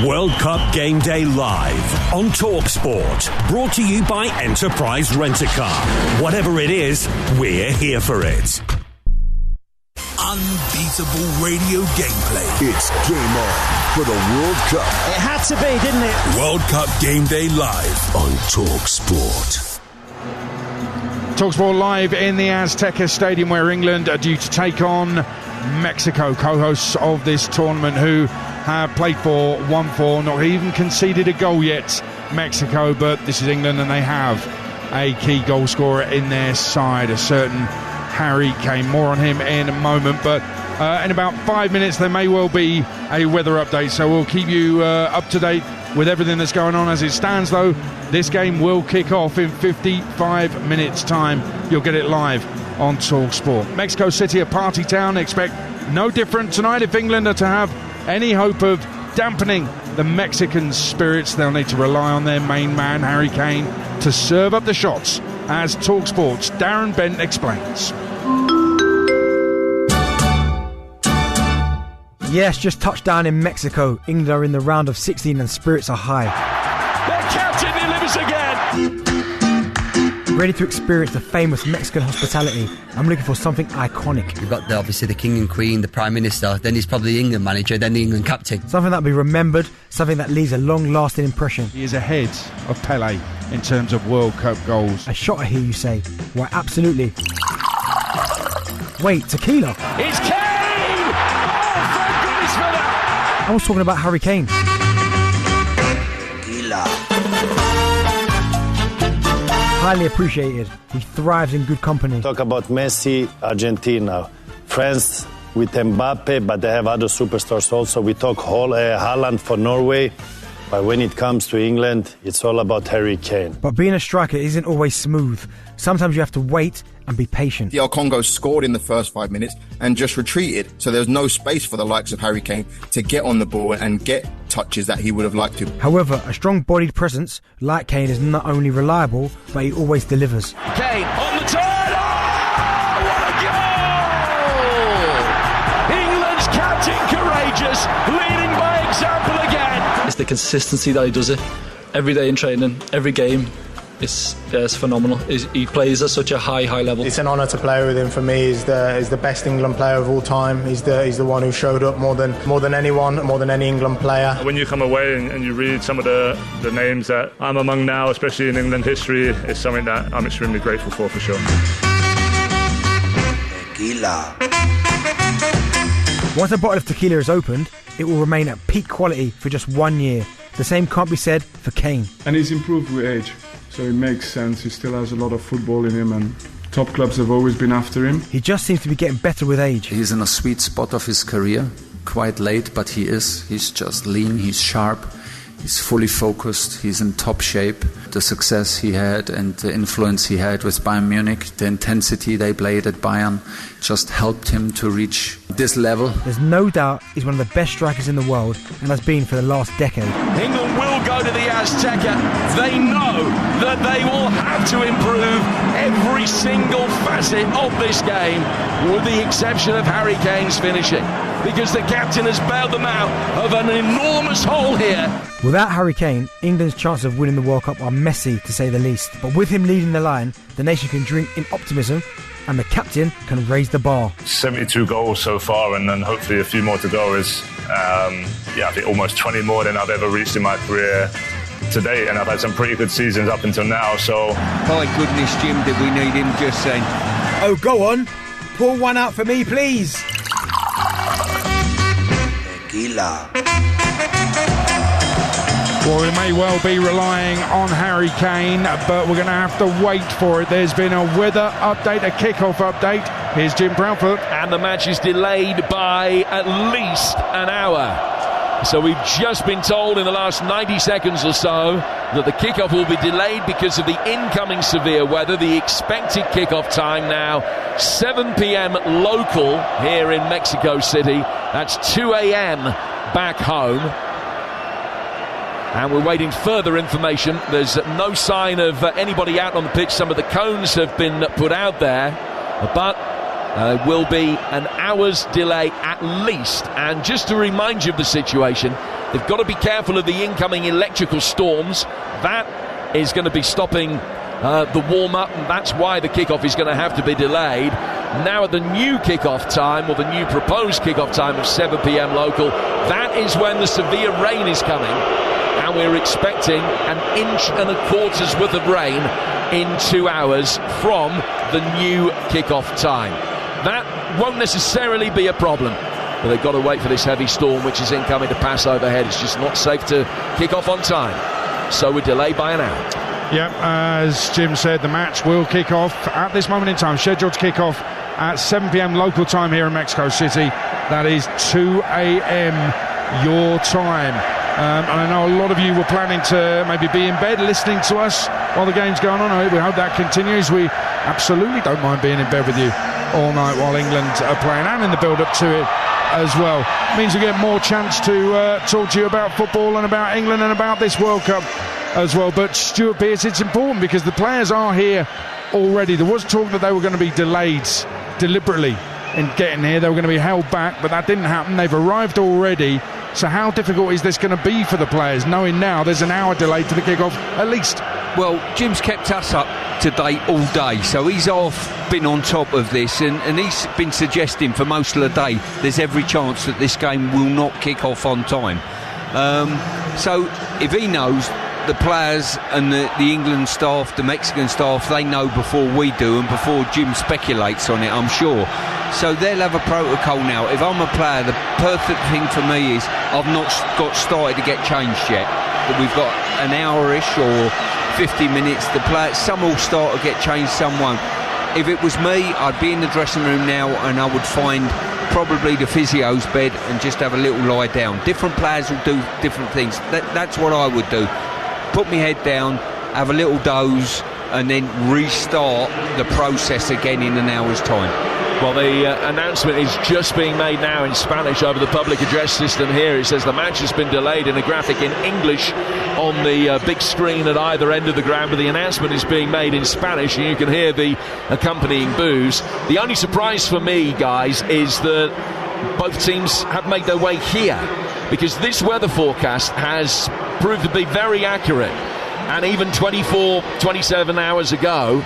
World Cup Game Day live on TalkSport. Brought to you by Enterprise Rent-A-Car. Whatever it is, we're here for it. Unbeatable radio gameplay. It's game on for the World Cup. It had to be, didn't it? World Cup Game Day live on TalkSport. TalkSport live in the Azteca Stadium, where England are due to take on Mexico, co-hosts of this tournament, who have played for 1-4, not even conceded a goal yet, Mexico, but this is England and they have a key goal scorer in their side, a certain Harry Kane. More on him in a moment, but in about 5 minutes there may well be a weather update, so we'll keep you up to date with everything that's going on. As it stands though, this game will kick off in 55 minutes time. You'll get it live on TalkSport. Mexico City, a party town. Expect no different tonight. If England are to have any hope of dampening the Mexican spirits, they'll need to rely on their main man, Harry Kane, to serve up the shots, as TalkSport's Darren Bent explains. Yes, just touched down in Mexico. England are in the round of 16 and spirits are high. Their captain delivers again. Ready to experience the famous Mexican hospitality. I'm looking for something iconic. You've got obviously the King and Queen, the Prime Minister, then he's probably the England manager, then the England captain. Something that'll be remembered, something that leaves a long-lasting impression. He is ahead of Pele in terms of World Cup goals. A shot, I hear you say. Why, absolutely. Wait, tequila? It's Kane! I was talking about Harry Kane. Highly appreciated. He thrives in good company. Talk about Messi, Argentina. France with Mbappe, but they have other superstars also. We talk Haaland for Norway. But when it comes to England, it's all about Harry Kane. But being a striker isn't always smooth. Sometimes you have to wait and be patient. DR Congo scored in the first 5 minutes and just retreated, so there's no space for the likes of Harry Kane to get on the ball and get touches that he would have liked to. However, a strong-bodied presence like Kane is not only reliable, but he always delivers. Kane on the turn! Oh, what a goal! England's captain courageous, leading by example again. It's the consistency that he does it every day in training, every game. It's phenomenal. He plays at such a high level. It's an honour to play with him. For me, he's the best England player of all time. He's the one who showed up more than anyone, more than any England player. When you come away and you read some of the names that I'm among now, especially in England history, it's something that I'm extremely grateful for sure. Tequila. Once a bottle of tequila is opened, it will remain at peak quality for just 1 year. The same can't be said for Kane. And he's improved with age, so it makes sense. He still has a lot of football in him, and top clubs have always been after him. He just seems to be getting better with age. He's in a sweet spot of his career, quite late, but he is. He's just lean, he's sharp, he's fully focused, he's in top shape. The success he had and the influence he had with Bayern Munich, the intensity they played at Bayern, just helped him to reach this level. There's no doubt he's one of the best strikers in the world, and has been for the last decade. England will go to the Azteca. They know that they will have to improve every single facet of this game, with the exception of Harry Kane's finishing, because the captain has bailed them out of an enormous hole here. Without Harry Kane, England's chances of winning the World Cup are messy, to say the least. But with him leading the line, the nation can drink in optimism, and the captain can raise the bar. 72 goals so far, and then hopefully a few more to go. Is I think almost 20 more than I've ever reached in my career to date, and I've had some pretty good seasons up until now. So, my goodness, Jim, did we need him just then? Oh, go on, pour one out for me, please. Tequila. Well, we may well be relying on Harry Kane, but we're going to have to wait for it. There's been a weather update, a kick-off update. Here's Jim Proudfoot. And the match is delayed by at least an hour. So we've just been told in the last 90 seconds or so that the kickoff will be delayed because of the incoming severe weather. The expected kickoff time now, 7 p.m. local here in Mexico City. That's 2 a.m. back home. And we're waiting further information. There's no sign of anybody out on the pitch. Some of the cones have been put out there, but will be an hour's delay at least. And just to remind you of the situation, They've got to be careful of the incoming electrical storms. That is going to be stopping the warm-up, and that's why the kickoff is going to have to be delayed. Now at the new kickoff time, or the new proposed kickoff time of 7 p.m. local, that is when the severe rain is coming, and we're expecting 1.25 inches worth of rain in 2 hours from the new kickoff time. That won't necessarily be a problem, but they've got to wait for this heavy storm which is incoming to pass overhead. It's just not safe to kick off on time, so we're delayed by an hour. Yep, as Jim said, the match will kick off at this moment in time, scheduled to kick off at 7 p.m. local time here in Mexico City. That is 2 a.m. your time. And I know a lot of you were planning to maybe be in bed listening to us while the game's going on. We hope that continues. We absolutely don't mind being in bed with you all night while England are playing, and in the build-up to it as well. It means we get more chance to talk to you about football and about England and about this World Cup as well. But Stuart Pearce, it's important because the players are here already. There was talk that they were going to be delayed deliberately in getting here. They were going to be held back, but that didn't happen. They've arrived already. So how difficult is this going to be for the players, knowing now there's an hour delay to the kickoff at least? Well, Jim's kept us up to date all day, so he's been on top of this, and he's been suggesting for most of the day there's every chance that this game will not kick off on time. So if he knows, the players and the England staff, the Mexican staff, they know before we do and before Jim speculates on it, I'm sure. So they'll have a protocol now. If I'm a player, the perfect thing for me is I've not got started to get changed yet. But we've got an hour-ish or 50 minutes. The players, some will start to get changed, some won't. If it was me, I'd be in the dressing room now and I would find probably the physio's bed and just have a little lie down. Different players will do different things. That's what I would do. Put my head down, have a little doze, and then restart the process again in an hour's time. Well, the announcement is just being made now in Spanish over the public address system here. It says the match has been delayed in a graphic in English on the big screen at either end of the ground, but the announcement is being made in Spanish, and you can hear the accompanying boos. The only surprise for me, guys, is that both teams have made their way here, because this weather forecast has proved to be very accurate, and even 24, 27 hours ago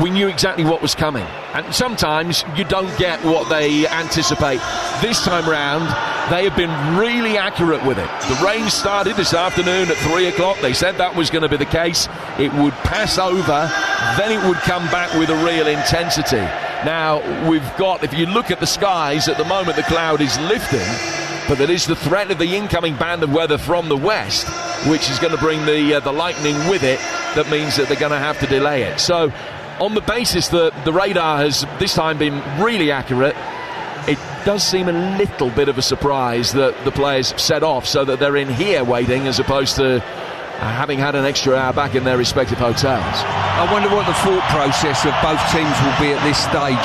we knew exactly what was coming, and sometimes you don't get what they anticipate. This time round they have been really accurate with it. The rain started this afternoon at 3 o'clock. They said that was going to be the case. It would pass over, then it would come back with a real intensity. Now we've got, if you look at the skies at the moment, the cloud is lifting, but there is the threat of the incoming band of weather from the west, which is going to bring the lightning with it. That means that they're going to have to delay it. So on the basis that the radar has this time been really accurate, it does seem a little bit of a surprise that the players set off so that they're in here waiting as opposed to having had an extra hour back in their respective hotels. I wonder what the thought process of both teams will be at this stage.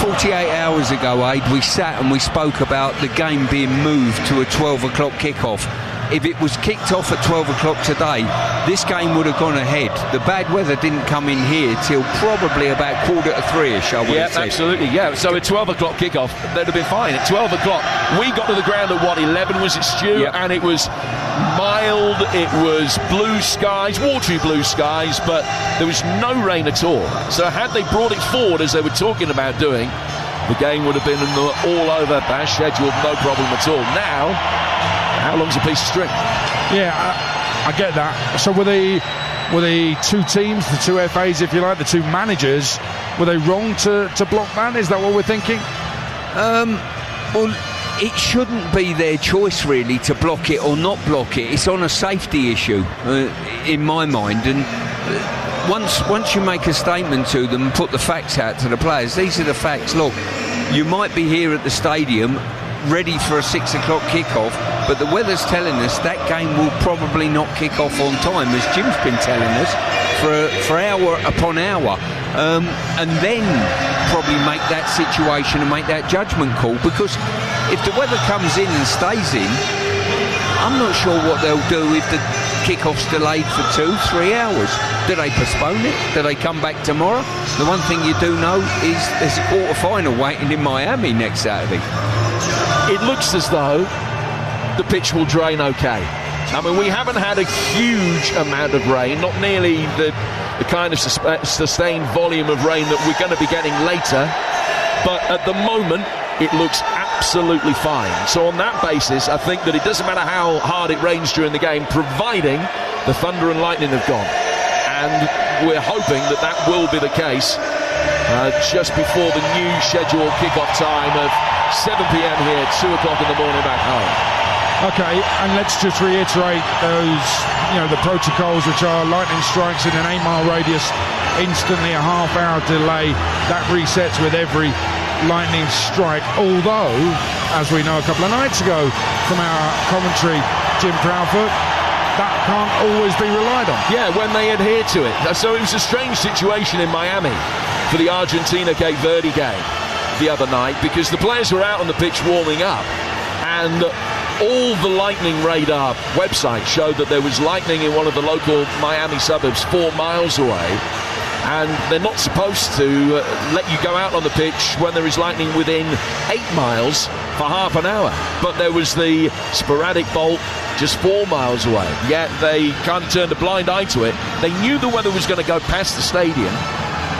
48 hours ago, Aid, we sat and we spoke about the game being moved to a 12 o'clock kickoff. If it was kicked off at 12 o'clock today, this game would have gone ahead. The bad weather didn't come in here till probably about 2:45-ish, I would have said. Absolutely, yeah. So at 12 o'clock kickoff, they'd have been fine. At 12 o'clock, we got to the ground at 11 was it, Stu? Yep. And it was mild, it was blue skies, watery blue skies, but there was no rain at all. So had they brought it forward, as they were talking about doing, the game would have been all over, as scheduled, no problem at all. Now, how long's a piece of string? Yeah, I get that. So were the two teams, the two FAs, if you like, the two managers, were they wrong to block that? Is that what we're thinking? Well, it shouldn't be their choice really to block it or not block it. It's on a safety issue in my mind, and once you make a statement to them and put the facts out to the players, these are the facts. Look, you might be here at the stadium ready for a 6 o'clock kickoff, but the weather's telling us that game will probably not kick off on time, as Jim's been telling us for hour upon hour, and then probably make that situation and make that judgment call, because if the weather comes in and stays in, I'm not sure what they'll do if the kickoff's delayed for 2-3 hours. Do they postpone it? Do they come back tomorrow? The one thing you do know is there's a quarter-final waiting in Miami next Saturday. It looks as though the pitch will drain okay. I mean, we haven't had a huge amount of rain, not nearly the kind of sustained volume of rain that we're going to be getting later, but at the moment it looks absolutely fine. So on that basis, I think that it doesn't matter how hard it rains during the game, providing the thunder and lightning have gone. And we're hoping that that will be the case just before the new scheduled kick-off time of 7 p.m. here, 2 o'clock in the morning back home. Okay, and let's just reiterate those, the protocols, which are lightning strikes in an 8-mile radius, instantly a half-hour delay. That resets with every lightning strike. Although, as we know a couple of nights ago from our commentary, Jim Proudfoot, that can't always be relied on. Yeah, when they adhere to it. So it was a strange situation in Miami for the Argentina-Cape Verde game the other night, because the players were out on the pitch warming up, and all the lightning radar websites showed that there was lightning in one of the local Miami suburbs 4 miles away, and they're not supposed to let you go out on the pitch when there is lightning within 8 miles for half an hour. But there was the sporadic bolt just 4 miles away, yet they kind of turned a blind eye to it. They knew the weather was going to go past the stadium,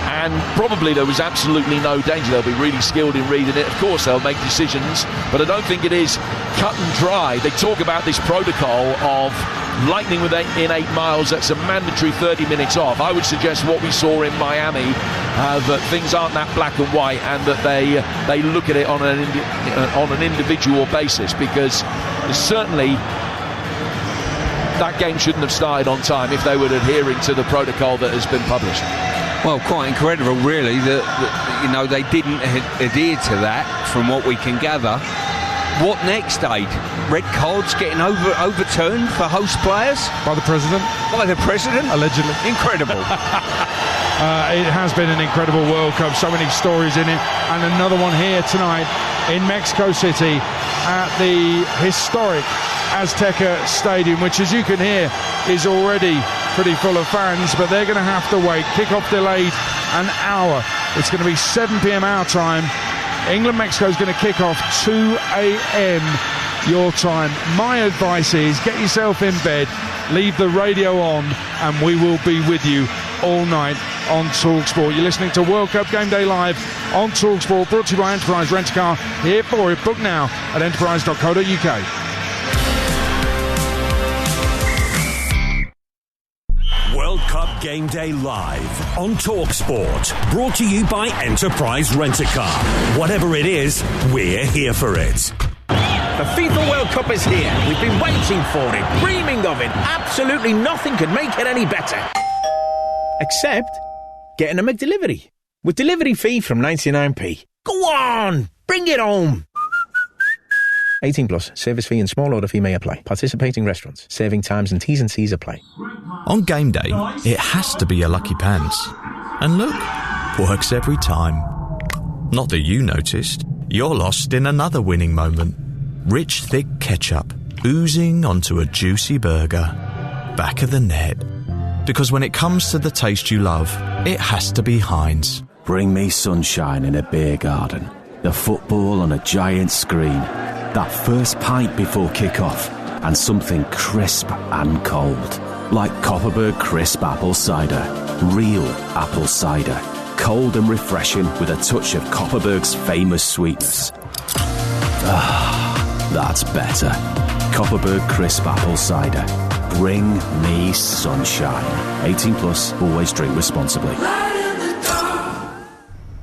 and probably there was absolutely no danger. They'll be really skilled in reading it. Of course, they'll make decisions, but I don't think it is cut and dry. They talk about this protocol of lightning in 8 miles. That's a mandatory 30 minutes off. I would suggest what we saw in Miami, that things aren't that black and white, and that they look at it on an individual basis, because certainly that game shouldn't have started on time if they were adhering to the protocol that has been published. Well, quite incredible, really, that they didn't adhere to that, from what we can gather. What next, Aid? Red cards getting overturned for host players? By the president? By the president? Allegedly. Incredible. It has been an incredible World Cup, so many stories in it, and another one here tonight in Mexico City at the historic Azteca Stadium, which, as you can hear, is already pretty full of fans, but they're going to have to wait. Kickoff delayed an hour. It's going to be 7 p.m. our time. England-Mexico is going to kick off 2 a.m. your time. My advice is get yourself in bed, leave the radio on, and we will be with you all night on TalkSport. You're listening to World Cup Game Day Live on TalkSport, brought to you by Enterprise Rent-A-Car. Here for it. Book now at enterprise.co.uk. World Cup Game Day Live on TalkSport, brought to you by Enterprise Rent-A-Car. Whatever it is, we're here for it. The FIFA World Cup is here. We've been waiting for it, dreaming of it. Absolutely nothing could make it any better. Except getting a McDelivery. With delivery fee from 99p. Go on, bring it home. 18 plus, service fee and small order fee may apply. Participating restaurants, serving times and T's and C's apply. On game day, it has to be a lucky pants. And look, works every time. Not that you noticed, you're lost in another winning moment. Rich, thick ketchup, oozing onto a juicy burger. Back of the net. Because when it comes to the taste you love, it has to be Heinz. Bring me sunshine in a beer garden. The football on a giant screen. That first pint before kick-off, and something crisp and cold. Like Copperberg Crisp Apple Cider. Real apple cider. Cold and refreshing with a touch of Copperberg's famous sweetness. Ah, that's better. Copperberg Crisp Apple Cider. Bring me sunshine. 18 plus, always drink responsibly.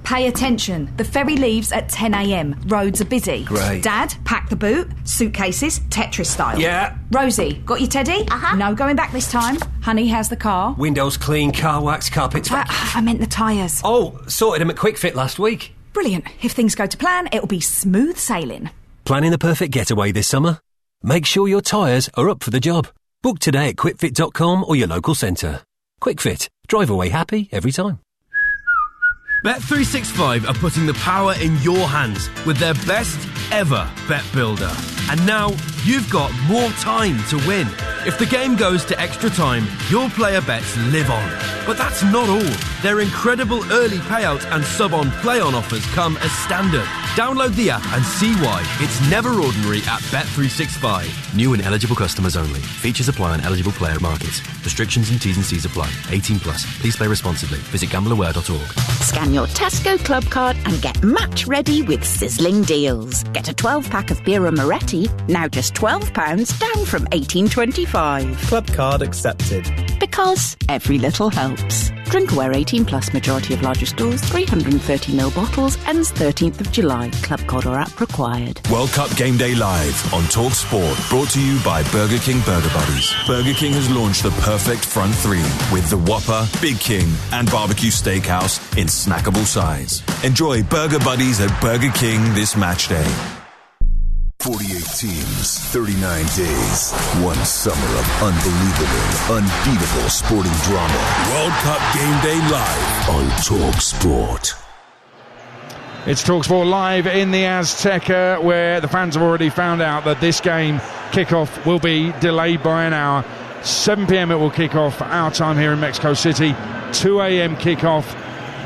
Pay attention. The ferry leaves at 10 a.m. Roads are busy. Great. Dad, pack the boot. Suitcases, Tetris style. Yeah. Rosie, got your teddy? Uh-huh. No going back this time. Honey, how's the car? Windows clean, car wax, carpets. I meant the tyres. Oh, sorted them at Quick Fit last week. Brilliant. If things go to plan, it'll be smooth sailing. Planning the perfect getaway this summer? Make sure your tyres are up for the job. Book today at quickfit.com or your local centre. Quick Fit. Drive away happy every time. Bet365 are putting the power in your hands with their best ever bet builder. And now you've got more time to win. If the game goes to extra time, your player bets live on. But that's not all. Their incredible early payout and sub-on play-on offers come as standard. Download the app and see why it's never ordinary at Bet365. New and eligible customers only. Features apply on eligible player markets. Restrictions and T's and C's apply. 18 plus. Please play responsibly. Visit gambleaware.org. Scan your Tesco Club card and get match ready with sizzling deals. Get a 12-pack of Birra Moretti, now just £12, down from $18.25. Club card accepted. Because every little helps. Drink aware 18 plus, majority of larger stores, 330ml bottles, ends 13th of July. Club card or app required. World Cup Game Day Live on TalkSport, brought to you by Burger King Burger Buddies. Burger King has launched the perfect front three with the Whopper, Big King and Barbecue Steakhouse in snackable size. Enjoy Burger Buddies at Burger King this match day. 48 teams, 39 days, one summer of unbelievable, unbeatable sporting drama. World Cup Game Day Live on TalkSport. It's TalkSport Live in the Azteca, where the fans have already found out that this game kickoff will be delayed by an hour. 7 p.m. it will kick off, our time here in Mexico City. 2 a.m. kickoff,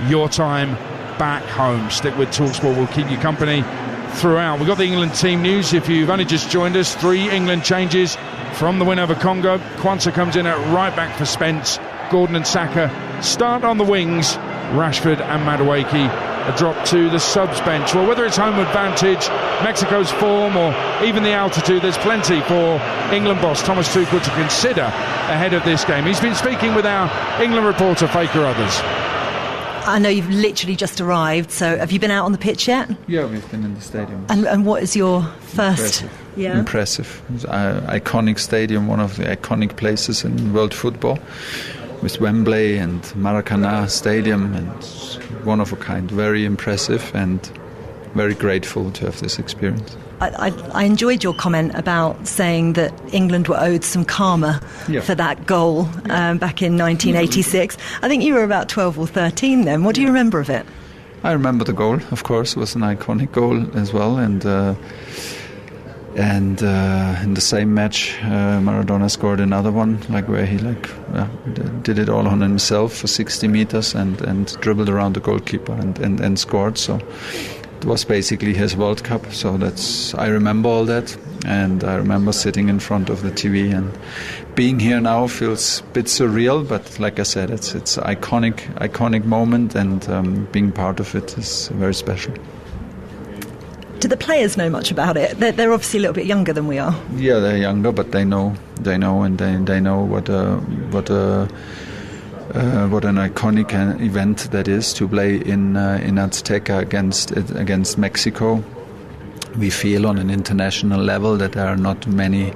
your time back home. Stick with TalkSport, we'll keep you company throughout. We've got the England team news. If you've only just joined us, 3 England changes from the win over Congo. Kwanzaa comes in at right back for Spence. Gordon and Saka start on the wings. Rashford and Madueke a drop to the subs bench. Well, whether it's home advantage, Mexico's form, or even the altitude, there's plenty for England boss Thomas Tuchel to consider ahead of this game. He's been speaking with our England reporter, Faker Others. I know you've literally just arrived, so have you been out on the pitch yet? Yeah, we've been in the stadium. And what is your first? Impressive. Iconic stadium, one of the iconic places in world football, with Wembley and Maracanã Stadium, and one of a kind. Very impressive and very grateful to have this experience. I enjoyed your comment about saying that England were owed some karma for that goal back in 1986. I think you were about 12 or 13 then. What do you remember of it? I remember the goal, of course. It was an iconic goal as well. And in the same match, Maradona scored another one, where he did it all on himself for 60 meters and dribbled around the goalkeeper and scored. So it was basically his World Cup. So I remember all that, and I remember sitting in front of the TV, and being here now feels a bit surreal. But like I said, it's iconic moment, and being part of it is very special. Do the players know much about it? They're obviously a little bit younger than we are. Yeah, they're younger, but they know, and they know what an iconic event that is to play in Azteca against Mexico. We feel on an international level that there are not many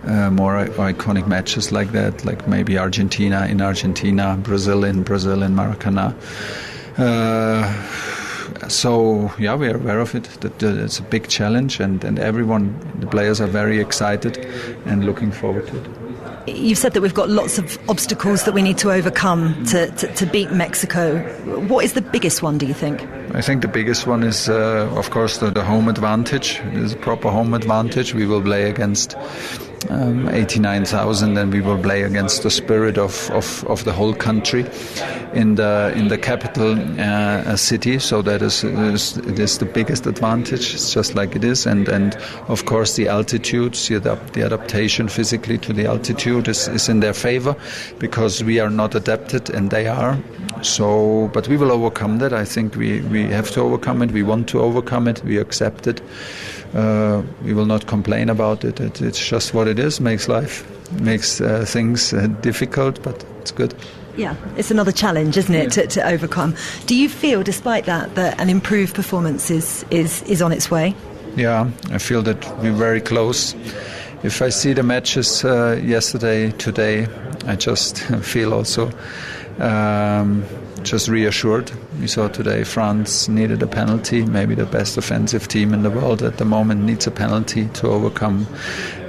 more iconic matches like that, like maybe Argentina in Argentina, Brazil in Maracanã. So yeah, we are aware of it. That it's a big challenge, and everyone, the players are very excited and looking forward to it. You've said that we've got lots of obstacles that we need to overcome to beat Mexico. What is the biggest one, do you think? I think the biggest one is, of course, the home advantage. It is a proper home advantage. We will play against 89,000, and we will play against the spirit of the whole country in the capital city. So that is the biggest advantage. It's just like it is, and of course the altitude, the adaptation physically to the altitude is in their favor, because we are not adapted and they are. So, but we will overcome that. I think we have to overcome it. We want to overcome it. We accept it. We will not complain about it. It's just what it is. Makes things difficult, but it's good. Yeah, it's another challenge, isn't it, to overcome. Do you feel, despite that an improved performance is on its way? Yeah, I feel that we're very close. If I see the matches yesterday, today, I just feel also just reassured. We saw today France needed a penalty. Maybe the best offensive team in the world at the moment needs a penalty to overcome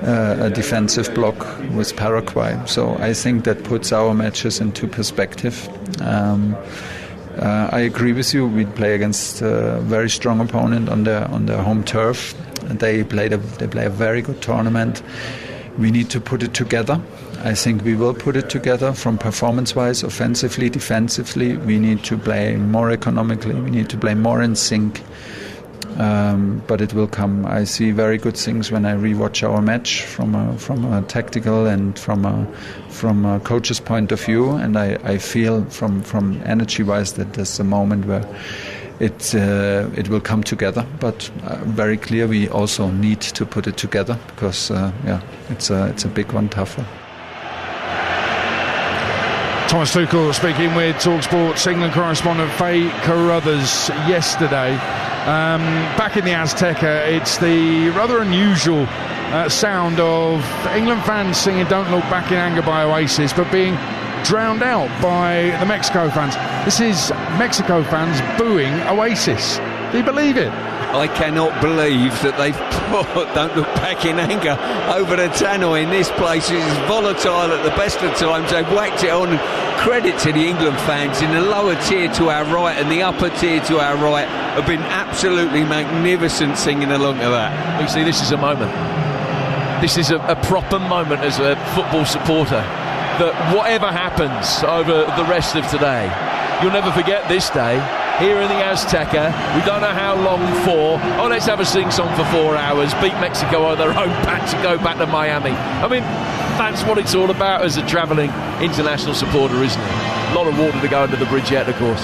a defensive block with Paraguay. So I think that puts our matches into perspective. I agree with you. We play against a very strong opponent on their home turf. They play a very good tournament. We need to put it together. I think we will put it together from performance-wise, offensively, defensively. We need to play more economically. We need to play more in sync. but it will come. I see very good things when I rewatch our match from a tactical and from a coach's point of view, and I feel from energy-wise that there's a moment where it will come together. But very clear, we also need to put it together because it's a big one, tough one. Thomas Tuchel speaking with TalkSport's England correspondent Faye Carruthers yesterday. Back in the Azteca, it's the rather unusual sound of England fans singing "Don't Look Back in Anger" by Oasis, but being drowned out by the Mexico fans. This is Mexico fans booing Oasis. Do you believe it? I cannot believe that they've put "Don't Look Back in Anger" over the tannoy in this place. It is volatile at the best of times. They've whacked it on. Credit to the England fans in the lower tier to our right and the upper tier to our right have been absolutely magnificent singing along to that. You see, this is a moment. This is a proper moment as a football supporter, that whatever happens over the rest of today, you'll never forget this day here in the Azteca. We don't know how long for. Oh, let's have a sing-song for 4 hours, beat Mexico on their own patch and go back to Miami. I mean, that's what it's all about as a travelling international supporter, isn't it? A lot of water to go under the bridge yet, of course.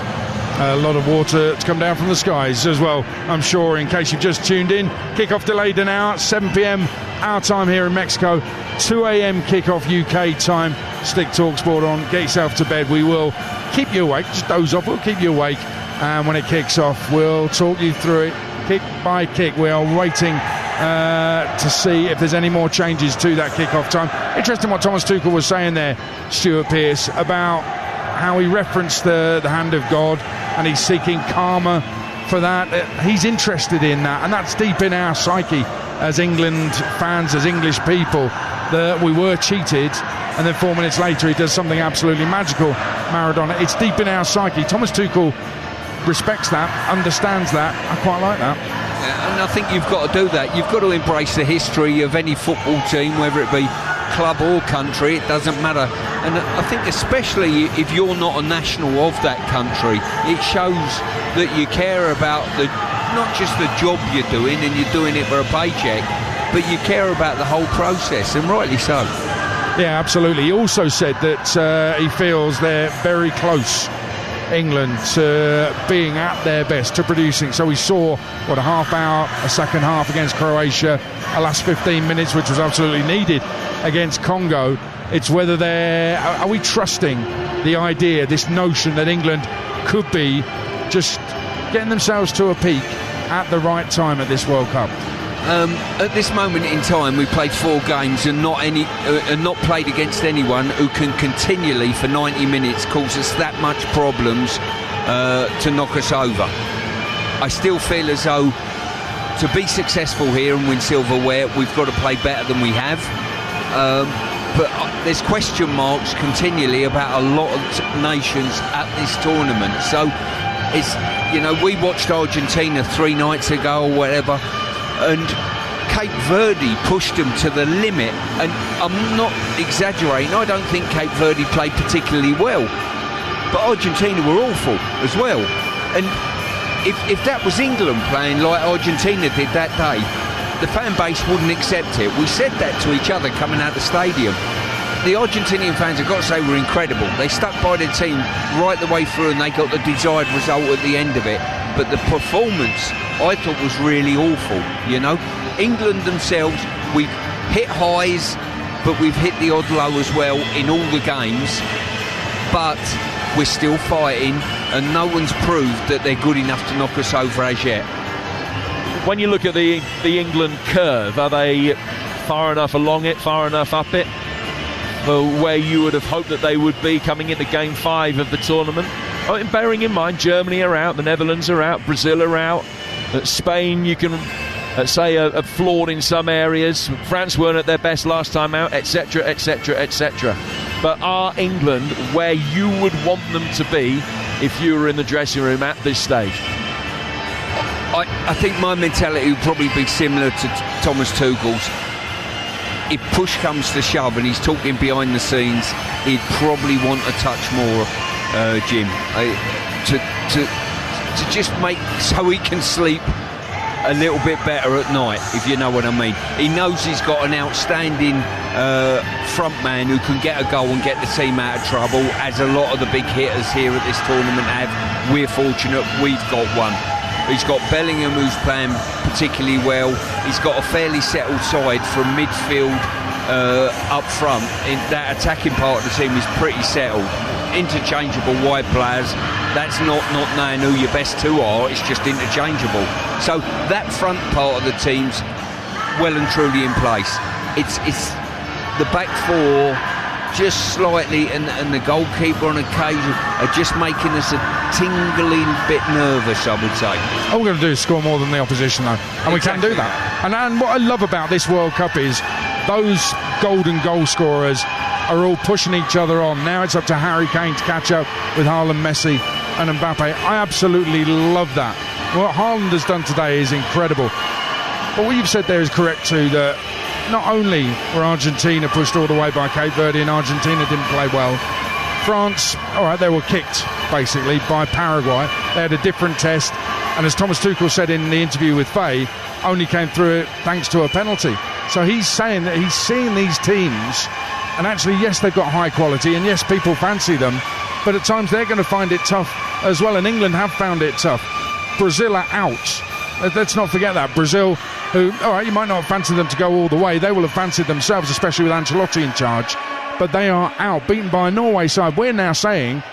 A lot of water to come down from the skies as well, I'm sure, in case you've just tuned in. Kickoff delayed an hour, 7 p.m. our time here in Mexico, 2 a.m. kickoff UK time. Stick TalkSport on, get yourself to bed. We will keep you awake, just doze off, we'll keep you awake. And when it kicks off, we'll talk you through it kick by kick. We are waiting to see if there's any more changes to that kickoff time. Interesting what Thomas Tuchel was saying there, Stuart Pearce, about how he referenced the hand of God and he's seeking karma for that. He's interested in that, and that's deep in our psyche as England fans, as English people, that we were cheated, and then 4 minutes later he does something absolutely magical. Maradona, it's deep in our psyche. Thomas Tuchel respects that, understands that. I quite like that. And I think you've got to do that. You've got to embrace the history of any football team, whether it be club or country, it doesn't matter. And I think especially if you're not a national of that country, it shows that you care about not just the job you're doing and you're doing it for a paycheck, but you care about the whole process, and rightly so. Yeah, absolutely. He also said that he feels they're very close, England, to being at their best, to producing. So we saw a half hour, a second half against Croatia, a last 15 minutes which was absolutely needed against Congo. It's whether are we trusting the idea, this notion that England could be just getting themselves to a peak at the right time at this World Cup. At this moment in time, we played 4 games and not played against anyone who can continually for 90 minutes cause us that much problems to knock us over. I still feel as though to be successful here and win silverware, we've got to play better than we have. But there's question marks continually about a lot of nations at this tournament. So it's, we watched Argentina 3 nights ago or whatever, and Cape Verde pushed them to the limit, and I'm not exaggerating, I don't think Cape Verde played particularly well, but Argentina were awful as well. And if that was England playing like Argentina did that day, the fan base wouldn't accept it. We said that to each other coming out of the stadium. The Argentinian fans, I've got to say, were incredible. They stuck by their team right the way through and they got the desired result at the end of it. But the performance, I thought, was really awful. England themselves, we've hit highs, but we've hit the odd low as well in all the games. But we're still fighting, and no one's proved that they're good enough to knock us over as yet. When you look at the England curve, are they far enough along it, far enough up it, for where you would have hoped that they would be coming into Game 5 of the tournament? Bearing in mind, Germany are out, the Netherlands are out, Brazil are out, Spain, you can say, are flawed in some areas. France weren't at their best last time out, etc., etc., etc. But are England where you would want them to be if you were in the dressing room at this stage? I think my mentality would probably be similar to Thomas Tuchel's. If push comes to shove and he's talking behind the scenes, he'd probably want a touch more, Jim, to just make so he can sleep a little bit better at night, if you know what I mean. He knows he's got an outstanding front man who can get a goal and get the team out of trouble, as a lot of the big hitters here at this tournament have. We're fortunate we've got one. He's got Bellingham, who's playing particularly well. He's got a fairly settled side from midfield up front. That attacking part of the team is pretty settled. Interchangeable wide players. That's not knowing who your best two are. It's just interchangeable. So that front part of the team's well and truly in place. It's the back four just slightly, and the goalkeeper on occasion are just making us a tingling bit nervous, I would say. All we're going to do is score more than the opposition, though, and we can do that. And what I love about this World Cup is those golden goal scorers are all pushing each other on. Now it's up to Harry Kane to catch up with Haaland, Messi and Mbappe. I absolutely love that. What Haaland has done today is incredible. But what you've said there is correct too, that not only were Argentina pushed all the way by Cape Verde and Argentina didn't play well, France, all right, they were kicked basically by Paraguay. They had a different test, and as Thomas Tuchel said in the interview with Faye, only came through it thanks to a penalty. So he's saying that he's seeing these teams, and actually, yes, they've got high quality, and yes, people fancy them, but at times they're going to find it tough as well, and England have found it tough. Brazil are out. Let's not forget that. Brazil, who, all right, you might not fancy them to go all the way. They will have fancied themselves, especially with Ancelotti in charge. But they are out, beaten by a Norway side. We're now saying,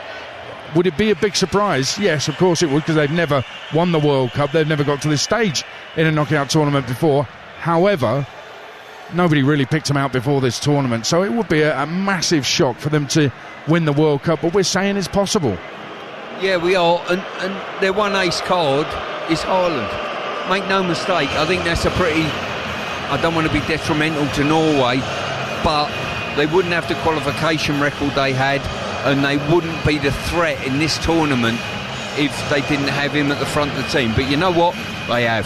would it be a big surprise? Yes, of course it would, because they've never won the World Cup. They've never got to this stage in a knockout tournament before. However, nobody really picked them out before this tournament. So it would be a massive shock for them to win the World Cup. But we're saying it's possible. Yeah, we are. And their one ace card is Haaland. Make no mistake, I think that's a pretty... I don't want to be detrimental to Norway, but they wouldn't have the qualification record they had, and they wouldn't be the threat in this tournament if they didn't have him at the front of the team. But you know what? They have.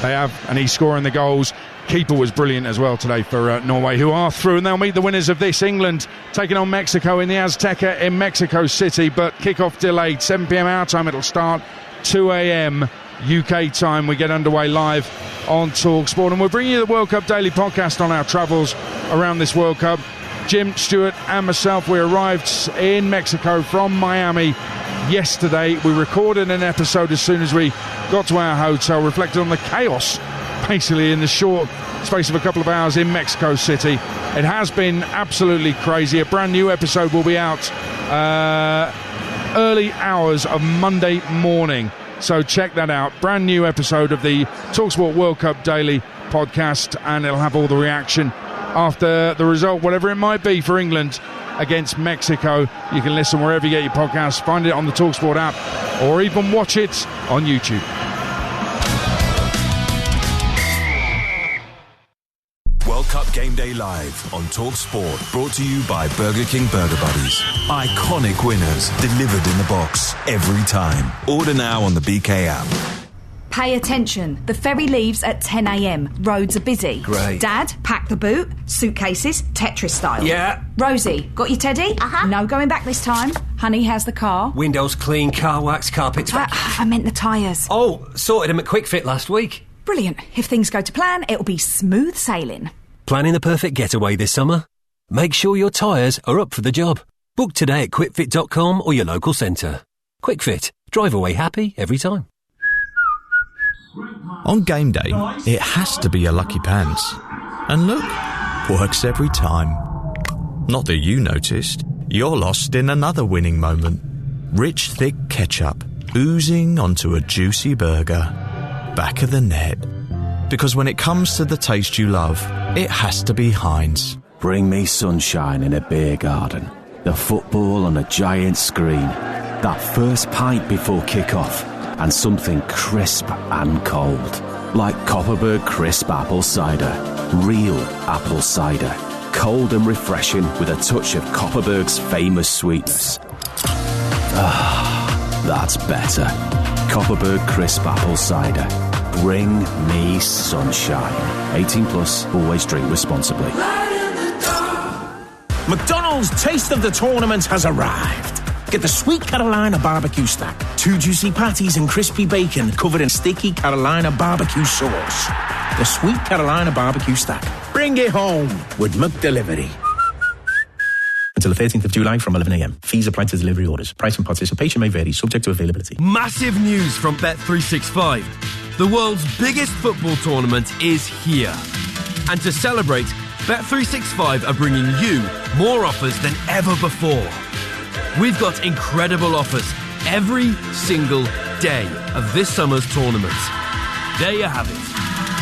They have, and he's scoring the goals. Keeper was brilliant as well today for Norway, who are through, and they'll meet the winners of this. England taking on Mexico in the Azteca in Mexico City, but kickoff delayed. 7 p.m. our time, it'll start 2 a.m. UK time. We get underway live on TalkSport, and we're bringing you the World Cup Daily Podcast on our travels around this World Cup. Jim, Stuart and myself, we arrived in Mexico from Miami yesterday. We recorded an episode as soon as we got to our hotel, reflected on the chaos basically in the short space of a couple of hours in Mexico City. It has been absolutely crazy. A brand new episode will be out early hours of Monday morning, so check that out. Brand new episode of the TalkSport World Cup Daily Podcast, and it'll have all the reaction after the result, whatever it might be for England against Mexico. You can listen wherever you get your podcasts, find it on the TalkSport app, or even watch it on YouTube. World Cup Game Day Live on TalkSport, brought to you by Burger King Burger Buddies. Iconic winners delivered in the box every time. Order now on the BK app. Pay attention. The ferry leaves at 10 a.m. Roads are busy. Great. Dad, pack the boot. Suitcases, Tetris style. Yeah. Rosie, got your teddy? No going back this time. Honey, how's the car? Windows clean, car wax, carpets. I meant the tyres. Oh, sorted them at Quick Fit last week. Brilliant. If things go to plan, it'll be smooth sailing. Planning the perfect getaway this summer? Make sure your tyres are up for the job. Book today at quickfit.com or your local centre. Quick Fit. Drive away happy every time. On game day, it has to be a lucky pants. And look, works every time. Not that you noticed, you're lost in another winning moment. Rich, thick ketchup oozing onto a juicy burger. Back of the net. Because when it comes to the taste you love, it has to be Heinz. Bring me sunshine in a beer garden. The football on a giant screen. That first pint before kick-off. And something crisp and cold. Like Copperberg Crisp Apple Cider. Real apple cider. Cold and refreshing with a touch of Copperberg's famous sweetness. Ah, that's better. Copperberg Crisp Apple Cider. Bring me sunshine. 18 plus, always drink responsibly. McDonald's Taste of the Tournament has arrived. Get the Sweet Carolina barbecue stack. 2 juicy patties and crispy bacon covered in sticky Carolina barbecue sauce. The Sweet Carolina barbecue stack. Bring it home with McDelivery. Until the 13th of July from 11 a.m. Fees apply to delivery orders. Price and participation may vary, subject to availability. Massive news from Bet365. The world's biggest football tournament is here. And to celebrate, Bet365 are bringing you more offers than ever before. We've got incredible offers every single day of this summer's tournament. There you have it.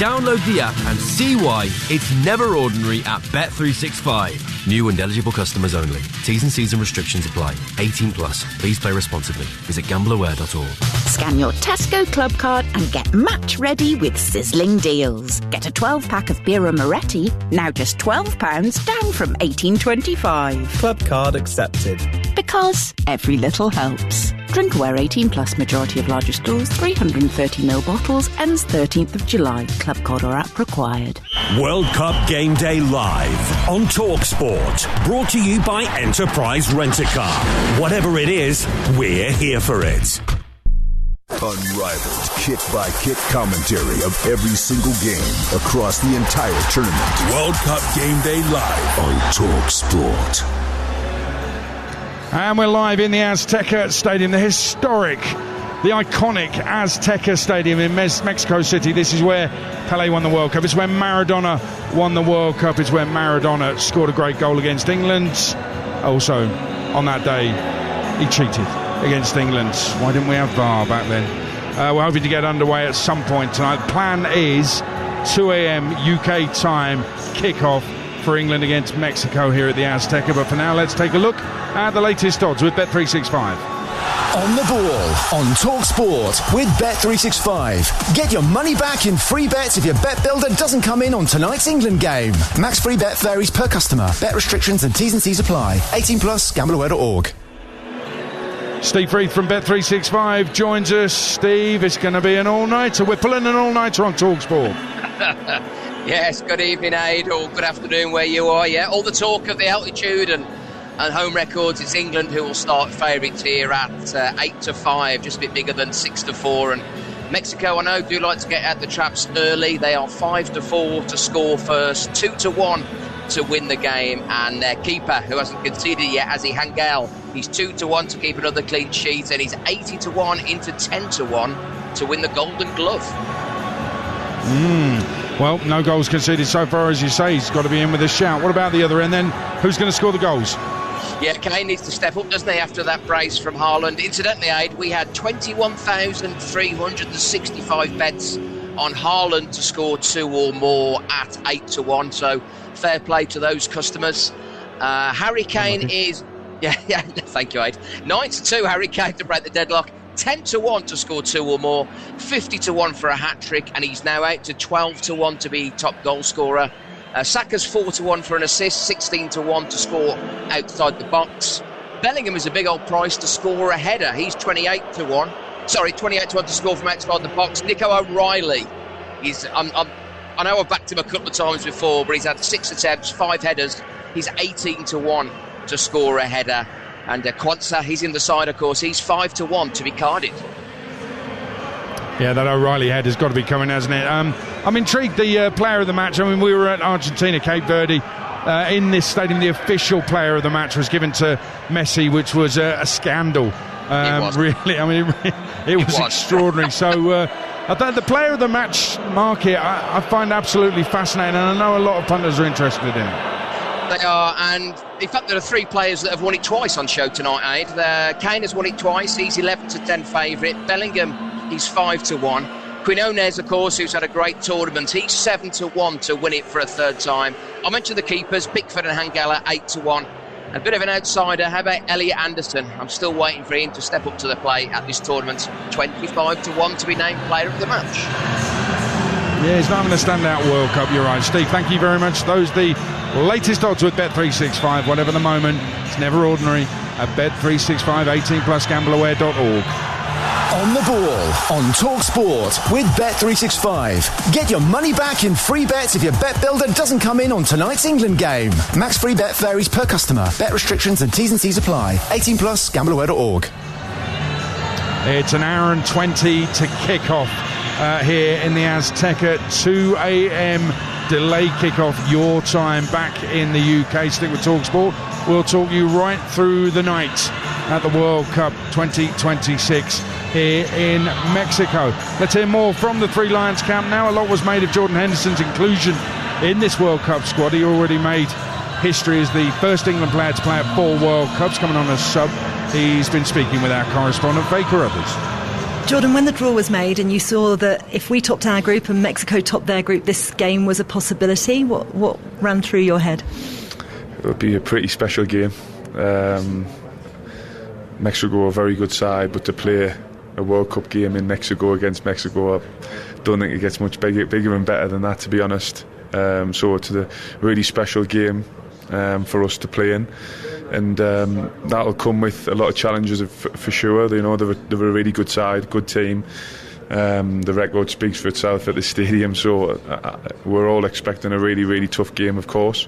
Download the app and see why it's never ordinary at Bet365. New and eligible customers only. T's and C's and restrictions apply. 18 plus. Please play responsibly. Visit gambleaware.org. Scan your Tesco Club card and get match ready with sizzling deals. Get a 12-pack of Birra Moretti, now just £12, down from $18.25. Club card accepted. Because every little helps. Drink aware 18 plus, majority of larger stores, 330ml bottles, ends 13th of July. Club card or app required. World Cup Game Day live on TalkSport. Brought to you by Enterprise Rent-A-Car. Whatever it is, we're here for it. Unrivaled kick-by-kick commentary of every single game across the entire tournament. World Cup Game Day live on TalkSport. And we're live in the Azteca Stadium, the historic, the iconic Azteca Stadium in Mexico City. This is where Pelé won the World Cup. It's where Maradona won the World Cup. It's where Maradona scored a great goal against England. Also, on that day, he cheated against England. Why didn't we have VAR back then? We're hoping to get underway at some point tonight. The plan is 2 a.m. UK time kickoff for England against Mexico here at the Azteca. But for now, let's take a look at the latest odds with Bet365. On the ball on TalkSport with Bet365. Get your money back in free bets if your bet builder doesn't come in on tonight's England game. Max free bet varies per customer. Bet restrictions and T's and C's apply. 18 plus, gambleaware.org. Steve Freeth from Bet365 joins us. Steve, it's going to be an all-nighter. We're pulling an all-nighter on TalkSport. Yes, good evening, Aid, or good afternoon where you are. Yeah, all the talk of the altitude and home records. It's England who will start favourites here at 8-5, just a bit bigger than 6-4. And Mexico, I know, do like to get at the traps early. They are 5-4 to score first, 2-1 to win the game. And their keeper, who hasn't conceded yet, Azzi Hangel, he's 2-1 to keep another clean sheet, and he's 80-1 into 10-1 to win the Golden Glove. Well, no goals conceded so far, as you say. He's got to be in with a shout. What about the other end then? Who's going to score the goals? Yeah, Kane needs to step up, doesn't he, after that brace from Haaland. Incidentally, Aid, we had 21,365 bets on Haaland to score 2 or more at 8-1. So fair play to those customers. Harry Kane is... Yeah, thank you, Aid. 9-2, Harry Kane to break the deadlock. 10-1 to score 2 or more, 50-1 for a hat-trick, and he's now out to 12-1 to be top goal scorer. Saka's 4-1 for an assist, 16-1 to score outside the box. Bellingham is a big old price to score a header. He's 28-1. Sorry, 28-1 to score from outside the box. Nico O'Reilly, I know I've backed him a couple of times before, but he's had 6 attempts, 5 headers. He's 18-1 to score a header. And Quansah, he's in the side, of course. He's 5-1 to be carded. Yeah, that O'Reilly head has got to be coming, hasn't it? I'm intrigued, the player of the match. I mean, we were at Argentina, Cape Verde. In this stadium, the official player of the match was given to Messi, which was a scandal. Really, I mean, it was extraordinary. So the player of the match market, I find absolutely fascinating. And I know a lot of punters are interested in it. They are, and in fact there are 3 players that have won it twice on show tonight, Aid. Kane has won it twice, he's 11-10 favourite. Bellingham, he's 5-1. Quinones, of course, who's had a great tournament, he's 7-1 to win it for a 3rd time. I mentioned the keepers, Pickford and Hangala, 8-1. A bit of an outsider, how about Elliot Anderson? I'm still waiting for him to step up to the plate at this tournament. 25-1 to be named player of the match. Yeah, he's not having a standout World Cup, you're right. Steve, thank you very much. Those the latest odds with Bet365, whatever the moment. It's never ordinary at Bet365, 18 plus, gambleaware.org. On the Ball on TalkSport with Bet365. Get your money back in free bets if your bet builder doesn't come in on tonight's England game. Max free bet varies per customer. Bet restrictions and T's and C's apply. 18 plus, gambleaware.org. It's an hour and 20 to kick off here in the Azteca. 2 a.m. delay kick-off your time back in the UK. Stick with TalkSport. We'll talk you right through the night at the World Cup 2026 here in Mexico. Let's hear more from the Three Lions camp now. A lot was made of Jordan Henderson's inclusion in this World Cup squad. He already made history as the first England player to play at 4 World Cups, coming on as sub. He's been speaking with our correspondent, Baker Others. Jordan, when the draw was made and you saw that if we topped our group and Mexico topped their group, this game was a possibility, what ran through your head? It would be a pretty special game. Mexico are a very good side, but to play a World Cup game in Mexico against Mexico, I don't think it gets much bigger and better than that, to be honest. So it's a really special game for us to play in, and that'll come with a lot of challenges for sure. They're a really good side, good team. The record speaks for itself at the stadium, so we're all expecting a really, really tough game, of course,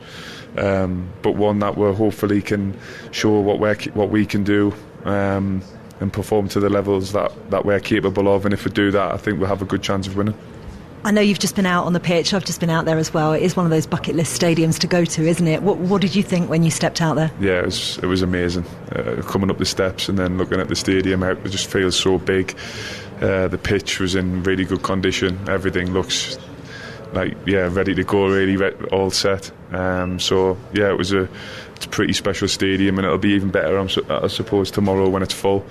but one that we hopefully can show what we can do and perform to the levels that we're capable of. And if we do that, I think we'll have a good chance of winning. I know you've just been out on the pitch. I've just been out there as well. It is one of those bucket list stadiums to go to, isn't it? What did you think when you stepped out there? Yeah, it was amazing. Coming up the steps and then looking at the stadium, it just feels so big. The pitch was in really good condition. Everything looks ready to go, really all set. So yeah, it's a pretty special stadium, and it'll be even better, I suppose, tomorrow when it's full.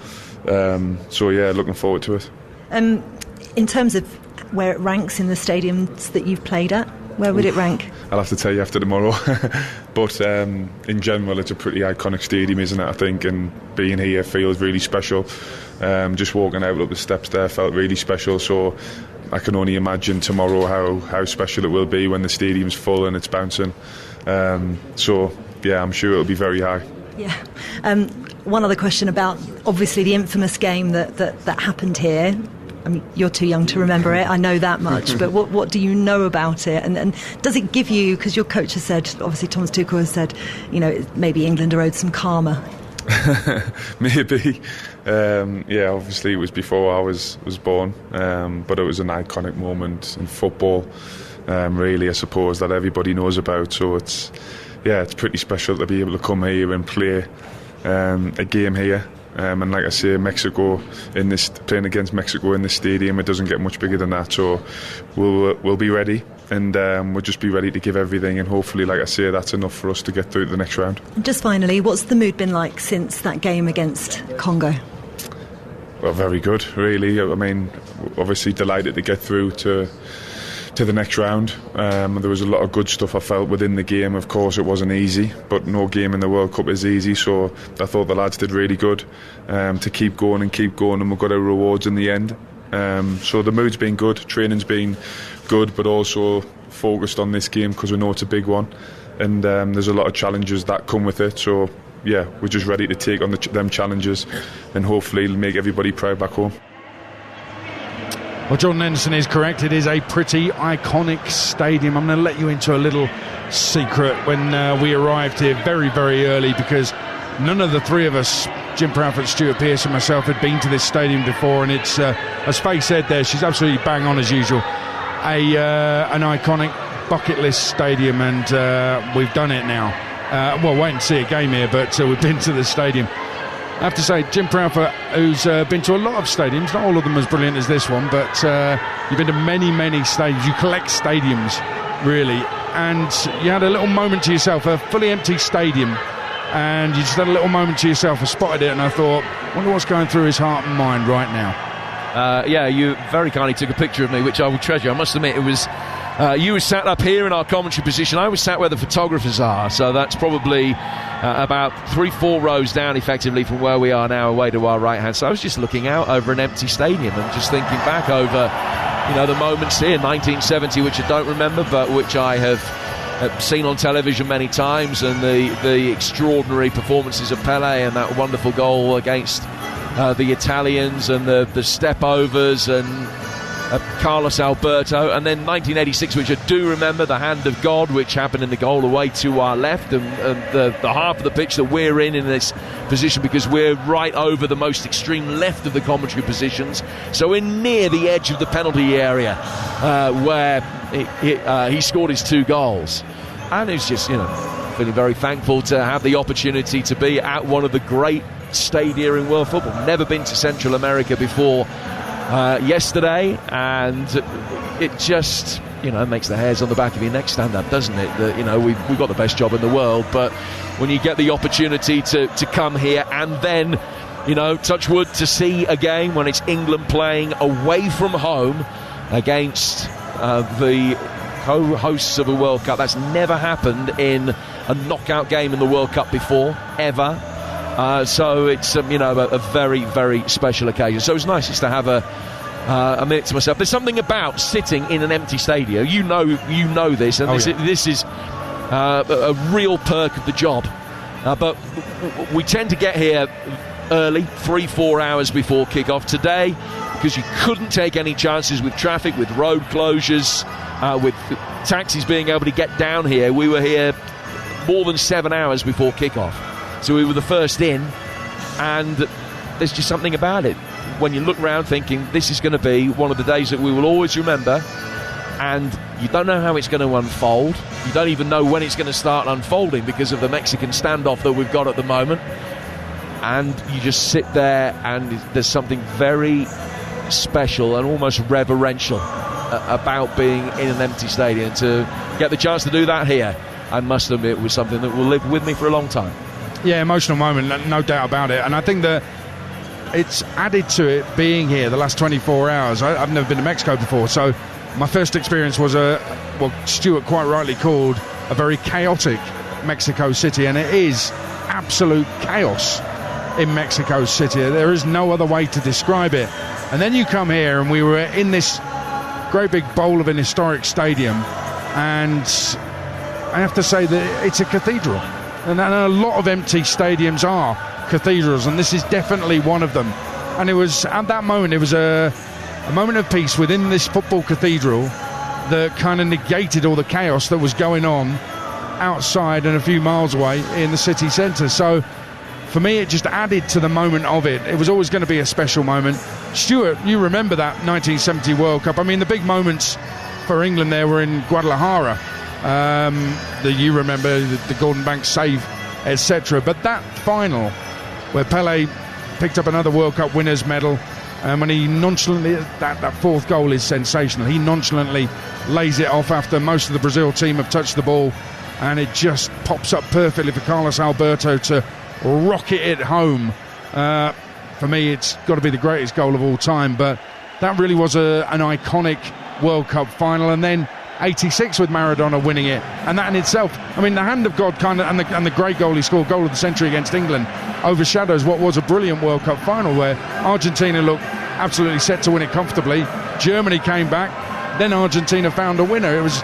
So yeah, looking forward to it. In terms of where it ranks in the stadiums that you've played at, where would it rank? I'll have to tell you after tomorrow. But in general, it's a pretty iconic stadium, isn't it, I think, and being here feels really special. Just walking out up the steps there felt really special, so I can only imagine tomorrow how special it will be when the stadium's full and it's bouncing. So yeah, I'm sure it'll be very high. Yeah. One other question about obviously the infamous game that happened here. I mean, you're too young to remember it, I know that much, but what do you know about it? And does it give you, because your coach has said, obviously Thomas Tuchel has said, maybe England are owed some karma? Maybe. Yeah, obviously it was before I was born, but it was an iconic moment in football, really, I suppose, that everybody knows about. So it's pretty special to be able to come here and play a game here. And like I say, playing against Mexico in this stadium, it doesn't get much bigger than that. So we'll be ready, and we'll just be ready to give everything. And hopefully, like I say, that's enough for us to get through to the next round. Just finally, what's the mood been like since that game against Congo? Well, very good, really. I mean, obviously delighted to get through to the next round. There was a lot of good stuff I felt within the game. Of course, it wasn't easy, but no game in the World Cup is easy, so I thought the lads did really good to keep going, and we got our rewards in the end. So the mood's been good, training's been good, but also focused on this game because we know it's a big one, and there's a lot of challenges that come with it. So yeah, we're just ready to take on them challenges and hopefully make everybody proud back home. Well, Jordan Henderson is correct. It is a pretty iconic stadium. I'm going to let you into a little secret. When we arrived here very, very early, because none of the three of us, Jim Proudfoot, Stuart Pearce and myself, had been to this stadium before, and it's, as Faye said there, she's absolutely bang on as usual, an iconic bucket list stadium, and we've done it now. Wait and see a game here, but we've been to the stadium. I have to say, Jim Proudfoot, who's been to a lot of stadiums, not all of them as brilliant as this one, but you've been to many, many stadiums. You collect stadiums, really. And you had a little moment to yourself, a fully empty stadium, and you just had a little moment to yourself. I spotted it, and I thought, wonder what's going through his heart and mind right now. Yeah, you very kindly took a picture of me, which I will treasure. I must admit, it was... you were sat up here in our commentary position. I was sat where the photographers are, so that's probably about 3-4 rows down effectively from where we are now, away to our right hand. So I was just looking out over an empty stadium and just thinking back over the moments here, 1970, which I don't remember, but which I have seen on television many times, and the extraordinary performances of Pelé and that wonderful goal against the Italians and the step-overs and Carlos Alberto, and then 1986, which I do remember, the hand of God, which happened in the goal away to our left, and the half of the pitch that we're in this position, because we're right over the most extreme left of the commentary positions, so we're near the edge of the penalty area where he scored his 2 goals. And it's just, feeling very thankful to have the opportunity to be at one of the great stadia in world football. Never been to Central America before yesterday, and it just makes the hairs on the back of your neck stand up, doesn't it? That we've got the best job in the world, but when you get the opportunity to come here and then touch wood, to see a game when it's England playing away from home against the co-hosts of a World Cup. That's never happened in a knockout game in the World Cup before, ever. So it's a very, very special occasion. So it's nice just to have a minute to myself. There's something about sitting in an empty stadium. You know this, and this is a real perk of the job. But we tend to get here early, 3-4 hours before kick-off. Today, because you couldn't take any chances with traffic, with road closures, with taxis being able to get down here, we were here more than 7 hours before kick-off. So we were the first in, and there's just something about it. When you look around thinking, this is going to be one of the days that we will always remember, and you don't know how it's going to unfold. You don't even know when it's going to start unfolding because of the Mexican standoff that we've got at the moment. And you just sit there, and there's something very special and almost reverential about being in an empty stadium. To get the chance to do that here, I must admit, was something that will live with me for a long time. Yeah, emotional moment, no doubt about it. And I think that it's added to it being here the last 24 hours. I've never been to Mexico before, so my first experience was what Stuart quite rightly called a very chaotic Mexico City, and it is absolute chaos in Mexico City. There is no other way to describe it. And then you come here, and we were in this great big bowl of an historic stadium, and I have to say that it's a cathedral. And a lot of empty stadiums are cathedrals, and this is definitely one of them. And it was, at that moment, it was a moment of peace within this football cathedral that kind of negated all the chaos that was going on outside and a few miles away in the city centre. So for me, it just added to the moment of it. It was always going to be a special moment. Stuart, you remember that 1970 World Cup. I mean, the big moments for England there were in Guadalajara. You remember the Gordon Banks save, etc. But that final, where Pelé picked up another World Cup winners' medal, when he nonchalantly, that fourth goal is sensational. He nonchalantly lays it off after most of the Brazil team have touched the ball, and it just pops up perfectly for Carlos Alberto to rocket it home. For me, it's got to be the greatest goal of all time, but that really was an iconic World Cup final. And then 86 with Maradona winning it, and that in itself, I mean, the hand of God kind of, and the great goal he scored, goal of the century against England, overshadows what was a brilliant World Cup final where Argentina looked absolutely set to win it comfortably. Germany came back, then Argentina found a winner. It was,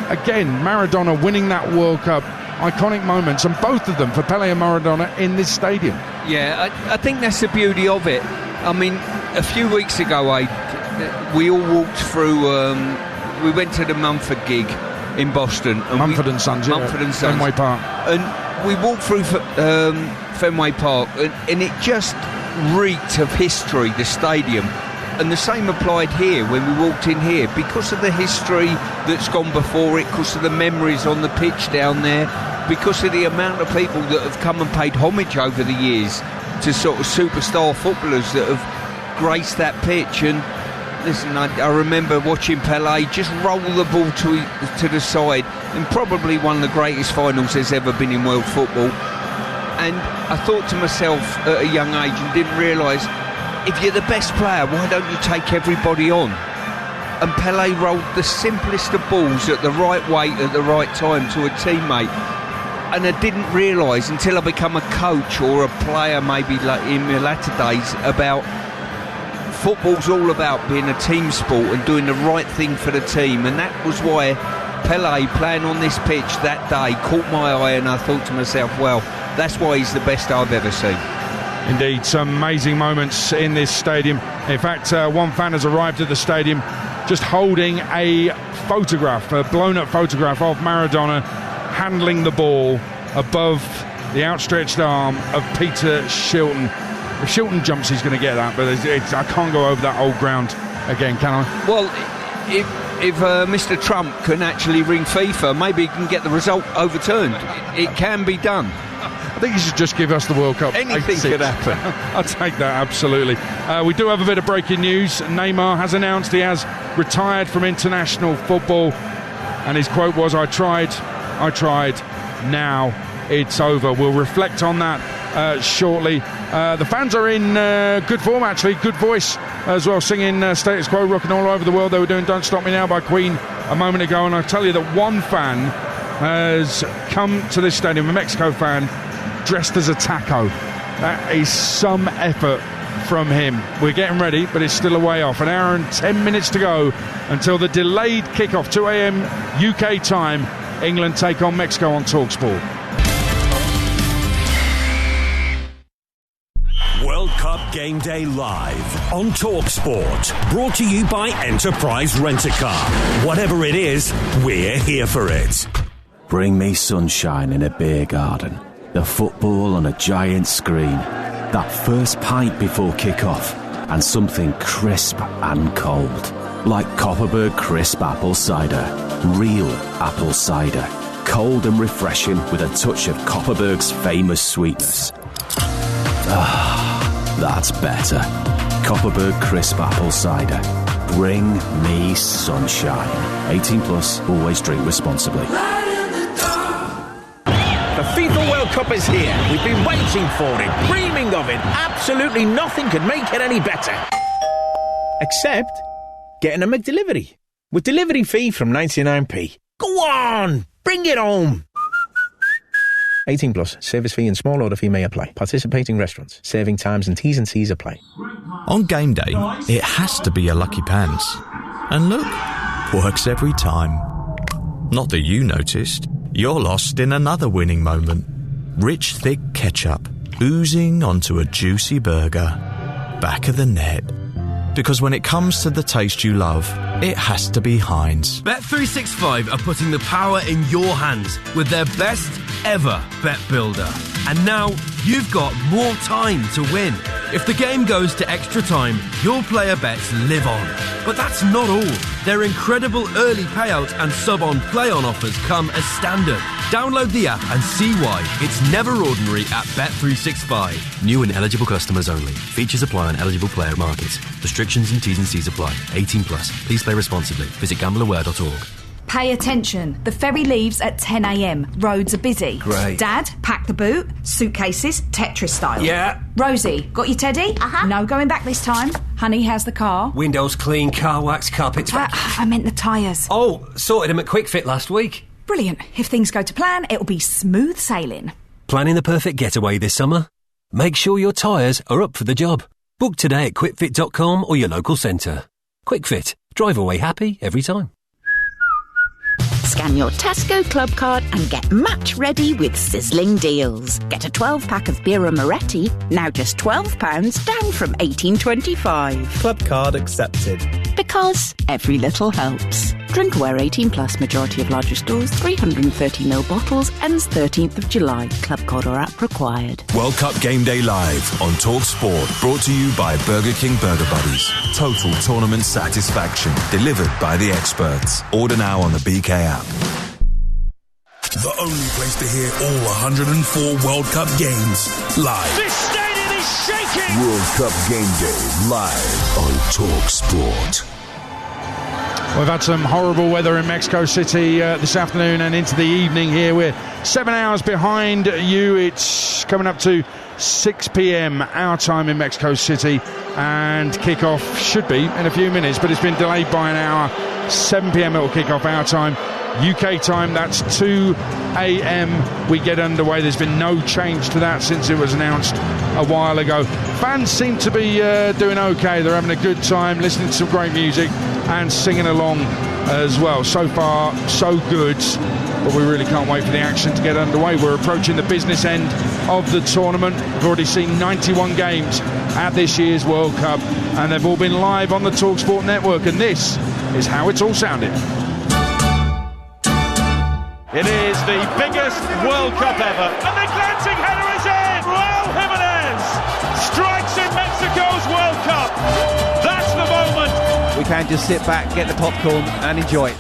again, Maradona winning that World Cup. Iconic moments, and both of them for Pelé and Maradona in this stadium. Yeah, I think that's the beauty of it. I mean, a few weeks ago, we all walked through. We went to the Mumford gig in Boston. And Mumford and Sons, Fenway Park. And we walked through Fenway Park, and it just reeked of history, the stadium. And the same applied here when we walked in here, because of the history that's gone before it, because of the memories on the pitch down there, because of the amount of people that have come and paid homage over the years to sort of superstar footballers that have graced that pitch. And listen, I remember watching Pelé just roll the ball to the side in probably one of the greatest finals there's ever been in world football. And I thought to myself at a young age, and didn't realise, if you're the best player, why don't you take everybody on? And Pelé rolled the simplest of balls at the right weight at the right time to a teammate. And I didn't realise until I become a coach or a player, maybe like in my latter days, about football's all about being a team sport and doing the right thing for the team. And that was why Pelé playing on this pitch that day caught my eye, and I thought to myself, well, that's why he's the best I've ever seen. Indeed, some amazing moments in this stadium. In fact, one fan has arrived at the stadium just holding a photograph, a blown-up photograph of Maradona handling the ball above the outstretched arm of Peter Shilton. If Shilton jumps, he's going to get that, but I can't go over that old ground again, can I? Well, if Mr. Trump can actually ring FIFA, maybe he can get the result overturned. It can be done. I think he should just give us the World Cup. Anything could happen. I'll take that, absolutely. We do have a bit of breaking news. Neymar has announced he has retired from international football, and his quote was, I tried, now it's over. We'll reflect on that shortly. The fans are in good form, actually, good voice as well, singing Status Quo, rocking all over the world. They were doing Don't Stop Me Now by Queen a moment ago, and I tell you that one fan has come to this stadium, a Mexico fan, dressed as a taco. That is some effort from him. We're getting ready, but it's still a way off. An hour and 10 minutes to go until the delayed kickoff, 2 a.m. UK time. England take on Mexico on TalkSport. World Cup Game Day live on TalkSport. Brought to you by Enterprise Rent-A-Car. Whatever it is, we're here for it. Bring me sunshine in a beer garden. The football on a giant screen. That first pint before kick-off. And something crisp and cold. Like Copperberg Crisp Apple Cider. Real apple cider. Cold and refreshing with a touch of Copperberg's famous sweetness. Ah, that's better. Copperberg Crisp Apple Cider. Bring me sunshine. 18 plus, always drink responsibly. The FIFA World Cup is here. We've been waiting for it, dreaming of it. Absolutely nothing could make it any better. Except getting a McDelivery. With delivery fee from 99p. Go on, bring it home. 18 plus, service fee and small order fee may apply. Participating restaurants, serving times and T's and C's apply. On game day, it has to be a lucky pants. And look, works every time. Not that you noticed. You're lost in another winning moment. Rich, thick ketchup oozing onto a juicy burger. Back of the net. Because when it comes to the taste you love, it has to be Heinz. Bet365 are putting the power in your hands with their best ever bet builder. And now you've got more time to win. If the game goes to extra time, your player bets live on. But that's not all. Their incredible early payout and sub-on play-on offers come as standard. Download the app and see why it's never ordinary at Bet365. New and eligible customers only. Features apply on eligible player markets. Restrictions and T's and C's apply. 18 plus. Please play responsibly. Visit gambleaware.org. Pay attention. The ferry leaves at 10 a.m. Roads are busy. Great. Dad, pack the boot. Suitcases, Tetris style. Yeah. Rosie, got your teddy? No going back this time. Honey, how's the car? Windows clean, car wax, carpets. I meant the tyres. Oh, sorted them at Quick Fit last week. Brilliant. If things go to plan, it'll be smooth sailing. Planning the perfect getaway this summer? Make sure your tyres are up for the job. Book today at quickfit.com or your local centre. Quick Fit. Drive away happy every time. Scan your Tesco Club card and get match ready with sizzling deals. Get a 12-pack of Birra Moretti, now just £12, down from $18.25. Club card accepted. Because every little helps. Drink aware 18 plus, majority of larger stores, 330ml bottles, ends 13th of July. Club card or app required. World Cup Game Day live on TalkSport. Brought to you by Burger King Burger Buddies. Total tournament satisfaction. Delivered by the experts. Order now on the BK app. The only place to hear all 104 World Cup games live. This stadium is shaking! World Cup Game Day live on TalkSport. We've had some horrible weather in Mexico City this afternoon and into the evening here. We're 7 hours behind you. It's coming up to 6 p.m. our time in Mexico City, and kickoff should be in a few minutes, but it's been delayed by an hour. 7 p.m. it will kick off our time. UK time, that's 2 a.m. we get underway. There's been no change to that since it was announced a while ago. Fans seem to be doing okay. They're having a good time, listening to some great music and singing along as well. So far, so good, but we really can't wait for the action to get underway. We're approaching the business end of the tournament. We've already seen 91 games at this year's World Cup, and they've all been live on the TalkSport network, and this is how it's all sounded. It is the biggest World Cup ever. And the glancing header is in! Raul Jimenez strikes in Mexico's World Cup. That's the moment. We can just sit back, get the popcorn and enjoy it.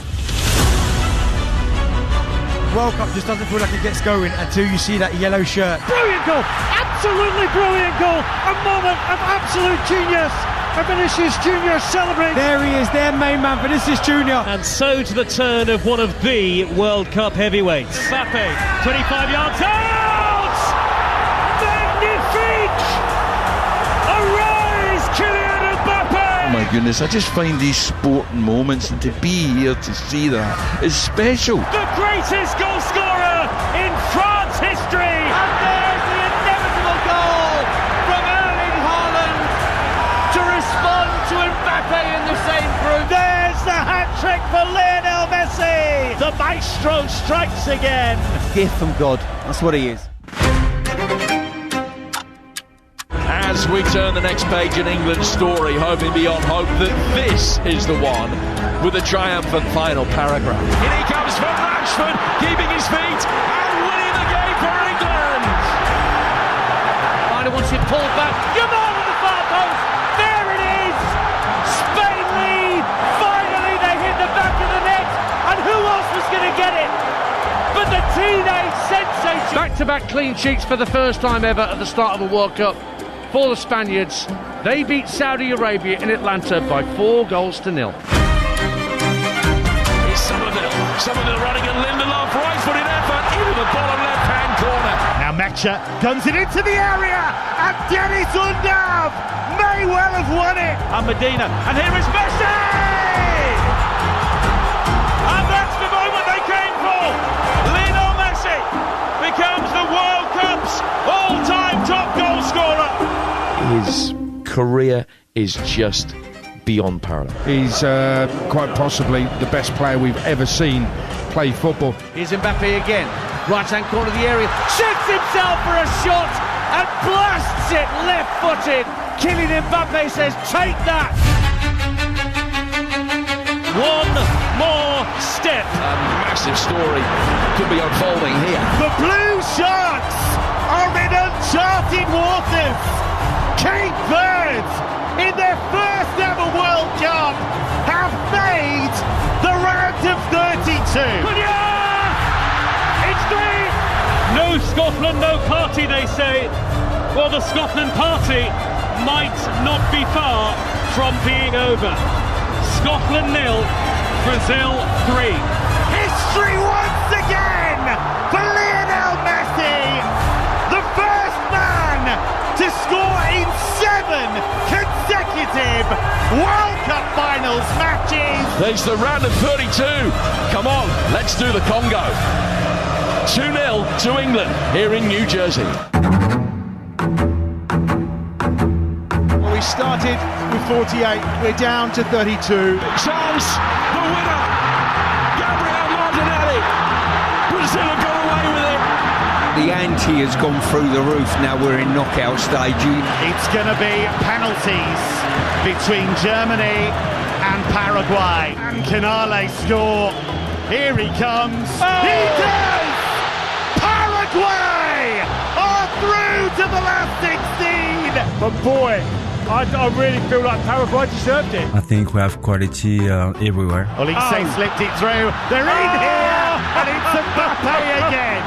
World Cup just doesn't feel like it gets going until you see that yellow shirt. Brilliant goal! Absolutely brilliant goal! A moment of absolute genius! And Vinicius Junior celebrating. There he is, their main man, Vinicius Junior. And so to the turn of one of the World Cup heavyweights. Mbappe, 25 yards out! Magnifique! Arise, Kylian Mbappe! Oh my goodness, I just find these sporting moments, and to be here to see that is special. The greatest goal scorer in France history! And there's the inevitable goal from Erling Haaland to respond to Mbappe in the same group. There's the hat-trick for Lionel Messi! The maestro strikes again! Gift from God, that's what he is. As we turn the next page in England's story, hoping beyond hope that this is the one with a triumphant final paragraph. In he comes from Rashford, keeping his feet and winning the game for England! Final wants it pulled back. Yamal on the far post! There it is! Spain lead! Finally they hit the back of the net! And who else was going to get it? But the teenage sensation! Back-to-back clean sheets for the first time ever at the start of a World Cup for the Spaniards. They beat Saudi Arabia in Atlanta by 4-0. It's Somerville running at Lindelof, right-footed effort into the bottom left-hand corner. Now Mecha guns it into the area, and Dennis Undav may well have won it. And Medina, and here is Messi! And that's the moment they came for. Lionel Messi becomes the World Cup's all-time top goal scorer. His career is just beyond parallel. He's quite possibly the best player we've ever seen play football. Here's Mbappe again, right-hand corner of the area, shoots himself for a shot and blasts it left-footed. Kylian Mbappe says, take that! One more step. A massive story could be unfolding here. The Blue Sharks are in uncharted waters. Cape Verde, in their first ever World Cup, have made the round of 32. It's three. No Scotland, no party, they say. Well, the Scotland party might not be far from being over. Scotland 0, Brazil 3. History once again for Lionel Messi, the first man to score in 7 consecutive World Cup Finals matches. There's the round of 32. Come on, let's do the Congo. 2-0 to England here in New Jersey. We started with 48, we're down to 32. Chance, the winner, Gabriel Martinelli. Brazil have got away with it. The ante has gone through the roof. Now we're in knockout stage. It's going to be penalties between Germany and Paraguay. And Canale score. Here he comes. Oh! He does! Paraguay are through to the last 16. But boy, I really feel like Paraguay deserved it. I think we have quality everywhere. Olise slipped it through. They're in here, and it's Mbappe again.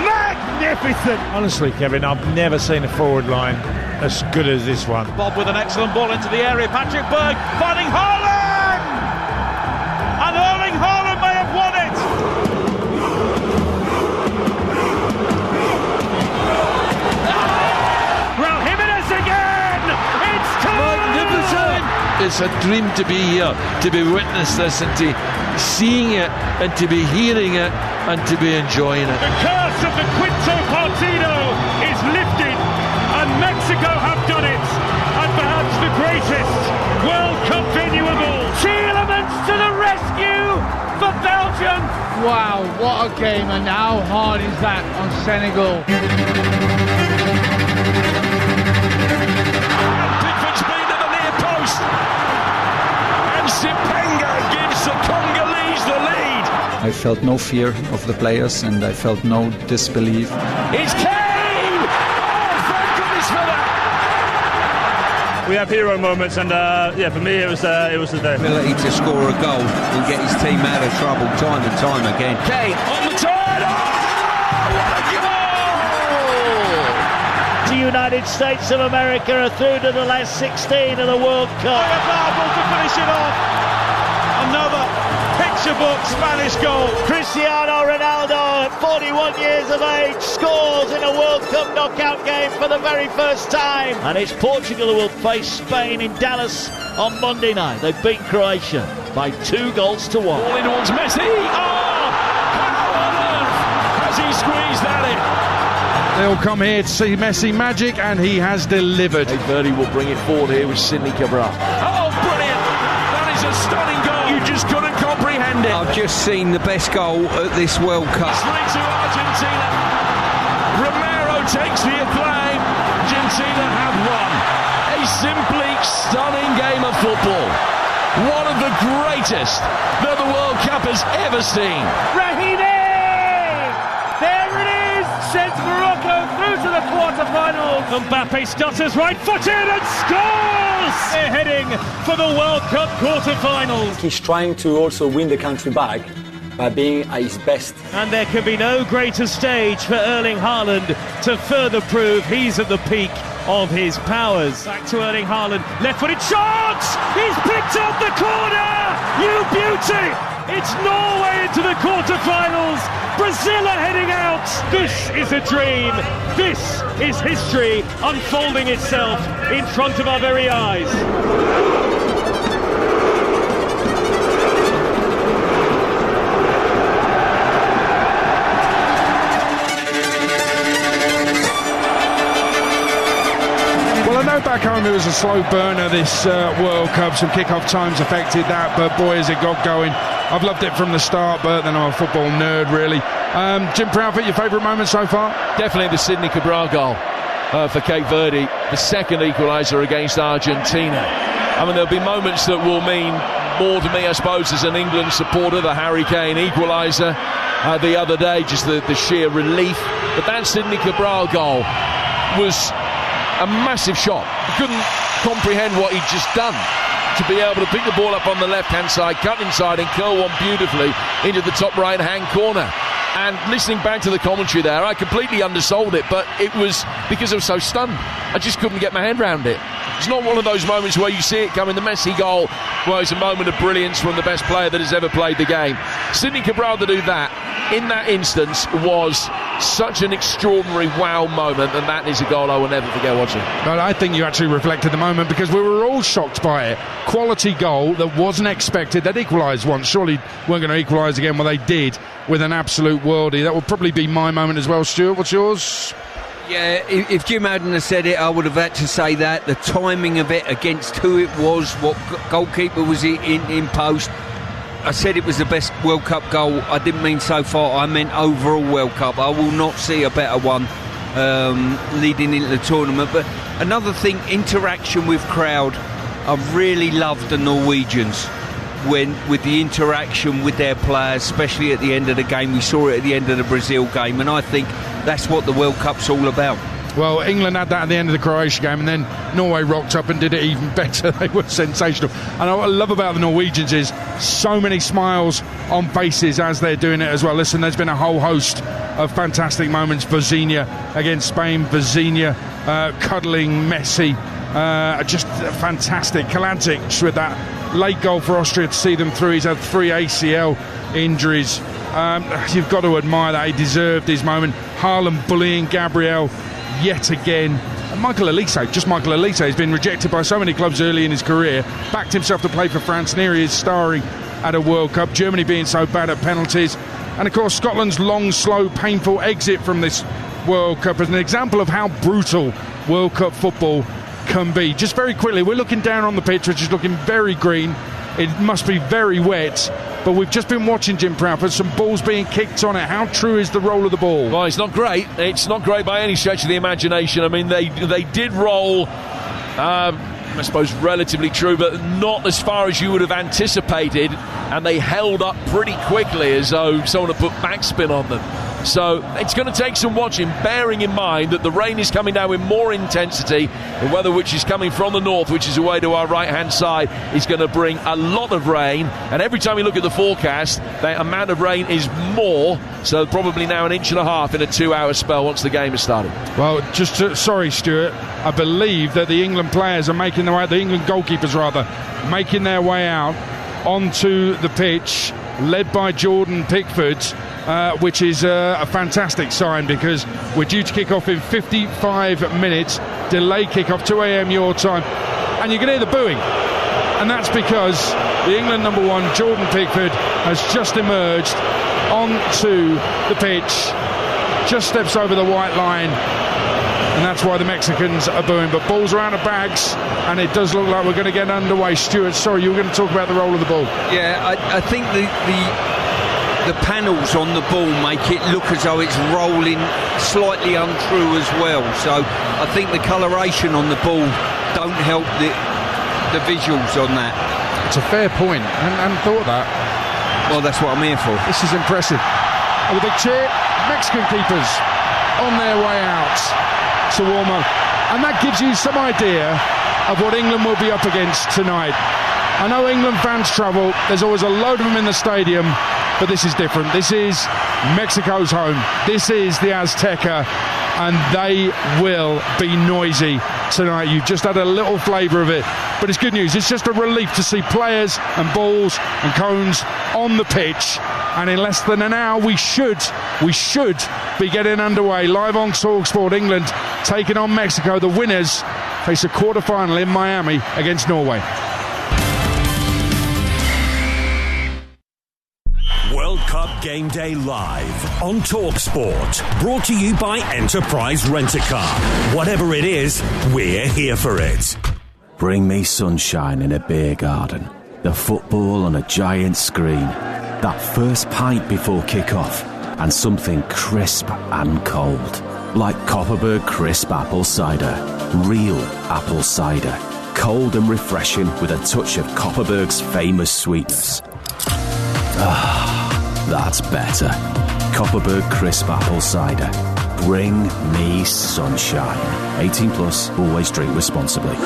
Magnificent! Honestly, Kevin, I've never seen a forward line as good as this one. Bob with an excellent ball into the area. Patrick Berg finding Haaland! And Erling Haaland may have won it! Raul Jimenez again! It's magnificent! It's a dream to be here, to be witness this and to seeing it and to be hearing it and to be enjoying it. The curse of the Quinto Partido is lifted and Mexico have done it, and perhaps the greatest World Cup venue of all. Tielemans to the rescue for Belgium. Belgium! Wow, what a game, and how hard is that on Senegal? Pickford's been to the near post, and Sipenga gives the Congolese the lead. I felt no fear of the players, and I felt no disbelief. It's Kane! Oh, thank goodness for that! We have hero moments, and for me it was the day. Ability to score a goal will get his team out of trouble time and time again. Kane on the turn! Oh, what a goal! The United States of America are through to the last 16 of the World Cup. Marble to finish it off. Another picture book Spanish goal. Cristiano Ronaldo, at 41 years of age, scores in a World Cup knockout game for the very first time. And it's Portugal who will face Spain in Dallas on Monday night. They beat Croatia by 2-1. Ball in towards Messi. Oh, how on earth has he squeezed that in? They'll come here to see Messi magic, and he has delivered. Verdi will bring it forward here with Sidney Cabral. Oh, brilliant! That is a stunning goal. You just couldn't comprehend it. I've just seen the best goal at this World Cup. 3-2 Argentina. Romero takes the acclaim. Argentina have won. A simply stunning game of football. One of the greatest that the World Cup has ever seen. Rahimi! There it is! Sends Morocco through to the quarter-finals. Mbappe stutters right-footed and scores! They're heading for the World Cup quarter-finals. He's trying to also win the country back by being at his best. And there can be no greater stage for Erling Haaland to further prove he's at the peak of his powers. Back to Erling Haaland, left-footed shot! He's picked up the corner! You beauty! It's Norway into the quarter-finals. Brazil are heading out. This is a dream. This is history unfolding itself in front of our very eyes. Well, I know back home it was a slow burner, this World Cup. Some kick-off times affected that, but boy, has it got going. I've loved it from the start, but then I'm a football nerd, really. Jim Proudfoot, your favourite moment so far? Definitely the Sidney Cabral goal for Cape Verde, the second equaliser against Argentina. I mean, there'll be moments that will mean more to me, I suppose, as an England supporter. The Harry Kane equaliser the other day, just the sheer relief. But that Sidney Cabral goal was a massive shot. I couldn't comprehend what he'd just done. To be able to pick the ball up on the left-hand side, cut inside and curl one beautifully into the top right-hand corner. And listening back to the commentary there, I completely undersold it, but it was because I was so stunned. I just couldn't get my head around it. It's not one of those moments where you see it coming. The Messi goal was a moment of brilliance from the best player that has ever played the game. Sidney Cabral to do that in that instance was such an extraordinary wow moment, and that is a goal I will never forget watching. But I think you actually reflected the moment, because we were all shocked by it. Quality goal that wasn't expected. They'd equalised once, surely weren't going to equalise again. Well, they did with an absolute worldie. That would probably be my moment as well. Stuart, what's yours? Yeah, if Jim hadn't have said it, I would have had to say that. The timing of it against who it was, what goalkeeper was in post. I said it was the best World Cup goal. I didn't mean so far, I meant overall World Cup. I will not see a better one leading into the tournament. But another thing, interaction with crowd. I really loved the Norwegians with the interaction with their players, especially at the end of the game. We saw it at the end of the Brazil game, and I think that's what the World Cup's all about. Well, England had that at the end of the Croatia game, and then Norway rocked up and did it even better. They were sensational. And what I love about the Norwegians is so many smiles on faces as they're doing it as well. Listen, there's been a whole host of fantastic moments. Verzinia against Spain, Verzinia cuddling Messi, just fantastic. Kalancic with that late goal for Austria to see them through. He's had 3 ACL injuries. You've got to admire that. He deserved his moment. Haaland bullying Gabriel yet again. And Michael Olise has been rejected by so many clubs early in his career, backed himself to play for France, and here he is starring at a World Cup. Germany being so bad at penalties, and of course Scotland's long, slow, painful exit from this World Cup as an example of how brutal World Cup football can be. Just very quickly, we're looking down on the pitch, which is looking very green. it must be very wet. But we've just been watching, Jim Proudfoot, some balls being kicked on it. How true is the roll of the ball? Well, it's not great. It's not great by any stretch of the imagination. I mean, they did roll, I suppose, relatively true, but not as far as you would have anticipated. And they held up pretty quickly as though someone had put backspin on them. So it's going to take some watching, bearing in mind that the rain is coming down with more intensity. The weather, which is coming from the north, which is away to our right-hand side, is going to bring a lot of rain. And every time you look at the forecast, the amount of rain is more. So probably now 1.5 inches in a 2-hour spell once the game has started. Well, sorry, Stuart. I believe that the England players are making their way, the England goalkeepers rather, making their way out onto the pitch, led by Jordan Pickford. Which is a fantastic sign, because we're due to kick off in 55 minutes, delayed kick-off, 2 a.m. your time, and you can hear the booing, and that's because the England number 1, Jordan Pickford, has just emerged onto the pitch, just steps over the white line, and that's why the Mexicans are booing. But balls are out of bags, and it does look like we're going to get underway. Stuart, sorry, you were going to talk about the roll of the ball. Yeah, I think the panels on the ball make it look as though it's rolling slightly untrue as well. So I think the coloration on the ball don't help the visuals on that. It's a fair point. I hadn't thought of that. Well, that's what I'm here for. This is impressive. Oh, the big cheer. Mexican keepers on their way out to warm up. And that gives you some idea of what England will be up against tonight. I know England fans travel. There's always a load of them in the stadium. But this is different. This is Mexico's home. This is the Azteca, and they will be noisy tonight. You've just had a little flavour of it, but it's good news. It's just a relief to see players and balls and cones on the pitch, and in less than an hour we should be getting underway. Live on TalkSport, England taking on Mexico. The winners face a quarter-final in Miami against Norway. World Cup Game Day live on TalkSport. Brought to you by Enterprise Rent-A-Car. Whatever it is, we're here for it. Bring me sunshine in a beer garden, the football on a giant screen, that first pint before kick-off, and something crisp and cold. Like Copperberg Crisp Apple Cider. Real apple cider. Cold and refreshing with a touch of Copperberg's famous sweetness. That's better. Copperberg Crisp Apple Cider. Bring me sunshine. 18 plus, always drink responsibly.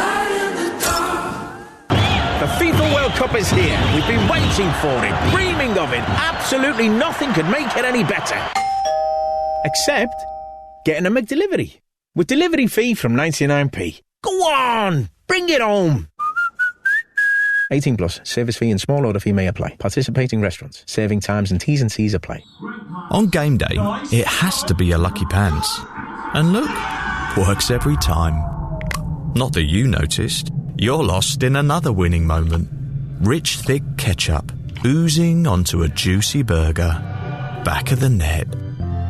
The FIFA World Cup is here. We've been waiting for it, dreaming of it. Absolutely nothing could make it any better. Except getting a McDelivery. With delivery fee from 99p. Go on! Bring it home! 18 plus, service fee and small order fee may apply. Participating restaurants, serving times and T's and C's apply. On game day, it has to be a lucky pants. And look, works every time. Not that you noticed, you're lost in another winning moment. Rich, thick ketchup, oozing onto a juicy burger. Back of the net.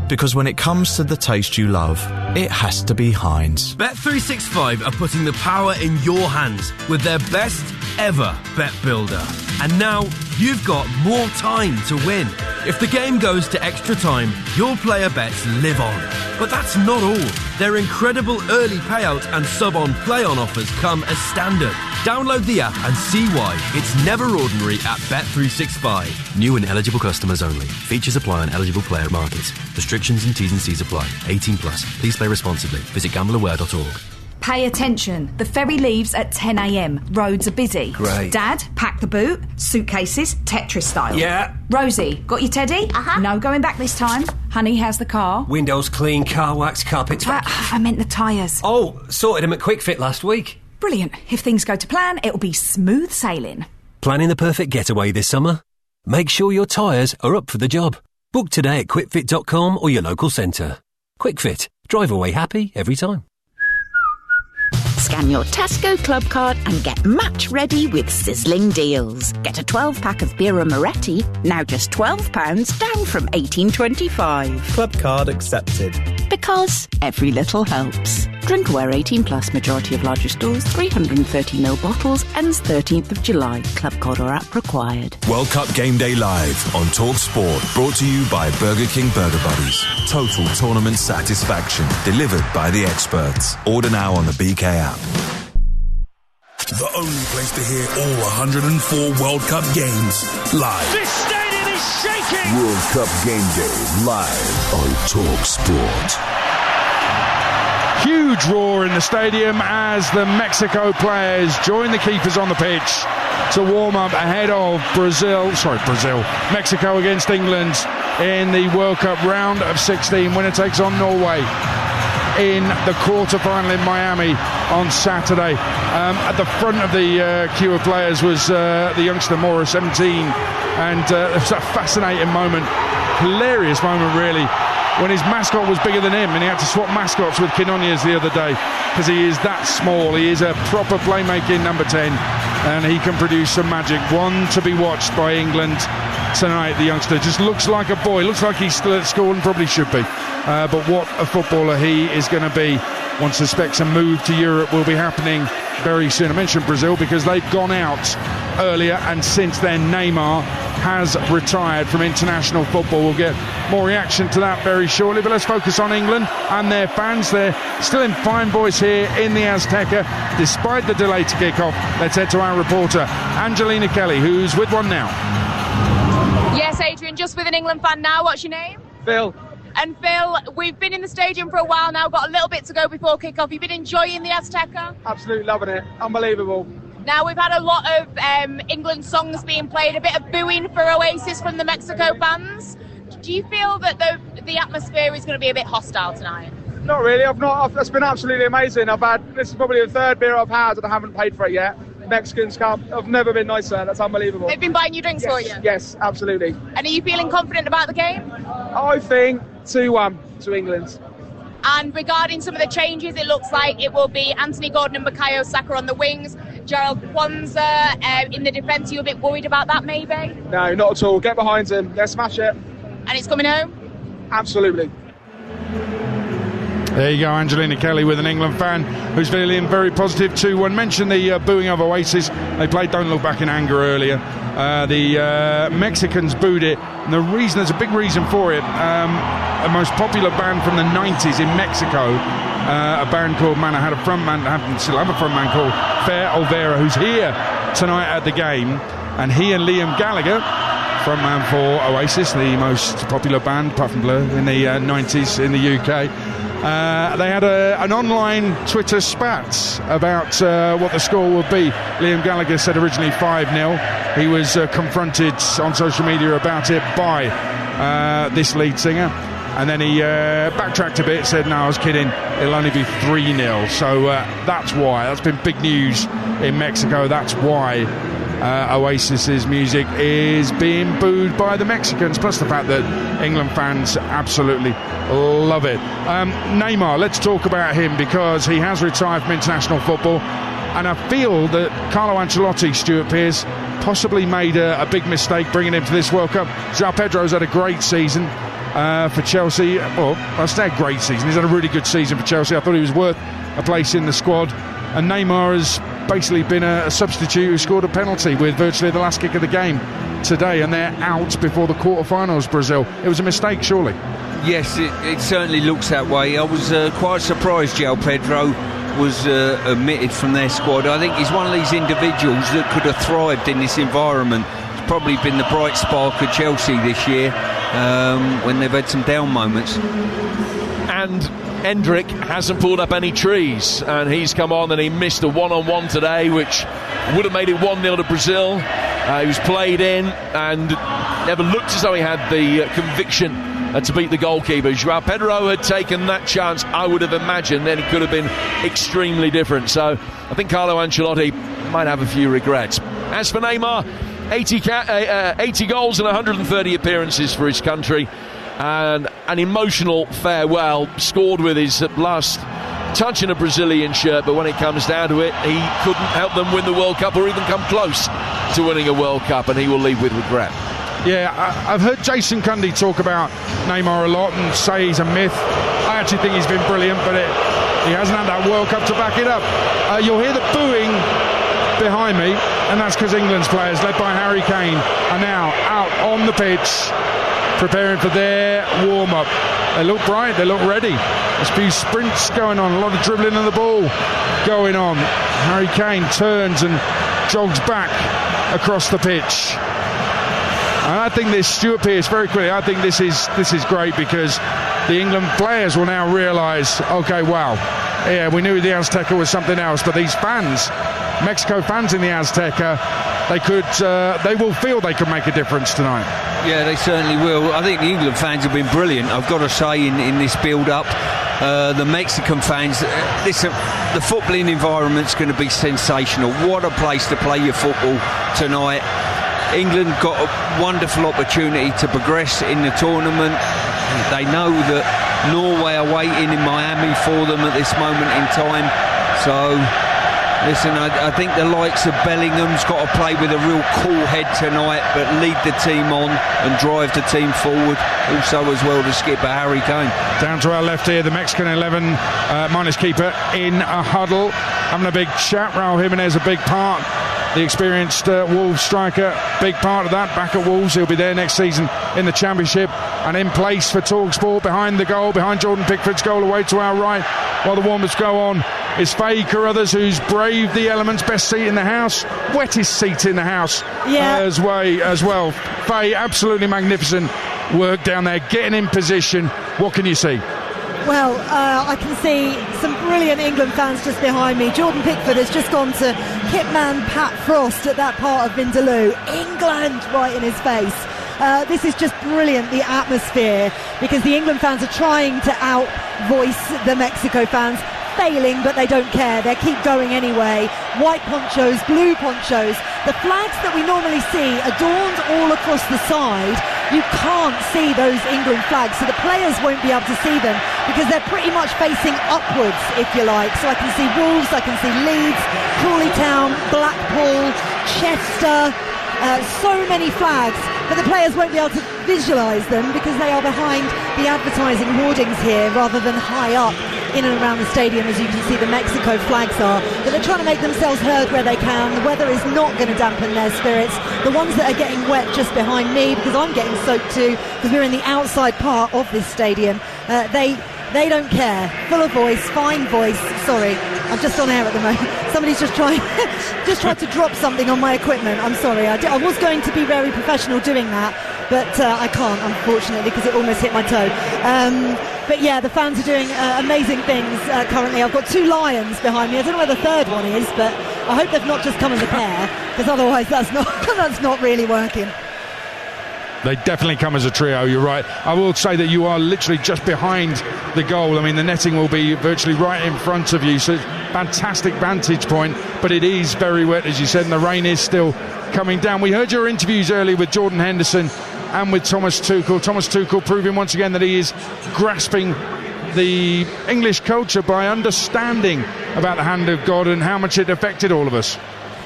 Because when it comes to the taste you love, it has to be Heinz. Bet365 are putting the power in your hands with their best ever bet builder. And now you've got more time to win. If the game goes to extra time, your player bets live on. But that's not all. Their incredible early payout and sub-on play-on offers come as standard. Download the app and see why it's never ordinary at Bet365. New and eligible customers only. Features apply on eligible player markets. Restrictions and T's and C's apply. 18 plus. Please play responsibly. Visit gambleaware.org. Pay attention. The ferry leaves at 10 a.m. Roads are busy. Great. Dad, pack the boot. Suitcases, Tetris style. Yeah. Rosie, got your teddy? Uh-huh. No going back this time. Honey, how's the car? Windows clean, car wax, carpets. I meant the tyres. Oh, sorted them at Quick Fit last week. Brilliant. If things go to plan, it'll be smooth sailing. Planning the perfect getaway this summer? Make sure your tyres are up for the job. Book today at quickfit.com or your local centre. Quick Fit. Drive away happy every time. Scan your Tesco Club card and get match ready with sizzling deals. Get a 12-pack of Birra Moretti, now just £12, down from $18.25. Club card accepted. Because every little helps. Drinkware 18 plus, majority of larger stores, 330ml bottles, ends 13th of July. Club card or app required. World Cup Game Day Live on TalkSport, brought to you by Burger King Burger Buddies. Total tournament satisfaction, delivered by the experts. Order now on the BK app. The only place to hear all 104 World Cup games live. This stadium is shaking! World Cup Game Day live on TalkSport. Huge roar in the stadium as the Mexico players join the keepers on the pitch to warm up ahead of Mexico against England in the World Cup round of 16. Winner takes on Norway in the quarter-final in Miami on Saturday. At the front of the queue of players was the youngster Mora, 17, and it was a fascinating moment, hilarious moment really, when his mascot was bigger than him and he had to swap mascots with Quinones the other day because he is that small. He is a proper playmaking number 10 and he can produce some magic. One to be watched by England tonight. The youngster just looks like a boy, looks like he's still at school and probably should be, but what a footballer he is going to be. One suspects a move to Europe will be happening very soon. I mentioned Brazil because they've gone out earlier, and since then Neymar has retired from international football. We'll get more reaction to that very shortly, but let's focus on England and their fans. They're still in fine voice here in the Azteca despite the delay to kick off. Let's head to our reporter Angelina Kelly, who's with one now. Yes, Adrian, just with an England fan now. What's your name? Phil. And Phil, we've been in the stadium for a while now, got a little bit to go before kick-off. You've been enjoying the Azteca? Absolutely loving it. Unbelievable. Now, we've had a lot of England songs being played, a bit of booing for Oasis from the Mexico fans. Do you feel that the atmosphere is going to be a bit hostile tonight? Not really. It's been absolutely amazing. This is probably the third beer I've had and I haven't paid for it yet. Mexicans come. I've never been nicer. That's unbelievable. They've been buying you drinks for you? Yes, absolutely. And are you feeling confident about the game? I think 2-1 to England. And regarding some of the changes, it looks like it will be Anthony Gordon and Bukayo Saka on the wings, Gerald Kwanzaa in the defence. Are you a bit worried about that maybe? No, not at all. Get behind him. Let's smash it. And it's coming home? Absolutely. There you go, Angelina Kelly with an England fan who's feeling very positive. 2-1. Mentioned the booing of Oasis. They played Don't Look Back in Anger earlier. The Mexicans booed it. And there's a big reason for it. The most popular band from the 90s in Mexico, a band called still have a frontman called Fer Olvera, who's here tonight at the game. And he and Liam Gallagher, frontman for Oasis, the most popular band, apart from Blur, in the 90s in the UK. They had an online Twitter spat about what the score would be. Liam Gallagher said originally 5-0. He was confronted on social media about it by this lead singer, and then he backtracked a bit, said no, I was kidding, it'll only be 3-0. So that's why. That's been big news in Mexico. That's why Oasis's music is being booed by the Mexicans, plus the fact that England fans absolutely love it. Neymar, let's talk about him because he has retired from international football, and I feel that Carlo Ancelotti, Stuart Pearce, possibly made a big mistake bringing him to this World Cup. João Pedro's had a great season for Chelsea. Well, I say a great season. He's had a really good season for Chelsea. I thought he was worth a place in the squad. And Neymar has basically been a substitute who scored a penalty with virtually the last kick of the game today, and they're out before the quarter-finals, Brazil. It was a mistake, surely? Yes, it certainly looks that way. I was quite surprised João Pedro was omitted from their squad. I think he's one of these individuals that could have thrived in this environment. He's probably been the bright spark of Chelsea this year when they've had some down moments. And Endrick hasn't pulled up any trees, and he's come on and he missed a one-on-one today, which would have made it 1-0 to Brazil. He was played in and never looked as though he had the conviction to beat the goalkeeper. João Pedro had taken that chance, I would have imagined, then it could have been extremely different. So I think Carlo Ancelotti might have a few regrets. As for Neymar, 80 goals and 130 appearances for his country, and an emotional farewell, scored with his last touch in a Brazilian shirt, but when it comes down to it, he couldn't help them win the World Cup or even come close to winning a World Cup, and he will leave with regret. Yeah, I've heard Jason Cundy talk about Neymar a lot and say he's a myth. I actually think he's been brilliant, but He hasn't had that World Cup to back it up. You'll hear the booing behind me, and that's because England's players, led by Harry Kane, are now out on the pitch preparing for their warm-up. They look bright, they look ready. There's a few sprints going on, a lot of dribbling of the ball going on. Harry Kane turns and jogs back across the pitch. And I think this, Stuart Pearce, very quickly, I think this is great, because the England players will now realise, okay, wow, yeah, we knew the Azteca was something else, but these fans, Mexico fans in the Azteca, they will feel they can make a difference tonight. Yeah, they certainly will. I think the England fans have been brilliant, I've got to say, in this build-up. The Mexican fans, listen, the footballing environment's going to be sensational. What a place to play your football tonight. England got a wonderful opportunity to progress in the tournament. They know that Norway are waiting in Miami for them at this moment in time. So, listen, I think the likes of Bellingham's got to play with a real cool head tonight, but lead the team on and drive the team forward. Also, as well, the skipper, Harry Kane. Down to our left here, the Mexican 11 minus keeper in a huddle, having a big chat. Raul Jimenez, a big part. The experienced Wolves striker, big part of that, back at Wolves. He'll be there next season in the Championship. And in place for TalkSport, behind the goal, behind Jordan Pickford's goal, away to our right, while the warm-ups go on, is Faye Carruthers, who's braved the elements, best seat in the house, wettest seat in the house as well. Faye, absolutely magnificent work down there, getting in position. What can you see? Well, I can see some brilliant England fans just behind me. Jordan Pickford has just gone to Kitman Pat Frost at that part of Vindaloo. England right in his face. This is just brilliant, the atmosphere, because the England fans are trying to out-voice the Mexico fans, failing, but they don't care. They keep going anyway. White ponchos, blue ponchos. The flags that we normally see adorned all across the side, you can't see those England flags, so the players won't be able to see them because they're pretty much facing upwards, if you like. So I can see Wolves, I can see Leeds, Crawley Town, Blackpool, Chester, so many flags, but the players won't be able to visualise them because they are behind the advertising hoardings here rather than high up in and around the stadium, as you can see the Mexico flags are. But they're trying to make themselves heard where they can. The weather is not going to dampen their spirits. The ones that are getting wet just behind me, because I'm getting soaked too, because we're in the outside part of this stadium, they don't care. Full of voice, fine voice. Sorry, I'm just on air at the moment. Somebody's just tried to drop something on my equipment. I'm sorry. I was going to be very professional doing that, but I can't, unfortunately, because it almost hit my toe. But yeah, the fans are doing amazing things currently. I've got two lions behind me. I don't know where the third one is, but I hope they've not just come as a pair, because otherwise that's not really working. They definitely come as a trio, you're right. I will say that you are literally just behind the goal. I mean, the netting will be virtually right in front of you, so fantastic vantage point, but it is very wet, as you said, and the rain is still coming down. We heard your interviews earlier with Jordan Henderson and with Thomas Tuchel. Thomas Tuchel proving once again that he is grasping the English culture by understanding about the hand of God and how much it affected all of us.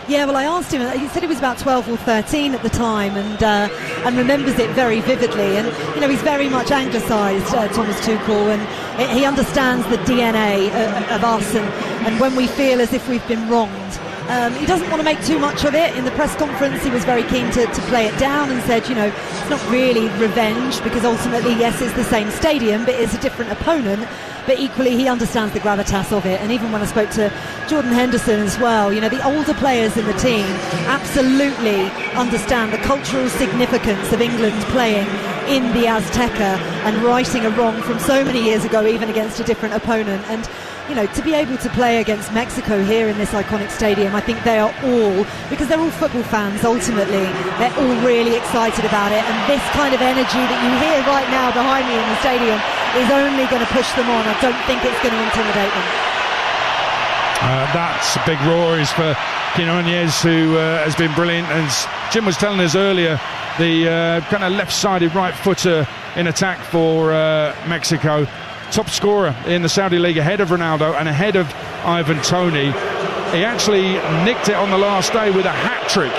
Yeah, well, I asked him, he said he was about 12 or 13 at the time and remembers it very vividly. And, you know, he's very much anglicised, Thomas Tuchel, and he understands the DNA of us and when we feel as if we've been wronged. He doesn't want to make too much of it. In the press conference, he was very keen to play it down and said, you know, it's not really revenge because ultimately, yes, it's the same stadium, but it's a different opponent. But equally, he understands the gravitas of it. And even when I spoke to Jordan Henderson as well, you know, the older players in the team absolutely understand the cultural significance of England playing in the Azteca and righting a wrong from so many years ago, even against a different opponent. And you know, to be able to play against Mexico here in this iconic stadium, I think they are all, because they're all football fans ultimately, they're all really excited about it, and this kind of energy that you hear right now behind me in the stadium is only going to push them on. I don't think it's going to intimidate them. That's a big roar is for Quinones, who has been brilliant. As Jim was telling us earlier, the kind of left-sided right footer in attack for Mexico. Top scorer in the Saudi League, ahead of Ronaldo and ahead of Ivan Toney. He actually nicked it on the last day with a hat-trick,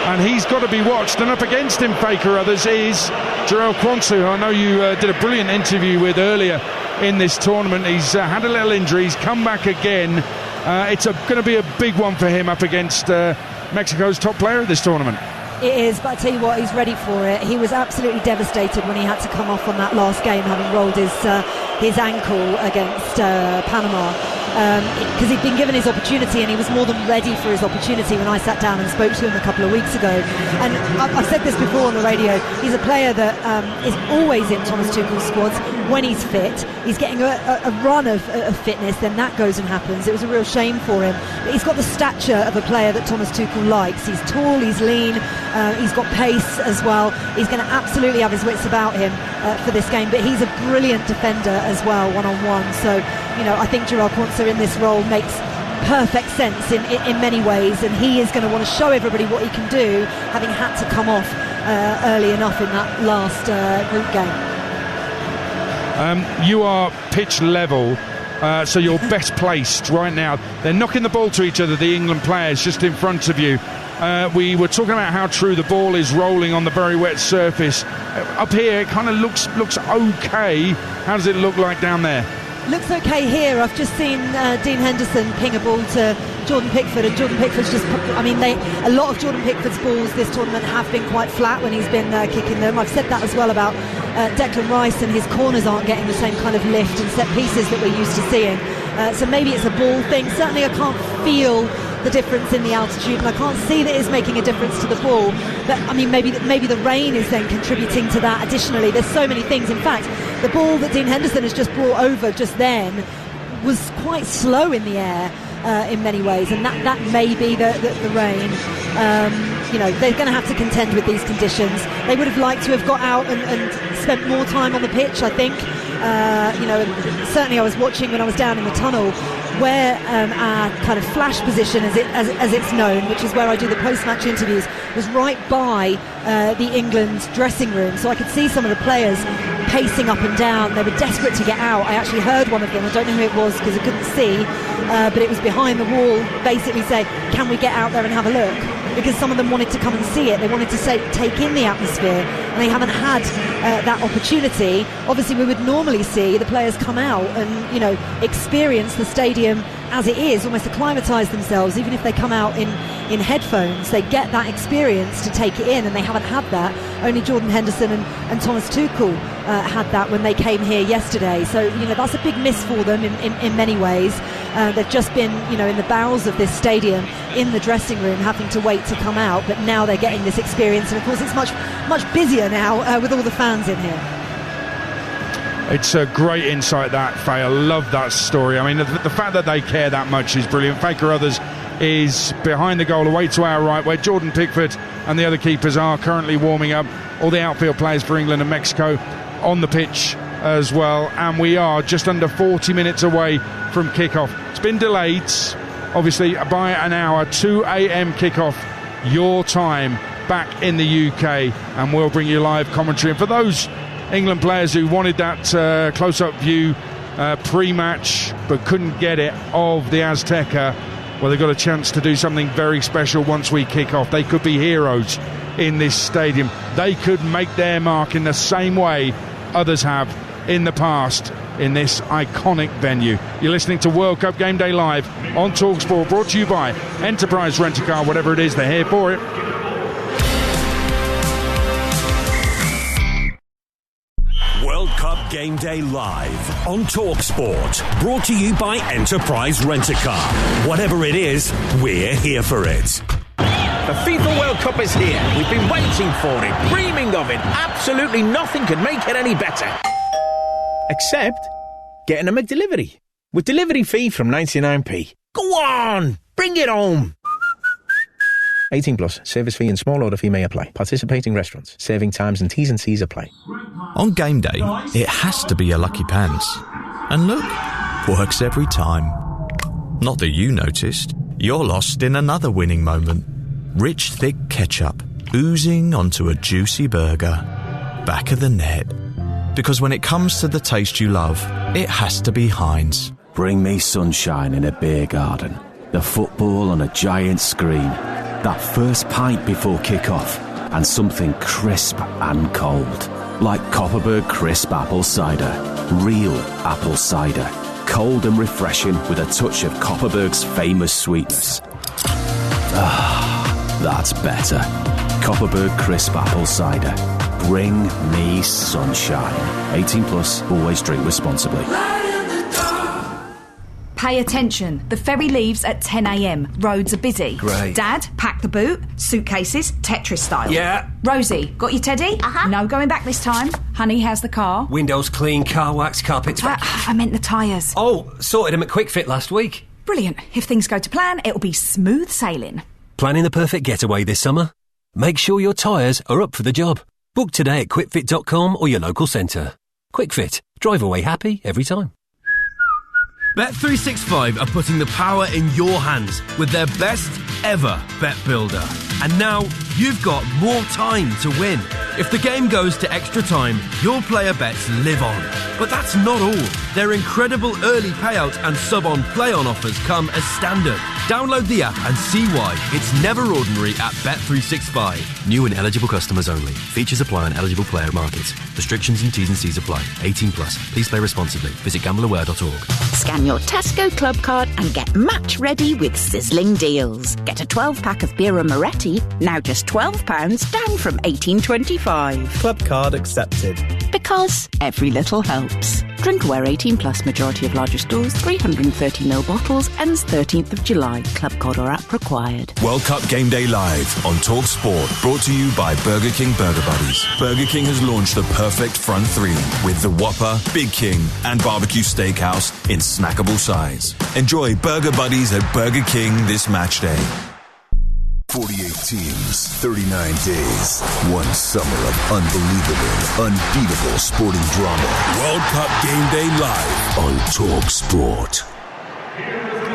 and he's got to be watched. And up against him, Faye Carruthers, is Jarell Quansah, who I know you did a brilliant interview with earlier in this tournament. He's had a little injury. He's come back again. It's going to be a big one for him up against Mexico's top player of this tournament. It is, but I tell you what, he's ready for it. He was absolutely devastated when he had to come off on that last game, having rolled his ankle against Panama, because he'd been given his opportunity and he was more than ready for his opportunity when I sat down and spoke to him a couple of weeks ago. And I've said this before on the radio, he's a player that is always in Thomas Tuchel's squads when he's fit. He's getting a run of fitness, then that goes and happens. It was a real shame for him, but he's got the stature of a player that Thomas Tuchel likes. He's tall, he's lean, he's got pace as well. He's going to absolutely have his wits about him for this game, but he's a brilliant defender as well, one-on-one. So, you know, I think Gerard Quansah in this role makes perfect sense in many ways, and he is going to want to show everybody what he can do, having had to come off early enough in that last group game. You are pitch level, so you're best placed right now. They're knocking the ball to each other, the England players, just in front of you. We were talking about how true the ball is rolling on the very wet surface. Up here, it kind of looks okay. How does it look like down there? Looks okay here. I've just seen Dean Henderson ping a ball to Jordan Pickford, and Jordan Pickford's just, a lot of Jordan Pickford's balls this tournament have been quite flat when he's been kicking them. I've said that as well about Declan Rice, and his corners aren't getting the same kind of lift and set pieces that we're used to seeing. So maybe it's a ball thing. Certainly I can't feel the difference in the altitude, and I can't see that it's making a difference to the ball. But I mean, maybe the rain is then contributing to that. Additionally, there's so many things. In fact, the ball that Dean Henderson has just brought over just then was quite slow in the air in many ways, and that may be the rain. You know, they're going to have to contend with these conditions. They would have liked to have got out and spent more time on the pitch, I think. You know, certainly I was watching when I was down in the tunnel, where our kind of flash position, as it's known, which is where I do the post-match interviews, was right by the England dressing room, so I could see some of the players pacing up and down. They were desperate to get out. I actually heard one of them, I don't know who it was because I couldn't see, but it was behind the wall, basically say, can we get out there and have a look? Because some of them wanted to come and see it. They wanted to take in the atmosphere, and they haven't had that opportunity. Obviously, we would normally see the players come out and, you know, experience the stadium as it is, almost acclimatise themselves. Even if they come out in headphones, they get that experience to take it in, and they haven't had that. Only Jordan Henderson and Thomas Tuchel had that when they came here yesterday. So, you know, that's a big miss for them in many ways. They've just been, you know, in the bowels of this stadium, in the dressing room, having to wait to come out, but now they're getting this experience, and of course it's much busier now with all the fans in here. It's a great insight, that, Faye. I love that story. I mean, the fact that they care that much is brilliant. Faye Carruthers is behind the goal, away to our right, where Jordan Pickford and the other keepers are currently warming up. All the outfield players for England and Mexico on the pitch as well. And we are just under 40 minutes away from kick-off. It's been delayed, obviously, by an hour. 2 a.m. kick-off, your time, back in the UK. And we'll bring you live commentary. And for those England players who wanted that close-up view pre-match but couldn't get it of the Azteca, well, they've got a chance to do something very special once we kick off. They could be heroes in this stadium. They could make their mark in the same way others have in the past in this iconic venue. You're listening to World Cup Game Day Live on TalkSport, brought to you by Enterprise Rent-A-Car. Whatever it is, they're here for it. World Cup Game Day Live on TalkSport, brought to you by Enterprise Rent-A-Car. Whatever it is, we're here for it. The FIFA World Cup is here. We've been waiting for it, dreaming of it. Absolutely nothing could make it any better. Except getting a McDelivery. With delivery fee from 99p. Go on, bring it home. 18 plus, service fee and small order fee may apply. Participating restaurants, serving times and T's and C's apply. On game day, it has to be a lucky pants. And look, works every time. Not that you noticed, you're lost in another winning moment. Rich, thick ketchup, oozing onto a juicy burger. Back of the net. Because when it comes to the taste you love, it has to be Heinz. Bring me sunshine in a beer garden. The football on a giant screen. That first pint before kick-off. And something crisp and cold. Like Copperberg Crisp Apple Cider. Real apple cider. Cold and refreshing with a touch of Copperberg's famous sweetness. Ah, that's better. Copperberg Crisp Apple Cider. Bring me sunshine. 18 plus, always drink responsibly. Pay attention. The ferry leaves at 10 a.m. Roads are busy. Great. Dad, pack the boot. Suitcases, Tetris style. Yeah. Rosie, got your teddy? No going back this time. Honey, how's the car? Windows clean, car wax, carpets. I meant the tyres. Oh, sorted them at Quick Fit last week. Brilliant. If things go to plan, it'll be smooth sailing. Planning the perfect getaway this summer? Make sure your tyres are up for the job. Book today at quickfit.com or your local centre. Quick Fit. Drive away happy every time. Bet365 are putting the power in your hands with their best ever bet builder. And now you've got more time to win. If the game goes to extra time, your player bets live on. But that's not all. Their incredible early payout and sub-on play-on offers come as standard. Download the app and see why it's never ordinary at Bet365. New and eligible customers only. Features apply on eligible player markets. Restrictions and T's and C's apply. 18 plus. Please play responsibly. Visit gambleaware.org. Scan your Tesco Club card and get match ready with sizzling deals. Get a 12-pack of Birra Moretti, now just £12, down from $18.25. Club card accepted. Because every little helps. Drink aware 18 plus, majority of larger stores, 330ml bottles, ends 13th of July. Club card or app required. World Cup Game Day Live on TalkSport, brought to you by Burger King Burger Buddies. Burger King has launched the perfect front three with the Whopper, Big King and Barbecue Steakhouse in snackable size. Enjoy Burger Buddies at Burger King this match day. 48 teams, 39 days, one summer of unbelievable, unbeatable sporting drama. World Cup Game Day Live on TalkSport.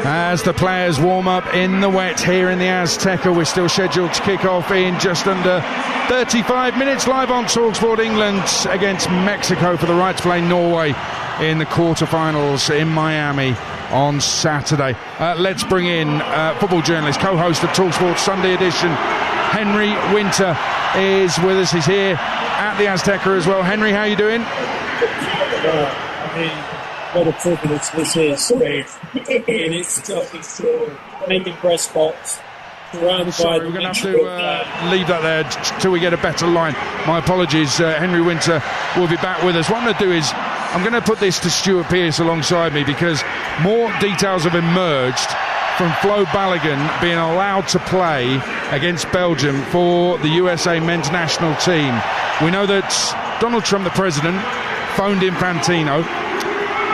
As the players warm up in the wet here in the Azteca, we're still scheduled to kick off in just under 35 minutes, live on TalkSport. England against Mexico for the right to play Norway in the quarterfinals in Miami on Saturday. Let's bring in football journalist, co-host of TalkSport Sunday edition, Henry Winter is with us. He's here at the Azteca as well. Henry, how are you doing? What a privilege this is. It is tough. It's an empty press box. Sorry, we're going to have to leave that there till we get a better line. My apologies. Henry Winter will be back with us. What I'm going to do is I'm going to put this to Stuart Pearce alongside me, because more details have emerged from Flo Balogun being allowed to play against Belgium for the USA men's national team. We know that Donald Trump, the president, phoned Infantino.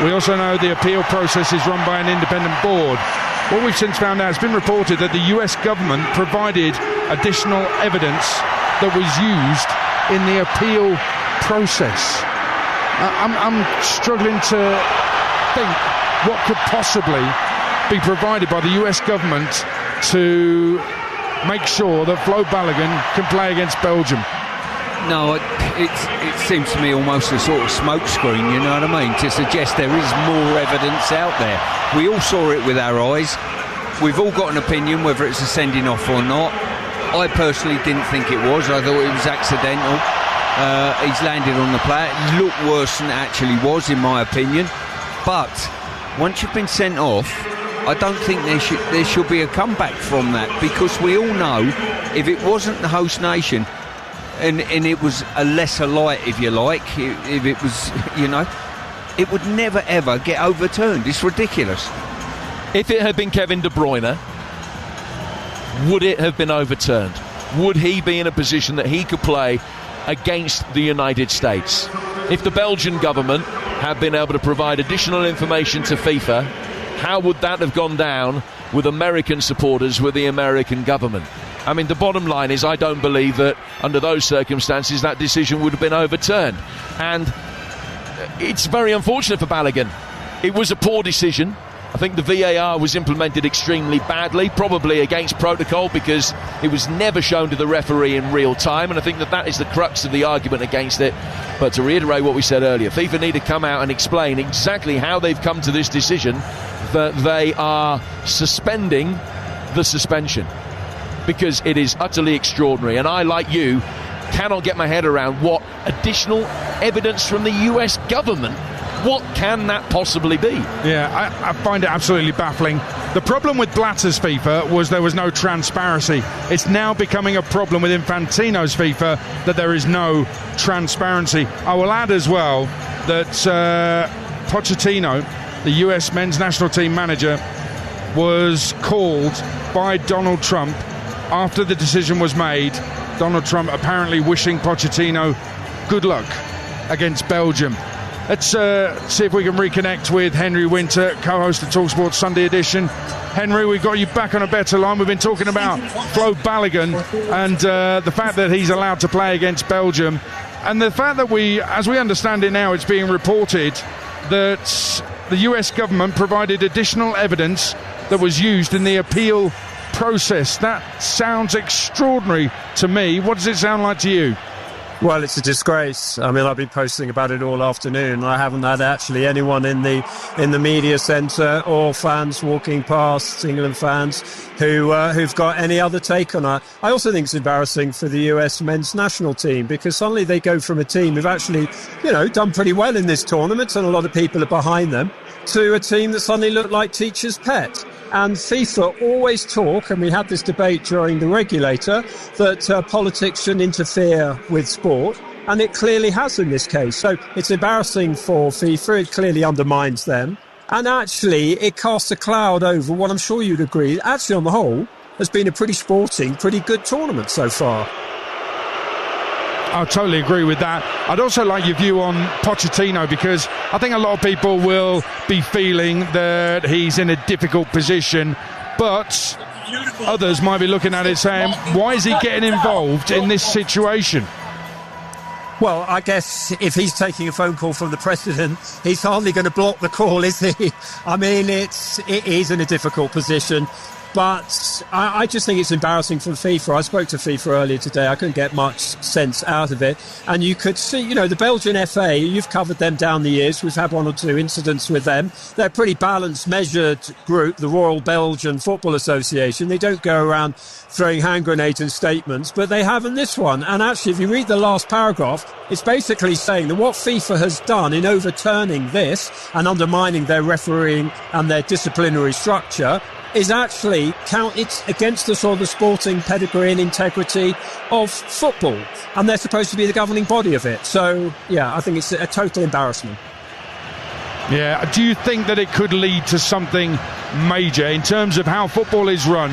We also know the appeal process is run by an independent board. What we've since found out, it's been reported that the US government provided additional evidence that was used in the appeal process. I'm struggling to think what could possibly be provided by the US government to make sure that Flo Balogun can play against Belgium. No, it seems to me almost a sort of smokescreen, you know what I mean, to suggest there is more evidence out there. We all saw it with our eyes. We've all got an opinion whether it's a sending off or not. I personally didn't think it was. I thought it was accidental. He's landed on the player. It looked worse than it actually was, in my opinion. But once you've been sent off, I don't think there should be a comeback from that, because we all know if it wasn't the host nation, and it was a lesser light, if you like, if it was, you know, it would never ever get overturned. It's ridiculous. If it had been Kevin De Bruyne, would it have been overturned? Would he be in a position that he could play against the United States? If the Belgian government had been able to provide additional information to FIFA, how would that have gone down with American supporters, with the American government? I mean, the bottom line is I don't believe that under those circumstances that decision would have been overturned. And it's very unfortunate for Balogun. It was a poor decision. I think the VAR was implemented extremely badly, probably against protocol, because it was never shown to the referee in real time, and I think that is the crux of the argument against it. But to reiterate what we said earlier, FIFA need to come out and explain exactly how they've come to this decision that they are suspending the suspension, because it is utterly extraordinary. And I, like you, cannot get my head around what additional evidence from the US government What can that possibly be? Yeah, I find it absolutely baffling. The problem with Blatter's FIFA was there was no transparency. It's now becoming a problem with Infantino's FIFA that there is no transparency. I will add as well that Pochettino, the US men's national team manager, was called by Donald Trump after the decision was made. Donald Trump apparently wishing Pochettino good luck against Belgium. Let's see if we can reconnect with Henry Winter, co-host of TalkSport Sunday Edition. Henry, we've got you back on a better line. We've been talking about Flo Balogun and the fact that he's allowed to play against Belgium, and the fact that as we understand it now, it's being reported that the US government provided additional evidence that was used in the appeal process. That sounds extraordinary to me. What does it sound like to you? Well, it's a disgrace. I mean, I've been posting about it all afternoon. I haven't had actually anyone in the media centre or fans walking past, England fans, who've got any other take on it. I also think it's embarrassing for the US men's national team, because suddenly they go from a team who've actually, done pretty well in this tournament, and a lot of people are behind them, to a team that suddenly looked like teacher's pet. And FIFA always talk, and we had this debate during the regulator, that politics shouldn't interfere with sport, and it clearly has in this case. So it's embarrassing for FIFA, it clearly undermines them, and actually it casts a cloud over what I'm sure you'd agree, actually on the whole, has been a pretty sporting, pretty good tournament so far. I totally agree with that. I'd also like your view on Pochettino, because I think a lot of people will be feeling that he's in a difficult position, but others might be looking at it saying, why is he getting involved in this situation? Well, I guess if he's taking a phone call from the president, he's hardly going to block the call, is he? I mean, it is in a difficult position. But I just think it's embarrassing for FIFA. I spoke to FIFA earlier today. I couldn't get much sense out of it. And you could see, the Belgian FA, you've covered them down the years. We've had one or two incidents with them. They're a pretty balanced, measured group, the Royal Belgian Football Association. They don't go around throwing hand grenades and statements, but they have in this one. And actually, if you read the last paragraph, it's basically saying that what FIFA has done in overturning this and undermining their refereeing and their disciplinary structure is actually it's against the sort of the sporting pedigree and integrity of football, and they're supposed to be the governing body of it. So yeah, I think it's a total embarrassment. Yeah, do you think that it could lead to something major in terms of how football is run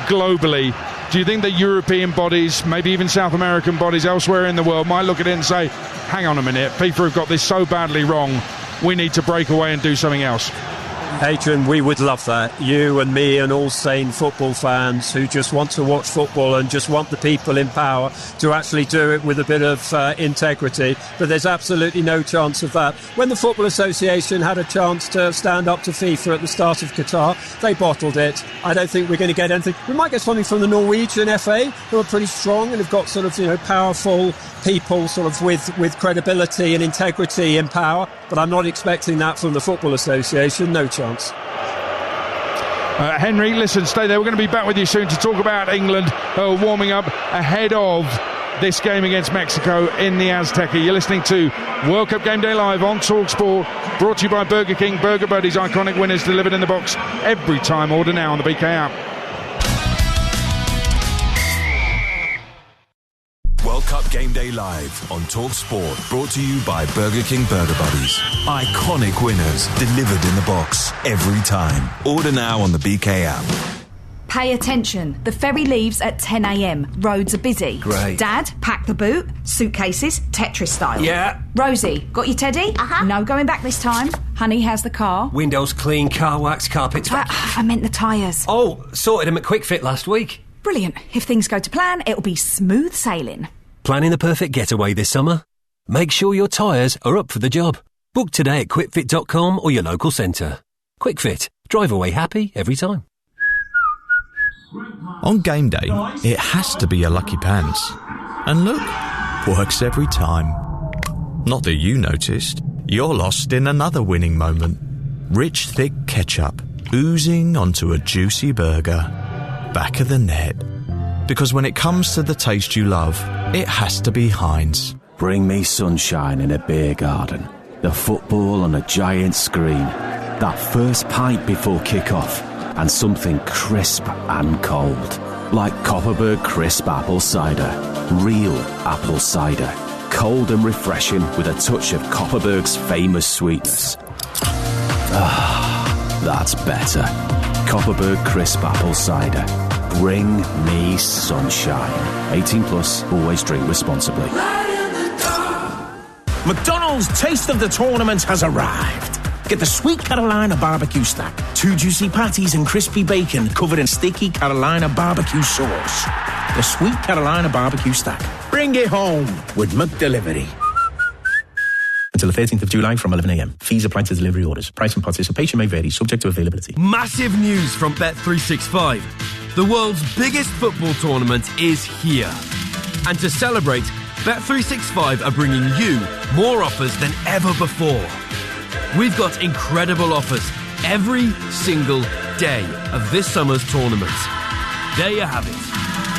globally? Do you think that European bodies, maybe even South American bodies elsewhere in the world, might look at it and say, hang on a minute, FIFA have got this so badly wrong, we need to break away and do something else? Adrian, we would love that. You and me and all sane football fans who just want to watch football and just want the people in power to actually do it with a bit of integrity. But there's absolutely no chance of that. When the Football Association had a chance to stand up to FIFA at the start of Qatar, they bottled it. I don't think we're going to get anything. We might get something from the Norwegian FA, who are pretty strong and have got sort of, powerful people sort of with credibility and integrity in power. But I'm not expecting that from the Football Association. No chance. Henry, listen, stay there. We're going to be back with you soon to talk about England warming up ahead of this game against Mexico in the Azteca. You're listening to World Cup Game Day Live on TalkSport, brought to you by Burger King. Burger Buddies, iconic winners delivered in the box every time. Order now on the BK app. World Cup Game Day Live on TalkSport, brought to you by Burger King Burger Buddies. Iconic winners delivered in the box every time. Order now on the BK app. Pay attention. The ferry leaves at 10 a.m. Roads are busy. Great. Dad, pack the boot. Suitcases, Tetris style. Yeah. Rosie, got your teddy? Uh-huh. No going back this time. Honey, how's the car? Windows clean, car wax, carpets. I meant the tyres. Oh, sorted them at Quick Fit last week. Brilliant. If things go to plan, it'll be smooth sailing. Planning the perfect getaway this summer? Make sure your tyres are up for the job. Book today at quickfit.com or your local centre. Quick Fit. Drive away happy every time. On game day, it has to be a lucky pants. And look, works every time. Not that you noticed, you're lost in another winning moment. Rich, thick ketchup oozing onto a juicy burger. Back of the net. Because when it comes to the taste you love, it has to be Heinz. Bring me sunshine in a beer garden. The football on a giant screen. That first pint before kick-off. And something crisp and cold. Like Copperberg Crisp Apple Cider. Real apple cider. Cold and refreshing with a touch of Copperberg's famous sweetness. Ah, that's better. Copperberg Crisp Apple Cider. Bring me sunshine. 18 plus, always drink responsibly. McDonald's Taste of the Tournament has arrived. Get the Sweet Carolina Barbecue Stack. 2 juicy patties and crispy bacon covered in sticky Carolina barbecue sauce. The Sweet Carolina Barbecue Stack. Bring it home with McDelivery. Until the 13th of July from 11 a.m. Fees apply to delivery orders. Price and participation may vary, subject to availability. Massive news from Bet365. The world's biggest football tournament is here. And to celebrate, Bet365 are bringing you more offers than ever before. We've got incredible offers every single day of this summer's tournament. There you have it.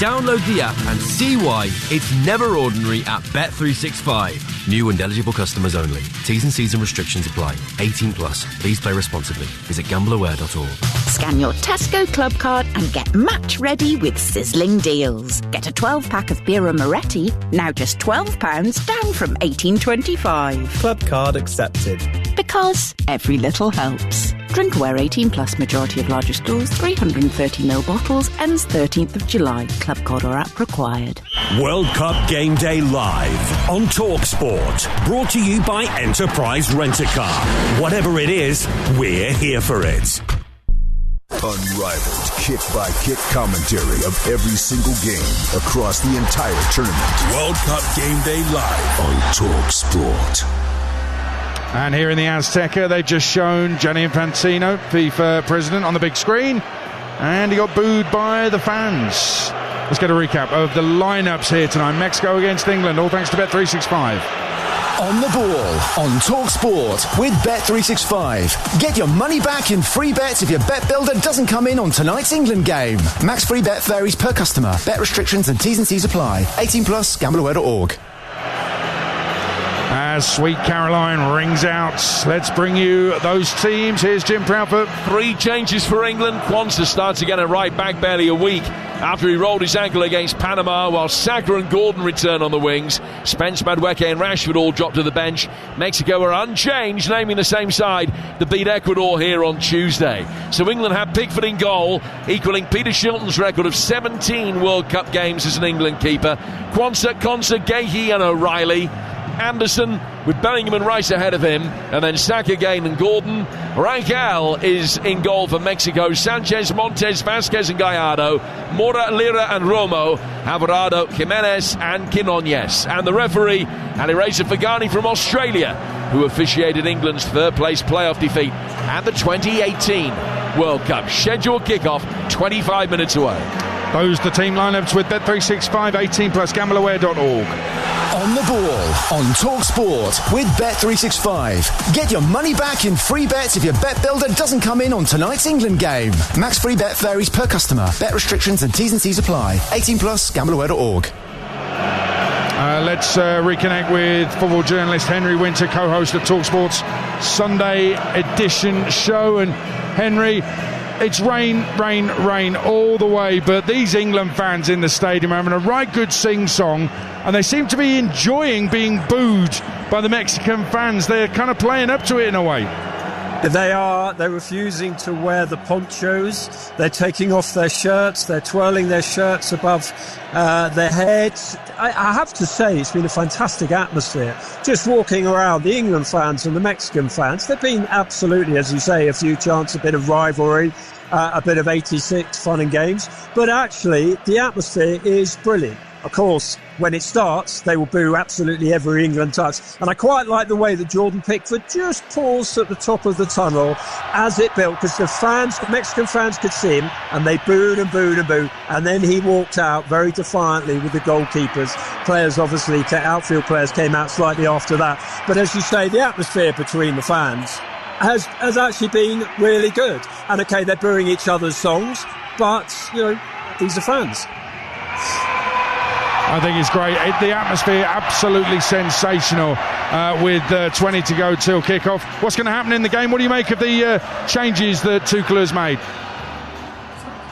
Download the app and see why it's never ordinary at Bet365. New and eligible customers only. T's and C's and restrictions apply. 18 plus. Please play responsibly. Visit gambleaware.org. Scan your Tesco Club card and get match ready with sizzling deals. Get a 12-pack of Birra Moretti, now just £12, down from $18.25. Club card accepted. Because every little helps. Drinkware 18 plus, majority of larger stores, 330ml bottles, ends 13th of July. Club card or app required. World Cup Game Day live on TalkSport. Brought to you by Enterprise Rent-A-Car. Whatever it is, we're here for it. Unrivaled kick-by-kick commentary of every single game across the entire tournament. World Cup Game Day live on TalkSport. And here in the Azteca, they've just shown Gianni Infantino, FIFA president, on the big screen. And he got booed by the fans. Let's get a recap of the lineups here tonight. Mexico against England, all thanks to Bet365. On the ball, on TalkSport with Bet365. Get your money back in free bets if your bet builder doesn't come in on tonight's England game. Max free bet varies per customer. Bet restrictions and T's and C's apply. 18 plus, gambleaware.org. As Sweet Caroline rings out, let's bring you those teams. Here's Jim Proudfoot. 3 changes for England. Quansah starts again at right back barely a week after he rolled his ankle against Panama, while Saka and Gordon return on the wings. Spence, Madueke and Rashford all drop to the bench. Mexico are unchanged, naming the same side that beat Ecuador here on Tuesday. So England have Pickford in goal, equaling Peter Shilton's record of 17 World Cup games as an England keeper. Quansah, Konsa, Gahey and O'Reilly. Anderson with Bellingham and Rice ahead of him, and then Saka, Gane and Gordon. Rangel is in goal for Mexico. Sanchez, Montes, Vasquez and Gallardo. Mora, Lira and Romo. Alvarado, Jimenez and Quinones. And the referee, Alireza Fagani from Australia, who officiated England's third place playoff defeat at the 2018 World Cup. Scheduled kickoff 25 minutes away. Those the team lineups with Bet365, 18 plus, gambleaware.org. On the ball, on TalkSport with Bet365. Get your money back in free bets if your bet builder doesn't come in on tonight's England game. Max free bet varies per customer. Bet restrictions and T's and C's apply. 18 plus, gambleaware.org. Let's reconnect with football journalist Henry Winter, co-host of TalkSport's Sunday edition show. And Henry, it's rain all the way, but these England fans in the stadium are having a right good sing-song, and they seem to be enjoying being booed by the Mexican fans. They're kind of playing up to it in a way. They're refusing to wear the ponchos. They're taking off their shirts. They're twirling their shirts above their heads. I have to say, it's been a fantastic atmosphere. Just walking around, the England fans and the Mexican fans, there've been absolutely, as you say, a few chants, a bit of rivalry, a bit of 86 fun and games. But actually, the atmosphere is brilliant. Of course, when it starts, they will boo absolutely every England touch. And I quite like the way that Jordan Pickford just paused at the top of the tunnel as it built, because the Mexican fans could see him, and they booed and booed and booed. And then he walked out very defiantly with the goalkeepers. Players, obviously, outfield players came out slightly after that. But as you say, the atmosphere between the fans has actually been really good. And okay, they're booing each other's songs, but, these are fans. I think it's great. The atmosphere absolutely sensational with 20 to go till kick-off. What's going to happen in the game? What do you make of the changes that Tuchel has made?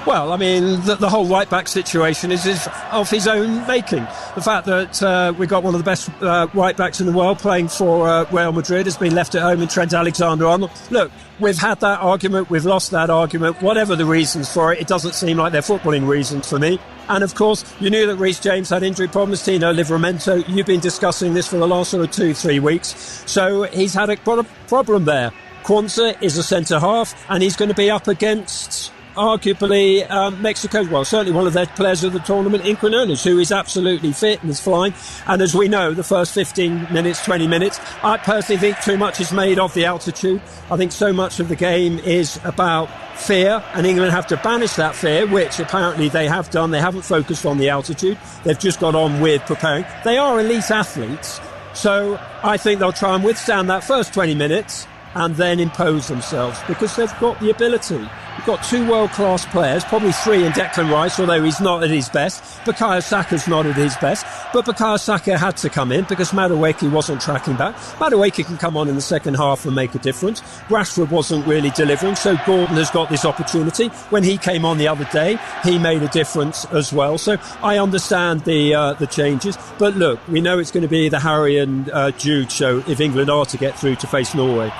Well, I mean, the whole right-back situation is of his own making. The fact that we got one of the best right-backs in the world playing for Real Madrid has been left at home in Trent Alexander-Arnold. Look, we've had that argument, we've lost that argument. Whatever the reasons for it, it doesn't seem like they're footballing reasons for me. And, of course, you knew that Reece James had injury problems, Tino Livramento. You've been discussing this for the last sort of 2-3 weeks. So he's had a problem there. Kwanzaa is a centre-half, and he's going to be up against arguably Mexico, well, certainly one of their players of the tournament, in Quinones, who is absolutely fit and is flying. And as we know, the first 15 minutes, 20 minutes, I personally think too much is made of the altitude. I think so much of the game is about fear, and England have to banish that fear, which apparently they have done. They haven't focused on the altitude. They've just got on with preparing. They are elite athletes, so I think they'll try and withstand that first 20 minutes and then impose themselves, because they've got the ability. We've got two world-class players, probably three in Declan Rice, although he's not at his best. Bukayo Saka's not at his best, but Bukayo Saka had to come in because Madueke wasn't tracking back. Madueke can come on in the second half and make a difference. Rashford wasn't really delivering, so Gordon has got this opportunity. When he came on the other day, he made a difference as well. So I understand the changes, but look, we know it's going to be the Harry and Jude show if England are to get through to face Norway.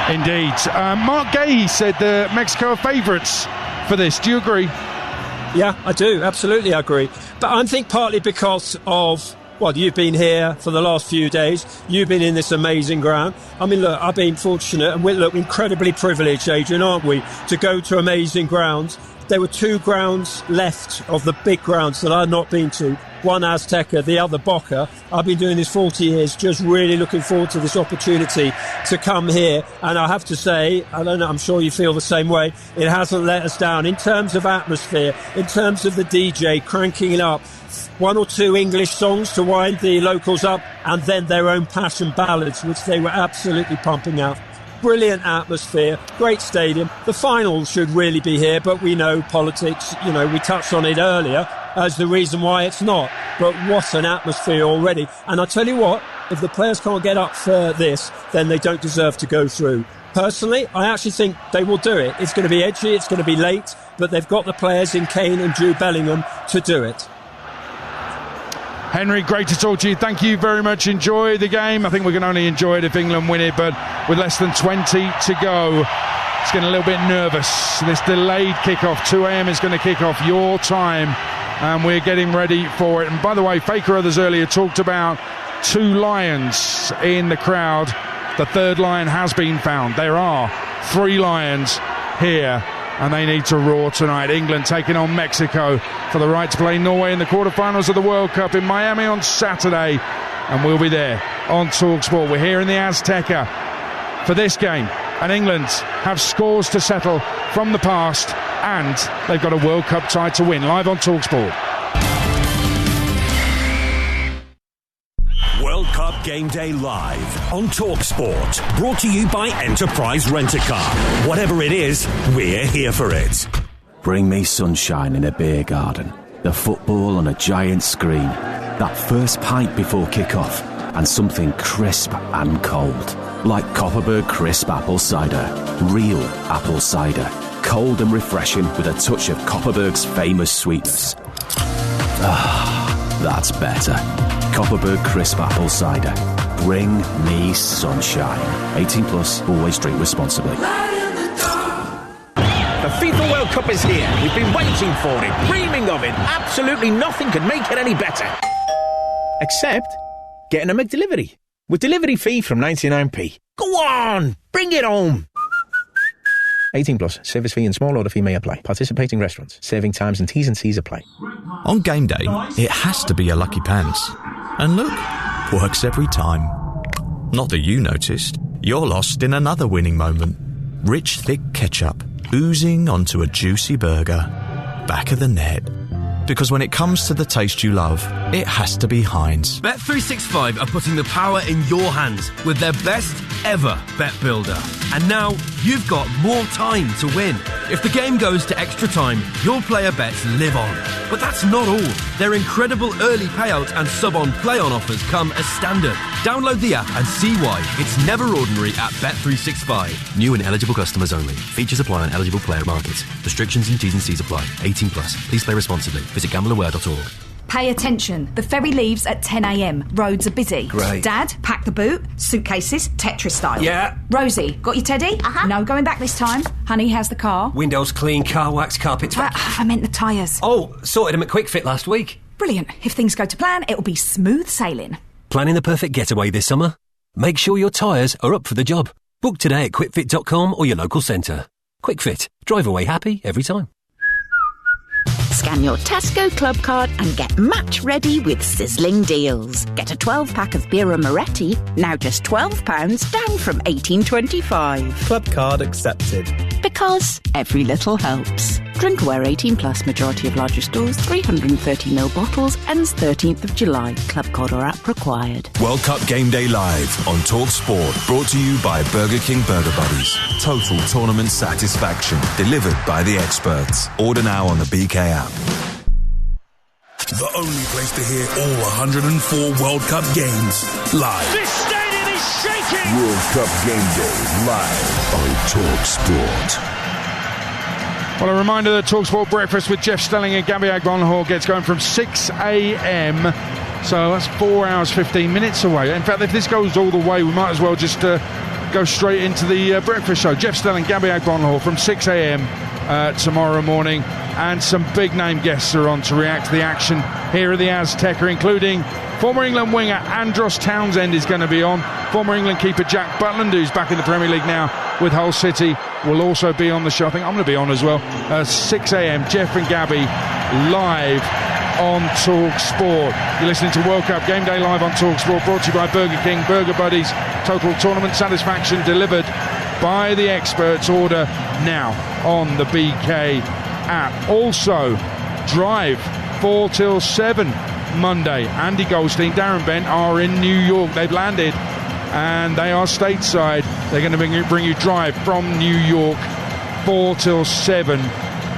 Indeed. Mark Gay said Mexico are favourites for this. Do you agree? Yeah, I do. Absolutely, I agree. But I think partly because of, well, you've been here for the last few days. You've been in this amazing ground. I mean, look, I've been fortunate and we're incredibly privileged, Adrian, aren't we, to go to amazing grounds. There were two grounds left of the big grounds that I've not been to. One Azteca, the other Boca. I've been doing this 40 years, just really looking forward to this opportunity to come here. And I have to say, I don't know, I'm sure you feel the same way, it hasn't let us down in terms of atmosphere, in terms of the DJ cranking it up. One or two English songs to wind the locals up, and then their own passion ballads, which they were absolutely pumping out. Brilliant atmosphere, great stadium. The final should really be here, but we know politics, you know, we touched on it earlier as the reason why it's not. But what an atmosphere already. And I tell you what, if the players can't get up for this, then they don't deserve to go through. Personally, I actually think they will do it. It's going to be edgy, it's going to be late, but they've got the players in Kane and Jude Bellingham to do it. Henry, great to talk to you. Thank you very much. Enjoy the game. I think we can only enjoy it if England win it, but with less than 20 to go, it's getting a little bit nervous. This delayed kickoff, 2 a.m. is going to kick off your time, and we're getting ready for it. And by the way, Faker Others earlier talked about 2 lions in the crowd. The third lion has been found. There are 3 lions here, and they need to roar tonight. England taking on Mexico for the right to play Norway in the quarterfinals of the World Cup in Miami on Saturday, and we'll be there on TalkSport. We're here in the Azteca for this game, and England have scores to settle from the past, and they've got a World Cup tie to win. Live on TalkSport. World Cup Game Day Live on TalkSport. Brought to you by Enterprise Rent-A-Car. Whatever it is, we're here for it. Bring me sunshine in a beer garden, the football on a giant screen, that first pint before kick-off, and something crisp and cold. Like Copperberg Crisp Apple Cider. Real apple cider. Cold and refreshing with a touch of Copperberg's famous sweetness. Ah, that's better. Copperberg Crisp Apple Cider. Bring me sunshine. 18 plus, always drink responsibly. The FIFA World Cup is here. We've been waiting for it, dreaming of it. Absolutely nothing could make it any better. Except getting a McDelivery. With delivery fee from 99p. Go on, bring it home. 18 plus, service fee and small order fee may apply. Participating restaurants, serving times and T's and C's apply. On game day, it has to be your lucky pants. And look, works every time. Not that you noticed, you're lost in another winning moment. Rich, thick ketchup, oozing onto a juicy burger. Back of the net. Because when it comes to the taste you love, it has to be Heinz. Bet365 are putting the power in your hands with their best ever bet builder. And now you've got more time to win. If the game goes to extra time, your player bets live on. But that's not all. Their incredible early payout and sub-on play-on offers come as standard. Download the app and see why it's never ordinary at Bet365. New and eligible customers only. Features apply on eligible player markets. Restrictions and T's and C's apply. 18 plus. Please play responsibly. Visit gambleaware.org. Pay attention. The ferry leaves at 10 a.m. Roads are busy. Great. Dad, pack the boot. Suitcases, Tetris style. Yeah. Rosie, got your teddy? No going back this time. Honey, how's the car? Windows clean, car wax, carpets vacuum. I meant the tyres. Oh, sorted them at Quick Fit last week. Brilliant. If things go to plan, it'll be smooth sailing. Planning the perfect getaway this summer? Make sure your tyres are up for the job. Book today at quickfit.com or your local centre. Quick Fit. Drive away happy every time. Scan your Tesco Club card and get match ready with sizzling deals. Get a 12-pack of Birra Moretti, now just £12, down from $18.25. Club card accepted. Because every little helps. Drink aware 18 plus, majority of larger stores, 330ml bottles, ends 13th of July. Club card or app required. World Cup Game Day Live on TalkSport, brought to you by Burger King Burger Buddies. Total tournament satisfaction, delivered by the experts. Order now on the BK app. The only place to hear all 104 World Cup games live. This stadium is shaking! World Cup Game Day live on TalkSport. Well, a reminder that TalkSport Breakfast with Jeff Stelling and Gabby Agbonlahor gets going from 6 a.m. So that's 4 hours, 15 minutes away. In fact, if this goes all the way, we might as well just go straight into the breakfast show. Jeff Stelling, Gabby Agbonlahor from 6 a.m. Tomorrow morning. And some big name guests are on to react to the action here at the Azteca, including former England winger Andros Townsend is going to be on. Former England keeper Jack Butland, who's back in the Premier League now with Hull City, will also be on the show. I think I'm going to be on as well. 6 a.m. Jeff and Gabby live on TalkSport. You're listening to World Cup Game Day live on TalkSport, brought to you by Burger King Burger Buddies. Total tournament satisfaction delivered by the experts. Order now on the BK app. Also, Drive 4 till 7 Monday. Andy Goldstein, Darren Bent are in New York. They've landed and they are stateside. They're going to bring you Drive from New York 4 till 7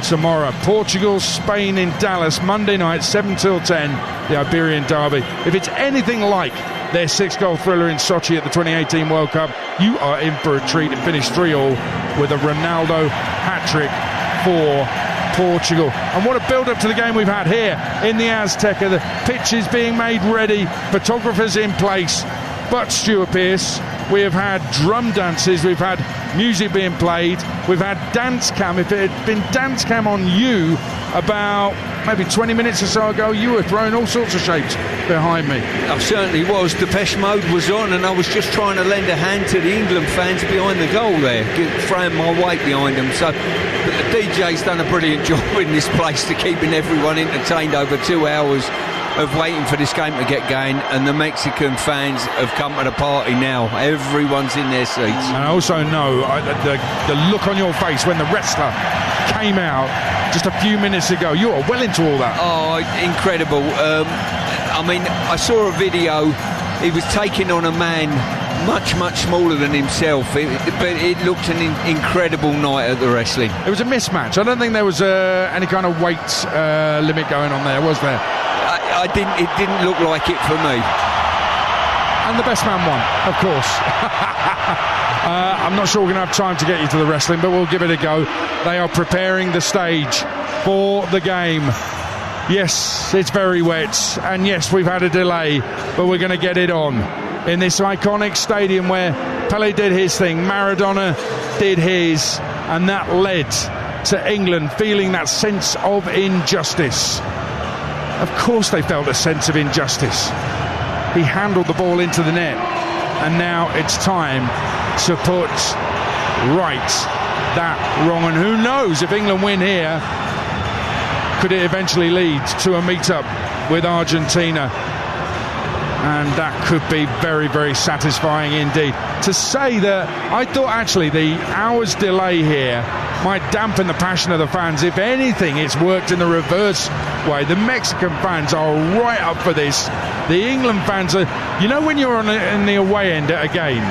tomorrow. Portugal, Spain in Dallas Monday night 7 till 10, the Iberian Derby. If it's anything like their 6-goal thriller in Sochi at the 2018 World Cup, you are in for a treat. And finish 3-3 with a Ronaldo hat-trick for Portugal. And what a build-up to the game we've had here in the Azteca. The pitch is being made ready, photographers in place. But Stuart Pearce, we have had drum dances, we've had music being played, we've had dance cam. If it had been dance cam on you about maybe 20 minutes or so ago, you were throwing all sorts of shapes behind me. I certainly was. Depeche Mode was on and I was just trying to lend a hand to the England fans behind the goal there, throwing my weight behind them. So the DJ's done a brilliant job in this place to keeping everyone entertained over 2 hours of waiting for this game to get going, and the Mexican fans have come to the party now. Everyone's in their seats. And I also know the look on your face when the wrestler came out just a few minutes ago. You are well into all that. Oh, incredible. I mean, I saw a video. He was taking on a man much smaller than himself, but it looked an incredible night at the wrestling. It was a mismatch. I don't think there was any kind of weight limit going on there, was there? It didn't look like it for me. And the best man won, of course. I'm not sure we're going to have time to get you to the wrestling, but we'll give it a go. They are preparing the stage for the game. Yes, it's very wet, and yes, we've had a delay, but we're going to get it on in this iconic stadium where Pelé did his thing, Maradona did his, and that led to England feeling that sense of injustice. Of course they felt a sense of injustice. He handled the ball into the net, and now it's time to put right that wrong. And who knows, if England win here, could it eventually lead to a meet-up with Argentina? And that could be very, very satisfying indeed. To say that, I thought actually the hour's delay here might dampen the passion of the fans. If anything, it's worked in the reverse way. The Mexican fans are right up for this. The England fans are, you know, when you're in the away end at a game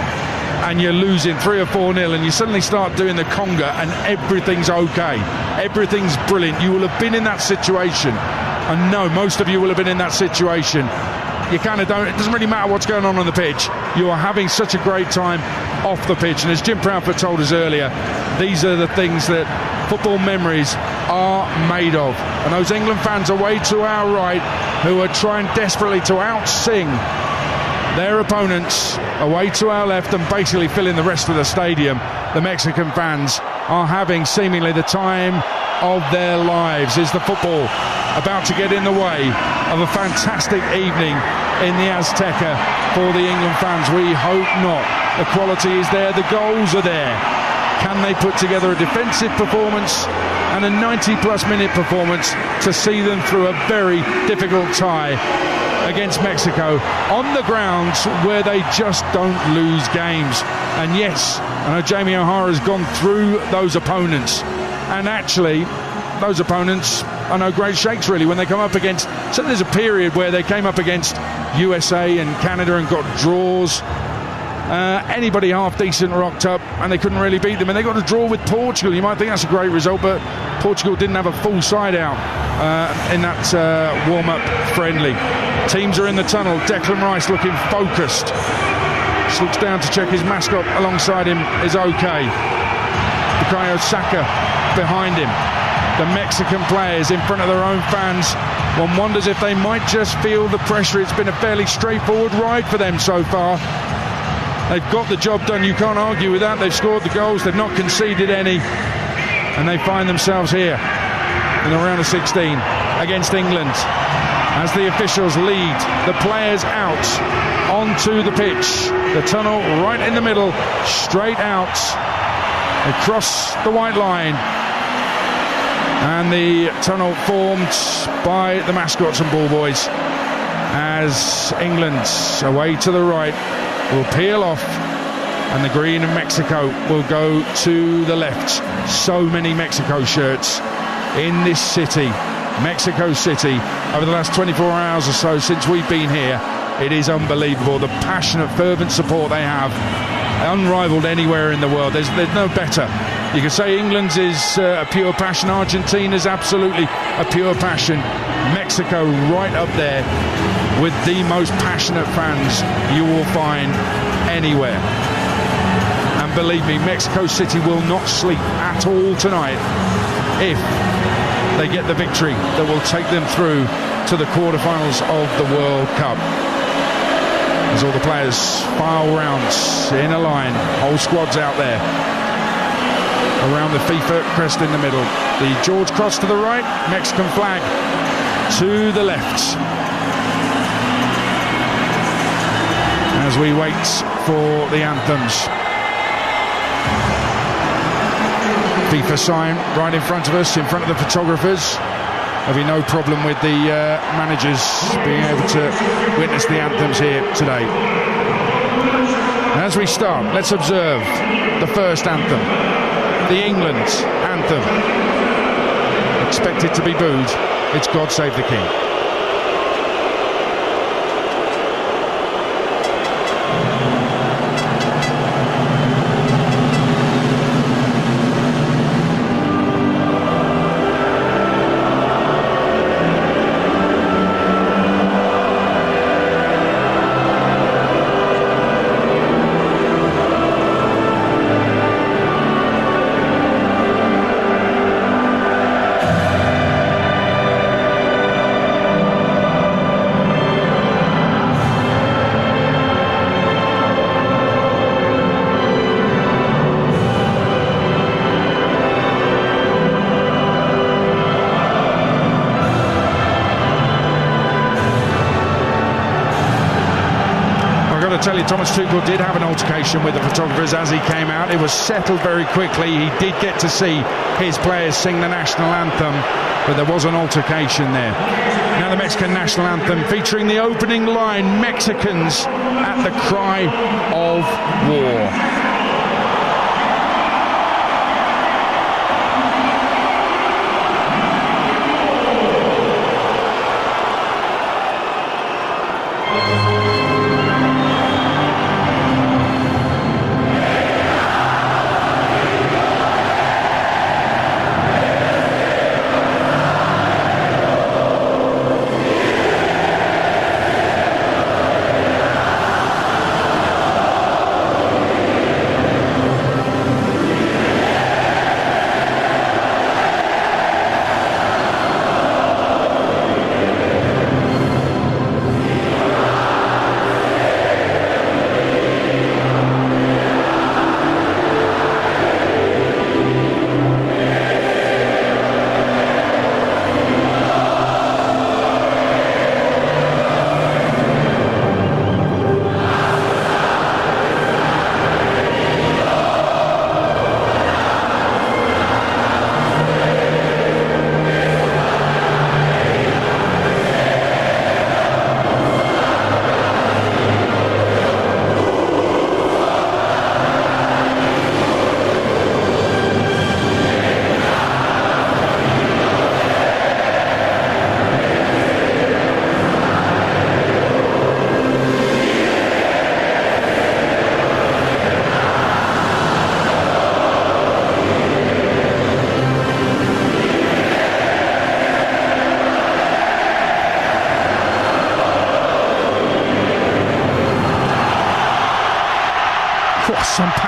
and you're losing 3 or 4-0 and you suddenly start doing the conga and everything's okay, everything's brilliant. You will have been in that situation. I know most of you will have been in that situation. You kind of don't, it doesn't really matter what's going on the pitch. You are having such a great time off the pitch. And as Jim Proudfoot told us earlier, these are the things that football memories are made of. And those England fans away to our right, who are trying desperately to out-sing their opponents away to our left and basically filling the rest of the stadium, the Mexican fans are having seemingly the time of their lives. Is the football about to get in the way of a fantastic evening in the Azteca for the England fans? We hope not. The quality is there, the goals are there. Can they put together a defensive performance and a 90-plus minute performance to see them through a very difficult tie against Mexico on the grounds where they just don't lose games? And yes, I know Jamie O'Hara's gone through those opponents, and actually those opponents are no great shakes really when they come up against, so there's a period where they came up against USA and Canada and got draws. Anybody half decent rocked up and they couldn't really beat them, and they got a draw with Portugal. You might think that's a great result, but Portugal didn't have a full side out in that warm-up friendly. Teams are in the tunnel. Declan Rice looking focused, just looks down to check his mascot alongside him is okay. Bukayo Saka behind him. The Mexican players in front of their own fans. One wonders if they might just feel the pressure. It's been a fairly straightforward ride for them so far. They've got the job done, you can't argue with that. They've scored the goals, they've not conceded any, and they find themselves here in the round of 16 against England as the officials lead the players out onto the pitch. The tunnel right in the middle, straight out across the white line, and the tunnel formed by the mascots and ball boys as England away to the right will peel off and the green of Mexico will go to the left. So many Mexico shirts in this city, Mexico City, over the last 24 hours or so since we've been here. It is unbelievable, the passionate, fervent support they have, unrivaled anywhere in the world. There's no better. You could say England's is a pure passion, Argentina's absolutely a pure passion. Mexico right up there with the most passionate fans you will find anywhere. And believe me, Mexico City will not sleep at all tonight if they get the victory that will take them through to the quarterfinals of the World Cup. As all the players file round in a line, whole squads out there around the FIFA crest in the middle. The George cross to the right, Mexican flag to the left. As we wait for the anthems. FIFA sign right in front of us, in front of the photographers. There'll be no problem with the managers being able to witness the anthems here today. And as we start, let's observe the first anthem, the England anthem. Expected to be booed. It's God Save the King. Tell you, Thomas Tuchel did have an altercation with the photographers as he came out. It was settled very quickly. He did get to see his players sing the national anthem, but there was an altercation there. Now the Mexican national anthem featuring the opening line, Mexicans at the cry of war.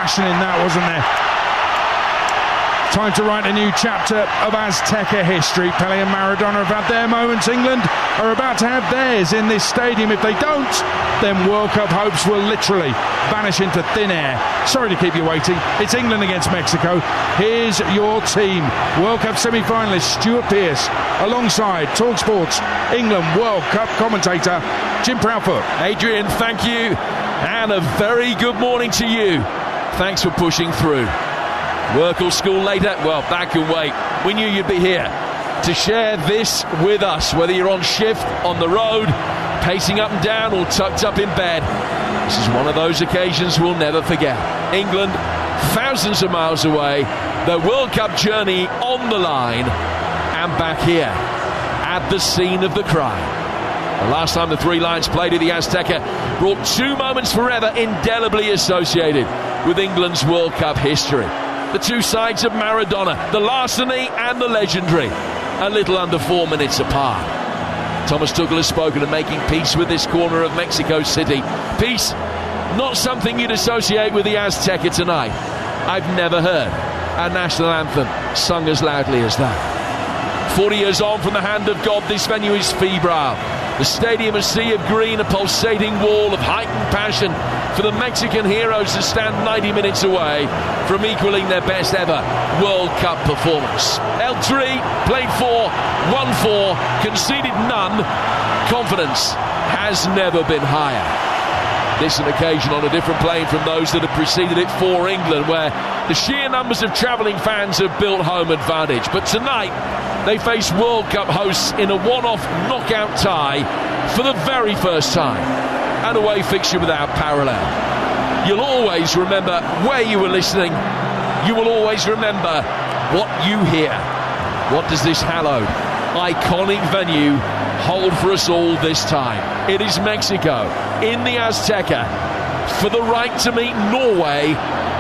passion in that, wasn't there? Time to write a new chapter of Azteca history. Pelé and Maradona have had their moments. England are about to have theirs in this stadium. If they don't, then World Cup hopes will literally vanish into thin air. Sorry to keep you waiting. It's England against Mexico. Here's your team. World Cup semi-finalist Stuart Pearce alongside TalkSport's England World Cup commentator Jim Proudfoot. Adrian, thank you, and a very good morning to you. Thanks for pushing through. Work or school later? Well, that can wait. We knew you'd be here to share this with us, whether you're on shift, on the road, pacing up and down, or tucked up in bed. This is one of those occasions we'll never forget. England, thousands of miles away, their World Cup journey on the line, and back here at the scene of the crime. The last time the Three Lions played at the Azteca brought two moments forever indelibly associated with England's World Cup history. The two sides of Maradona, the larceny and the legendary, a little under 4 minutes apart. Thomas Tuchel has spoken of making peace with this corner of Mexico City. Peace, not something you'd associate with the Azteca tonight. I've never heard a national anthem sung as loudly as that. 40 years on from the hand of God, this venue is febrile. The stadium a sea of green, a pulsating wall of heightened passion for the Mexican heroes to stand 90 minutes away from equaling their best ever World Cup performance. El Tri played 4, won 4, conceded none. Confidence has never been higher. This an occasion on a different plane from those that have preceded it for England, where the sheer numbers of travelling fans have built home advantage. But tonight, they face World Cup hosts in a one-off knockout tie for the very first time. An away fixture without parallel. You'll always remember where you were listening. You will always remember what you hear. What does this hallowed, iconic venue hold for us all this time? It is Mexico in the Azteca for the right to meet Norway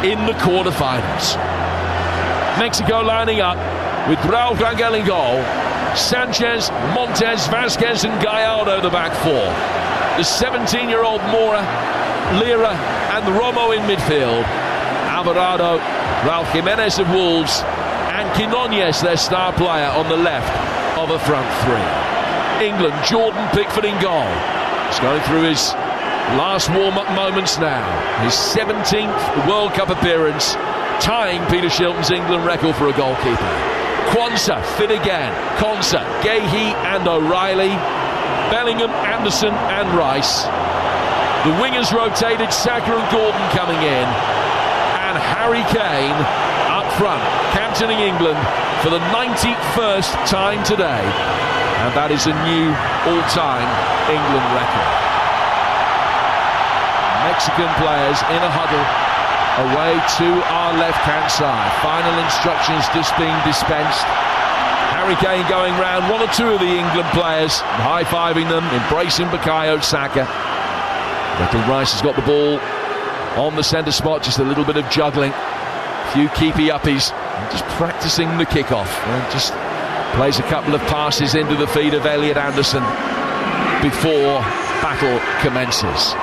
in the quarterfinals. Mexico lining up with Raúl Rangel in goal, Sanchez, Montes, Vasquez and Gallardo the back four. The 17-year-old Mora, Lira and Romo in midfield. Alvarado, Raúl Jiménez of Wolves and Quinones, their star player, on the left of a front three. England, Jordan Pickford in goal. He's going through his last warm-up moments now. His 17th World Cup appearance, tying Peter Shilton's England record for a goalkeeper. Kwanzaa fit again. Konsa, Gahey and O'Reilly. Bellingham, Anderson and Rice. The wingers rotated, Saka and Gordon coming in. And Harry Kane up front, captaining England for the 91st time today. And that is a new all-time England record. Mexican players in a huddle away to our left-hand side. Final instructions just being dispensed. Harry Kane going round one or two of the England players, high-fiving them, embracing Bukayo Saka. Declan Rice has got the ball on the centre spot, just a little bit of juggling. A few keepy-uppies, just practising the kickoff. Just plays a couple of passes into the feet of Elliot Anderson before battle commences.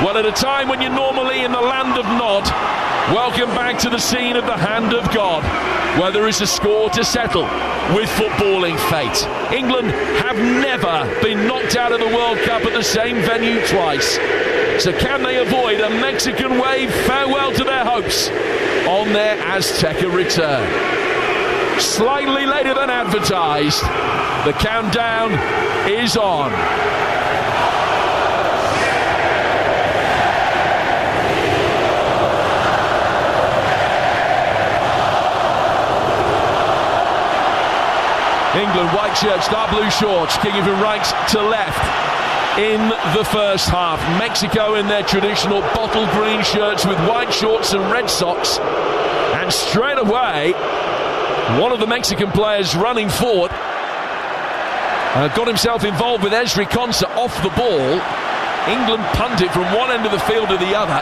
Well, at a time when you're normally in the land of Nod, welcome back to the scene of the hand of God, where there is a score to settle with footballing fate. England have never been knocked out of the World Cup at the same venue twice. So can they avoid a Mexican wave farewell to their hopes on their Azteca return? Slightly later than advertised, the countdown is on. England, white shirts, dark blue shorts, kicking from right to left in the first half. Mexico in their traditional bottle green shirts with white shorts and red socks. And straight away, one of the Mexican players running forward got himself involved with Ezri Konsa off the ball. England punt it from one end of the field to the other.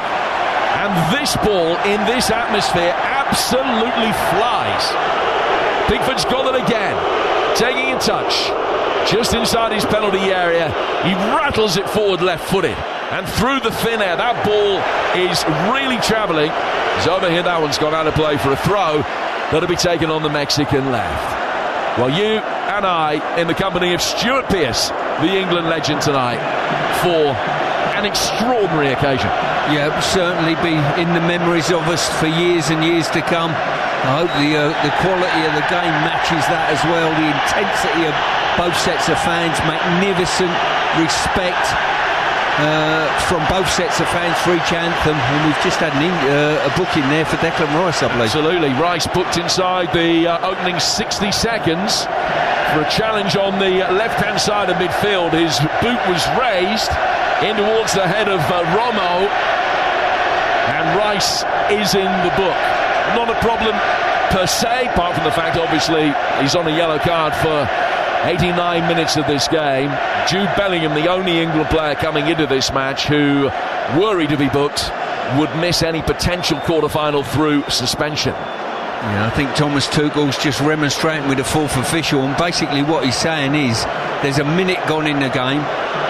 And this ball in this atmosphere absolutely flies. Pickford's got it again. Taking a touch just inside his penalty area. He rattles it forward left-footed. and through the thin air. That ball is really travelling. It's over here. That one's gone out of play for a throw that'll be taken on the Mexican left. Well, you and I, in the company of Stuart Pearce, the England legend tonight, for an extraordinary occasion. Yeah, it will certainly be in the memories of us for years and years to come. I hope the quality of the game matches that as well. The intensity of both sets of fans, magnificent respect from both sets of fans for each anthem, and we've just had a booking there for Declan Rice, I believe. Absolutely, Rice booked inside the opening 60 seconds for a challenge on the left-hand side of midfield. His boot was raised in towards the head of Romo, and Rice is in the book. Not a problem per se, apart from the fact, obviously, he's on a yellow card for 89 minutes of this game. Jude Bellingham, the only England player coming into this match who, were he to be booked, would miss any potential quarter-final through suspension. Yeah, I think Thomas Tuchel's just remonstrating with the fourth official, and basically what he's saying is there's a minute gone in the game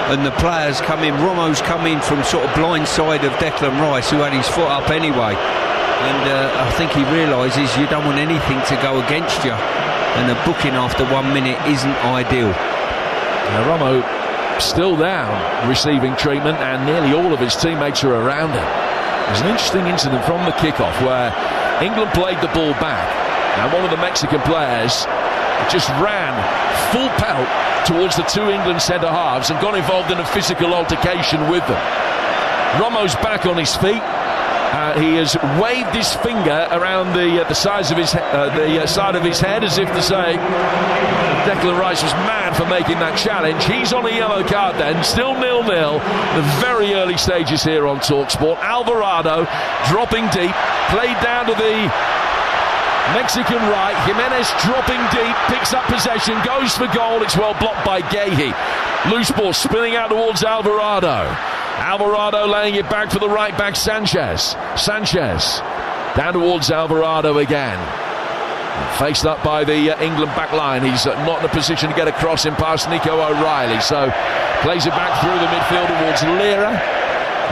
and the players come in. Romo's come in from sort of blind side of Declan Rice, who had his foot up anyway, and I think he realises you don't want anything to go against you, and a booking after 1 minute isn't ideal. Now, Romo still down, receiving treatment, and nearly all of his teammates are around him. There's an interesting incident from the kickoff where England played the ball back, and one of the Mexican players just ran full pelt towards the two England centre-halves and got involved in a physical altercation with them. Romo's back on his feet. He has waved his finger around the side of his head as if to say Declan Rice was mad for making that challenge. He's on a yellow card then, still 0-0. The very early stages here on TalkSport. Alvarado dropping deep, played down to the Mexican right. Jimenez dropping deep, picks up possession, goes for goal. It's well blocked by Gahey. Loose ball spinning out towards Alvarado. Alvarado laying it back for the right back Sanchez. Sanchez down towards Alvarado again. Faced up by the England back line. He's not in a position to get across him past Nico O'Reilly. So plays it back through the midfield towards Lira.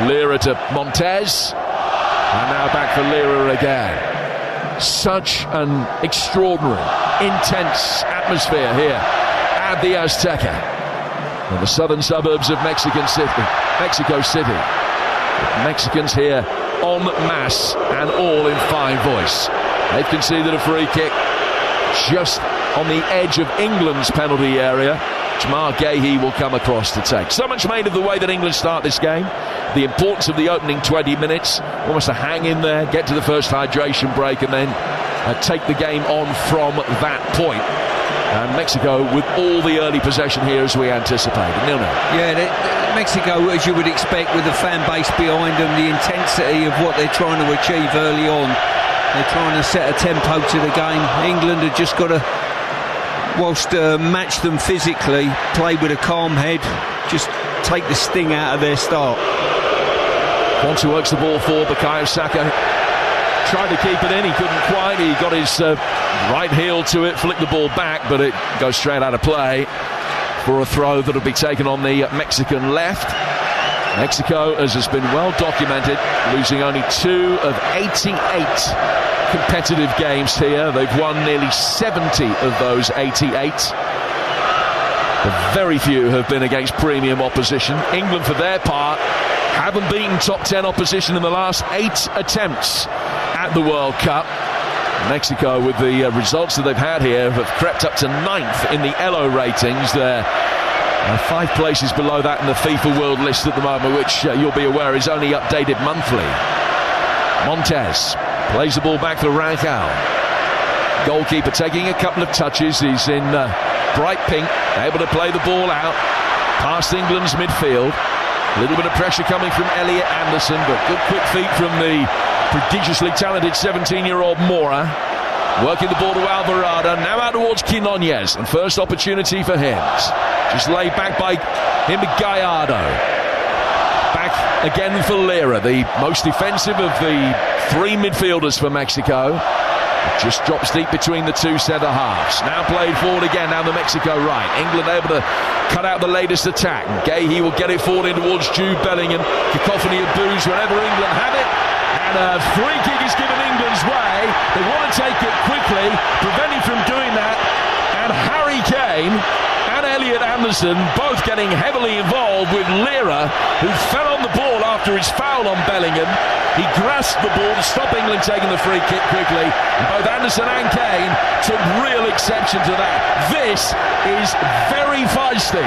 Lira to Montez. And now back for Lira again. Such an extraordinary, intense atmosphere here at the Azteca, in the southern suburbs of Mexico City. The Mexicans here en masse and all in fine voice. They've conceded a free kick just on the edge of England's penalty area, which Mark Gahey will come across to take. So much made of the way that England start this game, the importance of the opening 20 minutes, almost to hang in there, get to the first hydration break, and then take the game on from that point. And Mexico with all the early possession here as we anticipated. 0-0. Yeah, Mexico, as you would expect, with the fan base behind them, the intensity of what they're trying to achieve early on. They're trying to set a tempo to the game. England have just got to, whilst match them physically, play with a calm head, just take the sting out of their start. Once works the ball for Bukayo Saka. Tried to keep it in, he couldn't quite. He got his right heel to it, flicked the ball back, but it goes straight out of play for a throw that'll be taken on the Mexican left. Mexico, as has been well documented, losing only 2 of 88 competitive games here. They've won nearly 70 of those 88. But very few have been against premium opposition. England, for their part, haven't beaten top 10 opposition in the last 8 attempts at the World Cup. Mexico, with the results that they've had here, have crept up to 9th in the ELO ratings. They're 5 places below that in the FIFA World List at the moment, which you'll be aware is only updated monthly. Montez plays the ball back for Rangel. Goalkeeper taking a couple of touches. He's in bright pink, able to play the ball out past England's midfield. A little bit of pressure coming from Elliot Anderson, but good quick feet from the prodigiously talented 17-year-old Mora. Working the ball to Alvarado, now out towards Quinones, and first opportunity for him. Just laid back by him, Gallardo. Back again for Lira, the most defensive of the 3 midfielders for Mexico. Just drops deep between the two centre halves. Now played forward again down the Mexico right. England able to cut out the latest attack. Gahey will get it forward in towards Jude Bellingham. Cacophony of boos whenever England have it. And a free kick is given England's way. They want to take it quickly, preventing from doing that. And Harry Kane and Elliot Anderson both getting heavily involved with Lira, who fell on the ball after his foul on Bellingham. He grasped the ball to stop England taking the free kick quickly. And both Anderson and Kane took real exception to that. This is very feisty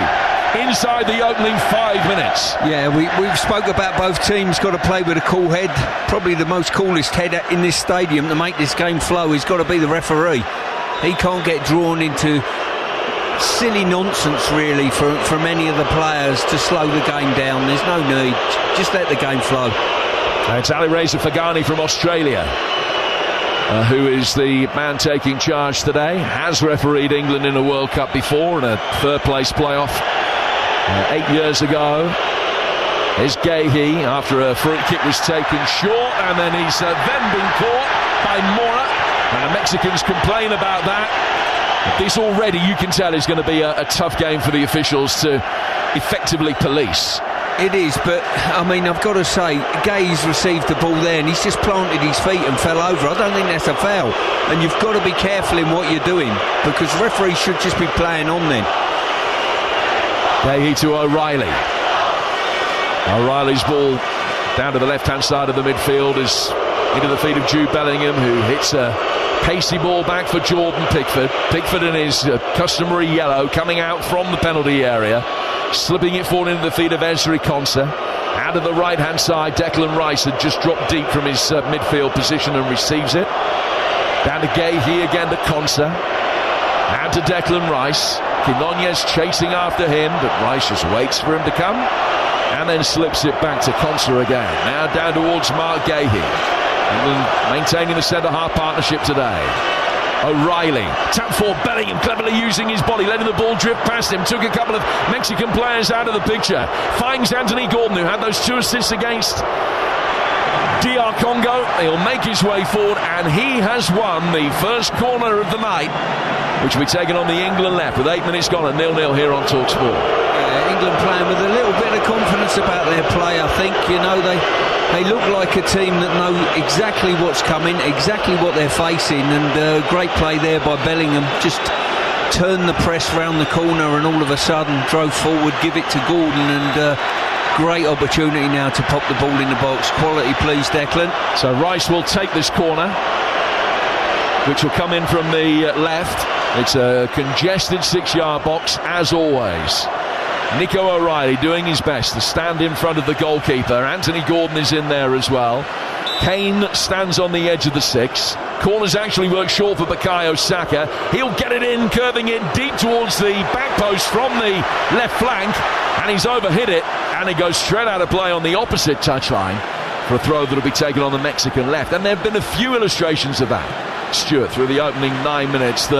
inside the opening 5 minutes. Yeah, we've spoke about both teams got to play with a cool head. Probably the most coolest head in this stadium to make this game flow has got to be the referee. He can't get drawn into silly nonsense really from any of the players to slow the game down. There's no need. Just let the game flow. It's Ali Reza Fagani from Australia, who is the man taking charge today. Has refereed England in a World Cup before in a third place playoff 8 years ago. Here's Gahey after a free kick was taken short, and then he's then been caught by Mora. And the Mexicans complain about that. But this already, you can tell, is going to be a tough game for the officials to effectively police. It is, but I mean, I've got to say, Gay's received the ball there and he's just planted his feet and fell over. I don't think that's a foul. And you've got to be careful in what you're doing, because referees should just be playing on then. Gahey to O'Reilly. O'Reilly's ball down to the left-hand side of the midfield is into the feet of Jude Bellingham, who hits a pacey ball back for Jordan Pickford. Pickford in his customary yellow, coming out from the penalty area, slipping it forward into the feet of Ezri Konsa. Out of the right-hand side, Declan Rice had just dropped deep from his midfield position and receives it. Down to Gahey again to Konsa. Out to Declan Rice. Quinones chasing after him, but Rice just waits for him to come and then slips it back to Konsa again. Now down towards Mark Gahey. England maintaining the centre-half partnership today. O'Reilly, tap for Bellingham, cleverly using his body, letting the ball drift past him, took a couple of Mexican players out of the picture, finds Anthony Gordon, who had those 2 assists against DR Congo. He'll make his way forward, and he has won the first corner of the night, which will be taken on the England left with 8 minutes gone and 0-0 here on TalkSport. England playing with a little bit of confidence about their play, I think. You know, they look like a team that know exactly what's coming, exactly what they're facing, and great play there by Bellingham. Just turned the press round the corner and all of a sudden drove forward, give it to Gordon, and great opportunity now to pop the ball in the box. Quality, please, Declan. So Rice will take this corner, which will come in from the left. It's a congested 6-yard box, as always. Nico O'Reilly doing his best to stand in front of the goalkeeper. Anthony Gordon is in there as well. Kane stands on the edge of the 6. Corners actually work short for Bukayo Saka. He'll get it in, curving it deep towards the back post from the left flank, and he's overhit it, and it goes straight out of play on the opposite touchline for a throw that'll be taken on the Mexican left. And there have been a few illustrations of that, Stuart, through the opening 9 minutes.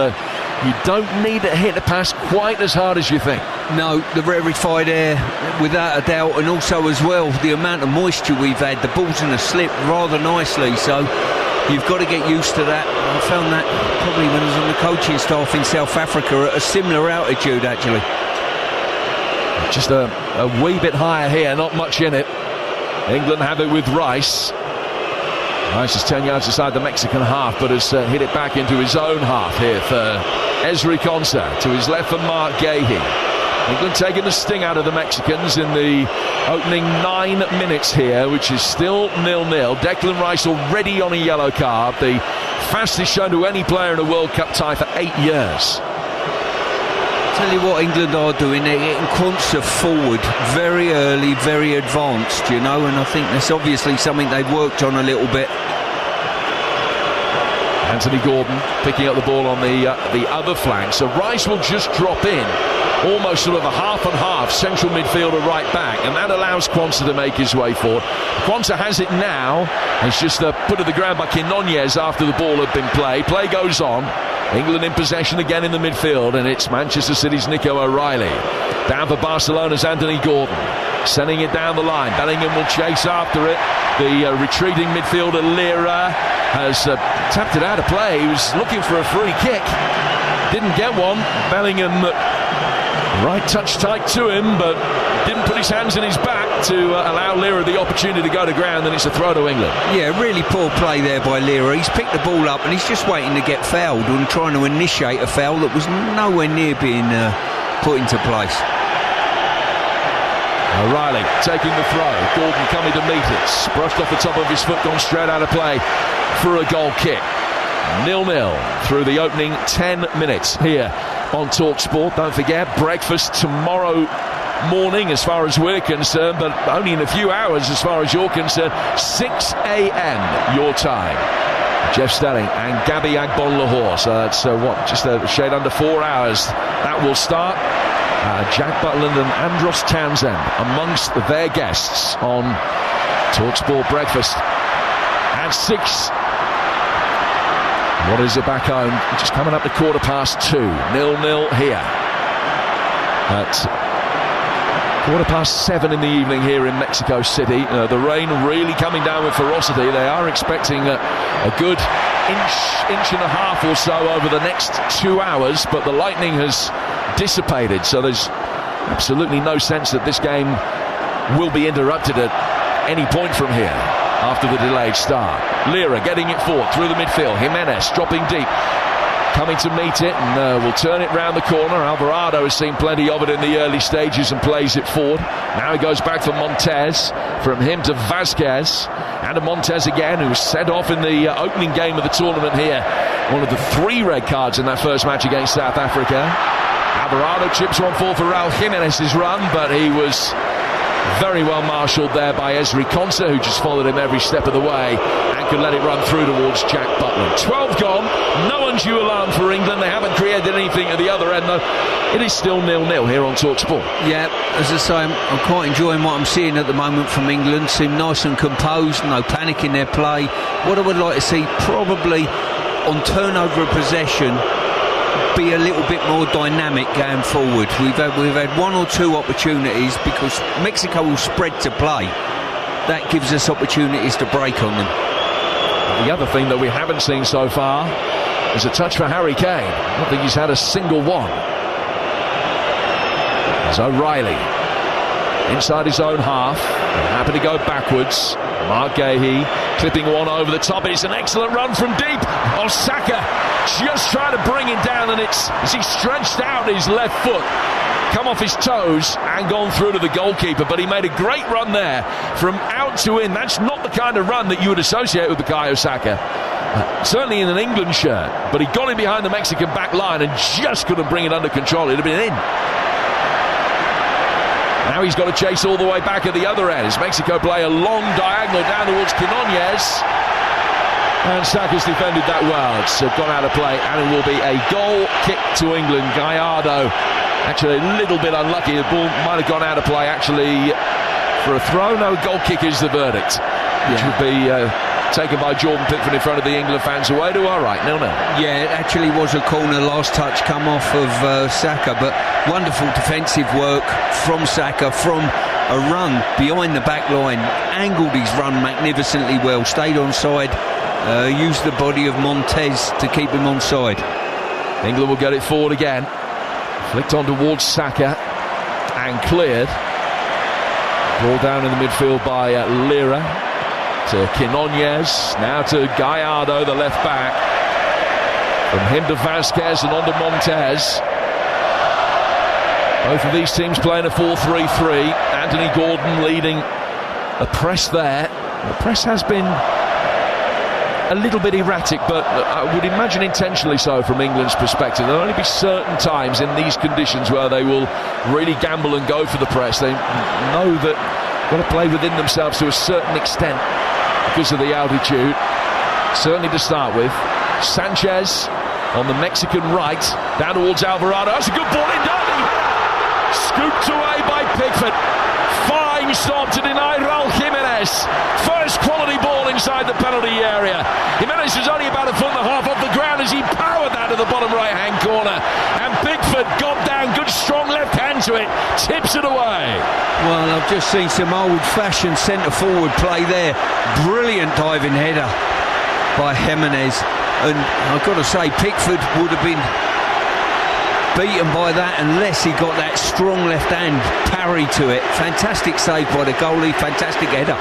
You don't need to hit the pass quite as hard as you think. No, the rarefied air, without a doubt, and also as well the amount of moisture we've had. The ball's going to slip rather nicely, so you've got to get used to that. I found that probably when I was on the coaching staff in South Africa at a similar altitude, actually. Just a wee bit higher here, not much in it. England have it with Rice. Rice is 10 yards aside the Mexican half, but has hit it back into his own half here for Ezri Konsa. To his left for Mark Gahey. England taking the sting out of the Mexicans in the opening 9 minutes here, which is still 0-0. Declan Rice already on a yellow card, the fastest shown to any player in a World Cup tie for 8 years. Tell you what England are doing, they're getting Konsa forward very early, very advanced, you know, and I think that's obviously something they've worked on a little bit. Anthony Gordon picking up the ball on the other flank, so Rice will just drop in, almost sort of a half and half central midfielder right back, and that allows Konsa to make his way forward. Konsa has it now. It's just put to the ground by Quinones after the ball had been played. Play goes on. England in possession again in the midfield, and it's Manchester City's Nico O'Reilly. Down for Barcelona's Anthony Gordon, sending it down the line. Bellingham will chase after it. The retreating midfielder Lira has tapped it out of play. He was looking for a free kick. Didn't get one. Bellingham right touch tight to him, but didn't put his hands in his back to allow Lira the opportunity to go to ground, and it's a throw to England. Yeah, really poor play there by Lira. He's picked the ball up and he's just waiting to get fouled and trying to initiate a foul that was nowhere near being put into place. O'Reilly taking the throw. Gordon coming to meet it. Brushed off the top of his foot, gone straight out of play for a goal kick. 0-0 through the opening 10 minutes here on TalkSport. Don't forget, breakfast tomorrow morning as far as we're concerned, but only in a few hours as far as you're concerned. 6 a.m. your time. Jeff Stelling and Gabby Agbon-Lahore. So that's just a shade under 4 hours. That will start. Jack Butland and Andros Townsend amongst their guests on TalkSport Breakfast at 6. What is it back home? Just coming up to 2:15. 0-0 here at 7:15 in the evening here in Mexico City. The rain really coming down with ferocity. They are expecting a good inch and a half or so over the next 2 hours, but the lightning has dissipated, so there's absolutely no sense that this game will be interrupted at any point from here after the delayed start. Lira getting it forward through the midfield. Jimenez dropping deep, coming to meet it, and will turn it round the corner. Alvarado has seen plenty of it in the early stages and plays it forward. Now he goes back for Montez. From him to Vasquez, and to Montez again, who was sent off in the opening game of the tournament here. One of the 3 red cards in that first match against South Africa. Alvarado chips one for Raul Jimenez's run, but he was very well marshalled there by Esri Konsa, who just followed him every step of the way and could let it run through towards Jack Butland. 12 gone, no undue alarm for England. They haven't created anything at the other end, though. It is still 0-0 here on TalkSport. Yeah, as I say, I'm quite enjoying what I'm seeing at the moment from England. Seem nice and composed, no panic in their play. What I would like to see, probably on turnover of possession, be a little bit more dynamic going forward. We've had 1 or 2 opportunities because Mexico will spread to play. That gives us opportunities to break on them. The other thing that we haven't seen so far is a touch for Harry Kane. I don't think he's had a single one. There's O'Reilly inside his own half, happy to go backwards. Mark Gahey clipping one over the top. It's an excellent run from deep. Osaka just trying to bring it down, and it's as he stretched out his left foot, come off his toes and gone through to the goalkeeper. But he made a great run there from out to in. That's not the kind of run that you would associate with Bukayo Saka. Certainly in an England shirt, but he got him behind the Mexican back line and just couldn't bring it under control. It'd have been in. Now he's got to chase all the way back at the other end as Mexico play a long diagonal down towards Quinones. And Saka's defended that well. It's gone out of play, and it will be a goal kick to England. Gallardo actually a little bit unlucky. The ball might have gone out of play actually for a throw. No, goal kick is the verdict, which would be taken by Jordan Pickford in front of the England fans. Away to our right, 0-0. Yeah, it actually was a corner. Last touch come off of Saka, but wonderful defensive work from Saka from a run behind the back line. Angled his run magnificently well, stayed on side, used the body of Montez to keep him on side. England will get it forward again. Flicked on towards Saka and cleared. Ball down in the midfield by Lira to Quinones, now to Gallardo, the left back. From him to Vasquez and on to Montez. Both of these teams playing a 4-3-3. Anthony Gordon leading a press there. The press has been a little bit erratic, but I would imagine intentionally so from England's perspective. There'll only be certain times in these conditions where they will really gamble and go for the press. They know that they've got to play within themselves to a certain extent because of the altitude. Certainly to start with. Sanchez on the Mexican right, down towards Alvarado. That's a good ball in, darling. Scooped away by Pickford. Fine stop to deny Raul Jimenez. First quality ball inside the penalty area. Jimenez was only about 1.5 feet off the ground as he powered that to the bottom right hand corner. And Pickford got down, good strong left hand to it, tips it away. Well, I've just seen some old fashioned centre forward play there. Brilliant diving header by Jimenez. And I've got to say, Pickford would have been beaten by that unless he got that strong left hand parry to it. Fantastic save by the goalie, fantastic header.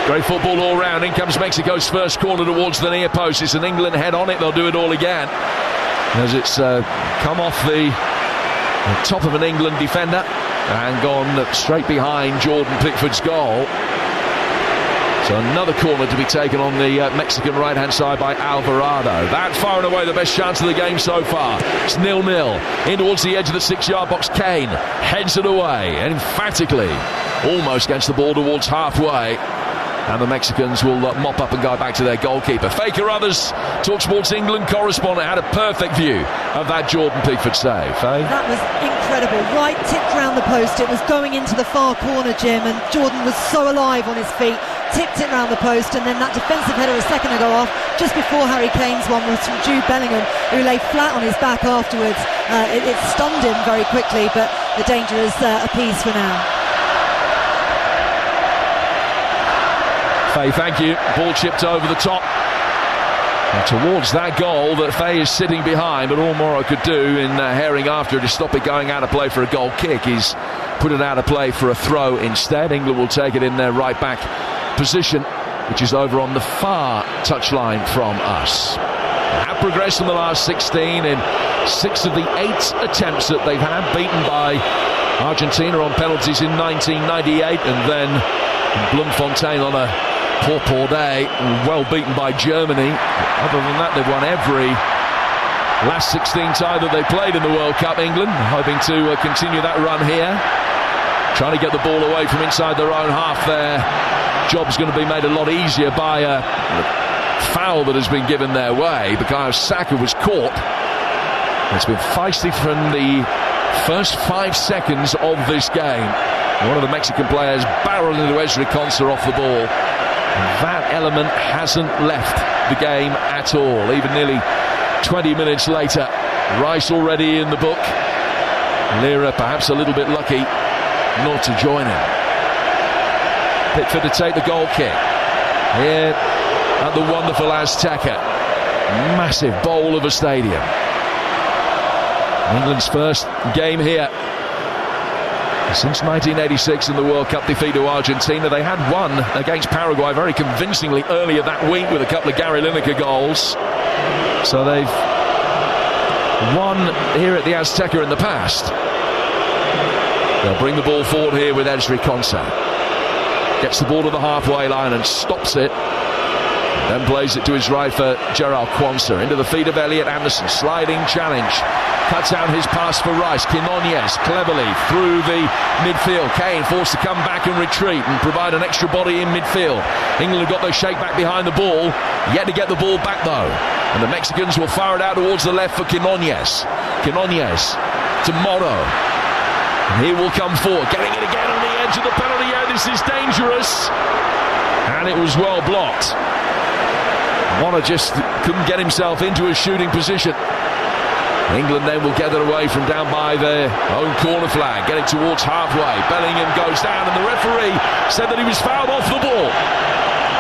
Great football all round. In comes Mexico's first corner towards the near post. It's an England head on it. They'll do it all again as it's come off the top of an England defender and gone straight behind Jordan Pickford's goal. So another corner to be taken on the Mexican right-hand side by Alvarado. That far and away the best chance of the game so far. It's 0-0. In towards the edge of the 6-yard box, Kane heads it away emphatically. Almost gets the ball towards halfway. And the Mexicans will mop up and go back to their goalkeeper. Faye Carruthers, TalkSport's England correspondent, had a perfect view of that Jordan Pickford save. Faye? That was incredible. Right tipped round the post. It was going into the far corner, Jim, and Jordan was so alive on his feet. Tipped it round the post, and then that defensive header a second ago off, just before Harry Kane's one, was from Jude Bellingham, who lay flat on his back afterwards. It stunned him very quickly, but the danger is appeased for now. Faye, thank you. Ball chipped over the top. And towards that goal that Faye is sitting behind, but all Morrow could do in herring after it is stop it going out of play for a goal kick. He's put it out of play for a throw instead. England will take it in their right back position, which is over on the far touchline from us. They have progressed in the last 16 in 6 of the 8 attempts that they've had, beaten by Argentina on penalties in 1998, and then Bloemfontein on a poor day, well beaten by Germany. Other than that, they've won every last 16 tie that they played in the World Cup. England hoping to continue that run here, trying to get the ball away from inside their own half. Their job's going to be made a lot easier by a foul that has been given their way. Bukayo Saka was caught. It's been feisty from the first 5 seconds of this game. One of the Mexican players barreled into Ezri Konsa off the ball. And that element hasn't left the game at all. Even nearly 20 minutes later, Rice already in the book. Lira perhaps a little bit lucky not to join him. Pickford to take the goal kick. Here at the wonderful Azteca. Massive bowl of a stadium. England's first game here since 1986 in the World Cup defeat to Argentina. They had won against Paraguay very convincingly earlier that week with a couple of Gary Lineker goals. So they've won here at the Azteca in the past. They'll bring the ball forward here with Ezri Konsa. Gets the ball to the halfway line and stops it. Then plays it to his right for Gerald Quansah. Into the feet of Elliot Anderson. Sliding challenge. Cuts out his pass for Rice. Quinones cleverly through the midfield. Kane forced to come back and retreat and provide an extra body in midfield. England have got their shake back behind the ball. Yet to get the ball back though. And the Mexicans will fire it out towards the left for Quinones. Quinones to Morrow. And he will come forward. Getting it again on the edge of the penalty area. This is dangerous. And it was well blocked. Morrow just couldn't get himself into a shooting position. England then will get it away from down by their own corner flag, getting towards halfway. Bellingham goes down and the referee said that he was fouled off the ball.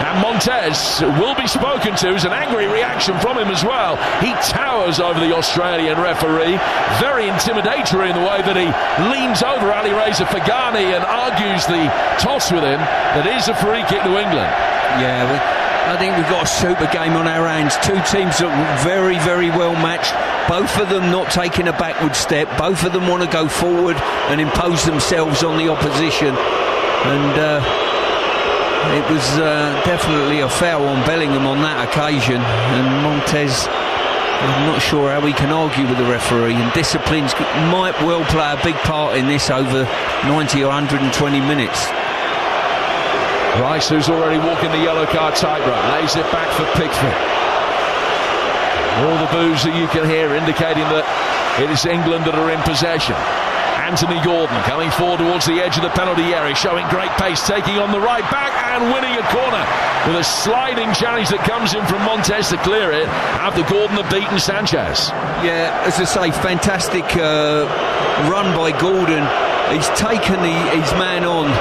And Montez will be spoken to. It's an angry reaction from him as well. He towers over the Australian referee, very intimidatory in the way that he leans over Ali Reza Fagani and argues the toss with him. That is a free kick to England. Yeah, I think we've got a super game on our hands. Two teams that are very, very well matched. Both of them not taking a backward step. Both of them want to go forward and impose themselves on the opposition. And it was definitely a foul on Bellingham on that occasion. And Montez, I'm not sure how we can argue with the referee. And disciplines might well play a big part in this over 90 or 120 minutes. Rice, who's already walking the yellow card tightrope, lays it back for Pickford. All the boos that you can hear indicating that it is England that are in possession. Anthony Gordon coming forward towards the edge of the penalty area, showing great pace, taking on the right back and winning a corner with a sliding challenge that comes in from Montez to clear it after Gordon had beaten Sanchez. Yeah, as I say, fantastic run by Gordon. He's taken his man on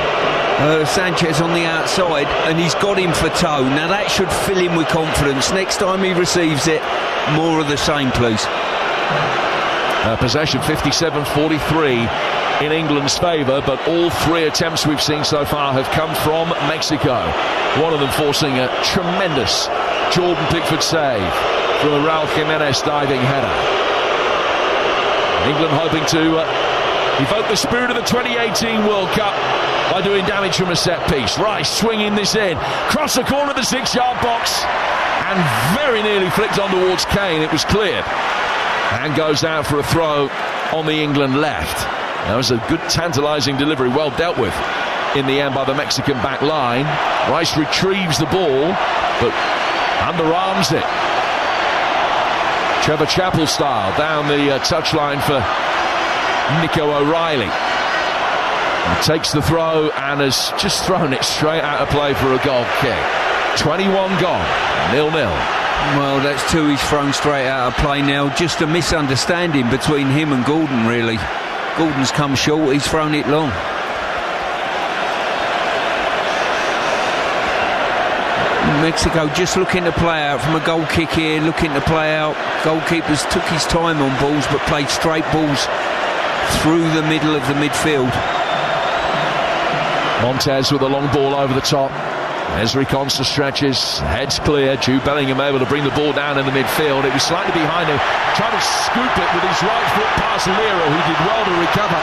Sanchez on the outside, and he's got him for toe. Now that should fill him with confidence. Next time he receives it, more of the same, please. Possession 57-43 in England's favour, but all three attempts we've seen so far have come from Mexico. One of them forcing a tremendous Jordan Pickford save from a Raul Jimenez diving header. England hoping to evoke the spirit of the 2018 World Cup by doing damage from a set piece. Rice swinging this in, cross the corner of the 6-yard box, and very nearly flicked on towards Kane. It was cleared and goes out for a throw on the England left. That was a good tantalising delivery, well dealt with in the end by the Mexican back line. Rice retrieves the ball, but underarms it. Trevor Chappell style down the touchline for Nico O'Reilly. He takes the throw and has just thrown it straight out of play for a goal kick. 21 gone, 0-0. Well, that's two he's thrown straight out of play now. Just a misunderstanding between him and Gordon, really. Gordon's come short, he's thrown it long. Mexico just looking to play out from a goal kick here, looking to play out. Goalkeepers took his time on balls, but played straight balls through the middle of the midfield. Montez with a long ball over the top. Esri Consta stretches, heads clear. Jude Bellingham able to bring the ball down in the midfield. It was slightly behind him, trying to scoop it with his right foot past Lira, who did well to recover.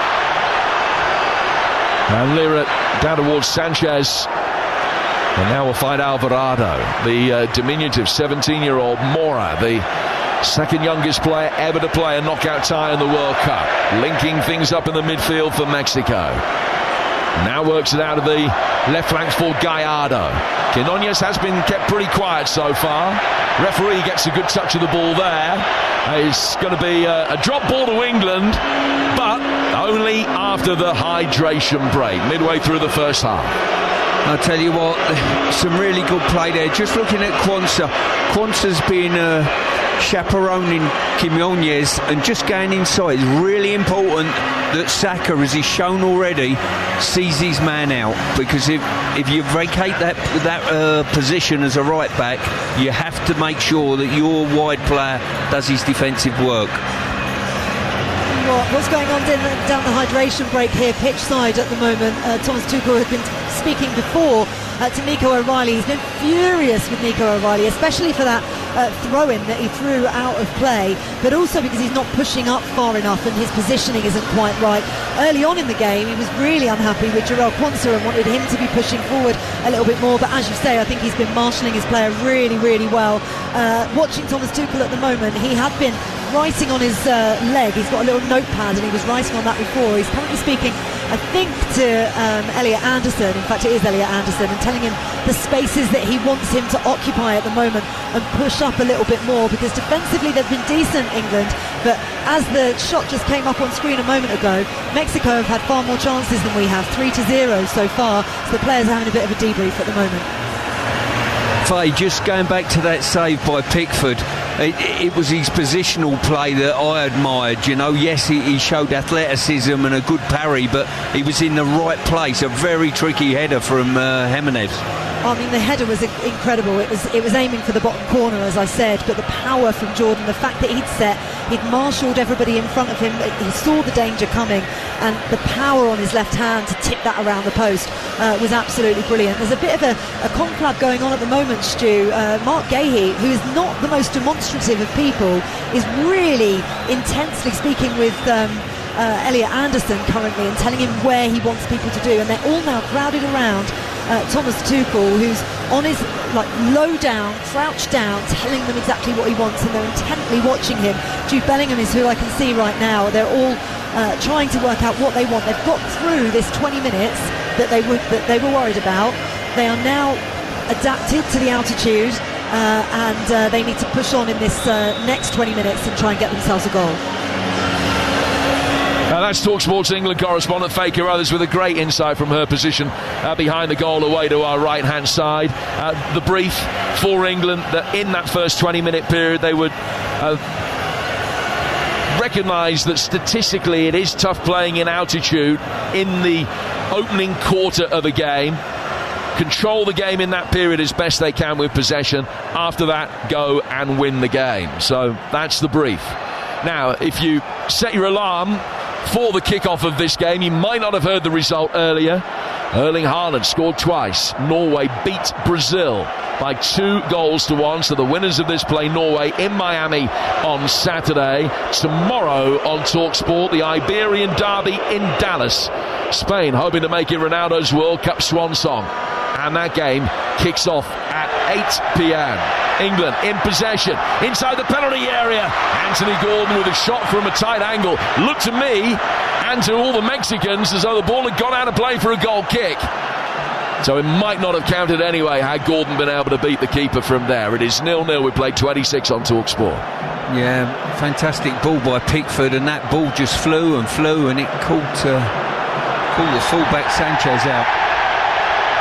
And Lira down towards Sanchez. And now we'll find Alvarado, the diminutive 17-year-old Mora, the second youngest player ever to play a knockout tie in the World Cup, linking things up in the midfield for Mexico. Now works it out of the left flank for Gallardo. Quinones has been kept pretty quiet so far. Referee gets a good touch of the ball there. It's going to be a drop ball to England, but only after the hydration break, midway through the first half. I'll tell you what, some really good play there. Just looking at Quansah. Quansah's been chaperoning Quinones and just going inside. It's really important that Saka, as he's shown already, sees his man out, because if you vacate that position as a right back, you have to make sure that your wide player does his defensive work. What's going on down the hydration break here, pitch side at the moment? Thomas Tuchel had been speaking before to Nico O'Reilly. He's been furious with Nico O'Reilly, especially for that throw-in that he threw out of play, but also because he's not pushing up far enough and his positioning isn't quite right. Early on in the game, he was really unhappy with Jarell Quansah and wanted him to be pushing forward a little bit more, but as you say, I think he's been marshalling his player really, really well. Watching Thomas Tuchel at the moment, he had been writing on his leg. He's got a little notepad and he was writing on that before. He's currently speaking, I think, to Elliot Anderson. In fact, it is Elliot Anderson, and telling him the spaces that he wants him to occupy at the moment and push up a little bit more, because defensively they've been decent, England, but as the shot just came up on screen a moment ago, Mexico have had far more chances than we have, 3-0 so far, so the players are having a bit of a debrief at the moment. Faye, just going back to that save by Pickford, it was his positional play that I admired. You know, yes, he showed athleticism and a good parry, but he was in the right place. A very tricky header from Jimenez. I mean, the header was incredible. It was aiming for the bottom corner, as I said, but the power from Jordan, the fact that he'd marshalled everybody in front of him, he saw the danger coming, and the power on his left hand to tip that around the post was absolutely brilliant. There's a bit of a conflab going on at the moment, Stu. Mark Gahey, who is not the most demonstrative of people, is really intensely speaking with Elliot Anderson currently and telling him where he wants people to do, and they're all now crowded around Thomas Tuchel, who's on his low down, crouched down, telling them exactly what he wants, and they're intently watching him. Jude Bellingham is who I can see right now. They're all trying to work out what they want. They've got through this 20 minutes that they were worried about. They are now adapted to the altitude, and they need to push on in this next 20 minutes and try and get themselves a goal. That's TalkSport's England correspondent Faye Carruthers with a great insight from her position behind the goal away to our right-hand side. The brief for England that in that first 20-minute period they would recognise that statistically it is tough playing in altitude in the opening quarter of a game. Control the game in that period as best they can with possession. After that, go and win the game. So that's the brief. Now, if you set your alarm for the kickoff of this game, you might not have heard the result earlier. Erling Haaland scored twice. Norway beat Brazil by 2-1. So the winners of this play Norway in Miami on Saturday. Tomorrow on TalkSport, the Iberian Derby in Dallas. Spain hoping to make it Ronaldo's World Cup swan song. And that game kicks off at 8 p.m. England in possession inside the penalty area. Anthony Gordon with a shot from a tight angle. Looked to me and to all the Mexicans as though the ball had gone out of play for a goal kick. So it might not have counted anyway had Gordon been able to beat the keeper from there. It is 0-0. We played 26 on TalkSport. Yeah, fantastic ball by Pickford, and that ball just flew and it caught the fullback Sanchez out.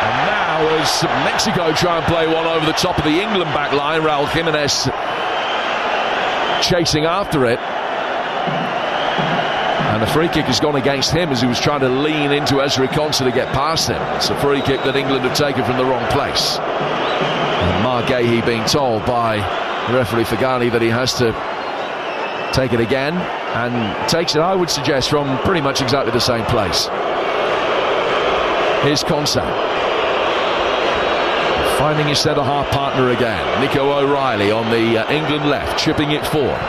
And now as Mexico try and play one over the top of the England back line, Raul Jimenez chasing after it. And the free kick has gone against him as he was trying to lean into Ezri Konsa to get past him. It's a free kick that England have taken from the wrong place. And Mark Gahey being told by referee Fagani that he has to take it again, and takes it, I would suggest, from pretty much exactly the same place. Here's Konsa, finding his centre-half partner again. Nico O'Reilly on the England left, chipping it forward.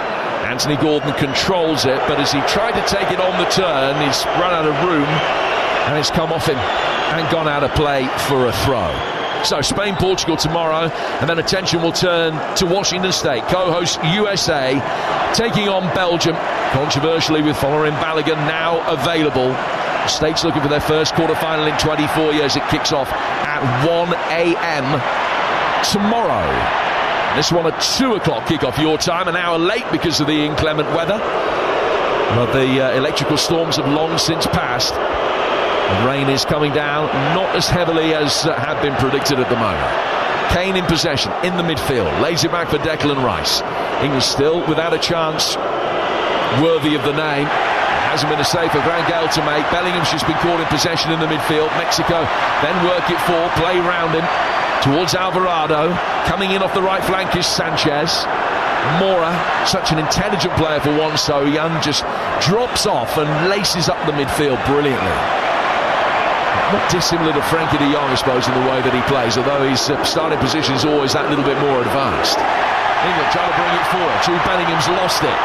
Anthony Gordon controls it, but as he tried to take it on the turn, he's run out of room and it's come off him and gone out of play for a throw. So Spain-Portugal tomorrow, and then attention will turn to Washington State, co-host USA, taking on Belgium, controversially with Folarin Balogun now available. The States looking for their first quarter-final in 24 years. It kicks off at 1 a.m. tomorrow. This one at 2 o'clock kickoff your time, an hour late because of the inclement weather. But the electrical storms have long since passed. The rain is coming down, not as heavily as had been predicted at the moment. Kane in possession, in the midfield, lays it back for Declan Rice. England still without a chance worthy of the name. It hasn't been a save for Rangel to make. Bellingham's just been caught in possession in the midfield. Mexico then work it forward, play round him towards Alvarado. Coming in off the right flank is Sanchez. Mora, such an intelligent player for one so young, just drops off and laces up the midfield brilliantly. Not dissimilar to Frankie de Jong, I suppose, in the way that he plays, although his starting position is always that little bit more advanced. England trying to bring it forward. Jude Bellingham's lost it.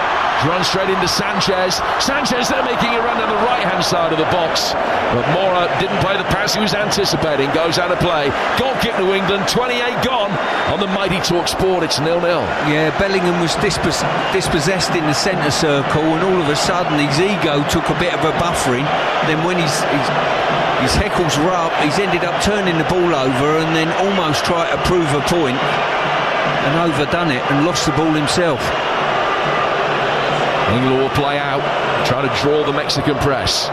Run straight into Sanchez. Sanchez then making a run down the right-hand side of the box. But Mora didn't play the pass he was anticipating. Goes out of play. Goal kick to England. 28 gone on the mighty TalkSport. It's 0-0. Yeah, Bellingham was dispossessed in the centre circle, and all of a sudden his ego took a bit of a buffering. Then when his heckles were up, he's ended up turning the ball over and then almost tried to prove a point and overdone it and lost the ball himself. England will play out, try to draw the Mexican press.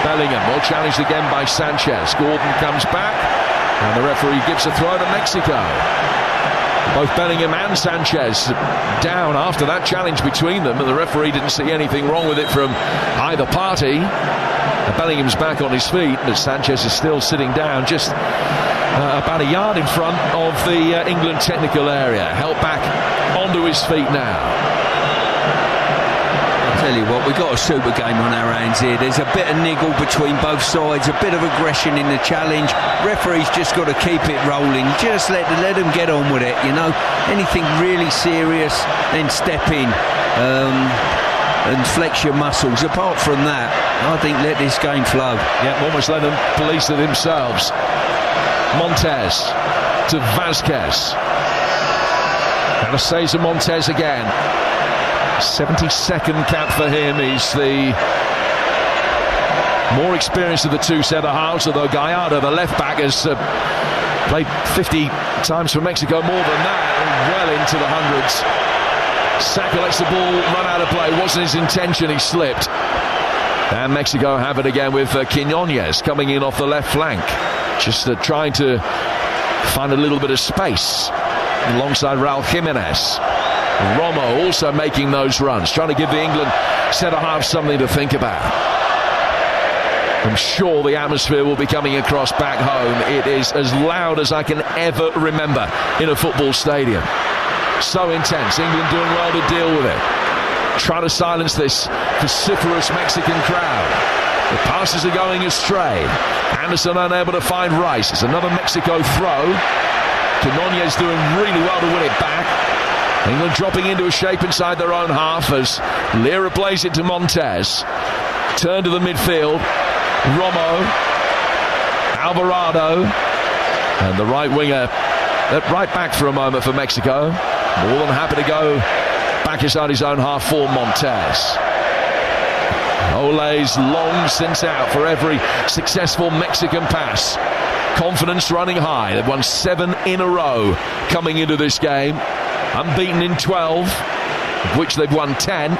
Bellingham, well challenged again by Sanchez. Gordon comes back, and the referee gives a throw to Mexico. Both Bellingham and Sanchez down after that challenge between them, and the referee didn't see anything wrong with it from either party. Bellingham's back on his feet, but Sanchez is still sitting down just about a yard in front of the England technical area. Helped back onto his feet now. Tell you what, we've got a super game on our hands here. There's a bit of niggle between both sides, a bit of aggression in the challenge. Referee's just got to keep it rolling. Just let them get on with it, you know. Anything really serious, then step in and flex your muscles. Apart from that, I think let this game flow. Yeah, almost let them police it themselves. Montez to Vazquez. Anastasia Montez again. 72nd cap for him. He's the more experienced of the two centre-halves, although Gallardo, the left-back, has played 50 times for Mexico, more than that, well into the hundreds. Saka lets the ball run out of play. Wasn't his intention, he slipped. And Mexico have it again with Quiñones coming in off the left flank, just trying to find a little bit of space alongside Raul Jimenez. Romo also making those runs, trying to give the England centre-half something to think about. I'm sure the atmosphere will be coming across back home. It is as loud as I can ever remember in a football stadium. So intense. England doing well to deal with it. Trying to silence this vociferous Mexican crowd. The passes are going astray. Anderson unable to find Rice. It's another Mexico throw. Quinones doing really well to win it back. England dropping into a shape inside their own half as Lira plays it to Montez. Turn to the midfield. Romo, Alvarado, and the right winger at right back for a moment for Mexico. More than happy to go back inside his own half for Montez. Ole's long since out for every successful Mexican pass. Confidence running high. They've won 7 in a row coming into this game. Unbeaten in 12, of which they've won 10.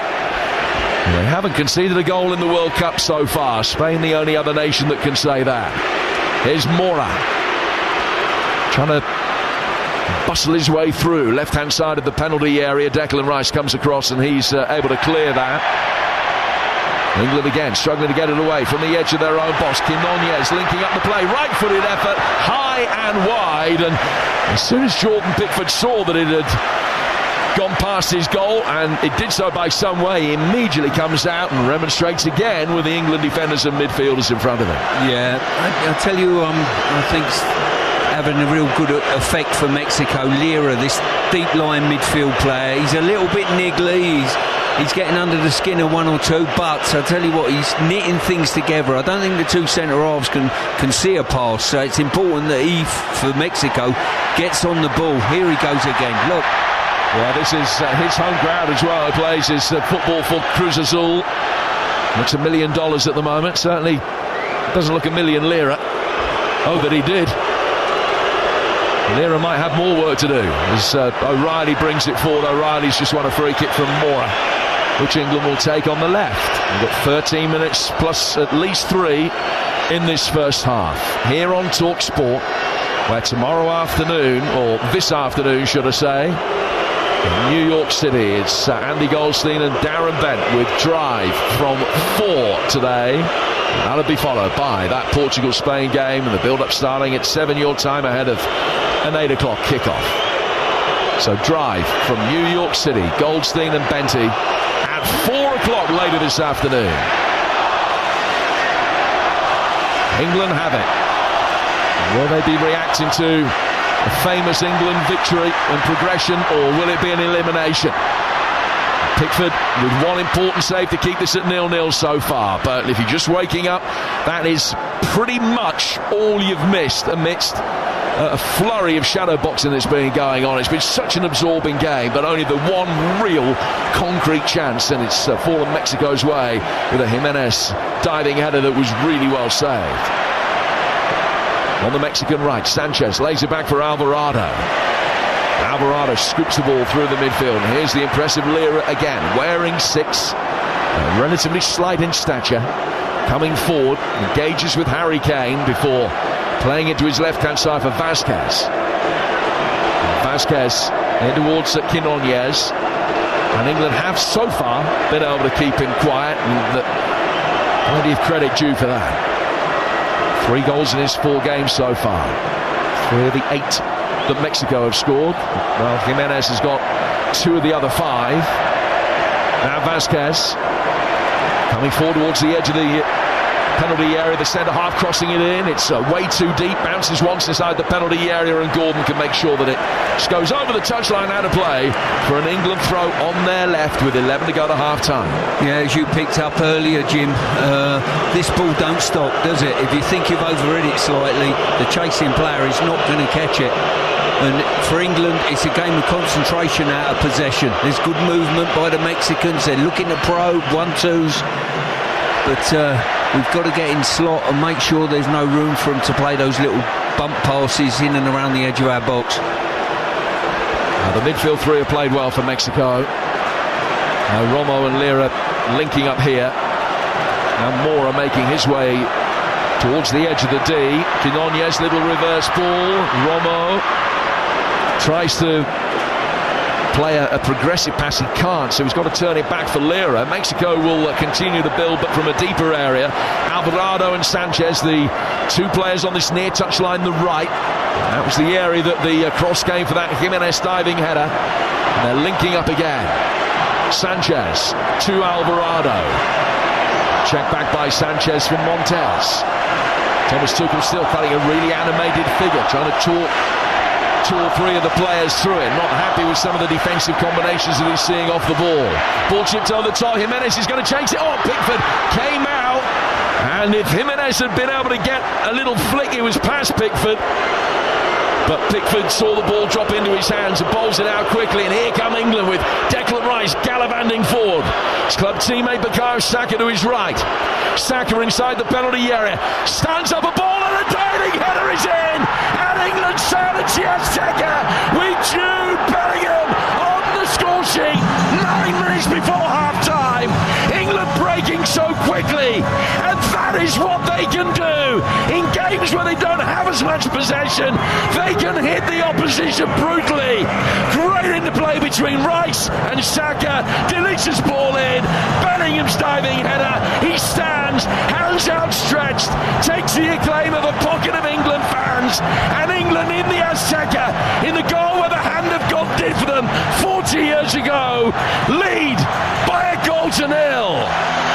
They haven't conceded a goal in the World Cup so far. Spain the only other nation that can say that. Here's Mora. Trying to bustle his way through. Left-hand side of the penalty area. Declan Rice comes across and he's able to clear that. England again struggling to get it away from the edge of their own box. Quinones linking up the play. Right-footed effort. High and wide. And as soon as Jordan Pickford saw that it had gone past his goal, and it did so by some way, he immediately comes out and remonstrates again with the England defenders and midfielders in front of him. Yeah, I tell you, I think having a real good effect for Mexico. Lira, this deep line midfield player, he's a little bit niggly, he's getting under the skin of one or two, but I tell you what, he's knitting things together. I don't think the two centre-halves can see a pass, so it's important that he, for Mexico, gets on the ball. Here he goes again, look. Yeah, this is his home ground as well. He plays his football for Cruz Azul. Looks $1 million at the moment. Certainly doesn't look $1 million Lira. Oh, that he did. Lira might have more work to do as O'Reilly brings it forward. O'Reilly's just won a free kick from Mora, which England will take on the left. We've got 13 minutes plus at least 3 in this first half. Here on TalkSport, where tomorrow afternoon, or this afternoon should I say, in New York City, it's Andy Goldstein and Darren Bent with Drive from 4 today. That'll be followed by that Portugal-Spain game and the build-up starting at 7 your time ahead of an 8 o'clock kickoff. So Drive from New York City, Goldstein and Benty at 4 o'clock later this afternoon. England have it. Will they be reacting to a famous England victory and progression, or will it be an elimination? Pickford with one important save to keep this at 0-0 so far, but if you're just waking up, that is pretty much all you've missed amidst a flurry of shadow boxing that's been going on. It's been such an absorbing game, but only the one real concrete chance, and it's fallen Mexico's way with a Jimenez diving header that was really well saved. On the Mexican right, Sanchez lays it back for Alvarado. Alvarado scoops the ball through the midfield. And here's the impressive Lira again, wearing 6, relatively slight in stature, coming forward, engages with Harry Kane before playing it to his left-hand side for Vasquez. Vasquez in towards Quinones, and England have so far been able to keep him quiet, and plenty of credit due for that. 3 goals in his 4 games so far. 3 of the 8 that Mexico have scored. Well, Jimenez has got 2 of the other 5. Now Vasquez coming forward towards the edge of the penalty area, the centre-half crossing it in. It's way too deep, bounces once inside the penalty area, and Gordon can make sure that it just goes over the touchline out of play for an England throw on their left with 11 to go to half-time. Yeah, as you picked up earlier, Jim, this ball don't stop, does it? If you think you've overrid it slightly, the chasing player is not going to catch it. And for England, it's a game of concentration out of possession. There's good movement by the Mexicans. They're looking to probe 1-2s. But we've got to get in slot and make sure there's no room for them to play those little bump passes in and around the edge of our box. The midfield 3 have played well for Mexico. Romo and Lira linking up here. Now Mora making his way towards the edge of the D. Quinones, little reverse ball. Romo tries to play a progressive pass, he can't, so he's got to turn it back for Lira. Mexico will continue to build, but from a deeper area. Alvarado and Sanchez, the two players on this near touchline, the right. That was the area that the cross came for that Jimenez diving header. And they're linking up again. Sanchez to Alvarado. Check back by Sanchez from Montes. Thomas Tuchel still cutting a really animated figure, trying to talk two or three of the players through it. Not happy with some of the defensive combinations that he's seeing off the ball. Ball chipped over the top. Jimenez is going to chase it. Oh, Pickford came out. And if Jimenez had been able to get a little flick, it was past Pickford. But Pickford saw the ball drop into his hands and bowls it out quickly. And here come England with Declan Rice gallivanting forward. His club teammate Bukayo Saka to his right. Saka inside the penalty area. Stands up a ball and a diving header is in. And England silence the Azteca with Jude Bellingham on the score sheet. 9 minutes before half-time. England breaking so quickly. And that is what they can do. In games where they don't have as much possession, they can hit the opposition brutally. Great interplay between Rice and Saka. Delicious ball in. Bellingham's diving header. He stands, hands outstretched, takes the acclaim of a pocket of England fans. And England in the Azteca, in the goal where the hand of God did for them 40 years ago, lead by a goal to nil.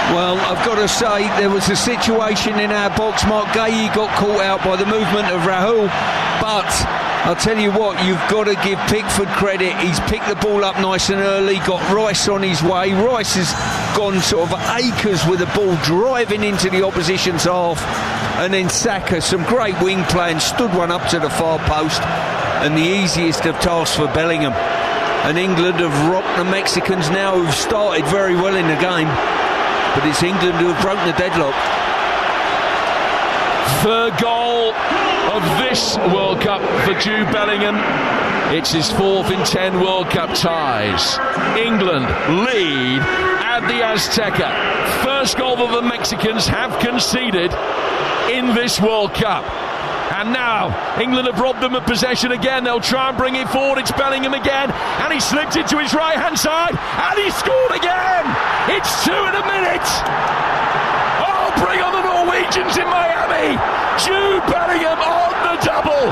Well, I've got to say, there was a situation in our box. Mark Gahey got caught out by the movement of Rahul, but I'll tell you what, you've got to give Pickford credit. He's picked the ball up nice and early, got Rice on his way. Rice has gone sort of acres with the ball, driving into the opposition's half. And then Saka, some great wing play, and stood one up to the far post. And the easiest of tasks for Bellingham. And England have rocked the Mexicans now, who've started very well in the game. But it's England who have broken the deadlock. Third goal of this World Cup for Jude Bellingham. It's his fourth in 10 World Cup ties. England lead at the Azteca. First goal that the Mexicans have conceded in this World Cup. And now England have robbed them of possession again. They'll try and bring it forward. It's Bellingham again, and he slipped it to his right-hand side, and he scored again. It's 2 in a minute. Oh, bring on the Norwegians in Miami. Jude Bellingham on the double.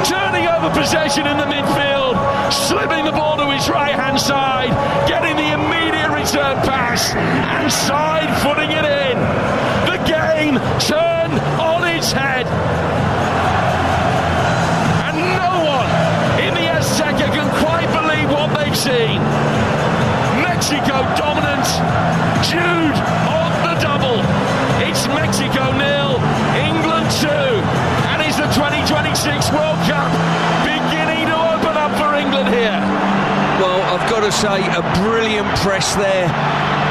Turning over possession in the midfield, slipping the ball to his right-hand side, getting the immediate return pass, and side-footing it in. The game turned on its head. And no one in the Azteca can quite believe what they've seen. Mexico dominant. Jude on the double. It's Mexico 0, England 2. And is the 2026 World Cup beginning to open up for England here? Well, I've got to say, a brilliant press there.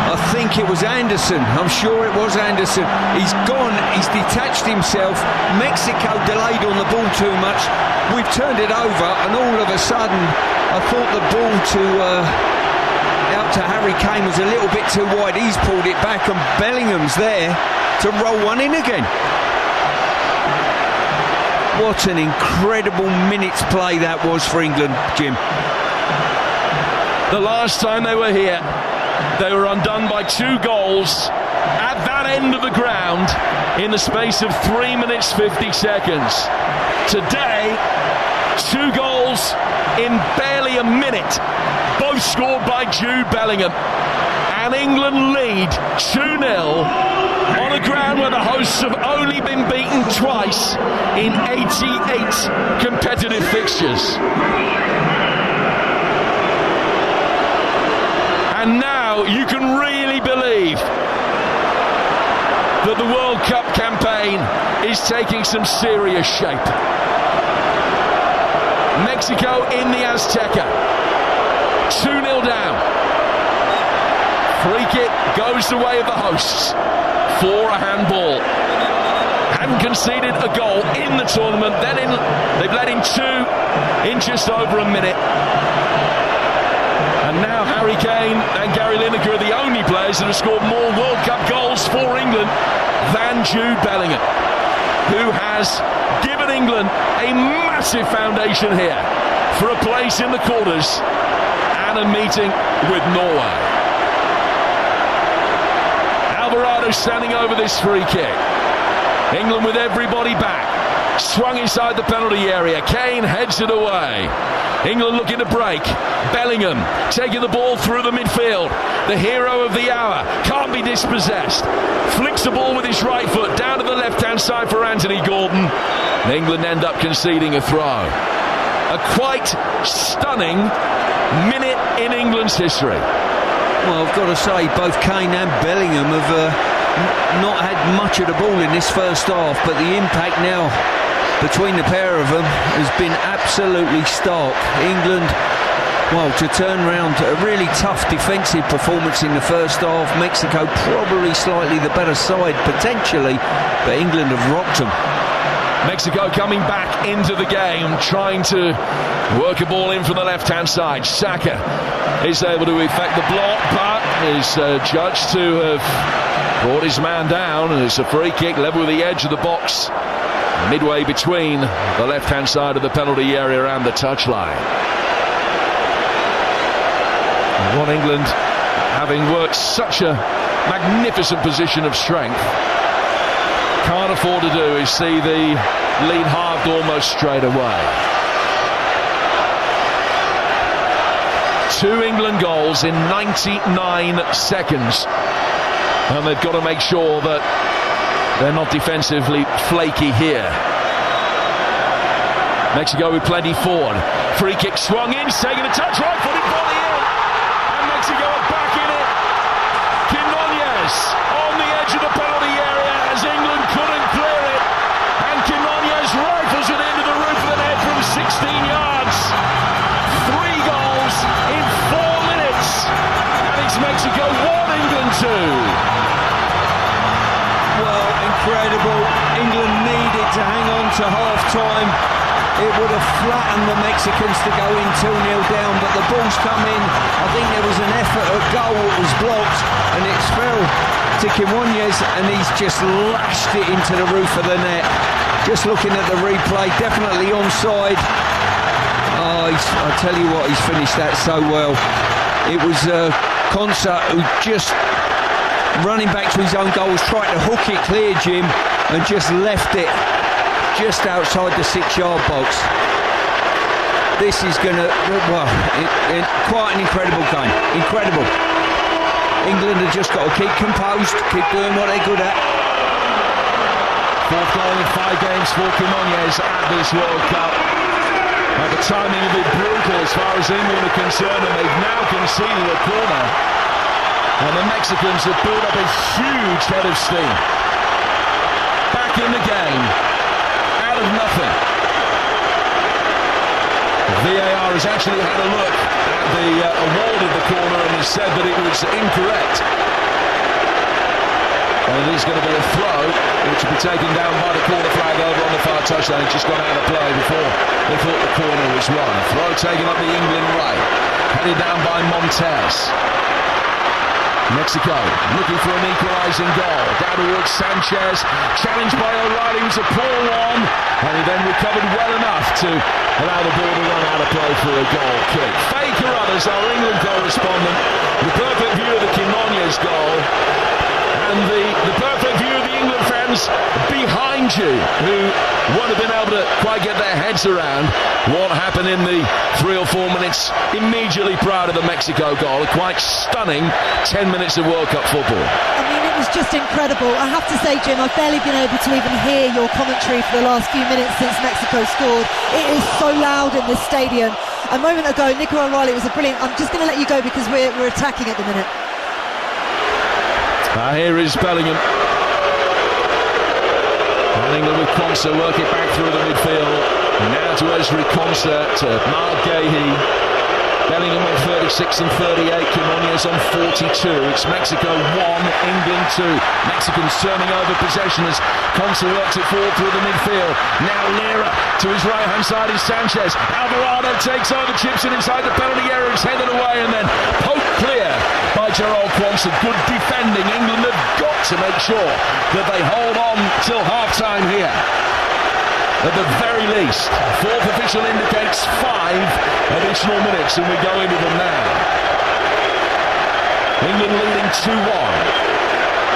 I think it was Anderson. I'm sure it was Anderson. He's gone, he's detached himself. Mexico delayed on the ball too much. We've turned it over, and all of a sudden, I thought the ball out to Harry Kane was a little bit too wide. He's pulled it back, and Bellingham's there to roll one in again. What an incredible minute's play that was for England, Jim. The last time they were here, they were undone by 2 goals at that end of the ground in the space of 3 minutes 50 seconds. Today, 2 goals in barely a minute, both scored by Jude Bellingham. And England lead 2-0 on a ground where the hosts have only been beaten twice in 88 competitive fixtures. And now you can really believe that the World Cup campaign is taking some serious shape. Mexico in the Azteca, 2-0 down. Free kick goes the way of the hosts for a handball. Hadn't conceded a goal in the tournament. They've let in 2 in just over a minute. And now Harry Kane and Gary Lineker are the only players that have scored more World Cup goals for England than Jude Bellingham. who has given England a massive foundation here for a place in the quarters and a meeting with Norway. Alvarado standing over this free kick. England with everybody back. Swung inside the penalty area. Kane heads it away. England looking to break. Bellingham taking the ball through the midfield. The hero of the hour. Can't be dispossessed. Flicks the ball with his right foot down to the left-hand side for Anthony Gordon. England end up conceding a throw. A quite stunning minute in England's history. Well, I've got to say, both Kane and Bellingham have not had much of the ball in this first half, but the impact now between the pair of them has been absolutely stark. England, well, to turn around a really tough defensive performance in the first half. Mexico probably slightly the better side potentially, but England have rocked them. Mexico coming back into the game, trying to work a ball in from the left-hand side. Saka is able to effect the block, but is judged to have brought his man down, and it's a free kick level with the edge of the box, midway between the left-hand side of the penalty area and the touchline. What England, having worked such a magnificent position of strength, can't afford to do is see the lead halved almost straight away. 2 England goals in 99 seconds, and they've got to make sure that they're not defensively flaky here. Mexico with plenty forward. Free kick swung in, taking a touch, right-footed volley in, and Mexico are back in it. Quinones on the edge of the penalty area as England couldn't clear it, and Quinones rifles it into the roof of the net from 16 yards. 3 goals in 4 minutes, and it's Mexico 1, England 2. Well, incredible. England needed to hang on to half-time. It would have flattened the Mexicans to go in 2-0 down, but the ball's come in. I think there was an effort at goal that was blocked, and it's fell to Quinones, and he's just lashed it into the roof of the net. Just looking at the replay, definitely onside. Oh, I tell you what, he's finished that so well. It was Konsa who just running back to his own goal was trying to hook it clear, Jim, and just left it just outside the 6-yard box. This is going to, well, quite an incredible game. Incredible. England have just got to keep composed, keep doing what they're good at. 4th goal in 5 games for Quinones at this World Cup. The timing will be brutal as far as England are concerned, and they've now conceded a corner. And the Mexicans have built up a huge head of steam. Back in the game, out of nothing. VAR has actually had a look at the award of the corner and has said that it was incorrect. And it is going to be a throw, which will be taken down by the corner flag over on the far touchline. It's just gone out of play before they thought the corner was won. Throw taken up the England right, headed down by Montes. Mexico looking for an equalising goal. Down towards Sanchez, challenged by O'Reilly, who's a poor one, and he then recovered well enough to allow the ball to run out of play for a goal kick. Faye Carruthers, our England correspondent, the perfect view of the Quinones goal, and the perfect view of the England fans behind you, who won't have been able to quite get their heads around what happened in the 3 or 4 minutes immediately prior to the Mexico goal. A quite stunning 10 minutes of World Cup football. I mean, it was just incredible. I have to say, Jim, I've barely been able to even hear your commentary for the last few minutes since Mexico scored. It is so loud in this stadium. A moment ago, Nico O'Reilly was a brilliant... I'm just going to let you go because we're attacking at the minute. Here is Bellingham. And England with Konsa work it back through the midfield. Now to Ezri Konsa, to Mark Gahey. Bellingham on 36 and 38, Quinones on 42. It's Mexico 1, England 2. Mexicans turning over possession as Konsa works it forward through the midfield. Now Lira to his right-hand side is Sanchez. Alvarado takes over, chips it inside the penalty area, it's headed away and then poked clear by Gerald Quansah. Good defending. England have got to make sure that they hold on till half-time here. At the very least, fourth official indicates 5 additional minutes, and we go into them now. England leading 2-1.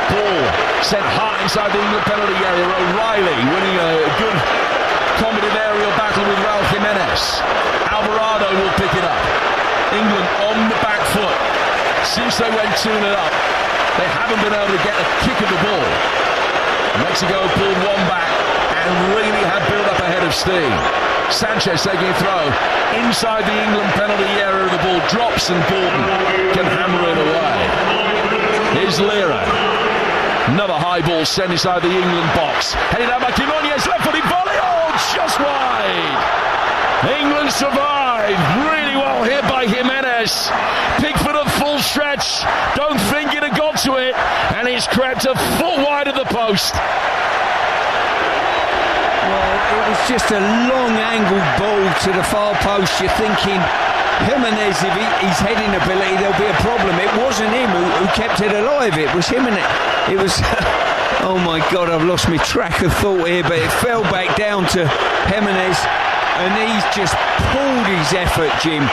Ball sent high inside the England penalty area. O'Reilly winning a good combative aerial battle with Raul Jimenez. Alvarado will pick it up. England on the back foot. Since they went 2-0 up, they haven't been able to get a kick of the ball. Mexico pulled one back and really had built up a head of steam. Sanchez taking a throw inside the England penalty area. The ball drops and Gordon can hammer it away. Here's Lira. Another high ball sent inside the England box. Headed out by Quinones, left-footed volley. Oh, just wide. England survived. Really well hit by Jimenez. Pickford at full stretch. Don't think it had got to it. And he's crept a foot wide of the post. Well, it was just a long-angled ball to the far post. You're thinking, Jimenez, if his heading ability, there'll be a problem. It wasn't him who kept it alive. It was Jimenez. It was... oh, my God, I've lost my track of thought here, but it fell back down to Jimenez, and he's just pulled his effort, Jim.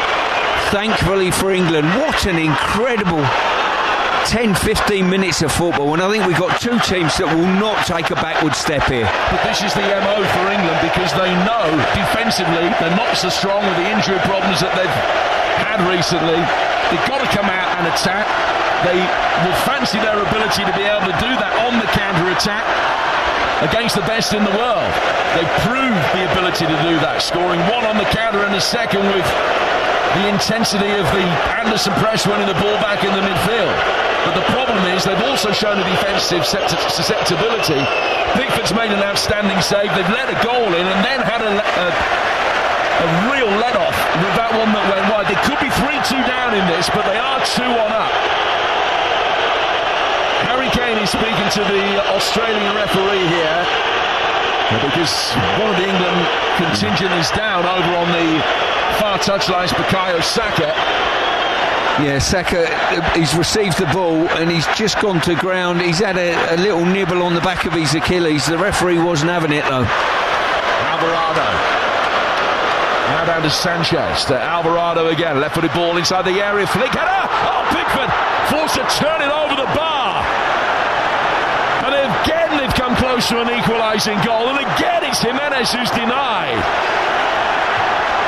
Thankfully for England. What an incredible 10-15 minutes of football, and I think we've got two teams that will not take a backward step here. But this is the MO for England, because they know defensively they're not so strong with the injury problems that they've had recently. They've got to come out and attack. They will fancy their ability to be able to do that on the counter-attack against the best in the world. They've proved the ability to do that, scoring one on the counter and a second with the intensity of the Anderson press winning the ball back in the midfield. But the problem is they've also shown a defensive susceptibility. Pickford's made an outstanding save. They've let a goal in and then had a real let-off with that one that went wide. They could be 3-2 down in this, but they are 2-1 up. Harry Kane is speaking to the Australian referee here, because one of the England contingent is down over on the far touchline, Bukayo Saka. Yeah, Saka, he's received the ball and he's just gone to ground. He's had a little nibble on the back of his Achilles. The referee wasn't having it, though. Alvarado. Now down to Sanchez. To Alvarado again. Left-footed ball inside the area. Flick header. Oh, Pickford forced to turn it over the bar. And again they've come close to an equalising goal. And again it's Jimenez who's denied.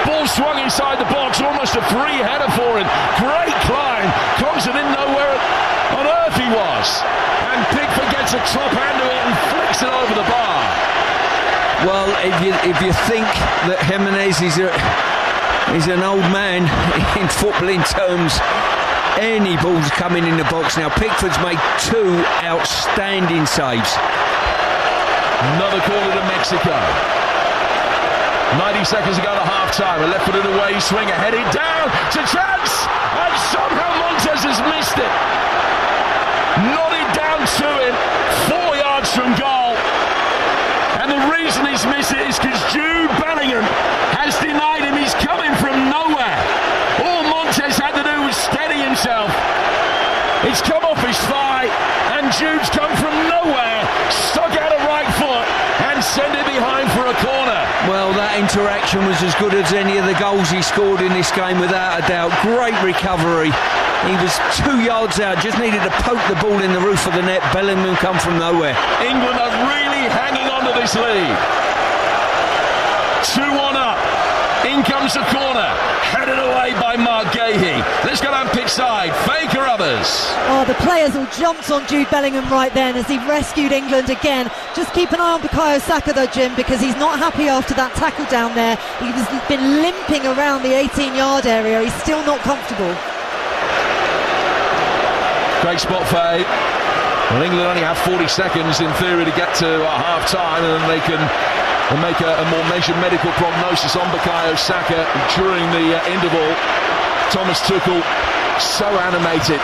Ball swung inside the box, almost a free header for him. Great climb. Coulson didn't know where on earth he was. And Pickford gets a top hand to it and flicks it over the bar. Well, if you think that Jimenez is an old man in footballing terms, any ball's coming in the box now. Pickford's made 2 outstanding saves. Another corner to Mexico. 90 seconds ago to half-time. A left-footed away swinger headed down to chance, and somehow Montes has missed it. Nodded down to him, 4 yards from goal. And the reason he's missed it is because Jude Bellingham has denied him. He's coming from nowhere. All Montes had to do was steady himself. It's come off his thigh, and Jude's come from nowhere, stuck out a right foot, and sent it behind for a corner. Well, that interaction was as good as any of the goals he scored in this game, without a doubt. Great recovery. He was 2 yards out, just needed to poke the ball in the roof of the net. Bellingham come from nowhere. England are really hanging on to this lead. 2-1 up. In comes the corner, headed away by Mark Gahey. Let's go down pitch side. Faker others. Oh, the players all jumped on Jude Bellingham right then as he rescued England again. Just keep an eye on Bukayo Saka though, Jim, because he's not happy after that tackle down there. He's been limping around the 18-yard area. He's still not comfortable. Great spot fade. Well, England only have 40 seconds in theory to get to half-time, and then they can make a more measured medical prognosis on Bukayo Saka during the interval. Thomas Tuchel, so animated,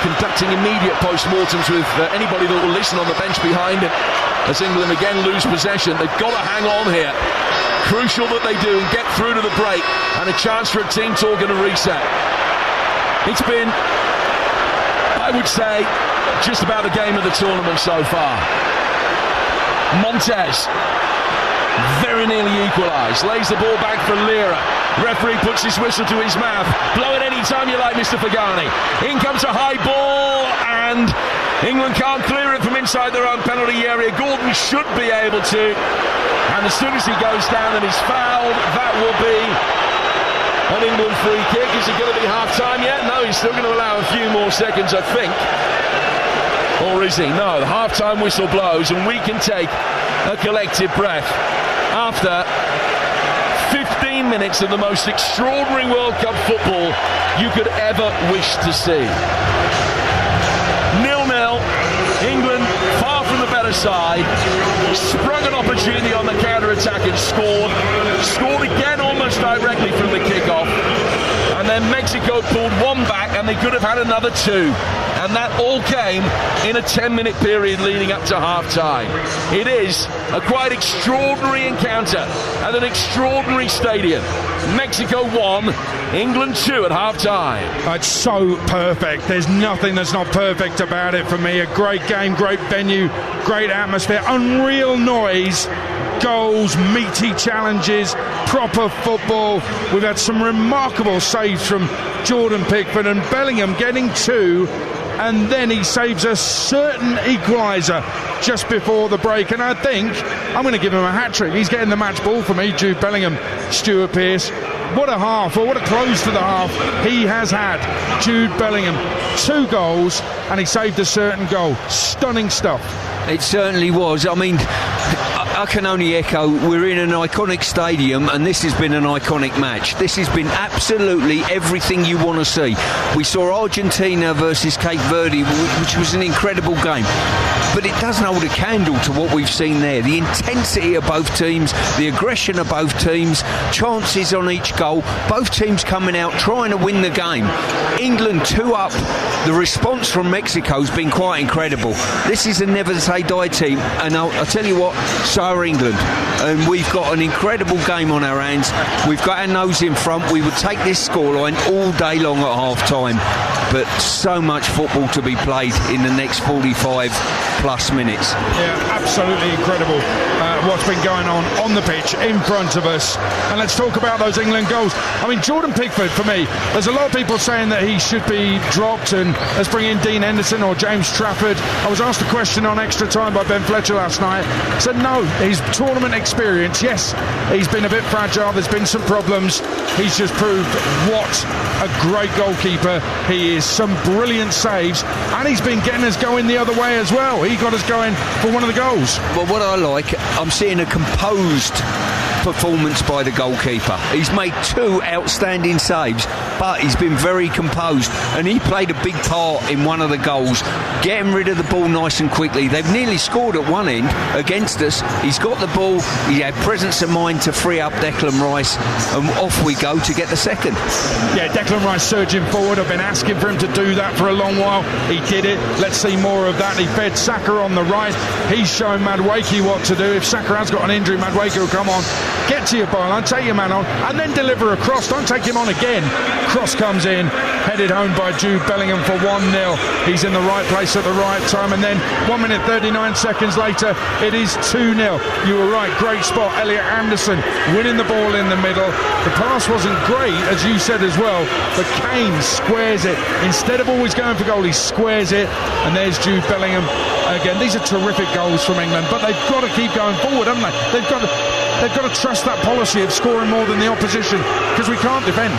conducting immediate post-mortems with anybody that will listen on the bench behind him as England again lose possession. They've got to hang on here. Crucial that they do and get through to the break, and a chance for a team talk and a reset. It's been, I would say just about the game of the tournament so far. Montez very nearly equalised. Lays the ball back for Lira. Referee puts his whistle to his mouth. Blow it any time you like, Mr. Fagani. In comes a high ball, and England can't clear it from inside their own penalty area. Gordon should be able to. And as soon as he goes down and is fouled, that will be an England free kick. Is it going to be half-time yet? No, he's still going to allow a few more seconds, I think. Or is he? No, the half-time whistle blows, and we can take a collective breath after 15 minutes of the most extraordinary World Cup football you could ever wish to see. 0-0, England far from the better side, sprung an opportunity on the counter-attack and scored again almost directly from the kick-off, and then Mexico pulled one back and they could have had another two, and that all came in a 10-minute period leading up to half-time. It is a quite extraordinary encounter at an extraordinary stadium. Mexico 1, England 2 at half-time. It's so perfect. There's nothing that's not perfect about it for me. A great game, great venue, great atmosphere, unreal noise, goals, meaty challenges, proper football. We've had some remarkable saves from Jordan Pickford, and Bellingham getting two, and then he saves a certain equaliser just before the break, and I think I'm going to give him a hat-trick. He's getting the match ball for me, Jude Bellingham, Stuart Pearce. What a half, or what a close to the half he has had, Jude Bellingham. 2 goals, and he saved a certain goal. Stunning stuff. It certainly was. I mean, I can only echo, we're in an iconic stadium, and this has been an iconic match. This has been absolutely everything you want to see. We saw Argentina versus Cape Verde, which was an incredible game, but it doesn't hold a candle to what we've seen there. The intensity of both teams, the aggression of both teams, chances on each goal, both teams coming out trying to win the game. England 2 up. The response from Mexico's been quite incredible. This is a never-say-die team, and I'll tell you what, so are England, and we've got an incredible game on our hands. We've got our nose in front. We would take this scoreline all day long at half-time, but so much football to be played in the next 45 plus minutes. Yeah, absolutely incredible what's been going on the pitch in front of us. And let's talk about those England goals. I mean, Jordan Pickford, for me, there's a lot of people saying that he should be dropped and let's bring in Dean Henderson or James Trafford. I was asked a question on Extra Time by Ben Fletcher last night. I said no, his tournament experience, yes, he's been a bit fragile, there's been some problems. He's just proved what a great goalkeeper he is. Some brilliant saves, and he's been getting us going the other way as well. He got us going for one of the goals. Well, what I like, I'm seeing a composed performance by the goalkeeper. He's made 2 outstanding saves, but he's been very composed, and he played a big part in one of the goals, getting rid of the ball nice and quickly. They've nearly scored at one end against us. He's got the ball, he had presence of mind to free up Declan Rice, and off we go to get the second. Yeah, Declan Rice surging forward. I've been asking for him to do that for a long while. He did it. Let's see more of that. He fed Saka on the right. He's showing Madueke what to do. If Saka has got an injury, Madueke will come on, get to your byline, take your man on, and then deliver a cross. Don't take him on again. Cross comes in, headed home by Jude Bellingham for 1-0. He's in the right place at the right time, and then 1 minute 39 seconds later, it is 2-0. You were right, great spot. Elliot Anderson winning the ball in the middle. The pass wasn't great, as you said as well, but Kane squares it. Instead of always going for goal, he squares it, and there's Jude Bellingham again. These are terrific goals from England, but they've got to keep going forward, haven't they? They've got to trust that policy of scoring more than the opposition, because we can't defend.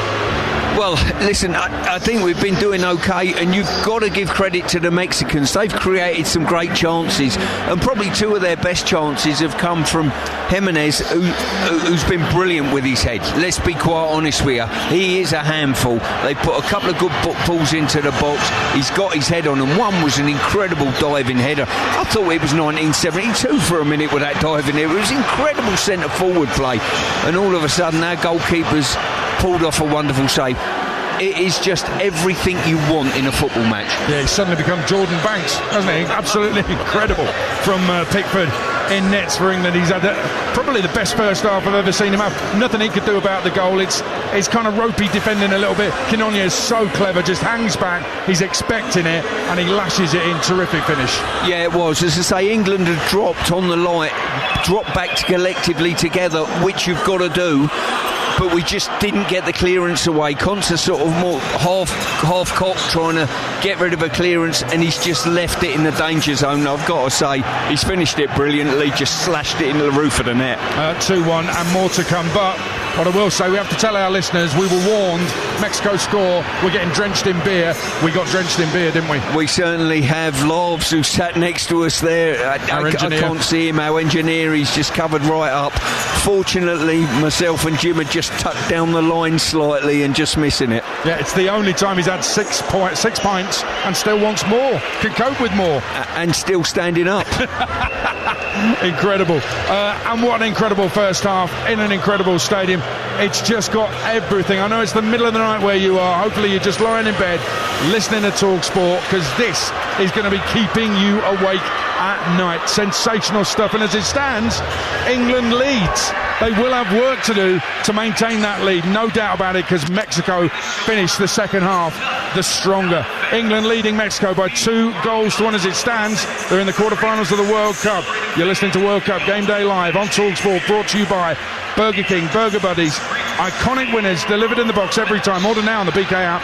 Well, listen, I think we've been doing okay, and you've got to give credit to the Mexicans. They've created some great chances, and probably 2 of their best chances have come from Jimenez, who's been brilliant with his head. Let's be quite honest with you. He is a handful. They put a couple of good balls into the box. He's got his head on them. One was an incredible diving header. I thought it was 1972 for a minute with that diving header. It was incredible centre-forward play, and all of a sudden our goalkeeper's pulled off a wonderful save. It is just everything you want in a football match. Yeah, he's suddenly become Jordan Banks, hasn't he? Absolutely incredible from Pickford. in nets for England. He's had probably the best first half I've ever seen him have. Nothing he could do about the goal. It's kind of ropey defending a little bit. Quinones is so clever, just hangs back. He's expecting it and he lashes it in. Terrific finish. Yeah, it was. As I say, England had dropped on the light, dropped back collectively together, which you've got to do. But we just didn't get the clearance away. Conta sort of more half-cocked trying to get rid of a clearance, and he's just left it in the danger zone. I've got to say, he's finished it brilliantly, just slashed it into the roof of the net. 2-1 and more to come. But what I will say, we have to tell our listeners, we were warned, Mexico score, we're getting drenched in beer. We got drenched in beer, didn't we? We certainly have. Loves, who sat next to us there, I can't see him, our engineer, he's just covered right up. Fortunately, myself and Jim had just tucked down the line slightly and just missing it. Yeah, it's the only time he's had 6 pints and still wants more, can cope with more. And still standing up. Incredible. And what an incredible first half in an incredible stadium. It's just got everything. I know it's the middle of the night where you are. Hopefully you're just lying in bed listening to TalkSport, because this is going to be keeping you awake at night. Sensational stuff. And as it stands, England leads. They will have work to do to maintain that lead, no doubt about it, because Mexico finished the second half the stronger. England leading Mexico by 2-1 as it stands. They're in the quarterfinals of the World Cup. You're listening to World Cup Game Day Live on TalkSport, brought to you by Burger King, Burger Buddies. Iconic winners delivered in the box every time. Order now on the BK app.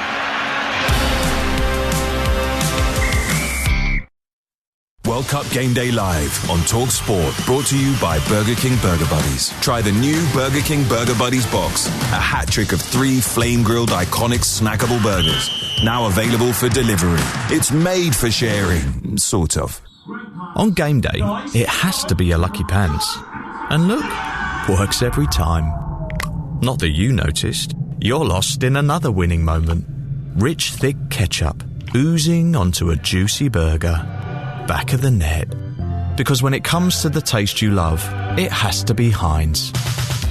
World Cup Game Day Live on TalkSport, brought to you by Burger King Burger Buddies. Try the new Burger King Burger Buddies box, a hat trick of 3 flame-grilled iconic snackable burgers, now available for delivery. It's made for sharing, sort of. On game day, it has to be a lucky pants. And look, works every time. Not that you noticed, you're lost in another winning moment. Rich, thick ketchup oozing onto a juicy burger. Back of the net. Because when it comes to the taste you love, it has to be Heinz.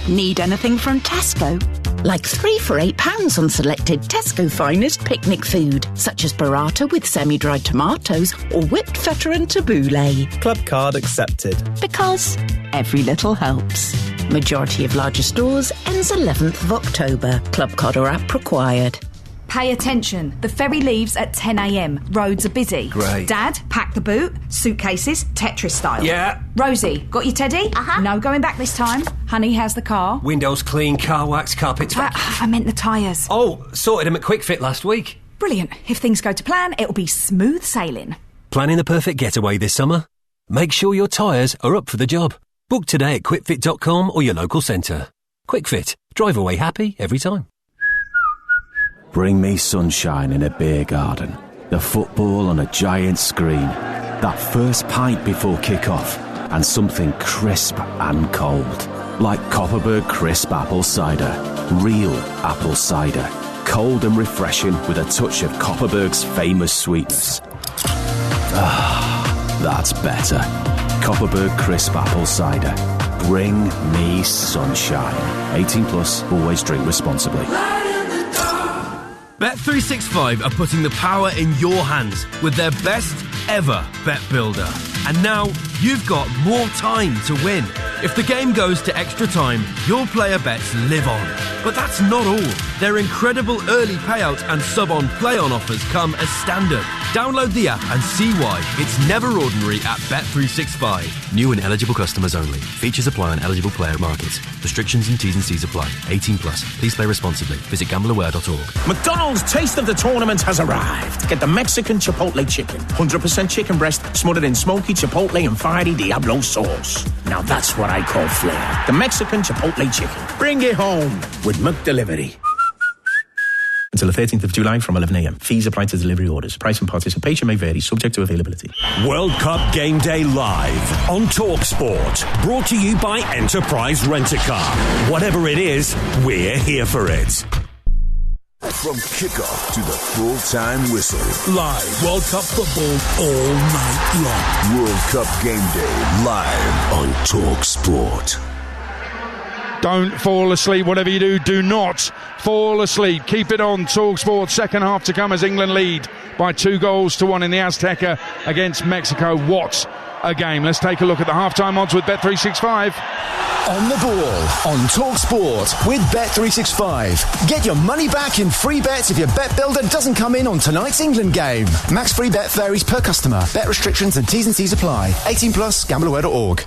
Need anything from Tesco? Like 3 for £8 on selected Tesco finest picnic food, such as burrata with semi-dried tomatoes or whipped feta and tabbouleh. Club card accepted. Because every little helps. Majority of larger stores ends 11th of October. Club card or app required. Pay attention. The ferry leaves at 10 a.m. Roads are busy. Great. Dad, pack the boot. Suitcases, Tetris style. Yeah. Rosie, got your teddy? Uh-huh. No going back this time. Honey, how's the car? Windows clean, car wax, carpets. I meant the tyres. Oh, sorted them at Quick Fit last week. Brilliant. If things go to plan, it'll be smooth sailing. Planning the perfect getaway this summer? Make sure your tyres are up for the job. Book today at quickfit.com or your local centre. Quick Fit. Drive away happy every time. Bring me sunshine in a beer garden, the football on a giant screen, that first pint before kick-off, and something crisp and cold. Like Copperberg Crisp Apple Cider. Real apple cider. Cold and refreshing with a touch of Copperberg's famous sweetness. Ah, that's better. Copperberg Crisp Apple Cider. Bring me sunshine. 18 plus, always drink responsibly. Bet365 are putting the power in your hands with their best ever bet builder. And now you've got more time to win. If the game goes to extra time, your player bets live on. But that's not all. Their incredible early payout and sub-on play-on offers come as standard. Download the app and see why it's never ordinary at Bet365. New and eligible customers only. Features apply on eligible player markets. Restrictions and T's and C's apply. 18 plus. Please play responsibly. Visit gambleaware.org. McDonald's taste of the tournament has arrived. Get the Mexican Chipotle chicken. 100% chicken breast smothered in smoky Chipotle and fiery Diablo sauce. Now that's what I call flair. The Mexican Chipotle chicken. Bring it home with McDelivery. Until the 13th of July from 11 a.m. Fees apply to delivery orders. Price and participation may vary, subject to availability. World Cup Game Day Live on TalkSport. Brought to you by Enterprise Rent-A-Car. Whatever it is, we're here for it. From kickoff to the full-time whistle. Live World Cup football all night long. World Cup Game Day live on TalkSport. Don't fall asleep. Whatever you do, do not fall asleep. Keep it on TalkSport. Second half to come as England lead by 2-1 in the Azteca against Mexico. What a game. Let's take a look at the halftime odds with Bet365. On the ball on TalkSport with Bet365. Get your money back in free bets if your bet builder doesn't come in on tonight's England game. Max free bet varies per customer. Bet restrictions and T's and C's apply. 18+, gambleware.org.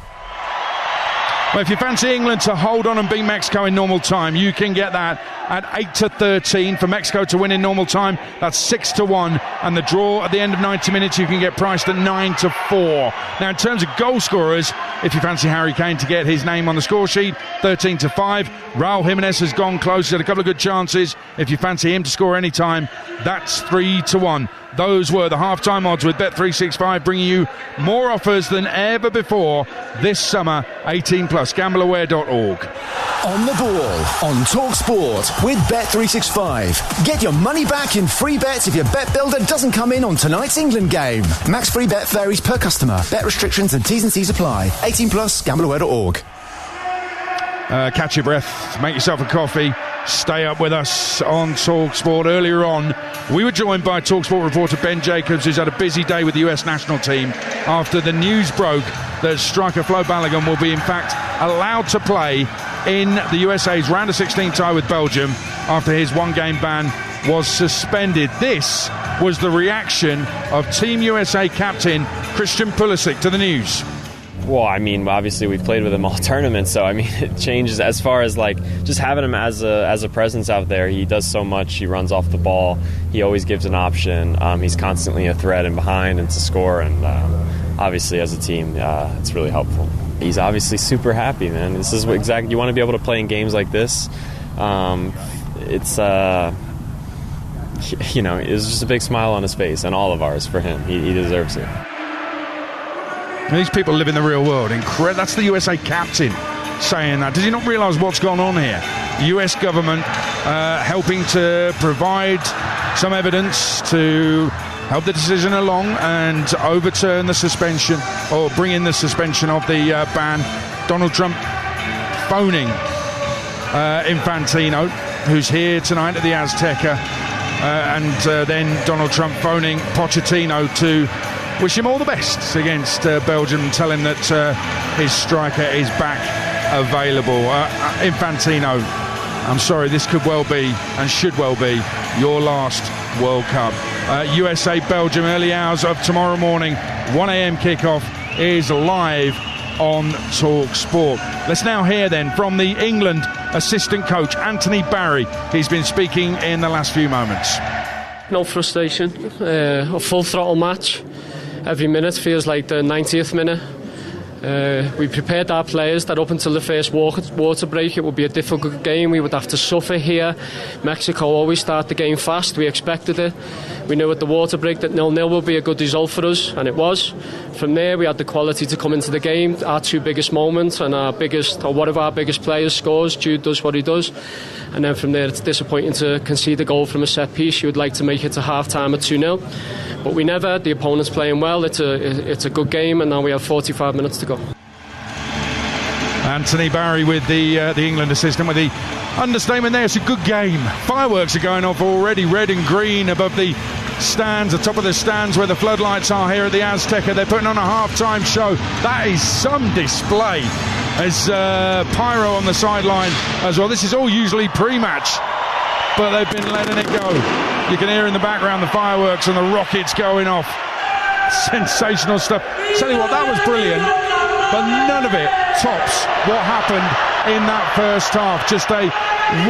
Well, if you fancy England to hold on and beat Mexico in normal time, you can get that at 8-13 for Mexico to win in normal time. That's 6-1, and the draw at the end of 90 minutes you can get priced at 9-4. Now, in terms of goal scorers, if you fancy Harry Kane to get his name on the score sheet, 13-5. Raul Jimenez has gone close, had a couple of good chances. If you fancy him to score any time, that's 3-1. Those were the halftime odds with Bet365, bringing you more offers than ever before this summer. 18+, gambleaware.org. On the ball on TalkSport with Bet365. Get your money back in free bets if your bet builder doesn't come in on tonight's England game. Max free bet varies per customer. Bet restrictions and T's and C's apply. 18+, gambleaware.org. Catch your breath, make yourself a coffee, stay up with us on TalkSport. Earlier on, we were joined by TalkSport reporter Ben Jacobs, who's had a busy day with the US national team after the news broke that striker Flo Balogun will be in fact allowed to play in the USA's round of 16 tie with Belgium after his one-game ban was suspended. This was the reaction of Team USA captain Christian Pulisic to the news. Well, I mean, obviously we've played with him all tournaments, so I mean, it changes as far as like just having him as a presence out there. He does so much. He runs off the ball. He always gives an option. He's constantly a threat and behind and to score. And obviously, as a team, it's really helpful. He's obviously super happy, man. This is what exactly you want to be able to play in games like this. It's you know, it was just a big smile on his face, and all of ours for him. He deserves it. These people live in the real world. That's the USA captain saying that. Does he not realise what's gone on here? The US government helping to provide some evidence to help the decision along and overturn the suspension, or bring in the suspension of the ban. Donald Trump phoning Infantino, who's here tonight at the Azteca, and then Donald Trump phoning Pochettino to wish him all the best against Belgium and tell him that his striker is back available. Infantino, I'm sorry, this could well be and should well be your last World Cup. USA-Belgium, early hours of tomorrow morning, 1 a.m. kickoff is live on TalkSport. Let's now hear then from the England assistant coach, Anthony Barry. He's been speaking in the last few moments. No frustration, a full throttle match. Every minute feels like the 90th minute. We prepared our players that up until the first water break it would be a difficult game. We would have to suffer here. Mexico always start the game fast. We expected it. We knew at the water break that 0-0 would be a good result for us, and it was. From there we had the quality to come into the game. Our two biggest moments and one of our biggest players scores. Jude does what he does. And then from there it's disappointing to concede a goal from a set piece. You would like to make it to half time at 2-0. But we never. The opponent's playing well. It's a good game, and now we have 45 minutes to go. Anthony Barry with the England assistant with the understatement there. It's a good game. Fireworks are going off already, red and green above the stands, the top of the stands where the floodlights are here at the Azteca. They're putting on a half-time show. That is some display. There's pyro on the sideline as well. This is all usually pre-match, but they've been letting it go. You can hear in the background the fireworks and the rockets going off. Sensational stuff. Tell you what, that was brilliant, but none of it tops what happened in that first half. Just a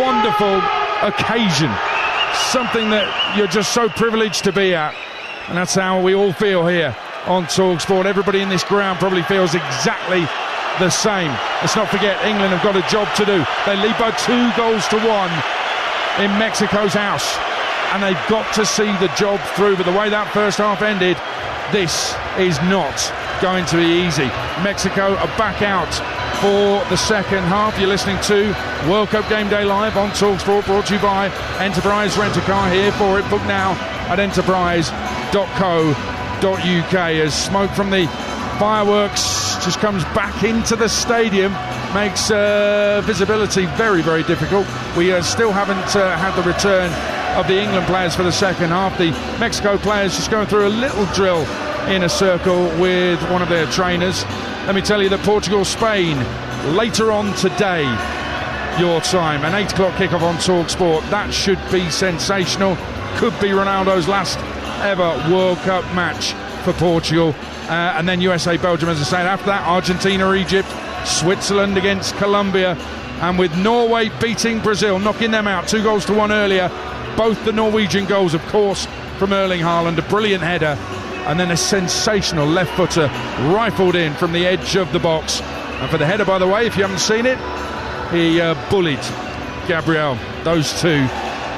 wonderful occasion. Something that you're just so privileged to be at. And that's how we all feel here on TalkSport. Everybody in this ground probably feels exactly the same. Let's not forget, England have got a job to do. They lead by 2-1 in Mexico's house, and they've got to see the job through. But the way that first half ended, this is not going to be easy. Mexico are back out for the second half. You're listening to World Cup Game Day Live on TalkSport, brought to you by Enterprise Rent-A-Car. Here for it. Book now at enterprise.co.uk as smoke from the fireworks just comes back into the stadium. makes visibility very, very difficult. We still haven't had the return of the England players for the second half. The Mexico players just going through a little drill in a circle with one of their trainers. Let me tell you that Portugal-Spain later on today, your time, an 8 o'clock kickoff on TalkSport. That should be sensational. Could be Ronaldo's last ever World Cup match for Portugal. And then USA-Belgium, as I said. After that, Argentina-Egypt, Switzerland against Colombia, and with Norway beating Brazil, knocking them out 2-1 earlier. Both the Norwegian goals, of course, from Erling Haaland, a brilliant header, and then a sensational left footer rifled in from the edge of the box. And for the header, by the way, if you haven't seen it, he bullied Gabriel. Those two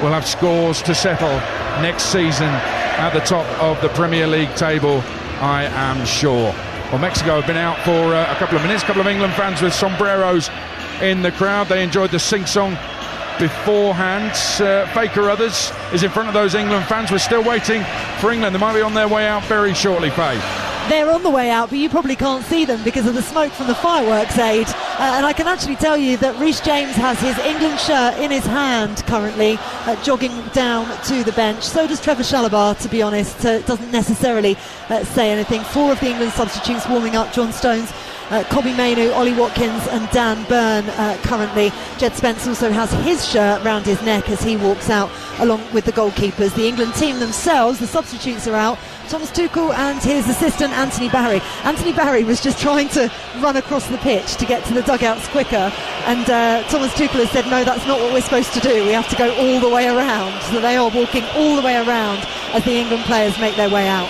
will have scores to settle next season at the top of the Premier League table, I am sure. Well, Mexico have been out for a couple of minutes. A couple of England fans with sombreros in the crowd. They enjoyed the sing-song beforehand. Faye Carruthers is in front of those England fans. We're still waiting for England. They might be on their way out very shortly, Faye. They're on the way out, but you probably can't see them because of the smoke from the fireworks aid. And I can actually tell you that Reece James has his England shirt in his hand currently, jogging down to the bench. So does Trevor Chalobah, to be honest. It doesn't necessarily say anything. 4 of the England substitutes warming up: John Stones, Kobbie Mainoo, Ollie Watkins and Dan Burn currently. Jed Spence also has his shirt round his neck as he walks out along with the goalkeepers. The England team themselves, the substitutes are out. Thomas Tuchel and his assistant Anthony Barry. Anthony Barry was just trying to run across the pitch to get to the dugouts quicker, and Thomas Tuchel has said, no, that's not what we're supposed to do. We have to go all the way around. So they are walking all the way around as the England players make their way out.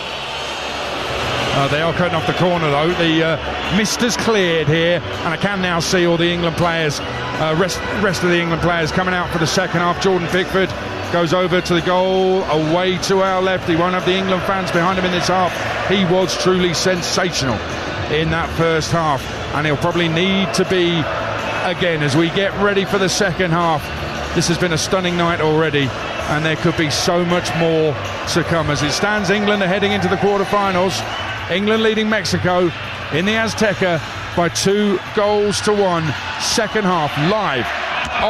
They are cutting off the corner though. The mist has cleared here, and I can now see all the England players, rest of the England players coming out for the second half. Jordan Pickford goes over to the goal, away to our left. He won't have the England fans behind him in this half. He was truly sensational in that first half, and he'll probably need to be again as we get ready for the second half. This has been a stunning night already, and there could be so much more to come. As it stands, England are heading into the quarter-finals. England leading Mexico in the Azteca by 2-1. Second half live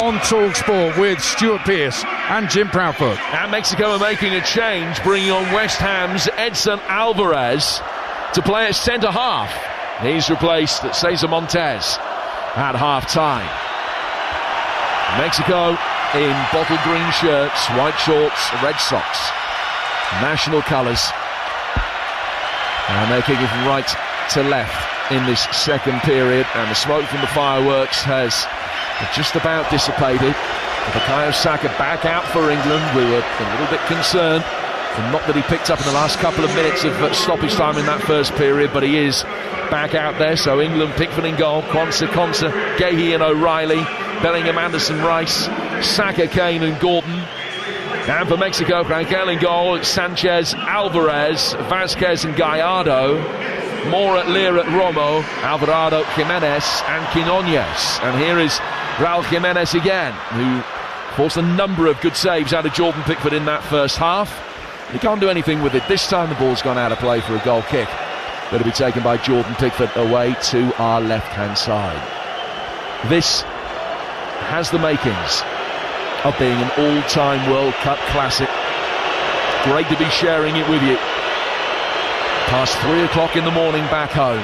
on TalkSport with Stuart Pearce and Jim Proudfoot. And Mexico are making a change, bringing on West Ham's Edson Alvarez to play at centre half. He's replaced Cesar Montes at half-time. Mexico in bottle green shirts, white shorts, red socks. National colours. And they're kicking from right to left in this second period, and the smoke from the fireworks has just about dissipated. Bukayo Saka back out for England. We were a little bit concerned, and not that he picked up in the last couple of minutes of stoppage time in that first period, but he is back out there. So England, Pickford in goal, Konsa, Gahey and O'Reilly, Bellingham, Anderson, Rice, Saka, Kane and Gordon. And for Mexico, Rangel in goal, Sanchez, Alvarez, Vasquez and Gallardo, Mora, Lira, Romo, Alvarado, Jimenez and Quinones. And here is Raul Jimenez again, who forced a number of good saves out of Jordan Pickford in that first half. He can't do anything with it. This time the ball's gone out of play for a goal kick. Going to be taken by Jordan Pickford away to our left-hand side. This has the makings of being an all-time World Cup classic. Great to be sharing it with you. Past 3 o'clock in the morning back home.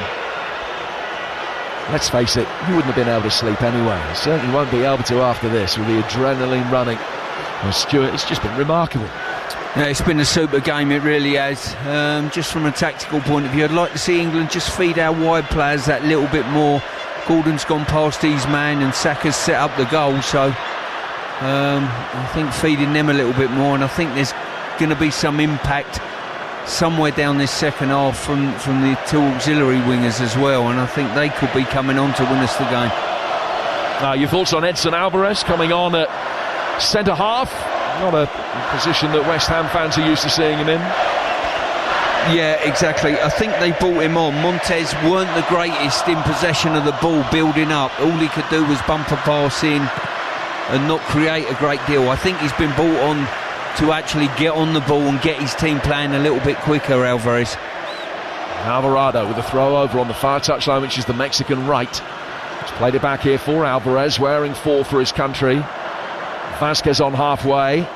Let's face it, you wouldn't have been able to sleep anyway. You certainly won't be able to after this, with the adrenaline running. Well, Stuart, it's just been remarkable. Yeah, it's been a super game, it really has. Just from a tactical point of view, I'd like to see England just feed our wide players that little bit more. Gordon's gone past his man and Saka's set up the goal, so I think feeding them a little bit more, and I think there's going to be some impact somewhere down this second half from the two auxiliary wingers as well, and I think they could be coming on to win us the game. Your thoughts on Edson Alvarez coming on at centre half? Not a position that West Ham fans are used to seeing him in. Yeah, exactly. I think they brought him on. Montes weren't the greatest in possession of the ball, building up. All he could do was bumper pass in and not create a great deal. I think he's been brought on to actually get on the ball and get his team playing a little bit quicker, Alvarez. Alvarado with a throw over on the far touchline, which is the Mexican right. He's played it back here for Alvarez, wearing 4 for his country. Vasquez on halfway.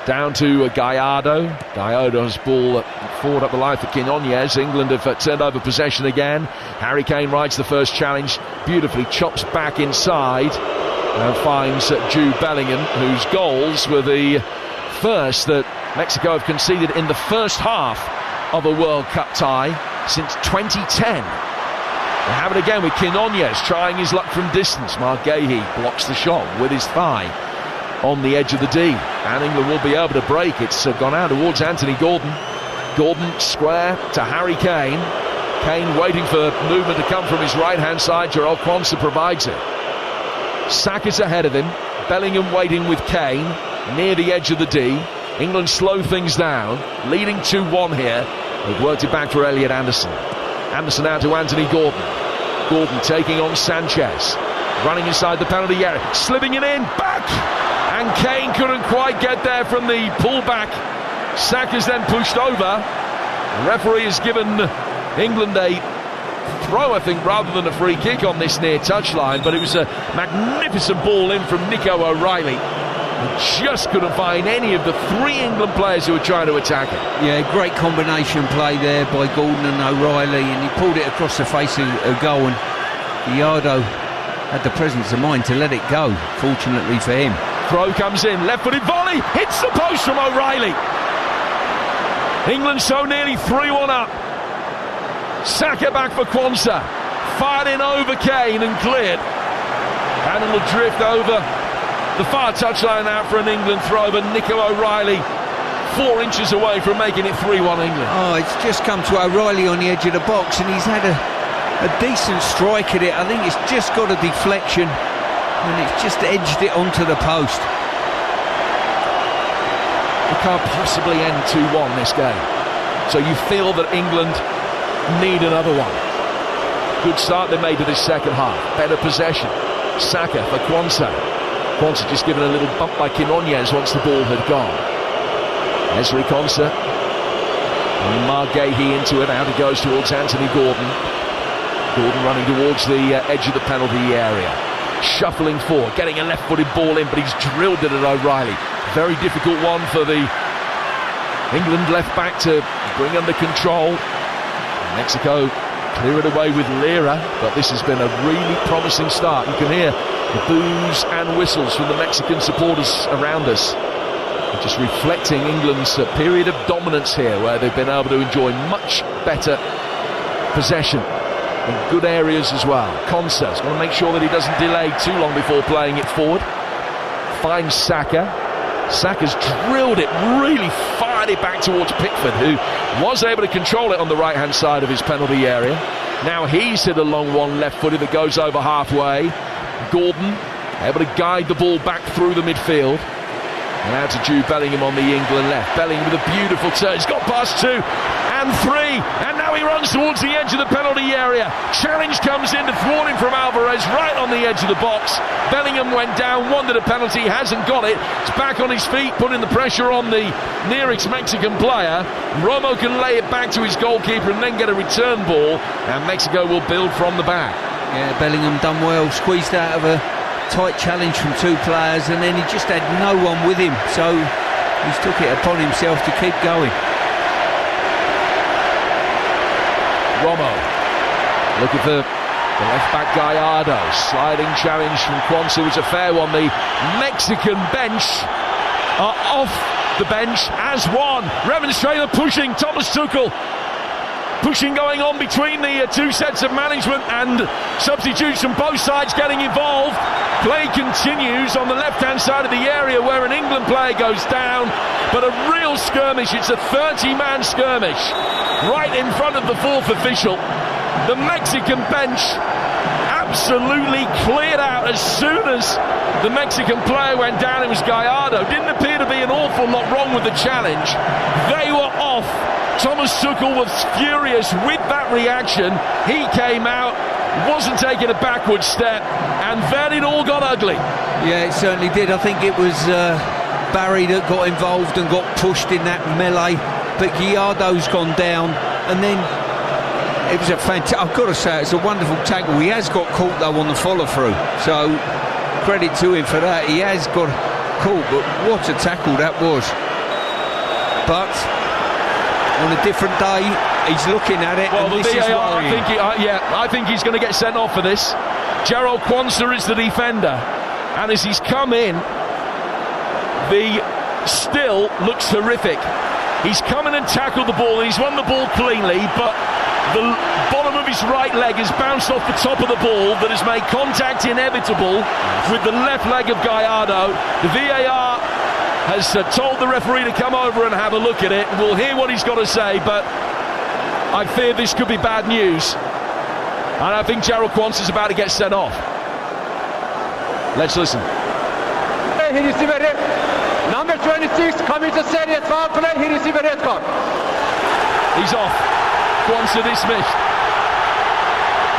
Down to Gallardo. Gallardo's ball forward up the line for Quinones. England have turned over possession again. Harry Kane rides the first challenge. Beautifully chops back inside and finds Jude Bellingham, whose goals were the first that Mexico have conceded in the first half of a World Cup tie since 2010. They have it again with Quinones trying his luck from distance. Marguehi blocks the shot with his thigh on the edge of the D, and England will be able to break. It's gone out towards Anthony Gordon. Gordon square to Harry Kane. Kane waiting for movement to come from his right hand side. Jarell Quansah provides it. Saka's ahead of him. Bellingham waiting with Kane near the edge of the D. England slow things down, leading 2-1 here. They've worked it back for Elliot Anderson. Anderson out to Anthony Gordon. Gordon taking on Sanchez, running inside the penalty area, slipping it in, back! And Kane couldn't quite get there from the pullback. Saka's then pushed over. The referee has given England a throw, I think, rather than a free kick on this near touchline, but it was a magnificent ball in from Nico O'Reilly. He just couldn't find any of the 3 England players who were trying to attack it. Yeah, great combination play there by Gordon and O'Reilly, and he pulled it across the face of goal, and Gallardo had the presence of mind to let it go, fortunately for him. Throw comes in, left-footed volley, hits the post from O'Reilly. England so nearly 3-1 up. Saka back for Quansah, fired in over Kane and cleared. And it'll drift over the far touchline out for an England throw, but Nico O'Reilly 4 inches away from making it 3-1 England. Oh, it's just come to O'Reilly on the edge of the box, and he's had a decent strike at it. I think it's just got a deflection, and it's just edged it onto the post. It can't possibly end 2-1 this game. So you feel that England need another one. Good start they made to this second half. Better possession. Saka for Quansah. Quansah just given a little bump by Quinones once the ball had gone. Ezri Quansah. And Marguehi into it. Out he goes towards Anthony Gordon. Gordon running towards the edge of the penalty area. Shuffling forward, getting a left-footed ball in, but he's drilled it at O'Reilly. Very difficult one for the England left-back to bring under control. Mexico clear it away with Lira, but this has been a really promising start. You can hear the boos and whistles from the Mexican supporters around us. They're just reflecting England's period of dominance here, where they've been able to enjoy much better possession in good areas as well. Quansah's got to make sure that he doesn't delay too long before playing it forward. Finds Saka. Saka's drilled it, really fired it back towards Pickford, who was able to control it on the right-hand side of his penalty area. Now he's hit a long one left-footed that goes over halfway. Gordon able to guide the ball back through the midfield. And out to Jude Bellingham on the England left. Bellingham with a beautiful turn. He's got past 2 and 3. And now he runs towards the edge of the penalty area. Challenge comes in to thwart him from Alvarez right on the edge of the box. Bellingham went down, wanted a penalty, hasn't got it. It's back on his feet, putting the pressure on the nearest Mexican player. Romo can lay it back to his goalkeeper and then get a return ball. And Mexico will build from the back. Yeah, Bellingham done well, squeezed out of a tight challenge from 2 players, and then he just had no one with him, so he's took it upon himself to keep going. Romo, look at the left back Gallardo, sliding challenge from Quansah was a fair one. The Mexican bench are off the bench as one. Remonstrator pushing, Thomas Tuchel pushing going on between the 2 sets of management, and substitutes from both sides getting involved. Play continues on the left-hand side of the area where an England player goes down, but a real skirmish. It's a 30-man skirmish right in front of the 4th official. The Mexican bench absolutely cleared out as soon as the Mexican player went down. It was Gallardo. Didn't appear to be an awful lot wrong with the challenge. They were off. Thomas Tuchel was furious with that reaction. He came out, wasn't taking a backward step, and then it all got ugly. Yeah, it certainly did. I think it was Barry that got involved and got pushed in that melee, but Gallardo's gone down, and then It was a fantastic. I've got to say, it's a wonderful tackle. He has got caught though on the follow-through, so credit to him for that. He has got caught, but what a tackle that was. But on a different day, he's looking at it. Well, and the this is VAR, worrying. I think he's going to get sent off for this. Gerald Quansah is the defender, and as he's come in, the still looks horrific. He's come in and tackled the ball, and he's won the ball cleanly, but the bottom of his right leg has bounced off the top of the ball that has made contact inevitable with the left leg of Gallardo. The VAR has told the referee to come over and have a look at it. We'll hear what he's got to say, but I fear this could be bad news. And I think Gerald Quansah is about to get sent off. Let's listen. Number 26 commits a serious foul play. He received a red card. He's off. Quansah dismissed.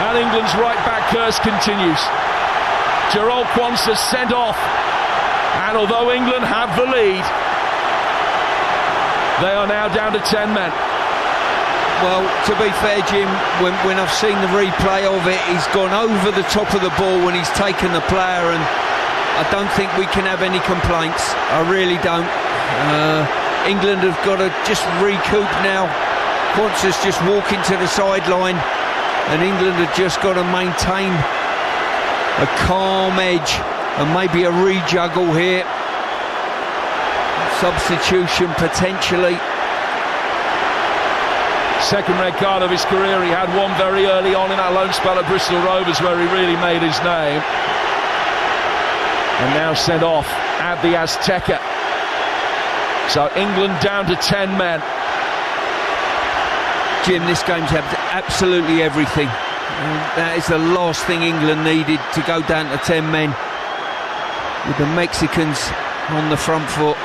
And England's right back curse continues. Gerald Quansah sent off. And although England have the lead, they are now down to 10 men. Well, to be fair, Jim, when I've seen the replay of it, he's gone over the top of the ball when he's taken the player, and I don't think we can have any complaints. I really don't. England have got to just recoup now. Quansah's just walking to the sideline, and England have just got to maintain a calm edge and maybe a rejuggle here. Substitution potentially. Second red card of his career. He had one very early on in that loan spell at Bristol Rovers where he really made his name. And now sent off at the Azteca. So England down to 10 men. Jim, this game's had absolutely everything. And that is the last thing England needed, to go down to 10 men with the Mexicans on the front foot.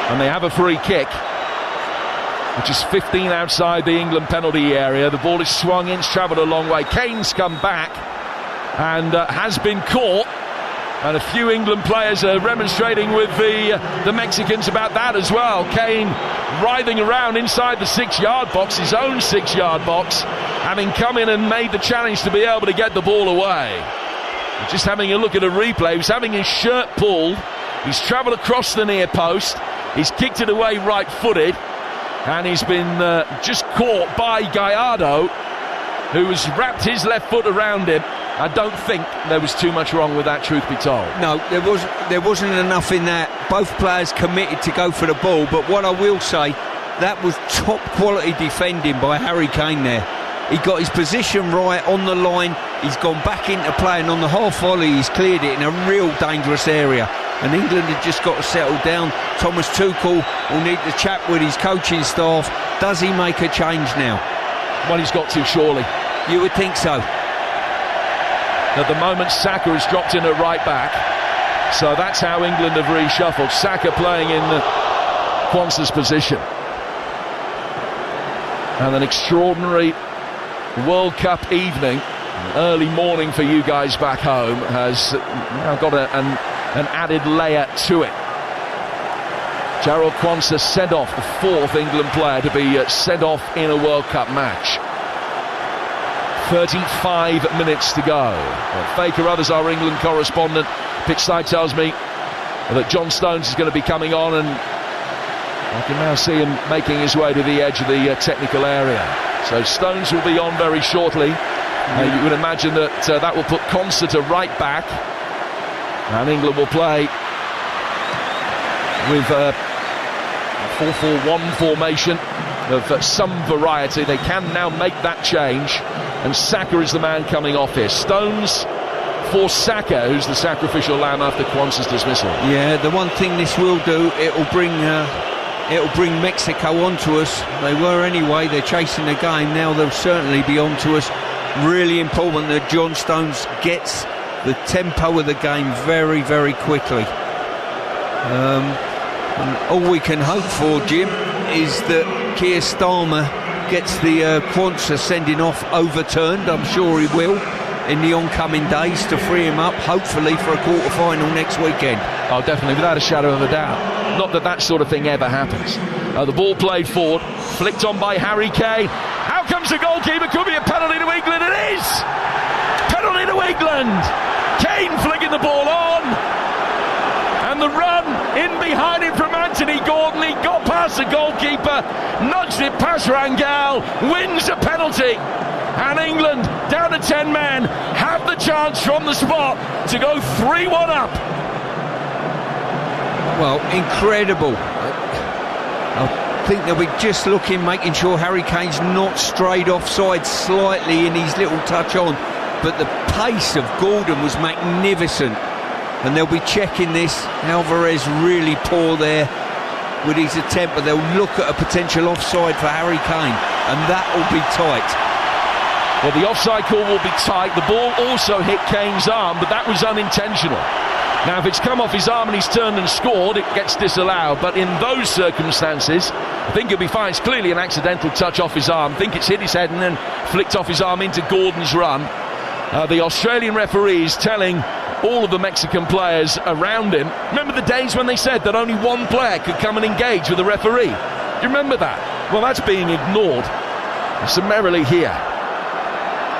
And they have a free kick, which is 15 outside the England penalty area. The ball is swung in, it's travelled a long way. Kane's come back and has been caught. And a few England players are remonstrating with the Mexicans about that as well. Kane writhing around inside the 6-yard box, his own 6-yard box, having come in and made the challenge to be able to get the ball away. Just having a look at a replay, he was having his shirt pulled, he's travelled across the near post, he's kicked it away right-footed, and he's been just caught by Gallardo, who has wrapped his left foot around him. I don't think there was too much wrong with that, truth be told. No, there wasn't enough in that. Both players committed to go for the ball, but what I will say, that was top quality defending by Harry Kane there. He got his position right on the line, he's gone back into play, and on the half volley he's cleared it in a real dangerous area. And England have just got to settle down. Thomas Tuchel will need to chat with his coaching staff. Does he make a change now? Well, he's got to, surely. You would think so. At the moment, Saka has dropped in at right back, so that's how England have reshuffled. Saka playing in Quansah's position. And an extraordinary World Cup evening, early morning for you guys back home, has now got an added layer to it. Gerald Quansah sent off, the fourth England player to be sent off in a World Cup match. 35 minutes to go. Faye Carruthers, our England correspondent, pitch side tells me that John Stones is going to be coming on, and I can now see him making his way to the edge of the technical area. So Stones will be on very shortly. You would imagine that that will put Quansah to right back, and England will play with a 4-4-1 formation of some variety. They can now make that change, and Saka is the man coming off here. Stones for Saka, who's the sacrificial lamb after Quansah's dismissal. Yeah, the one thing this will do, it'll bring Mexico onto us. They were anyway, they're chasing the game, now they'll certainly be onto us. Really important that John Stones gets the tempo of the game very, very quickly. And all we can hope for, Jim, is that Keir Starmer gets the Quansah sending off overturned. I'm sure he will in the oncoming days, to free him up, hopefully for a quarter-final next weekend. Oh, definitely, without a shadow of a doubt. Not that that sort of thing ever happens. The ball played forward, flicked on by Harry Kane. How comes the goalkeeper? Could be a penalty to England. It is! Penalty to England! Kane flicking the ball on. And the run in behind him from Anthony Gordon. He got past the goalkeeper, nudged it past Rangel, wins a penalty. And England, down to 10 men, have the chance from the spot to go 3-1 up. Well, incredible. I think they'll be just looking, making sure Harry Kane's not strayed offside slightly in his little touch on. But the pace of Gordon was magnificent. And they'll be checking this. Alvarez really poor there with his attempt, but they'll look at a potential offside for Harry Kane, and that will be tight. Well, the offside call will be tight. The ball also hit Kane's arm, but that was unintentional. Now, if it's come off his arm and he's turned and scored, it gets disallowed. But in those circumstances, I think he'll be fine. It's clearly an accidental touch off his arm. I think it's hit his head and then flicked off his arm into Gordon's run. The Australian referee is telling all of the Mexican players around him. Remember the days when they said that only one player could come and engage with the referee? Do you remember that? Well, that's being ignored summarily here.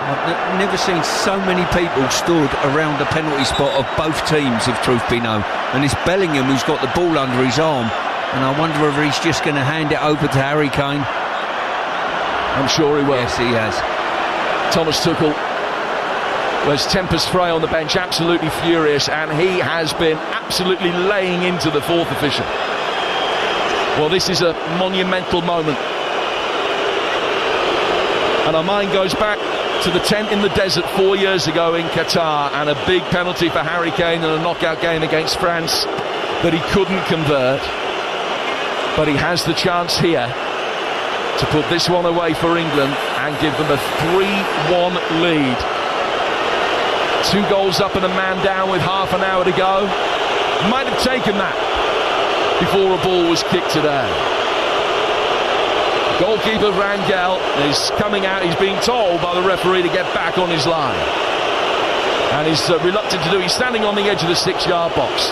I've never seen so many people stood around the penalty spot of both teams, if truth be known. And it's Bellingham who's got the ball under his arm. And I wonder whether he's just going to hand it over to Harry Kane. I'm sure he will. Yes, he has. Thomas Tuchel was tempers fray on the bench, absolutely furious, and he has been absolutely laying into the fourth official. Well, this is a monumental moment. And our mind goes back to the tent in the desert 4 years ago in Qatar, and a big penalty for Harry Kane in a knockout game against France that he couldn't convert. But he has the chance here to put this one away for England and give them a 3-1 lead. 2 goals up and a man down with half an hour to go. Might have taken that before a ball was kicked today. Goalkeeper Rangel is coming out. He's being told by the referee to get back on his line. And he's reluctant to do. He's standing on the edge of the 6-yard box.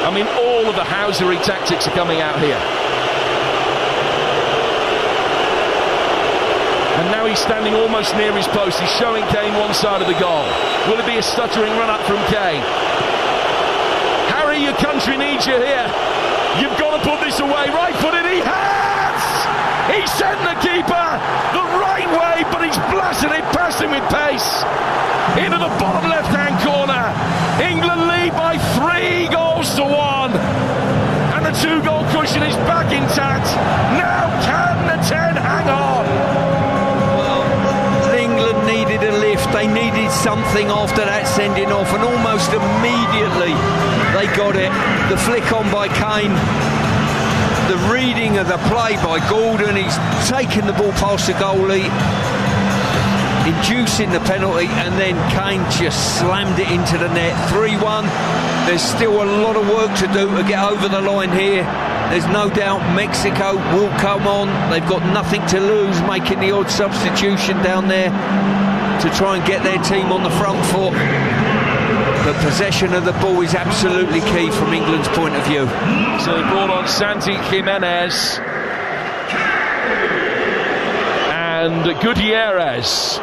I mean, all of the housery tactics are coming out here. And now he's standing almost near his post. He's showing Kane one side of the goal. Will it be a stuttering run-up from Kane? Harry, your country needs you here. You've got to put this away. Right-footed, he has! He sent the keeper the right way, but he's blasted it past him with pace. Into the bottom left-hand corner. England lead by 3 goals to 1. And the 2-goal cushion is back intact. Now can the 10 hang on? England needed a lift. They needed something after that sending off, and almost immediately they got it. The flick on by Kane, the reading of the play by Gordon. He's taken the ball past the goalie, inducing the penalty, and then Kane just slammed it into the net. 3-1. There's still a lot of work to do to get over the line here. There's no doubt Mexico will come on. They've got nothing to lose, making the odd substitution down there to try and get their team on the front foot. But possession of the ball is absolutely key from England's point of view. So they brought on Santi Jimenez and Gutierrez,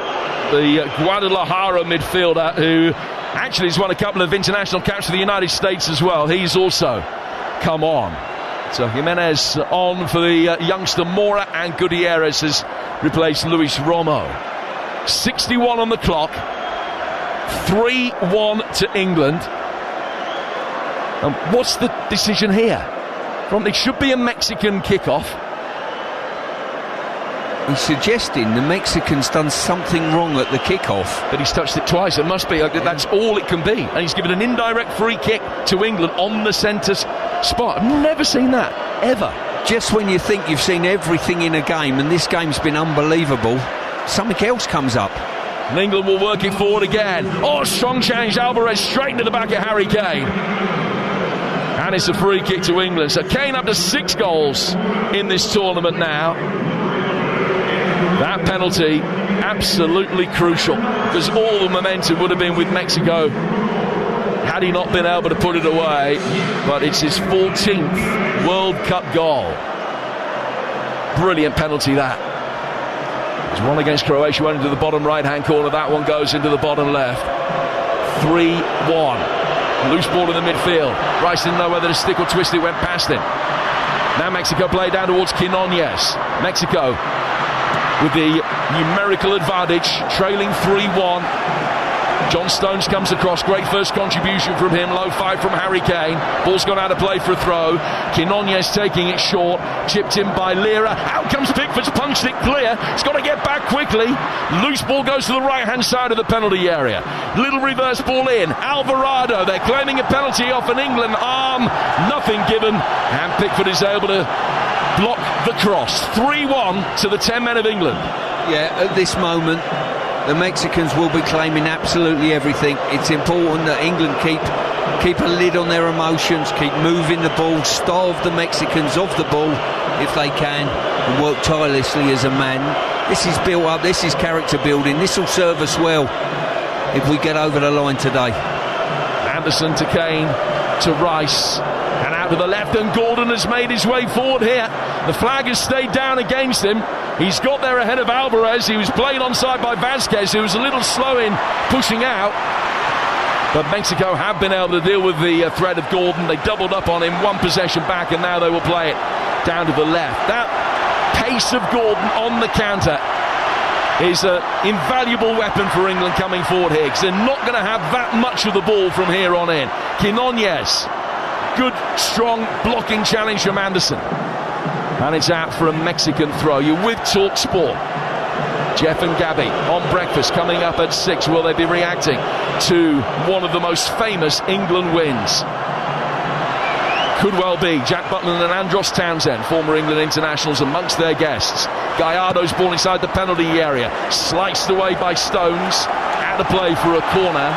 the Guadalajara midfielder, who actually has won a couple of international caps for the United States as well. He's also come on. So Jimenez on for the youngster Mora, and Gutierrez has replaced Luis Romo. 61 on the clock. 3-1 to England. And what's the decision here? It should be a Mexican kickoff. He's suggesting the Mexican's done something wrong at the kickoff. But he's touched it twice. It must be. That's all it can be. And he's given an indirect free kick to England on the centre spot. I've never seen that, ever. Just when you think you've seen everything in a game, and this game's been unbelievable, something else comes up. And England will work it forward again. Oh, strong change. Alvarez straight into the back of Harry Kane. And it's a free kick to England. So Kane up to 6 goals in this tournament now. That penalty, absolutely crucial, because all the momentum would have been with Mexico had he not been able to put it away. But it's his 14th World Cup goal. Brilliant penalty, that. There's one against Croatia, went into the bottom right-hand corner. That one goes into the bottom left. 3-1. Loose ball in the midfield. Rice didn't know whether to stick or twist it, went past him. Now Mexico play down towards Quinones. Mexico with the numerical advantage, trailing 3-1. John Stones comes across, great first contribution from him, low 5 from Harry Kane. Ball's gone out of play for a throw. Quinones taking it short, chipped in by Lira. Out comes Pickford's punched it clear. He's got to get back quickly. Loose ball goes to the right-hand side of the penalty area. Little reverse ball in. Alvarado, they're claiming a penalty off an England arm. Nothing given, and Pickford is able to block the cross. 3-1 to the 10 men of England. Yeah, at this moment, the Mexicans will be claiming absolutely everything. It's important that England keep a lid on their emotions, keep moving the ball, starve the Mexicans of the ball if they can, and work tirelessly as a man. This is built up, this is character building, this will serve us well if we get over the line today. Anderson to Kane, to Rice, and out to the left, and Gordon has made his way forward here. The flag has stayed down against him. He's got there ahead of Alvarez. He was played onside by Vasquez, who was a little slow in pushing out. But Mexico have been able to deal with the threat of Gordon. They doubled up on him, one possession back, and now they will play it down to the left. That pace of Gordon on the counter is an invaluable weapon for England coming forward here, because they're not going to have that much of the ball from here on in. Quinones, good, strong blocking challenge from Anderson. And it's out for a Mexican throw. You're with TalkSport. Jeff and Gabby on breakfast coming up at 6. Will they be reacting to one of the most famous England wins? Could well be. Jack Butland and Andros Townsend, former England internationals, amongst their guests. Gallardo's ball inside the penalty area, sliced away by Stones, out of play for a corner.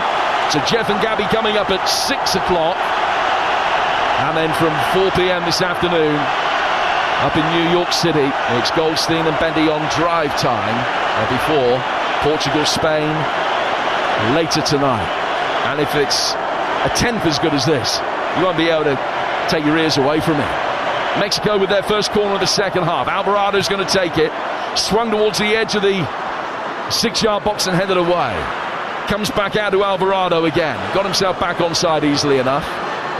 So Jeff and Gabby coming up at 6 o'clock, and then from 4 p.m. this afternoon up in New York City, it's Goldstein and Bendy on drive time before Portugal-Spain later tonight. And if it's a tenth as good as this, you won't be able to take your ears away from it. Mexico with their first corner of the second half. Alvarado's going to take it. Swung towards the edge of the 6-yard box and headed away. Comes back out to Alvarado again. Got himself back onside easily enough.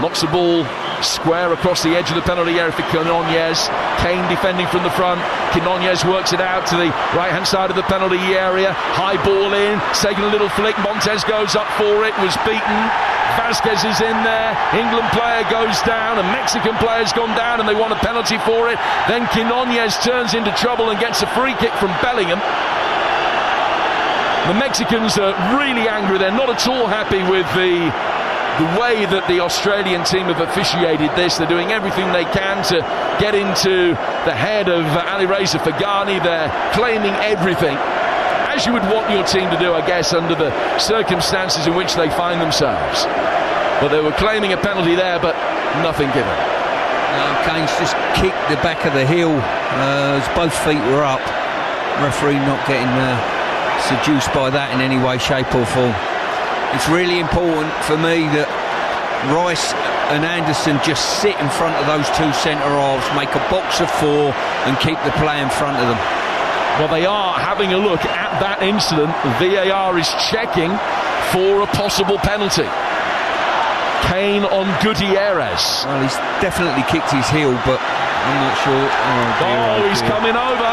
Knocks the ball square across the edge of the penalty area for Quinones. Kane defending from the front. Quinones works it out to the right-hand side of the penalty area. High ball in. Taking a little flick. Montes goes up for it. Was beaten. Vasquez is in there. England player goes down. A Mexican player's gone down and they want a penalty for it. Then Quinones turns into trouble and gets a free kick from Bellingham. The Mexicans are really angry. They're not at all happy with the way that the Australian team have officiated this. They're doing everything they can to get into the head of Ali Reza Fagani. They're claiming everything, as you would want your team to do, I guess, under the circumstances in which they find themselves. But they were claiming a penalty there, but nothing given. Kane's just kicked the back of the heel as both feet were up. Referee not getting seduced by that in any way, shape or form. It's really important for me that Rice and Anderson just sit in front of those two centre-halves, make a box of 4 and keep the play in front of them. Well, they are having a look at that incident. VAR is checking for a possible penalty. Kane on Gutierrez. Well, he's definitely kicked his heel, but I'm not sure. He's coming over.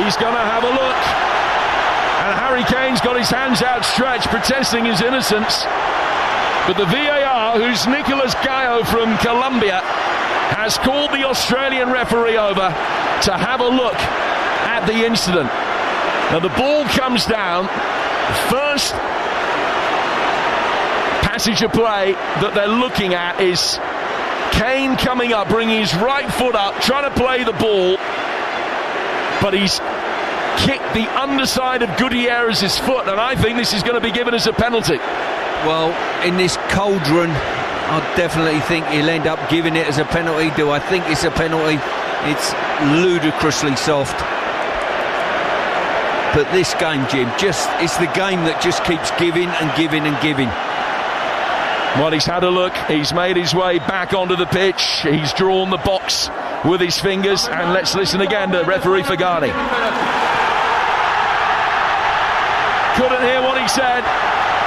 He's going to have a look. And Harry Kane's got his hands outstretched, protesting his innocence. But the VAR, who's Nicolas Gallo from Colombia, has called the Australian referee over to have a look at the incident. Now the ball comes down. The first passage of play that they're looking at is Kane coming up, bringing his right foot up, trying to play the ball, but he's kicked the underside of Gutierrez's foot, and I think this is going to be given as a penalty. Well, in this cauldron, I definitely think he'll end up giving it as a penalty. Do I think it's a penalty? It's ludicrously soft. But this game, Jim, it's the game that just keeps giving and giving and giving. Well, he's had a look. He's made his way back onto the pitch. He's drawn the box with his fingers. And let's listen again to referee Fagani. Couldn't hear what he said,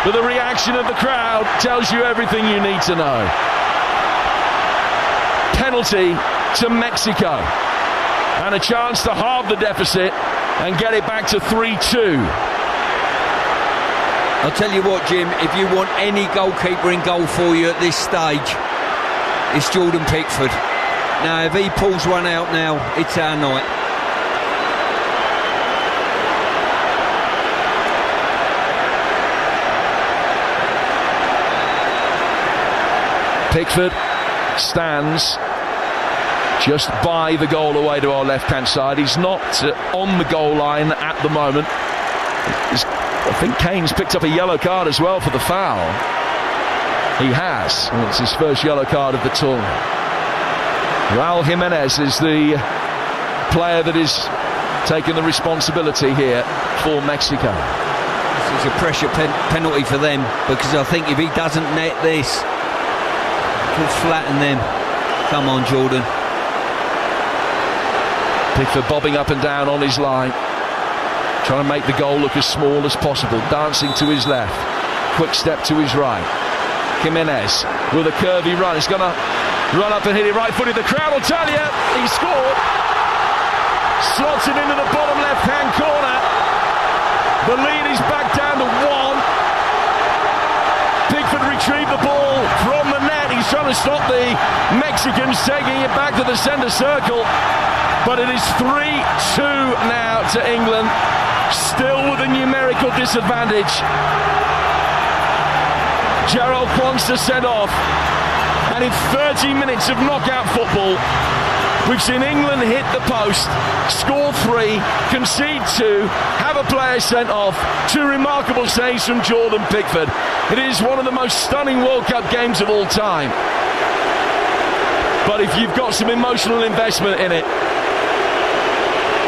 but the reaction of the crowd tells you everything you need to know. Penalty to Mexico. And a chance to halve the deficit and get it back to 3-2. I'll tell you what, Jim, if you want any goalkeeper in goal for you at this stage, it's Jordan Pickford. Now, if he pulls one out now, it's our night. Pickford stands just by the goal away to our left-hand side. He's not on the goal line at the moment. I think Kane's picked up a yellow card as well for the foul. He has. And it's his first yellow card of the tournament. Raul Jimenez is the player that is taking the responsibility here for Mexico. This is a pressure penalty for them, because I think if he doesn't net this, it could flatten them. Come on, Jordan. Pickford bobbing up and down on his line, trying to make the goal look as small as possible. Dancing to his left, quick step to his right. Jimenez with a curvy run. He's going to run up and hit it right-footed. The crowd will tell you he scored. Slots it into the bottom left-hand corner. The lead is back down to 1. Pickford retrieved the ball from the net. He's trying to stop the Mexicans taking it back to the centre circle. But it is 3-2 now to England, still with a numerical disadvantage. Gerald Quansah sent off, and in 30 minutes of knockout football, we've seen England hit the post, score 3, concede 2, have a player sent off. 2 remarkable saves from Jordan Pickford. It is one of the most stunning World Cup games of all time. But if you've got some emotional investment in it,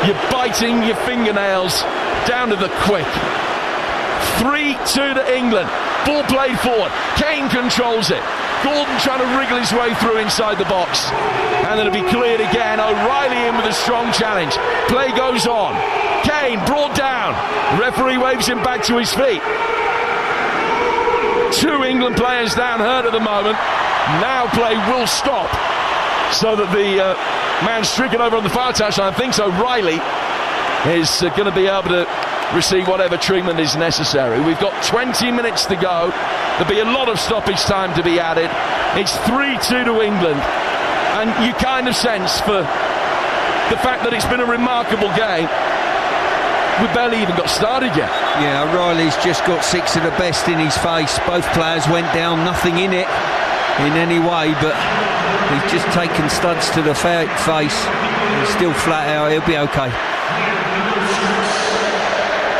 you're biting your fingernails down to the quick. 3-2 to England. Ball played forward. Kane controls it. Gordon trying to wriggle his way through inside the box. And then it'll be cleared again. O'Reilly in with a strong challenge. Play goes on. Kane brought down. Referee waves him back to his feet. 2 England players down hurt at the moment. Now play will stop, so that the man stricken over on the far touchline thinks O'Reilly is going to be able to receive whatever treatment is necessary. We've got 20 minutes to go. There'll be a lot of stoppage time to be added. It's 3-2 to England, and you kind of sense, for the fact that it's been a remarkable game, we barely even got started yet. Yeah, O'Reilly's just got 6 of the best in his face. Both players went down, nothing in it in any way, but he's just taken studs to the face. He's still flat out. He'll be okay.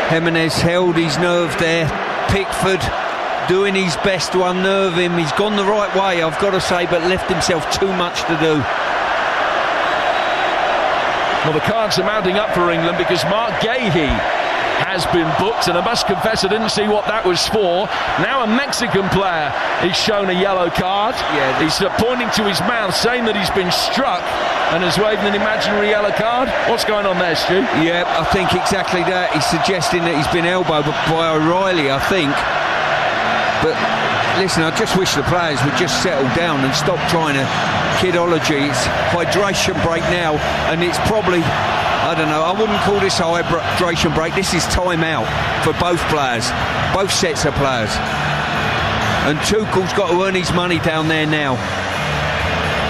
Jimenez held his nerve there. Pickford doing his best to unnerve him. He's gone the right way, I've got to say, but left himself too much to do. Well, the cards are mounting up for England, because Mark Gahey has been booked, and I must confess I didn't see what that was for. Now a Mexican player is shown a yellow card. Yeah, he's pointing to his mouth, saying that he's been struck, and has waved an imaginary yellow card. What's going on there, Stu? Yeah, I think exactly that. He's suggesting that he's been elbowed by O'Reilly, I think. But listen, I just wish the players would just settle down and stop trying to kidology. It's hydration break now, and it's probably, I don't know, I wouldn't call this a hydration break. This is time out for both players, both sets of players. And Tuchel's got to earn his money down there now.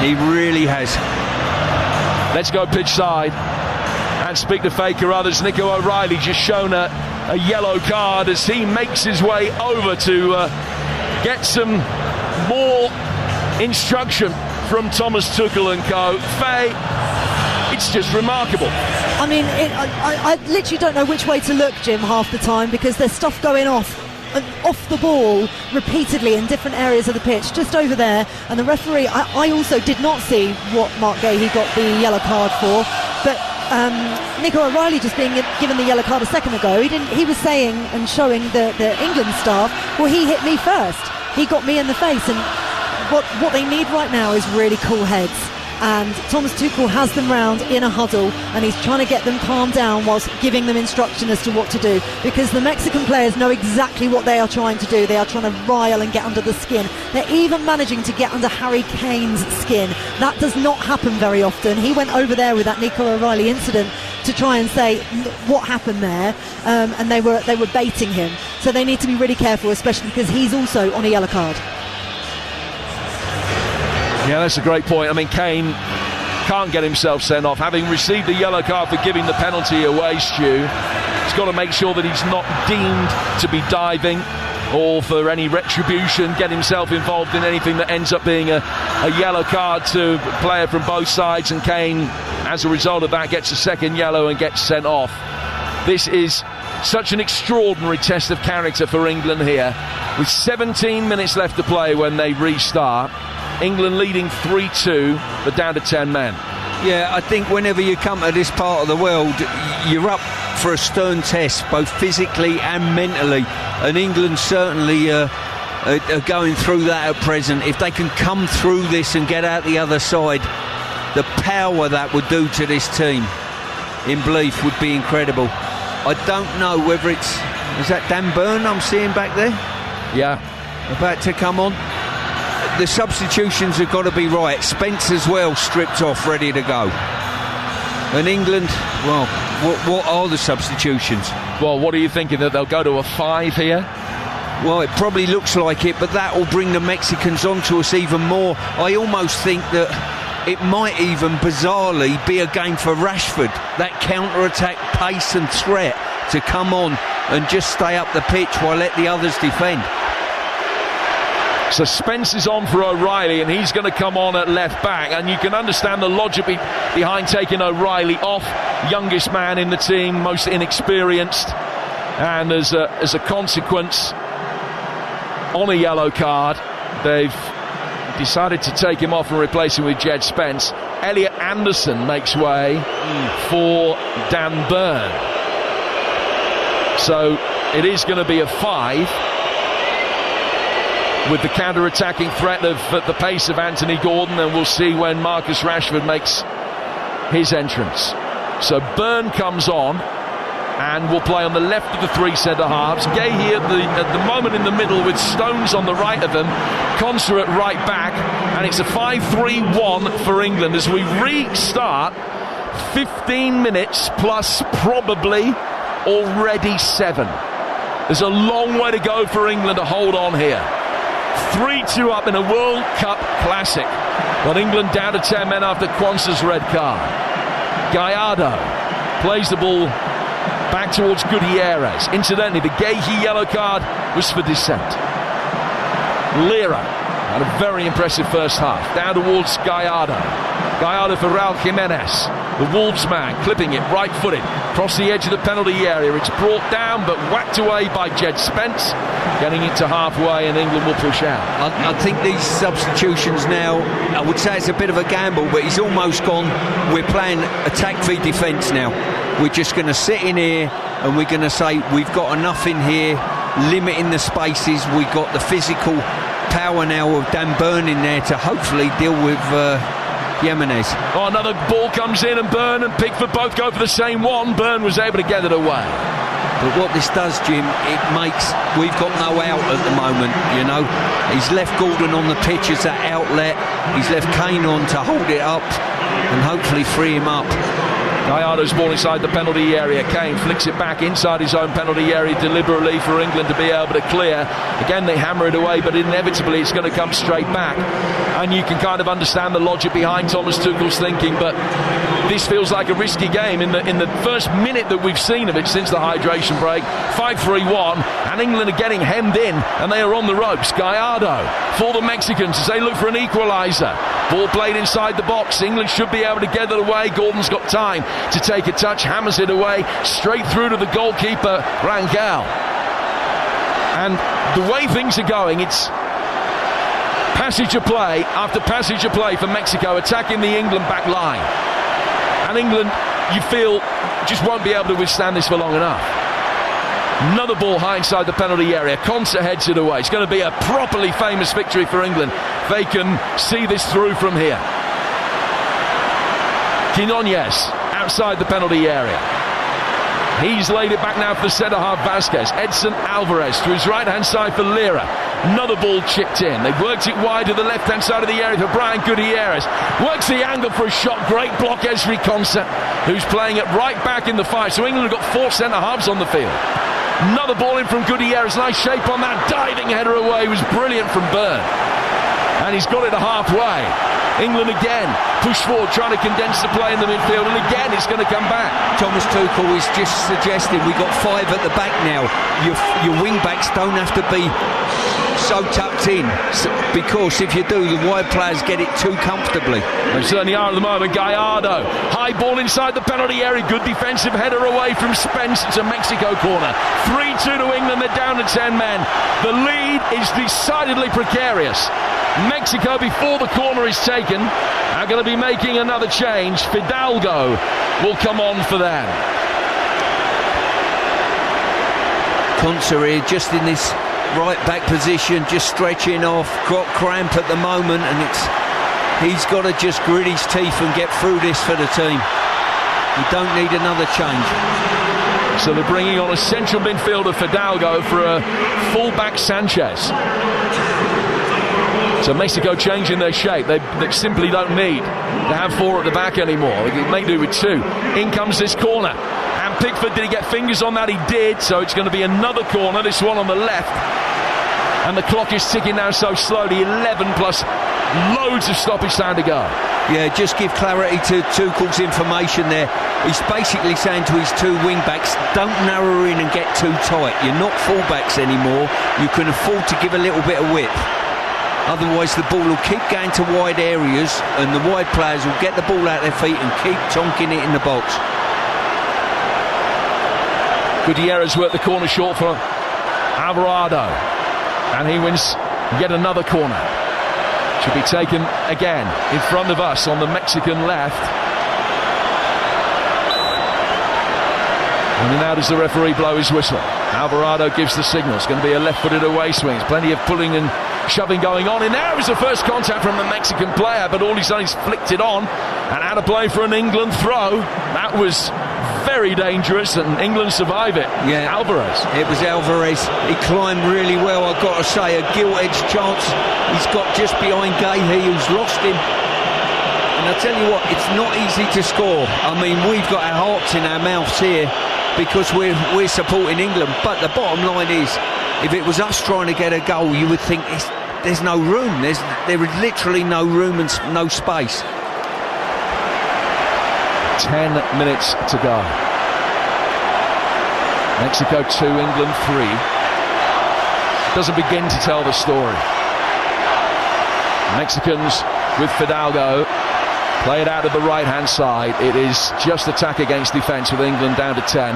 He really has. Let's go pitch side and speak to Faye Carruthers. Nico O'Reilly just shown a yellow card as he makes his way over to get some more instruction from Thomas Tuchel and co. Faye, it's just remarkable. I mean, I literally don't know which way to look, Jim, half the time, because there's stuff going off the ball repeatedly in different areas of the pitch, just over there. And the referee, I also did not see what Mark Gahey got the yellow card for, but Nico O'Reilly just being given the yellow card a second ago, he was saying and showing the England staff, well, he hit me first. he got me in the face. And what they need right now is really cool heads. And Thomas Tuchel has them round in a huddle, and he's trying to get them calmed down whilst giving them instruction as to what to do, because the Mexican players know exactly what they are trying to do. They are trying to rile and get under the skin. They're even managing to get under Harry Kane's skin. That does not happen very often. He went over there with that Nico O'Reilly incident to try and say what happened there, and they were baiting him. So they need to be really careful, especially because he's also on a yellow card. Yeah, that's a great point. I mean, Kane can't get himself sent off. Having received the yellow card for giving the penalty away, Stu, he's got to make sure that he's not deemed to be diving or for any retribution, get himself involved in anything that ends up being a yellow card to a player from both sides, and Kane, as a result of that, gets a second yellow and gets sent off. This is such an extraordinary test of character for England here, with 17 minutes left to play when they restart. England leading 3-2, but down to 10 men. Yeah, I think whenever you come to this part of the world, you're up for a stern test, both physically and mentally. And England certainly are going through that at present. If they can come through this and get out the other side, the power that would do to this team in belief would be incredible. I don't know whether is that Dan Burn I'm seeing back there? Yeah. About to come on. The substitutions have got to be right. Spence as well, stripped off, ready to go. And England, well, what are the substitutions? Well, what are you thinking, that they'll go to a 5 here? Well, it probably looks like it, but that will bring the Mexicans onto us even more. I almost think that it might even bizarrely be a game for Rashford, that counter-attack pace and threat to come on and just stay up the pitch while let the others defend. So Spence is on for O'Reilly, and he's going to come on at left back, and you can understand the logic behind taking O'Reilly off. Youngest man in the team, most inexperienced, and as a consequence, on a yellow card, they've decided to take him off and replace him with Jed Spence. Elliot Anderson makes way for Dan Burn. So it is going to be a 5, with the counter-attacking threat of the pace of Anthony Gordon, and we'll see when Marcus Rashford makes his entrance. So Burn comes on and will play on the left of the 3 centre-halves. Gahey at the moment in the middle, with Stones on the right of them, Konsa at right back, and it's a 5-3-1 for England as we restart. 15 minutes plus probably already 7. There's a long way to go for England to hold on here. 3-2 up in a World Cup classic, but England down to 10 men after Kwanzaa's red card. Gallardo plays the ball back towards Gutierrez. Incidentally, the Gahey yellow card was for dissent. Lira had a very impressive first half. Down towards Gallardo. Gallardo for Raul Jimenez. The Wolves man clipping it right-footed across the edge of the penalty area. It's brought down but whacked away by Jed Spence, getting it to halfway, and England will push out. I think these substitutions now, I would say it's a bit of a gamble, but he's almost gone, we're playing attack v defence now. We're just going to sit in here and we're going to say we've got enough in here, limiting the spaces. We've got the physical power now of Dan Burn in there to hopefully deal with Jimenez. Oh, another ball comes in, and Burn and Pickford both go for the same one. Burn was able to get it away. But what this does, Jim, it makes, we've got no out at the moment, you know. He's left Gordon on the pitch as that outlet. He's left Kane on to hold it up and hopefully free him up. Gallardo's ball inside the penalty area. Kane flicks it back inside his own penalty area deliberately for England to be able to clear. Again, they hammer it away, but inevitably it's going to come straight back. And you can kind of understand the logic behind Thomas Tuchel's thinking, but this feels like a risky game. In the first minute that we've seen of it since the hydration break, 5-3-1, and England are getting hemmed in, and they are on the ropes. Gallardo for the Mexicans as they look for an equaliser. Ball played inside the box. England should be able to get it away. Gordon's got time to take a touch, hammers it away straight through to the goalkeeper Rangel. And the way things are going, it's passage of play after passage of play for Mexico, attacking the England back line. And England, you feel, just won't be able to withstand this for long enough. Another ball high inside the penalty area. Konsa heads it away. It's going to be a properly famous victory for England. They can see this through from here. Quinones outside the penalty area. He's laid it back now for the centre-half Vasquez. Edson Alvarez to his right-hand side for Lira. Another ball chipped in. They've worked it wide to the left-hand side of the area for Brian Gutierrez. Works the angle for a shot. Great block, Esri Konsa, who's playing it right back in the fight. So England have got 4 centre-halves on the field. Another ball in from Gutierrez. Nice shape on that. Diving header away was brilliant from Byrne. And he's got it to halfway. England again push forward, trying to condense the play in the midfield, and again it's going to come back. Thomas Tuchel is just suggesting we've got 5 at the back now. Your wing backs don't have to be so tucked in, because if you do, the wide players get it too comfortably. They certainly are at the moment. Gallardo, high ball inside the penalty area, good defensive header away from Spence. It's a Mexico corner. 3-2 to England. They're down to 10 men. The lead is decidedly precarious. Mexico, before the corner is taken, are going to be making another change. Fidalgo will come on for them. Konsa here, just in this right back position, just stretching off, got cramp at the moment, and he's got to just grit his teeth and get through this for the team. You don't need another change. So they're bringing on a central midfielder Fidalgo for a full-back Sanchez. So Mexico changing their shape. They simply don't need to have 4 at the back anymore. They can make do with 2. In comes this corner. And Pickford, did he get fingers on that? He did. So it's going to be another corner, this one on the left. And the clock is ticking now so slowly. 11 plus loads of stoppage time to go. Yeah, just give clarity to Tuchel's information there. He's basically saying to his 2 wing-backs, don't narrow in and get too tight. You're not full-backs anymore. You can afford to give a little bit of width. Otherwise the ball will keep going to wide areas, and the wide players will get the ball out of their feet and keep tonking it in the box. Gutierrez worked the corner short for Alvarado, and he wins yet another corner. Should be taken again in front of us on the Mexican left. And now does the referee blow his whistle. Alvarado gives the signal. It's going to be a left-footed away swing. There's plenty of pulling and shoving going on. And there was the first contact from the Mexican player, but all he's done is flicked it on and out of play for an England throw. That was very dangerous, and England survive it. Yeah, Alvarez. It was Alvarez. He climbed really well, I've got to say. A gilt-edged chance. He's got just behind Gahey, who's lost him. And I tell you what, it's not easy to score. I mean, we've got our hearts in our mouths here because we're supporting England. But the bottom line is, if it was us trying to get a goal, you would think there's no room. There is literally no room and no space. 10 minutes to go. Mexico 2, England 3. Doesn't begin to tell the story. Mexicans with Fidalgo play it out of the right-hand side. It is just attack against defence with England down to 10.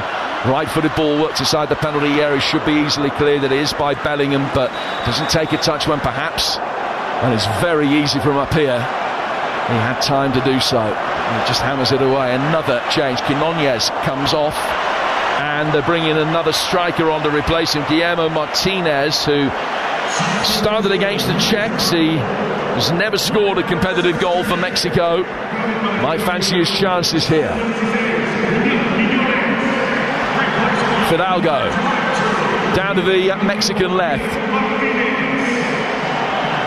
Right-footed ball worked inside the penalty area, should be easily cleared. It is by Bellingham, but doesn't take a touch when perhaps, and it's very easy from up here. He had time to do so. And he just hammers it away. Another change. Quinones comes off, and they're bringing another striker on to replace him, Guillermo Martinez, who started against the Czechs. He has never scored a competitive goal for Mexico. Might fancy his chances here. Fidalgo down to the Mexican left.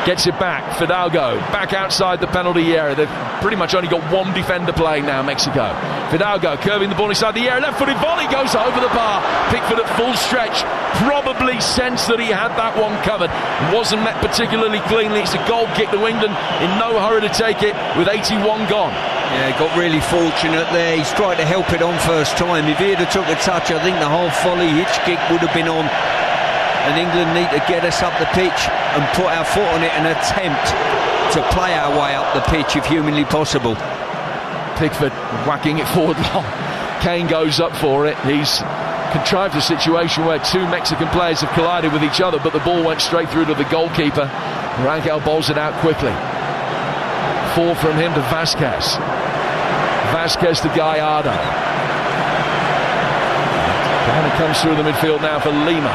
Gets it back. Fidalgo back outside the penalty area. They've pretty much only got one defender playing now, Mexico. Fidalgo curving the ball inside the area. Left-footed volley goes over the bar. Pickford at full stretch. Probably sensed that he had that one covered. Wasn't met particularly cleanly. It's a goal kick to England. In no hurry to take it with 81 gone. Yeah, got really fortunate there. He's tried to help it on first time. If he'd have took a touch, I think the half volley hitch kick would have been on. And England need to get us up the pitch and put our foot on it and attempt to play our way up the pitch if humanly possible. Pickford whacking it forward long. Kane goes up for it. He's contrived a situation where 2 Mexican players have collided with each other, but the ball went straight through to the goalkeeper. Rangel bowls it out quickly. 4 from him to Vasquez. Vasquez to Gallardo. Down to It comes through the midfield now for Lima.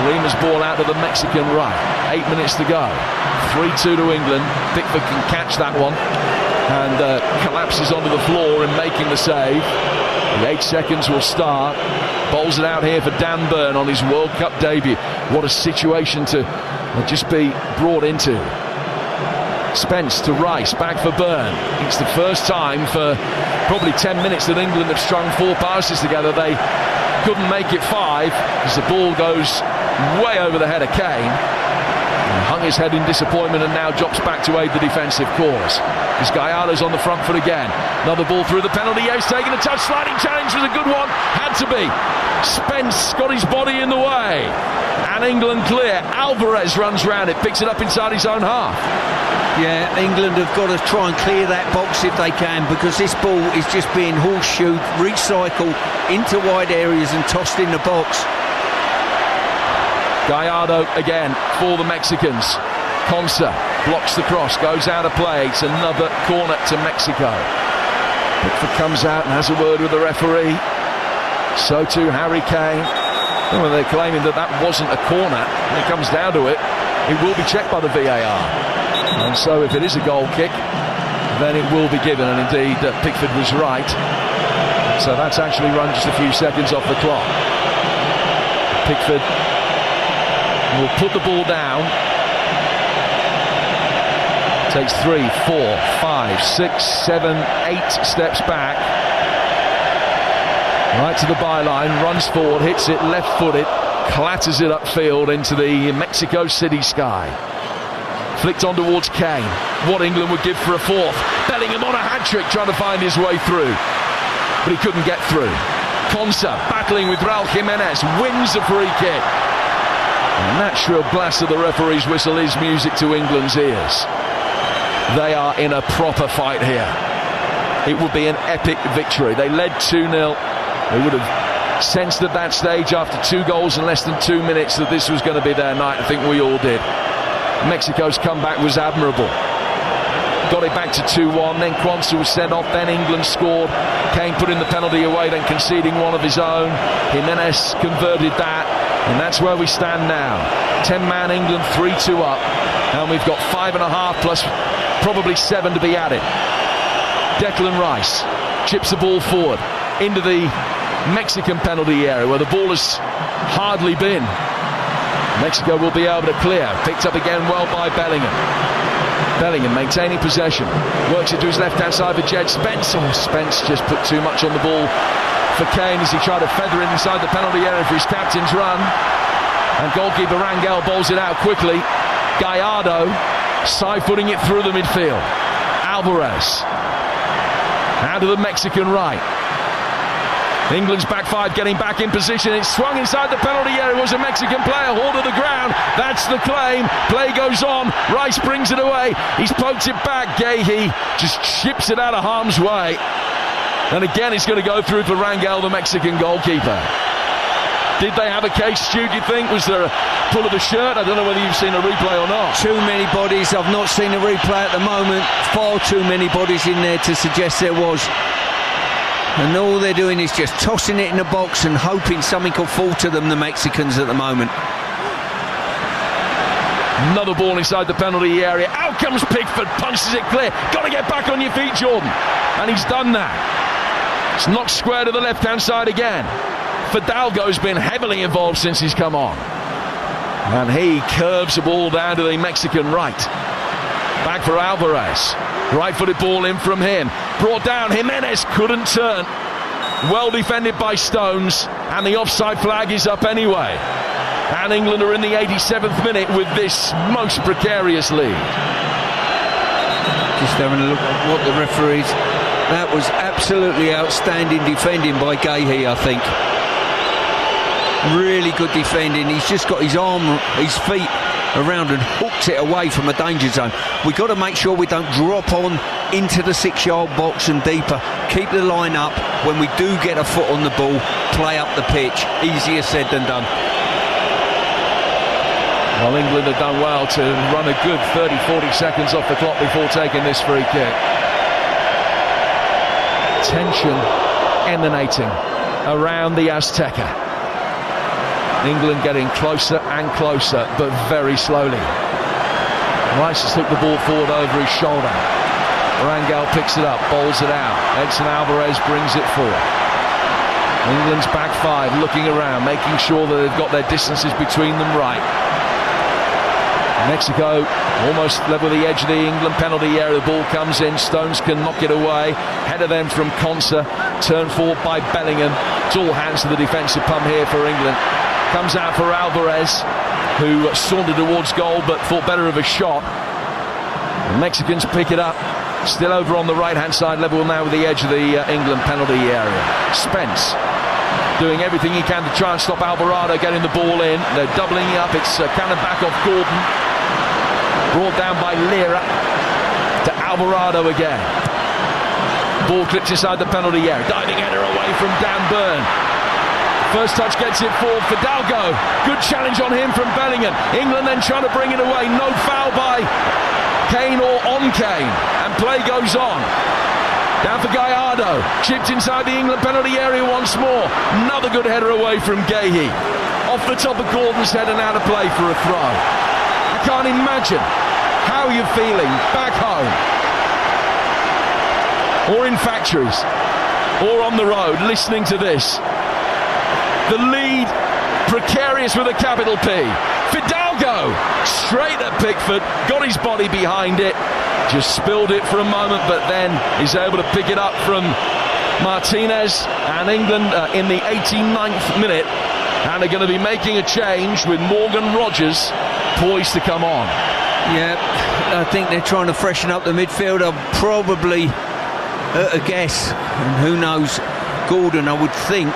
Lima's ball out to the Mexican right. 8 minutes to go. 3-2 to England. Pickford can catch that one and collapses onto the floor in making the save. The 8 seconds will start. Bowls it out here for Dan Burn on his World Cup debut. What a situation to just be brought into. Spence to Rice, back for Burn. It's the first time for probably 10 minutes that England have strung 4 passes together. They couldn't make it 5 as the ball goes way over the head of Kane. He hung his head in disappointment and now drops back to aid the defensive cause. As Gallardo's on the front foot again. Another ball through the penalty area. He's taken a touch. Sliding challenge was a good one. Had to be. Spence got his body in the way. And England clear. Alvarez runs round it. Picks it up inside his own half. Yeah, England have got to try and clear that box if they can, because this ball is just being horseshoed, recycled into wide areas and tossed in the box. Gallardo again for the Mexicans. Consa blocks the cross, goes out of play. It's another corner to Mexico. Pickford comes out and has a word with the referee. So too Harry Kane. Well, they're claiming that wasn't a corner. When it comes down to it, it will be checked by the VAR. And so if it is a goal kick, then it will be given. And indeed, Pickford was right. So that's actually run just a few seconds off the clock. Pickford will put the ball down. Takes 3, 4, 5, 6, 7, 8 steps back. Right to the byline, runs forward, hits it left-footed, clatters it upfield into the Mexico City sky. Flicked on towards Kane. What England would give for a 4th. Bellingham on a hat-trick, trying to find his way through. But he couldn't get through. Consa battling with Raul Jimenez, wins a free kick. And that shrill blast of the referee's whistle is music to England's ears. They are in a proper fight here. It would be an epic victory. They led 2-0. They would have sensed at that stage after 2 goals in less than 2 minutes that this was going to be their night. I think we all did. Mexico's comeback was admirable. Got it back to 2-1, then Quansah was sent off, then England scored. Kane put in the penalty away, then conceding one of his own. Jimenez converted that, and that's where we stand now. 10-man England, 3-2 up, and we've got 5.5 plus probably 7 to be added. Declan Rice chips the ball forward into the Mexican penalty area where the ball has hardly been. Mexico will be able to clear. Picked up again well by Bellingham. Bellingham maintaining possession. Works it to his left-hand side for Jed Spence. Oh, Spence just put too much on the ball for Kane as he tried to feather it inside the penalty area for his captain's run. And goalkeeper Rangel bowls it out quickly. Gallardo side-footing it through the midfield. Alvarez out of the Mexican right. England's back 5 getting back in position. It's swung inside the penalty area. It was a Mexican player hauled to the ground. That's the claim. Play goes on. Rice brings it away. He's poked it back. Gahey just chips it out of harm's way. And again, it's going to go through for Rangel, the Mexican goalkeeper. Did they have a case, Stu, do you think? Was there a pull of the shirt? I don't know whether you've seen a replay or not. Too many bodies. I've not seen a replay at the moment. Far too many bodies in there to suggest there was. And all they're doing is just tossing it in the box and hoping something will fall to them, the Mexicans, at the moment. Another ball inside the penalty area. Out comes Pickford, punches it clear. Got to get back on your feet, Jordan. And he's done that. It's knocked square to the left-hand side again. Fidalgo's been heavily involved since he's come on. And he curves the ball down to the Mexican right. Back for Alvarez. Right-footed ball in from him. Brought down. Jimenez couldn't turn. Well defended by Stones. And the offside flag is up anyway. And England are in the 87th minute with this most precarious lead. Just having a look at what the referees... That was absolutely outstanding defending by Gahey, I think. Really good defending. He's just got his feet around and hooked it away from a danger zone. We've got to make sure we don't drop on into the 6-yard box and deeper. Keep the line up. When we do get a foot on the ball, play up the pitch. Easier said than done. Well, England have done well to run a good 30-40 seconds off the clock before taking this free kick. Tension emanating around the Azteca. England getting closer and closer, but very slowly. Rice has took the ball forward over his shoulder. Rangel picks it up, bowls it out. Edson Alvarez brings it forward. England's back five, looking around, making sure that they've got their distances between them right. Mexico almost level the edge of the England penalty area. The ball comes in, Stones can knock it away. Header then from Konsa, turned forward by Bellingham. It's all hands to the defensive pump here for England. Comes out for Alvarez, who sauntered towards goal but thought better of a shot. The Mexicans pick it up, still over on the right-hand side, level now with the edge of the England penalty area. Spence doing everything he can to try and stop Alvarado getting the ball in. They're doubling up. It's cannon back off Gordon, brought down by Lira to Alvarado again. Ball clips inside the penalty area. Diving header away from Dan Burn. First touch gets it for Fidalgo. Good challenge on him from Bellingham. England then trying to bring it away. No foul by Kane or on Kane. And play goes on. Down for Gallardo. Chipped inside the England penalty area once more. Another good header away from Gahey. Off the top of Gordon's head and out of play for a throw. I can't imagine how you're feeling back home, or in factories, or on the road, listening to this. The lead, precarious with a capital P. Fidalgo, straight at Pickford, got his body behind it, just spilled it for a moment, but then is able to pick it up from Martinez. And England in the 89th minute, and are going to be making a change with Morgan Rogers poised to come on. Yeah, I think they're trying to freshen up the midfield. I'm probably a guess, and who knows, Gordon, I would think.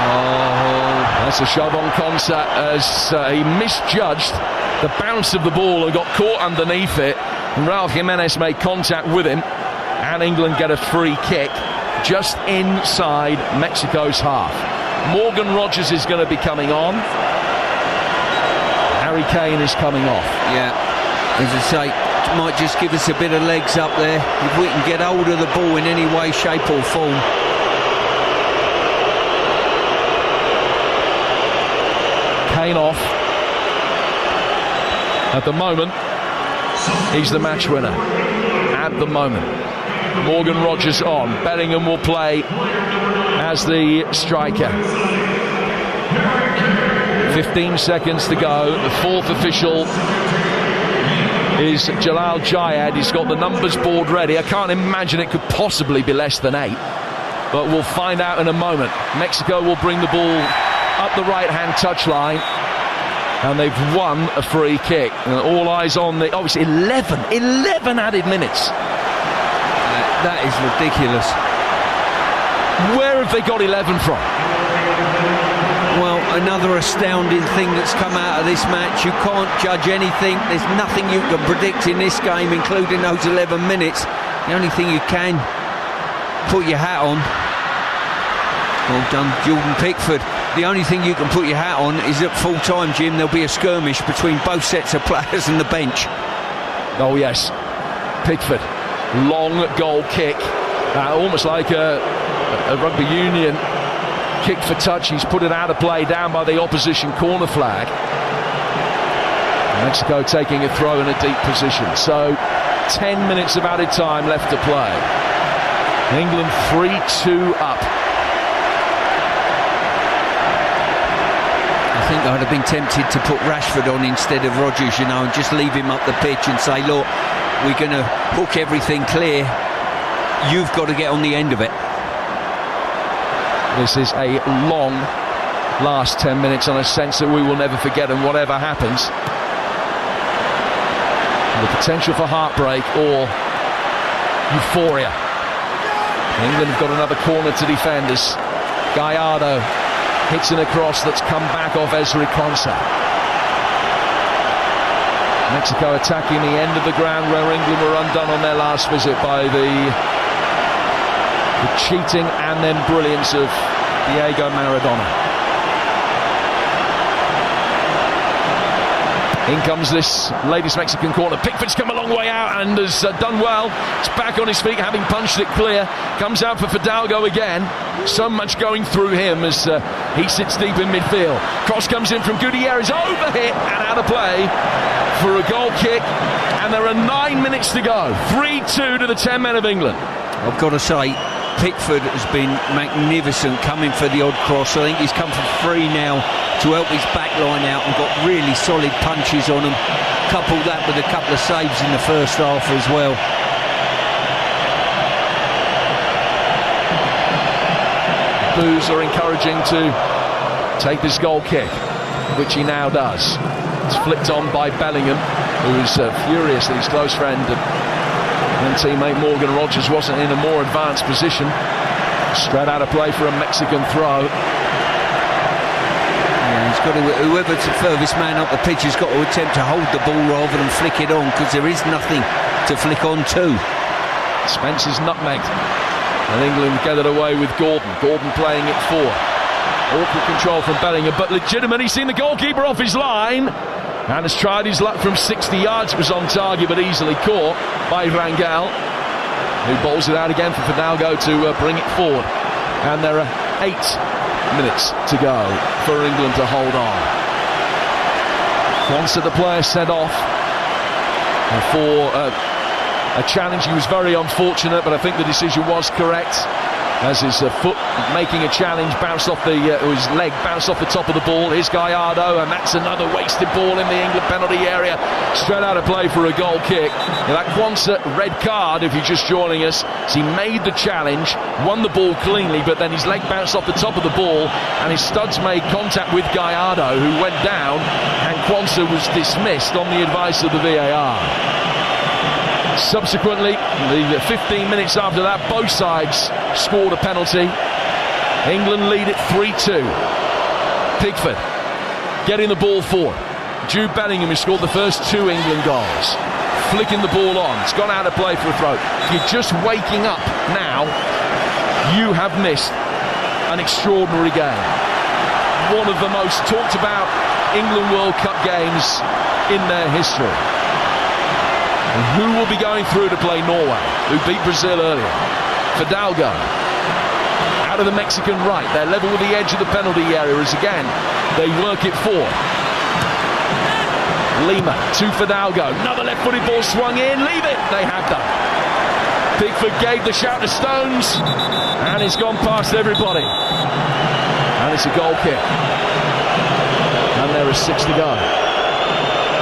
Oh, that's a shove on Konsa as he misjudged the bounce of the ball and got caught underneath it. And Raúl Jiménez made contact with him, and England get a free kick just inside Mexico's half. Morgan Rogers is going to be coming on. Harry Kane is coming off. Yeah, as I say, it might just give us a bit of legs up there if we can get hold of the ball in any way, shape or form. Kane off. At the moment, he's the match winner. At the moment. Morgan Rogers on. Bellingham will play as the striker. 15 seconds to go. The fourth official is Jalal Jayad. He's got the numbers board ready. I can't imagine it could possibly be less than 8, but we'll find out in a moment. Mexico will bring the ball up the right-hand touchline, and they've won a free kick. And all eyes on the... Oh, it's 11 added minutes. That is ridiculous. Where have they got 11 from? Well, another astounding thing that's come out of this match. You can't judge anything. There's nothing you can predict in this game, including those 11 minutes. The only thing you can put your hat on, well done, Jordan Pickford. The only thing you can put your hat on is at full time, Jim, there'll be a skirmish between both sets of players and the bench. Oh yes, Pickford, long goal kick, almost like a rugby union kick for touch. He's put it out of play down by the opposition corner flag. Mexico taking a throw in a deep position. So 10 minutes of added time left to play. England 3-2 up. I think I'd have been tempted to put Rashford on instead of Rodgers, you know, and just leave him up the pitch and say, look, we're going to hook everything clear. You've got to get on the end of it. This is a long last 10 minutes on a sense that we will never forget, and whatever happens, the potential for heartbreak or euphoria. England have got another corner to defend as Gallardo hits an across that's come back off Ezri Konsa. Mexico attacking the end of the ground where England were undone on their last visit by the cheating and then brilliance of Diego Maradona. In comes this latest Mexican corner. Pickford's come a long way out and has done well. He's back on his feet, having punched it clear. Comes out for Fidalgo again. So much going through him as he sits deep in midfield. Cross comes in from Gutierrez, overhit and out of play for a goal kick. And there are 9 minutes to go. 3-2 to the 10 men of England. I've got to say, Pickford has been magnificent coming for the odd cross. I think he's come for free now to help his back line out and got really solid punches on him. Couple that with a couple of saves in the first half as well. Boos are encouraging to take this goal kick, which he now does. It's flicked on by Bellingham, who is furious that his close friend and teammate Morgan Rogers wasn't in a more advanced position. Straight out of play for a Mexican throw. Yeah, he's got to, whoever's the furthest man up the pitch has got to attempt to hold the ball rather than flick it on, because there is nothing to flick on to. Spencer's nutmegged, and England get it away with Gordon. Gordon playing it forward. Awkward control from Bellingham, but legitimate. He's seen the goalkeeper off his line and has tried his luck from 60 yards. It was on target but easily caught by Rangel, who bowls it out again for Fidalgo to bring it forward. And there are 8 minutes to go for England to hold on. Once the player sent off for a challenge. He was very unfortunate, but I think the decision was correct, as his foot making a challenge bounced off his leg bounced off the top of the ball. Here's Gallardo, and that's another wasted ball in the England penalty area. Straight out of play for a goal kick. Now, that Quansah red card, if you're just joining us, as he made the challenge, won the ball cleanly, but then his leg bounced off the top of the ball, and his studs made contact with Gallardo, who went down, and Quansah was dismissed on the advice of the VAR. Subsequently, the 15 minutes after that, both sides scored a penalty. England lead it 3-2. Pickford getting the ball forward. Jude Bellingham, who scored the first 2 England goals, flicking the ball on. It's gone out of play for a throw. If you're just waking up now, you have missed an extraordinary game. One of the most talked about England World Cup games in their history. And who will be going through to play Norway, who beat Brazil earlier? Fidalgo, out of the Mexican right. They're level with the edge of the penalty area as again they work it forward. Lima to Fidalgo. Another left-footed ball swung in. Leave it. They have done. Pickford gave the shout to Stones, and it's gone past everybody. And it's a goal kick. And there is 6 to go.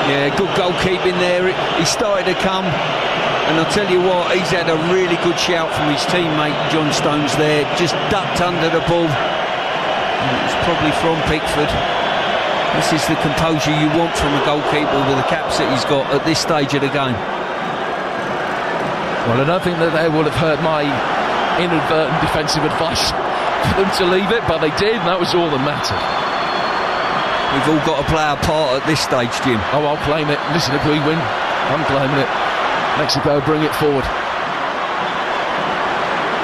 Yeah, good goalkeeping there. He started to come, and I'll tell you what, he's had a really good shout from his teammate John Stones there. Just ducked under the ball. It's probably from Pickford. This is the composure you want from a goalkeeper with the caps that he's got at this stage of the game. Well, I don't think that they would have heard my inadvertent defensive advice for them to leave it, but they did, and that was all that mattered. We've all got to play our part at this stage, Jim. Oh, I'll claim it. Listen, if we win, I'm claiming it. Mexico bring it forward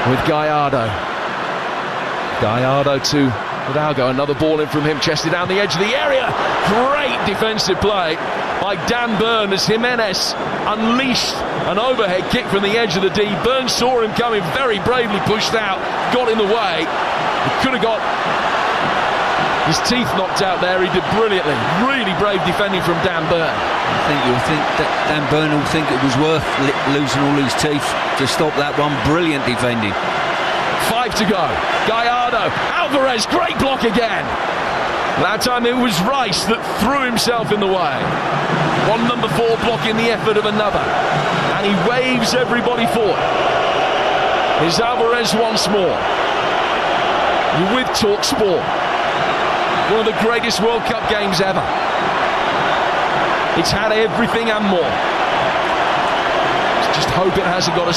with Gallardo. Gallardo to Fidalgo. Another ball in from him, chested down the edge of the area. Great defensive play by Dan Burn as Jimenez unleashed an overhead kick from the edge of the D. Burn saw him coming, very bravely pushed out, got in the way. He could have got his teeth knocked out there. He did brilliantly. Really brave defending from Dan Burn. I think you'll think that Dan Burn will think it was worth losing all his teeth to stop that one. Brilliant defending. 5 to go. Gallardo. Alvarez. Great block again. That time it was Rice that threw himself in the way. One number 4 blocking the effort of another. And he waves everybody forward. Here's Alvarez once more. You're with TalkSport. One of the greatest World Cup games ever. It's had everything and more. Just hope it hasn't got a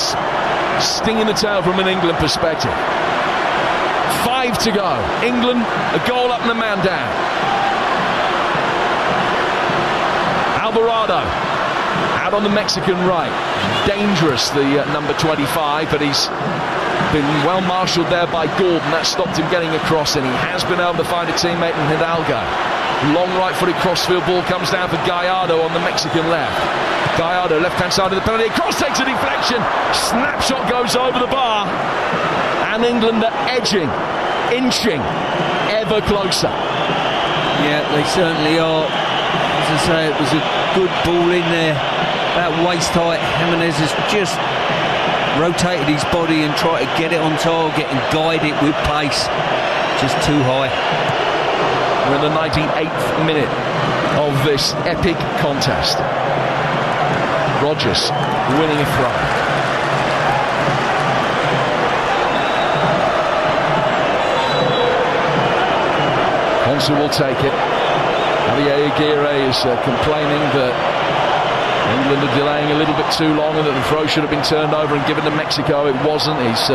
sting in the tail from an England perspective. 5 to go. England, a goal up and a man down. Alvarado out on the Mexican right. Dangerous, the number 25, but he's been well marshalled there by Gordon. That stopped him getting across, and he has been able to find a teammate in Hidalgo. Long right-footed crossfield ball comes down for Gallardo on the Mexican left. Gallardo, left-hand side of the penalty. Cross takes a deflection. Snapshot goes over the bar. And England are edging, inching, ever closer. Yeah, they certainly are. As I say, it was a good ball in there. About waist height. Jimenez has just rotated his body and tried to get it on target and guide it with pace. Just too high. We're in the 98th minute of this epic contest. Rodgers winning a throw. Ponce will take it. Javier Aguirre is complaining that England are delaying a little bit too long and that the throw should have been turned over and given to Mexico. It wasn't. He's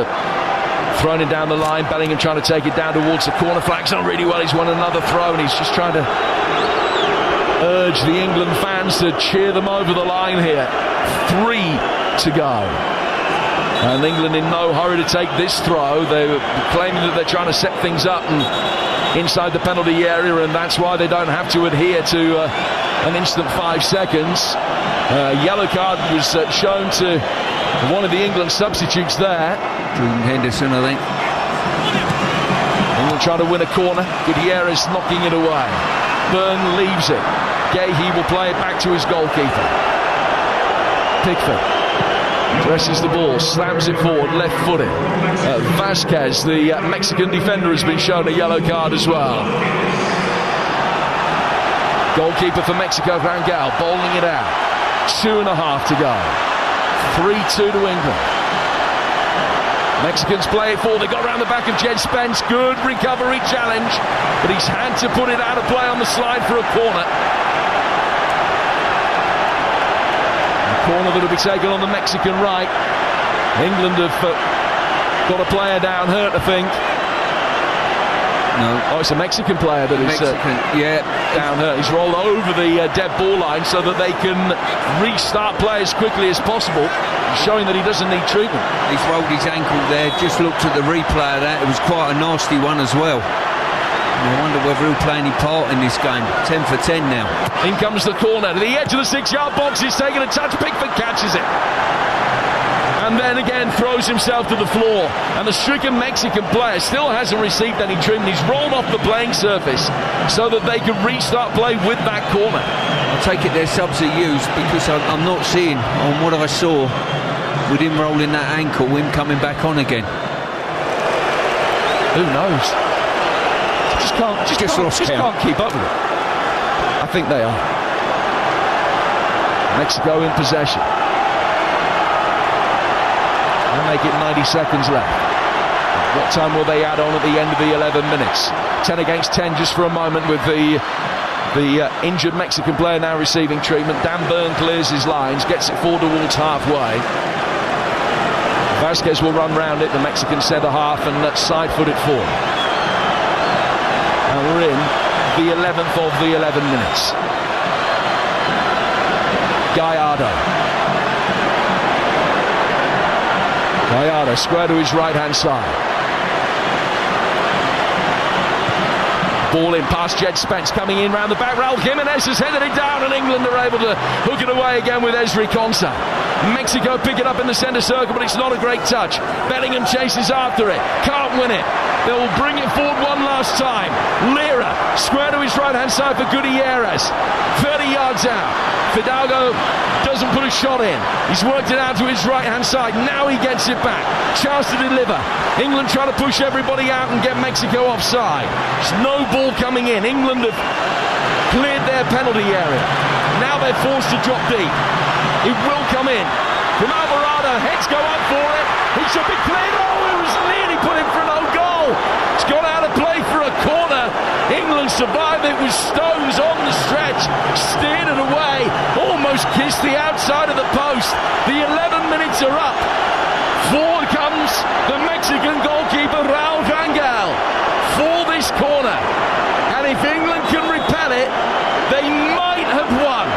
thrown it down the line. Bellingham trying to take it down towards the corner flag. It's not really well. He's won another throw and he's just trying to urge the England fans to cheer them over the line here. 3 to go. And England in no hurry to take this throw. They're claiming that they're trying to set things up and inside the penalty area, and that's why they don't have to adhere to an instant 5 seconds. Yellow card was shown to one of the England substitutes there. Jordan Henderson, I think. England trying to win a corner. Gutierrez knocking it away. Byrne leaves it. Gahey will play it back to his goalkeeper. Pickford dresses the ball, slams it forward, left-footed. Vasquez, the Mexican defender, has been shown a yellow card as well. Goalkeeper for Mexico, Rangel, bowling it out. 2.5 to go. 3-2 to England. Mexicans play it forward. They got around the back of Jed Spence. Good recovery challenge, but he's had to put it out of play on the slide for a corner. Corner that will be taken on the Mexican right. England have got a player down hurt, I think. No. Oh, it's a Mexican player that is down hurt. He's rolled over the dead ball line so that they can restart play as quickly as possible, showing that he doesn't need treatment. He's rolled his ankle there. Just looked at the replay of that. It was quite a nasty one as well. I wonder whether he'll play any part in this game. 10 for 10 now. In comes the corner to the edge of the 6-yard box. He's taking a touch. Pickford catches it. And then again throws himself to the floor. And the stricken Mexican player still hasn't received any treatment. He's rolled off the playing surface so that they can restart play with that corner. I take it their subs are used because I'm not seeing on what I saw with him rolling that ankle, him coming back on again. Who knows? Just can't keep up with it. I think they are. Mexico in possession. They'll make it 90 seconds left. What time will they add on at the end of the 11 minutes? 10 against 10 just for a moment with the injured Mexican player now receiving treatment. Dan Byrne clears his lines, gets it forward towards halfway. Vasquez will run round it, the Mexican centre half, and side-foot it forward. And we're in the 11th of the 11 minutes. Gallardo square to his right-hand side. Ball in past Jed Spence, coming in round the back. Raul Jimenez has headed it down, and England are able to hook it away again with Ezri Konsa. Mexico pick it up in the centre circle, but it's not a great touch. Bellingham chases after it, can't win it. They'll bring it forward one last time. Lira, square to his right-hand side for Gutierrez. 30 yards out. Fidalgo doesn't put a shot in. He's worked it out to his right-hand side. Now he gets it back. Chance to deliver. England trying to push everybody out and get Mexico offside. There's no ball coming in. England have cleared their penalty area. Now they're forced to drop deep. It will come in. From Alvarado, heads go up for it. He should be cleared. Oh, it was nearly put in for an own goal. It's gone out of play for a corner. England survived it with Stones on the stretch. Steered it away. Almost kissed the outside of the post. The 11 minutes are up. Forward comes the Mexican goalkeeper, Raul Rangel, for this corner. And if England can repel it, they might have won.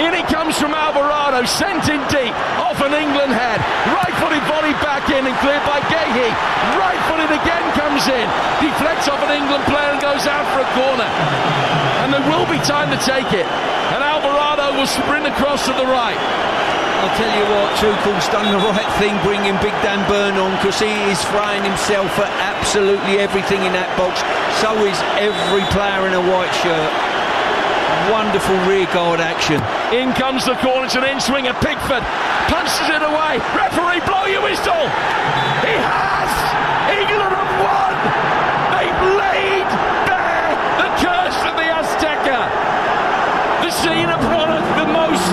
In it comes from Alvarado, sent in deep, off an England head, right Left-footed volley back in and cleared by Gehi. Right-footed again comes in. Deflects off an England player and goes out for a corner. And there will be time to take it. And Alvarado will sprint across to the right. I'll tell you what, Tuchel's done the right thing bringing Big Dan Burn on, because he is throwing himself at absolutely everything in that box. So is every player in a white shirt. Wonderful rear guard action. In comes the corner, it's an in-swinger. Pickford punches it away. Referee, blow your whistle. He has! England have won! They've laid bare the curse of the Azteca. The scene of one of the most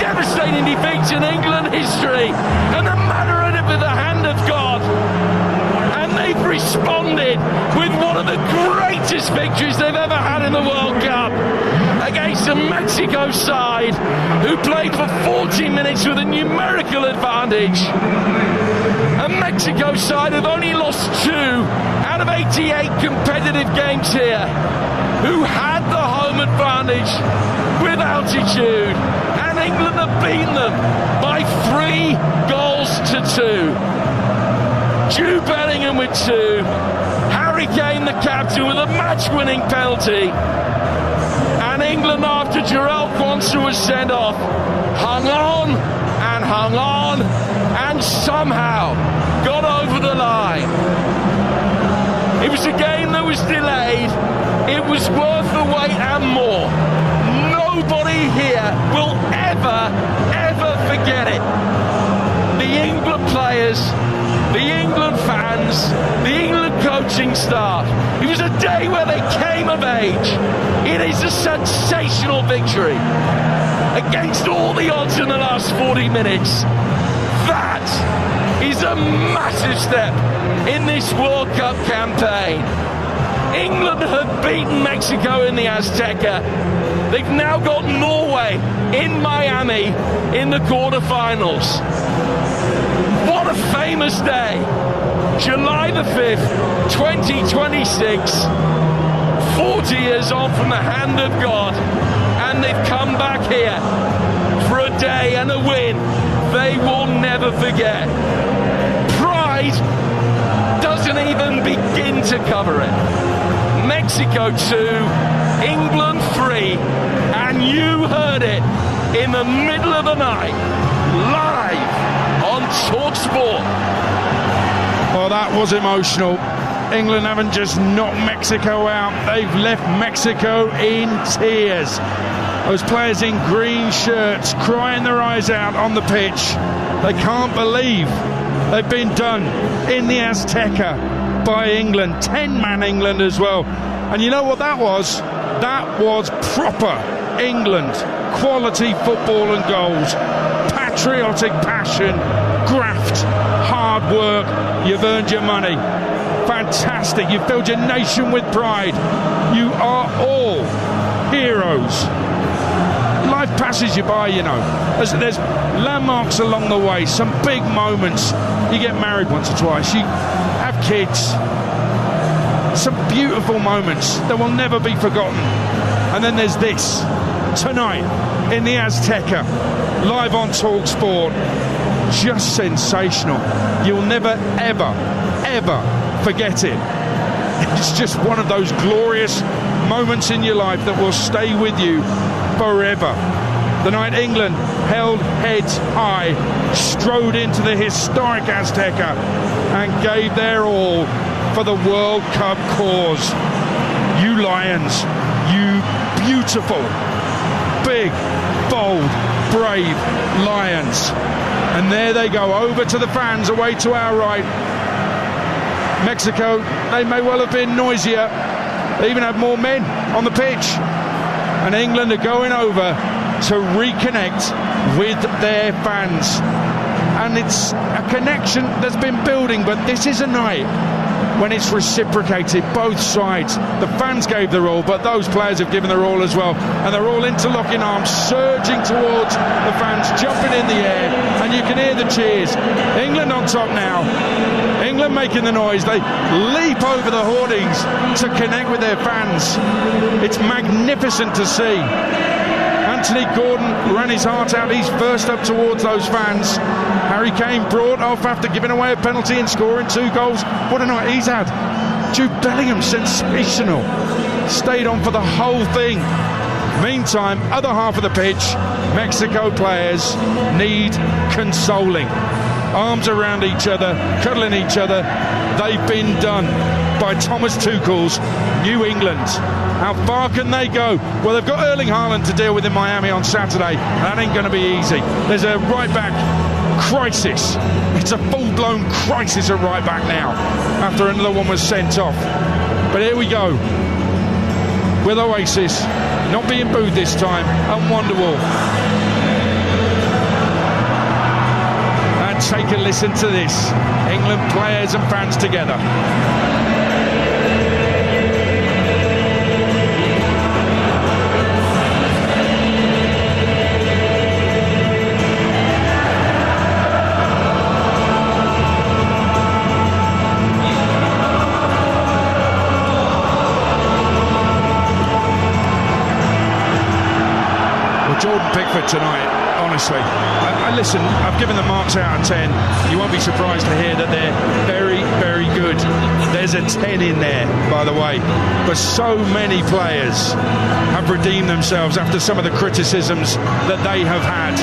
devastating defeats in England history, and the manner of it with the hand of God. And they've responded with one of the greatest victories they've ever had in the World Cup against a Mexico side who played for 40 minutes with a numerical advantage. A Mexico side who've only lost 2 out of 88 competitive games here, who had the home advantage with altitude, and England have beaten them by 3 goals to 2. Jude Bellingham with 2, Harry Kane the captain with a match-winning penalty, and England, after Jarell Quansah was sent off, hung on and somehow got over the line. It was a game that was delayed. It was worth the wait and more. Nobody here will ever forget it. The England players, the England fans, the England coaching staff. It was a day where they came of age. It is a sensational victory against all the odds in the last 40 minutes. That is a massive step in this World Cup campaign. England have beaten Mexico in the Azteca. They've now got Norway in Miami in the quarterfinals. What a famous day. July the 5th, 2026. 40 years on from the hand of God. And they've come back here for a day and a win they will never forget. Pride doesn't even begin to cover it. Mexico 2, England 3, and you heard it in the middle of the night, live on TalkSport. Well, that was emotional. England haven't just knocked Mexico out, they've left Mexico in tears. Those players in green shirts crying their eyes out on the pitch. They can't believe they've been done in the Azteca by England. 10-man England as well. And you know what that was? That was proper England. Quality football and goals. Patriotic passion. Graft. Hard work. You've earned your money. Fantastic. You've filled your nation with pride. You are all heroes. Life passes you by, you know. There's landmarks along the way, some big moments. You get married once or twice, you have kids. Some beautiful moments that will never be forgotten. And then there's this, tonight, in the Azteca, live on TalkSport. Just sensational. You'll never, ever forget it. It's just one of those glorious moments in your life that will stay with you forever. The night England held heads high, strode into the historic Azteca and gave their all for the World Cup cause. You Lions, you beautiful, big, bold, brave Lions. And there they go, over to the fans, away to our right. Mexico, they may well have been noisier. They even had more men on the pitch. And England are going over to reconnect with their fans. And it's a connection that's been building, but this is a night when it's reciprocated, both sides. The fans gave their all, but those players have given their all as well. And they're all interlocking arms, surging towards the fans, jumping in the air, and you can hear the cheers. England on top now. England making the noise. They leap over the hoardings to connect with their fans. It's magnificent to see. And Anthony Gordon ran his heart out. He's burst up towards those fans. Harry Kane brought off after giving away a penalty and scoring 2 goals. What a night he's had. Jude Bellingham, sensational. Stayed on for the whole thing. Meantime, other half of the pitch, Mexico players need consoling. Arms around each other, cuddling each other. They've been done by Thomas Tuchel's New England. How far can they go? Well, they've got Erling Haaland to deal with in Miami on Saturday. That ain't going to be easy. There's a right-back crisis. It's a full-blown crisis at right-back now after another one was sent off. But here we go with Oasis not being booed this time and Wonderwall. And take a listen to this. England players and fans together. Jordan Pickford tonight, honestly. Listen, I've given them marks out of 10. You won't be surprised to hear that they're very, very good. There's a 10 in there, by the way. But so many players have redeemed themselves after some of the criticisms that they have had.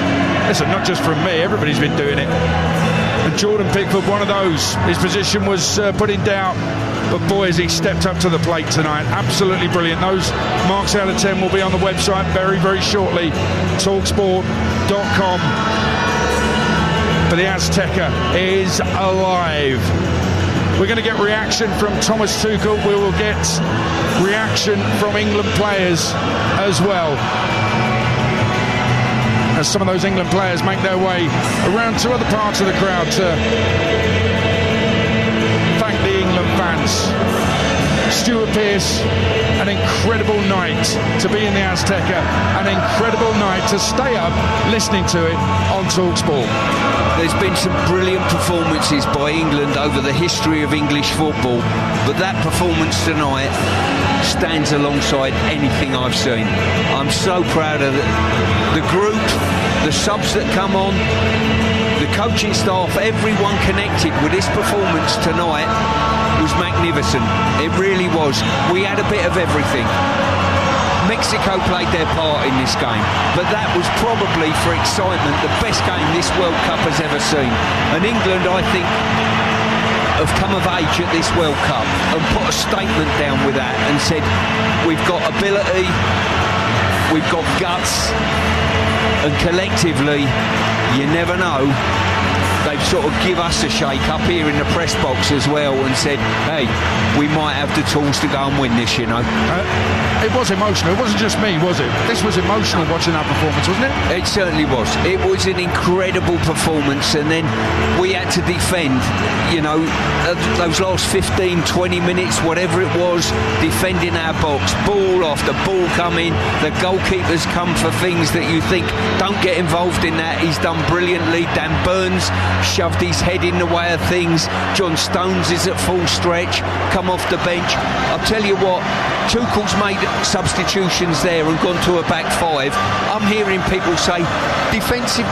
Listen, not just from me, everybody's been doing it. And Jordan Pickford, one of those. His position was put in doubt. But boy, has he stepped up to the plate tonight. Absolutely brilliant. Those marks out of 10 will be on the website very, very shortly. TalkSport.com. But the Azteca is alive. We're going to get reaction from Thomas Tuchel. We will get reaction from England players as well, as some of those England players make their way around to other parts of the crowd to thank the England fans. Stuart Pearce, an incredible night to be in the Azteca, an incredible night to stay up listening to it on TalkSport. There's been some brilliant performances by England over the history of English football, but that performance tonight stands alongside anything I've seen. I'm so proud of the group, the subs that come on, the coaching staff, everyone connected with this performance tonight was magnificent. It really was. We had a bit of everything. Mexico played their part in this game, but that was probably, for excitement, the best game this World Cup has ever seen. And England, I think, have come of age at this World Cup and put a statement down with that and said, we've got ability, we've got guts, and collectively, you never know, they've sort of give us a shake up here in the press box as well and said, hey, we might have the tools to go and win this, you know. It was emotional. It wasn't just me, was it? This was emotional watching that performance, wasn't it? It certainly was. It was an incredible performance, and then we had to defend, you know, those last 15, 20 minutes, whatever it was, defending our box, ball after ball coming. The goalkeepers come for things that you think, don't get involved in that. He's done brilliantly. Dan Burns shoved his head in the way of things. John Stones is at full stretch, come off the bench. I'll tell you what, Tuchel's made substitutions there and gone to a back five. I'm hearing people say defensive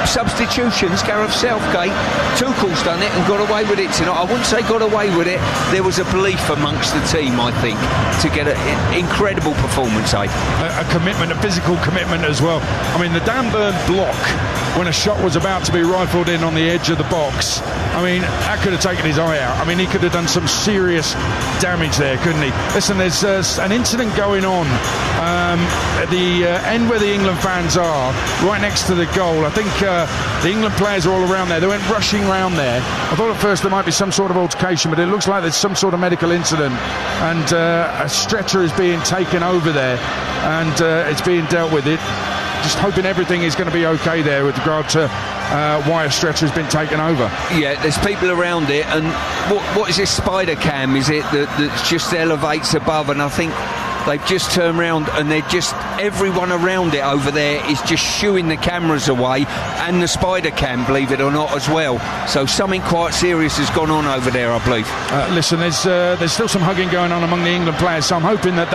substitutions. Gareth Southgate, Tuchel's done it and got away with it tonight. I wouldn't say got away with it. There was a belief amongst the team, I think, to get an incredible performance, a commitment, a physical commitment as well. I mean, the Dan Burn block when a shot was about to be rifled in on the edge of the box, I mean, that could have taken his eye out. I mean, he could have done some serious damage there, couldn't he? Listen, there's an incident going on at the end where the England fans are, right next to the goal. I think the England players are all around there. They went rushing around there. I thought at first there might be some sort of altercation, but it looks like there's some sort of medical incident, and a stretcher is being taken over there, and it's being dealt with. It just hoping everything is going to be okay there with regard to why a stretcher has been taken over. Yeah, there's people around it, and what is this spider cam, is it, that just elevates above, and I think they've just turned around and they're just, everyone around it over there is just shooing the cameras away, and the spider cam, believe it or not, as well. So something quite serious has gone on over there, I believe. Listen, there's still some hugging going on among the England players, so I'm hoping that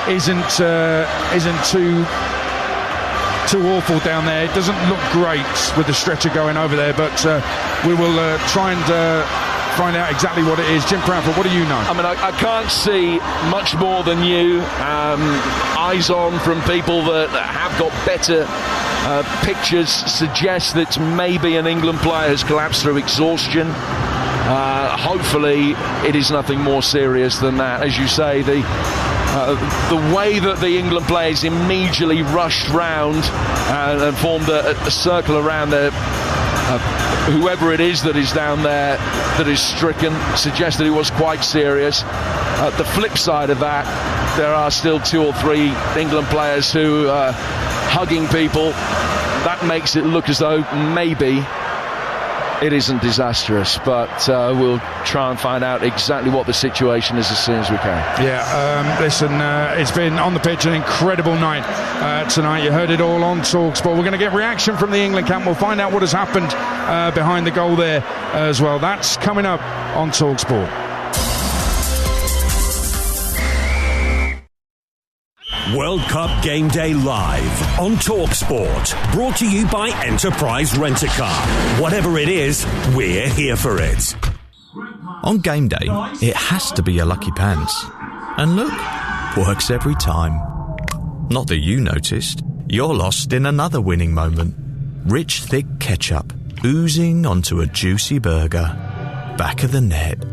isn't too too awful down there. It doesn't look great with the stretcher going over there, but we will try and find out exactly what it is. Jim Proudfoot, what do you know? I mean, I can't see much more than you. Eyes on from people that have got better pictures suggest that maybe an England player has collapsed through exhaustion. Hopefully it is nothing more serious than that. As you say, the way that the England players immediately rushed round and formed a circle around whoever it is that is down there that is stricken suggests that it was quite serious. The flip side of that, there are still 2 or 3 England players who are hugging people. That makes it look as though maybe it isn't disastrous, but we'll try and find out exactly what the situation is as soon as we can. Yeah, listen, it's been on the pitch an incredible night tonight. You heard it all on TalkSport. We're going to get reaction from the England camp. We'll find out what has happened behind the goal there as well. That's coming up on TalkSport. World Cup Game Day live on TalkSport. Brought to you by Enterprise Rent-A-Car. Whatever it is, we're here for it. On game day, it has to be a lucky pants. And look, works every time. Not that you noticed. You're lost in another winning moment. Rich, thick ketchup oozing onto a juicy burger. Back of the net.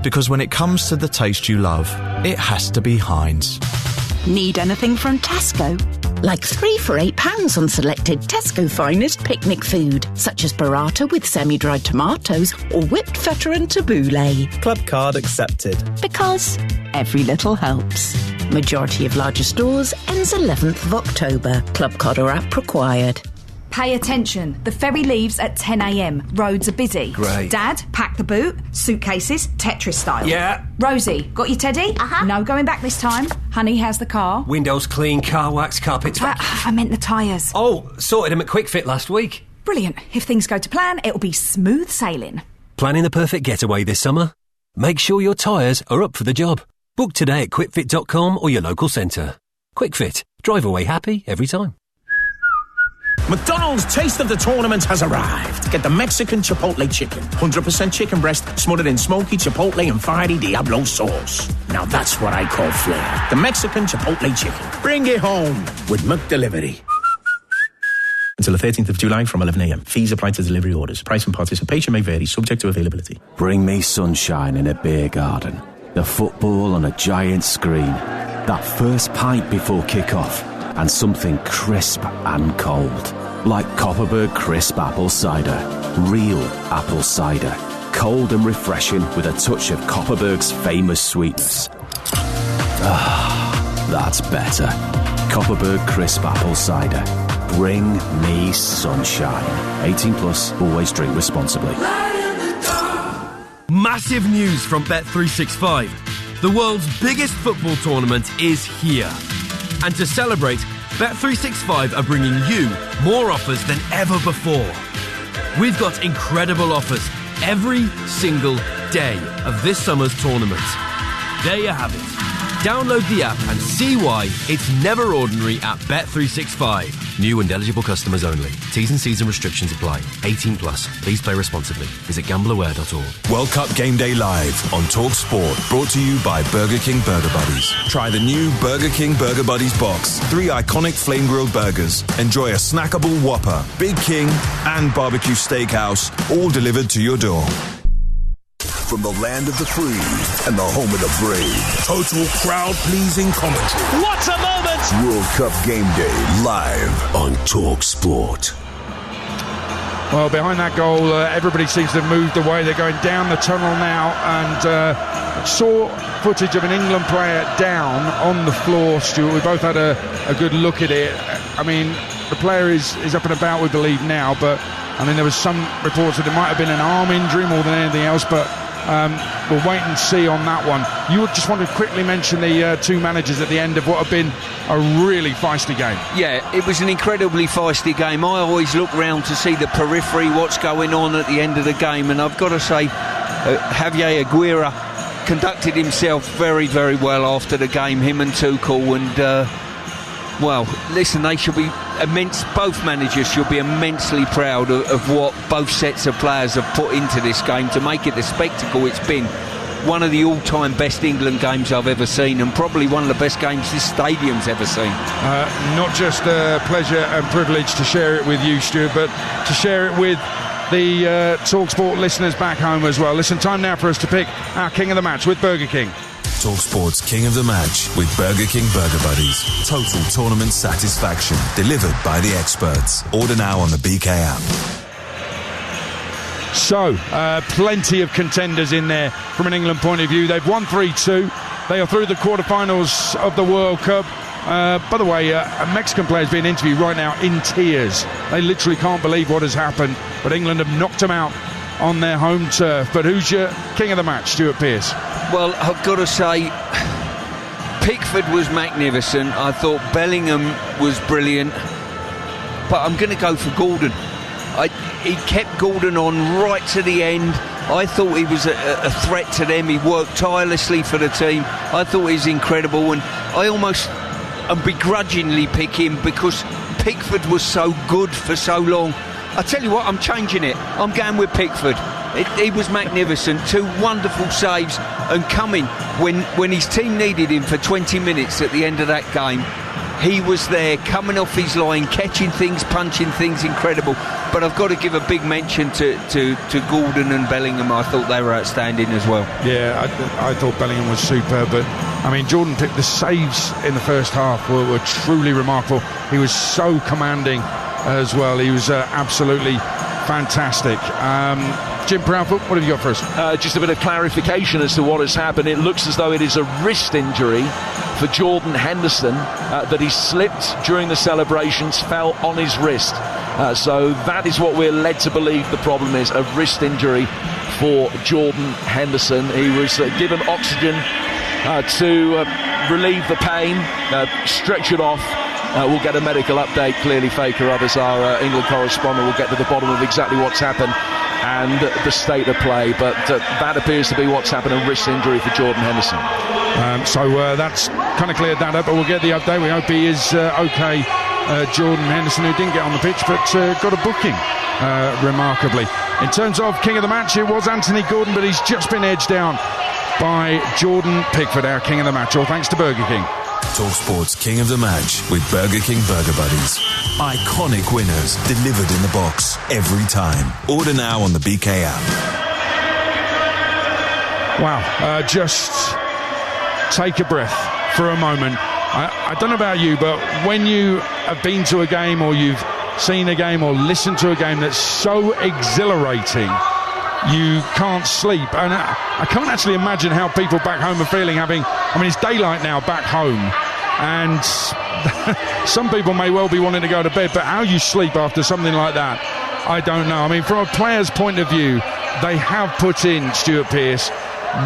Because when it comes to the taste you love, it has to be Heinz. Need anything from Tesco? Like 3 for £8 on selected Tesco finest picnic food, such as burrata with semi-dried tomatoes or whipped feta and tabbouleh. Club card accepted. Because every little helps. Majority of larger stores ends 11th of October. Club card or app required. Pay attention. The ferry leaves at 10 a.m. Roads are busy. Great. Dad, pack the boot. Suitcases, Tetris style. Yeah. Rosie, got your teddy? Uh-huh. No going back this time. Honey, how's the car? Windows clean, car wax, carpets. I meant the tyres. Oh, sorted them at Quick Fit last week. Brilliant. If things go to plan, it'll be smooth sailing. Planning the perfect getaway this summer? Make sure your tyres are up for the job. Book today at quickfit.com or your local centre. Quick Fit. Drive away happy every time. McDonald's Taste of the Tournament has arrived. Get the Mexican Chipotle Chicken. 100% chicken breast smothered in smoky Chipotle and fiery Diablo sauce. Now that's what I call flair. The Mexican Chipotle Chicken. Bring it home with McDelivery. Until the 13th of July from 11 a.m. Fees apply to delivery orders. Price and participation may vary, subject to availability. Bring me sunshine in a beer garden. The football on a giant screen. That first pint before kick-off. And something crisp and cold. Like Copperberg Crisp Apple Cider. Real apple cider. Cold and refreshing with a touch of Copperberg's famous sweetness. Ah, that's better. Copperberg Crisp Apple Cider. Bring me sunshine. 18 plus, always drink responsibly. Massive news from Bet365. The world's biggest football tournament is here. And to celebrate, Bet365 are bringing you more offers than ever before. We've got incredible offers every single day of this summer's tournament. There you have it. Download the app and see why it's never ordinary at Bet365. New and eligible customers only. T's and C's and restrictions apply. 18 plus. Please play responsibly. Visit gambleaware.org. World Cup Game Day live on TalkSport. Brought to you by Burger King Burger Buddies. Try the new Burger King Burger Buddies box. 3 iconic flame-grilled burgers. Enjoy a snackable Whopper, Big King and barbecue steakhouse, all delivered to your door. From the land of the free and the home of the brave. Total crowd-pleasing commentary. What a moment! World Cup Game Day live on TalkSport. Well, behind that goal, everybody seems to have moved away. They're going down the tunnel now, and saw footage of an England player down on the floor, Stuart. We both had a good look at it. I mean, the player is up and about, we believe now, but I mean, there was some reports that it might have been an arm injury more than anything else, but we'll wait and see on that one. You just want to quickly mention the 2 managers at the end of what have been a really feisty game. Yeah, it was an incredibly feisty game. I always look round to see the periphery, what's going on at the end of the game, and I've got to say Javier Aguirre conducted himself very, very well after the game, him and Tuchel, and well, listen, they should be both managers should be immensely proud of what both sets of players have put into this game to make it the spectacle it's been. One of the all-time best England games I've ever seen, and probably one of the best games this stadium's ever seen. Not just a pleasure and privilege to share it with you, Stuart, but to share it with the TalkSport listeners back home as well. Listen, time now for us to pick our King of the Match with Burger King. TalkSport's King of the Match with Burger King Burger Buddies. Total tournament satisfaction delivered by the experts. Order now on the BK app. So, plenty of contenders in there from an England point of view. They've won 3-2. They are through the quarterfinals of the World Cup. By the way, a Mexican player is being interviewed right now in tears. They literally can't believe what has happened, but England have knocked them out on their home turf. But who's your King of the Match, Stuart Pearce? Well, I've got to say, Pickford was magnificent. I thought Bellingham was brilliant, but I'm going to go for Gordon. He kept Gordon on right to the end. I thought he was a threat to them. He worked tirelessly for the team. I thought he was incredible, and I almost begrudgingly pick him because Pickford was so good for so long. I tell you what, I'm changing it. I'm going with Pickford. He was magnificent. 2 wonderful saves, and coming when his team needed him for 20 minutes at the end of that game. He was there, coming off his line, catching things, punching things, incredible. But I've got to give a big mention to Gordon and Bellingham. I thought they were outstanding as well. Yeah, I thought Bellingham was superb. But, I mean, Jordan Pickford, the saves in the first half were truly remarkable. He was so commanding as well. He was absolutely fantastic. Jim Proudfoot, what have you got for us? Just a bit of clarification as to what has happened. It looks as though it is a wrist injury for Jordan Henderson, that he slipped during the celebrations, fell on his wrist. So that is what we're led to believe the problem is, a wrist injury for Jordan Henderson. He was given oxygen to relieve the pain, stretch it off. We'll get a medical update. Clearly Faker Others, our England correspondent, will get to the bottom of exactly what's happened and the state of play, but that appears to be what's happened, a wrist injury for Jordan Henderson. So that's kind of cleared that up, but we'll get the update. We hope he is okay. Jordan Henderson, who didn't get on the pitch but got a booking remarkably. In terms of King of the Match, it was Anthony Gordon, but he's just been edged down by Jordan Pickford, our King of the Match, all thanks to Burger King. TalkSport's King of the Match with Burger King Burger Buddies. Iconic winners delivered in the box every time. Order now on the BK app. Wow, just take a breath for a moment. I don't know about you, but when you have been to a game or you've seen a game or listened to a game that's so exhilarating, you can't sleep. And I can't actually imagine how people back home are feeling it's daylight now back home, and some people may well be wanting to go to bed, but how you sleep after something like that, I don't know. I mean, from a player's point of view, they have put in, Stuart Pearce,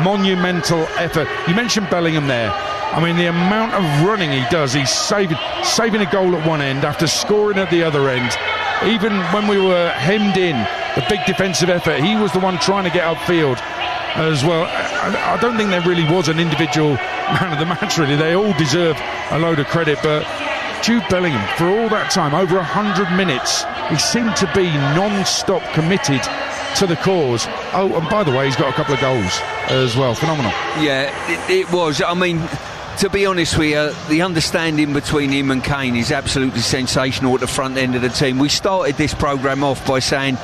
monumental effort. You mentioned Bellingham there. I mean, the amount of running he does, he's saving a goal at one end after scoring at the other end. Even when we were hemmed in, the big defensive effort, he was the one trying to get upfield as well. I don't think there really was an individual man of the match, really. They all deserve a load of credit, but Jude Bellingham, for all that time, over 100 minutes, he seemed to be non-stop committed to the cause. Oh, and by the way, he's got a couple of goals as well. Phenomenal. Yeah, it was. I mean, to be honest with you, the understanding between him and Kane is absolutely sensational at the front end of the team. We started this programme off by saying,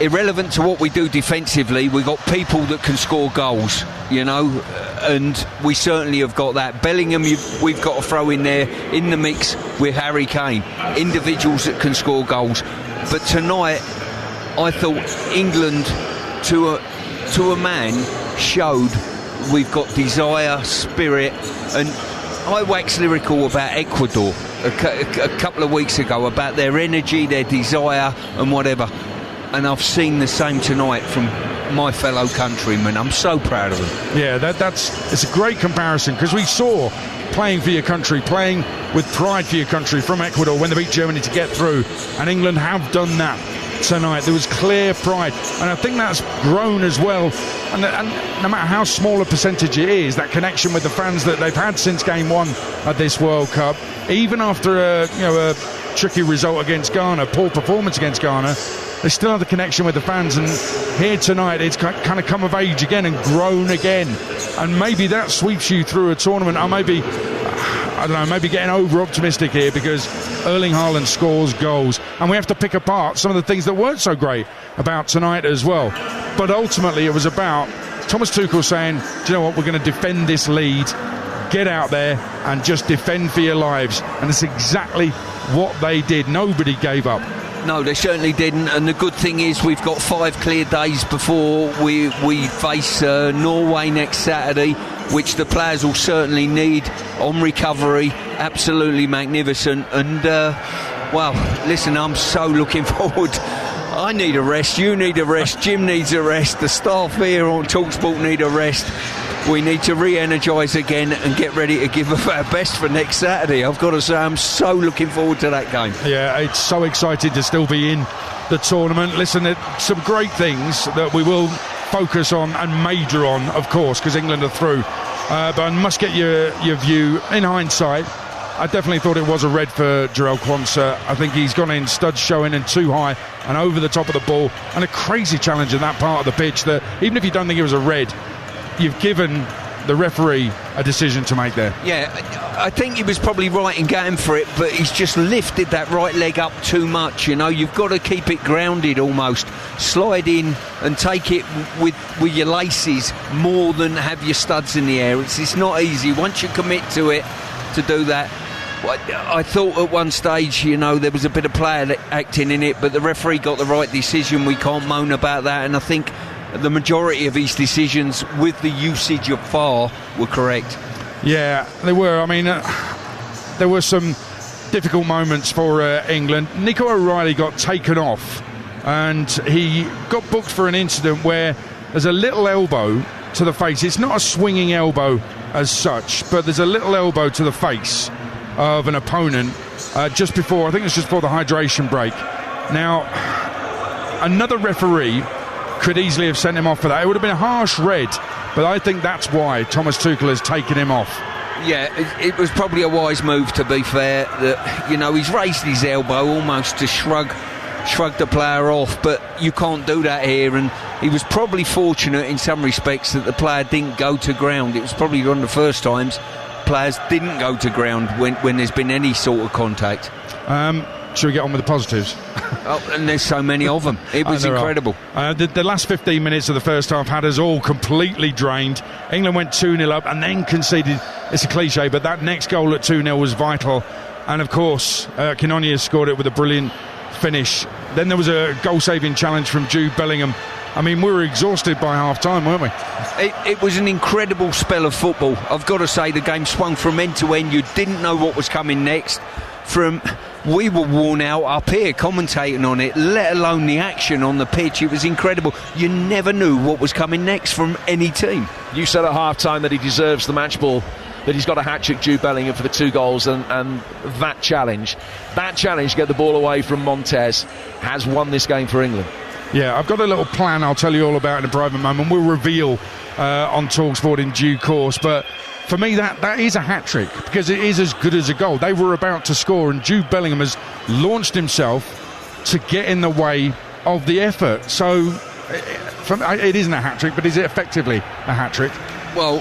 irrelevant to what we do defensively, we've got people that can score goals, and we certainly have got that. Bellingham, we've got to throw in there in the mix with Harry Kane, individuals that can score goals. But tonight, I thought England, to a man, showed we've got desire, spirit, and I waxed lyrical about Ecuador a couple of weeks ago, about their energy, their desire and whatever, and I've seen the same tonight from my fellow countrymen. I'm so proud of them. Yeah, it's a great comparison, because we saw playing for your country, playing with pride for your country from Ecuador when they beat Germany to get through, and England have done that tonight. There was clear pride, and I think that's grown as well, and no matter how small a percentage it is, that connection with the fans that they've had since game one at this World Cup, even after a tricky result against Ghana, poor performance against Ghana, they still have the connection with the fans, and here tonight it's kind of come of age again and grown again, and maybe that sweeps you through a tournament. Or maybe, I don't know, maybe getting over optimistic here because Erling Haaland scores goals, and we have to pick apart some of the things that weren't so great about tonight as well. But ultimately it was about Thomas Tuchel saying, do you know what, we're going to defend this lead, get out there and just defend for your lives, and it's exactly what they did. Nobody gave up. No, they certainly didn't, and the good thing is we've got 5 clear days before we face Norway next Saturday, which the players will certainly need on recovery. Absolutely magnificent, and well, listen, I'm so looking forward. I need a rest, you need a rest, Jim needs a rest, the staff here on TalkSport need a rest. We need to re-energise again and get ready to give up our best for next Saturday. I've got to say, I'm so looking forward to that game. Yeah, it's so exciting to still be in the tournament. Listen, there's some great things that we will focus on and major on, of course, because England are through. But I must get your view. In hindsight, I definitely thought it was a red for Jarell Quansah. I think he's gone in studs showing and too high and over the top of the ball, and a crazy challenge in that part of the pitch that even if you don't think it was a red, you've given the referee a decision to make there. Yeah, I think he was probably right in going for it, but he's just lifted that right leg up too much. You know, you've got to keep it grounded almost. Slide in and take it with your laces more than have your studs in the air. It's not easy. Once you commit to it, to do that. I thought at one stage, you know, there was a bit of player acting in it, but the referee got the right decision. We can't moan about that, and I think the majority of his decisions with the usage of VAR were correct. Yeah, they were. I mean, there were some difficult moments for England. Nico O'Reilly got taken off, and he got booked for an incident where there's a little elbow to the face. It's not a swinging elbow as such, but there's a little elbow to the face of an opponent just before, I think it's just before the hydration break. Now, another referee could easily have sent him off for that. It would have been a harsh red, but I think that's why Thomas Tuchel has taken him off. Yeah, it was probably a wise move, to be fair. That, you know, he's raised his elbow almost to shrug the player off, but you can't do that here, and he was probably fortunate in some respects that the player didn't go to ground. It was probably one of the first times players didn't go to ground when there's been any sort of contact. Should we get on with the positives? Oh, and there's so many of them. It was incredible. The last 15 minutes of the first half had us all completely drained. England went 2-0 up and then conceded. It's a cliche, but that next goal at 2-0 was vital. And of course, Quinones scored it with a brilliant finish. Then there was a goal-saving challenge from Jude Bellingham. I mean, we were exhausted by half-time, weren't we? It was an incredible spell of football. I've got to say, the game swung from end to end. You didn't know what was coming next. We were worn out up here commentating on it, let alone the action on the pitch. It was incredible. You never knew what was coming next from any team. You said at half-time that he deserves the match ball, that he's got a hat-trick, Jude Bellingham, for the 2 goals, and that challenge to get the ball away from Montez has won this game for England. Yeah, I've got a little plan I'll tell you all about in a private moment. We'll reveal on TalkSport in due course, but for me that is a hat-trick because it is as good as a goal. They were about to score and Jude Bellingham has launched himself to get in the way of the effort. So it isn't a hat-trick, but is it effectively a hat-trick? Well,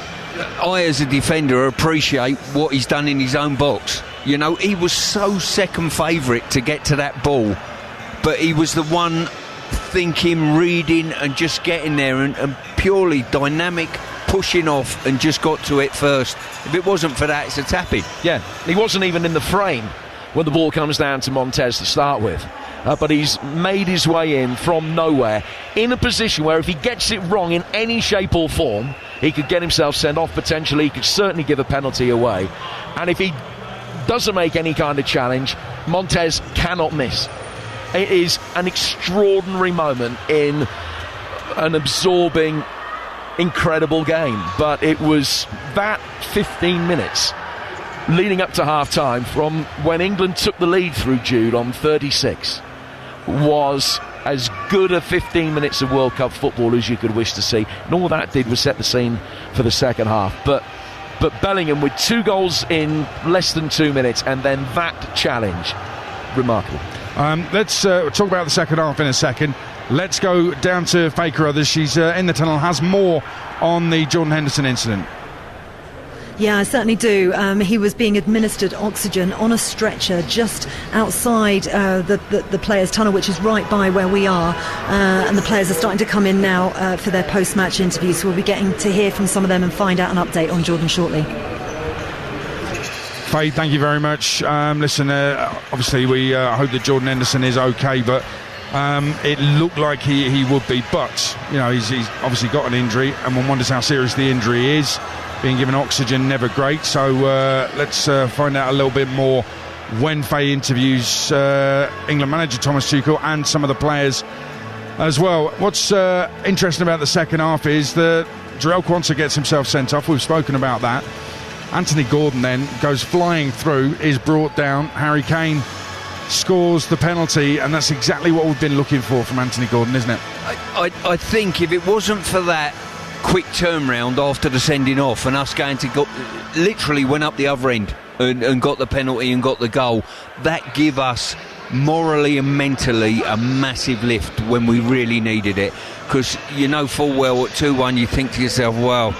I as a defender appreciate what he's done in his own box. You know, he was so second favourite to get to that ball, but he was the one thinking, reading and just getting there and purely dynamic, pushing off and just got to it first. If it wasn't for that, it's a tapping. Yeah, he wasn't even in the frame when the ball comes down to Montez to start with. But he's made his way in from nowhere in a position where if he gets it wrong in any shape or form, he could get himself sent off potentially. He could certainly give a penalty away. And if he doesn't make any kind of challenge, Montez cannot miss. It is an extraordinary moment in an absorbing, incredible game. But it was that 15 minutes leading up to half-time from when England took the lead through Jude on 36 was as good a 15 minutes of World Cup football as you could wish to see. And all that did was set the scene for the second half. But Bellingham with 2 goals in less than 2 minutes and then that challenge remarkable. Let's talk about the second half in a second. Let's go down to Faye Carruthers. She's in the tunnel, has more on the Jordan Henderson incident. Yeah, I certainly do. He was being administered oxygen on a stretcher just outside the players' tunnel, which is right by where we are. And the players are starting to come in now for their post-match interviews. So we'll be getting to hear from some of them and find out an update on Jordan shortly. Faye, thank you very much. Listen, obviously we hope that Jordan Henderson is okay, but it looked like he would be. But, you know, he's obviously got an injury, and one wonders how serious the injury is. Being given oxygen, never great. So let's find out a little bit more when Faye interviews England manager Thomas Tuchel and some of the players as well. What's interesting about the second half is that Jarell Quansah gets himself sent off. We've spoken about that. Anthony Gordon then goes flying through, is brought down. Harry Kane scores the penalty, and that's exactly what we've been looking for from Anthony Gordon, isn't it? I think if it wasn't for that quick turnaround after the sending off and us going to go, literally went up the other end and got the penalty and got the goal, that give us morally and mentally a massive lift when we really needed it, because you know full well at 2-1 you think to yourself, well,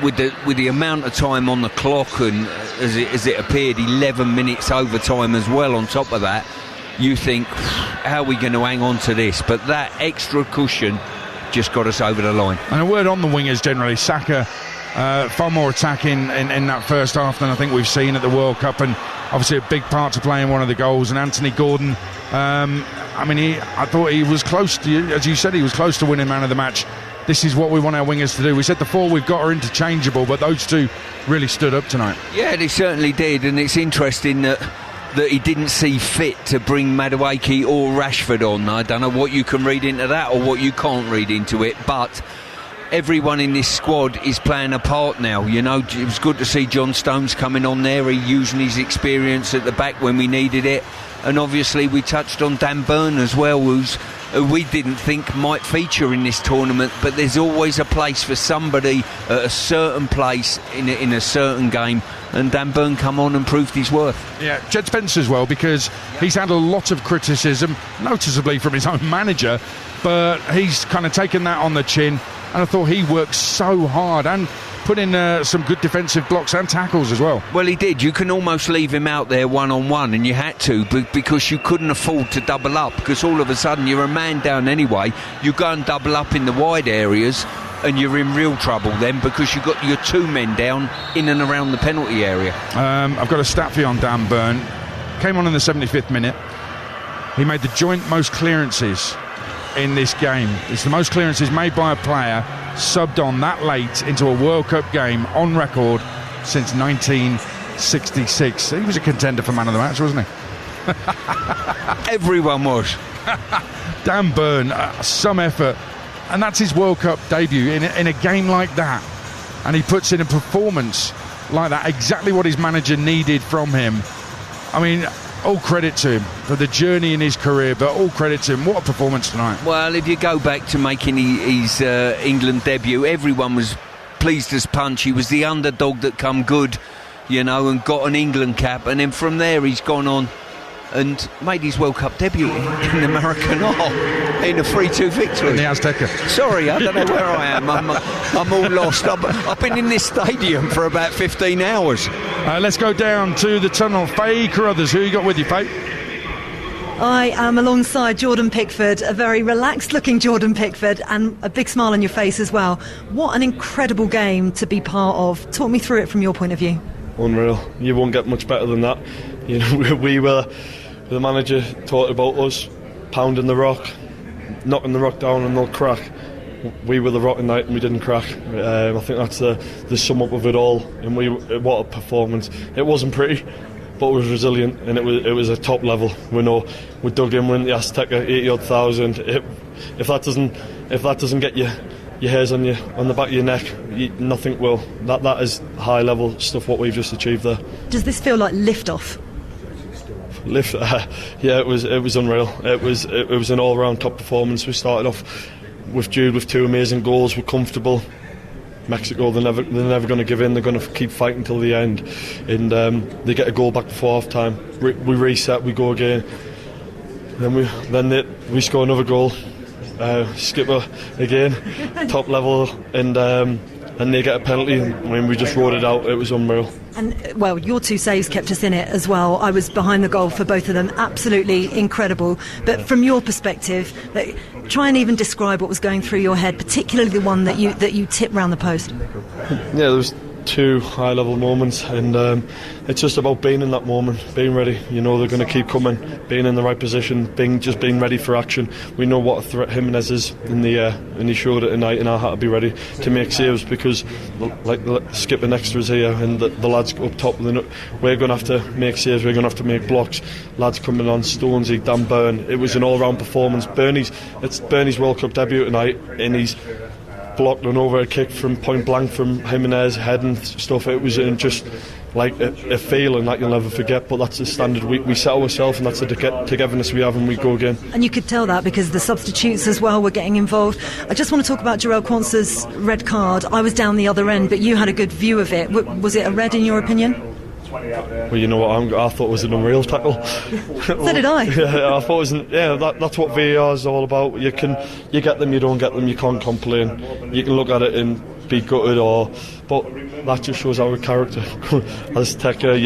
with the amount of time on the clock, and as it appeared 11 minutes overtime as well on top of that, you think, how are we going to hang on to this? But that extra cushion just got us over the line. And a word on the wingers generally. Saka far more attacking in that first half than I think we've seen at the World Cup, and obviously a big part to playing one of the goals. And Anthony Gordon, I thought he was close to, as you said, he was close to winning man of the match. This is what we want our wingers to do. We said the four we've got are interchangeable, but those two really stood up tonight. Yeah, they certainly did, and it's interesting that he didn't see fit to bring Madueke or Rashford on. I don't know what you can read into that or what you can't read into it, but everyone in this squad is playing a part now. You know, it was good to see John Stones coming on there. He using his experience at the back when we needed it, and obviously we touched on Dan Burn as well, who we didn't think might feature in this tournament, but there's always a place for somebody at a certain place in a certain game, and Dan Burn come on and proved his worth. Yeah, Jed Spence as well, because he's had a lot of criticism, noticeably from his own manager, but he's kind of taken that on the chin, and I thought he worked so hard and put in some good defensive blocks and tackles as well. Well, he did. You can almost leave him out there one-on-one, and you had to, because you couldn't afford to double up, because all of a sudden you're a man down anyway. You go and double up in the wide areas and you're in real trouble then, because you've got your two men down in and around the penalty area. I've got a stat for you on Dan Burn. Came on in the 75th minute. He made the joint most clearances in this game. It's the most clearances made by a player subbed on that late into a World Cup game on record since 1966. He was a contender for man of the match, wasn't he? Everyone was. Dan Burn, some effort, and that's his World Cup debut in a game like that, and he puts in a performance like that, exactly what his manager needed from him. I mean, all credit to him for the journey in his career, but all credit to him. What a performance tonight. Well, if you go back to making his England debut, everyone was pleased as punch. He was the underdog that come good, you know, and got an England cap, and then from there he's gone on and made his World Cup debut in the Maracanã in a 3-2 victory. In the Azteca. Sorry, I don't know where I am. I'm all lost. I've been in this stadium for about 15 hours. Let's go down to the tunnel. Faye Carruthers, who you got with you, Faye? I am alongside Jordan Pickford, a very relaxed looking Jordan Pickford, and a big smile on your face as well. What an incredible game to be part of. Talk me through it from your point of view. Unreal. You won't get much better than that. You know, we were, the manager talked about us pounding the rock, knocking the rock down and they'll crack. We were the rock tonight and we didn't crack. I think that's the sum up of it all. And what a performance. It wasn't pretty, but it was resilient, and it was a top level. We know we dug in, we're in the Azteca, 80,000. If that doesn't get your hairs on the back of your neck, nothing will. That is high level stuff what we've just achieved there. Does this feel like liftoff? Yeah, it was unreal. It was an all round top performance. We started off with Jude with two amazing goals. We're comfortable. Mexico, they're never going to give in. They're going to keep fighting till the end, and they get a goal back before half time. We reset, we go again, then we score another goal. Skipper again, top level, and they get a penalty. We just rode it out. It was unreal. And, well, your 2 saves kept us in it as well. I was behind the goal for both of them. Absolutely incredible. But from your perspective, try and even describe what was going through your head, particularly the one that you tipped round the post. Yeah, there was 2 high-level moments, and it's just about being in that moment, being ready. They're going to keep coming, being in the right position, being ready for action. We know what a threat Jimenez is in the air, and he showed it tonight, and I had to be ready to make saves because, like the skipper next to us here and the lads up top, we're going to have to make saves, we're going to have to make blocks. Lads coming on, Stonesy, Dan Byrne. It was an all-round performance. It's Bernie's World Cup debut tonight, and he's blocked an overhead kick from point blank from Jimenez, heading stuff. It was just like a feeling that you'll never forget, but that's the standard we set ourselves, and that's the togetherness we have, and we go again. And you could tell that because the substitutes as well were getting involved. I just want to talk about Jarell Quansah's red card. I was down the other end, but you had a good view of it. Was it a red in your opinion? Well, you know what, I thought it was an unreal tackle. So did I. Yeah, I thought it was. That's what VAR is all about. You get them, you don't get them, you can't complain. You can look at it and be gutted, but that just shows our character. As Tekka,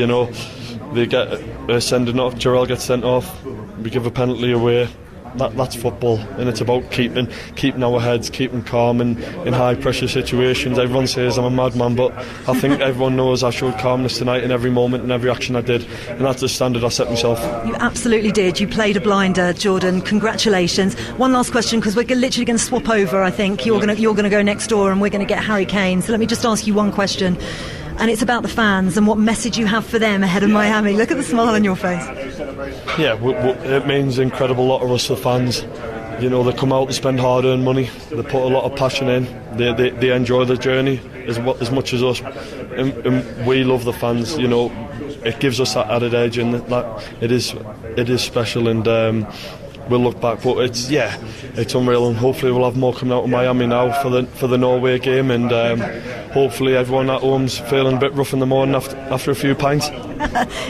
they get sending off. Jarell gets sent off. We give a penalty away. That's football, and it's about keeping our heads, keeping calm in high pressure situations. Everyone says I'm a madman, but I think everyone knows I showed calmness tonight in every moment and every action I did, and that's the standard I set myself. You absolutely did. You played a blinder, Jordan. Congratulations. One last question, because we're literally going to swap over. I think you're going to go next door, and we're going to get Harry Kane. So let me just ask you one question. And it's about the fans and what message you have for them ahead of Miami. Look at the smile on your face. Yeah, it means an incredible lot of us, the fans. They come out to spend hard-earned money. They put a lot of passion in. They enjoy the journey as much as us. And we love the fans. It gives us that added edge, and that it is special. And we'll look back, but it's unreal, and hopefully we'll have more coming out of Miami now for the Norway game, and hopefully everyone at home's feeling a bit rough in the morning after a few pints.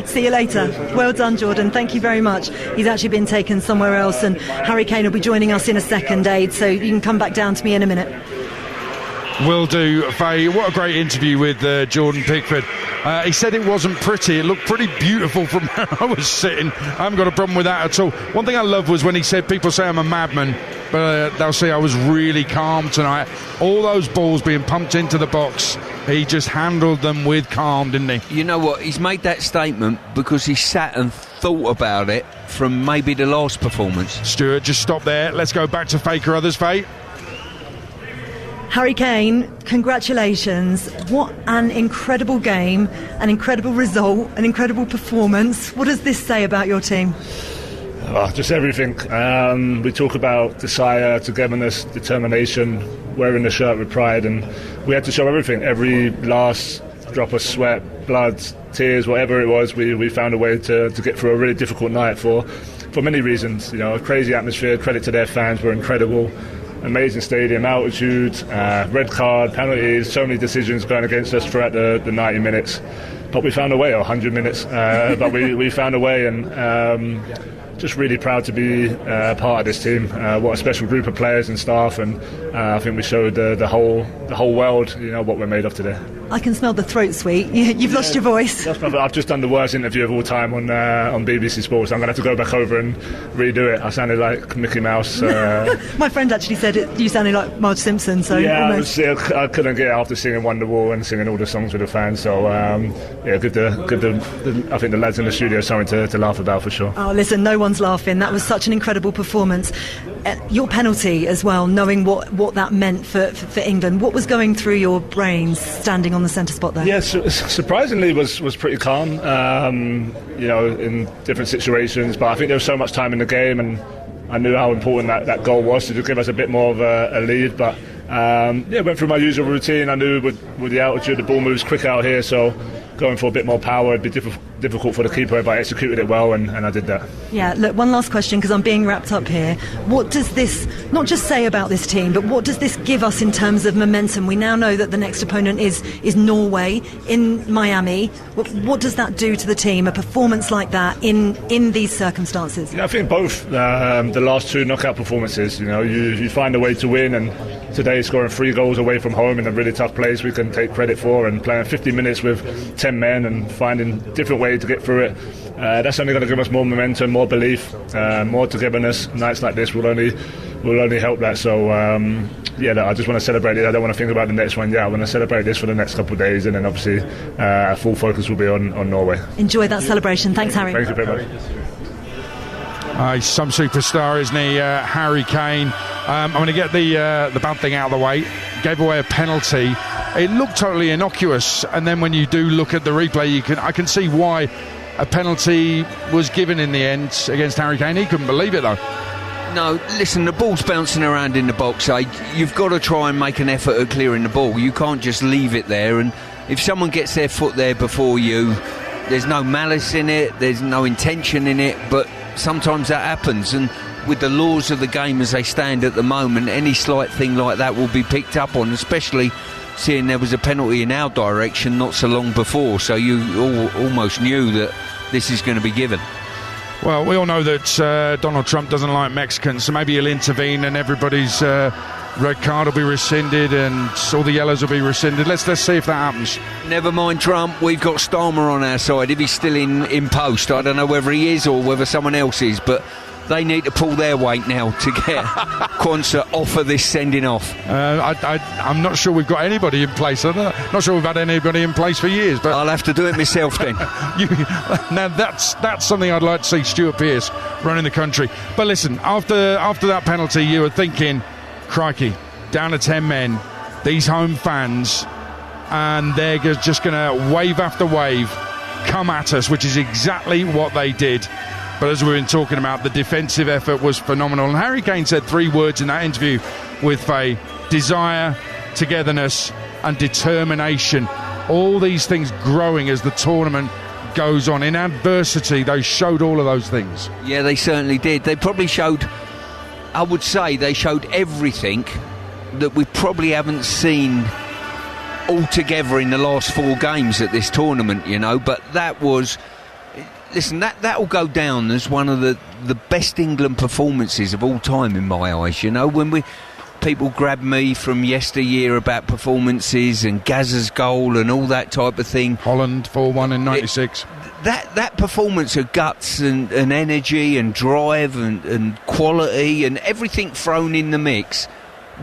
See you later. Well done, Jordan. Thank you very much. He's actually been taken somewhere else, and Harry Kane will be joining us in a second, Aid, so you can come back down to me in a minute. Will do, Faye. What a great interview with Jordan Pickford. He said it wasn't pretty. It looked pretty beautiful from where I was sitting. I haven't got a problem with that at all. One thing I loved was when he said, people say I'm a madman, but they'll say I was really calm tonight. All those balls being pumped into the box, he just handled them with calm, didn't he? You know what? He's made that statement because he sat and thought about it from maybe the last performance. Stuart, just stop there. Let's go back to Faye Carruthers, Faye. Harry Kane, congratulations. What an incredible game, an incredible result, an incredible performance. What does this say about your team? Just everything. We talk about desire, togetherness, determination, wearing the shirt with pride, and we had to show everything. Every last drop of sweat, blood, tears, whatever it was, we found a way to get through a really difficult night for many reasons. A crazy atmosphere, credit to their fans, were incredible. Amazing stadium, altitude, red card, penalties, so many decisions going against us throughout the 90 minutes. But we found a way, or 100 minutes, but we found a way, and just really proud to be part of this team. What a special group of players and staff, and I think we showed the whole world, what we're made of today. I can smell the throat sweet. You've lost your voice. I've just done the worst interview of all time on BBC Sports. I'm going to have to go back over and redo it. I sounded like Mickey Mouse. My friend actually said you sounded like Marge Simpson. So I couldn't get it after singing Wonderwall and singing all the songs with the fans. So good. I think the lads in the studio something to laugh about for sure. Oh, listen, no one's laughing. That was such an incredible performance. Your penalty as well, knowing what that meant for England. What was going through your brains standing on the centre spot there? Yes, surprisingly was pretty calm, in different situations, but I think there was so much time in the game, and I knew how important that goal was to give us a bit more of a lead, but went through my usual routine. I knew with the altitude the ball moves quick out here, so going for a bit more power would be difficult for the keeper, but I executed it well, and I did that. Yeah, look, one last question, because I'm being wrapped up here. What does this not just say about this team, but what does this give us in terms of momentum? We now know that the next opponent is Norway in Miami. What does that do to the team, a performance like that in these circumstances? I think both the last 2 knockout performances, you find a way to win, and today scoring 3 goals away from home in a really tough place we can take credit for, and playing 50 minutes with 10 men and finding different ways to get through it. That's only going to give us more momentum, more belief, more togetherness. Nights like this will only help that. So I just want to celebrate it. I don't want to think about the next one yet. I want to celebrate this for the next couple of days, and then obviously our full focus will be on Norway. Enjoy that celebration. Thanks, Harry. Thank you very much. He's some superstar, isn't he, Harry Kane? I'm going to get the bad thing out of the way. Gave away a penalty. It looked totally innocuous, and then when you do look at the replay, I can see why a penalty was given in the end against Harry Kane. He couldn't believe it, though. No, listen, the ball's bouncing around in the box. You've got to try and make an effort at clearing the ball. You can't just leave it there, and if someone gets their foot there before you, there's no malice in it, there's no intention in it, but sometimes that happens, and with the laws of the game as they stand at the moment, any slight thing like that will be picked up on, especially seeing there was a penalty in our direction not so long before, so you almost knew that this is going to be given. Well, we all know that Donald Trump doesn't like Mexicans, so maybe he'll intervene and everybody's red card will be rescinded and all the yellows will be rescinded. Let's see if that happens. Never mind Trump, we've got Starmer on our side. If he's still in post, I don't know whether he is or whether someone else is, but they need to pull their weight now to get Quansah off of this sending off. I'm not sure we've got anybody in place. I'm not sure we've had anybody in place for years. But I'll have to do it myself then. Now that's something I'd like to see Stuart Pearce running the country. But listen, after that penalty, you were thinking, crikey, down to 10 men, these home fans, and they're just going to wave after wave come at us, which is exactly what they did. But as we've been talking about, the defensive effort was phenomenal. And Harry Kane said 3 words in that interview with Faye: desire, togetherness and determination. All these things growing as the tournament goes on. In adversity, they showed all of those things. Yeah, they certainly did. They probably showed, I would say, they showed everything that we probably haven't seen all together in the last 4 games at this tournament, But that was... Listen, that'll go down as one of the best England performances of all time in my eyes. When people grab me from yesteryear about performances and Gazza's goal and all that type of thing. Holland 4-1 in 96. That performance of guts and energy and drive and quality and everything thrown in the mix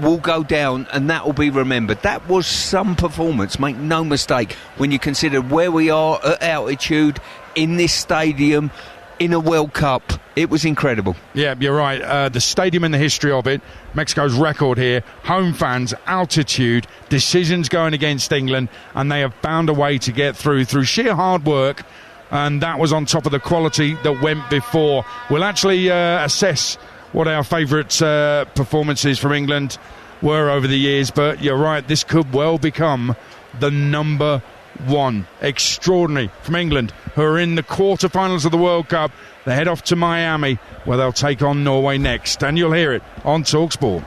will go down, and that will be remembered. That was some performance, make no mistake, when you consider where we are at altitude, in this stadium, in a World Cup. It was incredible. Yeah, you're right. The stadium and the history of it, Mexico's record here, home fans, altitude, decisions going against England, and they have found a way to get through sheer hard work, and that was on top of the quality that went before. We'll actually assess what our favourite performances from England were over the years, but you're right, this could well become the number 1. Extraordinary from England, who are in the quarterfinals of the World Cup. They head off to Miami, where they'll take on Norway next, and you'll hear it on TalkSport.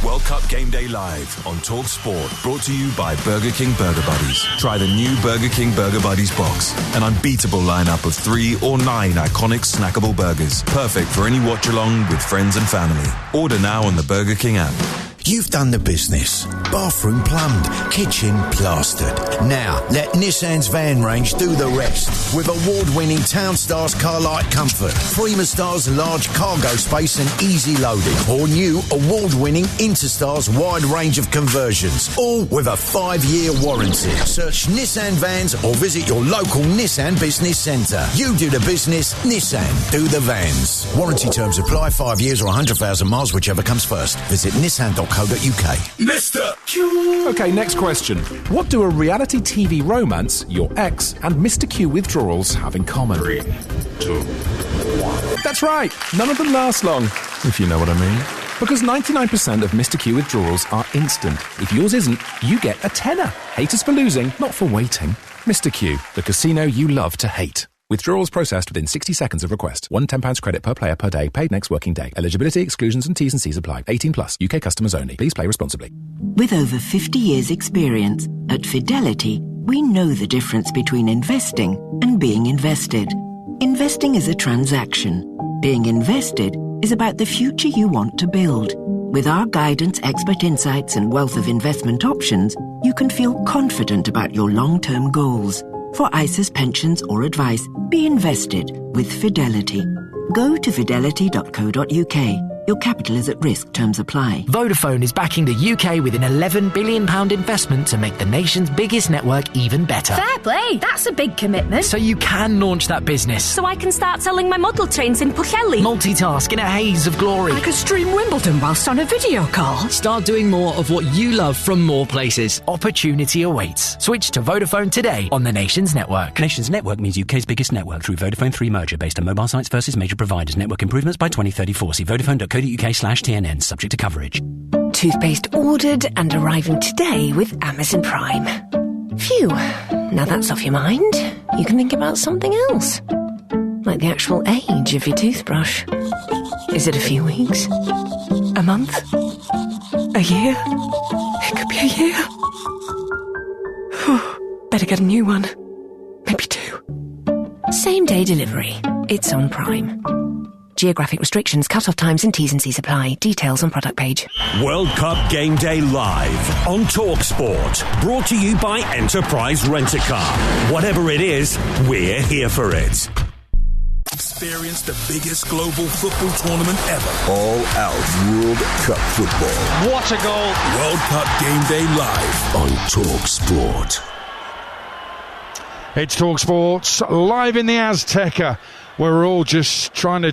World Cup Game Day Live on TalkSport, brought to you by Burger King Burger Buddies. Try the new Burger King Burger Buddies box, an unbeatable lineup of 3 or 9 iconic snackable burgers, perfect for any watch-along with friends and family. Order now on the Burger King app. You've done the business. Bathroom plumbed, kitchen plastered. Now, let Nissan's van range do the rest. With award-winning Townstars Car-Light Comfort, Prima-Star's large cargo space and easy loading, or new award-winning Interstars wide range of conversions, all with a 5-year warranty. Search Nissan Vans or visit your local Nissan Business Centre. You do the business, Nissan do the vans. Warranty terms apply, 5 years or 100,000 miles, whichever comes first. Visit nissan.co.uk. Mr. Q. Okay, next question. What do a reality TV romance, your ex, and Mr. Q withdrawals have in common? 3, 2, 1. That's right. None of them last long, if you know what I mean. Because 99% of Mr. Q withdrawals are instant. If yours isn't, you get a tenner. Hate us for losing, not for waiting. Mr. Q, the casino you love to hate. Withdrawals processed within 60 seconds of request. £1 £10 credit per player per day, paid next working day. Eligibility, exclusions and T's and C's apply. 18 plus. UK customers only. Please play responsibly. With over 50 years experience, at Fidelity, we know the difference between investing and being invested. Investing is a transaction. Being invested is about the future you want to build. With our guidance, expert insights and wealth of investment options, you can feel confident about your long-term goals. For ISAs, pensions or advice, be invested with Fidelity. Go to fidelity.co.uk. Your capital is at risk. Terms apply. Vodafone is backing the UK with an £11 billion investment to make the nation's biggest network even better. Fair play. That's a big commitment. So you can launch that business. So I can start selling my model trains in Pwllheli. Multitask in a haze of glory. I could stream Wimbledon whilst on a video call. Start doing more of what you love from more places. Opportunity awaits. Switch to Vodafone today on the Nations Network. Nations Network means UK's biggest network through Vodafone 3 merger based on mobile sites versus major providers. Network improvements by 2034. See vodafone.co.uk/TNN, subject to coverage. Toothpaste ordered and arriving today with Amazon Prime. Phew, now that's off your mind. You can think about something else. Like the actual age of your toothbrush. Is it a few weeks? A month? A year? It could be a year. Better get a new one. Maybe 2. Same day delivery. It's on Prime. Geographic restrictions, cut-off times and T's and C's apply. Details on product page. World Cup Game Day live on TalkSport. Brought to you by Enterprise Rent-A-Car. Whatever it is, we're here for it. Experience the biggest global football tournament ever. All out World Cup football. What a goal. World Cup Game Day live on TalkSport. It's TalkSport live in the Azteca, where we're all just trying to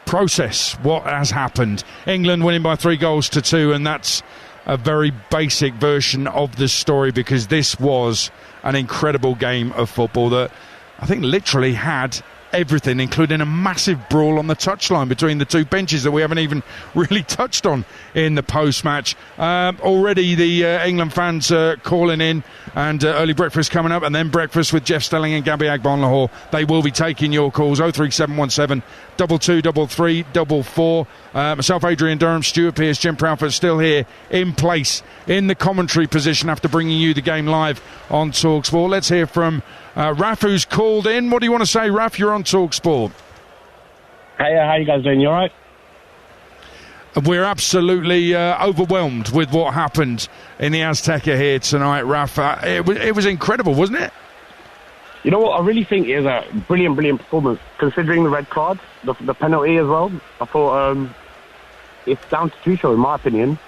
process what has happened. England winning by 3-2, and that's a very basic version of the story, because this was an incredible game of football that I think literally had everything, including a massive brawl on the touchline between the two benches that we haven't even really touched on in the post-match. Already the England fans calling in, and early breakfast coming up, and then breakfast with Jeff Stelling and Gabby Agbon-Lahore. They will be taking your calls. 03717 223344. Myself, Adrian Durham, Stuart Pearce, Jim Proudfoot still here in place in the commentary position after bringing you the game live on TalkSport. Let's hear from Raf, who's called in. What do you want to say, Raf? You're on TalkSport. Hey, how you guys doing? You all right? We're absolutely overwhelmed with what happened in the Azteca here tonight, Raf. It was incredible, wasn't it? You know what? I really think it was a brilliant performance, considering the red card, the penalty as well. I thought it's down to Tuchel, in my opinion.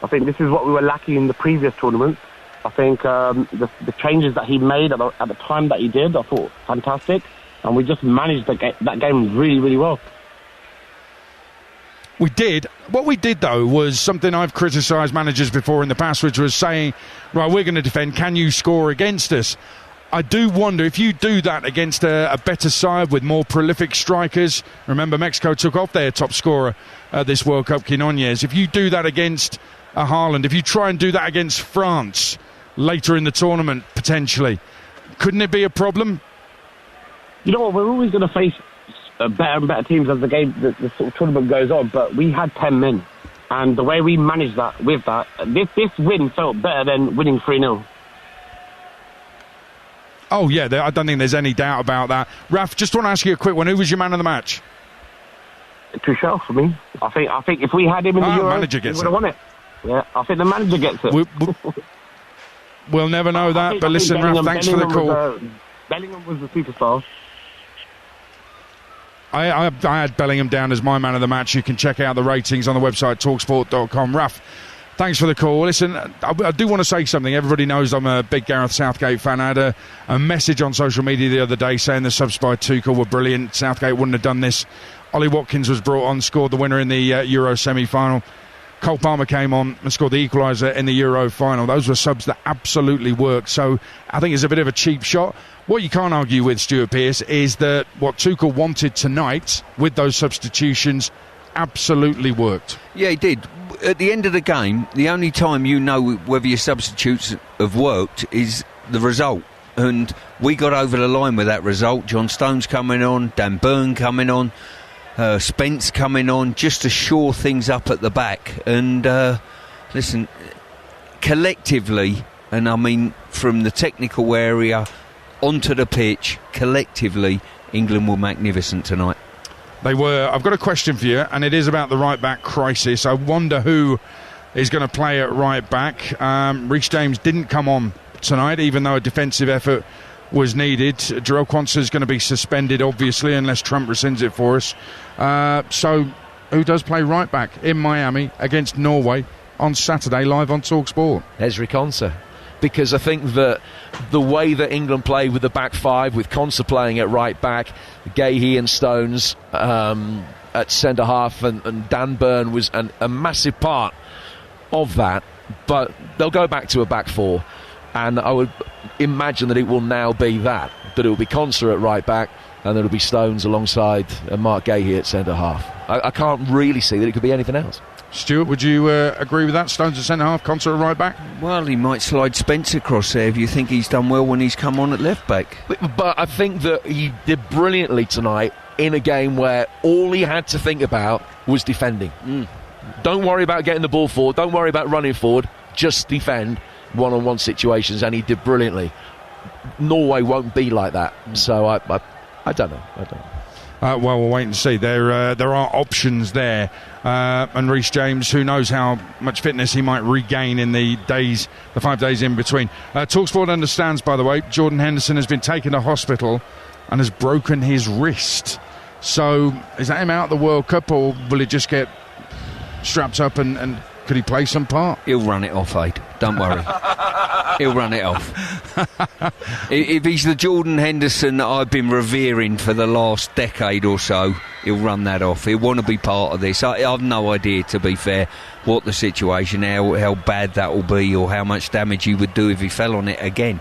I think this is what we were lacking in the previous tournament. I think the changes that he made at the time that he did, I thought fantastic, and we just managed that game really, really well. We did. What we did, though, was something I've criticised managers before in the past, which was saying, right, we're going to defend, can you score against us? I do wonder if you do that against a better side with more prolific strikers. Remember, Mexico took off their top scorer this World Cup, Quinones. If you do that against a Haaland, if you try and do that against France later in the tournament, potentially, couldn't it be a problem? You know what, we're always going to face better and better teams as the sort of tournament goes on, but we had 10 men, and the way we managed that with that, this win felt better than winning 3-0. Oh yeah, I don't think there's any doubt about that. Raf, just want to ask you a quick one. Who was your man of the match? Tuchel for me. I think if we had him in the Euro, manager we gets would have won it. Yeah, I think the manager gets it. We'll never know that, but listen, Raf, thanks for the call. Bellingham was the superstar. I had Bellingham down as my man of the match. You can check out the ratings on the website talksport.com. Raf, thanks for the call. Listen, I do want to say something. Everybody knows I'm a big Gareth Southgate fan. I had a message on social media the other day saying the subs by Tuchel were brilliant. Southgate wouldn't have done this. Ollie Watkins was brought on, scored the winner in the Euro semi-final. Cole Palmer came on and scored the equaliser in the Euro final. Those were subs that absolutely worked. So I think it's a bit of a cheap shot. What you can't argue with, Stuart Pearce, is that what Tuchel wanted tonight with those substitutions absolutely worked. Yeah, he did. At the end of the game, the only time you know whether your substitutes have worked is the result. And we got over the line with that result. John Stones coming on, Dan Burn coming on, Spence coming on, just to shore things up at the back. And listen, collectively, and I mean from the technical area onto the pitch, collectively, England were magnificent tonight. They were. I've got a question for you, and it is about the right-back crisis. I wonder who is going to play at right-back. Reece James didn't come on tonight, even though a defensive effort was needed. Jarell Quansah is going to be suspended, obviously, unless Trump rescinds it for us. So who does play right-back in Miami against Norway on Saturday, live on TalkSport? Ezri Quansah. Because I think that the way that England played with the back five, with Quansah playing at right back, Gahey and Stones at centre half, and Dan Burn was a massive part of that. But they'll go back to a back four, and I would imagine that it will now be that it will be Quansah at right back, and there will be Stones alongside Mark Gahey at centre half. I can't really see that it could be anything else. Stuart, would you agree with that? Stones at centre-half, Quansah at right-back? Well, he might slide Spence across there if you think he's done well when he's come on at left-back. But I think that he did brilliantly tonight in a game where all he had to think about was defending. Don't worry about getting the ball forward, don't worry about running forward, just defend one-on-one situations, and he did brilliantly. Norway won't be like that, so I don't know. Well, we'll wait and see. There are options there. And Reece James, who knows how much fitness he might regain in the 5 days in between. TalkSport understands, by the way, Jordan Henderson has been taken to hospital and has broken his wrist. So is that him out of the World Cup, or will he just get strapped up and could he play some part? He'll run it off, Aid. Don't worry. He'll run it off. If he's the Jordan Henderson that I've been revering for the last decade or so, he'll run that off. He'll want to be part of this. I've no idea, to be fair, what the situation, how bad that will be, or how much damage he would do if he fell on it again.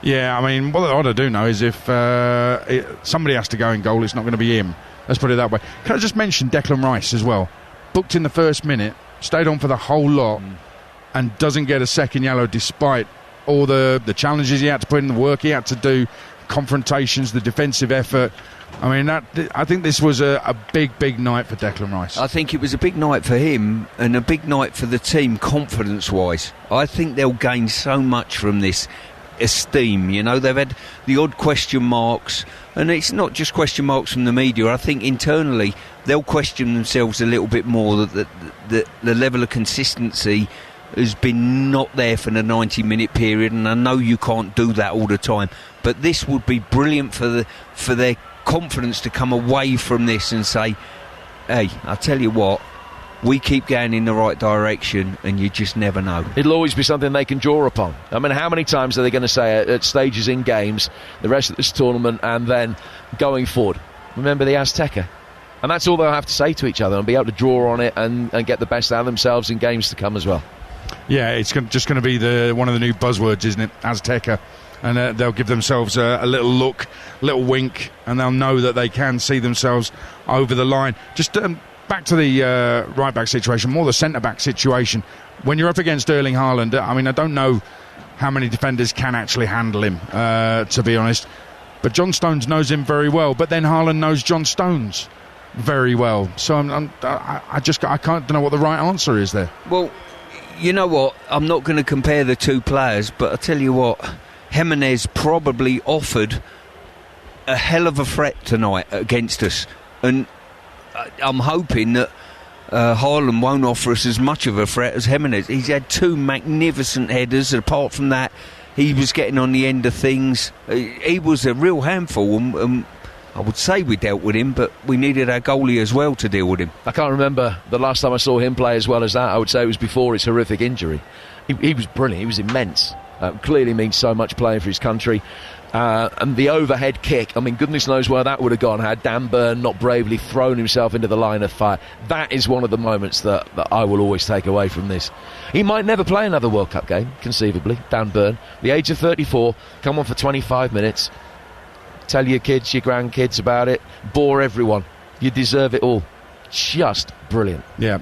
Yeah, I mean, what I do know is if somebody has to go in goal, it's not going to be him. Let's put it that way. Can I just mention Declan Rice as well? Booked in the first minute, stayed on for the whole lot, and doesn't get a second yellow despite all the challenges he had to put in, the work he had to do, confrontations, the defensive effort. I mean, I think this was a big night for Declan Rice. I think it was a big night for him and a big night for the team, confidence-wise. I think they'll gain so much from this esteem. You know, they've had the odd question marks, and it's not just question marks from the media. I think internally they'll question themselves a little bit more, that the level of consistency has been not there for the 90-minute period, and I know you can't do that all the time, but this would be brilliant for their confidence to come away from this and say, hey, I tell you what, we keep going in the right direction, and you just never know. It'll always be something they can draw upon. I mean, how many times are they going to say at stages in games, the rest of this tournament, and then going forward, remember the Azteca? And that's all they'll have to say to each other, and be able to draw on it and get the best out of themselves in games to come as well. Yeah, it's just going to be one of the new buzzwords, isn't it? Azteca. And they'll give themselves a little look, little wink, and they'll know that they can see themselves over the line. Just back to the right-back situation, more the centre-back situation. When you're up against Erling Haaland, I mean, I don't know how many defenders can actually handle him, to be honest. But John Stones knows him very well, but then Haaland knows John Stones very well. So I don't know what the right answer is there. Well, you know what? I'm not going to compare the two players, but I tell you what, Jimenez probably offered a hell of a threat tonight against us, and I'm hoping that Haaland won't offer us as much of a threat as Jimenez. He's had two magnificent headers. Apart from that, he was getting on the end of things. He was a real handful, and I would say we dealt with him, but we needed our goalie as well to deal with him. I can't remember the last time I saw him play as well as that. I would say it was before his horrific injury. He was brilliant. He was immense. Clearly means so much playing for his country. And the overhead kick, I mean, goodness knows where that would have gone had Dan Burn not bravely thrown himself into the line of fire. That is one of the moments that I will always take away from this. He might never play another World Cup game, conceivably, Dan Burn. The age of 34, come on for 25 minutes. Tell your kids, your grandkids about it. Bore everyone. You deserve it all. just brilliant. Yeah,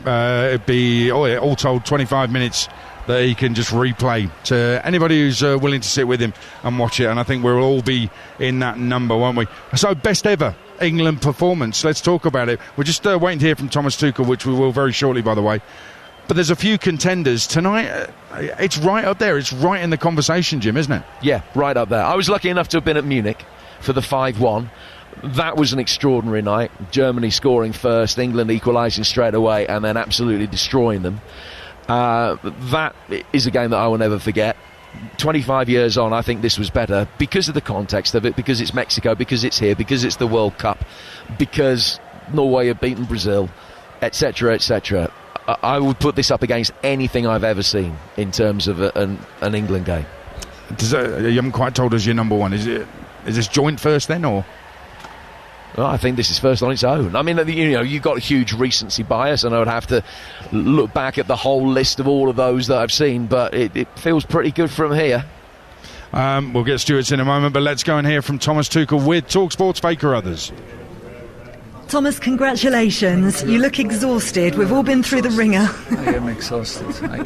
it'd be all told 25 minutes that he can just replay to anybody who's willing to sit with him and watch it, and I think we'll all be in that number, won't we? So, best ever England performance, let's talk about it. We're just waiting to hear from Thomas Tuchel, which we will very shortly, by the way. But there's a few contenders tonight. It's right up there. It's right in the conversation, Jim, isn't it? Yeah, right up there. I was lucky enough to have been at Munich for the 5-1. That was an extraordinary night. Germany scoring first, England equalising straight away, and then absolutely destroying them. That is a game that I will never forget. 25 years on, I think this was better because of the context of it, because it's Mexico, because it's here, because it's the World Cup, because Norway have beaten Brazil, etc., etc. I would put this up against anything I've ever seen in terms of an England game. You haven't quite told us your number one. Is this joint first then, or? Well, I think this is first on its own. I mean, you've got a huge recency bias, and I would have to look back at the whole list of all of those that I've seen, but it feels pretty good from here. We'll get Stuart's in a moment, but let's go and hear from Thomas Tuchel with TalkSport's Fake Carruthers. Thomas, congratulations. You look exhausted. We've all been through the ringer. I am exhausted. I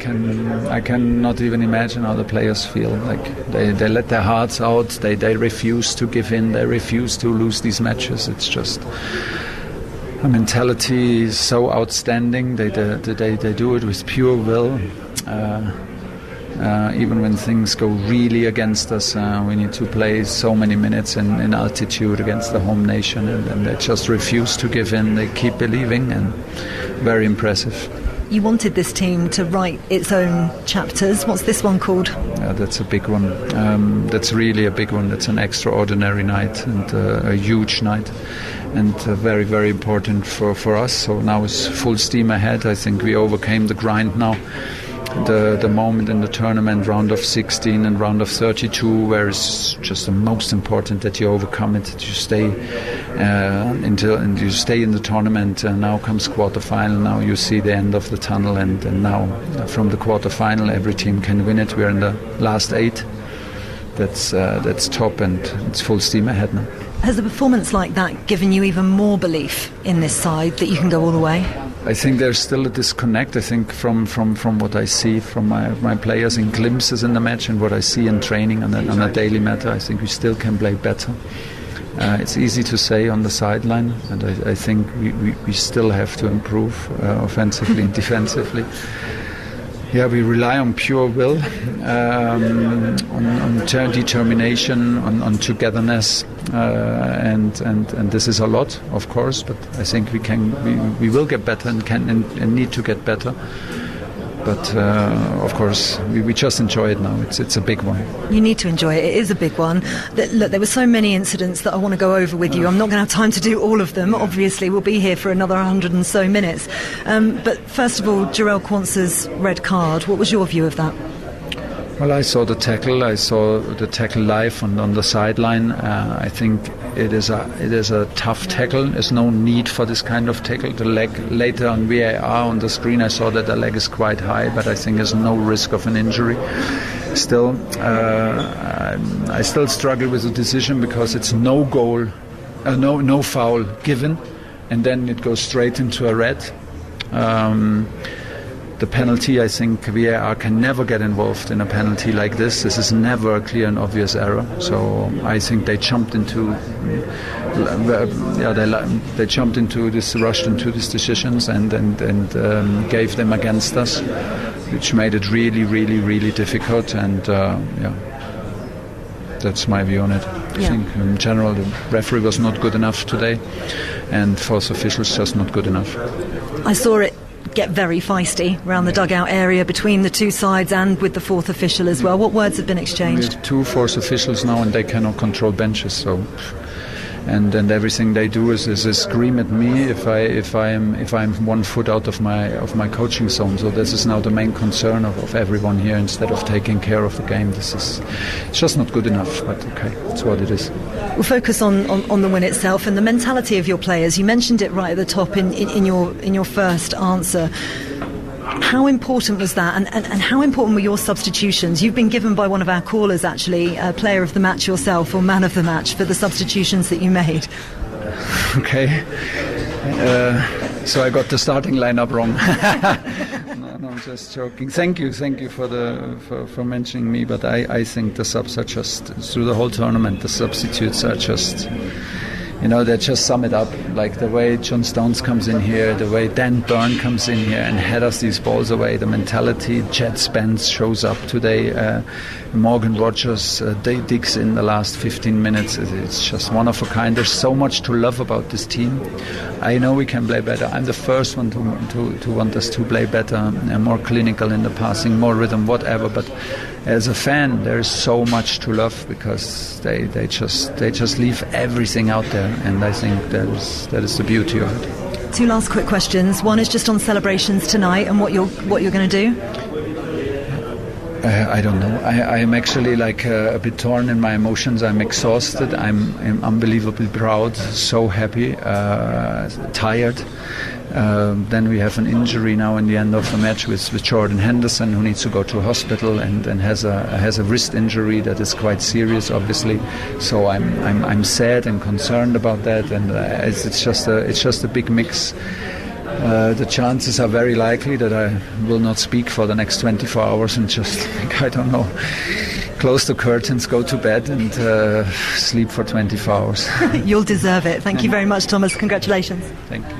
can not even imagine how the players feel. Like they let their hearts out. They refuse to give in. They refuse to lose these matches. It's just a mentality is so outstanding. They do it with pure will. Even when things go really against us, we need to play so many minutes in altitude against the home nation, and they just refuse to give in. They keep believing, and very impressive. You wanted this team to write its own chapters. What's this one called? That's a big one. That's really a big one. That's an extraordinary night and a huge night, and very, very important for us. So now it's full steam ahead. I think we overcame the grind now. The moment in the tournament, round of 16 and round of 32, where it's just the most important that you overcome it, that you stay and you stay in the tournament. Now comes quarterfinal. Now you see the end of the tunnel, and now from the quarterfinal, every team can win it. We're in the last 8. That's top, and it's full steam ahead now. Has a performance like that given you even more belief in this side that you can go all the way? I think there's still a disconnect. I think from what I see from my players in glimpses in the match and what I see in training on a daily matter, I think we still can play better. It's easy to say on the sideline, and I think we still have to improve offensively and defensively. Yeah, we rely on pure will, on determination, on togetherness, and this is a lot, of course. But I think we will get better and need to get better. But of course, we just enjoy it now. It's a big one. You need to enjoy it. It is a big one. Look, there were so many incidents that I want to go over with you. I'm not going to have time to do all of them. Obviously, we'll be here for another 100 and so minutes. But first of all, Jarell Quansah's red card. What was your view of that? Well, I saw the tackle. I saw the tackle live on the sideline. I think it is a tough tackle. There's no need for this kind of tackle. The leg, later on VAR on the screen, I saw that the leg is quite high, but I think there's no risk of an injury. Still, I still struggle with the decision because it's no goal, no foul given, and then it goes straight into a red. The penalty, I think VAR can never get involved in a penalty like this. This is never a clear and obvious error. So I think they jumped into, they jumped into this, rushed into these decisions, and gave them against us, which made it really, really, really difficult. And that's my view on it. I think in general the referee was not good enough today, and fourth officials just not good enough. I saw it get very feisty around the dugout area between the two sides and with the fourth official as well. What words have been exchanged? We have 2 fourth officials now, and they cannot control benches. So, and everything they do is scream at me if I'm 1 foot out of my coaching zone. So this is now the main concern of everyone here, instead of taking care of the game. It's just not good enough. But okay, it's what it is. We'll focus on the win itself and the mentality of your players. You mentioned it right at the top in your first answer. How important was that, and how important were your substitutions? You've been given by one of our callers, actually, player of the match yourself, or man of the match, for the substitutions that you made. Okay. So I got the starting lineup wrong. No, I'm just joking. Thank you for mentioning me. But I think the subs are just, through the whole tournament, the substitutes are just, they just sum it up. Like the way John Stones comes in here, the way Dan Burn comes in here and headers these balls away, the mentality. Chad Spence shows up today. Morgan Rogers digs in the last 15 minutes. It's just one of a kind. There's so much to love about this team. I know we can play better. I'm the first one to want us to play better and more clinical in the passing, more rhythm, whatever. But as a fan, there is so much to love because they just leave everything out there, and I think that is the beauty of it. 2 last quick questions. One is just on celebrations tonight and what you're going to do. I don't know. I'm actually a bit torn in my emotions. I'm exhausted. I'm unbelievably proud, so happy, tired. Then we have an injury now in the end of the match with Jordan Henderson, who needs to go to hospital and has a wrist injury that is quite serious, obviously. So I'm sad and concerned about that, and it's just a big mix. The chances are very likely that I will not speak for the next 24 hours and just, I don't know, close the curtains, go to bed and sleep for 24 hours. You'll deserve it. Thank you very much, Thomas. Congratulations. Thank you.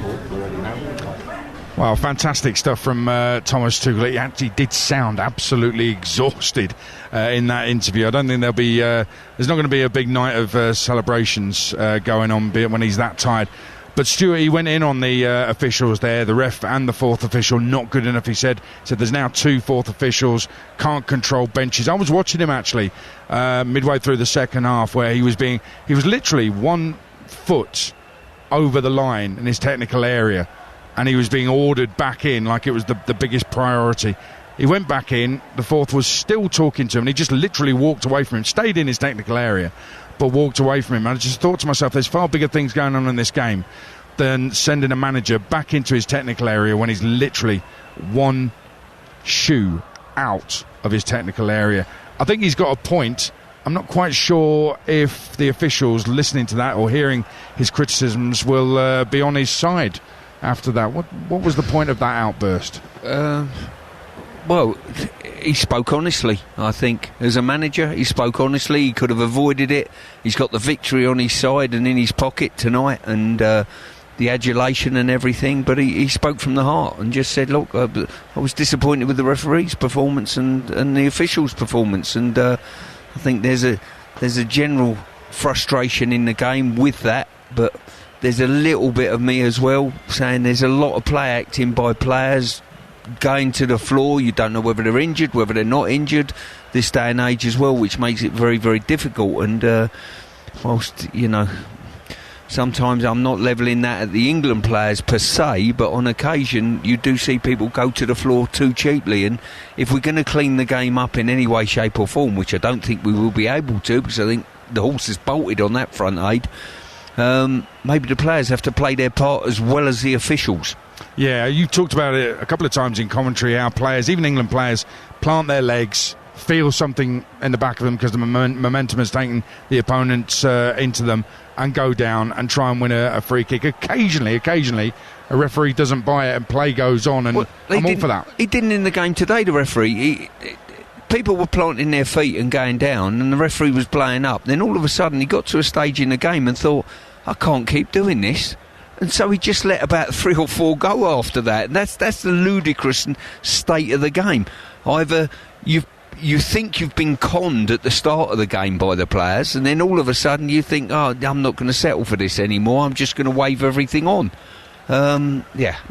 Well, fantastic stuff from Thomas Tuchel. He actually did sound absolutely exhausted in that interview. I don't think there's not going to be a big night of celebrations going on when he's that tired. But Stuart, he went in on the officials there, the ref and the fourth official, not good enough, he said. There's now 2 fourth officials, can't control benches. I was watching him actually midway through the second half where he was literally 1 foot over the line in his technical area, and he was being ordered back in like it was the biggest priority. He went back in, the fourth was still talking to him, and he just literally walked away from him, stayed in his technical area, but walked away from him. And I just thought to myself, there's far bigger things going on in this game than sending a manager back into his technical area when he's literally 1 shoe out of his technical area. I think he's got a point. I'm not quite sure if the officials listening to that or hearing his criticisms will be on his side after that. What was the point of that outburst? Well, he spoke honestly, I think. As a manager, he spoke honestly. He could have avoided it. He's got the victory on his side and in his pocket tonight, and the adulation and everything. But he spoke from the heart and just said, look, I was disappointed with the referee's performance and the officials' performance. And I think there's a general frustration in the game with that. But there's a little bit of me as well saying there's a lot of play acting by players going to the floor. You don't know whether they're injured, whether they're not injured this day and age as well, which makes it very, very difficult. And whilst, sometimes I'm not levelling that at the England players per se, but on occasion you do see people go to the floor too cheaply. And if we're going to clean the game up in any way, shape or form, which I don't think we will be able to, because I think the horse is bolted on that front, Aid, maybe the players have to play their part as well as the officials. Yeah, you talked about it a couple of times in commentary, how players, even England players, plant their legs, feel something in the back of them because the momentum has taken the opponents into them, and go down and try and win a free kick. Occasionally, a referee doesn't buy it and play goes on, and I'm all for that. He didn't in the game today, the referee. People were planting their feet and going down, and the referee was playing up. Then all of a sudden he got to a stage in the game and thought, I can't keep doing this. And so he just let about 3 or 4 go after that. And that's the ludicrous state of the game. Either you think you've been conned at the start of the game by the players, and then all of a sudden you think, oh, I'm not going to settle for this anymore. I'm just going to wave everything on. But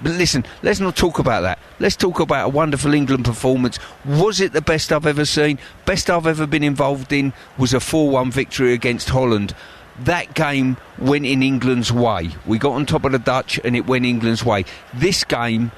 listen, let's not talk about that. Let's talk about a wonderful England performance. Was it the best I've ever seen? Best I've ever been involved in was a 4-1 victory against Holland. That game went in England's way. We got on top of the Dutch and it went England's way. This game,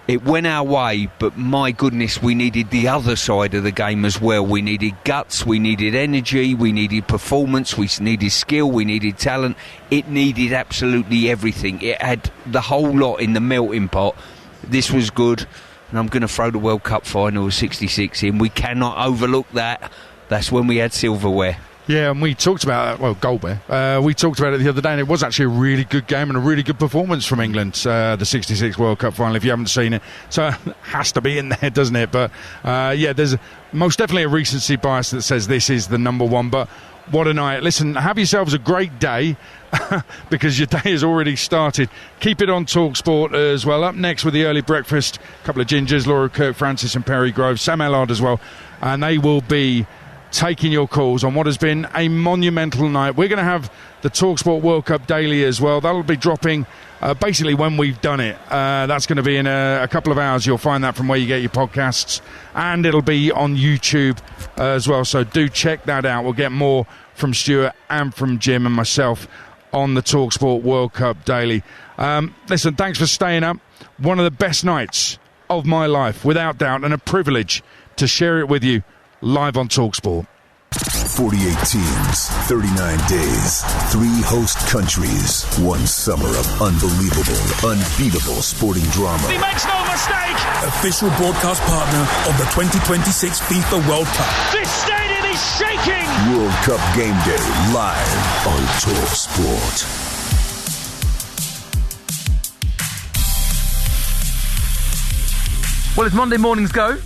it went our way, but my goodness, we needed the other side of the game as well. We needed guts, we needed energy, we needed performance, we needed skill, we needed talent. It needed absolutely everything. It had the whole lot in the melting pot. This was good, and I'm going to throw the World Cup final of '66 in. We cannot overlook that. That's when we had silverware. Yeah, and we talked about that. Well, Goldbear. We talked about it the other day, and it was actually a really good game and a really good performance from England, the 66 World Cup final, if you haven't seen it. So it has to be in there, doesn't it? But, there's most definitely a recency bias that says this is the number one. But what a night. Listen, have yourselves a great day because your day has already started. Keep it on TalkSport as well. Up next with the early breakfast, a couple of gingers, Laura Kirk, Francis and Perry Grove, Sam Ellard as well. And they will be taking your calls on what has been a monumental night. We're going to have the TalkSport World Cup Daily as well. That'll be dropping basically when we've done it. That's going to be in a couple of hours. You'll find that from where you get your podcasts, and it'll be on YouTube as well. So do check that out. We'll get more from Stuart and from Jim and myself on the TalkSport World Cup Daily. Listen, thanks for staying up. One of the best nights of my life, without doubt, and a privilege to share it with you live on TalkSport. 48 teams, 39 days, 3 host countries, 1 summer of unbelievable, unbeatable sporting drama. He makes no mistake! Official broadcast partner of the 2026 FIFA World Cup. This stadium is shaking! World Cup Game Day live on TalkSport. Well, it's Monday morning's go.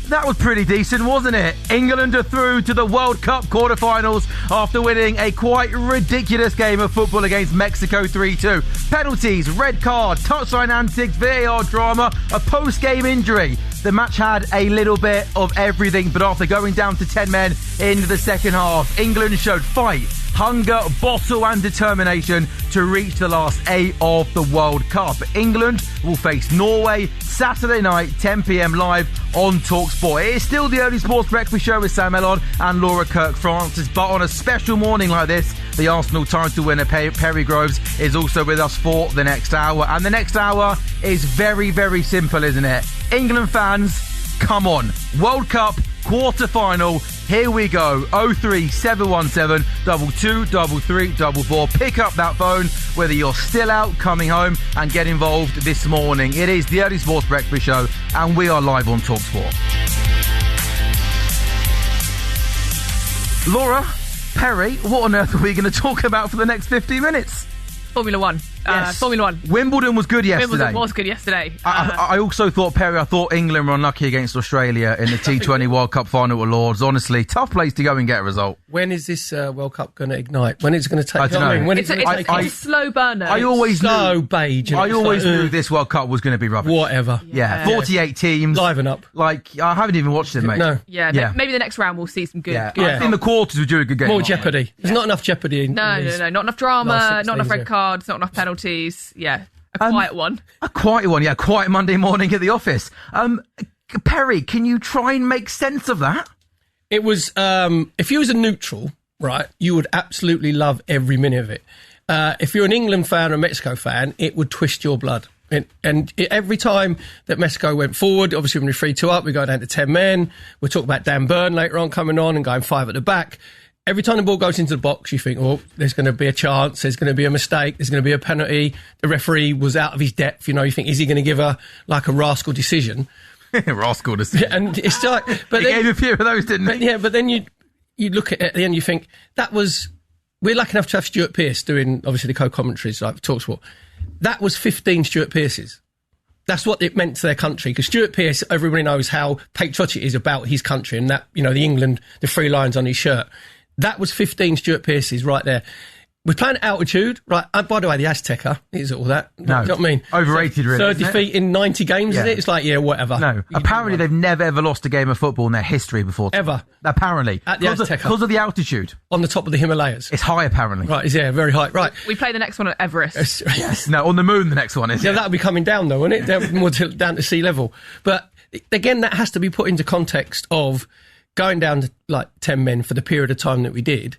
That was pretty decent, wasn't it? England are through to the World Cup quarterfinals after winning a quite ridiculous game of football against Mexico 3-2. Penalties, red card, touchline antics, VAR drama, a post-game injury. The match had a little bit of everything, but after going down to 10 men into the second half, England showed fight, hunger, bottle and determination to reach the last 8 of the World Cup. England will face Norway Saturday night, 10 p.m. live on TalkSport. It is still the early sports breakfast show with Sam Ellard and Laura Kirk-Francis, but on a special morning like this, the Arsenal title winner Perry Groves is also with us for the next hour. And the next hour is very, very simple, isn't it? England fans, come on. World Cup quarter-final. Here we go. 03717 223344. Pick up that phone whether you're still out, coming home, and get involved this morning. It is the Early Sports Breakfast Show, and we are live on TalkSport. Laura, Perry, what on earth are we going to talk about for the next 15 minutes? Formula One. Yes. Formula One. Wimbledon was good yesterday. Wimbledon was good yesterday. I also thought, Perry, I thought England were unlucky against Australia in the T20 World Cup final at Lords. Honestly, tough place to go and get a result. When is this World Cup going to ignite? When is it going to take? I don't know. When it's a slow burner. I always slow beige. I always knew this World Cup was going to be rubbish. Whatever. Yeah. 48 teams. Liven up. Like, I haven't even watched it, mate. No. Yeah. Maybe the next round we'll see some good. Yeah. I think the quarters would do a good game. More jeopardy. There's not enough jeopardy. No. Not enough drama. Not enough red cards. Not enough penalties. Yeah. A quiet one. A quiet one, yeah. Quiet Monday morning at the office. Perry, can you try and make sense of that? It was, if you was a neutral, right, you would absolutely love every minute of it. If you're an England fan or a Mexico fan, it would twist your blood. And every time that Mexico went forward, obviously when we're 3-2 up, we go down to 10 men. We'll talk about Dan Burn later on coming on and going 5 at the back. Every time the ball goes into the box, you think, oh, there's going to be a chance, there's going to be a mistake, there's going to be a penalty. The referee was out of his depth. You know, you think, is he going to give a rascal decision? Rascal decision. And it's like... But he gave a few of those, didn't he? Yeah, but then you look at it at the end, you think, that was... We're lucky enough to have Stuart Pearce doing, obviously, the co-commentaries like TalkSport. That was 15 Stuart Pearces. That's what it meant to their country, because Stuart Pearce, everybody knows how patriotic he is about his country and that, you know, the England, the 3 lions on his shirt. That was 15 Stuart Pearces right there. We're playing at altitude, right? By the way, the Azteca is all that. No, you know what I mean? Overrated, really. Third defeat in 90 games, isn't it? It's like, yeah, whatever. No, apparently they've never ever lost a game of football in their history before. Ever. Apparently. At the Azteca. Because of the altitude. On the top of the Himalayas. It's high, apparently. Right, yeah, very high. Right. We play the next one at Everest. Yes. No, on the moon the next one is. Yeah, that'll be coming down, though, won't it? They're more down to sea level. But, again, that has to be put into context of going down to, like, 10 men for the period of time that we did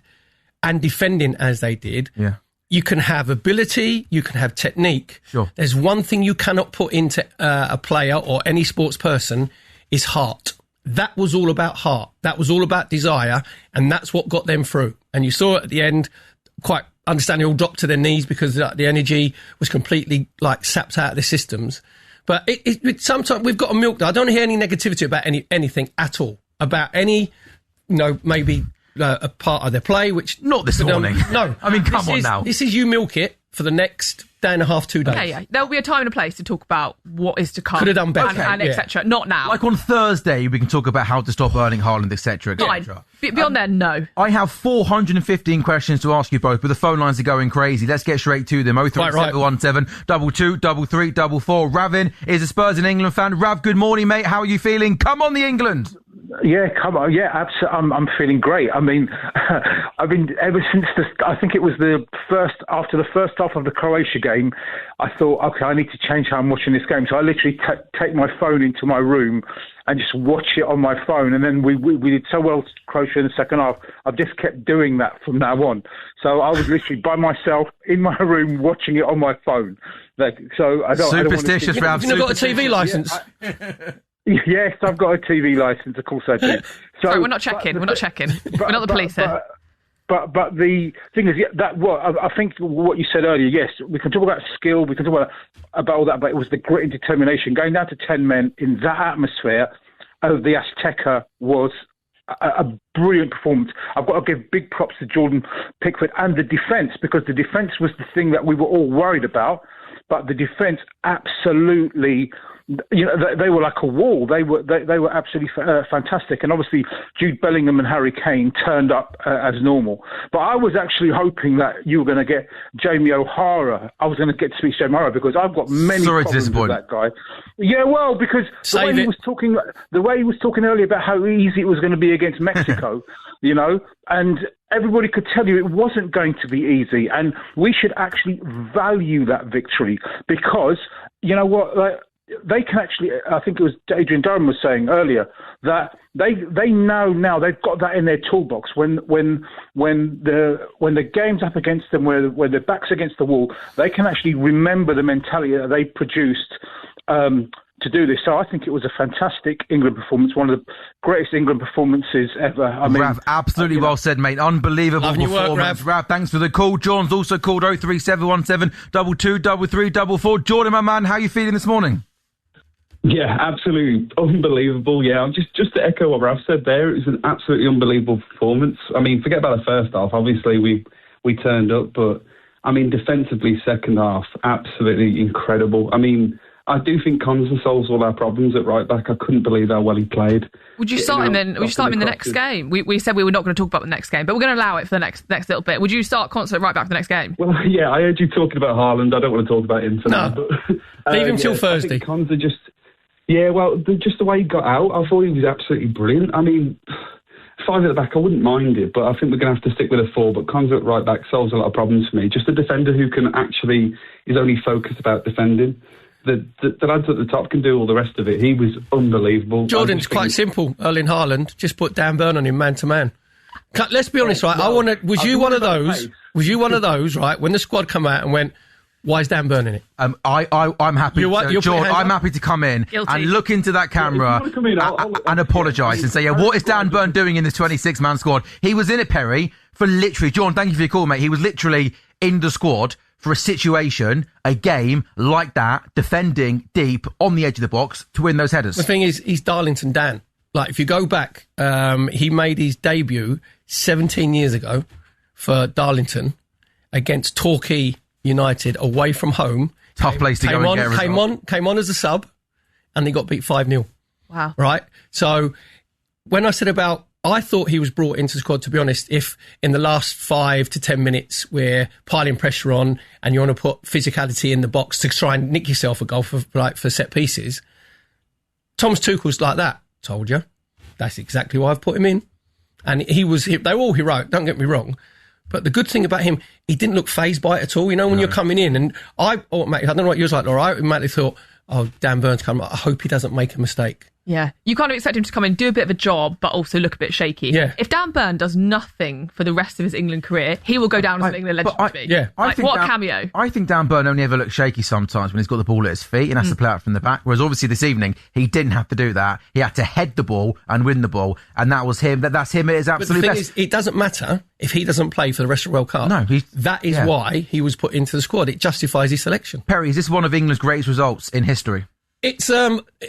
and defending as they did. Yeah. You can have ability, you can have technique. Sure. There's one thing you cannot put into a player or any sports person is heart. That was all about heart. That was all about desire, and that's what got them through. And you saw at the end, quite understanding, all dropped to their knees because the energy was completely like sapped out of the systems. But it sometimes we've got to milk that. I don't hear any negativity about anything at all, about any, maybe a part of their play, which not this morning. No, I mean, come on now. This is you milk it for the next day and a half, 2 days. Okay, yeah. There'll be a time and a place to talk about what is to come. Could have done better. And etc. Not now. Like on Thursday, we can talk about how to stop Erling Haaland, etc. Fine. Beyond there, no. I have 415 questions to ask you both, but the phone lines are going crazy. Let's get straight to them. 03717 22 33 44. Ravin is a Spurs and England fan. Rav, good morning, mate. How are you feeling? Come on, the England. Yeah, come on. Yeah, absolutely. I'm feeling great. I mean, I've been ever since I think it was after the first half of the Croatia game, I thought, okay, I need to change how I'm watching this game. So I literally take my phone into my room and just watch it on my phone. And then we did so well to Croatia in the second half. I've just kept doing that from now on. So I was literally by myself in my room watching it on my phone. So I don't. Superstitious, Rav. You've got a TV licence. Yes, I've got a TV licence, of course I do. So, sorry, we're not checking. We're not the police here. But the thing is, I think what you said earlier, yes, we can talk about skill, we can talk about all that, but it was the grit and determination. Going down to 10 men in that atmosphere of the Azteca was a brilliant performance. I've got to give big props to Jordan Pickford and the defence, because the defence was the thing that we were all worried about, but the defence absolutely... You know, they were like a wall. They were absolutely fantastic. And obviously, Jude Bellingham and Harry Kane turned up as normal. But I was actually hoping that you were going to get Jamie O'Hara. I was going to get to speak to Jamie O'Hara because I've got many problems with that guy. Yeah, well, because the way he was talking earlier about how easy it was going to be against Mexico, you know, and everybody could tell you it wasn't going to be easy. And we should actually value that victory because, you know what, they can actually, I think it was Adrian Durham was saying earlier, that they know now they've got that in their toolbox. When the game's up against them, where their back's against the wall, they can actually remember the mentality that they produced to do this. So I think it was a fantastic England performance, one of the greatest England performances ever. I mean, Rav, absolutely well said, mate. Unbelievable performance. Rav, thanks for the call. John's also called 03717 22 33 44. Jordan, my man, how are you feeling this morning? Yeah, absolutely unbelievable. Yeah, just to echo what Rav said there, it was an absolutely unbelievable performance. I mean, forget about the first half. Obviously, we turned up, but I mean, defensively, second half, absolutely incredible. I mean, I do think Konsa solves all our problems at right back. I couldn't believe how well he played. Would you start him then? Would you start him in the next game? We said we were not going to talk about the next game, but we're going to allow it for the next little bit. Would you start Konsa at right back for the next game? Well, yeah, I heard you talking about Haaland. I don't want to talk about him for now. But, leave him till Thursday. I think Konsa just... Yeah, well, just the way he got out, I thought he was absolutely brilliant. I mean, 5 at the back, I wouldn't mind it, but I think we're going to have to stick with a 4. But Konsa at right back solves a lot of problems for me. Just a defender who can actually is only focused about defending. The lads at the top can do all the rest of it. He was unbelievable. Jordan's quite simple. Erling Haaland, just put Dan Burn on him man to man. Let's be honest, right? Well, was you one of those, right? When the squad come out and went, why is Dan Burn in it? I'm happy. George, I'm happy to come in and look into that camera and apologise and say, yeah, what is Dan Burn doing in this 26-man squad? He was in it, Perry, for literally, John, thank you for your call, mate. He was literally in the squad for a situation, a game like that, defending deep on the edge of the box to win those headers. The thing is, he's Darlington Dan. Like, if you go back, he made his debut 17 years ago for Darlington against Torquay United away from home. Tough place to go and get a result. Came on as a sub, and he got beat 5-0. Wow. Right? So, when I said about, I thought he was brought into the squad, to be honest, if in the last 5 to 10 minutes we're piling pressure on and you want to put physicality in the box to try and nick yourself a goal for set pieces. Thomas Tuchel's like that. Told you. That's exactly why I've put him in. And they were all heroic, don't get me wrong. But the good thing about him, he didn't look fazed by it at all. You know, when you're coming in, and I don't know what you was like, Laura. I automatically thought, oh, Dan Burn's coming. I hope he doesn't make a mistake. Yeah. You kind of expect him to come in, do a bit of a job, but also look a bit shaky. Yeah. If Dan Burn does nothing for the rest of his England career, he will go down as an England legend to me. Yeah. What a cameo. I think Dan Burn only ever looks shaky sometimes when he's got the ball at his feet and has to play out from the back. Whereas obviously this evening, he didn't have to do that. He had to head the ball and win the ball. And that was him. That's him at his absolute best. But the thing is, it doesn't matter if he doesn't play for the rest of the World Cup. No. That is why he was put into the squad. It justifies his selection. Perry, is this one of England's greatest results in history? It's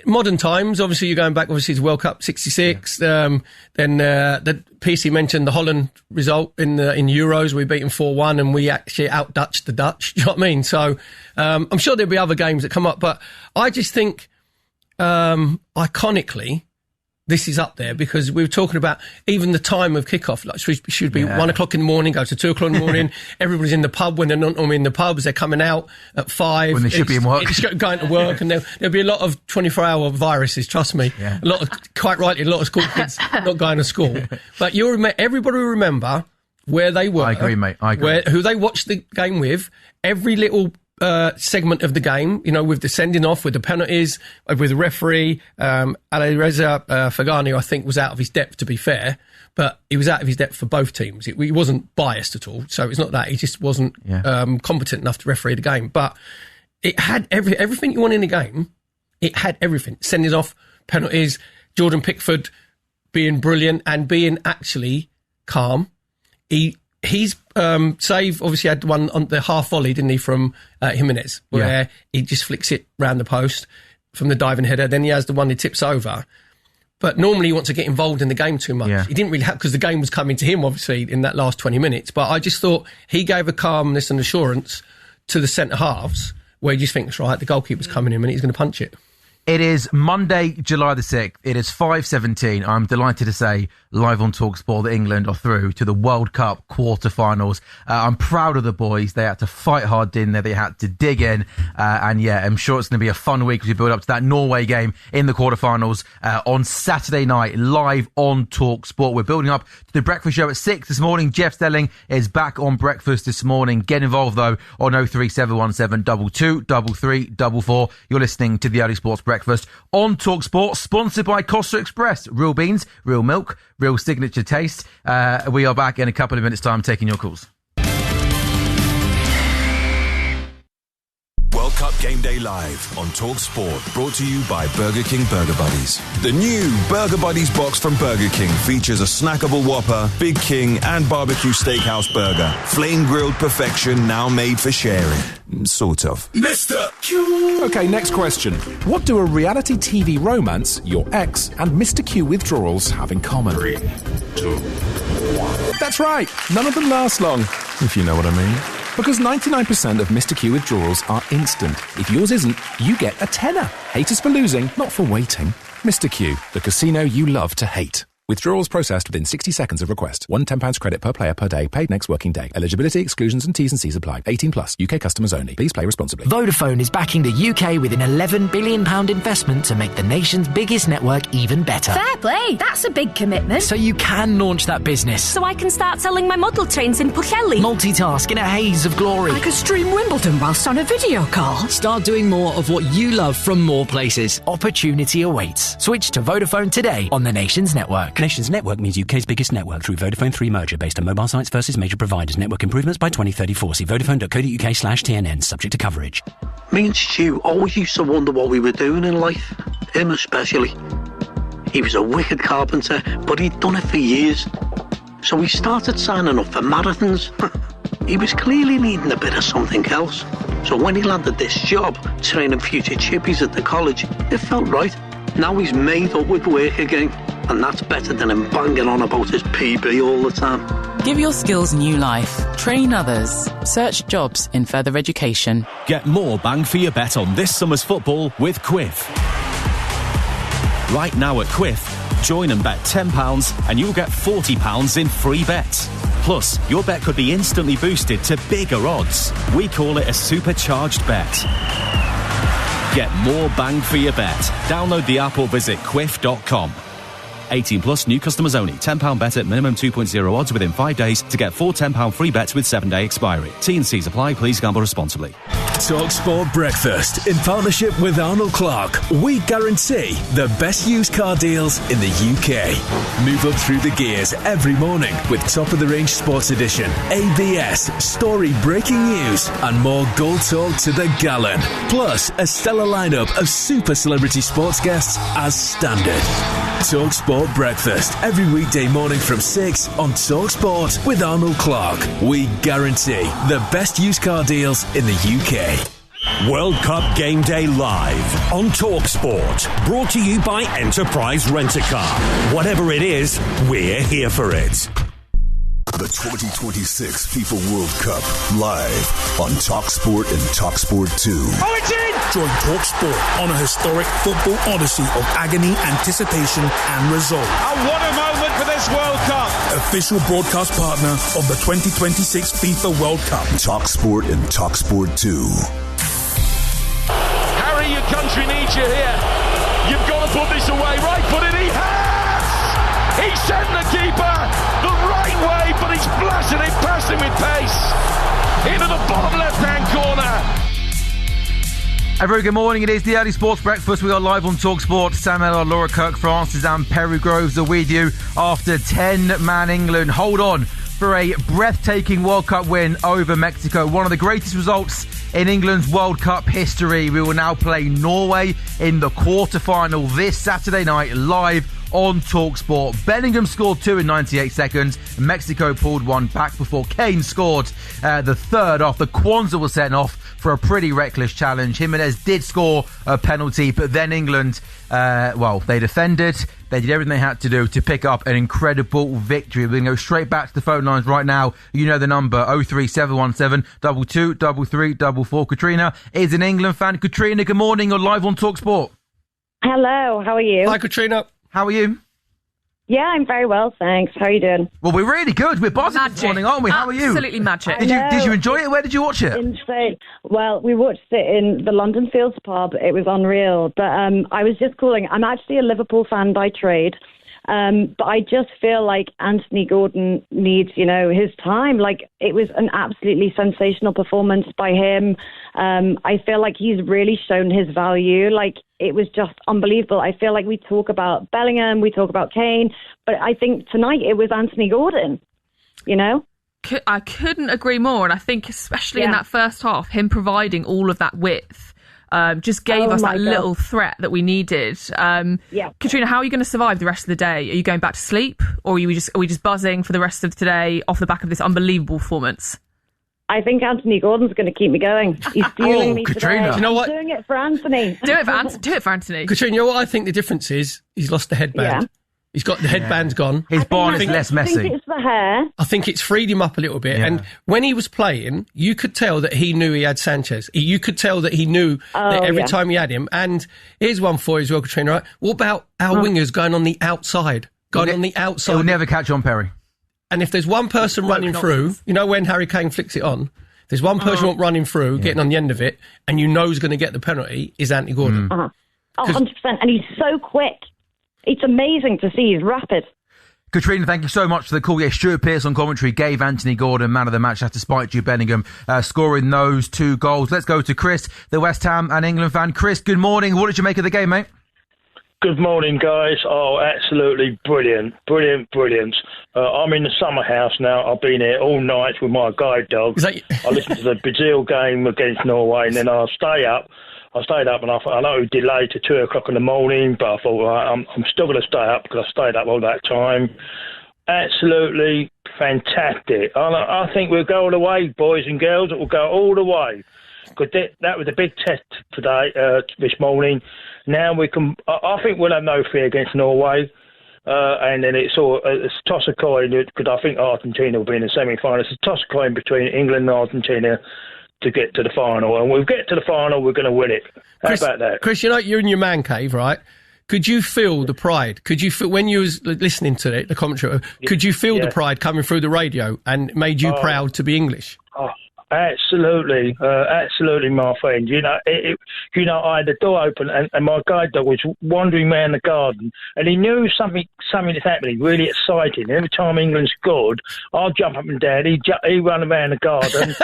modern times. Obviously, you're going back, obviously, to World Cup 66. Then the PC mentioned the Holland result in Euros. We beat them 4-1 and we actually out-Dutched the Dutch. Do you know what I mean? So I'm sure there'll be other games that come up. But I just think, iconically, this is up there because we were talking about even the time of kickoff. Like, should be 1 o'clock in the morning, go to 2 o'clock in the morning. Everybody's in the pub when they're not normally in the pubs. They're coming out at 5. When they should be in work. It's going to work, and there'll be a lot of 24-hour viruses, trust me. Yeah. Quite rightly, a lot of school kids not going to school. But everybody will remember where they were. I agree, mate. I agree. Who they watched the game with, every little segment of the game, with the sending off, with the penalties, with the referee. Alireza Fagani, I think, was out of his depth, to be fair, but he was out of his depth for both teams. He wasn't biased at all, so it's not that. He just wasn't competent enough to referee the game. But it had everything you want in the game. It had everything. Sending off, penalties, Jordan Pickford being brilliant and being actually calm. He's save obviously had one on the half volley, didn't he, from Jimenez, where he just flicks it round the post from the diving header. Then he has the one he tips over. But normally he wants to get involved in the game too much. Yeah. He didn't really have, because the game was coming to him, obviously, in that last 20 minutes. But I just thought he gave a calmness and assurance to the centre halves, where you just think, right, the goalkeeper's coming in and he's going to punch it. It is Monday, July the 6th. It is 5:17. I'm delighted to say, live on TalkSport, that England are through to the World Cup quarterfinals. I'm proud of the boys. They had to fight hard, didn't they? They had to dig in. I'm sure it's going to be a fun week as we build up to that Norway game in the quarterfinals on Saturday night, live on TalkSport. We're building up to the breakfast show at 6 this morning. Jeff Stelling is back on breakfast this morning. Get involved, though, on 03717 22 33 44. You're listening to the Early Sports Breakfast on TalkSport, sponsored by Costa Express. Real beans, real milk, real signature taste. We are back in a couple of minutes' time taking your calls. World Cup Game Day Live on TalkSport, brought to you by Burger King Burger Buddies. The new Burger Buddies box from Burger King features a snackable Whopper, Big King and barbecue steakhouse burger. Flame grilled perfection, now made for sharing. Sort of. Mr. Q! Okay, next question. What do a reality TV romance, your ex, and Mr. Q withdrawals have in common? 3, 2, 1. That's right. None of them last long, if you know what I mean. Because 99% of Mr. Q withdrawals are instant. If yours isn't, you get a tenner. Hate us for losing, not for waiting. Mr. Q, the casino you love to hate. Withdrawals processed within 60 seconds of request. £1 £10 credit per player per day, paid next working day. Eligibility, exclusions and T's and C's apply. 18 plus. UK customers only. Please play responsibly. Vodafone is backing the UK with an £11 billion investment to make the nation's biggest network even better. Fair play. That's a big commitment. So you can launch that business. So I can start selling my model trains in Pwllheli. Multitask in a haze of glory. I could stream Wimbledon whilst on a video call. Start doing more of what you love from more places. Opportunity awaits. Switch to Vodafone today on the Nation's network. Nation's network means UK's biggest network through Vodafone 3 merger based on mobile sites versus major providers. Network improvements by 2034. See vodafone.co.uk/TNN, subject to coverage. Me and Stu always used to wonder what we were doing in life. Him especially. He was a wicked carpenter, but he'd done it for years. So he started signing up for marathons. He was clearly needing a bit of something else. So when he landed this job, training future chippies at the college, it felt right. Now he's made up with work again. And that's better than him banging on about his PB all the time. Give your skills new life. Train others. Search jobs in further education. Get more bang for your bet on this summer's football with Quiff. Right now at Quiff, join and bet £10 and you'll get £40 in free bets. Plus, your bet could be instantly boosted to bigger odds. We call it a supercharged bet. Get more bang for your bet. Download the app or visit quiff.com. 18 plus, new customers only. £10 bet at minimum 2.0 odds within 5 days to get 4 £10 free bets with 7-day expiry. T&Cs apply. Please gamble responsibly. TalkSport Breakfast in partnership with Arnold Clark. We guarantee the best used car deals in the UK. Move up through the gears every morning with top of the range sports edition, ABS, story breaking news, and more goal talk to the gallon. Plus a stellar lineup of super celebrity sports guests as standard. TalkSport Breakfast every weekday morning from 6 on TalkSport with Arnold Clark. We guarantee the best used car deals in the UK. World Cup Game Day live on TalkSport. Brought to you by Enterprise Rent-A-Car. Whatever it is, we're here for it. The 2026 FIFA World Cup live on TalkSport and TalkSport 2. Oh, it's in! Join TalkSport on a historic football odyssey of agony, anticipation and result. And what a moment for this World Cup! Official broadcast partner of the 2026 FIFA World Cup. TalkSport and TalkSport 2. Harry, your country needs you here. You've got to put this away. Right footed, he has! He sent the keeper the right way, but he's blasted it past him with pace into the bottom left-hand corner. A very good morning. It is the Early Sports Breakfast. We are live on TalkSport. Sam Ellard, Laura Kirk, Francis and Perry Groves are with you after 10-man England. Hold on for a breathtaking World Cup win over Mexico. One of the greatest results in England's World Cup history. We will now play Norway in the quarter-final this Saturday night live on TalkSport. Bellingham scored 2 in 98 seconds. Mexico pulled one back before Kane scored the third after Kwanzaa was sent off for a pretty reckless challenge. Jimenez did score a penalty, but then England, they defended. They did everything they had to do to pick up an incredible victory. We're going to go straight back to the phone lines right now. You know the number, 03717 22 33 44. Katrina is an England fan. Katrina, good morning. You're live on TalkSport. Hello, how are you? Hi, Katrina. How are you? Yeah, I'm very well, thanks. How are you doing? Well, we're really good. We're buzzing this morning, aren't we? How are you? Absolutely magic. Did you enjoy it? Where did you watch it? Insane. Well, we watched it in the London Fields pub. It was unreal. But I was just calling. I'm actually a Liverpool fan by trade. But I just feel like Anthony Gordon needs, his time. Like, it was an absolutely sensational performance by him. I feel like he's really shown his value. Like, it was just unbelievable. I feel like we talk about Bellingham, we talk about Kane, but I think tonight it was Anthony Gordon, I couldn't agree more. And I think especially in that first half, him providing all of that width just gave us that little threat that we needed. Katrina, how are you going to survive the rest of the day? Are you going back to sleep, or are we just buzzing for the rest of today off the back of this unbelievable performance? I think Anthony Gordon's going to keep me going. He's fueling me Katrina. today. Do you know what? I'm doing it for Anthony. Do it for Anthony. Katrina, you know what I think the difference is? He's lost the headband. Yeah. He's got the headband's gone. His barn is less messy. I think it's the hair. I think it's freed him up a little bit. Yeah. And when he was playing, you could tell that he knew he had Sanchez. You could tell that he knew that every time he had him. And here's one for you as well, Katrina. Right? What about our wingers going on the outside? He'll never catch on, Perry. And if there's one person running through, when Harry Kane flicks it on, there's one person running through, getting on the end of it, and you know who's going to get the penalty is Anthony Gordon. 100%. And he's so quick. It's amazing to see. He's rapid. Katrina, thank you so much for the call. Yeah, Stuart Pearce on commentary gave Anthony Gordon man of the match despite Jude Bellingham scoring those 2 goals. Let's go to Chris, the West Ham and England fan. Chris, good morning. What did you make of the game, mate? Good morning, guys. Oh, absolutely brilliant. I'm in the summer house now. I've been here all night with my guide dog. I listened to the Brazil game against Norway, and then I stayed up, and I thought, I know it was delayed to 2 o'clock in the morning, but I thought, I'm still going to stay up because I stayed up all that time. Absolutely fantastic. I think we'll go all the way, boys and girls. It will go all the way. Because that was a big test today, this morning. Now we can. I think we'll have no fear against Norway, and then it's a toss of coin. Because I think Argentina will be in the semi-final. It's a toss of coin between England and Argentina to get to the final, and we'll get to the final. We're going to win it. How about that, Chris? You're in your man cave, right? Could you feel the pride? Could you feel when you was listening to it, the commentary? Could you feel the pride coming through the radio and made you proud to be English? Oh. Absolutely, my friend. I had the door open and my guide dog was wandering around the garden, and he knew something is happening, really exciting. Every time England scored, I'll jump up and down. He run around the garden.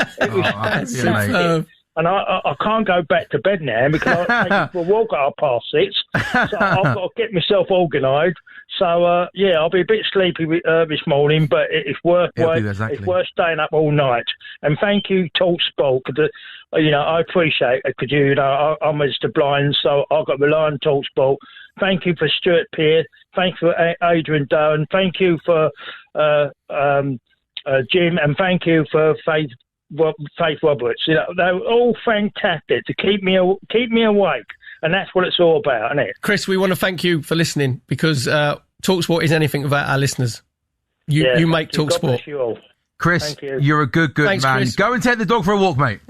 And I can't go back to bed now because I take for a walk at 6:30. So I've got to get myself organised. So, I'll be a bit sleepy this morning, but it's worth staying up all night. And thank you, TalkSport, because, I appreciate it because, I'm Mr. Blind, so I've got to rely on TalkSport. Thank you for Stuart Pearce. Thank you for Adrian Doan. Thank you for Jim, and thank you for Faith Faith Roberts. You know, they were all fantastic to keep me awake, and that's what it's all about, isn't it? Chris, we want to thank you for listening because TalkSport is anything without our listeners. You make TalkSport. Chris, you're a good Thanks, man. Chris. Go and take the dog for a walk, mate.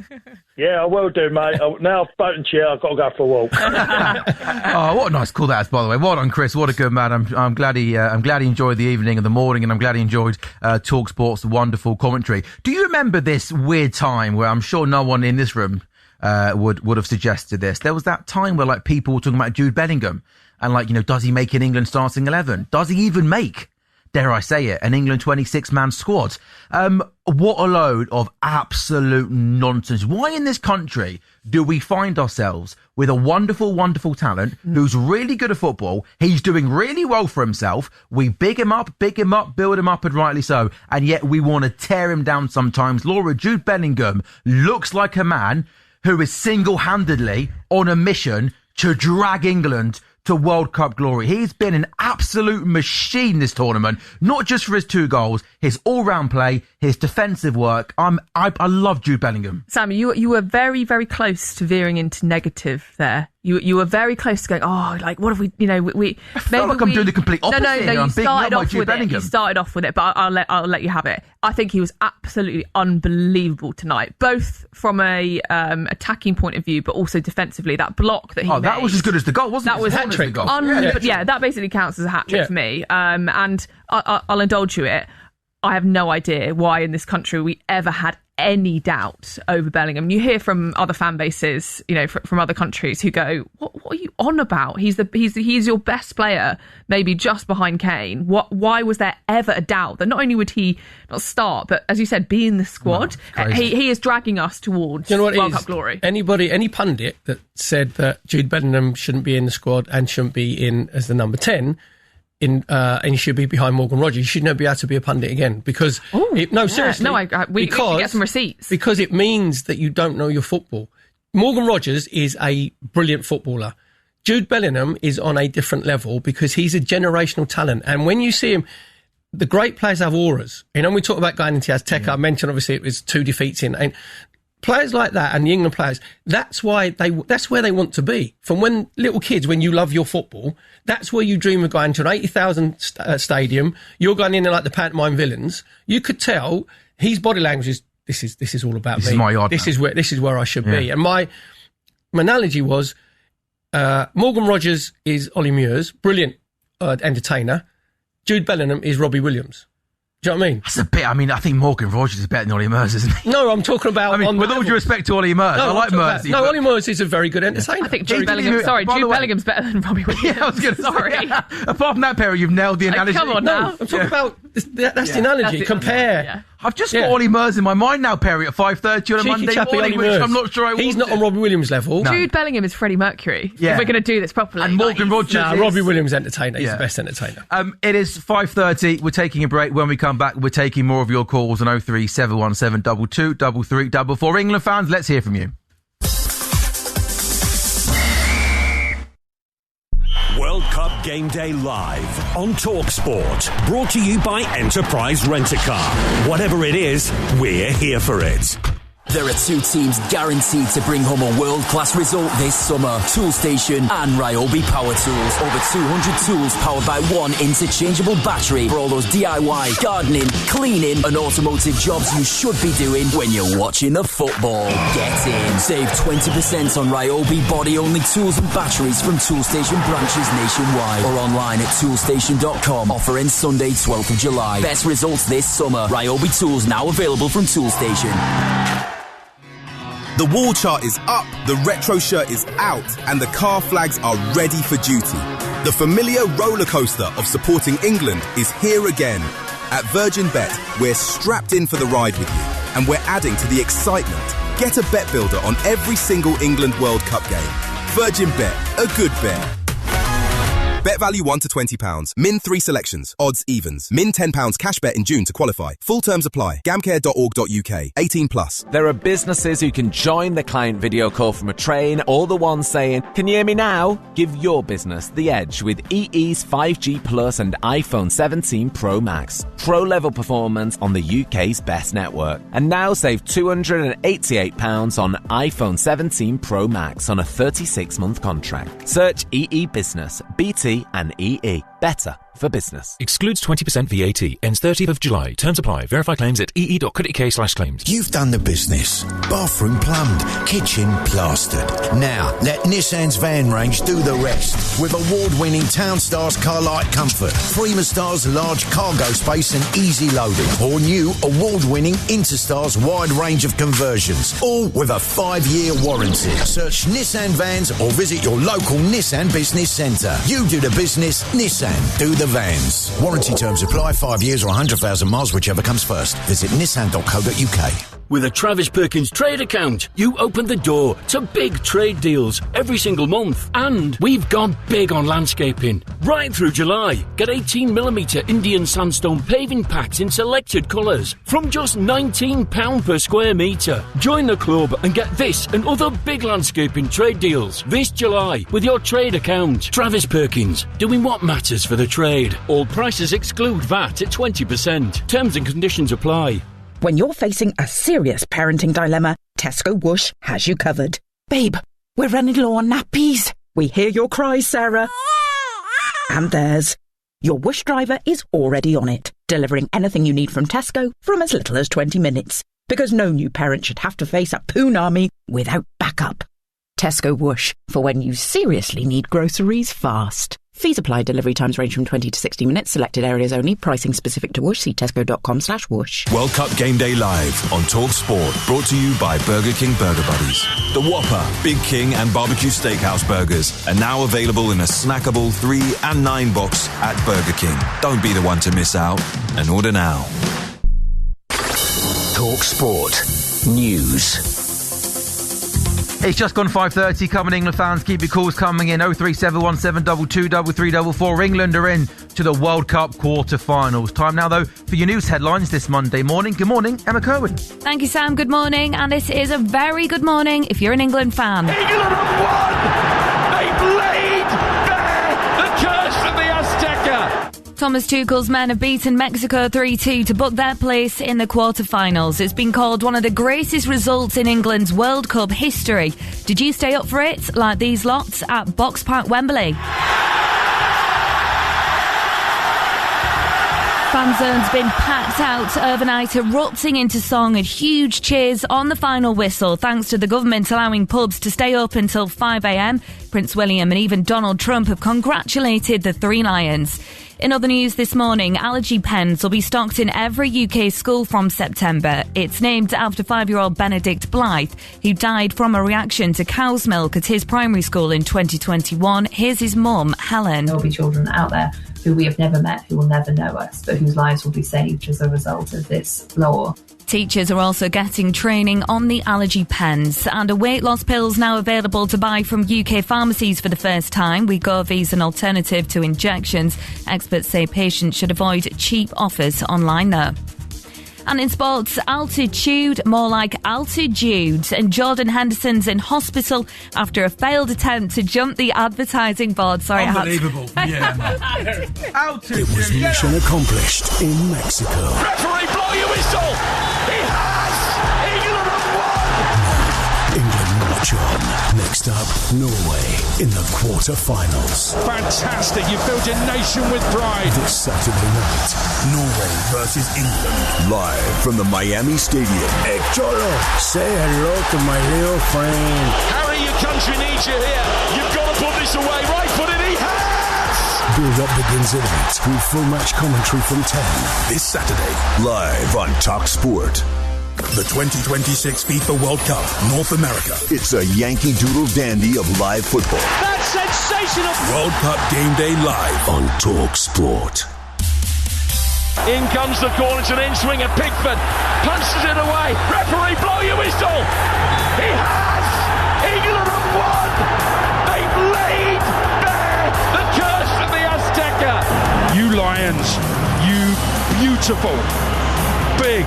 Yeah, I will do, mate. Now I've spoken to you, I've got to go for a walk. Oh, what a nice call that is, by the way. Well done, Chris. What a good man. I'm glad he enjoyed the evening and the morning, and I'm glad he enjoyed TalkSport's wonderful commentary. Do you remember this weird time where I'm sure no one in this room would have suggested this? There was that time where people were talking about Jude Bellingham and does he make an England starting 11? Does he even make, dare I say it, an England 26-man squad? What a load of absolute nonsense. Why in this country do we find ourselves with a wonderful, wonderful talent who's really good at football? He's doing really well for himself. We big him up, build him up, and rightly so. And yet we want to tear him down sometimes. Laura, Jude Bellingham looks like a man who is single-handedly on a mission to drag England to World Cup glory. He's been an absolute machine this tournament, not just for his 2 goals, his all-round play, his defensive work. I love Jude Bellingham. Sam, you were very, very close to veering into negative there. You were very close to going, what have we, we I feel like I'm doing the complete opposite. No, you started off with Bellingham. it. You started off with it, but I'll let you have it. I think he was absolutely unbelievable tonight, both from a attacking point of view, but also defensively. That block that he made. That was as good as the goal, wasn't it? That was hat trick. Yeah, that basically counts as a hat trick for me. And I'll indulge you it. I have no idea why in this country we ever had any doubt over Bellingham. You hear from other fan bases, from other countries who go, "What are you on about? He's your best player, maybe just behind Kane. Why was there ever a doubt that not only would he not start, but as you said, be in the squad? He is dragging us towards World Cup glory." Any pundit that said that Jude Bellingham shouldn't be in the squad and shouldn't be in as the number 10. And he should be behind Morgan Rogers. He should never be able to be a pundit again because seriously. No, we can get some receipts because it means that you don't know your football. Morgan Rogers is a brilliant footballer. Jude Bellingham is on a different level because he's a generational talent. And when you see him, the great players have auras. We talk about going into Azteca. I mentioned obviously it was 2 defeats in. And players like that and the England players, that's where they want to be. From when little kids, when you love your football, that's where you dream of going to an 80,000 stadium. You're going in there like the pantomime villains. You could tell his body language is, this is all about me. This is my yard. This is where I should be. And my analogy was, Morgan Rogers is Ollie Muir's, brilliant entertainer. Jude Bellingham is Robbie Williams. Do you know what I mean? That's a bit. I think Morgan Rogers is better than Ollie Murs, isn't he? No, I'm talking about. With all due respect to Ollie Murs, I like Murs. Ollie Murs is a very good entertainer. I think Jude Bellingham. Sorry, Jude Bellingham's better than Robbie Williams. Yeah, I was going to say. Apart from that, Perry, you've nailed the analogy. Come on now. I'm talking about that's the analogy. Compare. Yeah. I've just got Ollie Murs in my mind now, Perry, at 5:30 on a Monday morning, which I'm not sure I want. He's not on Robbie Williams' level. No. Jude Bellingham is Freddie Mercury. Yeah. If we're going to do this properly. And Morgan Rogers. Robbie Williams entertainer. He's the best entertainer. It is 5:30. We're taking a break. When we come back, we're taking more of your calls on 03717 22 33 44. England fans, let's hear from you. World Cup Game Day live on TalkSport. Brought to you by Enterprise Rent-A-Car. Whatever it is, we're here for it. There are 2 teams guaranteed to bring home a world-class result this summer. Toolstation and Ryobi Power Tools. Over 200 tools powered by one interchangeable battery for all those DIY, gardening, cleaning and automotive jobs you should be doing when you're watching the football. Get in. Save 20% on Ryobi body-only tools and batteries from Toolstation branches nationwide or online at toolstation.com. Offer ends Sunday, 12th of July. Best results this summer. Ryobi Tools now available from Toolstation. The wall chart is up, the retro shirt is out, and the car flags are ready for duty. The familiar roller coaster of supporting England is here again. At Virgin Bet, we're strapped in for the ride with you, and we're adding to the excitement. Get a bet builder on every single England World Cup game. Virgin Bet, a good bet. Bet value £1 to £20. Min 3 selections. Odds, evens. Min £10 cash bet in June to qualify. Full terms apply. Gamcare.org.uk. 18 plus. There are businesses who can join the client video call from a train, or the ones saying, "Can you hear me now?" Give your business the edge with EE's 5G Plus and iPhone 17 Pro Max. Pro-level performance on the UK's best network. And now save £288 on iPhone 17 Pro Max on a 36-month contract. Search EE Business, BT and EE. Better for business. Excludes 20% VAT. Ends 30th of July. Terms apply. Verify claims at ee.co.uk/claims. You've done the business. Bathroom plumbed. Kitchen plastered. Now, let Nissan's van range do the rest. With award-winning Townstars car light comfort, Freemastars large cargo space and easy loading, or new award-winning Interstars wide range of conversions, all with a 5-year warranty. Search Nissan vans or visit your local Nissan business centre. You do the business, Nissan do the vans. Warranty terms apply. 5 years or 100,000 miles, whichever comes first. Visit nissan.co.uk. With a Travis Perkins trade account, you open the door to big trade deals every single month. And we've gone big on landscaping. Right through July, get 18mm Indian sandstone paving packs in selected colours from just £19 per square metre. Join the club and get this and other big landscaping trade deals this July with your trade account. Travis Perkins, doing what matters for the trade. All prices exclude VAT at 20%. Terms and conditions apply. When you're facing a serious parenting dilemma, Tesco Whoosh has you covered. Babe, we're running low on nappies. We hear your cries, Sarah. And theirs. Your Whoosh driver is already on it, delivering anything you need from Tesco from as little as 20 minutes. Because no new parent should have to face a poonami without backup. Tesco Whoosh, for when you seriously need groceries fast. Fees apply. Delivery times range from 20 to 60 minutes. Selected areas only. Pricing specific to Whoosh. See tesco.com/whoosh. World Cup Game Day Live on TalkSport. Brought to you by Burger King Burger Buddies. The Whopper, Big King and Barbecue Steakhouse burgers are now available in a snackable 3 and 9 box at Burger King. Don't be the one to miss out and order now. TalkSport News. It's just gone 5:30. Come on, England fans, keep your calls coming in. 03717223344. England are in to the World Cup quarter-finals. Time now, though, for your news headlines this Monday morning. Good morning, Emma Kerwin. Thank you, Sam. Good morning. And it is a very good morning if you're an England fan. England have won! They've laid bare the curse of the Azteca! Thomas Tuchel's men have beaten Mexico 3-2 to book their place in the quarter-finals. It's been called one of the greatest results in England's World Cup history. Did you stay up for it, like these lots, at Box Park, Wembley? Fan zone's been packed out overnight, erupting into song and huge cheers on the final whistle, thanks to the government allowing pubs to stay up until 5 a.m. Prince William and even Donald Trump have congratulated the Three Lions. In other news this morning, allergy pens will be stocked in every UK school from September. It's named after 5-year-old Benedict Blythe, who died from a reaction to cow's milk at his primary school in 2021. Here's his mum, Helen. There'll be children out there who we have never met, who will never know us, but whose lives will be saved as a result of this law. Teachers are also getting training on the allergy pens, and a weight loss pill's now available to buy from UK pharmacies for the first time. Wegovy is an alternative to injections. Experts say patients should avoid cheap offers online though. And in sports, altitude, more like altitude. And Jordan Henderson's in hospital after a failed attempt to jump the advertising board. Sorry, unbelievable. Yeah. Altitude. It was mission accomplished in Mexico. Referee, blow your whistle! He has! England have won! England march on. Next up, Norway in the quarter-finals. Fantastic. You built a nation with pride. This Saturday night, Norway versus England. Live from the Miami Stadium. Hey, Cholo, say hello to my little friend. Harry, your country needs you here. You've got to put this away. Right foot in, he has! Build-up begins at 8 with full match commentary from 10. This Saturday, live on TalkSport. The 2026 FIFA World Cup, North America. It's a Yankee Doodle dandy of live football. That's sensational! World Cup Game Day Live on TalkSport. In comes the corner to the in-swinger. Pickford punches it away. Referee, blow your whistle! He has! England have won! They've laid bare the curse of the Lions, you beautiful, big,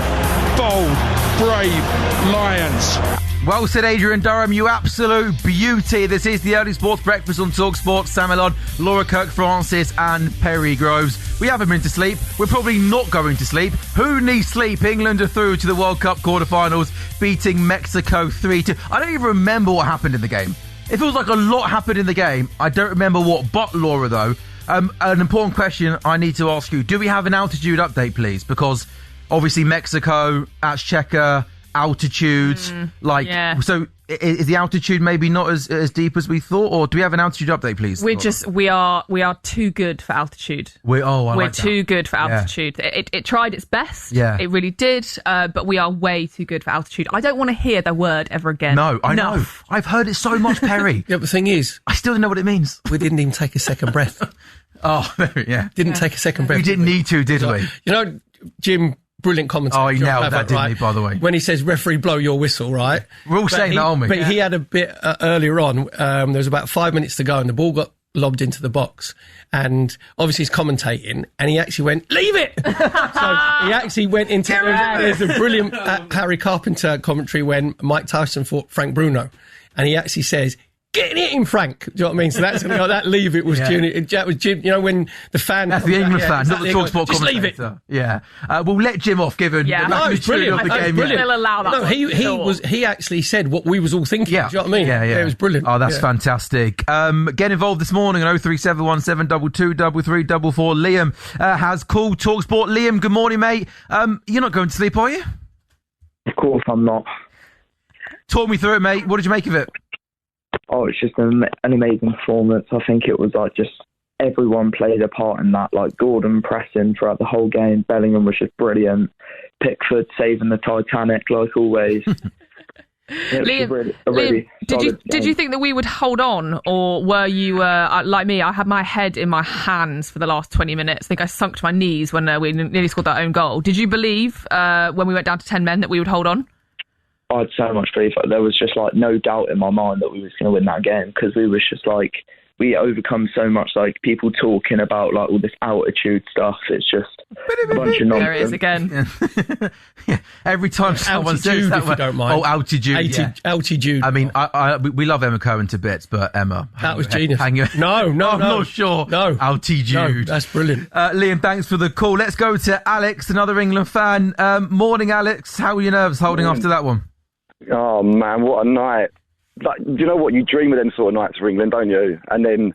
bold, brave Lions. Well said, Adrian Durham, you absolute beauty. This is the Early Sports Breakfast on TalkSport. Sam Elon, Laura Kirk-Francis and Perry Groves. We haven't been to sleep. We're probably not going to sleep. Who needs sleep? England are through to the World Cup quarterfinals, beating Mexico 3-2. I don't even remember what happened in the game. It feels like a lot happened in the game. I don't remember what. But, Laura, though, an important question I need to ask you. Do we have an altitude update, please? Because, obviously, Mexico, Azteca, altitude, so is the altitude maybe not as deep as we thought, or do we have an altitude update, please? We are too good for altitude. We're too good for altitude. Yeah. It tried its best. Yeah, it really did. But we are way too good for altitude. I don't want to hear the word ever again. No, I know. I've heard it so much, Perry. Yeah, but the thing is, I still don't know what it means. We didn't even take a second breath. Didn't take a second breath. We didn't need to, did we? You know, Jim. Brilliant commentator. Oh, he nailed that, didn't he, by the way? When he says, referee, blow your whistle, right? We're all saying that, aren't we? But he had a bit earlier on. There was about 5 minutes to go and the ball got lobbed into the box. And obviously he's commentating and he actually went, leave it! So he actually went into... There's a brilliant Harry Carpenter commentary when Mike Tyson fought Frank Bruno. And he actually says... Get it in, Frank. Do you know what I mean? So that's that leave it was Jim. That was Jim. You know when the fan. That's the England fan, not the TalkSport commentator. Just leave it. Yeah. We'll let Jim off. Given the magnitude of the game. They'll allow that. No, he actually said what we was all thinking. Yeah. Do you know what I mean? Yeah. It was brilliant. Oh, that's fantastic. Get involved this morning on 03717223344. Liam has called TalkSport. Liam, good morning, mate. You're not going to sleep, are you? Of course, I'm not. Talk me through it, mate. What did you make of it? Oh, it's just an amazing performance. I think it was like just everyone played a part in that. Like Gordon pressing throughout the whole game. Bellingham was just brilliant. Pickford saving the Titanic like always. Liam, did you think that we would hold on, or were you like me? I had my head in my hands for the last 20 minutes. I think I sunk to my knees when we nearly scored that own goal. Did you believe when we went down to 10 men that we would hold on? I had so much faith. There was just like no doubt in my mind that we was going to win that game because we was just like we overcome so much like people talking about like all this altitude stuff. It's just a bunch of nonsense. There it is again. Yeah. Every time someone says that, if you don't mind. Oh, altitude. Altitude. I mean, we love Emma Cohen to bits, but Emma, that was genius. No, I'm not sure. No, altitude. No, that's brilliant. Liam, thanks for the call. Let's go to Alex, another England fan. Morning, Alex. How are your nerves holding after that one? Oh, man, what a night. Like, do you know what? You dream of them sort of nights for England, don't you? And then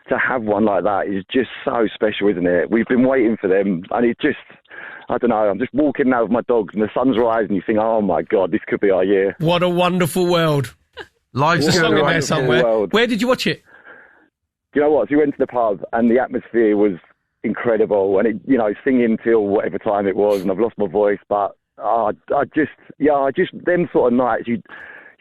to have one like that is just so special, isn't it? We've been waiting for them, and it just, I don't know, I'm just walking now with my dogs, and the sun's rising, and you think, oh, my God, this could be our year. What a wonderful world. Life's a song in there somewhere. World. Where did you watch it? Do you know what? So we went to the pub, and the atmosphere was incredible, and it, you know, singing till whatever time it was, and I've lost my voice, but I just them sort of nights, you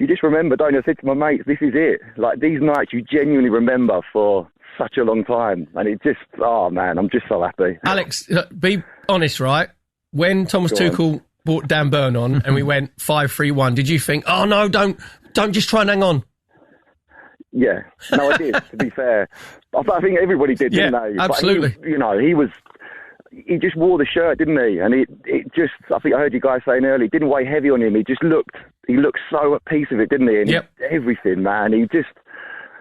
just remember, don't you? I said to my mates, this is it. Like, these nights you genuinely remember for such a long time. And it just, oh, man, I'm just so happy. Alex, be honest, right? When Thomas Tuchel brought Dan Burn on and we went 5-3-1, did you think, oh, no, don't just try and hang on? Yeah. No, I did, to be fair. I think everybody did, didn't they? Absolutely. But he just wore the shirt, didn't he? And it just, I think I heard you guys saying earlier, it didn't weigh heavy on him. He looked so at peace with it, didn't he? And everything, man. He just,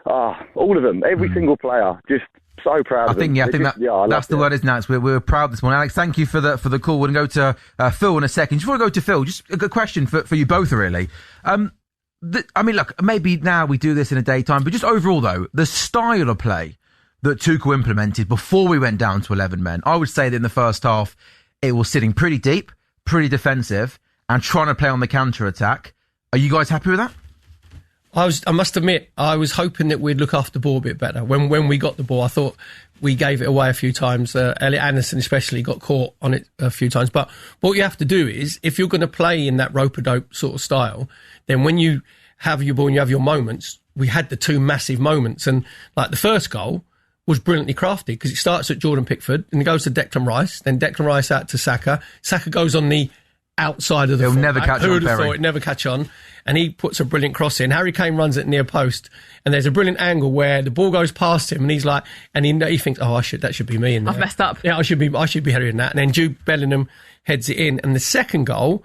all of them, every single player, just so proud of them. I think that's the word, isn't it? We're proud this morning. Alex, thank you for the call. We're going to go to Phil in a second. Just before we go to Phil, just a good question for you both, really. I mean, look, maybe now we do this in a daytime, but just overall, though, the style of play that Tuchel implemented before we went down to 11 men, I would say that in the first half, it was sitting pretty deep, pretty defensive, and trying to play on the counter-attack. Are you guys happy with that? I must admit, I was hoping that we'd look after the ball a bit better. When we got the ball, I thought we gave it away a few times. Elliot Anderson especially got caught on it a few times. But what you have to do is, if you're going to play in that rope-a-dope sort of style, then when you have your ball and you have your moments, we had the two massive moments. And like the first goal was brilliantly crafted because it starts at Jordan Pickford and it goes to Declan Rice, then Declan Rice out to Saka. Saka goes on the outside of the It'll never catch on, Who would have Perry. thought it'd never catch on? And he puts a brilliant cross in. Harry Kane runs it near post, and there's a brilliant angle where the ball goes past him, and he's like, and he thinks, oh, that should be me in there. I've messed up. Yeah, I should be heading that. And then Jude Bellingham heads it in. And the second goal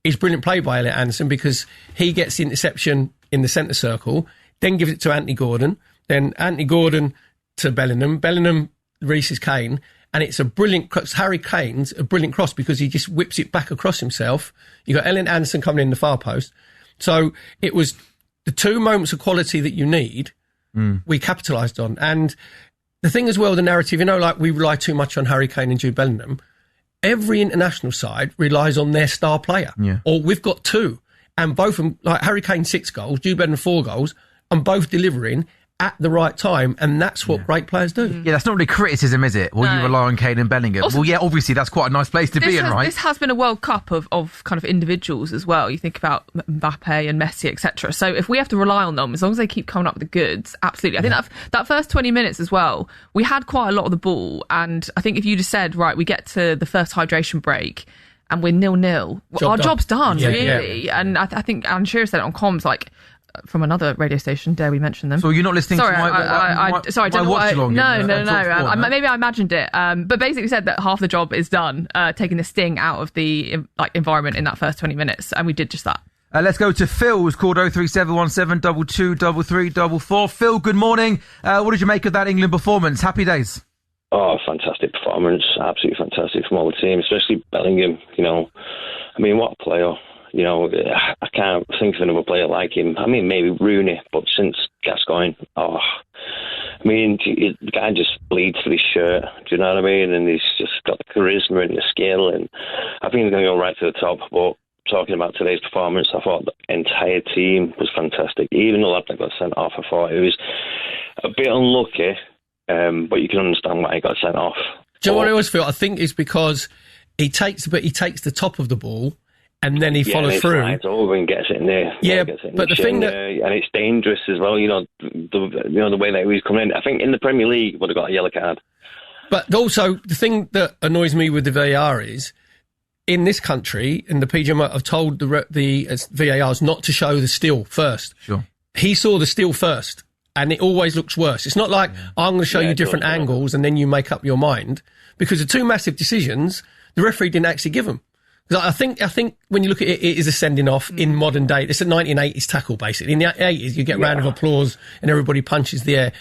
is brilliant play by Elliot Anderson because he gets the interception in the centre circle, then gives it to Anthony Gordon, then Anthony Gordon to Bellingham Reece's Kane, and it's a brilliant cross. Harry Kane's a brilliant cross because he just whips it back across himself. You got Elliot Anderson coming in the far post. So it was the two moments of quality that you need, we capitalised on. And the thing as well, the narrative, like we rely too much on Harry Kane and Jude Bellingham. Every international side relies on their star player. Yeah. Or we've got two. And both of them, like Harry Kane 6 goals, Jude Bellingham 4 goals, and both delivering at the right time, and that's what great players do. Yeah, that's not really criticism, is it? Well, you rely on Kane and Bellingham. Also, well, yeah, obviously that's quite a nice place to be in, right? This has been a World Cup of kind of individuals as well. You think about Mbappe and Messi, etc. So if we have to rely on them, as long as they keep coming up with the goods, absolutely. I think that first 20 minutes as well, we had quite a lot of the ball, and I think if you just said, right, we get to the first hydration break, and we're 0-0, our job's done, really. Yeah. And I think Alan Shearer said it on comms, like, from another radio station, dare we mention them? So you're not listening to my watch-along? No. Maybe I imagined it. But basically said that half the job is done, taking the sting out of the environment in that first 20 minutes, and we did just that. Let's go to Phil, who's called 03717 223344. Phil, good morning. What did you make of that England performance? Happy days. Oh, fantastic performance. Absolutely fantastic from all the team, especially Bellingham. I mean, what a player. I can't think of another player like him. I mean, maybe Rooney, but since Gascoigne, the guy just bleeds for his shirt. Do you know what I mean? And he's just got the charisma and the skill, and I think he's going to go right to the top. But talking about today's performance, I thought the entire team was fantastic. Even the lad that got sent off, I thought it was a bit unlucky, but you can understand why he got sent off. Do you know what I always feel? I think it's because he takes the top of the ball, and then he follows through. Slides over and gets it in there. Yeah, but the thing and it's dangerous as well. The way that he was coming in. I think in the Premier League would have got a yellow card. But also the thing that annoys me with the VAR is in this country, and the PGMO have told the VARs not to show the still first. Sure. He saw the still first, and it always looks worse. It's not like I'm going to show you different angles and then you make up your mind, because the two massive decisions the referee didn't actually give them. I think when you look at it, it is a sending off in modern day. It's a 1980s tackle, basically. In the 80s, you get a round of applause and everybody punches the air.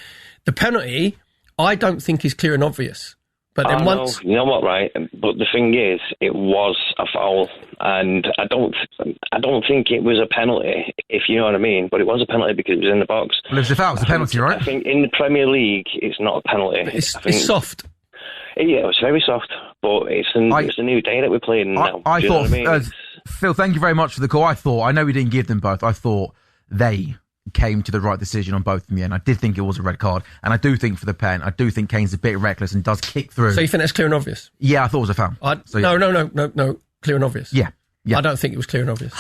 The penalty, I don't think is clear and obvious. But then once... You know what, right? But the thing is, it was a foul, and I don't think it was a penalty, if you know what I mean. But it was a penalty because it was in the box. Well, it was a foul. It's a penalty, right? I think in the Premier League, it's not a penalty. It's soft. Yeah, it's very soft, but it's a new day that we're playing now. I thought, Phil, thank you very much for the call. I know we didn't give them both. I thought they came to the right decision on both in the end. I did think it was a red card, and I do think for the pen, I do think Kane's a bit reckless and does kick through. So you think that's clear and obvious? Yeah, I thought it was a foul. No, clear and obvious. Yeah. I don't think it was clear and obvious.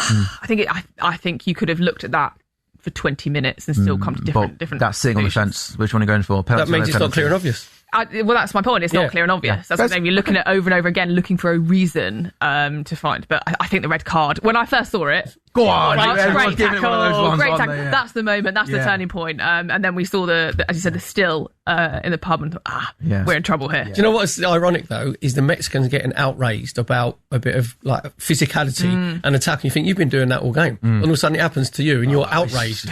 I think you could have looked at that for 20 minutes and still come to different. That's sitting on the fence. Which one are you going for? That means it's not clear and obvious. Well, that's my point. It's not clear and obvious. That's what I'm saying. You're looking at over and over again, looking for a reason to find. But I think the red card, when I first saw it, go on, great tackle, great tackle. Yeah. That's the moment. That's the turning point. And then we saw the as you said, the still in the pub, and thought, we're in trouble here. Do you know what's ironic though? Is the Mexicans getting outraged about a bit of like physicality and attacking. You think you've been doing that all game, and all of a sudden it happens to you, and you're outraged.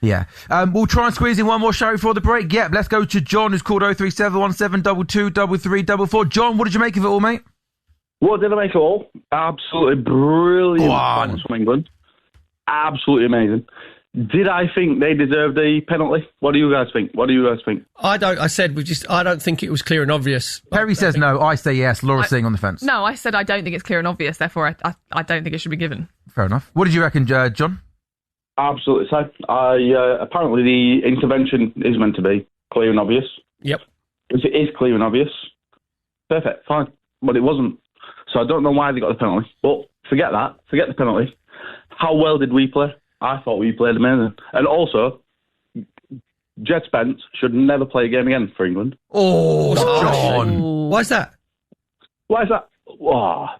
Yeah. We'll try and squeeze in one more show before the break. Yeah, let's go to John, who's called 03717 223344. John, what did you make of it all, mate? What did I make of it all? Absolutely brilliant performance from England. Absolutely amazing. Did I think they deserved the penalty? What do you guys think? I don't think it was clear and obvious. Perry says no, I say yes. Laura's sitting on the fence. No, I said I don't think it's clear and obvious, therefore I don't think it should be given. Fair enough. What did you reckon, John? Absolutely so. Apparently the intervention is meant to be clear and obvious. Yep. If it is clear and obvious, perfect, fine. But it wasn't. So I don't know why they got the penalty. But forget that. Forget the penalty. How well did we play? I thought we played amazing. And also, Jed Spence should never play a game again for England. Oh, John. Why is that?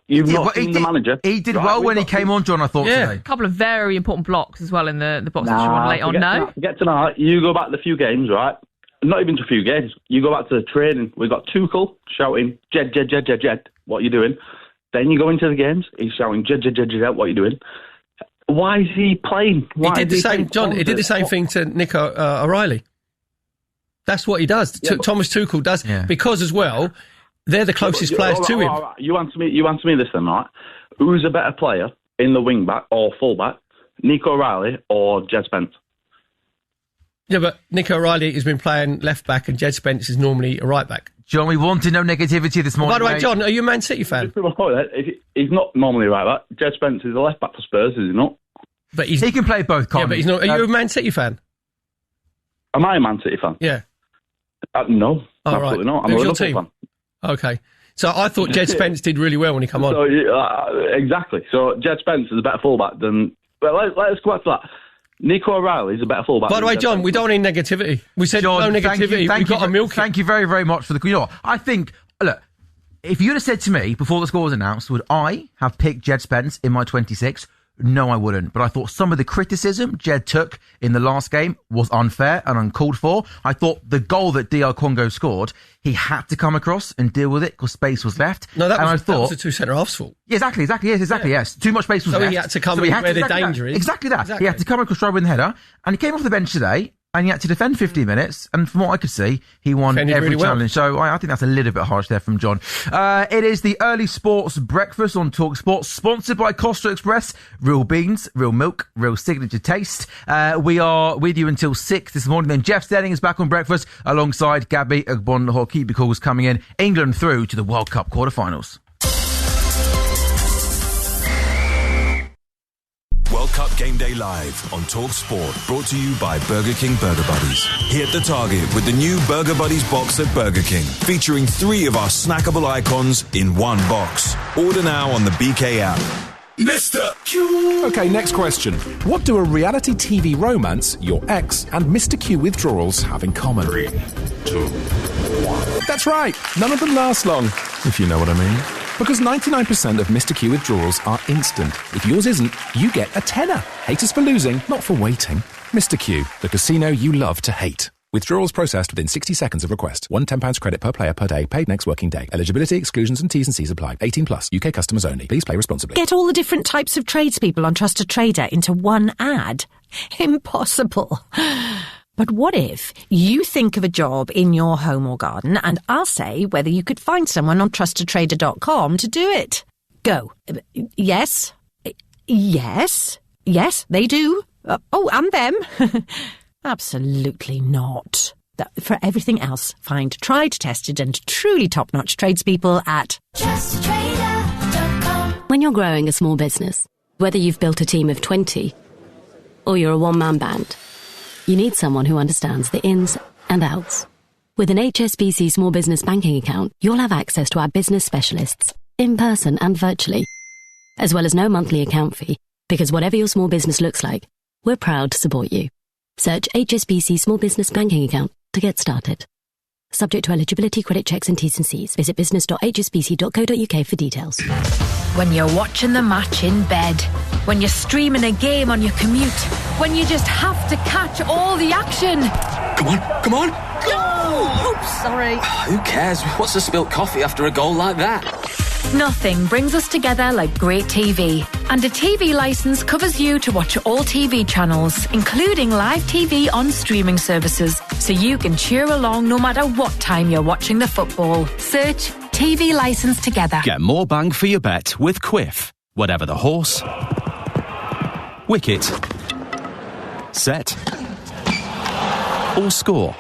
You've not seen the manager. He did well when he came on, John, I thought today. A couple of very important blocks as well in the box that you won late on. No? Forget tonight. You go back to a few games, right? Not even to a few games. You go back to the training. We've got Tuchel shouting, Jed, Jed, Jed, Jed, Jed, what are you doing? Then you go into the games, he's shouting, Jed, Jed, Jed, Jed, what are you doing? Why is he playing? He did the same thing to Nico O'Reilly. That's what he does. Thomas Tuchel does. Yeah. Because as well, they're the closest players to him. Right. You answer me this then, right? Who's a better player in the wing back or full back? Nico O'Reilly or Jed Spence? Yeah, but Nico O'Reilly has been playing left back and Jed Spence is normally a right back. John, we wanted no negativity this morning. By the way, John, are you a Man City fan? He's not normally right back. Jed Spence is a left back for Spurs, is he not? But he can play both, can't he? But he's not. Are you a Man City fan? Am I a Man City fan? Yeah. No, absolutely not. I'm a Liverpool fan. Okay. So I thought Jed Spence did really well when he came on. So, exactly. So Jed Spence is a better fullback than... Well, let's go back to that. Nico O'Reilly is a better fullback. By the way, John, we don't need negativity. We said John, no negativity. We've got a milk. Thank you very, very much for the... You know what? I think... Look, if you'd have said to me before the score was announced, would I have picked Jed Spence in my 26? No, I wouldn't. But I thought some of the criticism Jed took in the last game was unfair and uncalled for. I thought the goal that DR Congo scored, he had to come across and deal with it because space was left. No, that was the two centre-halves' fault. Yeah, exactly. Yes. Too much space was left. So he had to come in where the danger is. Exactly that. He had to come across right with the header. And he came off the bench today and he had to defend 50 minutes. And from what I could see, he won every challenge. So I think that's a little bit harsh there from John. It is the Early Sports Breakfast on TalkSport, sponsored by Costa Express. Real beans, real milk, real signature taste. We are with you until 6 this morning. Then Jeff Stelling is back on breakfast alongside Gabby Agbon-Hoki because coming in England through to the World Cup quarterfinals. World Cup Game Day Live on TalkSport, brought to you by Burger King Burger Buddies. Hit the target with the new Burger Buddies box at Burger King, featuring 3 of our snackable icons in one box. Order now on the BK app. Mr. Q. Okay, next question. What do a reality TV romance, your ex, and Mr. Q withdrawals have in common? 3, 2, 1. That's right. None of them last long, if you know what I mean. Because 99% of Mr. Q withdrawals are instant. If yours isn't, you get a tenner. Hate us for losing, not for waiting. Mr. Q, the casino you love to hate. Withdrawals processed within 60 seconds of request. £1 credit per player per day, paid next working day. Eligibility, exclusions and T's and C's apply. 18 plus, UK customers only. Please play responsibly. Get all the different types of tradespeople on Trusted Trader into one ad? Impossible. But what if you think of a job in your home or garden and I'll say whether you could find someone on trustedtrader.com to do it? Go. Yes. Yes. Yes, they do. And them. Absolutely not. For everything else, find tried, tested and truly top-notch tradespeople at trustedtrader.com. When you're growing a small business, whether you've built a team of 20 or you're a one-man band, you need someone who understands the ins and outs. With an HSBC small business banking account, you'll have access to our business specialists, in person and virtually, as well as no monthly account fee, because whatever your small business looks like, we're proud to support you. Search HSBC Small Business Banking Account to get started. Subject to eligibility, credit checks and T's and C's. Visit business.hsbc.co.uk for details. When you're watching the match in bed, when you're streaming a game on your commute, when you just have to catch all the action. Come on. Oh, oops, sorry. Who cares? What's a spilt coffee after a goal like that? Nothing brings us together like great TV. And a TV licence covers you to watch all TV channels, including live TV on streaming services, so you can cheer along no matter what time you're watching the football. Search TV licence together. Get more bang for your bet with Quiff. Whatever the horse, wicket, set, or score.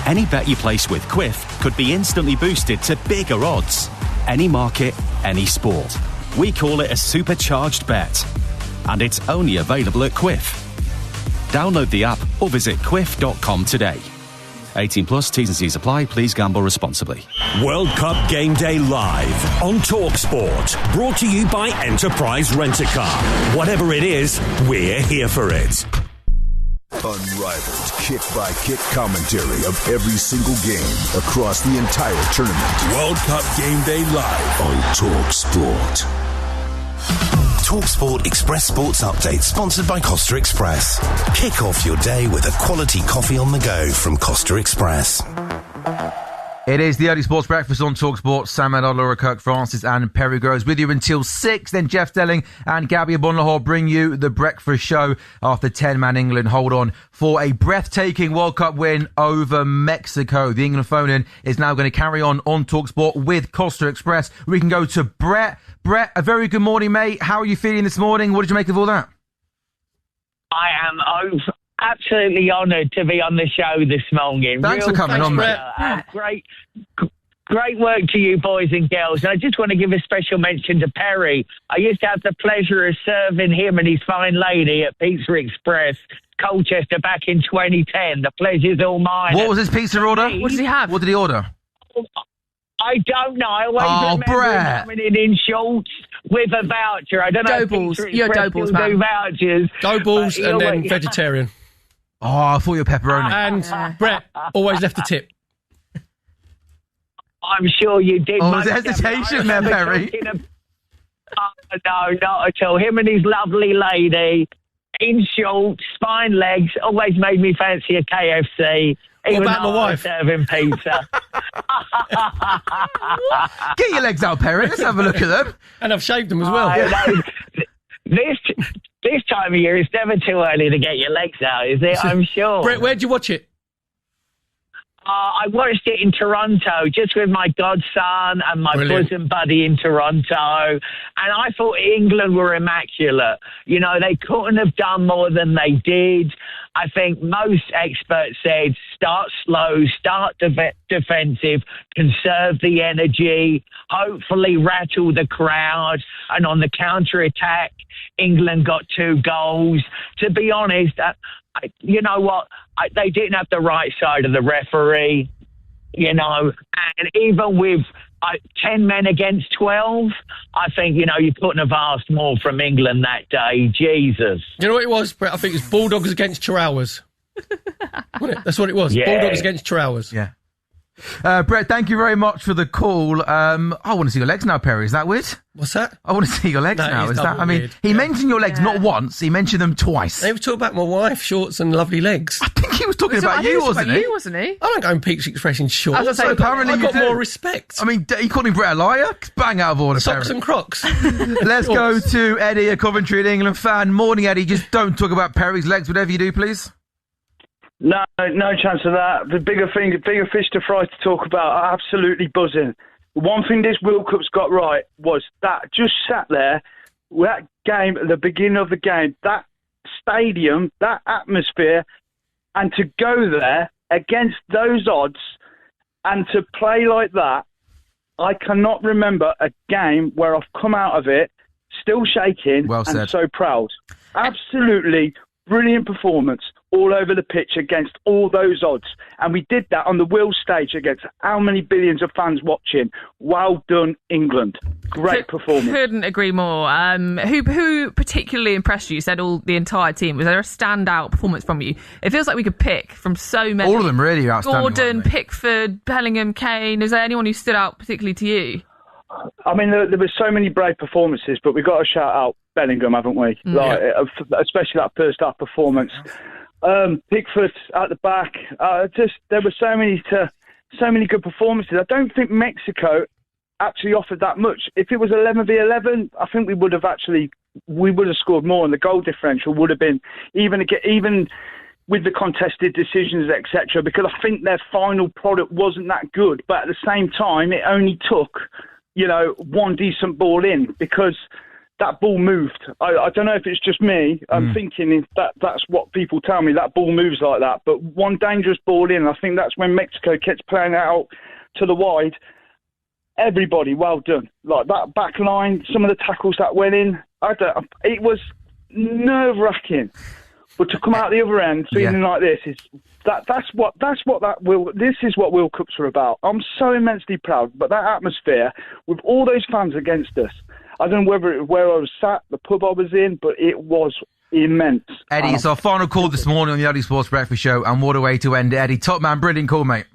Any bet you place with Quiff could be instantly boosted to bigger odds. Any market, any sport. We call it a supercharged bet. And it's only available at Quiff. Download the app or visit quiff.com today. 18 plus, T's and C's apply. Please gamble responsibly. World Cup Game Day Live on TalkSport. Brought to you by Enterprise Rent-A-Car. Whatever it is, we're here for it. Unrivaled kick-by-kick commentary of every single game across the entire tournament. World Cup Game Day Live on TalkSport. TalkSport Express Sports Update, sponsored by Costa Express. Kick off your day with a quality coffee on the go from Costa Express. It is the Early Sports Breakfast on TalkSport. Sam Edard, Laura Kirk, Francis and Perry Groves with you until 6. Then Jeff Stelling and Gabby Abonlahor bring you the breakfast show after 10-man England hold on for a breathtaking World Cup win over Mexico. The England phone-in is now going to carry on TalkSport with Costa Express. We can go to Brett. Brett, a very good morning, mate. How are you feeling this morning? What did you make of all that? I am absolutely honoured to be on the show this morning. Thanks for coming on, Brett. Great work to you boys and girls. And I just want to give a special mention to Perry. I used to have the pleasure of serving him and his fine lady at Pizza Express, Colchester, back in 2010. The pleasure's all mine. What was his pizza order? What did he have? What did he order? I don't know. I always remember him coming in shorts with a voucher. I don't know. Dough balls. You're dough balls, man. Do vouchers. Dough balls and then vegetarian. Oh, I thought you were pepperoni. And Brett always left a tip. I'm sure you did. Oh, there's hesitation there, Perry. No, not at all. Him and his lovely lady in shorts, fine legs, always made me fancy a KFC. What about my wife? Serving pizza. Get your legs out, Perry. Let's have a look at them. And I've shaved them as well. This time of year, it's never too early to get your legs out, is it? I'm sure. Brett, where'd you watch it? I watched it in Toronto, just with my godson and my bosom buddy in Toronto. And I thought England were immaculate. You know, they couldn't have done more than they did. I think most experts said start slow, start defensive, conserve the energy, hopefully rattle the crowd. And on the counter-attack, England got 2 goals. To be honest, you know what? They didn't have the right side of the referee, you know, and even with 10 men against 12, I think, you know, you couldn't have asked more from England that day. Jesus. You know what it was, Brett? I think it was Bulldogs against Chihuahuas. Wasn't it? That's what it was. Yeah. Bulldogs against Chihuahuas. Yeah. Brett, thank you very much for the call. I want to see your legs now, Perry. Is that weird? What's that? I want to see your legs now. Is that? I mean, he mentioned your legs not once. He mentioned them twice. They were talking about my wife, shorts and lovely legs. I think he was talking about you, wasn't he? I don't go in Peaks Express in shorts. I was gonna say, apparently I've got more respect. I mean, he called me Brett a liar. Bang out of order, Socks Perry. and Crocs. Let's go to Eddie, a Coventry and England fan. Morning, Eddie. Just don't talk about Perry's legs, whatever you do, please. No chance of that. The bigger fish to fry to talk about. Absolutely buzzing. One thing this World Cup's got right was that just sat there, that game at the beginning of the game, that stadium, that atmosphere, and to go there against those odds and to play like that, I cannot remember a game where I've come out of it still shaking and so proud. Absolutely brilliant performance all over the pitch against all those odds. And we did that on the world stage against how many billions of fans watching. Well done, England. Great performance. Couldn't agree more. Who particularly impressed you? You said the entire team. Was there a standout performance from you? It feels like we could pick from so many. All of them really outstanding. Gordon, Pickford, Bellingham, Kane. Is there anyone who stood out particularly to you? I mean, there were so many brave performances, but we've got to shout out Bellingham, haven't we? Especially that first half performance. Pickford at the back. There were so many good performances. I don't think Mexico actually offered that much. If it was 11v11, I think we would have scored more, and the goal differential would have been even with the contested decisions, etc. Because I think their final product wasn't that good. But at the same time, it only took, one decent ball in because that ball moved. I don't know if it's just me. I'm thinking that's what people tell me, that ball moves like that. But one dangerous ball in, I think that's when Mexico kept playing out to the wide. Everybody, well done. Like that back line, some of the tackles that went in, it was nerve-wracking. But to come out the other end feeling like this is this is what World Cups are about. I'm so immensely proud. But that atmosphere with all those fans against us, I don't know whether it was where I was sat, the pub I was in, but it was immense. Eddie, it's our final call this morning on the Eddie Sports Breakfast Show, and what a way to end it, Eddie. Top man, brilliant call, mate.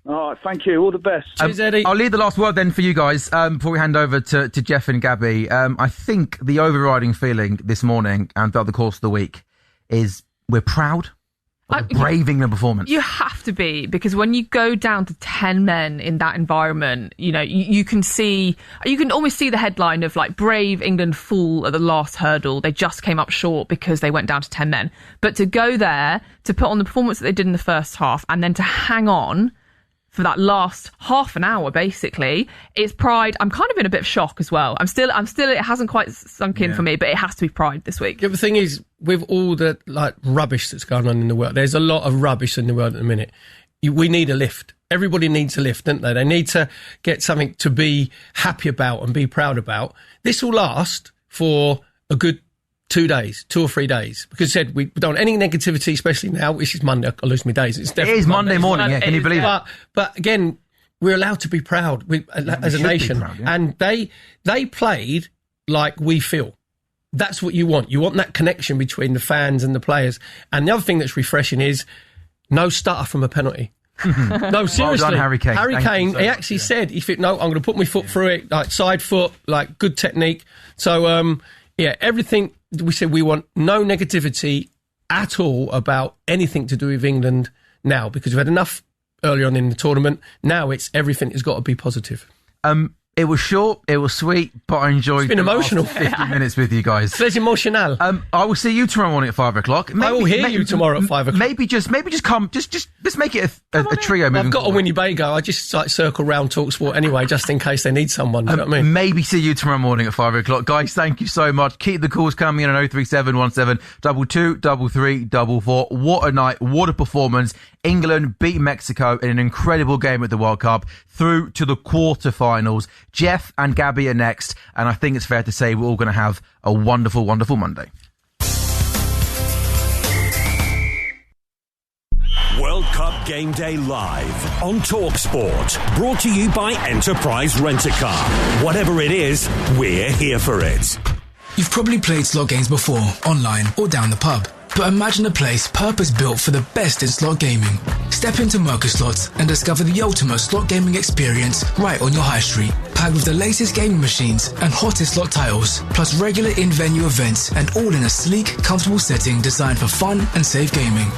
All right, thank you. All the best. Cheers, Eddie. I'll leave the last word then for you guys before we hand over to Jeff and Gabby. I think the overriding feeling this morning and throughout the course of the week is we're proud of the brave England performance. You have to be, because when you go down to 10 men in that environment, you know, you can almost see the headline of like brave England fall at the last hurdle. They just came up short because they went down to 10 men. But to go there, to put on the performance that they did in the first half, and then to hang on for that last half an hour, basically, it's pride. I'm kind of in a bit of shock as well. I'm still, it hasn't quite sunk in for me, but it has to be pride this week. Yeah, the thing is, with all the like rubbish that's going on in the world, there's a lot of rubbish in the world at the minute. We need a lift. Everybody needs a lift, don't they? They need to get something to be happy about and be proud about. This will last for a good 2 days, 2 or 3 days. Because said we don't want any negativity, especially now, which is Monday. I lose my days. It is Monday morning, yeah. Can you believe it? But again, we're allowed to be proud as a nation. Proud, yeah. And they played like we feel. That's what you want. You want that connection between the fans and the players. And the other thing that's refreshing is no stutter from a penalty. No, seriously. Well done, Harry Kane. Harry Kane, he actually said, no, I'm going to put my foot through it, like side foot, like good technique. So, yeah, everything we said, we want no negativity at all about anything to do with England now, because we've had enough early on in the tournament. Now it's everything has got to be positive. It was short, it was sweet, but I enjoyed It's been emotional. 50 minutes with you guys. It's emotional. I will see you tomorrow morning at 5 o'clock. I will hear you tomorrow at 5 o'clock. Maybe just come, let's make it a trio. I've got a Winnebago. I just like circle round TalkSport anyway, just in case they need someone. You know what I mean? Maybe see you tomorrow morning at 5 o'clock. Guys, thank you so much. Keep the calls coming in on 03717 22 33 44. What a night. What a performance. England beat Mexico in an incredible game at the World Cup through to the quarterfinals. Jeff and Gabby are next, and I think it's fair to say we're all going to have a wonderful, wonderful Monday. World Cup Game Day live on TalkSport. Brought to you by Enterprise Rent-A-Car. Whatever it is, we're here for it. You've probably played slot games before, online or down the pub. But imagine a place purpose-built for the best in slot gaming. Step into Merca Slots and discover the ultimate slot gaming experience right on your high street. Packed with the latest gaming machines and hottest slot titles, plus regular in-venue events, and all in a sleek, comfortable setting designed for fun and safe gaming.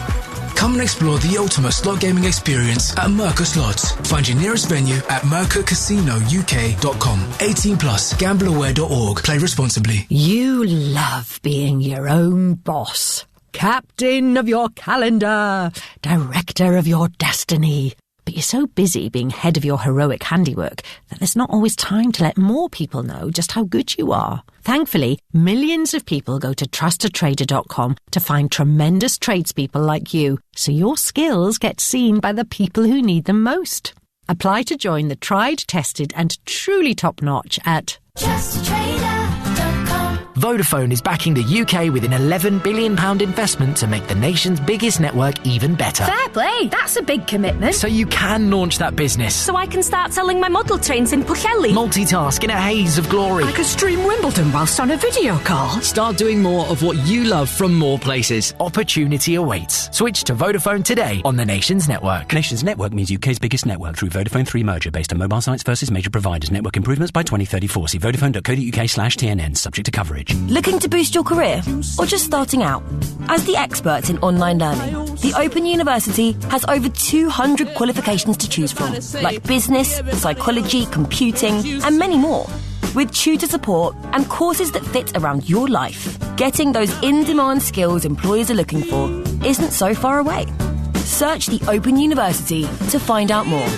Come and explore the ultimate slot gaming experience at Merca Slots. Find your nearest venue at mercacasinouk.com. 18 plus. Gambleaware.org. Play responsibly. You love being your own boss. Captain of your calendar, director of your destiny. But you're so busy being head of your heroic handiwork that there's not always time to let more people know just how good you are. Thankfully, millions of people go to trustatrader.com to find tremendous tradespeople like you, so your skills get seen by the people who need them most. Apply to join the tried, tested and truly top-notch at trustatrader.com. Vodafone is backing the UK with an £11 billion investment to make the nation's biggest network even better. Fair play, that's a big commitment. So you can launch that business. So I can start selling my model trains in Pwllheli. Multitask in a haze of glory. I could stream Wimbledon whilst on a video call. Start doing more of what you love from more places. Opportunity awaits. Switch to Vodafone today on the nation's network. Nation's network means UK's biggest network through Vodafone 3 merger based on mobile sites versus major providers. Network improvements by 2034. See vodafone.co.uk/TNN. Subject to coverage. Looking to boost your career or just starting out? As the experts in online learning, the Open University has over 200 qualifications to choose from, like business, psychology, computing, and many more. With tutor support and courses that fit around your life, getting those in-demand skills employers are looking for isn't so far away. Search the Open University to find out more.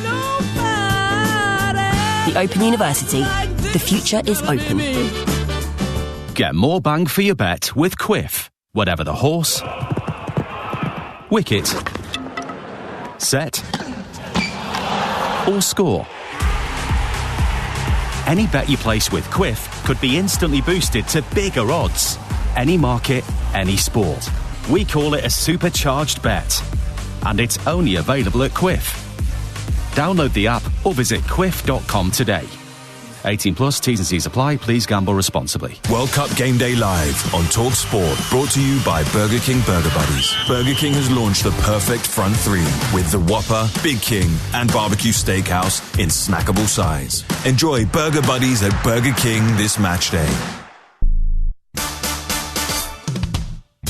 The Open University. The future is open. Get more bang for your bet with Quiff. Whatever the horse, wicket, set, or score. Any bet you place with Quiff could be instantly boosted to bigger odds. Any market, any sport. We call it a supercharged bet. And it's only available at Quiff. Download the app or visit quiff.com today. 18 plus, T's and C's apply. Please gamble responsibly. World Cup Game Day Live on TalkSport, brought to you by Burger King Burger Buddies. Burger King has launched the perfect front three with the Whopper, Big King and Barbecue Steakhouse in snackable size. Enjoy Burger Buddies at Burger King this match day.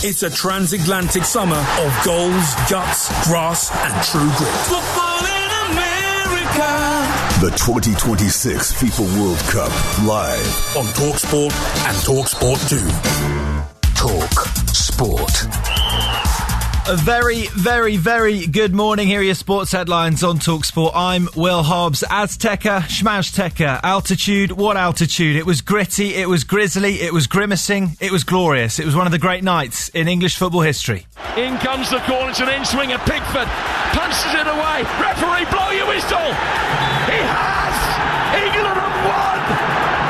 It's a transatlantic summer of goals, guts, grass, and true grit. Football in America. The 2026 FIFA World Cup live on TalkSport and TalkSport 2. TalkSport. A very, very, very good morning. Here are your sports headlines on TalkSport. I'm Will Hobbs. Azteca, Schmazteca. Altitude, what altitude? It was gritty, it was grisly, it was grimacing, it was glorious. It was one of the great nights in English football history. In comes the corner, it's an in-swinger. Pickford punches it away. Referee, blow your whistle. He has! England have won!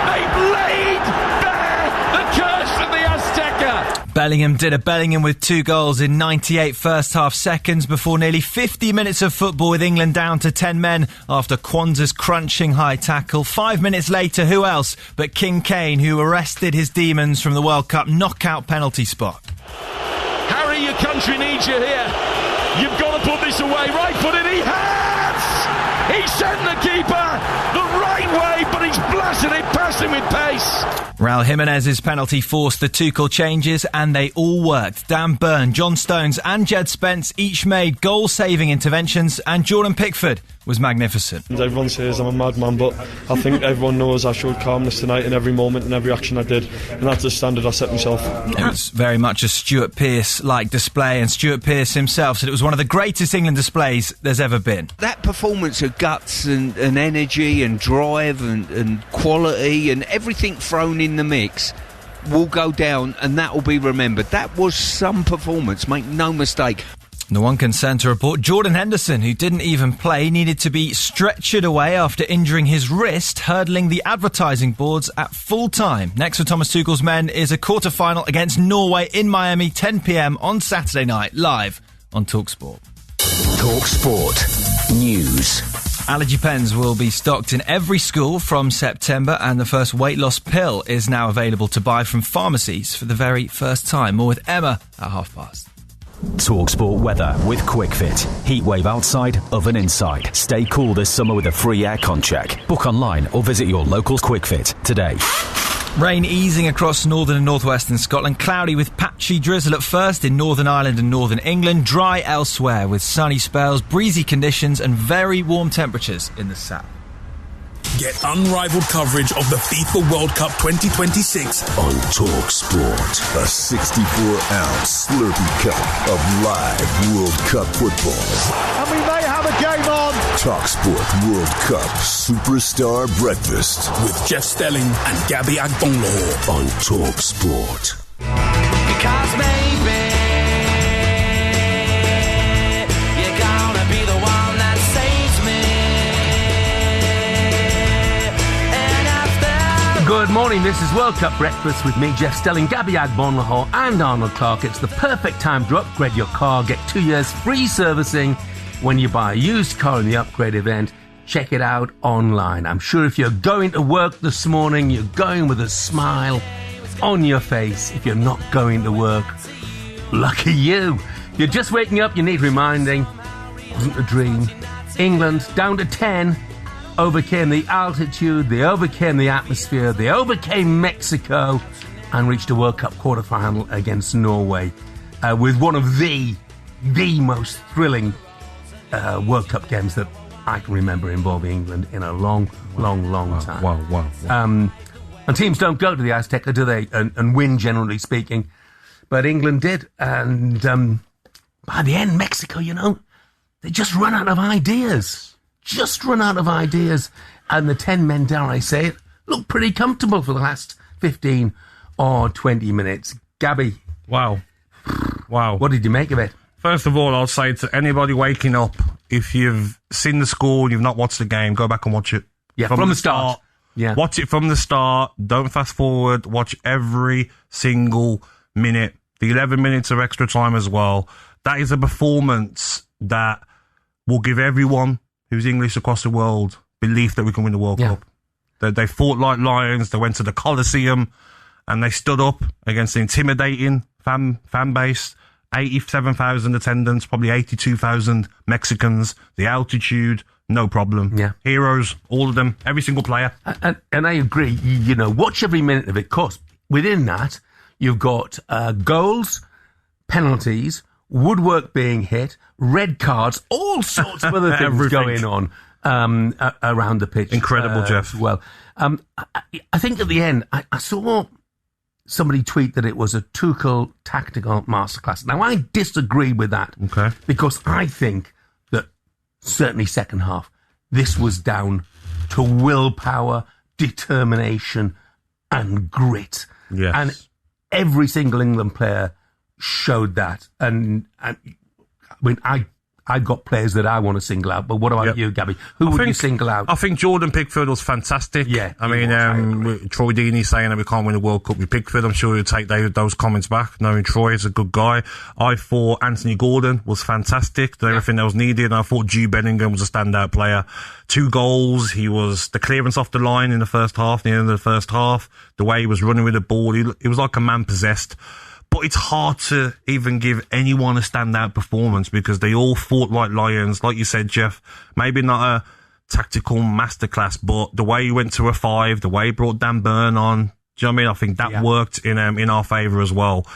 They've laid bare the curse of the Azteca. Bellingham did a Bellingham with 2 goals in 98 first-half seconds before nearly 50 minutes of football with England down to 10 men after Kwanzaa's crunching high tackle. 5 minutes later, who else but King Kane, who arrested his demons from the World Cup knockout penalty spot. Harry, your country needs you here. You've got to put this away. Right footed, he has! He sent the keeper the right way, but he's blasted it past him with pace. Raul Jimenez's penalty forced the Tuchel changes, and they all worked. Dan Burn, John Stones and Jed Spence each made goal-saving interventions, and Jordan Pickford was magnificent. Everyone says I'm a madman, but I think everyone knows I showed calmness tonight in every moment and every action I did, and that's the standard I set myself. It was very much a Stuart Pearce-like display, and Stuart Pearce himself said it was one of the greatest England displays there's ever been. That performance of guts and energy and drive and quality and everything thrown in the mix will go down, and that will be remembered. That was some performance, make no mistake. No one can send to report Jordan Henderson, who didn't even play, needed to be stretchered away after injuring his wrist, hurdling the advertising boards at full time. Next for Thomas Tuchel's men is a quarter-final against Norway in Miami, 10 p.m. on Saturday night, live on TalkSport. TalkSport News. Allergy pens will be stocked in every school from September, and the first weight loss pill is now available to buy from pharmacies for the very first time. More with Emma at past. TalkSport weather with QuickFit. Heat wave outside, oven inside. Stay cool this summer with a free aircon check. Book online or visit your local QuickFit today. Rain easing across northern and northwestern Scotland. Cloudy with patchy drizzle at first in Northern Ireland and Northern England. Dry elsewhere with sunny spells, breezy conditions and very warm temperatures in the south. Get unrivaled coverage of the FIFA World Cup 2026 on TalkSport. A 64-ounce Slurpee cup of live World Cup football. And we may have a game on. TalkSport World Cup Superstar Breakfast with Jeff Stelling and Gabby Agbonlahor on TalkSport. Because maybe you're gonna be the one that saves me. Good morning, this is World Cup Breakfast with me, Jeff Stelling, Gabby Agbonlahor and Arnold Clark. It's the perfect time to upgrade your car. Get 2 years free servicing when you buy a used car in the upgrade event. Check it out online. I'm sure if you're going to work this morning, you're going with a smile on your face. If you're not going to work, lucky you. If you're just waking up, you need reminding. It wasn't a dream. England down to 10. Overcame the altitude, they overcame the atmosphere, they overcame Mexico and reached a World Cup quarter-final against Norway with one of the most thrilling World Cup games that I can remember involving England in a long time. Wow. And teams don't go to the Azteca, do they? And win, generally speaking. But England did. And by the end, Mexico, they just run out of ideas. And the 10 men, dare I say it, look pretty comfortable for the last 15 or 20 minutes. Gabby. Wow. What did you make of it? First of all, I'll say to anybody waking up, if you've seen the score and you've not watched the game, go back and watch it. Yeah, from the start. Yeah. Watch it from the start. Don't fast forward. Watch every single minute. The 11 minutes of extra time as well. That is a performance that will give everyone who's English across the world belief that we can win the World Cup. They fought like lions. They went to the Coliseum and they stood up against the intimidating fan base. 87,000 attendants, probably 82,000 Mexicans. The altitude, no problem. Yeah. Heroes, all of them, every single player. And I agree. You know, watch every minute of it, because within that, you've got goals, penalties, woodwork being hit, red cards, all sorts of other things going on around the pitch. Incredible, Jeff. Well, I think at the end, I saw somebody tweet that it was a Tuchel tactical masterclass. Now, I disagree with that. Okay. Because I think that, certainly second half, this was down to willpower, determination, and grit. Yes. And every single England player showed that. And I mean, I've got players that I want to single out, but what about you, Gabby? Who would you single out? I think Jordan Pickford was fantastic. Yeah. I mean, Troy Deeney saying that we can't win the World Cup with Pickford. I'm sure he'll take those comments back, knowing Troy is a good guy. I thought Anthony Gordon was fantastic, did everything that was needed. And I thought Jude Bellingham was a standout player. 2 goals. He was the clearance off the line in the first half, near the end of the first half. The way he was running with the ball, he was like a man possessed. But it's hard to even give anyone a standout performance because they all fought like lions. Like you said, Jeff, maybe not a tactical masterclass, but the way he went to a 5, the way he brought Dan Burn on, do you know what I mean? I think that worked in our favour as well.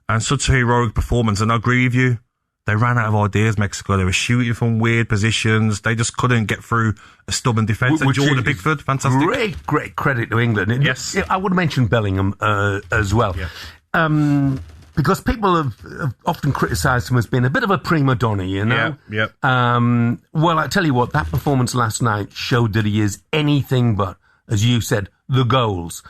And such a heroic performance. And I agree with you. They ran out of ideas, Mexico. They were shooting from weird positions. They just couldn't get through a stubborn defence. And Jordan Pickford, fantastic. Great credit to England. Yes. I would mention Bellingham as well. Yeah. Because people have often criticised him as being a bit of a prima donna, you know? Yeah. Well, I tell you what, that performance last night showed that he is anything but, as you said, the goals,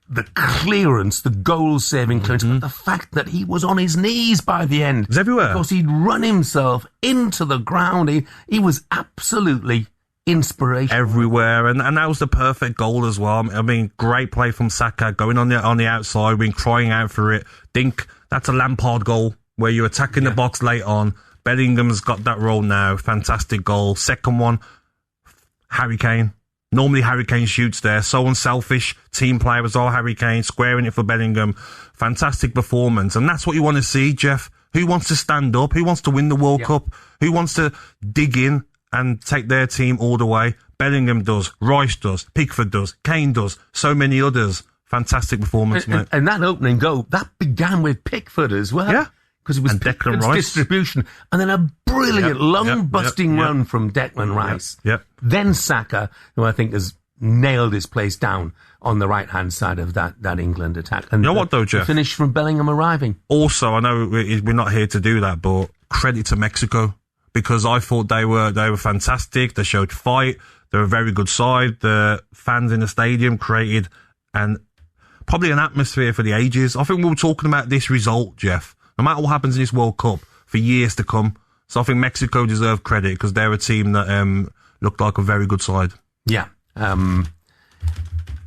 the clearance, the goal-saving clearance, but the fact that he was on his knees by the end. It was everywhere. Because he'd run himself into the ground. He was absolutely inspiration everywhere, and that was the perfect goal as well. I mean, great play from Saka, going on the outside, been crying out for it. Think that's a Lampard goal where you're attacking the box late on. Bellingham's got that role now. Fantastic goal. Second one, Harry Kane. Normally Harry Kane shoots there. So unselfish team player as well. Harry Kane squaring it for Bellingham. Fantastic performance, and that's what you want to see, Jeff. Who wants to stand up? Who wants to win the World Cup? Who wants to dig in and take their team all the way? Bellingham does, Rice does, Pickford does, Kane does, so many others. Fantastic performance, mate. And that opening goal, that began with Pickford as well. Yeah. Because it was Pickford's distribution. And then a brilliant lung-busting run from Declan Rice. Yep. Then Saka, who I think has nailed his place down on the right-hand side of that England attack. And you know what, though, Jeff? The finish from Bellingham arriving. Also, I know we're not here to do that, but credit to Mexico. Because I thought they were fantastic. They showed fight. They're a very good side. The fans in the stadium created probably an atmosphere for the ages. I think we were talking about this result, Jeff. No matter what happens in this World Cup for years to come. So I think Mexico deserve credit because they're a team that looked like a very good side. Yeah.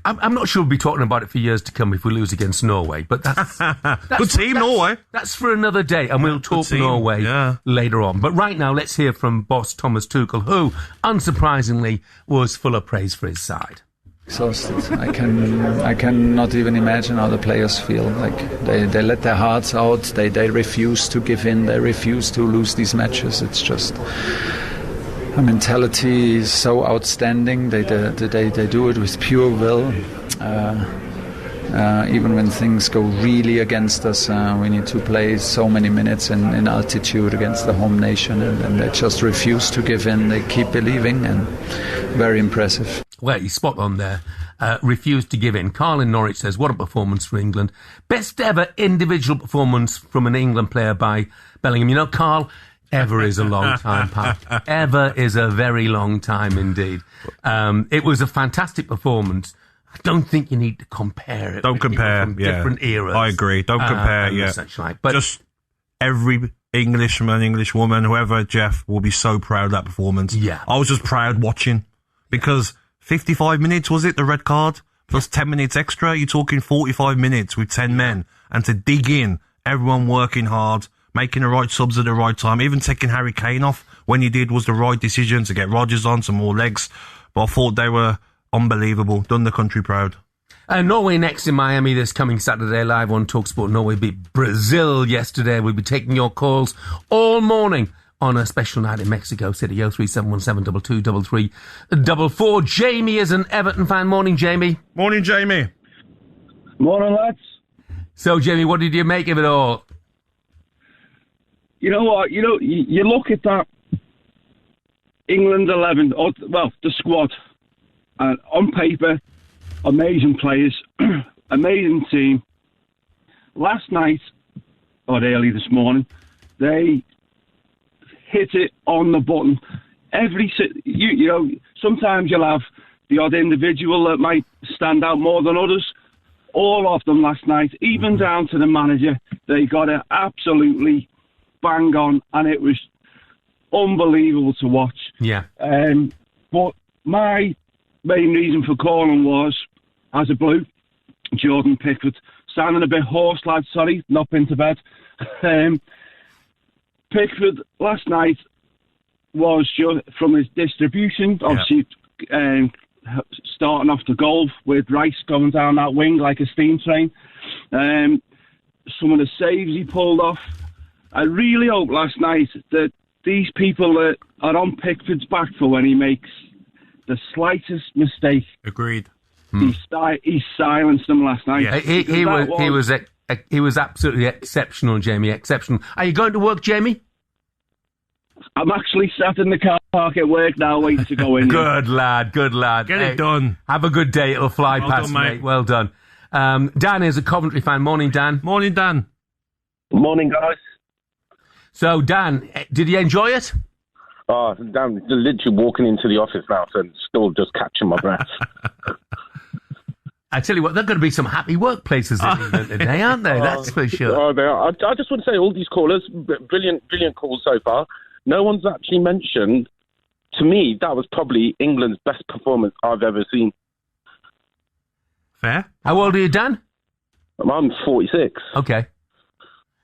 I'm not sure we'll be talking about it for years to come if we lose against Norway, but that's good team, Norway. That's for another day, and we'll talk Norway later on. But right now, let's hear from boss Thomas Tuchel, who, unsurprisingly, was full of praise for his side. Exhausted. I cannot even imagine how the players feel. Like they let their hearts out. They refuse to give in. They refuse to lose these matches. It's just. Her mentality is so outstanding. They do it with pure will. Even when things go really against us, we need to play so many minutes in altitude against the home nation, and they just refuse to give in. They keep believing, and very impressive. Well, he's spot on there. Refused to give in. Carl in Norwich says, what a performance for England. Best ever individual performance from an England player by Bellingham. You know, Carl, ever is a long time, pal. Ever is a very long time indeed. It was a fantastic performance. I don't think you need to compare it. Don't compare, from different eras. I agree. Don't compare, Such like. But just every Englishman, Englishwoman, whoever, Jeff, will be so proud of that performance. Yeah. I was just proud watching because 55 minutes, was it, the red card? Plus 10 minutes extra. You're talking 45 minutes with 10 men. And to dig in, everyone working hard, making the right subs at the right time, even taking Harry Kane off when he did was the right decision to get Rodgers on, some more legs. But I thought they were unbelievable. Done the country proud. Norway next in Miami this coming Saturday, live on TalkSport. Norway beat Brazil yesterday. We'll be taking your calls all morning on a special night in Mexico City. 03717223344. Jamie is an Everton fan. Morning, Jamie. Morning, Jamie. Morning, lads. So, Jamie, what did you make of it all? You know what? You look at that England 11, the squad, and on paper, amazing players, amazing team. Last night, or early this morning, they hit it on the button. Sometimes you'll have the odd individual that might stand out more than others. All of them last night, even down to the manager, they got it absolutely bang on, and it was unbelievable to watch. Yeah. But my main reason for calling was, as a Blue, Jordan Pickford, sounding a bit hoarse, lad, sorry, not been to bed. Pickford last night was just from his distribution, obviously starting off the goal with Rice going down that wing like a steam train. Some of the saves he pulled off. I really hope last night that these people that are on Pickford's back for when he makes the slightest mistake. Agreed. He silenced them last night. Yeah. He was absolutely exceptional, Jamie. Exceptional. Are you going to work, Jamie? I'm actually sat in the car park at work now waiting to go in. Good lad. Get it done. Have a good day. It'll fly Well past, done, mate. Well done. Dan is a Coventry fan. Morning, Dan. Morning, Dan. Morning, guys. So, Dan, did you enjoy it? Oh, I'm literally walking into the office now and still just catching my breath. I tell you what, there are going to be some happy workplaces in England today, aren't they? That's for sure. Oh, they are. I just want to say, all these callers, brilliant calls so far. No one's actually mentioned, to me, that was probably England's best performance I've ever seen. Fair. How old are you, Dan? I'm 46. Okay.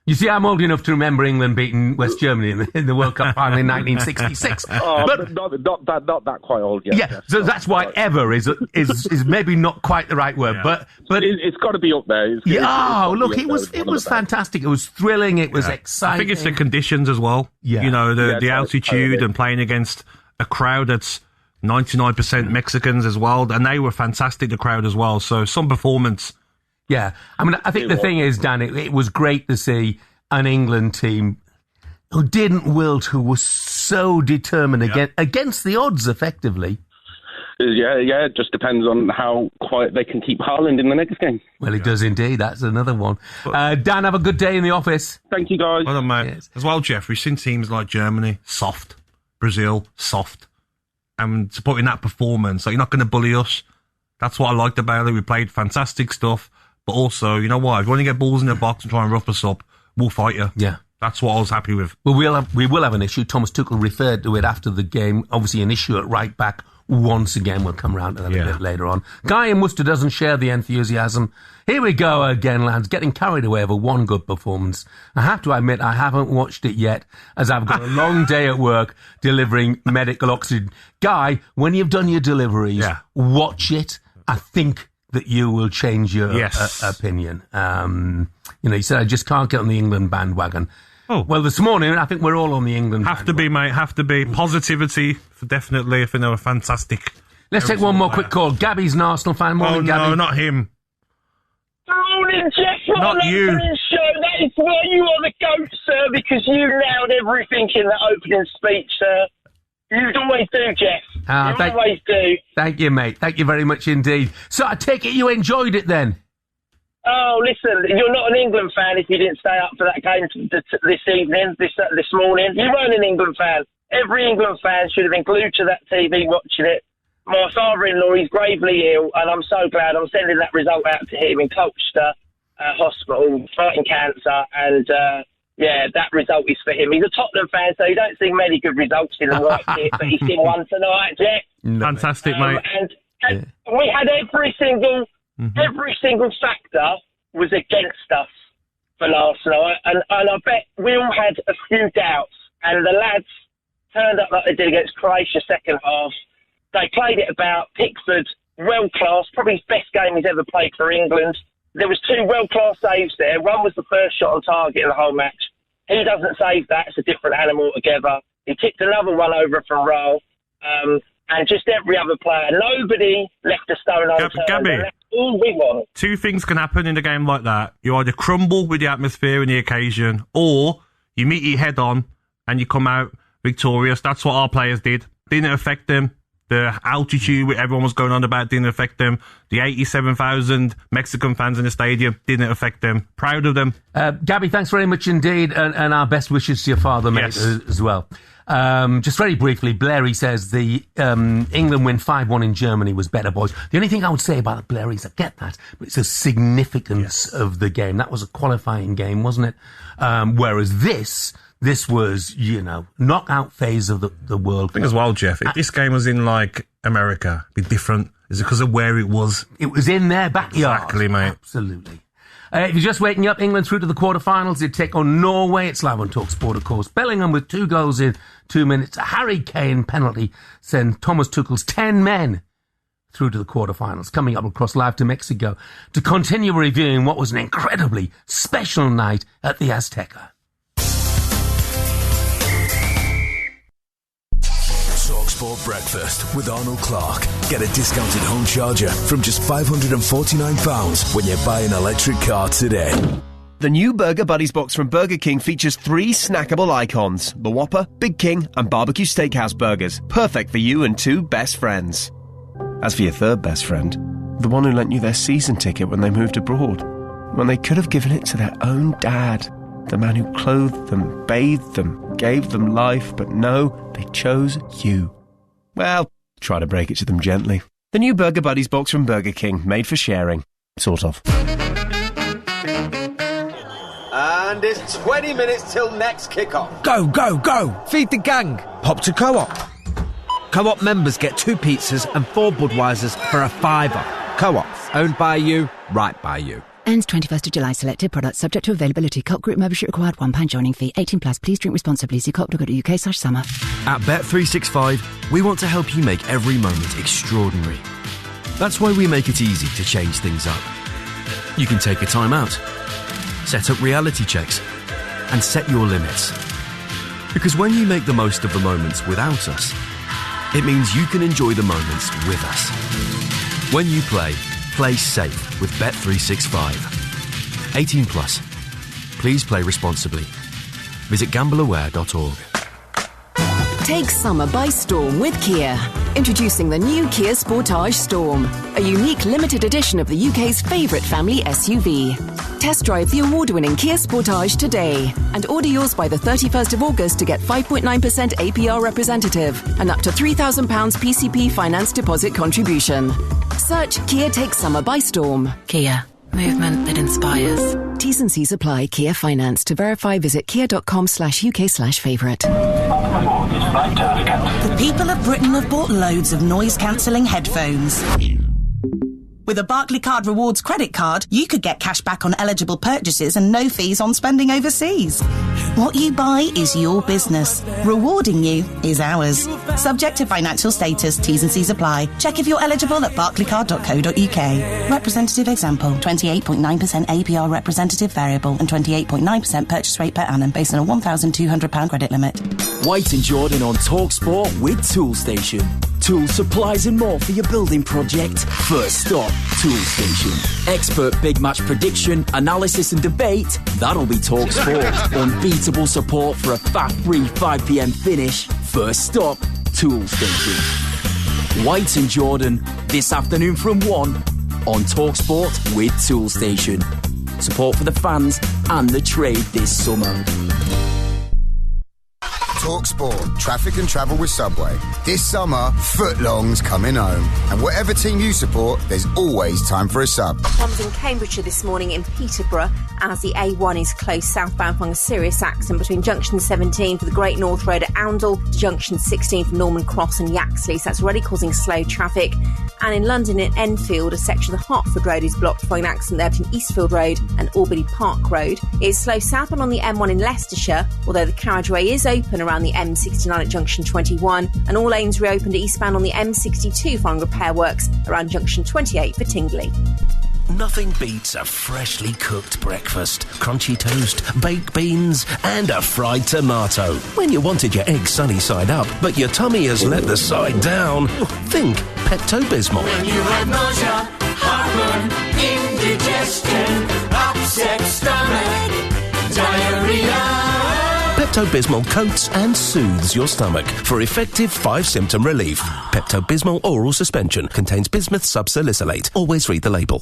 You see, I'm old enough to remember England beating West Germany in the World Cup final in 1966. But not that quite old yet. Yeah, so that's why ever is maybe not quite the right word, but it's got to be up there. It was fantastic. It was thrilling. It was exciting. I think it's the conditions as well. Yeah. The altitude and playing against a crowd that's 99% Mexicans as well, and they were fantastic. The crowd as well. So some performance. Yeah, I mean, I think the thing is, Dan, it was great to see an England team who didn't wilt, who was so determined against the odds, effectively. Yeah, it just depends on how quiet they can keep Haaland in the next game. Well, it does indeed. That's another one. Dan, have a good day in the office. Thank you, guys. Well done, mate. Yes. As well, Jeff, we've seen teams like Germany, soft, Brazil, soft, and to put in that performance, you're not going to bully us. That's what I liked about it. We played fantastic stuff. But also, you know what? If you want to get balls in the box and try and rough us up, we'll fight you. Yeah. That's what I was happy with. Well, we will have an issue. Thomas Tuchel referred to it after the game. Obviously, an issue at right back. Once again, we'll come round to that a bit later on. Guy in Worcester doesn't share the enthusiasm. Here we go again, lads. Getting carried away over one good performance. I have to admit, I haven't watched it yet, as I've got a long day at work delivering medical oxygen. Guy, when you've done your deliveries, watch it. I think that you will change your opinion. You said I just can't get on the England bandwagon. Oh. Well, this morning, I think we're all on the England bandwagon. Have to be, mate. Have to be. Positivity, definitely. I think they were fantastic. Let's take one more quick call. Gabby's an Arsenal fan. Morning, Gabby. No, not him. Morning, Jeff. Not you. Show. That is why you are the GOAT, sir, because you nailed everything in that opening speech, sir. You always do, Jeff. You always do. Thank you, mate. Thank you very much indeed. So I take it you enjoyed it then? Oh, listen, you're not an England fan if you didn't stay up for that game this evening, this morning. You weren't an England fan. Every England fan should have been glued to that TV watching it. My father-in-law is gravely ill, and I'm so glad I'm sending that result out to him in Colchester Hospital, fighting cancer, and that result is for him. He's a Tottenham fan, so you don't see many good results in the white kit, but he's seen one tonight, Jack. Fantastic, mate. And we had every single factor was against us for last night, and I bet we all had a few doubts, and the lads turned up like they did against Croatia second half. They played it about. Pickford world-class, probably his best game he's ever played for England. There was 2 world-class saves there. One was the first shot on target of the whole match. He doesn't save that. It's a different animal altogether. He tipped another one over from Roll. And just every other player. Nobody left a stone unturned. Gabby, That's all we want. 2 things can happen in a game like that. You either crumble with the atmosphere and the occasion, or you meet your head on and you come out victorious. That's what our players did. Didn't affect them. The altitude everyone was going on about didn't affect them. The 87,000 Mexican fans in the stadium didn't affect them. Proud of them. Gabby, thanks very much indeed, and our best wishes to your father, mate, as well. Just very briefly, Blairy says the England win 5-1 in Germany was better, boys. The only thing I would say about Blairy is I get that, but it's the significance of the game. That was a qualifying game, wasn't it? Whereas this was, knockout phase of the World Cup. I think as well, Jeff, if this game was in, America, it'd be different. Is it because of where it was? It was in their backyard. Exactly, mate. Absolutely. If you're just waking up, England through to the quarterfinals. They take on Norway. It's live on TalkSport, of course. Bellingham with 2 goals in 2 minutes. A Harry Kane penalty sent Thomas Tuchel's 10 men through to the quarterfinals. Coming up across live to Mexico to continue reviewing what was an incredibly special night at the Azteca. TalkSport Breakfast with Arnold Clark. Get a discounted home charger from just £549 when you buy an electric car today. The new Burger Buddies box from Burger King features 3 snackable icons: the Whopper, Big King and Barbecue Steakhouse burgers. Perfect for you and 2 best friends. As for your 3rd best friend, the one who lent you their season ticket when they moved abroad, when they could have given it to their own dad, the man who clothed them, bathed them, gave them life, but no, they chose you. Well, try to break it to them gently. The new Burger Buddies box from Burger King, made for sharing. Sort of. And it's 20 minutes till next kick-off. Go, go, go! Feed the gang! Hop to Co-op. Co-op members get 2 pizzas and 4 Budweisers for a £5. Co-op, owned by you, right by you. Ends 21st of July. Selected products subject to availability. Co-op group membership required. £1 joining fee. 18+. Please drink responsibly. See co-op.co.uk/summer. At Bet365, we want to help you make every moment extraordinary. That's why we make it easy to change things up. You can take a time out, set up reality checks, and set your limits. Because when you make the most of the moments without us, it means you can enjoy the moments with us. When you play safe with Bet365. 18+. Please play responsibly. Visit gambleaware.org. Take summer by storm with Kia. Introducing the new Kia Sportage Storm, a unique limited edition of the UK's favourite family SUV. Test drive the award-winning Kia Sportage today and order yours by the 31st of August to get 5.9% APR representative and up to £3,000 PCP finance deposit contribution. Search Kia Take Summer by Storm. Kia. Movement that inspires. T's and C's apply. Kia Finance. To verify, visit kia.com/UK/favourite. The people of Britain have bought loads of noise-cancelling headphones. With a Barclaycard Rewards credit card, you could get cash back on eligible purchases and no fees on spending overseas. What you buy is your business. Rewarding you is ours. Subject to financial status, T's and C's apply. Check if you're eligible at barclaycard.co.uk. Representative example, 28.9% APR representative variable and 28.9% purchase rate per annum based on a £1,200 credit limit. White and Jordan on TalkSport with Toolstation. Tools, supplies and more for your building project. First stop, Toolstation. Expert big match prediction, analysis and debate. That'll be TalkSport. Unbeatable support for a faff-free 5 p.m. finish. First stop, Toolstation. White and Jordan, this afternoon from 1 on TalkSport with Toolstation. Support for the fans and the trade this summer. TalkSport, traffic and travel with Subway. This summer, footlong's coming home. And whatever team you support, there's always time for a sub. Bombs in Cambridgeshire this morning in Peterborough as the A1 is closed southbound following a serious accident between junction 17 for the Great North Road at Oundle to junction 16 for Norman Cross and Yaxley. So that's already causing slow traffic. And in London in Enfield, a section of the Hertford Road is blocked following an accident there between Eastfield Road and Albany Park Road. It's slow southbound on the M1 in Leicestershire, although the carriageway is open around around the M69 at junction 21, and all lanes reopened eastbound on the M62 following repair works around junction 28 for Tingley. Nothing beats a freshly cooked breakfast, crunchy toast, baked beans and a fried tomato. When you wanted your egg sunny side up, but your tummy has let the side down, think Pepto-Bismol. When you have nausea, heartburn, indigestion, upset stomach, diarrhea. Pepto-Bismol coats and soothes your stomach for effective 5-symptom relief. Pepto-Bismol oral suspension contains bismuth subsalicylate. Always read the label.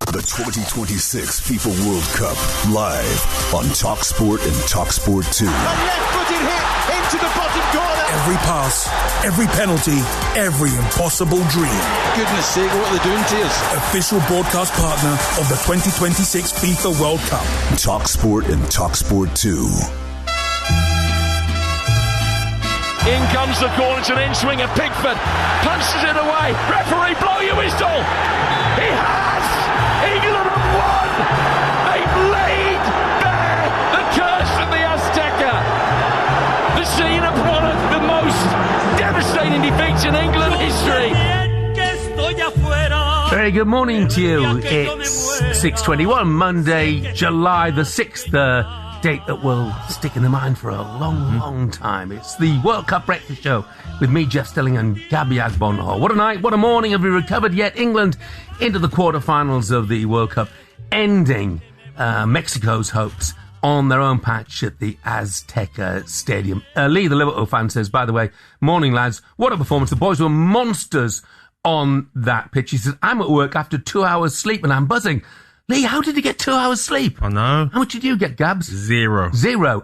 The 2026 FIFA World Cup live on TalkSport and TalkSport 2. A left-footed hit into the bottom corner. Every pass, every penalty, every impossible dream. Goodness sake, what are they doing to us? Official broadcast partner of the 2026 FIFA World Cup. TalkSport and TalkSport 2. In comes the corner, it's an in-swinger. Pickford punches it away. Referee, blow your whistle. He has! England have won! They've laid bare the curse of the Azteca. The scene of one of the most devastating defeats in England history. Very good morning to you. It's 6:21, Monday, July the 6th. Date that will stick in the mind for a long time. It's the World Cup Breakfast Show with me, Jeff Stelling, and Gabby Agbonhor. What a night, what a morning. Have we recovered yet? England into the quarterfinals of the World Cup, ending Mexico's hopes on their own patch at the Azteca Stadium. Lee, the Liverpool fan, says, by the way, morning lads, what a performance. The boys were monsters on that pitch. He says, I'm at work after 2 hours sleep and I'm buzzing. Lee, how did you get 2 hours sleep? I know. How much did you get, Gabs? Zero,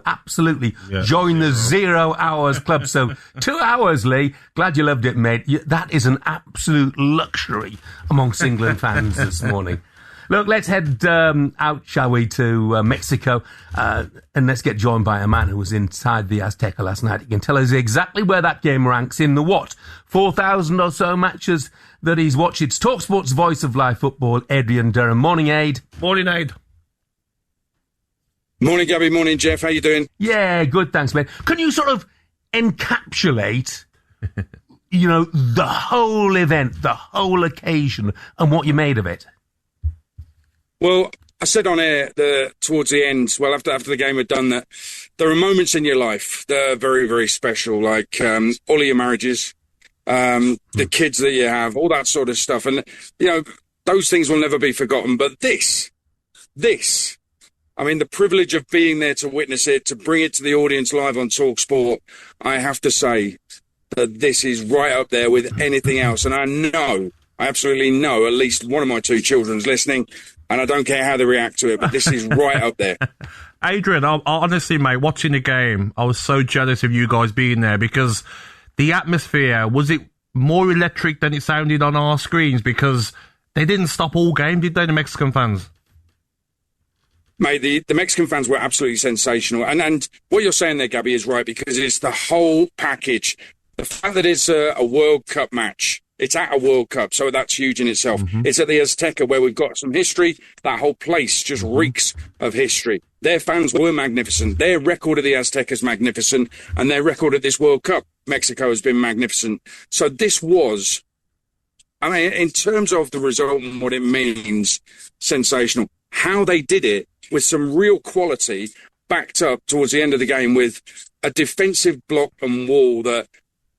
absolutely. Yeah. Join the 0 hours club. So 2 hours, Lee. Glad you loved it, mate. That is an absolute luxury amongst England fans this morning. Look, let's head out, shall we, to Mexico, and let's get joined by a man who was inside the Azteca last night. He can tell us exactly where that game ranks in the 4,000 or so matches that he's watched. It's TalkSport's voice of live football, Adrian Durham. Morning, Aid. Morning, Aid. Morning, Gabby. Morning, Jeff. How you doing? Yeah, good, thanks, mate. Can you sort of encapsulate, the whole event, the whole occasion, and what you made of it? Well, I said on air towards the end, well, after the game had done that, there are moments in your life that are very, very special, like all of your marriages, the kids that you have, all that sort of stuff. And, those things will never be forgotten. But this, I mean, the privilege of being there to witness it, to bring it to the audience live on TalkSport, I have to say that this is right up there with anything else. And I absolutely know at least one of my two children's listening, and I don't care how they react to it, but this is right up there. Adrian, I honestly, mate, watching the game, I was so jealous of you guys being there because the atmosphere, was it more electric than it sounded on our screens? Because they didn't stop all game, did they, the Mexican fans? Mate, the Mexican fans were absolutely sensational. And what you're saying there, Gabby, is right, because it's the whole package. The fact that it's a World Cup match, it's at a World Cup, so that's huge in itself. Mm-hmm. It's at the Azteca where we've got some history. That whole place just reeks of history. Their fans were magnificent. Their record at the Azteca is magnificent, and their record at this World Cup, Mexico, has been magnificent. So this was, I mean, in terms of the result and what it means, sensational. How they did it with some real quality, backed up towards the end of the game with a defensive block and wall that,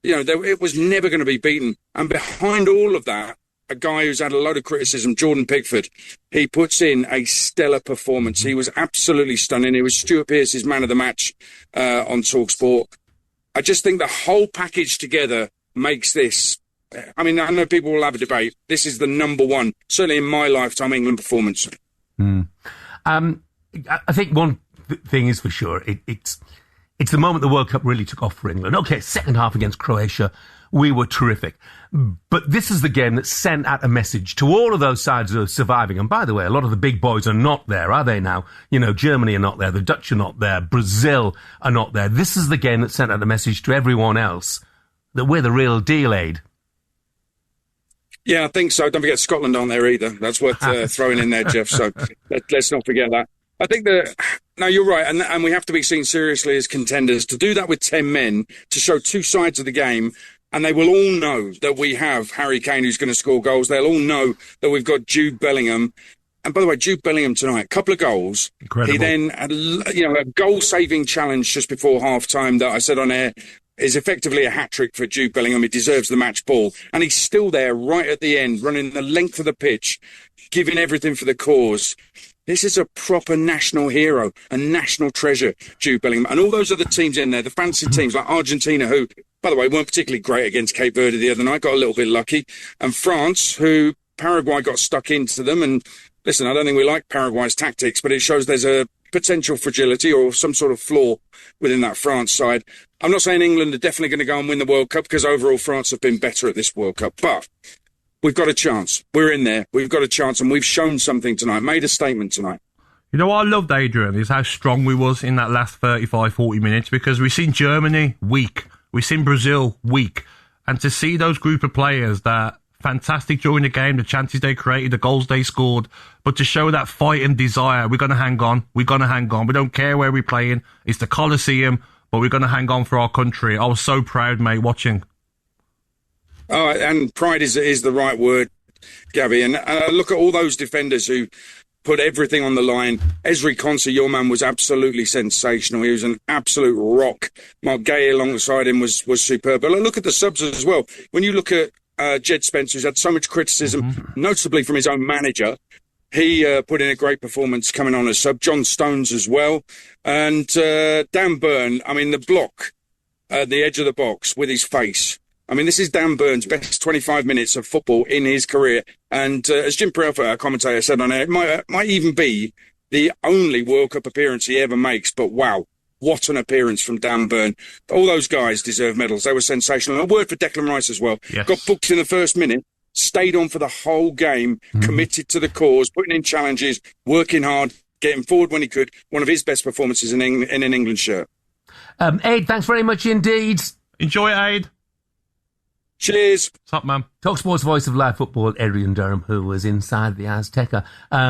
it was never going to be beaten. And behind all of that, a guy who's had a load of criticism, Jordan Pickford, he puts in a stellar performance. He was absolutely stunning. It was Stuart Pearce's man of the match on TalkSport. I just think the whole package together makes this. I mean, I know people will have a debate. This is the number one, certainly in my lifetime, England performance. I think one thing is for sure. It's the moment the World Cup really took off for England. Okay, second half against Croatia, we were terrific. But this is the game that sent out a message to all of those sides who are surviving. And by the way, a lot of the big boys are not there, are they now? Germany are not there, the Dutch are not there, Brazil are not there. This is the game that sent out a message to everyone else that we're the real deal, Aid. Yeah, I think so. Don't forget Scotland aren't there either. That's worth throwing in there, Jeff. So let's not forget that. I think No, you're right, and we have to be seen seriously as contenders. To do that with 10 men, to show two sides of the game, and they will all know that we have Harry Kane who's going to score goals. They'll all know that we've got Jude Bellingham. And by the way, Jude Bellingham tonight, a couple of goals. Incredible. He then had, a goal-saving challenge just before half-time that I said on air is effectively a hat-trick for Jude Bellingham. He deserves the match ball. And he's still there right at the end, running the length of the pitch, giving everything for the cause. This is a proper national hero, a national treasure, Jude Bellingham. And all those other teams in there, the fancy teams like Argentina, who, by the way, weren't particularly great against Cape Verde the other night, got a little bit lucky. And France, who Paraguay got stuck into them. And listen, I don't think we like Paraguay's tactics, but it shows there's a potential fragility or some sort of flaw within that France side. I'm not saying England are definitely going to go and win the World Cup, because overall France have been better at this World Cup. But we've got a chance. We're in there. We've got a chance, and we've shown something tonight, made a statement tonight. You know what I loved, Adrian, is how strong we was in that last 35, 40 minutes, because we've seen Germany weak. We've seen Brazil weak. And to see those group of players that fantastic during the game, the chances they created, the goals they scored, but to show that fight and desire, we're going to hang on. We're going to hang on. We don't care where we're playing. It's the Coliseum, but we're going to hang on for our country. I was so proud, mate, watching. Oh, and pride is the right word, Gabby. And look at all those defenders who put everything on the line. Ezri Konsa, your man, was absolutely sensational. He was an absolute rock. Mark Gay alongside him was superb. But look at the subs as well. When you look at Jed Spence, who's had so much criticism, notably from his own manager, he put in a great performance coming on as sub. John Stones as well. And Dan Burn, I mean, the block at the edge of the box with his face. I mean, this is Dan Burn's best 25 minutes of football in his career. And as Jim Prelfer, our commentator, said on air, it might even be the only World Cup appearance he ever makes. But wow, what an appearance from Dan Burn. All those guys deserve medals. They were sensational. And a word for Declan Rice as well. Yes. Got booked in the first minute, stayed on for the whole game, committed to the cause, putting in challenges, working hard, getting forward when he could. One of his best performances in an England shirt. Aid, thanks very much indeed. Enjoy it, Aid. Cheers. What's up, man? TalkSport's voice of live football, Adrian Durham, who was inside the Azteca.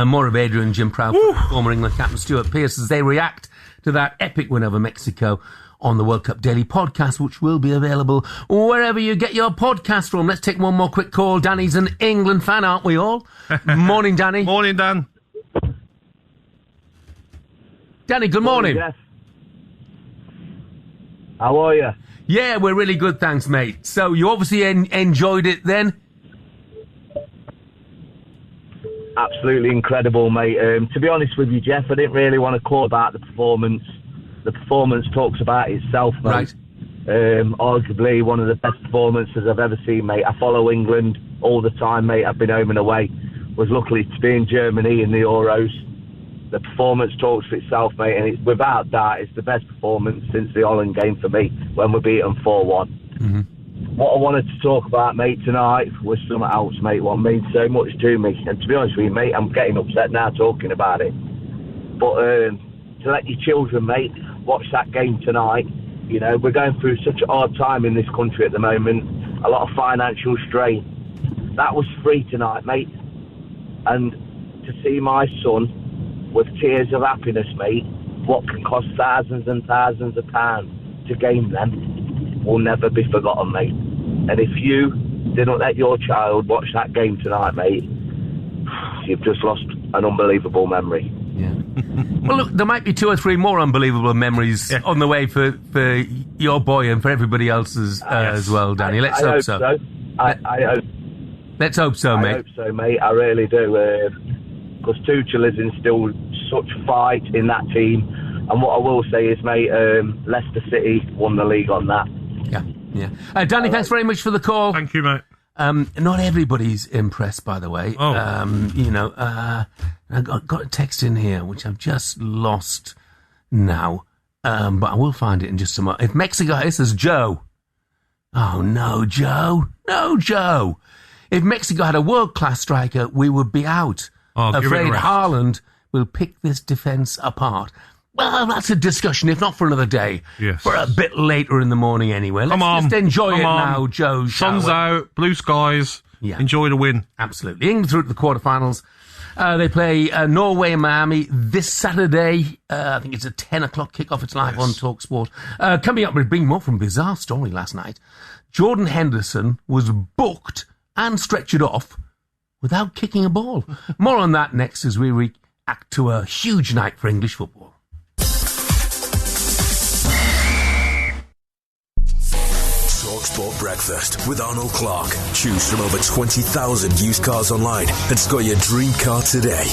More of Adrian, Jim Proud, former England captain Stuart Pearce, as they react to that epic win over Mexico on the World Cup Daily podcast, which will be available wherever you get your podcast from. Let's take one more quick call. Danny's an England fan, aren't we all? Morning, Danny. Morning, Dan. Danny, good morning. Jeff. How are you? Yeah, we're really good, thanks, mate. So you obviously enjoyed it then? Absolutely incredible, mate. To be honest with you, Jeff, I didn't really want to call about the performance. The performance talks about itself, mate. Right. Arguably one of the best performances I've ever seen, mate. I follow England all the time, mate. I've been home and away. Was lucky to be in Germany in the Euros. The performance talks for itself, mate, and it's, without doubt, it's the best performance since the Holland game for me when we beat them 4-1. What I wanted to talk about, mate, tonight was something else, mate, what means so much to me. And to be honest with you, mate, I'm getting upset now talking about it. But to let your children, mate, watch that game tonight. You know, we're going through such a hard time in this country at the moment, a lot of financial strain. That was free tonight, mate. And to see my son with tears of happiness, mate, what can cost thousands and thousands of pounds to gain them will never be forgotten, mate. And if you didn't let your child watch that game tonight, mate, you've just lost an unbelievable memory. Yeah. Well, look, there might be 2 or 3 more unbelievable memories on the way for your boy and for everybody else's as well, Danny. Let's hope so. Let's hope so, mate. I hope so, mate. I really do. Because Tuchel is in still such fight in that team. And what I will say is, mate, Leicester City won the league on that. Yeah. Danny, thanks very much for the call. Thank you, mate. Not everybody's impressed, by the way. I got a text in here, which I've just lost now. But I will find it in just a moment. If Mexico, this is Joe. Oh, no, Joe. No, Joe. If Mexico had a world-class striker, we would be out. Afraid Haaland will pick this defence apart. Well, that's a discussion, if not for another day. Yes. For a bit later in the morning anyway. Let's just enjoy it now, Joe. Sun's out, blue skies. Yeah. Enjoy the win. Absolutely. England through to the quarterfinals. They play Norway and Miami this Saturday. I think it's a 10 o'clock kickoff. It's live on TalkSport. Coming up, we're bringing more from bizarre story last night. Jordan Henderson was booked and stretchered off without kicking a ball. More on that next as we react to a huge night for English football. TalkSport Breakfast with Arnold Clark. Choose from over 20,000 used cars online and score your dream car today.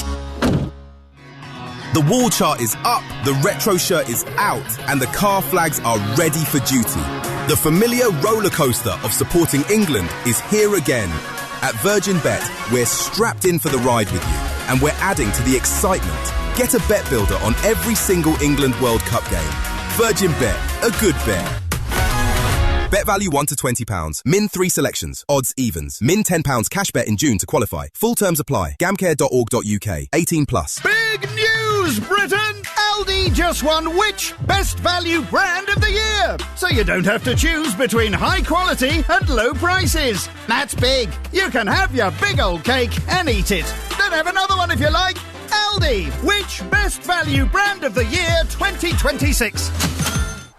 The wall chart is up, the retro shirt is out, and the car flags are ready for duty. The familiar roller coaster of supporting England is here again. At Virgin Bet, we're strapped in for the ride with you, and we're adding to the excitement. Get a bet builder on every single England World Cup game. Virgin Bet, a good bet. Bet value £1 to £20. Min 3 selections. Odds evens. Min £10 cash bet in June to qualify. Full terms apply. Gamcare.org.uk. 18 plus. Big news, Britain! Aldi just won which Best Value Brand of the Year? So you don't have to choose between high quality and low prices. That's big. You can have your big old cake and eat it. Then have another one if you like. Aldi, which Best Value Brand of the Year 2026?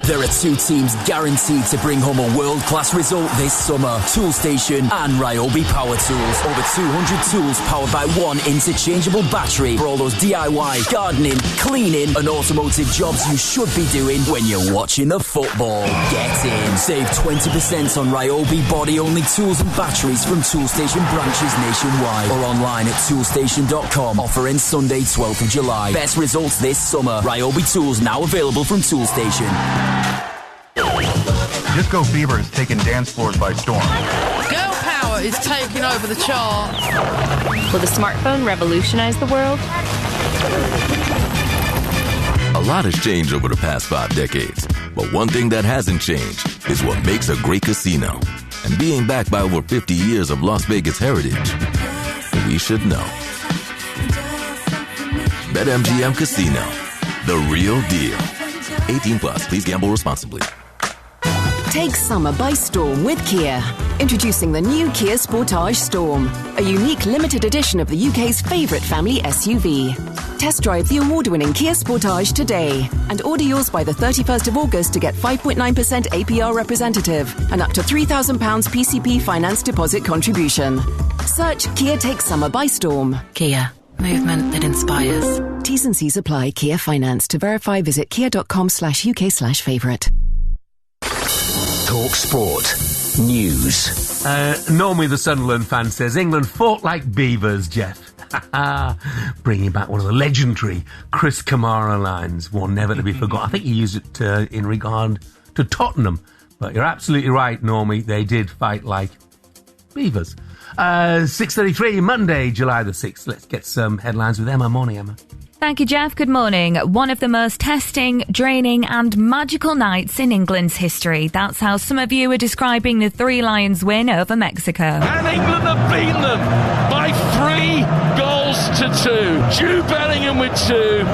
There are two teams guaranteed to bring home a world-class result this summer. Toolstation and Ryobi Power Tools. Over 200 tools powered by one interchangeable battery for all those DIY, gardening, cleaning and automotive jobs you should be doing when you're watching the football. Get in. Save 20% on Ryobi body-only tools and batteries from Toolstation branches nationwide or online at toolstation.com. Offer ends Sunday, 12th of July. Best results this summer. Ryobi Tools now available from Toolstation. Disco Fever is taking dance floors by storm. Girl power is taking over the chart. Will the smartphone revolutionize the world? A lot has changed over the past 5 decades, but one thing that hasn't changed is what makes a great casino. And being backed by over 50 years of Las Vegas heritage, we should know. BetMGM Casino, the real deal. 18 plus, please gamble responsibly. Take summer by storm with Kia. Introducing the new Kia Sportage Storm, a unique limited edition of the UK's favourite family SUV. Test drive the award-winning Kia Sportage today and order yours by the 31st of August to get 5.9% APR representative and up to £3,000 PCP finance deposit contribution. Search Kia Take Summer by Storm. Kia. Movement that inspires. T's and C's apply. Kia Finance. To verify, visit kia.com/UK/favourite. TalkSport News. Normally the Sunderland fan says England fought like beavers, Jeff. Bringing back one of the legendary Chris Kamara lines, one never to be forgotten. I think he used it in regard to Tottenham. But you're absolutely right, Normie. They did fight like beavers. 6:33, Monday, July the 6th. Let's get some headlines with Emma. Morning, Emma. Thank you, Jeff. Good morning. One of the most testing, draining and magical nights in England's history. That's how some of you are describing the Three Lions win over Mexico. And England have beaten them by 3 goals to 2. Jude Bellingham with 2.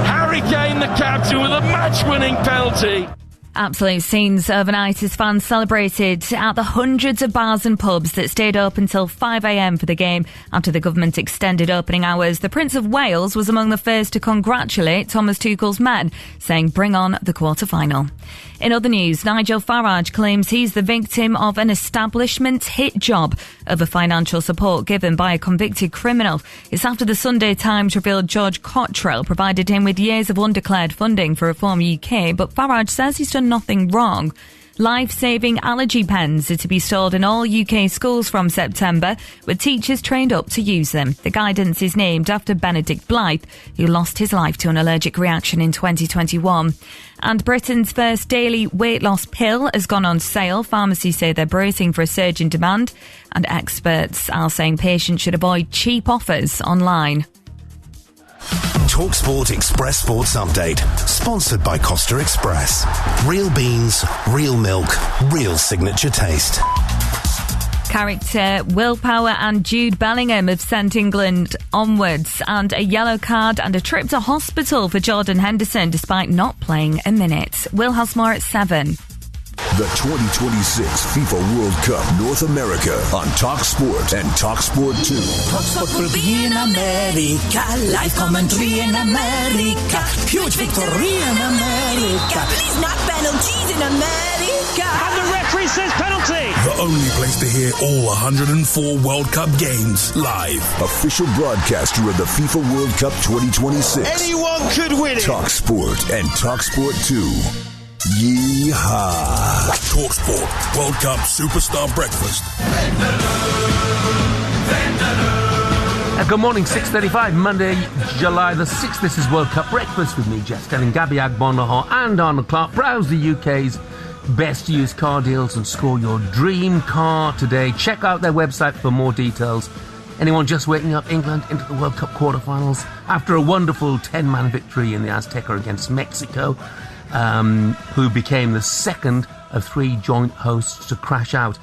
Harry Kane, the captain, with a match-winning penalty. Absolute scenes overnight as fans celebrated at the hundreds of bars and pubs that stayed up until 5 a.m. for the game after the government extended opening hours. The Prince of Wales was among the first to congratulate Thomas Tuchel's men, saying bring on the quarter-final. In other news, Nigel Farage claims he's the victim of an establishment hit job over financial support given by a convicted criminal. It's after the Sunday Times revealed George Cottrell provided him with years of undeclared funding for Reform UK, but Farage says he's done nothing wrong. Life-saving allergy pens are to be sold in all UK schools from September, with teachers trained up to use them. The guidance is named after Benedict Blythe, who lost his life to an allergic reaction in 2021. And Britain's first daily weight loss pill has gone on sale. Pharmacies say they're bracing for a surge in demand, and experts are saying patients should avoid cheap offers online. TalkSport Express Sports Update, sponsored by Costa Express. Real beans, real milk, real signature taste. Character, willpower and Jude Bellingham have sent England onwards, and a yellow card and a trip to hospital for Jordan Henderson despite not playing a minute. Will has more at 7. The 2026 FIFA World Cup North America on TalkSport and TalkSport 2. TalkSport will be in America. Live commentary in America. Huge victory in America. Please not penalties in America. And the referee says penalty. The only place to hear all 104 World Cup games live. Official broadcaster of the FIFA World Cup 2026. Anyone could win it. TalkSport and TalkSport 2. Yeehaw. TalkSport World Cup Superstar Breakfast. Good morning, 6:35, Monday, July the 6th. This is World Cup Breakfast with me, Jeff Stelling, Gabby Agbonlahor and Arnold Clark. Browse the UK's best used car deals and score your dream car today. Check out their website for more details. Anyone just waking up? England into the World Cup quarterfinals after a wonderful 10-man victory in the Azteca against Mexico, who became the second of 3 joint hosts to crash out.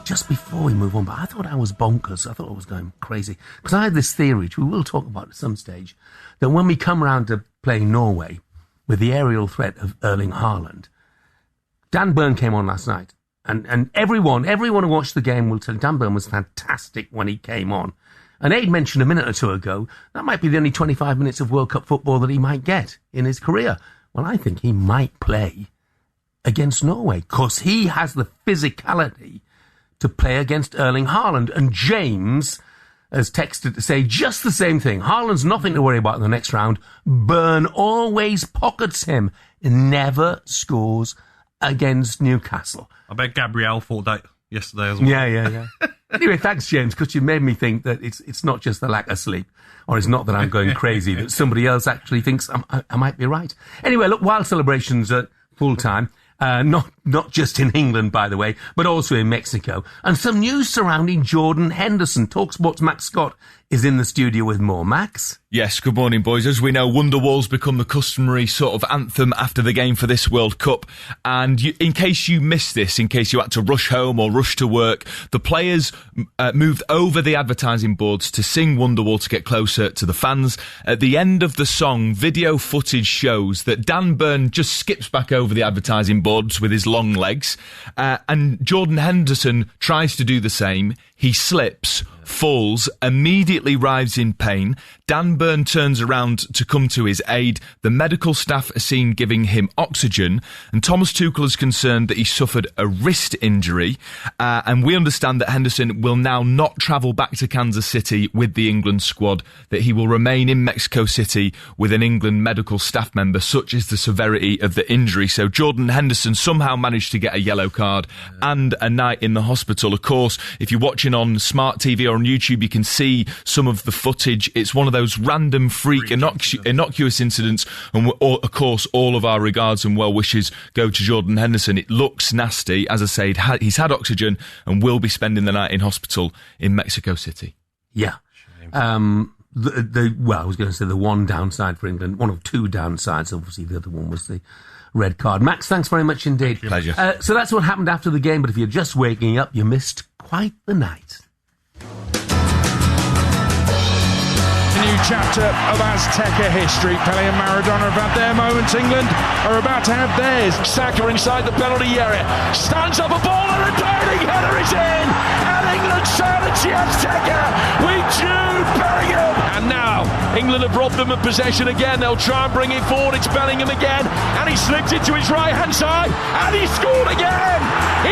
Just before we move on, but I thought I was bonkers. I thought I was going crazy. Because I had this theory, which we will talk about at some stage, that when we come round to playing Norway with the aerial threat of Erling Haaland, Dan Burn came on last night. And everyone who watched the game will tell you Dan Burn was fantastic when he came on. And Aid mentioned a minute or two ago, that might be the only 25 minutes of World Cup football that he might get in his career. Well, I think he might play against Norway because he has the physicality to play against Erling Haaland. And James has texted to say just the same thing. Haaland's nothing to worry about in the next round. Burn always pockets him and never scores against Newcastle. I bet Gabriel thought that yesterday as well. Yeah. Anyway, thanks, James, because you made me think that it's not just the lack of sleep, or it's not that I'm going crazy, that somebody else actually thinks I might be right. Anyway, look, wild celebrations at full time. Not just in England, by the way, but also in Mexico. And some news surrounding Jordan Henderson. TalkSport's Max Scott is in the studio with more. Max? Yes, good morning, boys. As we know, Wonderwall's become the customary sort of anthem after the game for this World Cup. And in case you missed this, in case you had to rush home or rush to work, the players moved over the advertising boards to sing Wonderwall to get closer to the fans. At the end of the song, video footage shows that Dan Burn just skips back over the advertising boards with his long legs. And Jordan Henderson tries to do the same. He slips, falls, immediately writhes in pain. Dan Burn turns around to come to his aid. The medical staff are seen giving him oxygen, and Thomas Tuchel is concerned that he suffered a wrist injury. And we understand that Henderson will now not travel back to Kansas City with the England squad, that he will remain in Mexico City with an England medical staff member. Such is the severity of the injury. So Jordan Henderson somehow managed to get a yellow card and a night in the hospital. Of course, if you're watching on smart TV or on YouTube, you can see some of the footage. It's one of those random freak innocuous incidents, and of course all of our regards and well wishes go to Jordan Henderson. It looks nasty. As I said, he's had oxygen and will be spending the night in hospital in Mexico City. Yeah. I was going to say the one downside for England, one of 2 downsides, obviously the other one was the red card. Max, thanks very much indeed. Pleasure. So that's what happened after the game, but if you're just waking up, you missed quite the night. A new chapter of Azteca history. Pele and Maradona have had their moments. England are about to have theirs. Saka inside the penalty area. Stands up a ball and a diving header is in. And England silence the Azteca with Jude Bellingham. And now England have robbed them of possession again. They'll try and bring it forward. It's Bellingham again. And he slipped it to his right-hand side. And he scored again.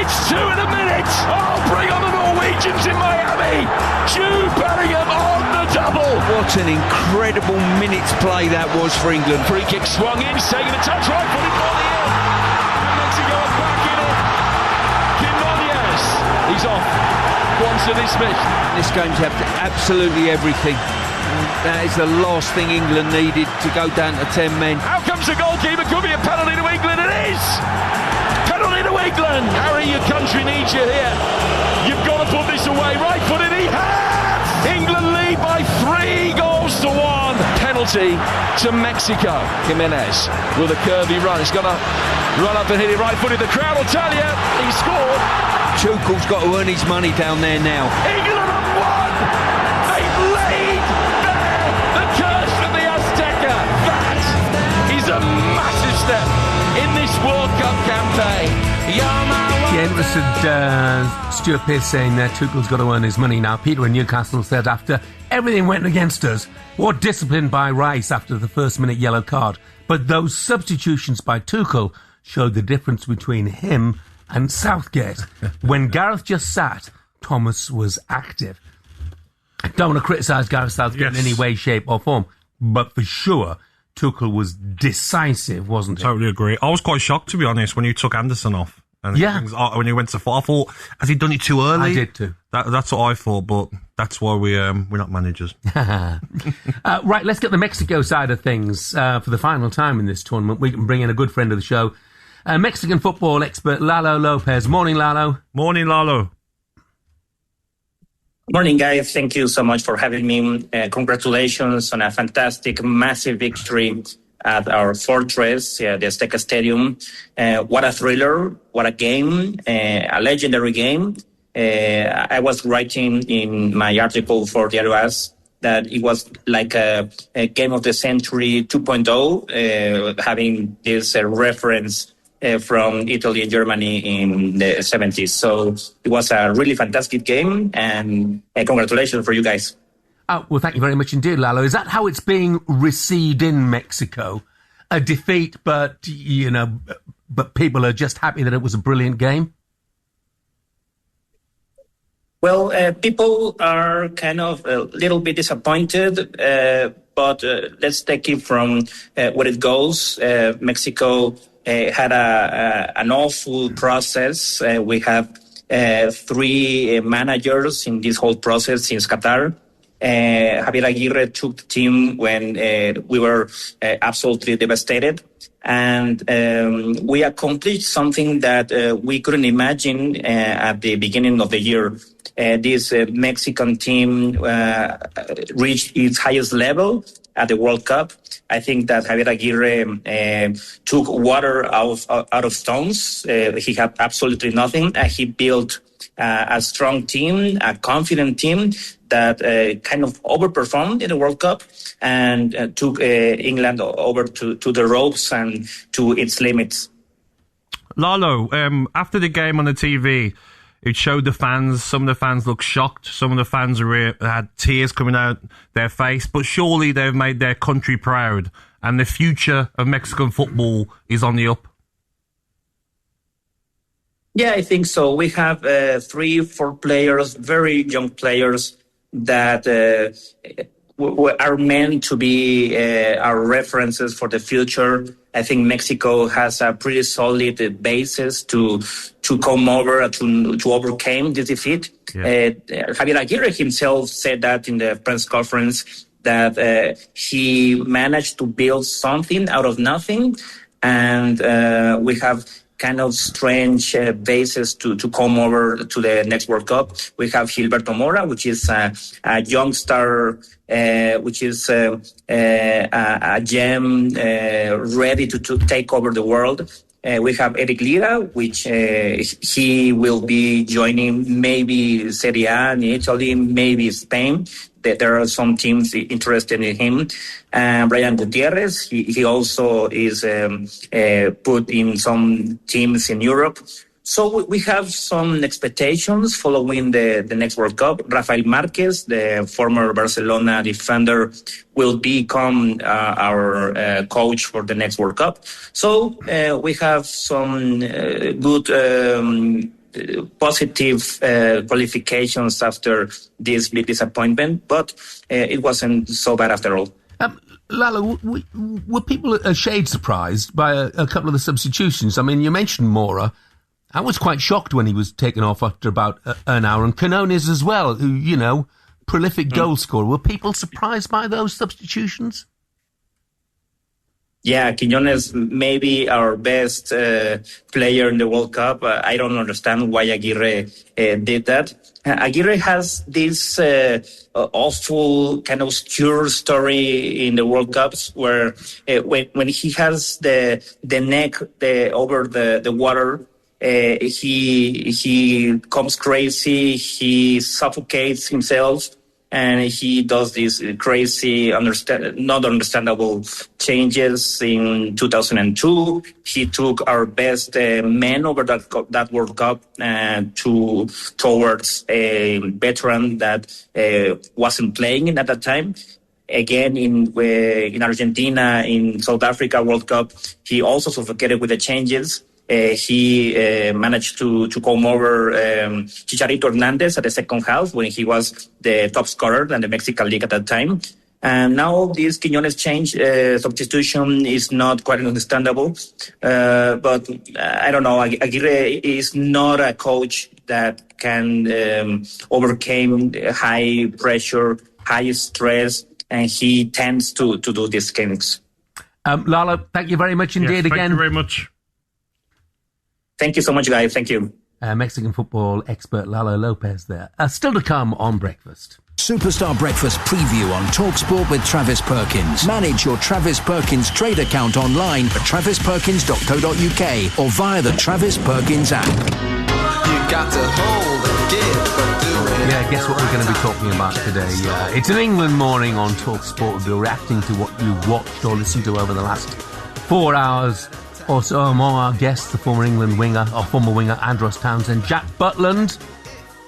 It's 2 in a minute. Oh, bring on the Norwegians in Miami. Jude Bellingham on the double. What an incredible minutes play that was for England. Free kick swung in, taking a touch, right footed volley in. And Mexico are back in it. Quinones, he's off. Once to dismiss. This game's have absolutely everything. That is the last thing England needed to go down to 10 men. How comes the goalkeeper? Could be a penalty to England. It is! Penalty to England. Harry, your country needs you here. You've got to put this away. Right footed, he has! England lead by 3 goals to 1. Penalty to Mexico. Jimenez with a curvy run. He's got to run up and hit it right footed. The crowd will tell you he scored. Tuchel's got to earn his money down there now. England have won! They've laid bare the curse of the Azteca. That is a massive step in this World Cup campaign. You're my just had Stuart Pearce saying that Tuchel's got to earn his money now. Peter in Newcastle said after everything went against us, what discipline by Rice after the first-minute yellow card. But those substitutions by Tuchel showed the difference between him and Southgate. When Gareth just sat, Thomas was active. I don't want to criticise Gareth Southgate in any way, shape or form, but for sure, Tuchel was decisive, wasn't he? Totally agree. I was quite shocked, to be honest, when you took Anderson off. And when he went to 4, I thought, has he done it too early? I did too. That's what I thought, but that's why we're not managers. Right, let's get the Mexico side of things for the final time in this tournament. We can bring in a good friend of the show, Mexican football expert Lalo Lopez. Morning, Lalo. Morning, Lalo. Morning, guys. Thank you so much for having me. Congratulations on a fantastic, massive victory at our fortress, the Azteca Stadium. What a thriller, what a game, a legendary game. I was writing in my article for Diario AS that it was like a game of the century 2.0, having this reference from Italy and Germany in the 70s. So it was a really fantastic game, and congratulations for you guys. Well, thank you very much indeed, Lalo. Is that how it's being received in Mexico? A defeat, but people are just happy that it was a brilliant game? Well, people are kind of a little bit disappointed, but let's take it from where it goes. Mexico had an awful process. We have 3 managers in this whole process since Qatar. Javier Aguirre took the team when we were absolutely devastated, and we accomplished something that we couldn't imagine at the beginning of the year. This Mexican team reached its highest level at the World Cup. I think that Javier Aguirre took water out of stones. He had absolutely nothing. He built a strong team, a confident team that kind of overperformed in the World Cup and took England over to the ropes and to its limits. Lalo, after the game on the TV, it showed the fans. Some of the fans looked shocked. Some of the fans had tears coming out their face. But surely they've made their country proud, and the future of Mexican football is on the up. Yeah, I think so. We have 3-4 players, very young players that are meant to be our references for the future. I think Mexico has a pretty solid basis to come over, to overcome this defeat. Yeah. Javier Aguirre himself said that in the press conference, that he managed to build something out of nothing. And we have kind of strange basis to come over to the next World Cup. We have Gilberto Mora, which is a young star, which is a gem ready to take over the world. We have Eric Lira, which he will be joining maybe Serie A in Italy, maybe Spain. There are some teams interested in him. Brian Gutierrez, he also is put in some teams in Europe. So we have some expectations following the next World Cup. Rafael Marquez, the former Barcelona defender, will become our coach for the next World Cup. So we have some good positive qualifications after this big disappointment, but it wasn't so bad after all. Lalo, were people a shade surprised by a couple of the substitutions? I mean, you mentioned Mora. I was quite shocked when he was taken off after about an hour, and Canones as well, who, prolific goal scorer. Were people surprised by those substitutions? Yeah, Quiñones may be our best player in the World Cup. I don't understand why Aguirre did that. Aguirre has this awful kind of obscure story in the World Cups where when he has the neck over the water, he comes crazy, he suffocates himself, and he does these crazy, not understandable changes. In 2002, he took our best men over that World Cup towards a veteran that wasn't playing at that time. Again, in Argentina, in South Africa World Cup, he also suffocated with the changes. He managed to come over Chicharito Hernandez at the second half when he was the top scorer in the Mexican League at that time. And now this Quiñones change substitution is not quite understandable. But I don't know. Aguirre is not a coach that can overcome high pressure, high stress, and he tends to do these things. Lalo, thank you very much indeed again. Thank you very much. Thank you so much, guys. Thank you. Mexican football expert Lalo Lopez there. Still to come on Breakfast. Superstar Breakfast preview on TalkSport with Travis Perkins. Manage your Travis Perkins trade account online at travisperkins.co.uk or via the Travis Perkins app. You got to hold and give, but do it. Yeah, guess what we're going to be talking about today? It's an England morning on TalkSport. We'll be reacting to what you watched or listened to over the last 4 hours. Also among our guests, the former winger Andros Townsend, Jack Butland,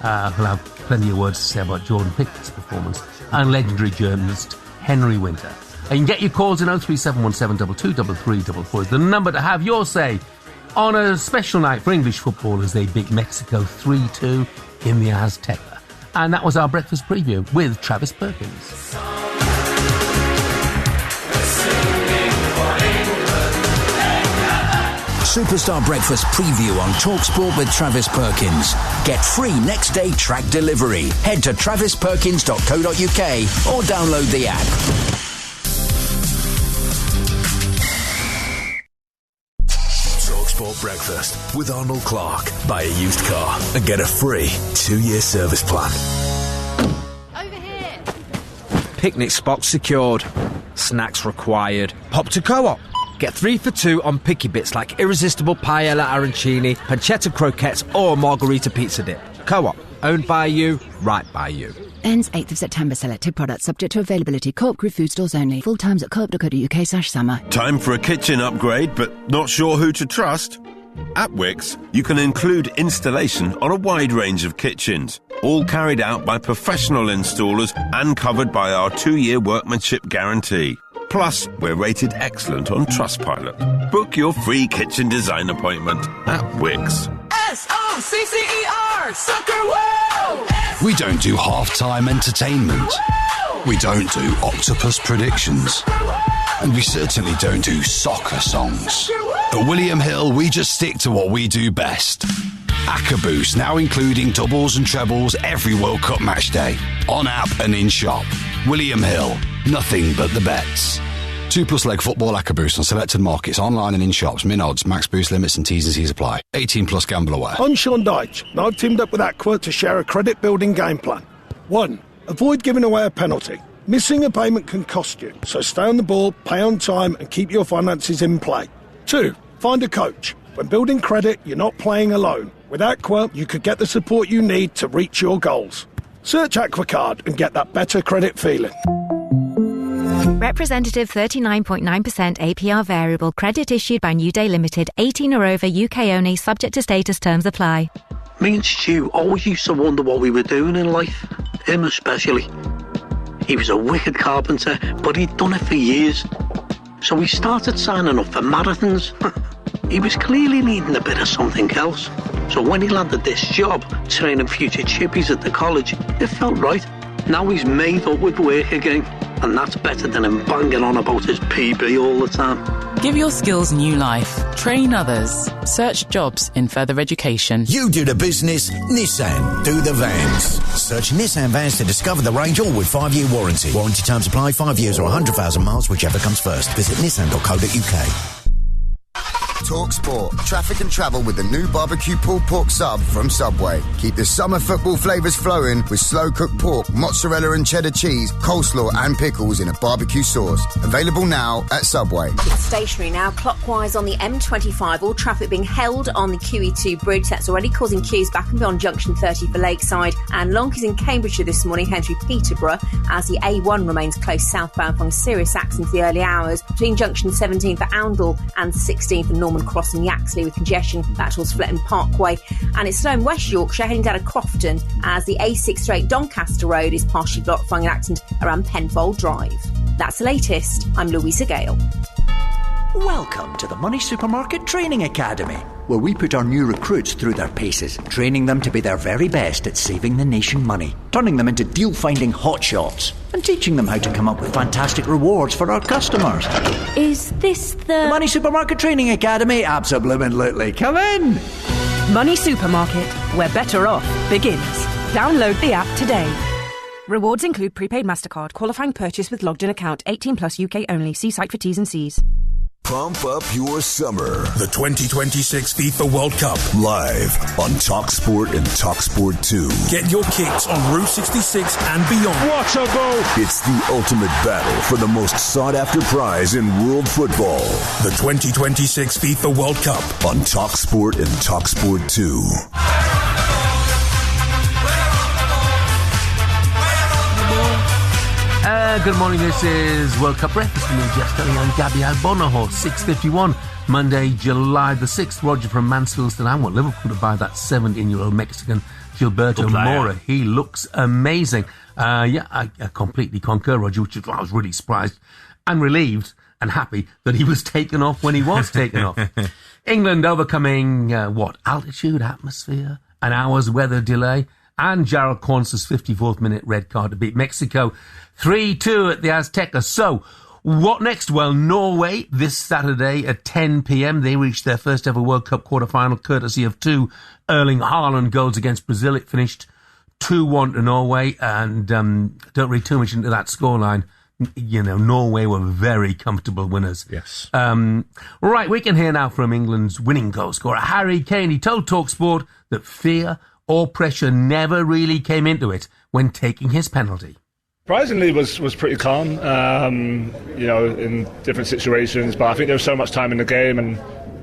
who'll have plenty of words to say about Jordan Pickford's performance, and legendary journalist Henry Winter. And you can get your calls in 03717223344 is the number to have your say on a special night for English football as they beat Mexico 3-2 in the Azteca. And that was our breakfast preview with Travis Perkins. Superstar Breakfast preview on TalkSport with Travis Perkins. Get free next day track delivery. Head to travisperkins.co.uk or download the app. TalkSport Breakfast with Arnold Clark. Buy a used car and get a free 2-year service plan. Picnic spot secured. Snacks required. Pop to Co-op. Get 3 for 2 on picky bits like irresistible paella arancini, pancetta croquettes or margarita pizza dip. Co-op. Owned by you, right by you. Ends 8th of September. Selected products subject to availability. Co-op Group food stores only. Full times at co-op.co.uk/summer. Time for a kitchen upgrade, but not sure who to trust? At Wix, you can include installation on a wide range of kitchens, all carried out by professional installers and covered by our 2-year workmanship guarantee. Plus, we're rated excellent on Trustpilot. Book your free kitchen design appointment at Wix. SOCCER! Soccer World! We don't do half-time entertainment. We don't do octopus predictions. And we certainly don't do soccer songs. At William Hill, we just stick to what we do best. Acca Boost, now including doubles and trebles every World Cup match day. On app and in shop. William Hill, nothing but the bets. 2+ leg football Acca Boost on selected markets, online and in shops. Min odds, max boost limits and T's and C's apply. 18+ gamble aware. I'm Sean Dyche, and I've teamed up with Aqua to share a credit-building game plan. 1. Avoid giving away a penalty. Missing a payment can cost you, so stay on the ball, pay on time, and keep your finances in play. 2. Find a coach. When building credit, you're not playing alone. With Aqua, you could get the support you need to reach your goals. Search AquaCard and get that better credit feeling. Representative 39.9% APR variable credit issued by New Day Limited, 18 or over, UK only, subject to status, terms apply. Me and Stu always used to wonder what we were doing in life, him especially. He was a wicked carpenter, but he'd done it for years. So we started signing up for marathons. He was clearly needing a bit of something else. So when he landed this job, training future chippies at the college, it felt right. Now he's made up with work again, and that's better than him banging on about his PB all the time. Give your skills new life. Train others. Search jobs in further education. You do the business, Nissan do the vans. Search Nissan Vans to discover the range, all with 5-year warranty. Warranty terms apply, 5 years or 100,000 miles, whichever comes first. Visit nissan.co.uk. TalkSport. Traffic and travel with the new barbecue pulled pork sub from Subway. Keep the summer football flavours flowing with slow-cooked pork, mozzarella and cheddar cheese, coleslaw and pickles in a barbecue sauce. Available now at Subway. It's stationary now, clockwise on the M25. All traffic being held on the QE2 bridge. That's already causing queues back and beyond junction 30 for Lakeside. And Lonkeys in Cambridgeshire this morning, heading through Peterborough, as the A1 remains closed southbound from serious accidents the early hours between junction 17 for Oundle and 16 for Norman Crossing Yaxley, with congestion back towards Fletton Parkway. And it's slow in West Yorkshire, heading down to Crofton, as the A6 straight Doncaster Road is partially blocked following an accident around Penfold Drive. That's the latest. I'm Louisa Gale. Welcome to the Money Supermarket Training Academy, where we put our new recruits through their paces, training them to be their very best at saving the nation money, turning them into deal-finding hotshots, and teaching them how to come up with fantastic rewards for our customers. Is this the Money Supermarket Training Academy? Absolutely. Come in! Money Supermarket, where better off begins. Download the app today. Rewards include prepaid MasterCard, qualifying purchase with logged-in account, 18 plus UK only. See site for T's and C's. Pump up your summer. The 2026 FIFA World Cup live on TalkSport and TalkSport 2. Get your kicks on Route 66 and beyond. What a goal! It's the ultimate battle for the most sought-after prize in world football. The 2026 FIFA World Cup on TalkSport and TalkSport 2. Good morning, this is World Cup Breakfast with me, Jeff Stelling and Gabby Agbonaho. 6:51, Monday, July the 6th. Roger from Mansfield said, I want Liverpool to buy that 17-year-old Mexican Gilberto Mora. He looks amazing. I completely concur, Roger, which is why I was really surprised and relieved and happy that he was taken off when he was taken off. England overcoming, altitude, atmosphere, an hour's weather delay, and Jarrell Quance's 54th minute red card to beat Mexico 3-2 at the Azteca. So, what next? Well, Norway this Saturday at 10 p.m. They reached their first ever World Cup quarter-final courtesy of 2 Erling Haaland goals against Brazil. It finished 2-1 to Norway, and don't read too much into that scoreline. You know, Norway were very comfortable winners. Yes. Right, we can hear now from England's winning goal scorer, Harry Kane. He told TalkSport that fear or pressure never really came into it when taking his penalty. Surprisingly, was pretty calm, in different situations. But I think there was so much time in the game, and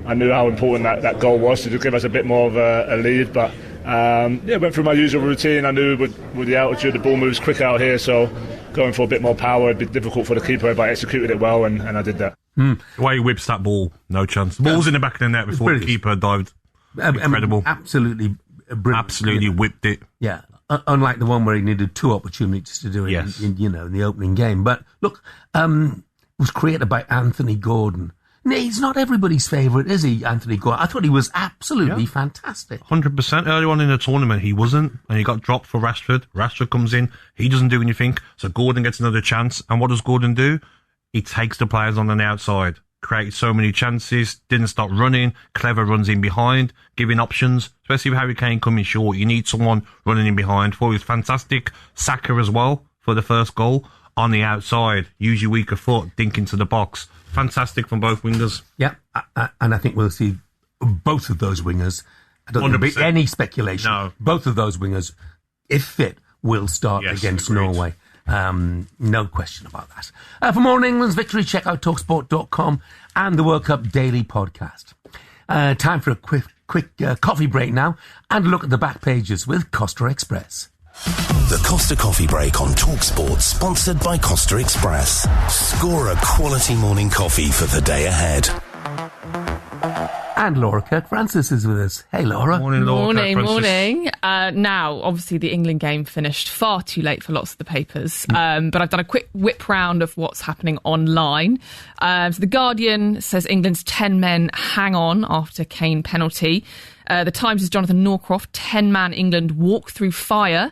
I knew how important that goal was to give us a bit more of a lead. But went through my usual routine. I knew with the altitude, the ball moves quick out here, so going for a bit more power would be difficult for the keeper, but I executed it well, and I did that. The way he whips that ball, no chance. The ball's in the back of the net before the keeper dived. Incredible. Absolutely brilliant. Absolutely whipped it. Yeah. Unlike the one where he needed 2 opportunities to do it in the opening game. But look, it was created by Anthony Gordon. He's not everybody's favourite, is he, Anthony Gordon? I thought he was absolutely fantastic. 100%. Earlier on in the tournament, he wasn't, and he got dropped for Rashford. Rashford comes in, he doesn't do anything, so Gordon gets another chance. And what does Gordon do? He takes the players on the outside. Created so many chances, didn't stop running, clever runs in behind, giving options, especially with Harry Kane coming short. You need someone running in behind. For his fantastic Saka as well for the first goal on the outside. Use your weaker foot, dink into the box. Fantastic from both wingers. Yeah, and I think we'll see both of those wingers. I don't think there'll be any speculation. No. Both of those wingers, if fit, will start against Norway. No question about that. For more on England's victory, check out TalkSport.com and the World Cup Daily Podcast. Time for a quick coffee break now and a look at the back pages with Costa Express. The Costa Coffee Break on TalkSport, sponsored by Costa Express. Score a quality morning coffee for the day ahead. And Laura Kirk-Francis is with us. Hey, Laura. Morning, Laura. Morning. Now, obviously, the England game finished far too late for lots of the papers. But I've done a quick whip round of what's happening online. So The Guardian says England's 10 men hang on after Kane penalty. The Times' Jonathan Norcroft, 10-man England walk through fire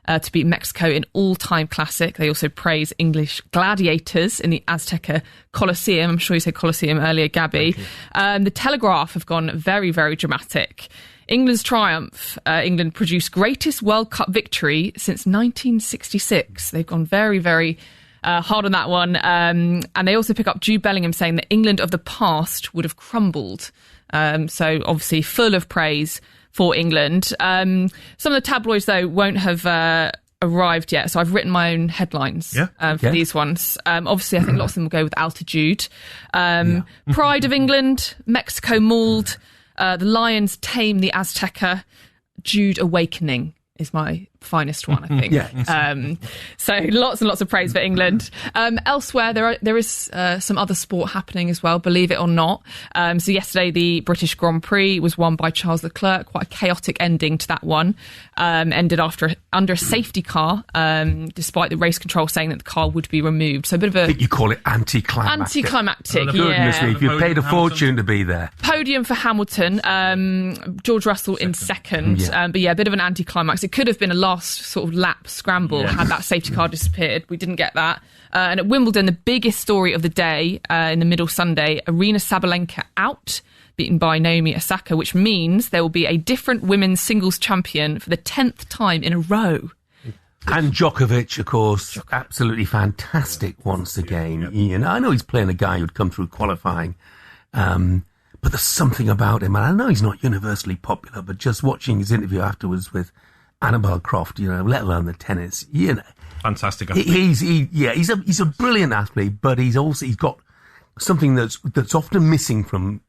to beat Mexico in all-time classic. They also praise English gladiators in the Azteca Colosseum. I'm sure you said Colosseum earlier, Gabby. The Telegraph have gone very, very dramatic. England's triumph. England produced greatest World Cup victory since 1966. They've gone very, very hard on that one. And they also pick up Jude Bellingham saying that England of the past would have crumbled. So obviously full of praise for England. Some of the tabloids, though, won't have arrived yet. So I've written my own headlines for these ones. Obviously, I think lots of them will go with altitude. Pride of England, Mexico mauled, the Lions tame the Azteca, Jude awakening is my finest one, I think. So lots and lots of praise for England. Elsewhere, there is some other sport happening as well, believe it or not. So yesterday, the British Grand Prix was won by Charles Leclerc. Quite a chaotic ending to that one. Ended under a safety car, despite the race control saying that the car would be removed. So a bit of a... I think you call it anticlimactic. Anticlimactic, Goodness me, if you paid a fortune to be there. Podium for Hamilton, George Russell in second. But a bit of an anticlimax. It could have been a last sort of lap scramble had that safety car disappeared. We didn't get that. And at Wimbledon, the biggest story of the day in the middle Sunday, Aryna Sabalenka out, beaten by Naomi Osaka, which means there will be a different women's singles champion for the 10th time in a row. And Djokovic, of course, absolutely fantastic once again. Ian, I know he's playing a guy who'd come through qualifying, but there's something about him. And I know he's not universally popular, but just watching his interview afterwards with Annabelle Croft, let alone the tennis, fantastic athlete. He's a brilliant athlete, but he's got something that's often missing from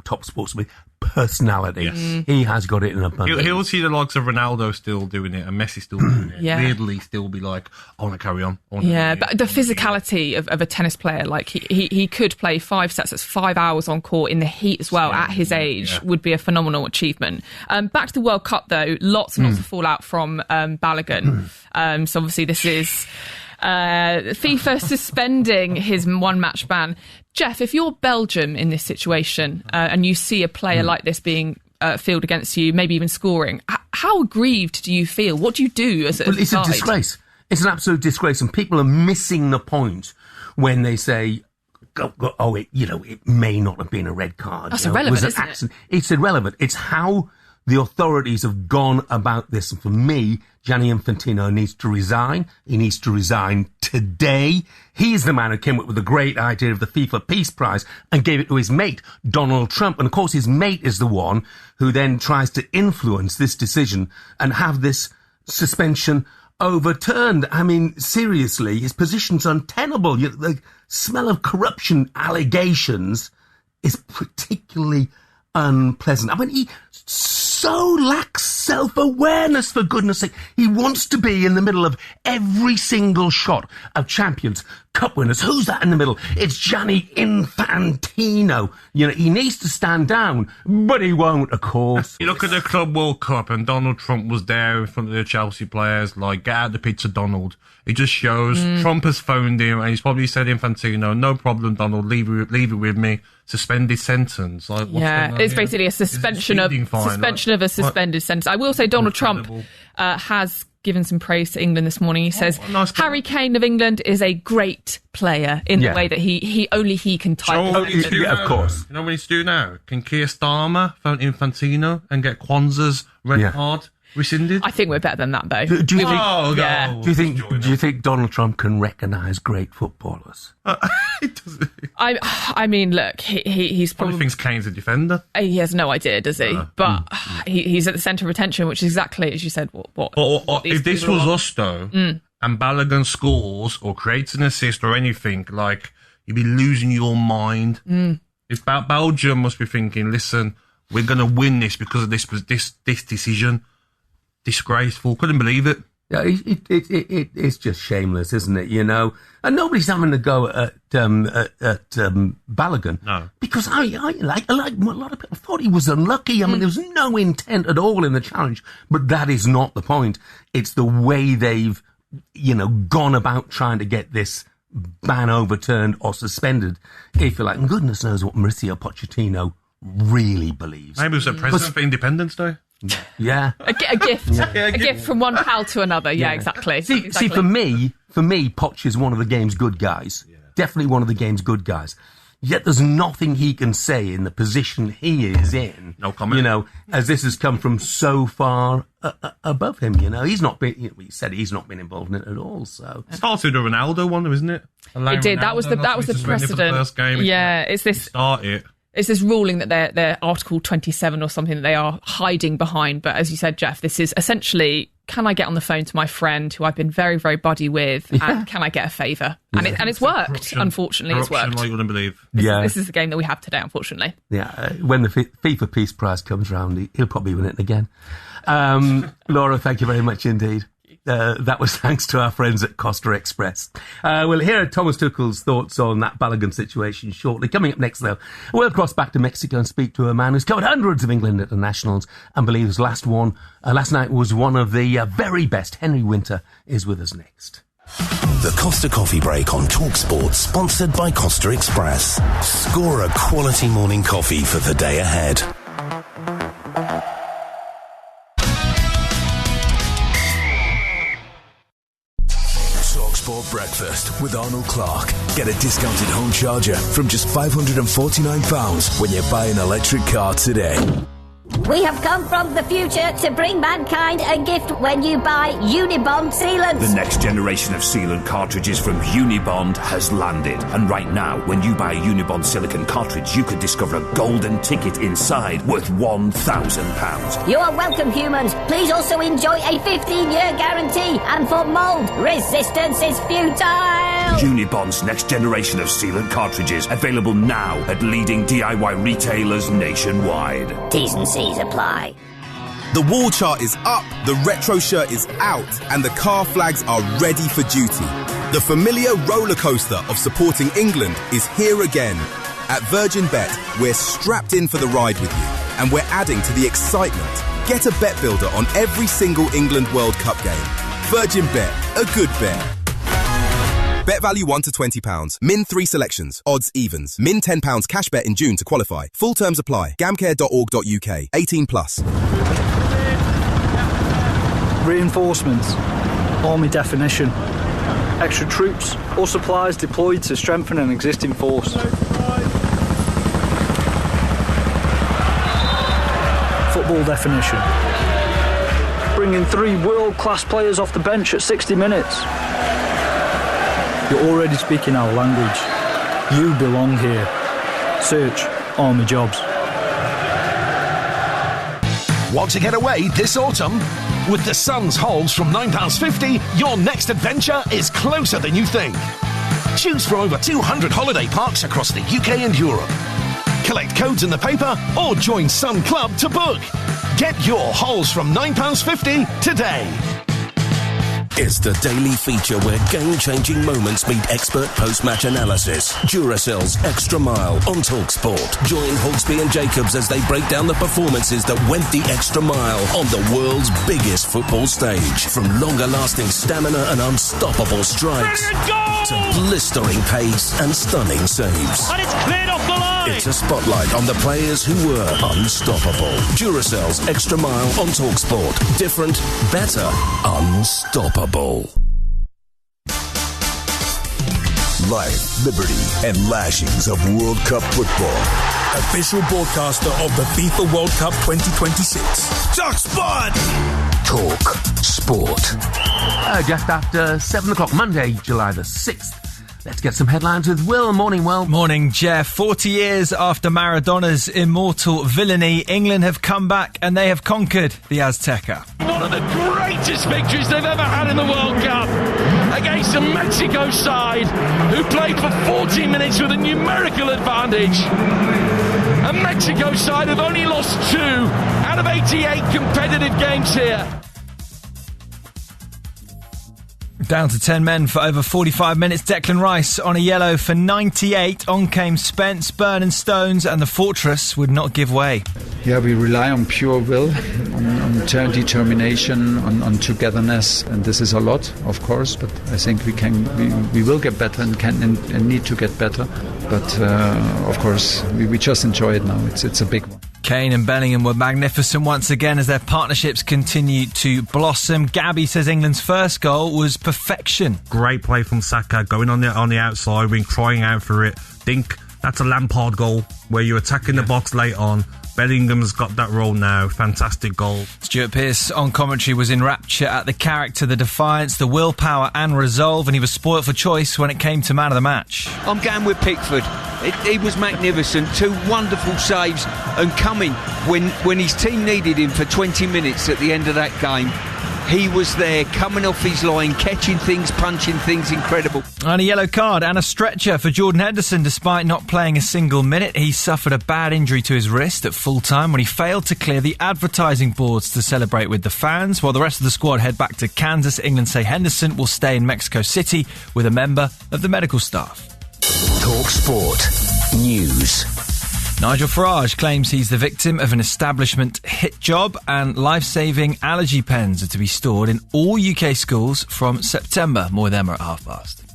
top sportsmen: personality. Yes. He has got it in abundance. He'll see the likes of Ronaldo still doing it and Messi still doing it. Weirdly, still be like, I want to carry on. But the physicality of a tennis player, like he could play 5 sets, that's 5 hours on court in the heat as well at his age, would be a phenomenal achievement. Back to the World Cup though, lots and lots of fallout from Balogun. So obviously this is FIFA suspending his one-match ban. Jeff, if you're Belgium in this situation and you see a player like this being fielded against you, maybe even scoring, how aggrieved do you feel? What do you do as a It's a disgrace. It's an absolute disgrace, and people are missing the point when they say, it may not have been a red card. That's irrelevant, isn't it? It's irrelevant. It's how the authorities have gone about this. And for me, Gianni Infantino needs to resign. He needs to resign today. He's the man who came up with the great idea of the FIFA Peace Prize and gave it to his mate, Donald Trump. And of course, his mate is the one who then tries to influence this decision and have this suspension overturned. I mean, seriously, his position's untenable. The smell of corruption allegations is particularly unpleasant. I mean, he so lacks self-awareness, for goodness sake. He wants to be in the middle of every single shot of champions, cup winners. Who's that in the middle? It's Gianni Infantino. He needs to stand down, but he won't, of course. You look at the Club World Cup and Donald Trump was there in front of the Chelsea players, like, get out the pizza, Donald. It just shows Trump has phoned him and he's probably said, Infantino, no problem, Donald, leave it with me. Suspended sentence. Like, it's basically a suspension of a suspended sentence. I will say Donald Trump has given some praise to England this morning. He says Harry Kane of England is a great player in the way that he can type. Of course. You know what he's doing now? Can Keir Starmer phone Infantino and get Kwanzaa's red card rescinded? I think we're better than that, though. Do you think Donald Trump can recognise great footballers? I mean, look, he's probably thinks Kane's a defender. He has no idea, does he? But he's at the centre of attention, which is exactly as you said. What if this was us though, and Balogun scores or creates an assist or anything, like, you'd be losing your mind. If Belgium must be thinking, listen, we're going to win this because of this decision. Disgraceful. Couldn't believe it. Yeah, it's just shameless, isn't it? And nobody's having a go at Balogun. No, because I like a lot of people thought he was unlucky. I mean, there was no intent at all in the challenge, but that is not the point. It's the way they've gone about trying to get this ban overturned or suspended, if you like. And goodness knows what Mauricio Pochettino really believes. Maybe it was a president for Independence Day. Yeah, a gift, a gift from one pal to another. Yeah, exactly. See, for me, Poch is one of the game's good guys. Definitely one of the game's good guys. yet there's nothing he can say in the position he is in. No comment. You know, as this has come from so far above him, you know. He's not been, he said he's not been involved in it at all, so. It started with the Ronaldo one, isn't it? It did. That was the precedent. First game. Yeah, it's this ruling that they're Article 27 or something that they are hiding behind. But as you said, Jeff, this is essentially, can I get on the phone to my friend who I've been very, very buddy with, and can I get a favour? And it's worked. Unfortunately, it's worked. Like you wouldn't believe. This is the game that we have today, unfortunately. Yeah, when the FIFA Peace Prize comes round, he'll probably win it again. Laura, thank you very much indeed. That was thanks to our friends at Costa Express. We'll hear Thomas Tuchel's thoughts on that Balogun situation shortly. Coming up next, though, we'll cross back to Mexico and speak to a man who's covered hundreds of England internationals and believes last night was one of the very best. Henry Winter is with us next. The Costa Coffee Break on TalkSport, sponsored by Costa Express. Score a quality morning coffee for the day ahead. TalkSport Breakfast with Arnold Clark. Get a discounted home charger from just £549 when you buy an electric car today. We have come from the future to bring mankind a gift when you buy Unibond sealants. The next generation of sealant cartridges from Unibond has landed. And right now, when you buy a Unibond silicone cartridge, you could discover a golden ticket inside worth £1,000. You are welcome, humans. Please also enjoy a 15-year guarantee. And for mould, resistance is futile. Unibond's next generation of sealant cartridges, available now at leading DIY retailers nationwide. T's and C's apply. The wall chart is up, the retro shirt is out, and the car flags are ready for duty. The familiar roller coaster of supporting England is here again. At Virgin Bet, we're strapped in for the ride with you, and we're adding to the excitement. Get a bet builder on every single England World Cup game. Virgin Bet, a good bet. Bet value £1 to £20. Min 3 selections. Odds evens. Min £10 cash bet in June to qualify. Full terms apply. Gamcare.org.uk. 18 plus. Reinforcements. Army definition. Extra troops or supplies deployed to strengthen an existing force. Football definition. Bringing 3 world-class players off the bench at 60 minutes. You're already speaking our language. You belong here. Search Army Jobs. Want to get away this autumn? With the Sun's holds from £9.50, your next adventure is closer than you think. Choose from over 200 holiday parks across the UK and Europe. Collect codes in the paper or join Sun Club to book. Get your holes from £9.50 today. It's the daily feature where game-changing moments meet expert post-match analysis. Duracell's Extra Mile on TalkSport. Join Hawksby and Jacobs as they break down the performances that went the extra mile on the world's biggest football stage. From longer-lasting stamina and unstoppable strikes to blistering pace and stunning saves. And it's cleared off the line! It's a spotlight on the players who were unstoppable. Duracell's Extra Mile on TalkSport. Different, better, unstoppable. Life, liberty, and lashings of World Cup football. Official broadcaster of the FIFA World Cup 2026. TalkSport! Talk Sport. Just after 7 o'clock, Monday, July the 6th. Let's get some headlines with Will. Morning, Will. Morning, Jeff. 40 years after Maradona's immortal villainy, England have come back and they have conquered the Azteca. One of the greatest victories they've ever had in the World Cup against a Mexico side who played for 40 minutes with a numerical advantage. A Mexico side have only lost 2 out of 88 competitive games here. Down to 10 men for over 45 minutes. Declan Rice on a yellow for 98. On came Spence, Byrne and Stones, and the fortress would not give way. Yeah, we rely on pure will, on determination, on togetherness, and this is a lot, of course. But I think we will get better and need to get better. But of course, we just enjoy it now. It's a big one. Kane and Bellingham were magnificent once again as their partnerships continue to blossom. Gabby says England's first goal was perfection. Great play from Saka, going on the outside, been crying out for it. Dink, That's a Lampard goal where you're attacking the box late on. Bellingham's got that role now. Fantastic goal. Stuart Pearce on commentary was in rapture at the character, the defiance, the willpower and resolve, and he was spoilt for choice when it came to man of the match. I'm going with Pickford. He was magnificent. 2 wonderful saves, and coming when his team needed him for 20 minutes at the end of that game. He was there, coming off his line, catching things, punching things, incredible. And a yellow card and a stretcher for Jordan Henderson despite not playing a single minute. He suffered a bad injury to his wrist at full time when he failed to clear the advertising boards to celebrate with the fans, while the rest of the squad head back to Kansas. England say Henderson will stay in Mexico City with a member of the medical staff. TalkSport News. Nigel Farage claims he's the victim of an establishment hit job, and life-saving allergy pens are to be stored in all UK schools from September. More of them are at 5:30.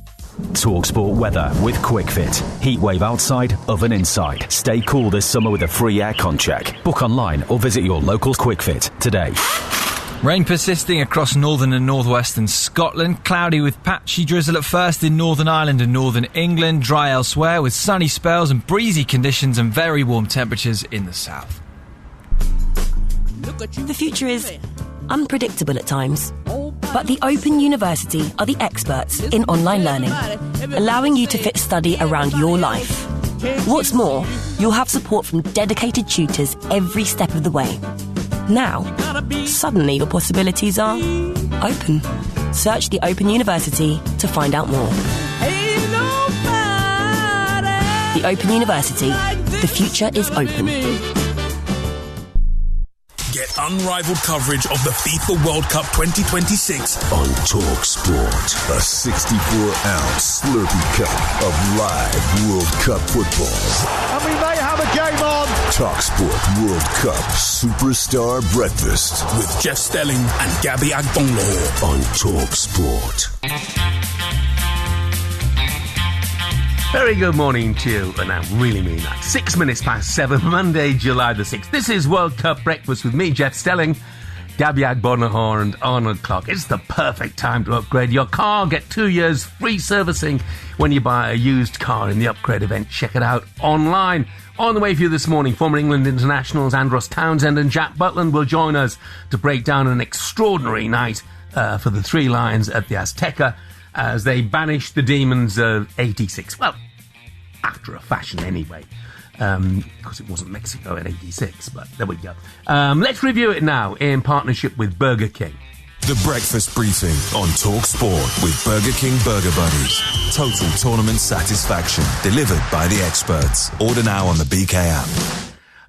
TalkSport weather with QuickFit. Heatwave outside, oven inside. Stay cool this summer with a free aircon check. Book online or visit your local QuickFit today. Rain persisting across northern and northwestern Scotland. Cloudy with patchy drizzle at first in Northern Ireland and northern England. Dry elsewhere with sunny spells and breezy conditions and very warm temperatures in the south. The future is unpredictable at times, but the Open University are the experts in online learning, allowing you to fit study around your life. What's more, you'll have support from dedicated tutors every step of the way. Now, suddenly your possibilities are open. Search the Open University to find out more. The Open University. The future is open. Get unrivaled coverage of the FIFA World Cup 2026 on TalkSport. A 64-ounce Slurpee cup of live World Cup football. And we may have a game on. TalkSport World Cup Superstar Breakfast with Jeff Stelling and Gabby Agbonlahor on TalkSport. Very good morning to you, and I really mean that. 6 minutes past 7, Monday, July the 6th. This is World Cup Breakfast with me, Jeff Stelling, Gabby Agbonlahor and Arnold Clark. It's the perfect time to upgrade your car. Get 2 years free servicing when you buy a used car in the upgrade event. Check it out online. On the way for you this morning, former England internationals Andros Townsend and Jack Butland will join us to break down an extraordinary night for the Three Lions at the Azteca as they banish the demons of 86. Well, after a fashion anyway, because it wasn't Mexico in 86, but there we go. Let's review it now in partnership with Burger King. The Breakfast Briefing on TalkSport with Burger King Burger Buddies. Total tournament satisfaction delivered by the experts. Order now on the BK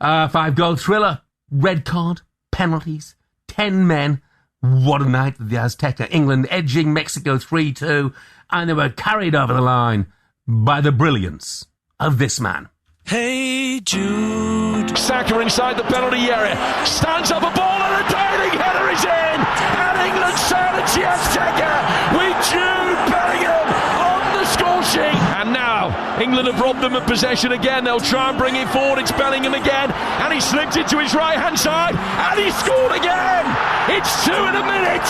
app. 5-goal thriller, red card, penalties, 10 men. What a night at the Azteca. England edging Mexico 3-2, and they were carried over the line by the brilliance of this man. Hey Jude. Saka inside the penalty area. Stands up a ball and a diving header is in. And England silence the Azteca with Jude Bellingham on the score sheet. And now England have robbed them of possession again. They'll try and bring it forward. It's Bellingham again. And he slipped it to his right hand side. And he scored again. It's 2 in a minute.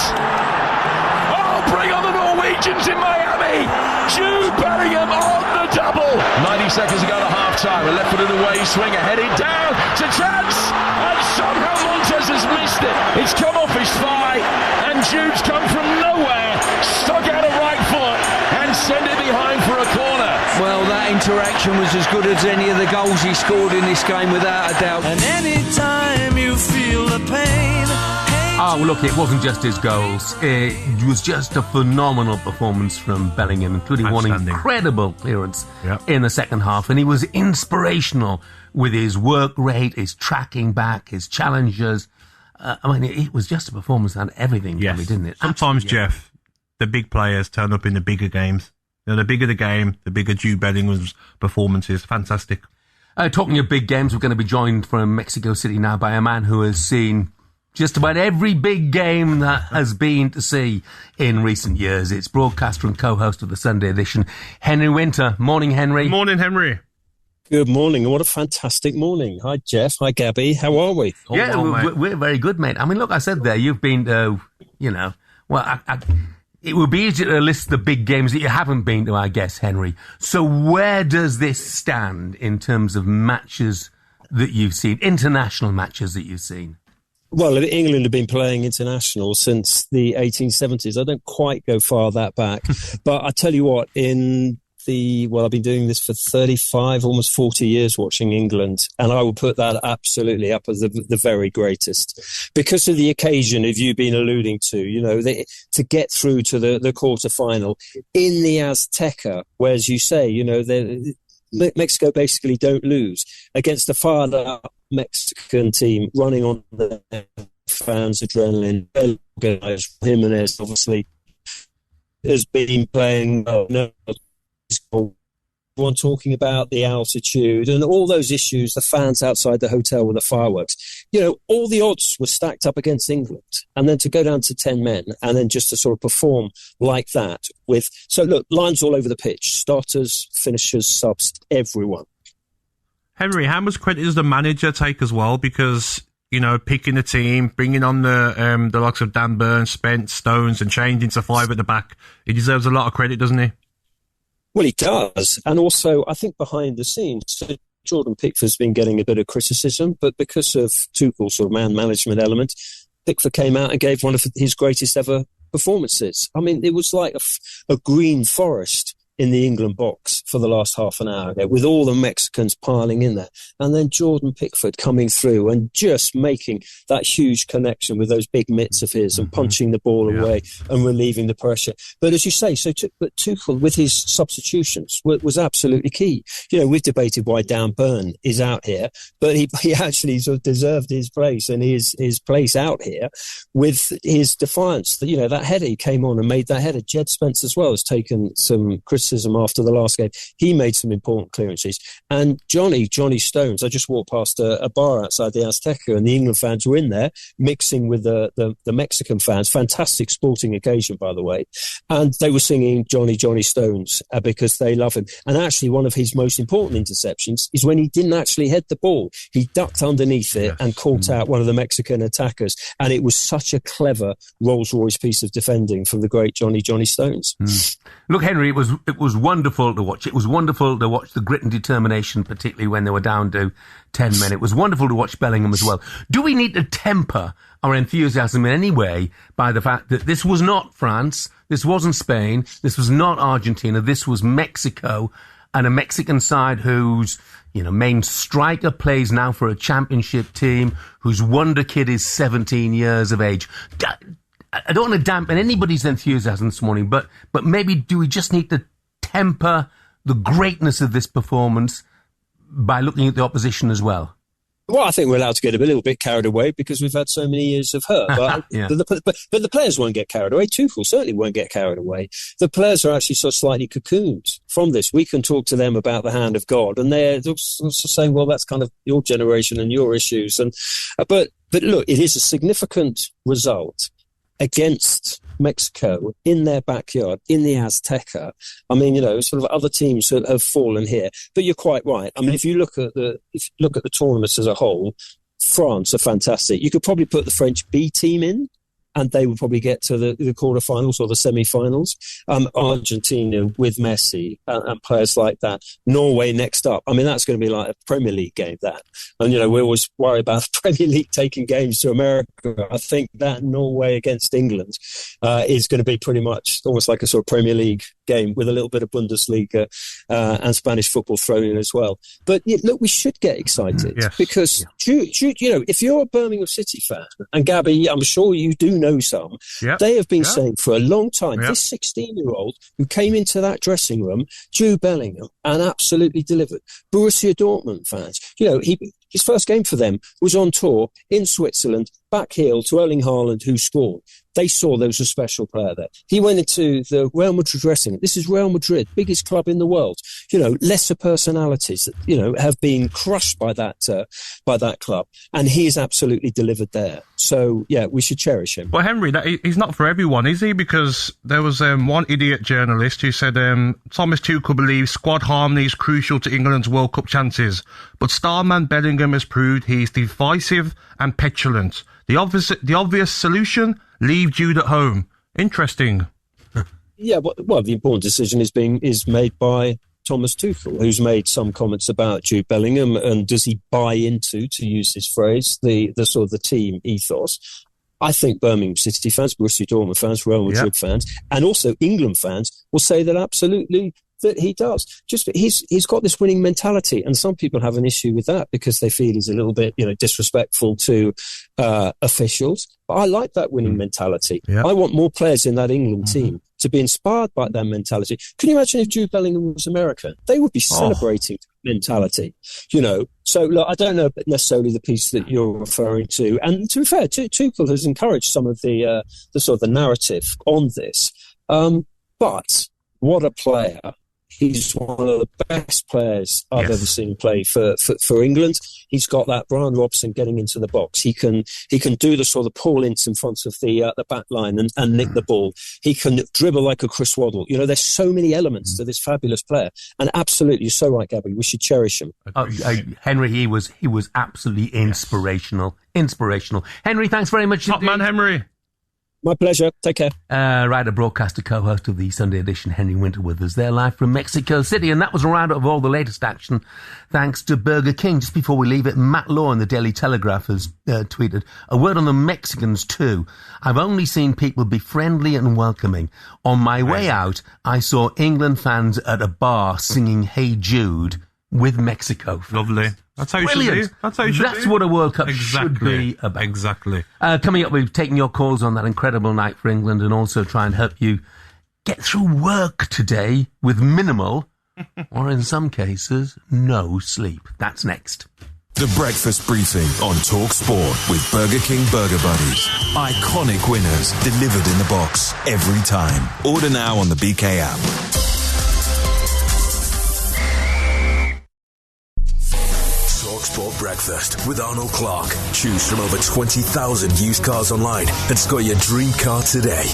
Oh, bring on the Norwegians in Miami. Jude Bellingham on the double. 90 seconds to go to half-time. A left-footed away swinger headed down to chance. And somehow Montez has missed it. It's come off his thigh. And Jude's come from nowhere. Stuck out a right foot. And send it behind for a corner. Well, that interaction was as good as any of the goals he scored in this game, without a doubt. And anytime you feel the pain. Oh, look, it wasn't just his goals. It was just a phenomenal performance from Bellingham, including one incredible clearance in the second half. And he was inspirational with his work rate, his tracking back, his challenges. I mean, it was just a performance and everything, Yes. didn't it? Sometimes, Jeff, the big players turn up in the bigger games. You know, the bigger the game, the bigger Jude Bellingham's performance is. Fantastic. Talking of big games, we're going to be joined from Mexico City now by a man who has seen just about every big game that has been to see in recent years. It's broadcaster and co-host of the Sunday edition, Henry Winter. Morning, Henry. Morning, Henry. Good morning, and what a fantastic morning. Hi, Jeff. Hi, Gabby. How are we? We're very good, mate. I mean, look, I said there, you've been to, It would be easy to list the big games that you haven't been to, I guess, Henry. So where does this stand in terms of matches that you've seen, international matches that you've seen? Well, England have been playing international since the 1870s. I don't quite go far that back. But I tell you what, I've been doing this for 35, almost 40 years watching England, and I will put that absolutely up as the very greatest. Because of the occasion, as you've been alluding to, to get through to the quarter-final in the Azteca, where, as you say, Mexico basically don't lose against a fired-up Mexican team running on the fans' adrenaline. Jimenez, obviously, has been playing well. Everyone talking about the altitude and all those issues, the fans outside the hotel with the fireworks. All the odds were stacked up against England. And then to go down to 10 men and then just to sort of perform like that lines all over the pitch, starters, finishers, subs, everyone. Henry, how much credit does the manager take as well? Because, picking the team, bringing on the likes of Dan Burn, Spence, Stones and changing to 5 at the back, he deserves a lot of credit, doesn't he? Well, he does. And also, I think behind the scenes, Jordan Pickford's been getting a bit of criticism, but because of Tuchel's sort of man management element, Pickford came out and gave one of his greatest ever performances. I mean, it was like a green forest in the England box for the last half an hour there, with all the Mexicans piling in there. And then Jordan Pickford coming through and just making that huge connection with those big mitts of his and punching the ball away and relieving the pressure. But as you say, but Tuchel, with his substitutions, was absolutely key. We've debated why Dan Burn is out here, but he actually sort of deserved his place and his place out here with his defiance. That header, he came on and made that header. Jed Spence as well has taken some criticism after the last game. He made some important clearances. And Johnny Stones, I just walked past a bar outside the Azteca and the England fans were in there mixing with the Mexican fans. Fantastic sporting occasion, by the way. And they were singing Johnny Stones because they love him. And actually one of his most important interceptions is when he didn't actually head the ball. He ducked underneath it and caught out one of the Mexican attackers. And it was such a clever Rolls-Royce piece of defending from the great Johnny Stones. Look, Henry, it was wonderful to watch. It was wonderful to watch the grit and determination, particularly when they were down to 10 men. It was wonderful to watch Bellingham as well. Do we need to temper our enthusiasm in any way by the fact that this was not France, this wasn't Spain, this was not Argentina, this was Mexico, and a Mexican side whose main striker plays now for a championship team, whose wonder kid is 17 years of age? I don't want to dampen anybody's enthusiasm this morning, but maybe do we just need to temper the greatness of this performance by looking at the opposition as well? Well, I think we're allowed to get a little bit carried away because we've had so many years of hurt. But, but the players won't get carried away. Tuchel certainly won't get carried away. The players are actually sort of slightly cocooned from this. We can talk to them about the hand of God, and they're also saying, well, that's kind of your generation and your issues. And but look, it is a significant result against Mexico in their backyard, in the Azteca. I mean, sort of other teams have fallen here. But you're quite right. I mean, if you look at the tournaments as a whole, France are fantastic. You could probably put the French B team in, and they would probably get to the quarterfinals or the semi-finals. Argentina with Messi and players like that. Norway next up. I mean, that's going to be like a Premier League game, that. And, we always worry about the Premier League taking games to America. I think that Norway against England is going to be pretty much almost like a sort of Premier League game with a little bit of Bundesliga and Spanish football thrown in as well. But look, we should get excited because, if you're a Birmingham City fan, and Gabby, I'm sure you do know some, they have been saying for a long time, this 16-year-old who came into that dressing room, Jude Bellingham, and absolutely delivered. Borussia Dortmund fans, his first game for them was on tour in Switzerland, back heel to Erling Haaland, who scored. They saw there was a special player there. He went into the Real Madrid dressing room. This is Real Madrid, biggest club in the world. Lesser personalities, have been crushed by that club, and he has absolutely delivered there. So, we should cherish him. Well, Henry, he's not for everyone, is he? Because there was one idiot journalist who said Thomas Tuchel believes squad harmony is crucial to England's World Cup chances, but starman Bellingham has proved he's divisive and petulant. The obvious solution: leave Jude at home. Interesting. Yeah, well, the important decision is made by Thomas Tuchel, who's made some comments about Jude Bellingham, and does he buy into, to use his phrase, the sort of the team ethos? I think Birmingham City fans, Borussia Dortmund fans, Real Madrid fans, and also England fans will say that absolutely that he does. Just he's got this winning mentality, and some people have an issue with that because they feel he's a little bit, disrespectful to officials. But I like that winning mentality. I want more players in that England team to be inspired by that mentality. Can you imagine if Jude Bellingham was American? They would be celebrating mentality, So, look, I don't know necessarily the piece that you're referring to. And to be fair, Tuchel has encouraged some of the sort of the narrative on this. But what a player. He's one of the best players I've ever seen play for England. He's got that Brian Robson getting into the box. He can do the sort of Paul Ince in front of the back line and nick the ball. He can dribble like a Chris Waddle. There's so many elements to this fabulous player. And absolutely, you're so right, Gabby. We should cherish him. Henry, he was absolutely inspirational. Inspirational. Henry, thanks very much. Top man, Henry. My pleasure. Take care. Writer, broadcaster, co-host of the Sunday edition, Henry Winter with us there live from Mexico City. And that was a roundup of all the latest action thanks to Burger King. Just before we leave it, Matt Law in the Daily Telegraph has tweeted, a word on the Mexicans too. I've only seen people be friendly and welcoming. On my way out, I saw England fans at a bar singing Hey Jude with Mexico. Lovely. That's how you should be. That's what a World Cup should be about. Exactly. Coming up, we've taken your calls on that incredible night for England and also try and help you get through work today with minimal, or in some cases, no sleep. That's next. The Breakfast Briefing on TalkSport with Burger King Burger Buddies. Iconic winners delivered in the box every time. Order now on the BK app. TalkSport Breakfast with Arnold Clark. Choose from over 20,000 used cars online and score your dream car today.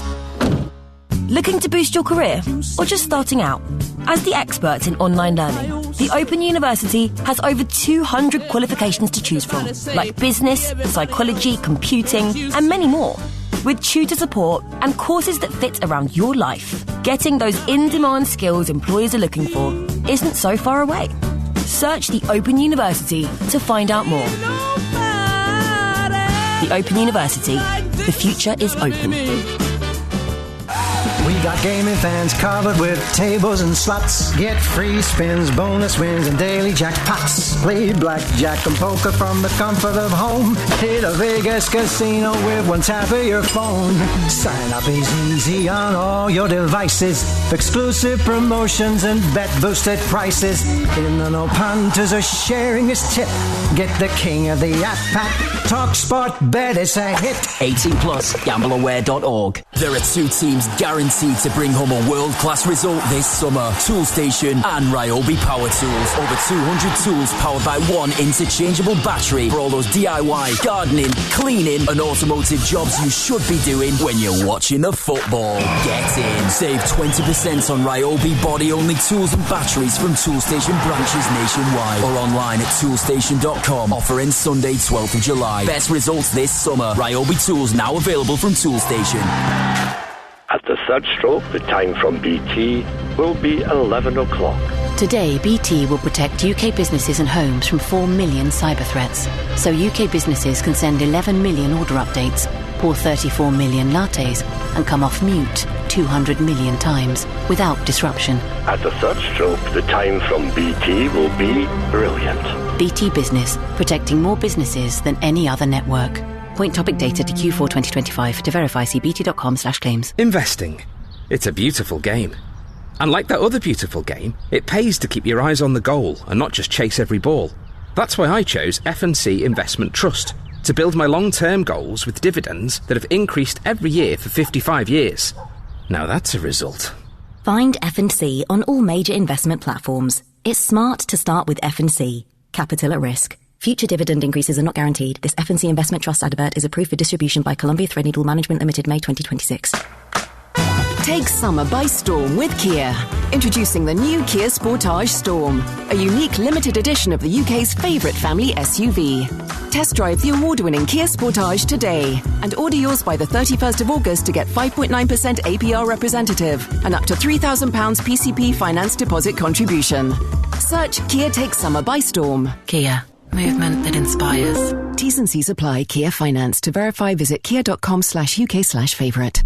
Looking to boost your career or just starting out? As the experts in online learning, the Open University has over 200 qualifications to choose from, like business, psychology, computing, and many more. With tutor support and courses that fit around your life, getting those in-demand skills employers are looking for isn't so far away. Search the Open University to find out more. The Open University. The future is open. We got gaming fans covered with tables and slots. Get free spins, bonus wins, and daily jackpots. Play blackjack and poker from the comfort of home. Hit a Vegas casino with one tap of your phone. Sign up is easy on all your devices. Exclusive promotions and bet-boosted prices. In the no punters are sharing this tip. Get the king of the app pack. TalkSport Bet is a hit. 18 plus. GambleAware.org. There are two teams guaranteed to bring home a world-class result this summer. Toolstation and Ryobi Power Tools. Over 200 tools powered by one interchangeable battery for all those DIY, gardening, cleaning and automotive jobs you should be doing when you're watching the football. Get in. Save 20% on Ryobi body-only tools and batteries from Toolstation branches nationwide or online at toolstation.com. Offer ends Sunday, 12th of July. Best results this summer. Ryobi Tools now available from Toolstation. At the third stroke, the time from BT will be 11 o'clock. Today, BT will protect UK businesses and homes from 4 million cyber threats. So UK businesses can send 11 million order updates, pour 34 million lattes, and come off mute 200 million times without disruption. At the third stroke, the time from BT will be brilliant. BT Business, protecting more businesses than any other network. Point topic data to Q4 2025. To verify, see bt.com/claims. Investing. It's a beautiful game. And like that other beautiful game, it pays to keep your eyes on the goal and not just chase every ball. That's why I chose F&C Investment Trust, to build my long-term goals with dividends that have increased every year for 55 years. Now that's a result. Find F&C on all major investment platforms. It's smart to start with F&C. Capital at risk. Future dividend increases are not guaranteed. This F&C Investment Trust advert is approved for distribution by Columbia Threadneedle Management Limited, May 2026. Take summer by storm with Kia. Introducing the new Kia Sportage Storm, a unique limited edition of the UK's favourite family SUV. Test drive the award-winning Kia Sportage today and order yours by the 31st of August to get 5.9% APR representative and up to £3,000 PCP finance deposit contribution. Search Kia Take Summer by Storm. Kia. Movement that inspires. T's and C's apply. Kia Finance. To verify, visit kia.com/UK/favourite.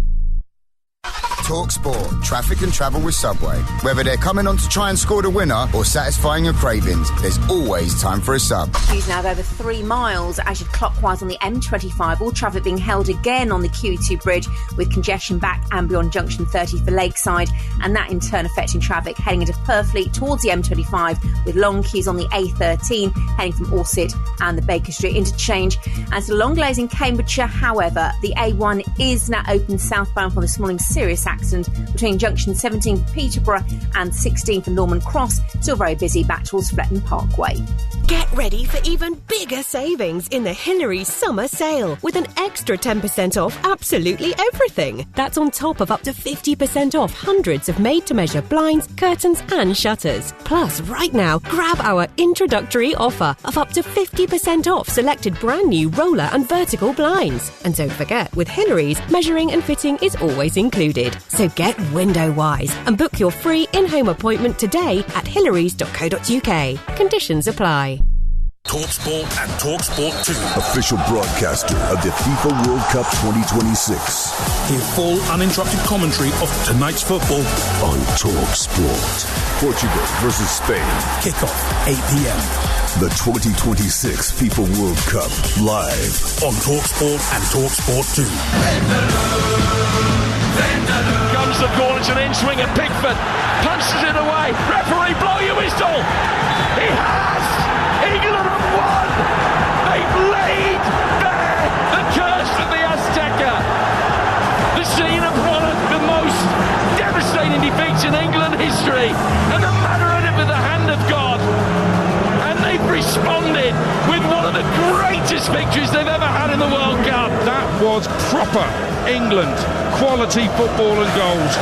TalkSport, traffic and travel with Subway. Whether they're coming on to try and score the winner or satisfying your cravings, there's always time for a sub. Queues now of over 3 miles as you're clockwise on the M25. All traffic being held again on the QE2 bridge with congestion back and beyond junction 30 for Lakeside, and that in turn affecting traffic heading into Purfleet towards the M25 with long queues on the A13 heading from Orsett and the Baker Street interchange. As the long delays in Cambridgeshire, however, the A1 is now open southbound from this morning's serious accident between junction 17 for Peterborough and 16 for Norman Cross. Still very busy back towards Fletton Parkway. Get ready for even bigger savings in the Hillary Summer Sale with an extra 10% off absolutely everything. That's on top of up to 50% off hundreds of made-to-measure blinds, curtains and shutters. Plus, right now, grab our introductory offer of up to 50% off selected brand new roller and vertical blinds. And don't forget, with Hillary's, measuring and fitting is always included. So get window-wise and book your free in-home appointment today at hillarys.co.uk. Conditions apply. TalkSport and TalkSport 2. Official broadcaster of the FIFA World Cup 2026. Hear full uninterrupted commentary of tonight's football on TalkSport. Portugal versus Spain. Kickoff 8 p.m. The 2026 FIFA World Cup live on TalkSport and TalkSport 2. Comes the ball, it's an in-swing at Pickford. Punches it away. Referee, blow your whistle. He has! England have won! They've laid bare the curse of the Azteca. The scene of one of the most devastating defeats in England history. And the matter of it with the hand of God. And they've responded with one of the greatest victories they've ever had in the World Cup. That was proper England. Quality football and goals.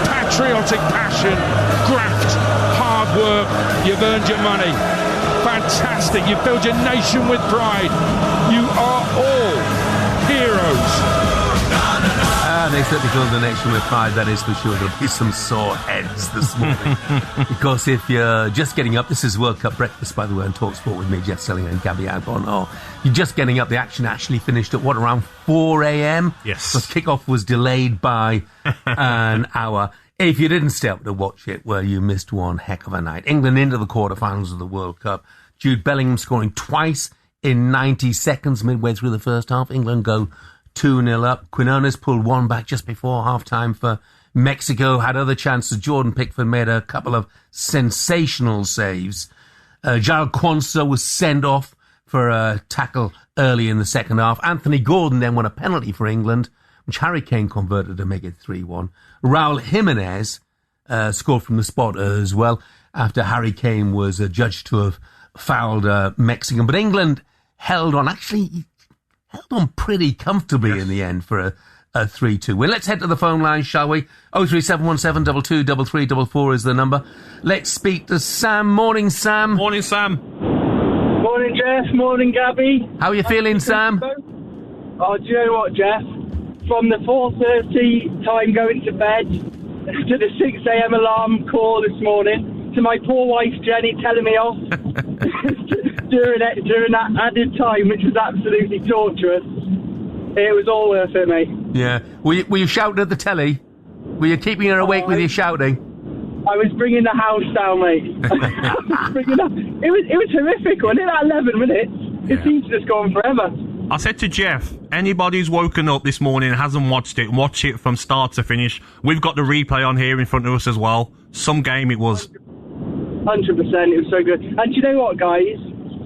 Patriotic passion. Graft. Hard work. You've earned your money. Fantastic. You filled your nation with pride. You are all heroes. They certainly filled the nation with pride, that is for sure. There'll be some sore heads this morning. Because if you're just getting up, this is World Cup Breakfast, by the way, on TalkSport with me, Jeff Sellinger and Gabby Agbon. Oh, you're just getting up. The action actually finished at, around 4 a.m? Yes. The kickoff was delayed by an hour. If you didn't stay up to watch it, well, you missed one heck of a night. England into the quarterfinals of the World Cup. Jude Bellingham scoring twice in 90 seconds midway through the first half. England go 2-0 up. Quinones pulled one back just before half-time for Mexico. Had other chances. Jordan Pickford made a couple of sensational saves. Jarrell Quansah was sent off for a tackle early in the second half. Anthony Gordon then won a penalty for England, which Harry Kane converted to make it 3-1. Raul Jimenez scored from the spot as well after Harry Kane was judged to have fouled Mexican. But England held on pretty comfortably in the end for a 3-2 win. Let's head to the phone line, shall we? 03717 223344 is the number. Let's speak to Sam. Morning, Sam. Morning, Sam. Morning, Jeff. Morning, Gabby. How are you feeling, Sam? Oh, do you know what, Jeff? From the 4:30 time going to bed to the 6 a.m. alarm call this morning to my poor wife, Jenny, telling me off during that added time, which was absolutely torturous. It was all worth it, mate. Yeah. Were you shouting at the telly? Were you keeping her awake with your shouting? I was bringing the house down, mate. It was horrific, wasn't it? That 11 minutes. It seems to just go on forever. I said to Jeff, anybody who's woken up this morning and hasn't watched it, watch it from start to finish. We've got the replay on here in front of us as well. Some game it was. 100%, it was so good. And do you know what, guys?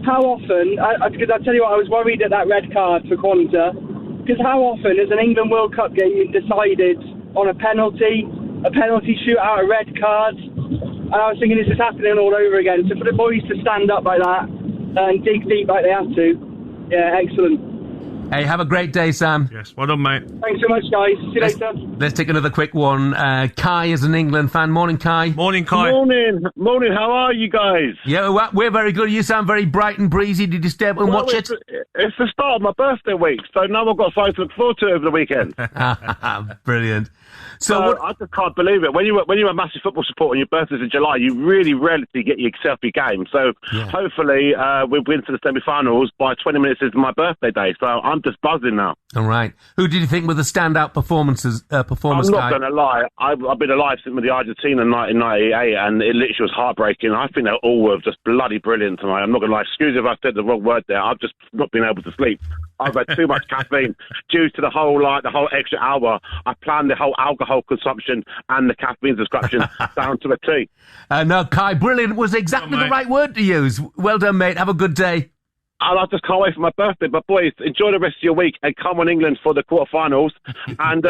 How often, because I tell you what, I was worried at that red card for Quansah, because how often has an England World Cup game decided on a penalty shootout, a red card? And I was thinking this is happening all over again. So for the boys to stand up like that and dig deep like they have to, yeah, excellent. Hey, have a great day, Sam. Yes, well done, mate. Thanks so much, guys. See you later. Let's take another quick one. Kai is an England fan. Morning, Kai. Morning, Kai. Morning. How are you guys? Yeah, we're very good. You sound very bright and breezy. Did you stay up and watch it? It's the start of my birthday week, so now I've got something to look forward to over the weekend. Brilliant. So I just can't believe it. When you're a massive football supporter and your birthday's in July, you really rarely get yourself your game. So hopefully we'll win to the semi-finals by 20 minutes into my birthday day. So I'm just buzzing now. All right. Who did you think were the standout performers? I'm not going to lie. I've been alive since the Argentina night in 98, and it literally was heartbreaking. I think they all were just bloody brilliant tonight. I'm not going to lie. Excuse me if I said the wrong word there. I've just not been able to sleep. I've had too much caffeine due to the whole extra hour. I planned the whole alcohol consumption and the caffeine subscription down to a T. No, Kai, brilliant was exactly the right word to use. Well done, mate. Have a good day. And I just can't wait for my birthday. But boys, enjoy the rest of your week and come on England for the quarterfinals. And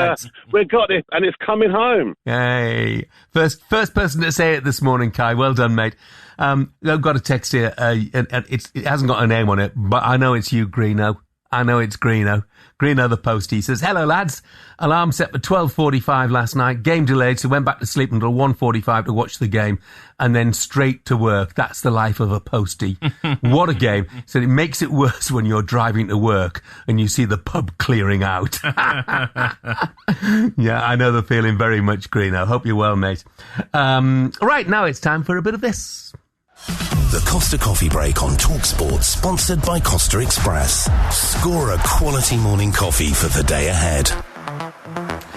we've got it, and it's coming home. Hey, first person to say it this morning, Kai. Well done, mate. I've got a text here, and it hasn't got a name on it, but I know it's you, Greeno. I know it's Greeno. Greeno the post. He says, "Hello lads. Alarm set for 12:45 last night. Game delayed, so went back to sleep until 1:45 to watch the game, and then straight to work. That's the life of a postie. What a game!" So it makes it worse when you're driving to work and you see the pub clearing out. Yeah, I know the feeling very much, Greeno. Hope you're well, mate. Right now, it's time for a bit of this. The Costa Coffee Break on TalkSport, sponsored by Costa Express. Score a quality morning coffee for the day ahead.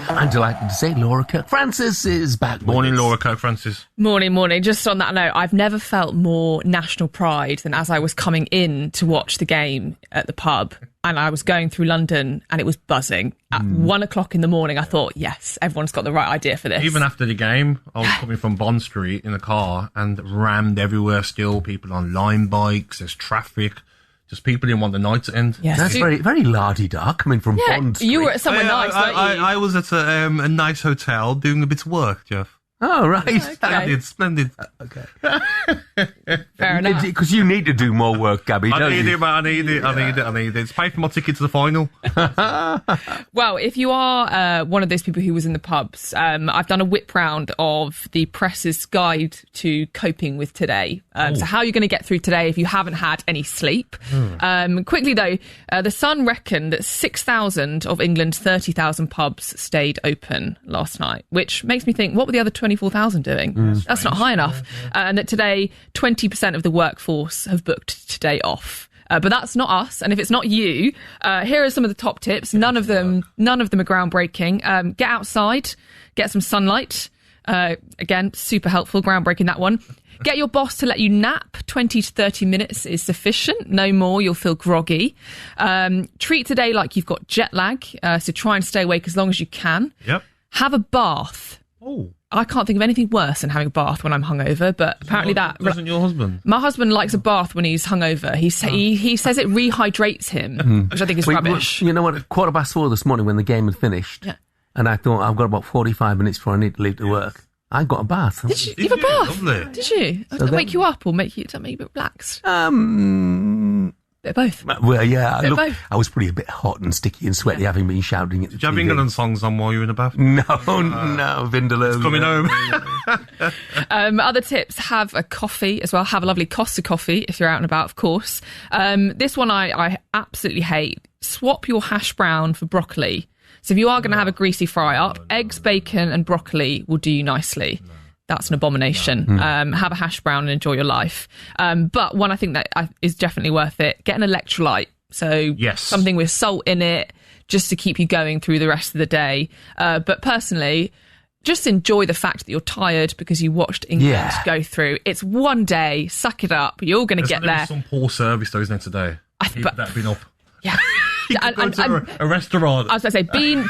I'm delighted to say Laura Kirk-Francis is back. Morning, Laura Kirk-Francis. Morning. Just on that note, I've never felt more national pride than as I was coming in to watch the game at the pub, and I was going through London and it was buzzing. At 1 o'clock in the morning, I thought, yes, everyone's got the right idea for this. Even after the game, I was coming from Bond Street in a car and rammed everywhere still. People on line bikes, there's traffic. Just people didn't want the night to end. Yes. That's very, very lardy-da coming from Bond Street. You were at somewhere nice, weren't you? I was at a nice hotel doing a bit of work, Jeff. Oh, right. Okay. Splendid. Okay. Fair enough. Because you need to do more work, Gabby, I need it. It's paid for my ticket to the final. Well, if you are one of those people who was in the pubs, I've done a whip round of the press's guide to coping with today. So how are you going to get through today if you haven't had any sleep? Quickly, though, the Sun reckoned that 6,000 of England's 30,000 pubs stayed open last night, which makes me think, what were the other 24,000 doing? That's not high enough. And that today, 20% of the workforce have booked today off. But that's not us. And if it's not you, here are some of the top tips. None of them are groundbreaking. Get outside, get some sunlight. Again, super helpful, groundbreaking, that one. Get your boss to let you nap. 20 to 30 minutes is sufficient. No more, you'll feel groggy. Treat today like you've got jet lag. So try and stay awake as long as you can. Yep. Have a bath. I can't think of anything worse than having a bath when I'm hungover, but apparently doesn't your husband? My husband likes a bath when he's hungover. He says it rehydrates him, which I think is rubbish. You know what? 4:15 this morning when the game had finished, and I thought I've got about 45 minutes before I need to leave to work. I got a bath. Did you have a bath? Lovely. Did you? Does that wake you up or make you a bit relaxed? Bit of both. Well, yeah. Bit of both. I was pretty a bit hot and sticky and sweaty, having been shouting at the Did you have TV. England songs on while you were in the bath? No, Vindaloo. It's coming home. Other tips, have a coffee as well. Have a lovely Costa coffee if you're out and about, of course. This one I absolutely hate. Swap your hash brown for broccoli. So if you are going to have a greasy fry-up, eggs, bacon and broccoli will do you nicely. That's an abomination. Have a hash brown and enjoy your life. But one I think that is definitely worth it. Get an electrolyte. So something with salt in it, just to keep you going through the rest of the day. But personally, just enjoy the fact that you're tired because you watched England go through. It's one day. Suck it up. You're going to get there. Some poor service though, isn't it, today? That have been up. Yeah. A restaurant. I was going to say,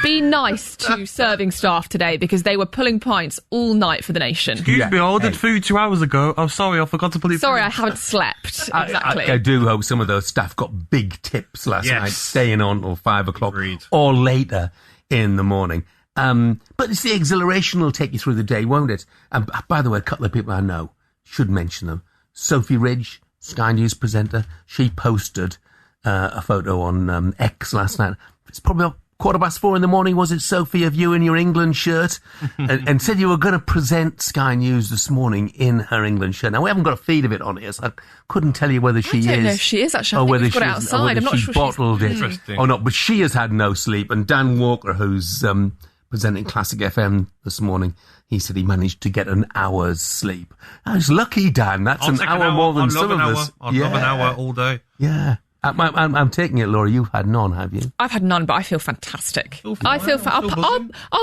be nice to serving staff today because they were pulling pints all night for the nation. Excuse me, I ordered food 2 hours ago. I'm sorry, I forgot to put it. Sorry, I haven't slept. Exactly. I do hope some of those staff got big tips last night, staying on till 5 o'clock or later in the morning. But it's the exhilaration will take you through the day, won't it? And by the way, a couple of people I know should mention them. Sophie Ridge, Sky News presenter, she posted a photo on X last night. It's probably about 4:15 in the morning, was it, Sophie, of you in your England shirt? and said you were going to present Sky News this morning in her England shirt. Now, we haven't got a feed of it on here, so I couldn't tell you whether she is. I don't know if she is, actually. Or whether she's got it outside. I'm not sure bottled it Interesting. or not. But she has had no sleep. And Dan Walker, who's presenting Classic FM this morning, he said he managed to get an hour's sleep. I was lucky, Dan. That's an hour more than some of us. I'd love an hour all day. Yeah. I'm taking it, Laura. You've had none, have you? I've had none, but I feel fantastic. I'll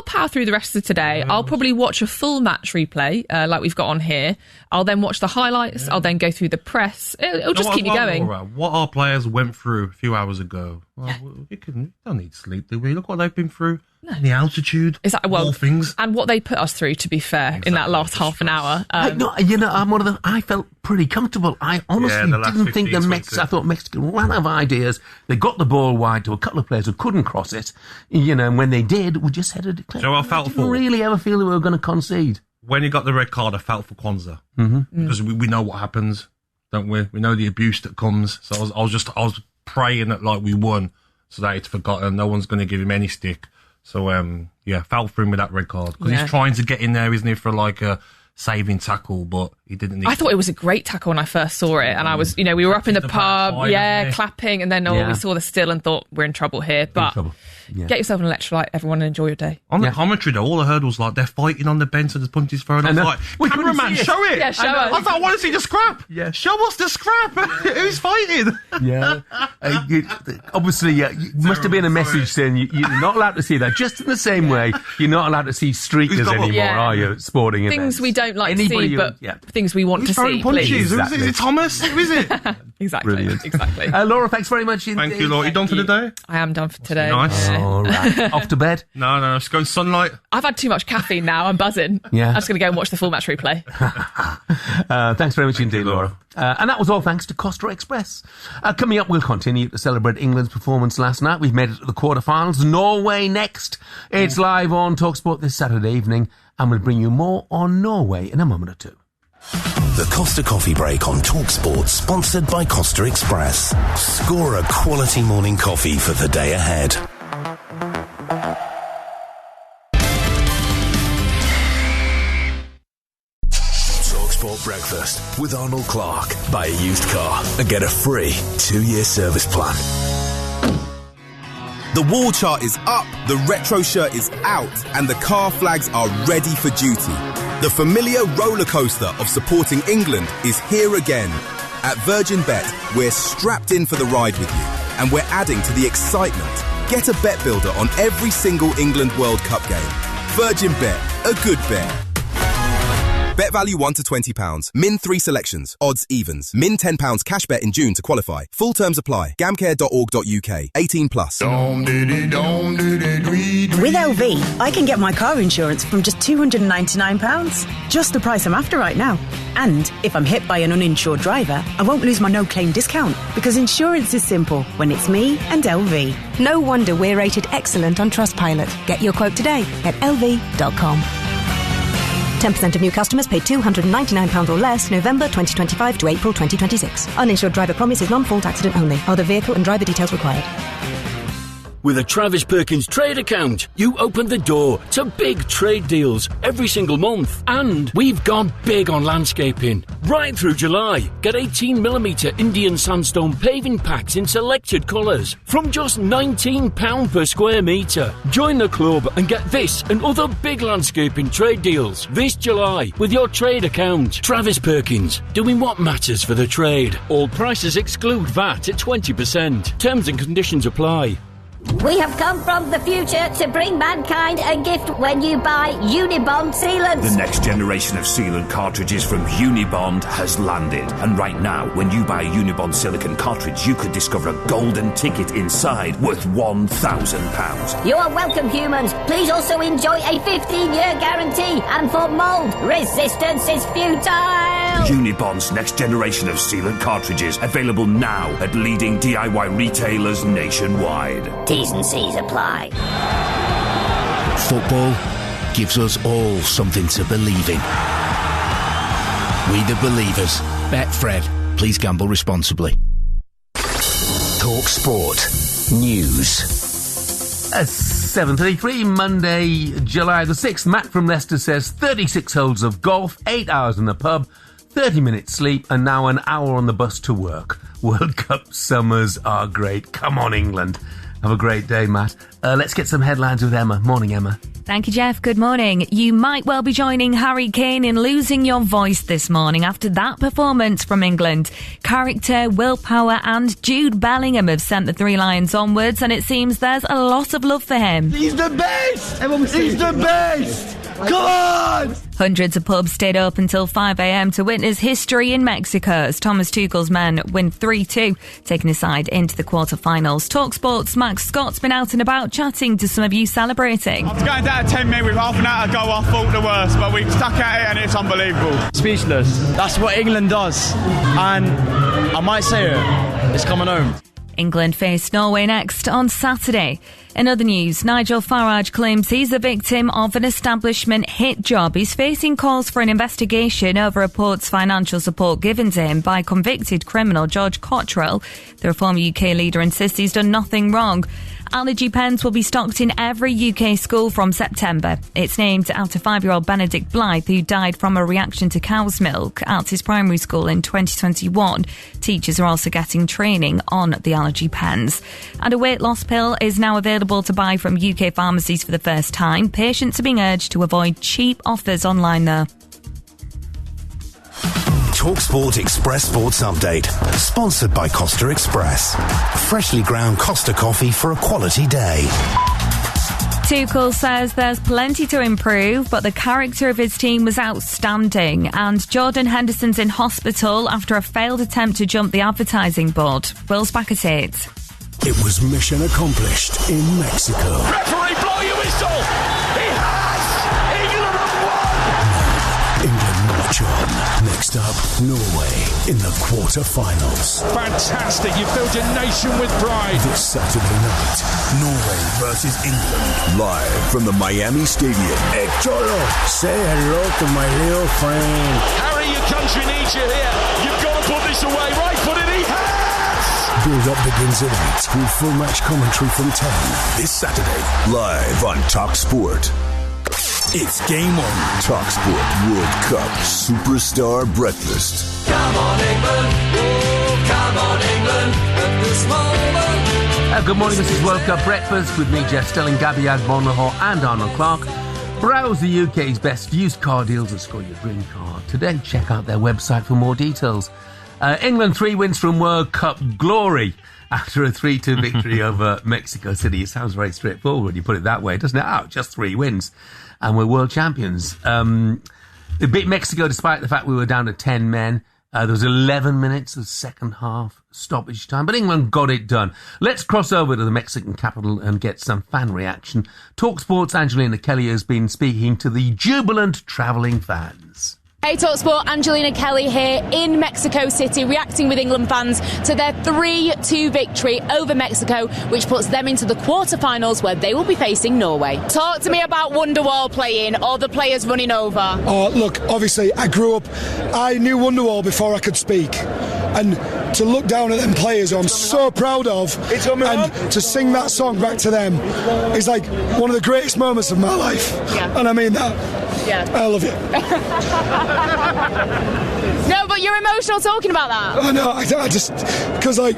power through the rest of today. I'll probably watch a full match replay, like we've got on here. I'll then watch the highlights. Yeah. I'll then go through the press. It'll just keep me going. Laura, what our players went through a few hours ago. Well, we don't need sleep, do we? Look what they've been through. No. The altitude, all things. And what they put us through, to be fair, in that last half an hour. I'm one of them. I felt pretty comfortable. I honestly didn't think I thought Mexico ran out of ideas. They got the ball wide to a couple of players who couldn't cross it. And when they did, we just had to declare. So I didn't really ever feel that we were going to concede. When you got the red card, I felt for Kwanzaa. Mm-hmm. Because we know what happens, don't we? We know the abuse that comes. So I was praying that we won, so that it's forgotten. No one's going to give him any stick. So, felt for him with that red card. Because he's trying to get in there, isn't he, for a saving tackle, but he didn't need I thought it was a great tackle when I first saw it. And I was, we were up in the pub, clapping, and then we saw the still and thought, we're in trouble here. But get yourself an electrolyte, everyone, and enjoy your day. On the commentary, though, all I heard was they're fighting on the bench and the punches thrown. I was like, cameraman, show it. Yeah, show us. I thought, I want to see the scrap. Yeah. Show us the scrap. Who's fighting? Yeah. Obviously, you must have been a message saying you're not allowed to see that. Just in the same way, you're not allowed to see streakers anymore, are you? Sporting events. Things we don't like to see, but things we want to see. Punches? Exactly. Is it Thomas? Who is it? Exactly. Brilliant. Exactly. Laura, thanks very much. Thank you, Laura. You done for the day? I am done for today. Nice. Yeah. All right. Off to bed? No, just go in sunlight. I've had too much caffeine now. I'm buzzing. Yeah. I'm just going to go and watch the full match replay. Thanks very much indeed, Laura. And that was all thanks to Costa Express. Coming up, we'll continue to celebrate England's performance last night. We've made it to the quarterfinals. Norway next. It's live on TalkSport this Saturday evening, and we'll bring you more on Norway in a moment or two. The Costa Coffee Break on TalkSport, sponsored by Costa Express. Score a quality morning coffee for the day ahead. TalkSport Breakfast with Arnold Clark. Buy a used car and get a free 2-year service plan. The wall chart is up, the retro shirt is out, and the car flags are ready for duty. The familiar roller coaster of supporting England is here again. At Virgin Bet, we're strapped in for the ride with you, and we're adding to the excitement. Get a bet builder on every single England World Cup game. Virgin Bet, a good bet. Bet value £1 to £20. Min 3 selections. Odds evens. Min £10 cash bet in June to qualify. Full terms apply. Gamcare.org.uk. 18 plus. With LV, I can get my car insurance from just £299. Just the price I'm after right now. And if I'm hit by an uninsured driver, I won't lose my no-claim discount, because insurance is simple when it's me and LV. No wonder we're rated excellent on Trustpilot. Get your quote today at lv.com. 10% of new customers pay £299 or less November 2025 to April 2026. Uninsured driver promise is non-fault accident only. Other vehicle and driver details required. With a Travis Perkins trade account, you open the door to big trade deals every single month. And we've gone big on landscaping. Right through July, get 18mm Indian sandstone paving packs in selected colours from just £19 per square metre. Join the club and get this and other big landscaping trade deals this July with your trade account. Travis Perkins, doing what matters for the trade. All prices exclude VAT at 20%. Terms and conditions apply. We have come from the future to bring mankind a gift when you buy Unibond sealants. The next generation of sealant cartridges from Unibond has landed. And right now, when you buy a Unibond silicone cartridge, you could discover a golden ticket inside worth £1,000. You are welcome, humans. Please also enjoy a 15-year guarantee. And for mould, resistance is futile. Unibond's next generation of sealant cartridges, available now at leading DIY retailers nationwide. T's and C's apply. Football gives us all something to believe in. We the believers. Betfred. Please gamble responsibly. TalkSport News. 7:33, Monday, July the 6th. Matt from Leicester says 36 holes of golf, 8 hours in the pub, 30 minutes sleep, and now an hour on the bus to work. World Cup summers are great. Come on, England. Have a great day, Matt. Let's get some headlines with Emma. Morning, Emma. Thank you, Jeff. Good morning. You might well be joining Harry Kane in losing your voice this morning after that performance from England. Character, willpower and Jude Bellingham have sent the Three Lions onwards, and it seems there's a lot of love for him. He's the best! He's the best! Come on! Hundreds of pubs stayed up until 5 a.m. to witness history in Mexico as Thomas Tuchel's men win 3-2, taking his side into the quarter-finals. TalkSport's Max Scott's been out and about chatting to some of you celebrating. I was going down to 10 minutes with half an hour to go. I thought the worst, but we've stuck at it and it's unbelievable. Speechless. That's what England does. And I might say it's coming home. England face Norway next on Saturday. In other news, Nigel Farage claims he's the victim of an establishment hit job. He's facing calls for an investigation over reports financial support given to him by convicted criminal George Cottrell. The former UK leader insists he's done nothing wrong. Allergy pens will be stocked in every UK school from September. It's named after 5-year-old Benedict Blythe, who died from a reaction to cow's milk at his primary school in 2021. Teachers are also getting training on the allergy pens. And a weight loss pill is now available to buy from UK pharmacies for the first time. Patients are being urged to avoid cheap offers online though. TalkSport Express Sports Update, sponsored by Costa Express. Freshly ground Costa coffee for a quality day. Tuchel says there's plenty to improve, but the character of his team was outstanding. And Jordan Henderson's in hospital after a failed attempt to jump the advertising board. Will's back at 8. It was mission accomplished in Mexico. Referee, blow your whistle! He has! England have won! England march on. Next up, Norway in the quarter-finals. Fantastic. You filled your nation with pride. This Saturday night, Norway versus England. Live from the Miami Stadium. Hey, Cholo, say hello to my little friend. Harry, your country needs you here. You've got to put this away. Right foot, and he has! Build-up begins at 8 with full match commentary from 10. This Saturday, live on TalkSport. It's game on. TalkSport World Cup Superstar Breakfast. Come on, England. Oh, come on, England. At this moment. Good morning, this is World Cup Breakfast with me, Jeff Stelling, Gabby Agbonlahor and Arnold Clark. Browse the UK's best used car deals and score your dream car today. Check out their website for more details. England 3 wins from World Cup glory after a 3-2 victory over Mexico City. It sounds very straightforward when you put it that way, doesn't it? Oh, just 3 wins and we're world champions. They beat Mexico despite the fact we were down to 10 men. There was 11 minutes of second half stoppage time, but England got it done. Let's cross over to the Mexican capital and get some fan reaction. TalkSport's Angelina Kelly has been speaking to the jubilant travelling fans. Hey TalkSport, Angelina Kelly here in Mexico City, reacting with England fans to their 3-2 victory over Mexico, which puts them into the quarter-finals where they will be facing Norway. Talk to me about Wonderwall playing, or the players running over. Look, obviously I grew up, I knew Wonderwall before I could speak, and to look down at them players who I'm so proud of, and to sing that song back to them is like one of the greatest moments of my life. Yeah. And I mean that. Yeah. I love you. No, but you're emotional talking about that. I know, I just, because it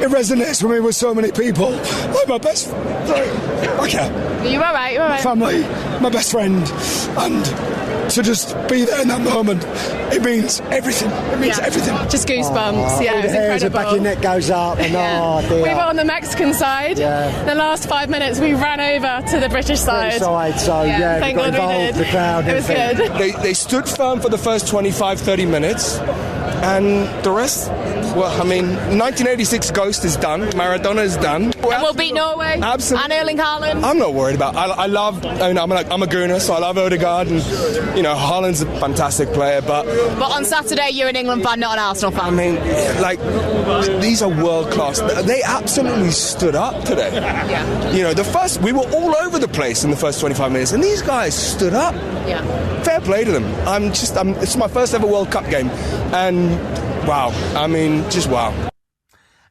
resonates with me with so many people. Like my best, okay. You're all right, you're all right. My family, my best friend, and to just be there in that moment, it means everything. It means everything. Just goosebumps, yeah. All the hairs, the back of your neck goes up, and oh dear. We were on the Mexican side. Yeah. The last 5 minutes, we ran over to the British side. So yeah, thank we got God involved, we did. The crowd. It was good. They stood firm for the first 25-30 minutes, and the rest, well, I mean, 1986 Ghost is done, Maradona is done. And we'll beat Norway. Absolutely. And Erling Haaland. I'm not worried about. I love. I'm a Gooner, so I love Odegaard, and Haaland's a fantastic player. But on Saturday, you're an England fan, not an Arsenal fan. I mean, these are world class. They absolutely stood up today. Yeah. We were all over the place in the first 25 minutes, and these guys stood up. Yeah. Fair play to them. It's my first ever World Cup game, and wow. I mean, just wow.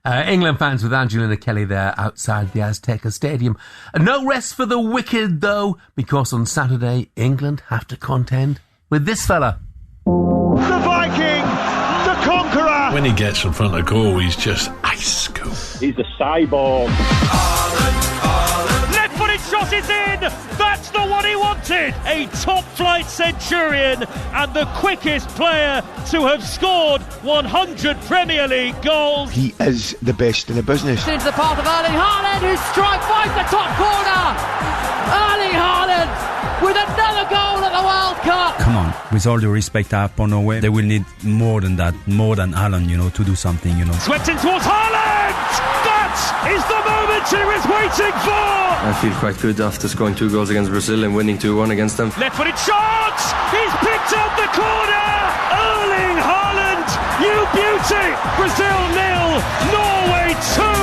England fans with Angelina Kelly there outside the Azteca Stadium. No rest for the wicked, though, because on Saturday, England have to contend with this fella. The Viking, the conqueror. When he gets in front of goal, he's just ice cold. He's a cyborg. Left-footed shot is in. That's the one he wanted. A top-flight Centurion and the quickest player to have scored 100 Premier League goals. He is the best in the business. Into the path of Erling Haaland, who strike finds the top corner. Erling Haaland with another goal at the World Cup. Come on, with all the respect I have for Norway, they will need more than that, more than Haaland, to do something, Swept in towards Haaland! That is the moment he was waiting for! I feel quite good after scoring 2 goals against Brazil and winning 2-1 against them. Left-footed shot! He's picked up the corner! Erling Haaland! You beauty! Brazil 0, Norway 2!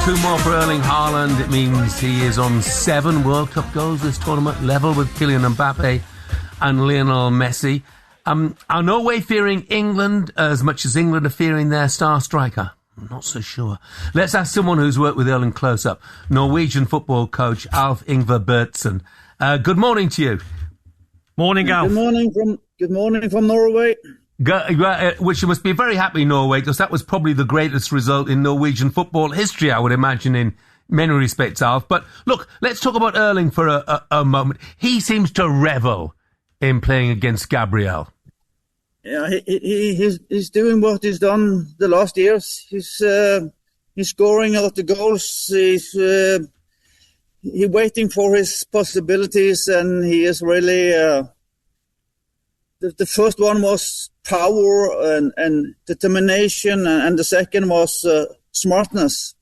2 more for Erling Haaland. It means he is on 7 World Cup goals this tournament, level with Kylian Mbappe and Lionel Messi. Are Norway fearing England as much as England are fearing their star striker? I'm not so sure. Let's ask someone who's worked with Erling close up. Norwegian football coach Alf Ingvar Bertsen. Good morning to you. Morning, Alf. Good morning from Norway. Which you must be very happy, Norway, because that was probably the greatest result in Norwegian football history, I would imagine, in many respects, Alf. But look, let's talk about Erling for a moment. He seems to revel in playing against Gabriel. Yeah, he's doing what he's done the last years. He's scoring a lot of goals. He's waiting for his possibilities, and he is really. The first one was power and determination, and the second was smartness.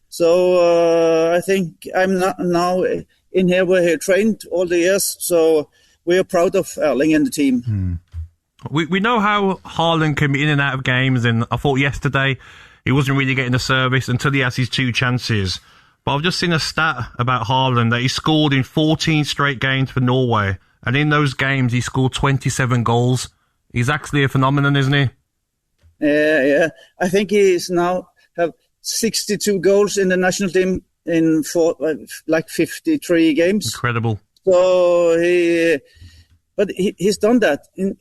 So I think I'm not now in here where he trained all the years. So we are proud of Erling and the team. We know how Haaland can be in and out of games, and I thought yesterday he wasn't really getting the service until he has his 2 chances. But I've just seen a stat about Haaland that he scored in 14 straight games for Norway. And in those games, he scored 27 goals. He's actually a phenomenon, isn't he? Yeah. I think he is now have 62 goals in the national team in 53 games. Incredible. So he's done that in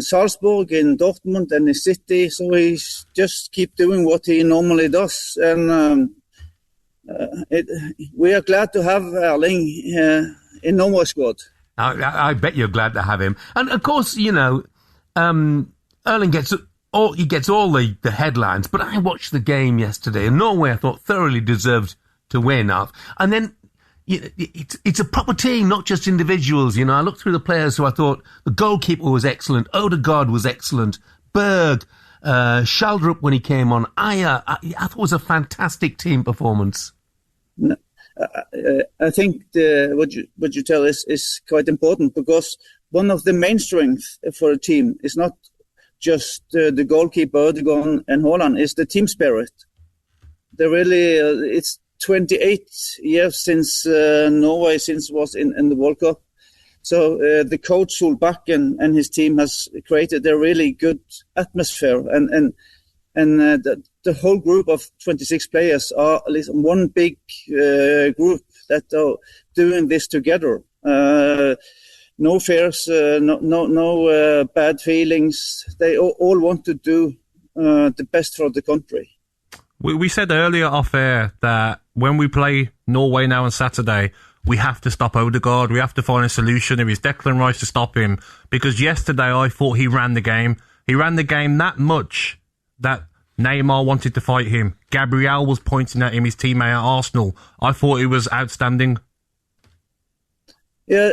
Salzburg, in Dortmund, and in City. So he's just keep doing what he normally does, and we are glad to have Erling in Norway squad. I bet you're glad to have him. And of course, Erling gets all the headlines, but I watched the game yesterday, and Norway I thought thoroughly deserved to win. And then it's a proper team, not just individuals. I looked through the players who I thought the goalkeeper was excellent, Odegaard was excellent, Berg, Schaldrup when he came on, Ayer. I thought it was a fantastic team performance. I think what you tell is quite important, because one of the main strengths for a team is not just the goalkeeper, Odegaard and Haaland, is the team spirit. They really, it's 28 years since Norway was in the World Cup. So the coach Solbakken and his team has created a really good atmosphere, and the whole group of 26 players are at least one big group that are doing this together. No fears, no bad feelings. They all want to do the best for the country. We said earlier off air that when we play Norway now on Saturday, we have to stop Odegaard. We have to find a solution. If it's Declan Rice to stop him, because yesterday I thought he ran the game. He ran the game that much that Neymar wanted to fight him. Gabriel was pointing at him, his teammate at Arsenal. I thought he was outstanding. Yeah,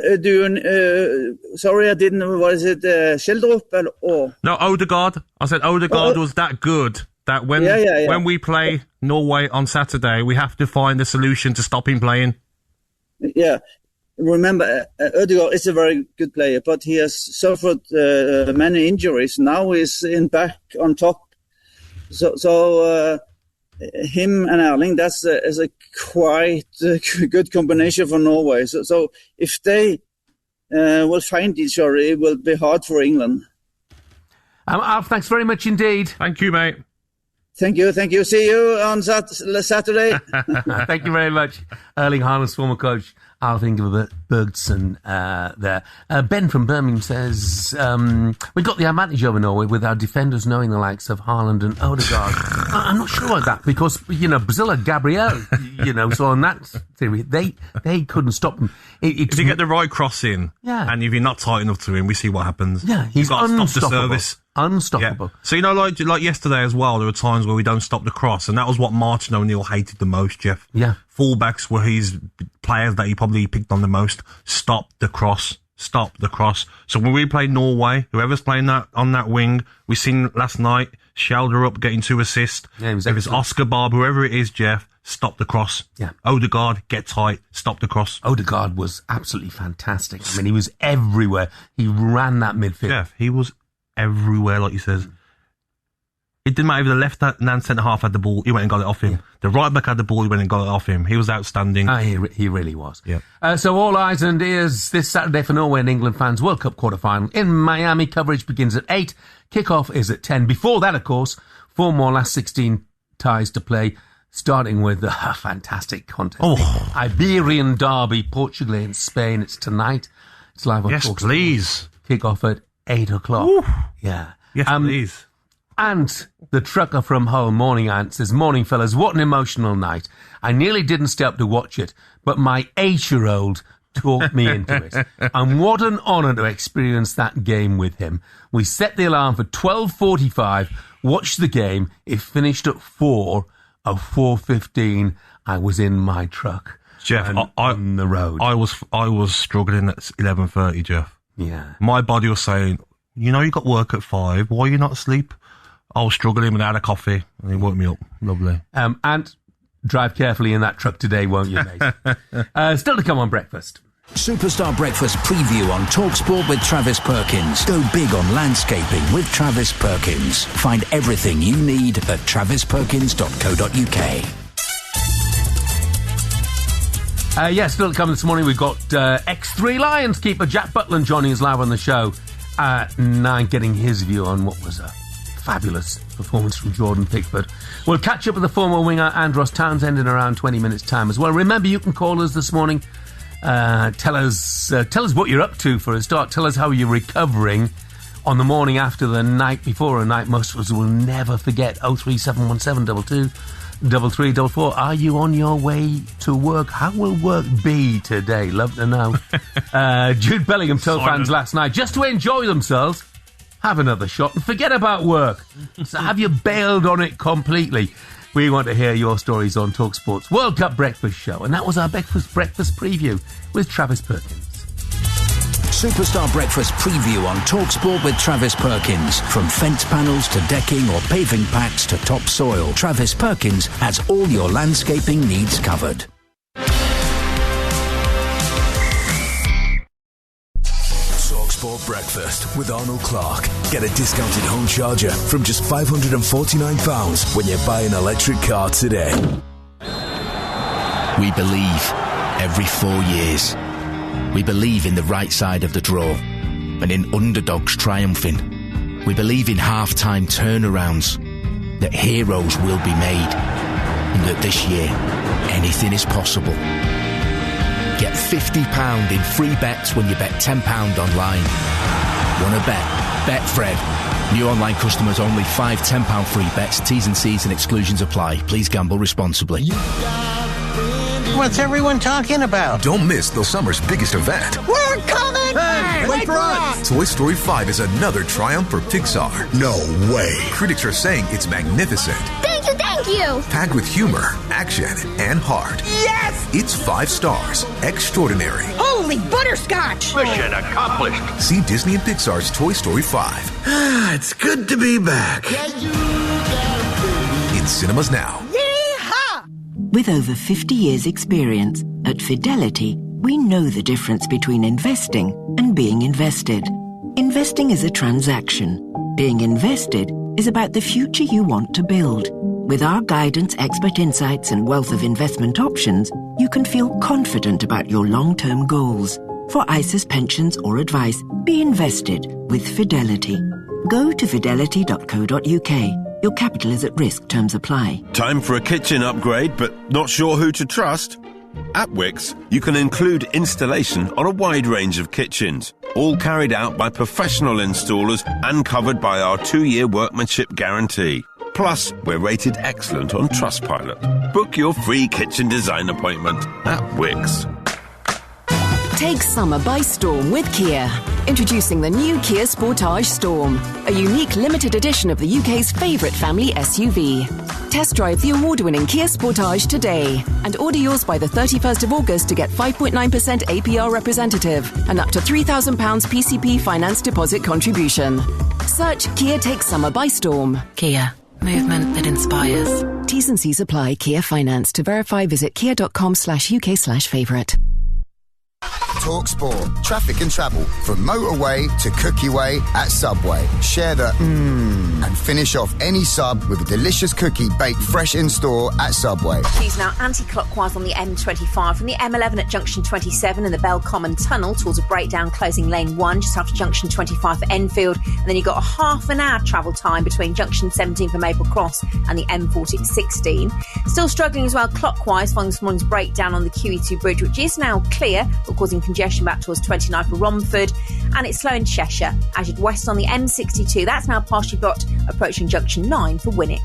sorry, I didn't know. What is it, Schildrup or? No, Odegaard. I said Odegaard was that good that when we play Norway on Saturday, we have to find a solution to stop him playing. Yeah, remember, Odegaard is a very good player, but he has suffered many injuries. Now he's back on top. So him and Erling, that's is a quite good combination for Norway. So if they will find each other, it will be hard for England. Alf, thanks very much indeed. Thank you, mate. Thank you. See you on Saturday. Thank you very much. Erling Haaland's former coach, Alf Bergson, there. Ben from Birmingham says, we got the advantage over Norway with our defenders knowing the likes of Haaland and Odegaard. I'm not sure about that because, Brazil had Gabriel, so on that theory, they couldn't stop them. If you get the right cross in, and if you're not tight enough to him, we see what happens. Yeah, he's got to stop the unstoppable. service. Unstoppable. Yeah. So, like yesterday as well, there were times where we don't stop the cross, and that was what Martin O'Neill hated the most, Jeff. Yeah. Fullbacks were his players that he probably picked on the most. Stop the cross. Stop the cross. So when we play Norway, whoever's playing that on that wing, we seen last night, Shelder up getting 2 assists. Yeah, if it's Oscar Barb, whoever it is, Jeff, stop the cross. Yeah. Odegaard, get tight, stop the cross. Odegaard was absolutely fantastic. I mean, he was everywhere. He ran that midfield. Jeff, he was everywhere, like you says. It didn't matter if the left-hand centre-half had the ball, he went and got it off him. Yeah. The right-back had the ball, he went and got it off him. He was outstanding. He really was. Yeah. So all eyes and ears this Saturday for Norway and England fans. World Cup quarter-final in Miami. Coverage begins at 8. Kick-off is at 10. Before that, of course, 4 more last 16 ties to play, starting with a fantastic contest. The Iberian Derby, Portugal and Spain. It's tonight. It's live on TalkSport. Please. Kick-off at 8 o'clock. Ooh. Yeah. Yes, please. And the trucker from Hull, Morning Ant, says, morning, fellas, what an emotional night. I nearly didn't stay up to watch it, but my 8-year-old talked me into it. And what an honour to experience that game with him. We set the alarm for 12:45, watched the game, it finished at 4, at 4:15, I was in my truck. Jeff, on the road. I was struggling at 11:30, Jeff. Yeah. My body was saying, you got work at 5, why are you not asleep? I was struggling without a coffee, and he woke me up. Lovely. And drive carefully in that truck today, won't you, mate? Still to come on breakfast. Superstar Breakfast preview on TalkSport with Travis Perkins. Go big on landscaping with Travis Perkins. Find everything you need at travisperkins.co.uk. Still to come this morning, we've got X3 Lions keeper Jack Butland joining us live on the show at 9, getting his view on what was a fabulous performance from Jordan Pickford. We'll catch up with the former winger Andros Townsend in around 20 minutes' time as well. Remember, you can call us this morning. Tell us what you're up to for a start. Tell us how you're recovering on the morning after the night before, a night most of us will never forget. 03717 3344. Are you on your way to work? How will work be today? Love to know. Jude Bellingham told fans last night just to enjoy themselves, have another shot and forget about work. So have you bailed on it completely? We want to hear your stories on TalkSport's World Cup Breakfast Show. And that was our breakfast preview with Travis Perkins. Superstar Breakfast preview on TalkSport with Travis Perkins. From fence panels to decking or paving packs to topsoil, Travis Perkins has all your landscaping needs covered. TalkSport Breakfast with Arnold Clark. Get a discounted home charger from just £549 when you buy an electric car today. We believe every 4 years. We believe in the right side of the draw and in underdogs triumphing. We believe in half-time turnarounds, that heroes will be made, and that this year, anything is possible. Get £50 in free bets when you bet £10 online. Wanna bet? Betfred. New online customers only. 5 £10 free bets. T's and C's and exclusions apply. Please gamble responsibly. What's everyone talking about? Don't miss the summer's biggest event. We're coming back! Wait for us! Toy Story 5 is another triumph for Pixar. No way. Critics are saying it's magnificent. Thank you! Packed with humor, action, and heart. Yes! It's 5 stars. Extraordinary. Holy butterscotch! Mission accomplished. See Disney and Pixar's Toy Story 5. It's good to be back. In cinemas now. With over 50 years' experience, at Fidelity, we know the difference between investing and being invested. Investing is a transaction. Being invested is about the future you want to build. With our guidance, expert insights, and wealth of investment options, you can feel confident about your long-term goals. For ISAs, pensions, or advice, be invested with Fidelity. Go to fidelity.co.uk. Your capital is at risk. Terms apply. Time for a kitchen upgrade, but not sure who to trust? At Wix, you can include installation on a wide range of kitchens, all carried out by professional installers and covered by our 2-year workmanship guarantee. Plus, we're rated excellent on Trustpilot. Book your free kitchen design appointment at Wix. Take summer by storm with Kia. Introducing the new Kia Sportage Storm, a unique limited edition of the UK's favourite family SUV. Test drive the award-winning Kia Sportage today and order yours by the 31st of August to get 5.9% APR representative and up to £3,000 PCP finance deposit contribution. Search Kia Take Summer by Storm. Kia. Movement that inspires. T's and C's apply. Kia Finance. To verify, visit kia.com/UK/favourite. TalkSport. Traffic and travel from motorway to cookie way at Subway. Share the and finish off any sub with a delicious cookie baked fresh in store at Subway. Queues now anti-clockwise on the M25 from the M11 at junction 27 in the Bell Common Tunnel towards a breakdown closing lane 1 just after junction 25 for Enfield, and then you've got a half an hour travel time between junction 17 for Maple Cross and the M40-16. Still struggling as well clockwise following this morning's breakdown on the QE2 bridge, which is now clear but causing congestion back towards 29 for Romford, and it's slow in Cheshire as you'd west on the M62. That's now partially blocked approaching junction 9 for Winwick.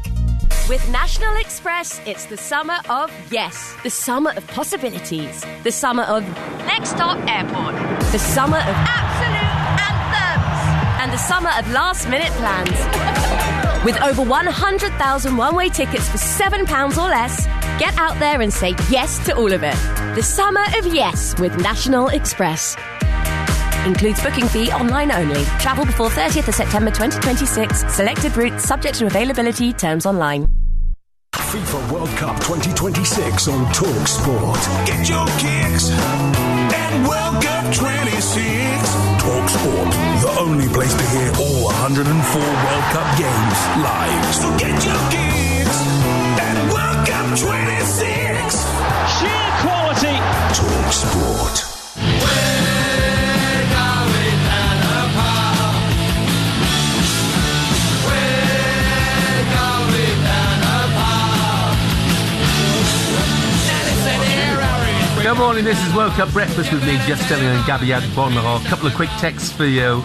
With National Express, it's the summer of yes, the summer of possibilities, the summer of next stop airport, the summer of absolute anthems, and the summer of last-minute plans. With over 100,000 one-way tickets for £7 or less, get out there and say yes to all of it. The summer of yes with National Express. Includes booking fee online only. Travel before 30th of September 2026. Selected routes subject to availability. Terms online. FIFA World Cup 2026 on TalkSport. Get your kicks and World Cup 26. TalkSport, the only place to hear all 104 World Cup games live. So get your kicks and World Cup 26. Sheer quality. TalkSport. Good morning, this is World Cup Breakfast with me, Jeff Stelling and Gabby Agbonlahor. A couple of quick texts for you.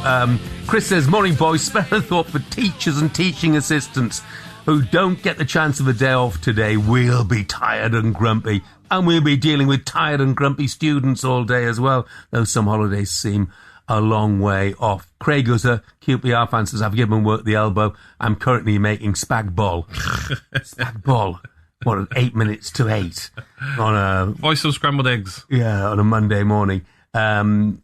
Chris says, morning boys, spare a thought for teachers and teaching assistants who don't get the chance of a day off today. We'll be tired and grumpy, and we'll be dealing with tired and grumpy students all day as well, though some holidays seem a long way off. Craig Uzzer, QPR fan, says, I've given work the elbow. I'm currently making spag bol. Spag bol. What, 8 minutes to 8 on a voice of scrambled eggs. Yeah, on a Monday morning. Oh,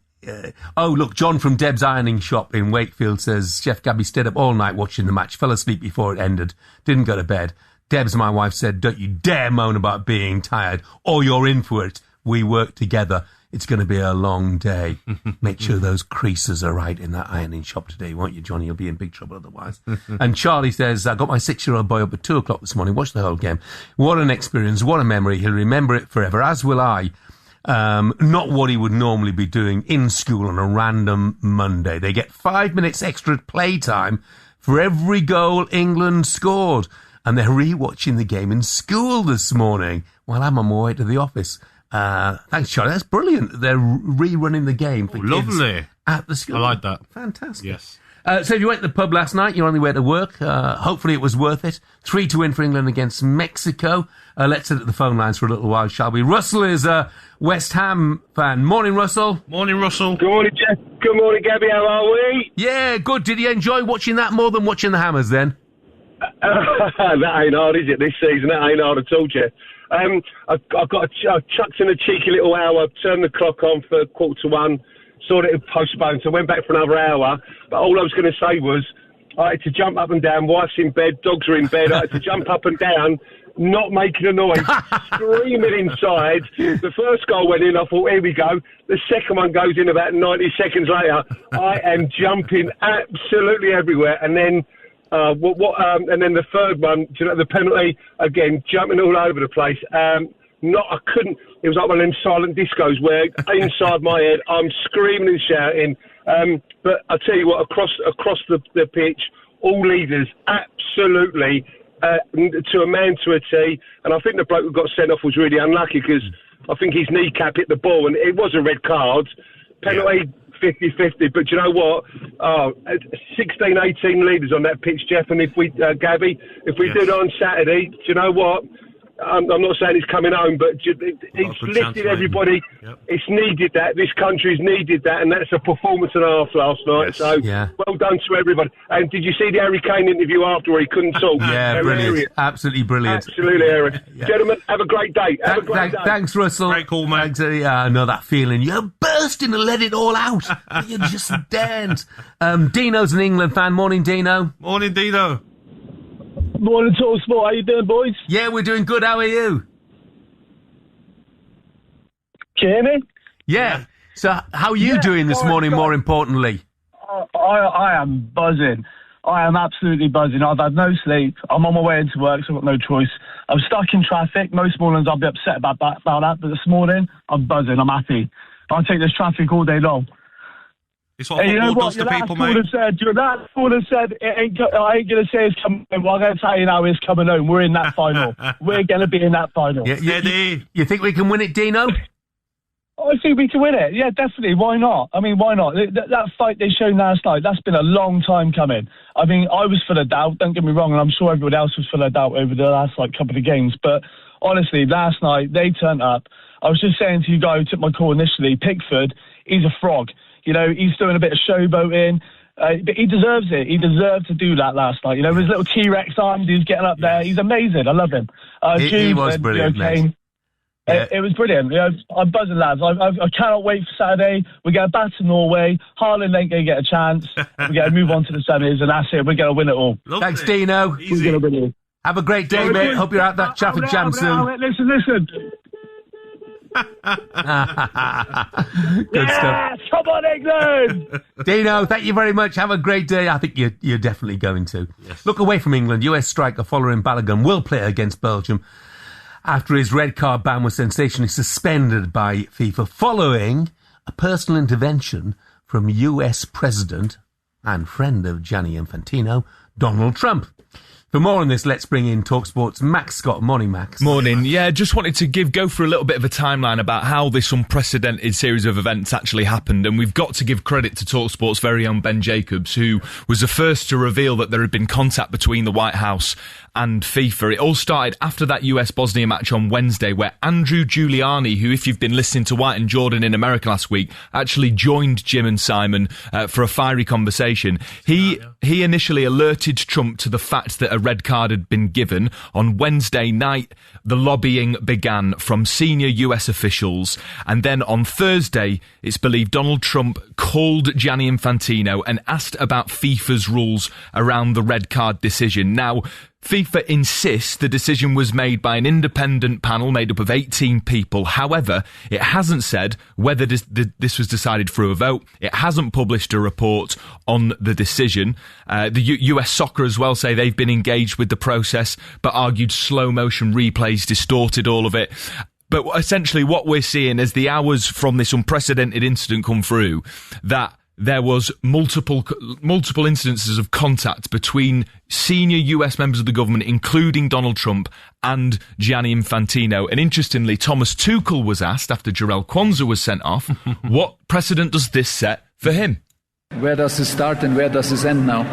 look, John from Deb's Ironing Shop in Wakefield says, Chef Gabby stayed up all night watching the match, fell asleep before it ended, didn't go to bed. Deb's, my wife, said, don't you dare moan about being tired, or you're in for it. We work together. It's going to be a long day. Make sure those creases are right in that ironing shop today, won't you, Johnny? You'll be in big trouble otherwise. And Charlie says, I got my 6-year-old boy up at 2 o'clock this morning, watched the whole game. What an experience, what a memory. He'll remember it forever, as will I. Not what he would normally be doing in school on a random Monday. They get 5 minutes extra playtime for every goal England scored. And they're re-watching the game in school this morning while I'm on my way to the office. Thanks, Charlie. That's brilliant. They're rerunning the game for kids lovely at the school. I like that. Fantastic. Yes. So if you went to the pub last night, you're on your way to work. Hopefully it was worth it. 3-2 win for England against Mexico. Let's sit at the phone lines for a little while, shall we? Russell is a West Ham fan. Morning, Russell. Morning, Russell. Good morning, Jeff. Good morning, Gabby. How are we? Yeah, good. Did you enjoy watching that more than watching the Hammers then? That ain't hard, is it, this season? That ain't hard at all, Jeff. I chucked in a cheeky little hour, turned the clock on for 1:15, saw that it postponed, so went back for another hour. But all I was going to say was I had to jump up and down, wife's in bed, dogs are in bed, I had to jump up and down, not making a noise, screaming inside. The first goal went in, I thought, here we go. The second one goes in about 90 seconds later. I am jumping absolutely everywhere, and then and then the third one, the penalty, again, jumping all over the place. I couldn't. It was like one of them silent discos where inside my head I'm screaming and shouting. But I tell you what, across the pitch, all leaders absolutely to a man, to a T. And I think the bloke who got sent off was really unlucky because I think his kneecap hit the ball and it was a red card. Penalty 50-50. But you know what? 16, 18 leaders on that pitch, Jeff. And if we, Gabby, if we do that on Saturday, do you know what? I'm not saying it's coming home, but it's lifted everybody. Yep. It's needed that. This country's needed that, and that's a performance and a half last night. Yes. So, well done to everybody. And did you see the Harry Kane interview after where he couldn't talk? Yeah, brilliant. Absolutely brilliant. Absolutely, Eric. Gentlemen, have a great day. Have a great day. Thanks, Russell. Great call, mate. I know that feeling. You're bursting to let it all out. You just daren't. Dino's an England fan. Morning, Dino. Morning, Dino. Morning, TalkSport. How you doing, boys? Yeah, we're doing good. How are you? Can you hear me? Yeah. So, how are you doing this morning, more importantly? I am buzzing. I am absolutely buzzing. I've had no sleep. I'm on my way into work, so I've got no choice. I'm stuck in traffic. Most mornings I'll be upset about that, but this morning, I'm buzzing. I'm happy. I'll take this traffic all day long. It's what football does to people, mate. Your last caller said, I ain't going to say it's coming home. Well, I'm going to tell you now, it's coming home. We're in that final. We're going to be in that final. You think we can win it, Dino? I think we can win it. Yeah, definitely. Why not? I mean, why not? That fight they showed last night, that's been a long time coming. I mean, I was full of doubt, don't get me wrong, and I'm sure everyone else was full of doubt over the last couple of games. But honestly, last night, they turned up. I was just saying to you guys who took my call initially, Pickford, he's a frog. You know, he's doing a bit of showboating, but he deserves it. He deserved to do that last night. You know, his little T-Rex arms, he's getting up there. He's amazing. I love him. He was brilliant, mate. It was brilliant. You know, I'm buzzing, lads. I cannot wait for Saturday. We're going back to Norway. Haaland ain't going to get a chance. We're going to move on to the semis, and that's it. We're going to win it all. Thanks, Dino. We're going to win it. Have a great day, mate. Hope you're out that traffic jam soon. Listen. Good stuff. Come on, England! Dino, thank you very much. Have a great day. I think you're definitely going to. Yes. Look away from England. US striker Folarin Balogun will play against Belgium after his red card ban was sensationally suspended by FIFA following a personal intervention from US President and friend of Gianni Infantino, Donald Trump. For more on this, let's bring in TalkSport's Max Scott. Morning, Max. Morning. Yeah, just wanted to go through a little bit of a timeline about how this unprecedented series of events actually happened. And we've got to give credit to TalkSport's very own Ben Jacobs, who was the first to reveal that there had been contact between the White House and FIFA. It all started after that US-Bosnia match on Wednesday, where Andrew Giuliani, who, if you've been listening to White and Jordan in America last week, actually joined Jim and Simon for a fiery conversation. He initially alerted Trump to the fact that a red card had been given. On Wednesday night, the lobbying began from senior US officials, and then on Thursday, it's believed Donald Trump called Gianni Infantino and asked about FIFA's rules around the red card decision. Now, FIFA insists the decision was made by an independent panel made up of 18 people. However, it hasn't said whether this was decided through a vote. It hasn't published a report on the decision. The US Soccer as well say they've been engaged with the process, but argued slow motion replays distorted all of it. But essentially what we're seeing as the hours from this unprecedented incident come through, that there was multiple instances of contact between senior US members of the government, including Donald Trump and Gianni Infantino. And interestingly, Thomas Tuchel was asked after Jarell Kwanzaa was sent off, what precedent does this set for him? Where does this start and where does this end now?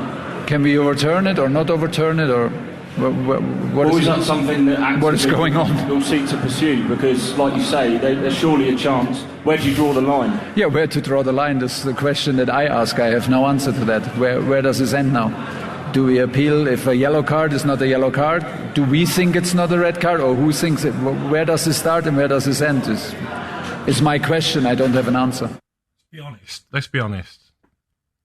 Can we overturn it or not overturn it, or what is not something that what is going on? You'll seek to pursue, because, like you say, there's surely a chance. Where do you draw the line? Yeah, where to draw the line is the question that I ask. I have no answer to that. Where does this end now? Do we appeal if a yellow card is not a yellow card? Do we think it's not a red card, or who thinks it? Where does this start and where does this end? Is my question. I don't have an answer. Let's be honest.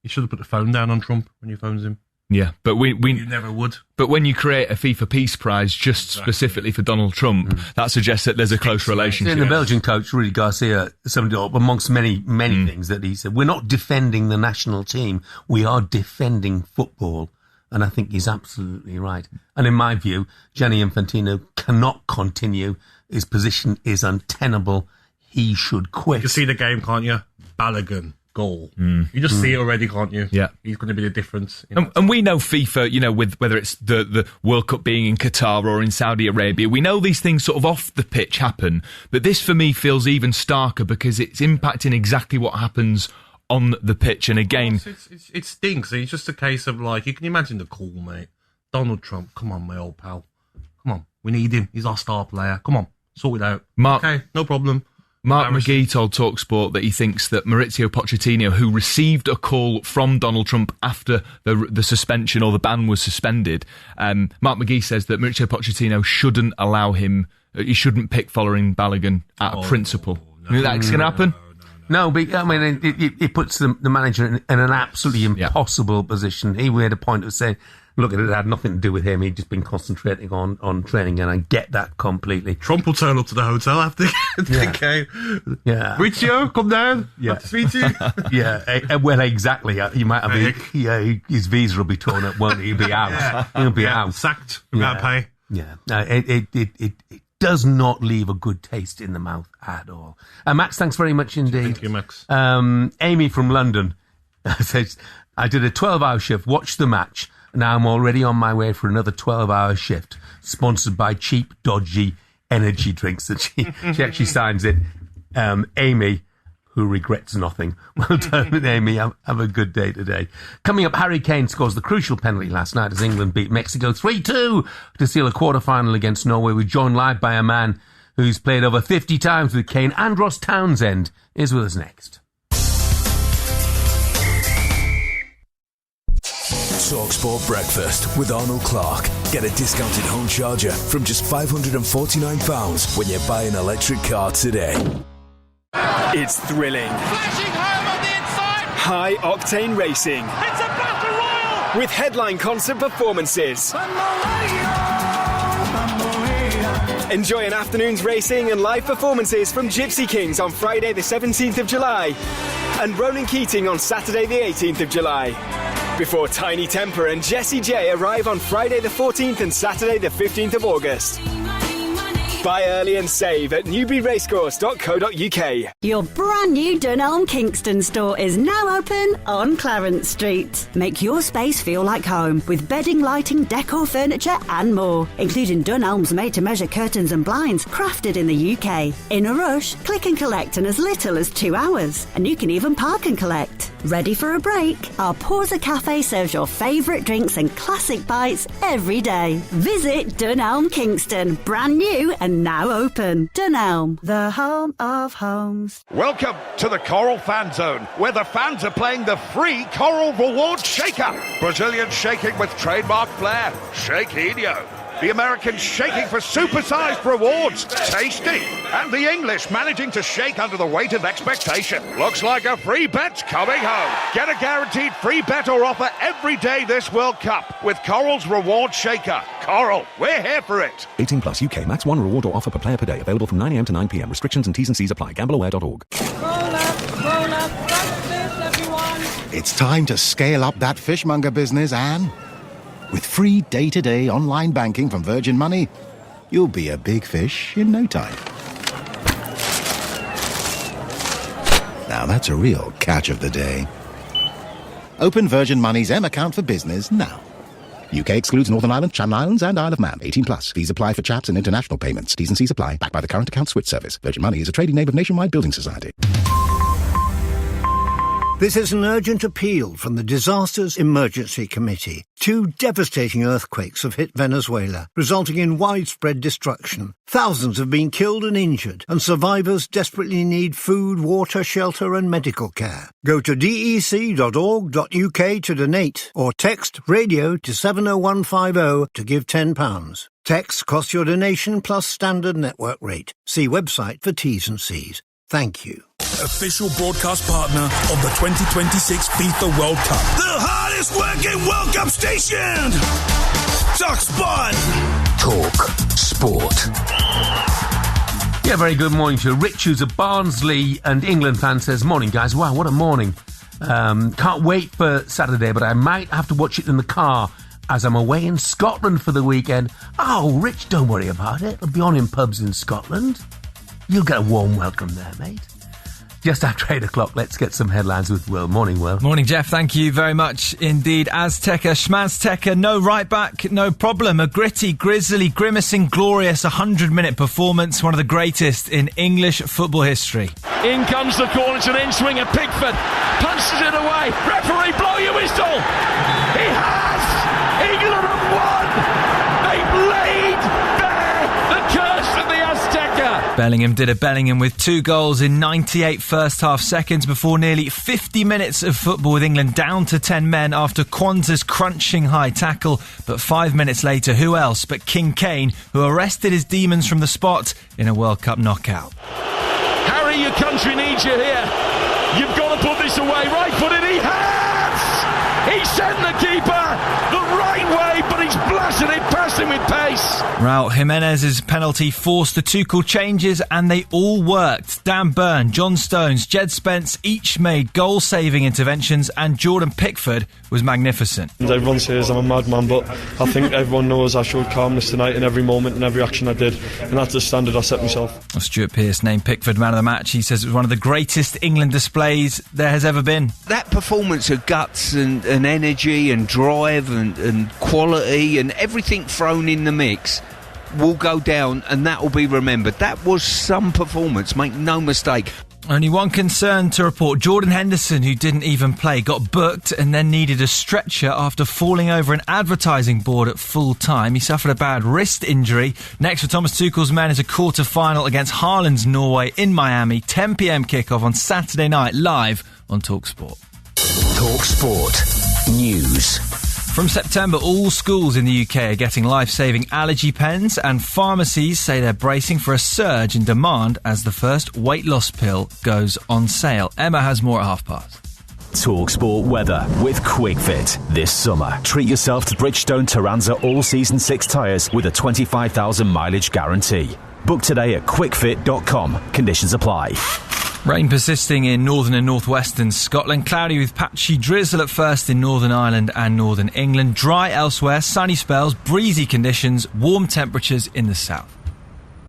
You should have put the phone down on Trump when you phones him. Yeah, but you never would. But when you create a FIFA Peace Prize just specifically for Donald Trump, that suggests that there's a close relationship. And the Belgian coach, Rudy Garcia, summed it up amongst many things that he said. We're not defending the national team. We are defending football. And I think he's absolutely right. And in my view, Gianni Infantino cannot continue his position is untenable. He should quit. You can see the game, can't you? Balogun. Goal. You just see it already, can't you? Yeah. He's going to be the difference. And we know FIFA, with whether it's the World Cup being in Qatar or in Saudi Arabia, we know these things sort of off the pitch happen. But this, for me, feels even starker because it's impacting exactly what happens on the pitch. And again... It stinks. It's just a case of, you can imagine the call, mate. Donald Trump, come on, my old pal. Come on. We need him. He's our star player. Come on. Sort it out. Okay, no problem. Mark McGee told TalkSport that he thinks that Maurizio Pochettino, who received a call from Donald Trump after the suspension or the ban was suspended, Mark McGee says that Maurizio Pochettino shouldn't allow him, he shouldn't pick following Balogun out of principle. You think that's going to happen? No, but I mean, it puts the manager in an absolutely impossible position. He made a point of saying, look, it had nothing to do with him. He'd just been concentrating on training, and I get that completely. Trump will turn up to the hotel after the game. Yeah. Riccio, come down. Yeah. Speak to you. Yeah, well, exactly. You might have his visa will be torn up, won't he? He'll be out. He'll be out. Sacked without pay. Yeah. No, it does not leave a good taste in the mouth at all. Max, thanks very much indeed. Thank you, Max. Amy from London says, I did a 12-hour shift, watched the match. Now I'm already on my way for another 12-hour shift, sponsored by cheap, dodgy energy drinks. That she actually signs it. Amy, who regrets nothing. Well done, Amy. Have a good day today. Coming up, Harry Kane scores the crucial penalty last night as England beat Mexico 3-2 to seal a quarter-final against Norway. We're joined live by a man who's played over 50 times with Kane. And Ross Townsend is with us next. TalkSport Breakfast with Arnold Clark. Get a discounted home charger from just £549 when you buy an electric car today. It's thrilling. Flashing home on the inside. High-octane racing. It's a battle royal. With headline concert performances. Enjoy an afternoon's racing and live performances from Gypsy Kings on Friday the 17th of July and Ronan Keating on Saturday the 18th of July. Before Tiny Temper and Jessie J arrive on Friday the 14th and Saturday the 15th of August. Buy early and save at newburyracecourse.co.uk. Your brand new Dunelm Kingston store is now open on Clarence Street. Make your space feel like home with bedding, lighting, decor, furniture and more, including Dunelm's made-to-measure curtains and blinds crafted in the UK. In a rush, click and collect in as little as 2 hours, and you can even park and collect. Ready for a break? Our Porza Cafe serves your favourite drinks and classic bites every day. Visit Dunelm Kingston, brand new and now open. Dunelm, the home of homes. Welcome to the Coral Fan Zone, where the fans are playing the free Coral Reward Shaker. Brazilian shaking with trademark flair, Shaquinho. The Americans shaking for supersized rewards, tasty. And the English managing to shake under the weight of expectation. Looks like a free bet's coming home. Get a guaranteed free bet or offer every day this World Cup with Coral's Reward Shaker. Coral, we're here for it. 18 plus UK. Max 1 reward or offer per player per day. Available from 9 a.m. to 9 p.m. Restrictions and T's and C's apply. Gambleaware.org. Roll up, breakfast, everyone. It's time to scale up that fishmonger business, Anne. With free day-to-day online banking from Virgin Money, you'll be a big fish in no time. Now that's a real catch of the day. Open Virgin Money's M account for business now. UK excludes Northern Ireland, Channel Islands and Isle of Man. 18 plus. Fees apply for chaps and international payments. T's and C's apply. Backed by the Current Account Switch Service. Virgin Money is a trading name of Nationwide Building Society. This is an urgent appeal from the Disasters Emergency Committee. 2 devastating earthquakes have hit Venezuela, resulting in widespread destruction. Thousands have been killed and injured, and survivors desperately need food, water, shelter and medical care. Go to dec.org.uk to donate, or text radio to 70150 to give £10. Texts cost your donation plus standard network rate. See website for T's and C's. Thank you. Official broadcast partner of the 2026 FIFA World Cup. The hardest working World Cup station! TalkSport! TalkSport. Yeah, very good morning to Rich, who's a Barnsley and England fan, says, morning guys, wow, what a morning. Can't wait for Saturday, but I might have to watch it in the car as I'm away in Scotland for the weekend. Oh, Rich, don't worry about it. I'll be on in pubs in Scotland. You'll get a warm welcome there, mate. Just after 8 o'clock, let's get some headlines with Will. Morning, Will. Morning, Jeff. Thank you very much indeed. Azteca, Schmazteca, no right back, no problem. A gritty, grisly, grimacing, glorious 100-minute performance. One of the greatest in English football history. In comes the corner. It's an in-swinger. Pickford punches it away. Referee, blow your whistle. He has. England have won. They've laid bare the curse of the Azteca. Bellingham did a Bellingham with 2 goals in 98 first-half seconds before nearly 50 minutes of football with England down to 10 men after Kwanzaa's crunching high tackle. But 5 minutes later, who else but King Kane, who arrested his demons from the spot in a World Cup knockout. Harry, your country needs you here. You've got to put this away. Right-footed, he has! He sent the keeper the right way, but he's blasted it past him with pace. Raul Jimenez's penalty forced the Tuchel changes, and they all worked. Dan Burn, John Stones, Jed Spence each made goal-saving interventions, and Jordan Pickford was magnificent. Everyone says I'm a madman, but I think everyone knows I showed calmness tonight in every moment and every action I did, and that's the standard I set myself. Well, Stuart Pearce named Pickford man of the match. He says it was one of the greatest England displays there has ever been. That performance of guts and energy and drive and quality and everything thrown in the mix will go down, and that will be remembered. That was some performance, make no mistake. Only one concern to report. Jordan Henderson, who didn't even play, got booked and then needed a stretcher after falling over an advertising board at full time. He suffered a bad wrist injury. Next for Thomas Tuchel's men is a quarter-final against Haaland's Norway in Miami. 10 p.m. kickoff on Saturday night, live on TalkSport. TalkSport News. From September, all schools in the UK are getting life-saving allergy pens, and pharmacies say they're bracing for a surge in demand as the first weight loss pill goes on sale. Emma has more at past. TalkSport weather with QuickFit. This summer, treat yourself to Bridgestone Turanza All-Season 6 tyres with a 25,000 mileage guarantee. Book today at quickfit.com. Conditions apply. Rain persisting in northern and northwestern Scotland. Cloudy with patchy drizzle at first in Northern Ireland and Northern England. Dry elsewhere, sunny spells, breezy conditions, warm temperatures in the south.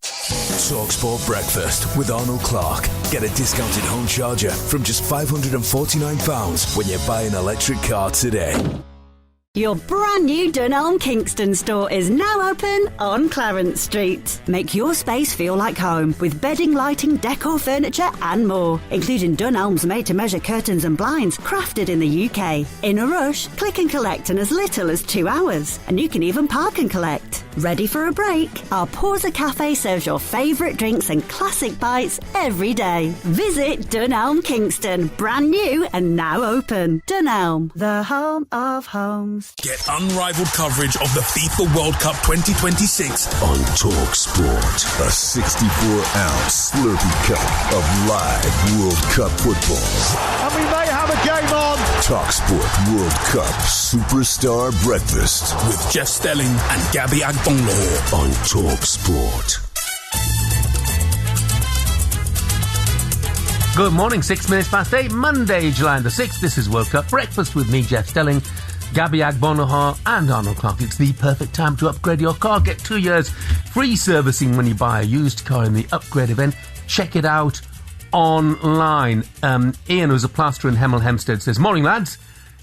TalkSport Breakfast with Arnold Clark. Get a discounted home charger from just £549 when you buy an electric car today. Your brand new Dunelm Kingston store is now open on Clarence Street. Make your space feel like home with bedding, lighting, decor, furniture and more, including Dunelm's made-to-measure curtains and blinds crafted in the UK. In a rush, click and collect in as little as 2 hours, and you can even park and collect. Ready for a break? Our Porza Cafe serves your favourite drinks and classic bites every day. Visit Dunelm Kingston, brand new and now open. Dunelm, the home of homes. Get unrivaled coverage of the FIFA World Cup 2026 on TalkSport. A 64-ounce Slurpee cup of live World Cup football. And we may have a game on. TalkSport World Cup Superstar Breakfast with Jeff Stelling and Gabby Agbonlahor on TalkSport. Good morning, 6 minutes past 8, Monday, July the 6th. This is World Cup Breakfast with me, Jeff Stelling, Gabby Agbonlahor and Arnold Clark. It's the perfect time to upgrade your car. Get 2 years free servicing when you buy a used car in the upgrade event. Check it out online. Ian, who's a plasterer in Hemel Hempstead, says, morning, lads.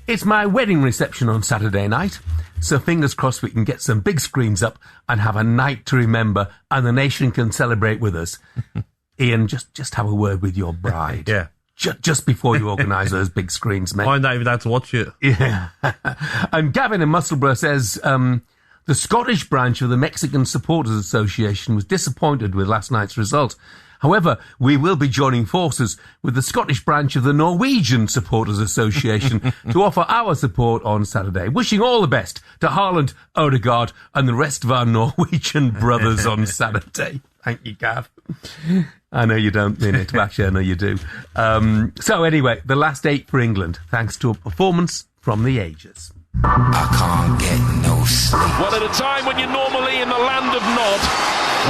It's my wedding reception on Saturday night, so fingers crossed we can get some big screens up and have a night to remember, and the nation can celebrate with us. Ian, just have a word with your bride. Yeah. Just before you organise those big screens, mate. I'm not even allowed to watch it. Yeah. And Gavin in Musselburgh says, the Scottish branch of the Mexican Supporters Association was disappointed with last night's result. However, we will be joining forces with the Scottish branch of the Norwegian Supporters Association to offer our support on Saturday. Wishing all the best to Haaland, Odegaard and the rest of our Norwegian brothers on Saturday. Thank you, Gav. I know you don't mean it, but actually I know you do. So anyway, the last 8 for England, thanks to a performance from the ages. I can't get no sleep. Well, at a time when you're normally in the land of Nod,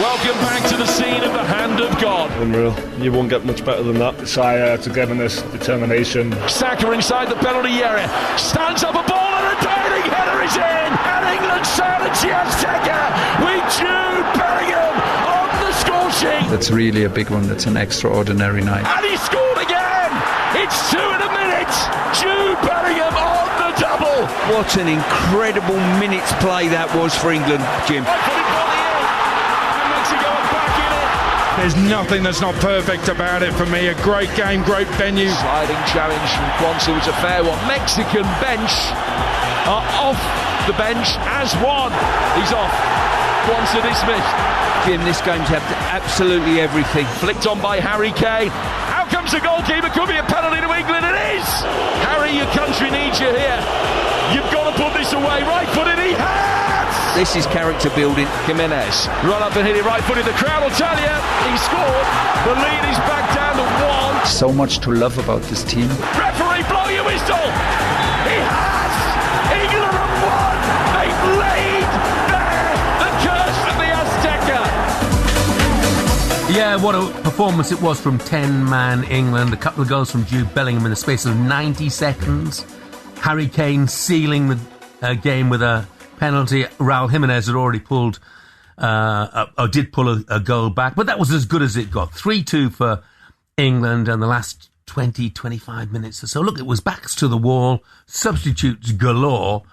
welcome back to the scene of the hand of God. Unreal. You won't get much better than that. Desire, togetherness, determination. Saka inside the penalty area. Stands up a ball and a diving header Azteca is in, and England silence the Azteca with Jude Bellingham on the score sheet. That's really a big one. That's an extraordinary night. And he scored again. It's 2 in a minute. Jude Bellingham on the double. What an incredible minute's play that was for England, Jim. There's nothing that's not perfect about it for me. A great game, great venue. Sliding challenge from Kwanzaa was a fair one. Mexican bench are off the bench as one. He's off. Kwanzaa dismissed. Jim, this game's had absolutely everything. Flicked on by Harry Kane. Out comes the goalkeeper. Could be a penalty to England. It is. Harry, your country needs you here. You've got to put this away. Right-footed, he has. This is character building. Jimenez, run up and hit it right-footed. The crowd will tell you he scored. The lead is back down to 1. So much to love about this team. Referee, blow your whistle. He has. England have won. They've laid bare the curse of the Azteca. Yeah, what a performance it was from 10-man England. A couple of goals from Jude Bellingham in the space of 90 seconds. Harry Kane sealing the game with a penalty. Raul Jimenez had already pulled, did pull a goal back, but that was as good as it got. 3-2 for England and the last 20-25 minutes or so. Look, it was backs to the wall, substitutes galore,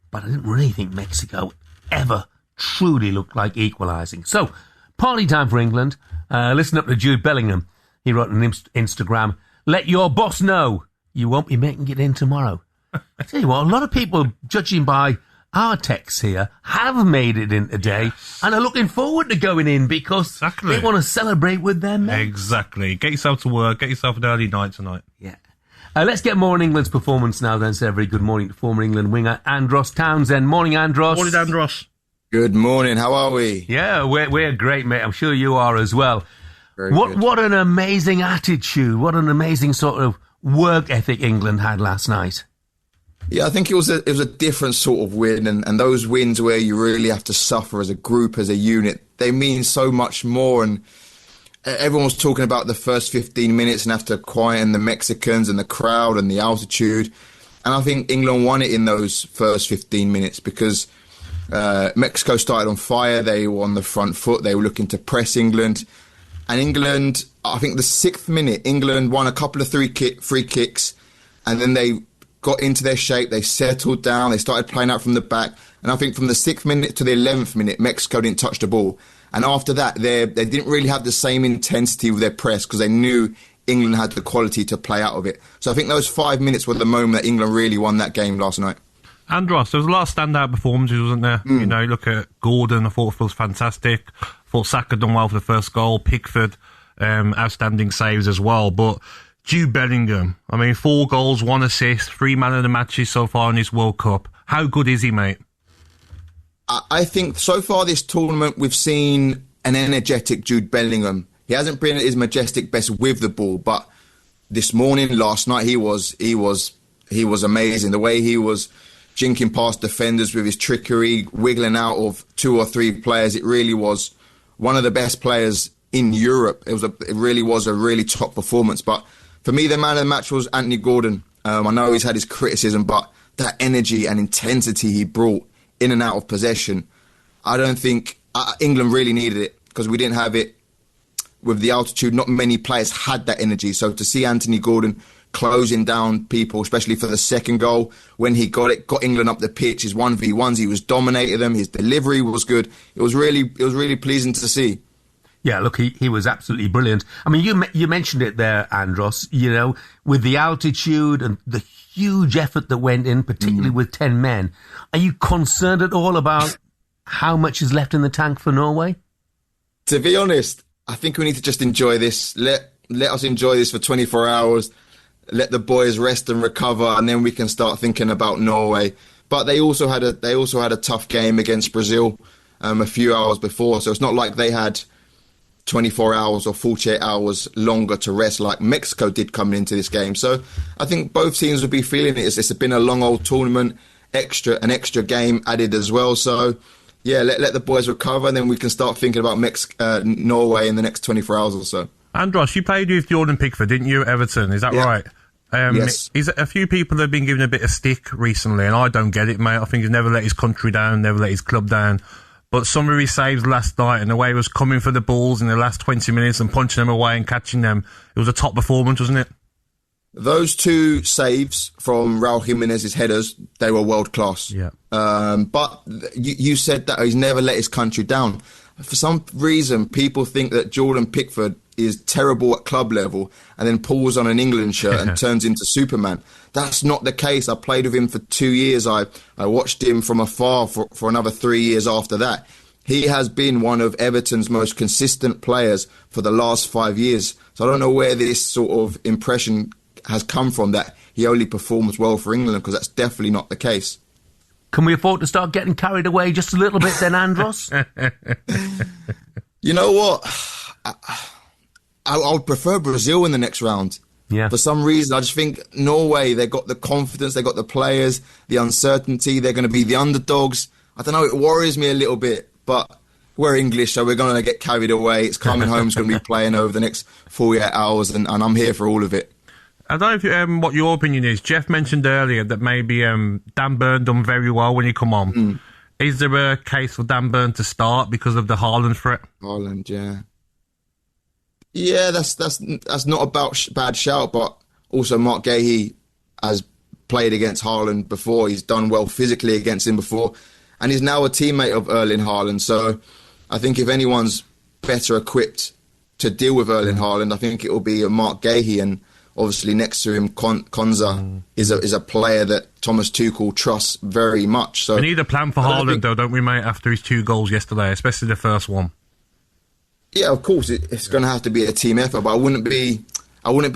but I didn't really think Mexico ever truly looked like equalising. So, party time for England. Listen up to Jude Bellingham. He wrote on Instagram, "Let your boss know you won't be making it in tomorrow." I tell you what, a lot of people, judging by our texts here, have made it in today and are looking forward to going in because they want to celebrate with their men. Exactly. Get yourself to work. Get yourself an early night tonight. Yeah. Let's get more on England's performance now then. Say a very good morning to former England winger Andros Townsend. Morning, Andros. Morning, Andros. Good morning. How are we? Yeah, we're great, mate. I'm sure you are as well. What an amazing attitude. What an amazing sort of work ethic England had last night. Yeah, I think it was a different sort of win, and those wins where you really have to suffer as a group, as a unit, they mean so much more. And everyone was talking about the first 15 minutes and have to quieten the Mexicans and the crowd and the altitude. And I think England won it in those first 15 minutes because Mexico started on fire. They were on the front foot. They were looking to press England. And England, I think the 6th minute, England won a couple of free kicks, and then they got into their shape, they settled down, they started playing out from the back, and I think from the 6th minute to the 11th minute, Mexico didn't touch the ball. And after that, they didn't really have the same intensity with their press because they knew England had the quality to play out of it. So I think those 5 minutes were the moment that England really won that game last night. Andros, there was a lot of standout performances, wasn't there? You know, look at Gordon, I thought it was fantastic. I thought Saka done well for the first goal. Pickford, outstanding saves as well. But Jude Bellingham, I mean, 4 goals, 1 assist, 3 man of the matches so far in this World Cup. How good is he, mate? I think so far this tournament we've seen an energetic Jude Bellingham. He hasn't been at his majestic best with the ball, but this morning, last night, he was amazing. The way he was jinking past defenders with his trickery, wiggling out of 2 or 3 players, it really was one of the best players in Europe. It really was a really top performance. But for me, the man of the match was Anthony Gordon. I know he's had his criticism, but that energy and intensity he brought in and out of possession, I don't think England really needed it because we didn't have it with the altitude. Not many players had that energy. So to see Anthony Gordon closing down people, especially for the second goal, when he got England up the pitch, his 1v1s, he was dominating them. His delivery was good. It was really pleasing to see. Yeah, look, he was absolutely brilliant. I mean, you mentioned it there, Andros, you know, with the altitude and the huge effort that went in, particularly with 10 men. Are you concerned at all about how much is left in the tank for Norway? To be honest, I think we need to just enjoy this. Let us enjoy this for 24 hours. Let the boys rest and recover, and then we can start thinking about Norway. But they also had a tough game against Brazil a few hours before, so it's not like they had 24 hours or 48 hours longer to rest like Mexico did coming into this game. So I think both teams will be feeling it. It's been a long old tournament, an extra game added as well. So yeah, let the boys recover, and then we can start thinking about Norway in the next 24 hours or so. Andros, you played with Jordan Pickford, didn't you, at Everton? Is that right? Yes. A few people have been giving a bit of stick recently, and I don't get it, mate. I think he's never let his country down, never let his club down. But some of his saves last night, and the way he was coming for the balls in the last 20 minutes and punching them away and catching them, it was a top performance, wasn't it? Those 2 saves from Raul Jimenez's headers, they were world class. Yeah. But you said that he's never let his country down. For some reason, people think that Jordan Pickford is terrible at club level and then pulls on an England shirt and turns into Superman. That's not the case. I played with him for 2 years. I watched him from afar for another 3 years after that. He has been one of Everton's most consistent players for the last 5 years. So I don't know where this sort of impression has come from, that he only performs well for England, because that's definitely not the case. Can we afford to start getting carried away just a little bit then, Andros? You know what? I would prefer Brazil in the next round. Yeah. For some reason, I just think Norway, they got the confidence, they got the players, the uncertainty, they're going to be the underdogs. I don't know, it worries me a little bit, but we're English, so we're going to get carried away. It's coming home's going to be playing over the next 48 hours, and I'm here for all of it. I don't know if what your opinion is. Jeff mentioned earlier that maybe Dan Burn done very well when he come on. Is there a case for Dan Burn to start because of the Haaland threat? Haaland, yeah. Yeah, that's not a bad shout, but also Mark Gahey has played against Haaland before. He's done well physically against him before, and he's now a teammate of Erling Haaland. So I think if anyone's better equipped to deal with Erling Haaland, I think it will be Mark Gahey, and obviously next to him, Konza is a player that Thomas Tuchel trusts very much. So we need a plan for Haaland, though, don't we, mate? After his 2 goals yesterday, especially the first one. Yeah, of course, it's going to have to be a team effort, but I wouldn't be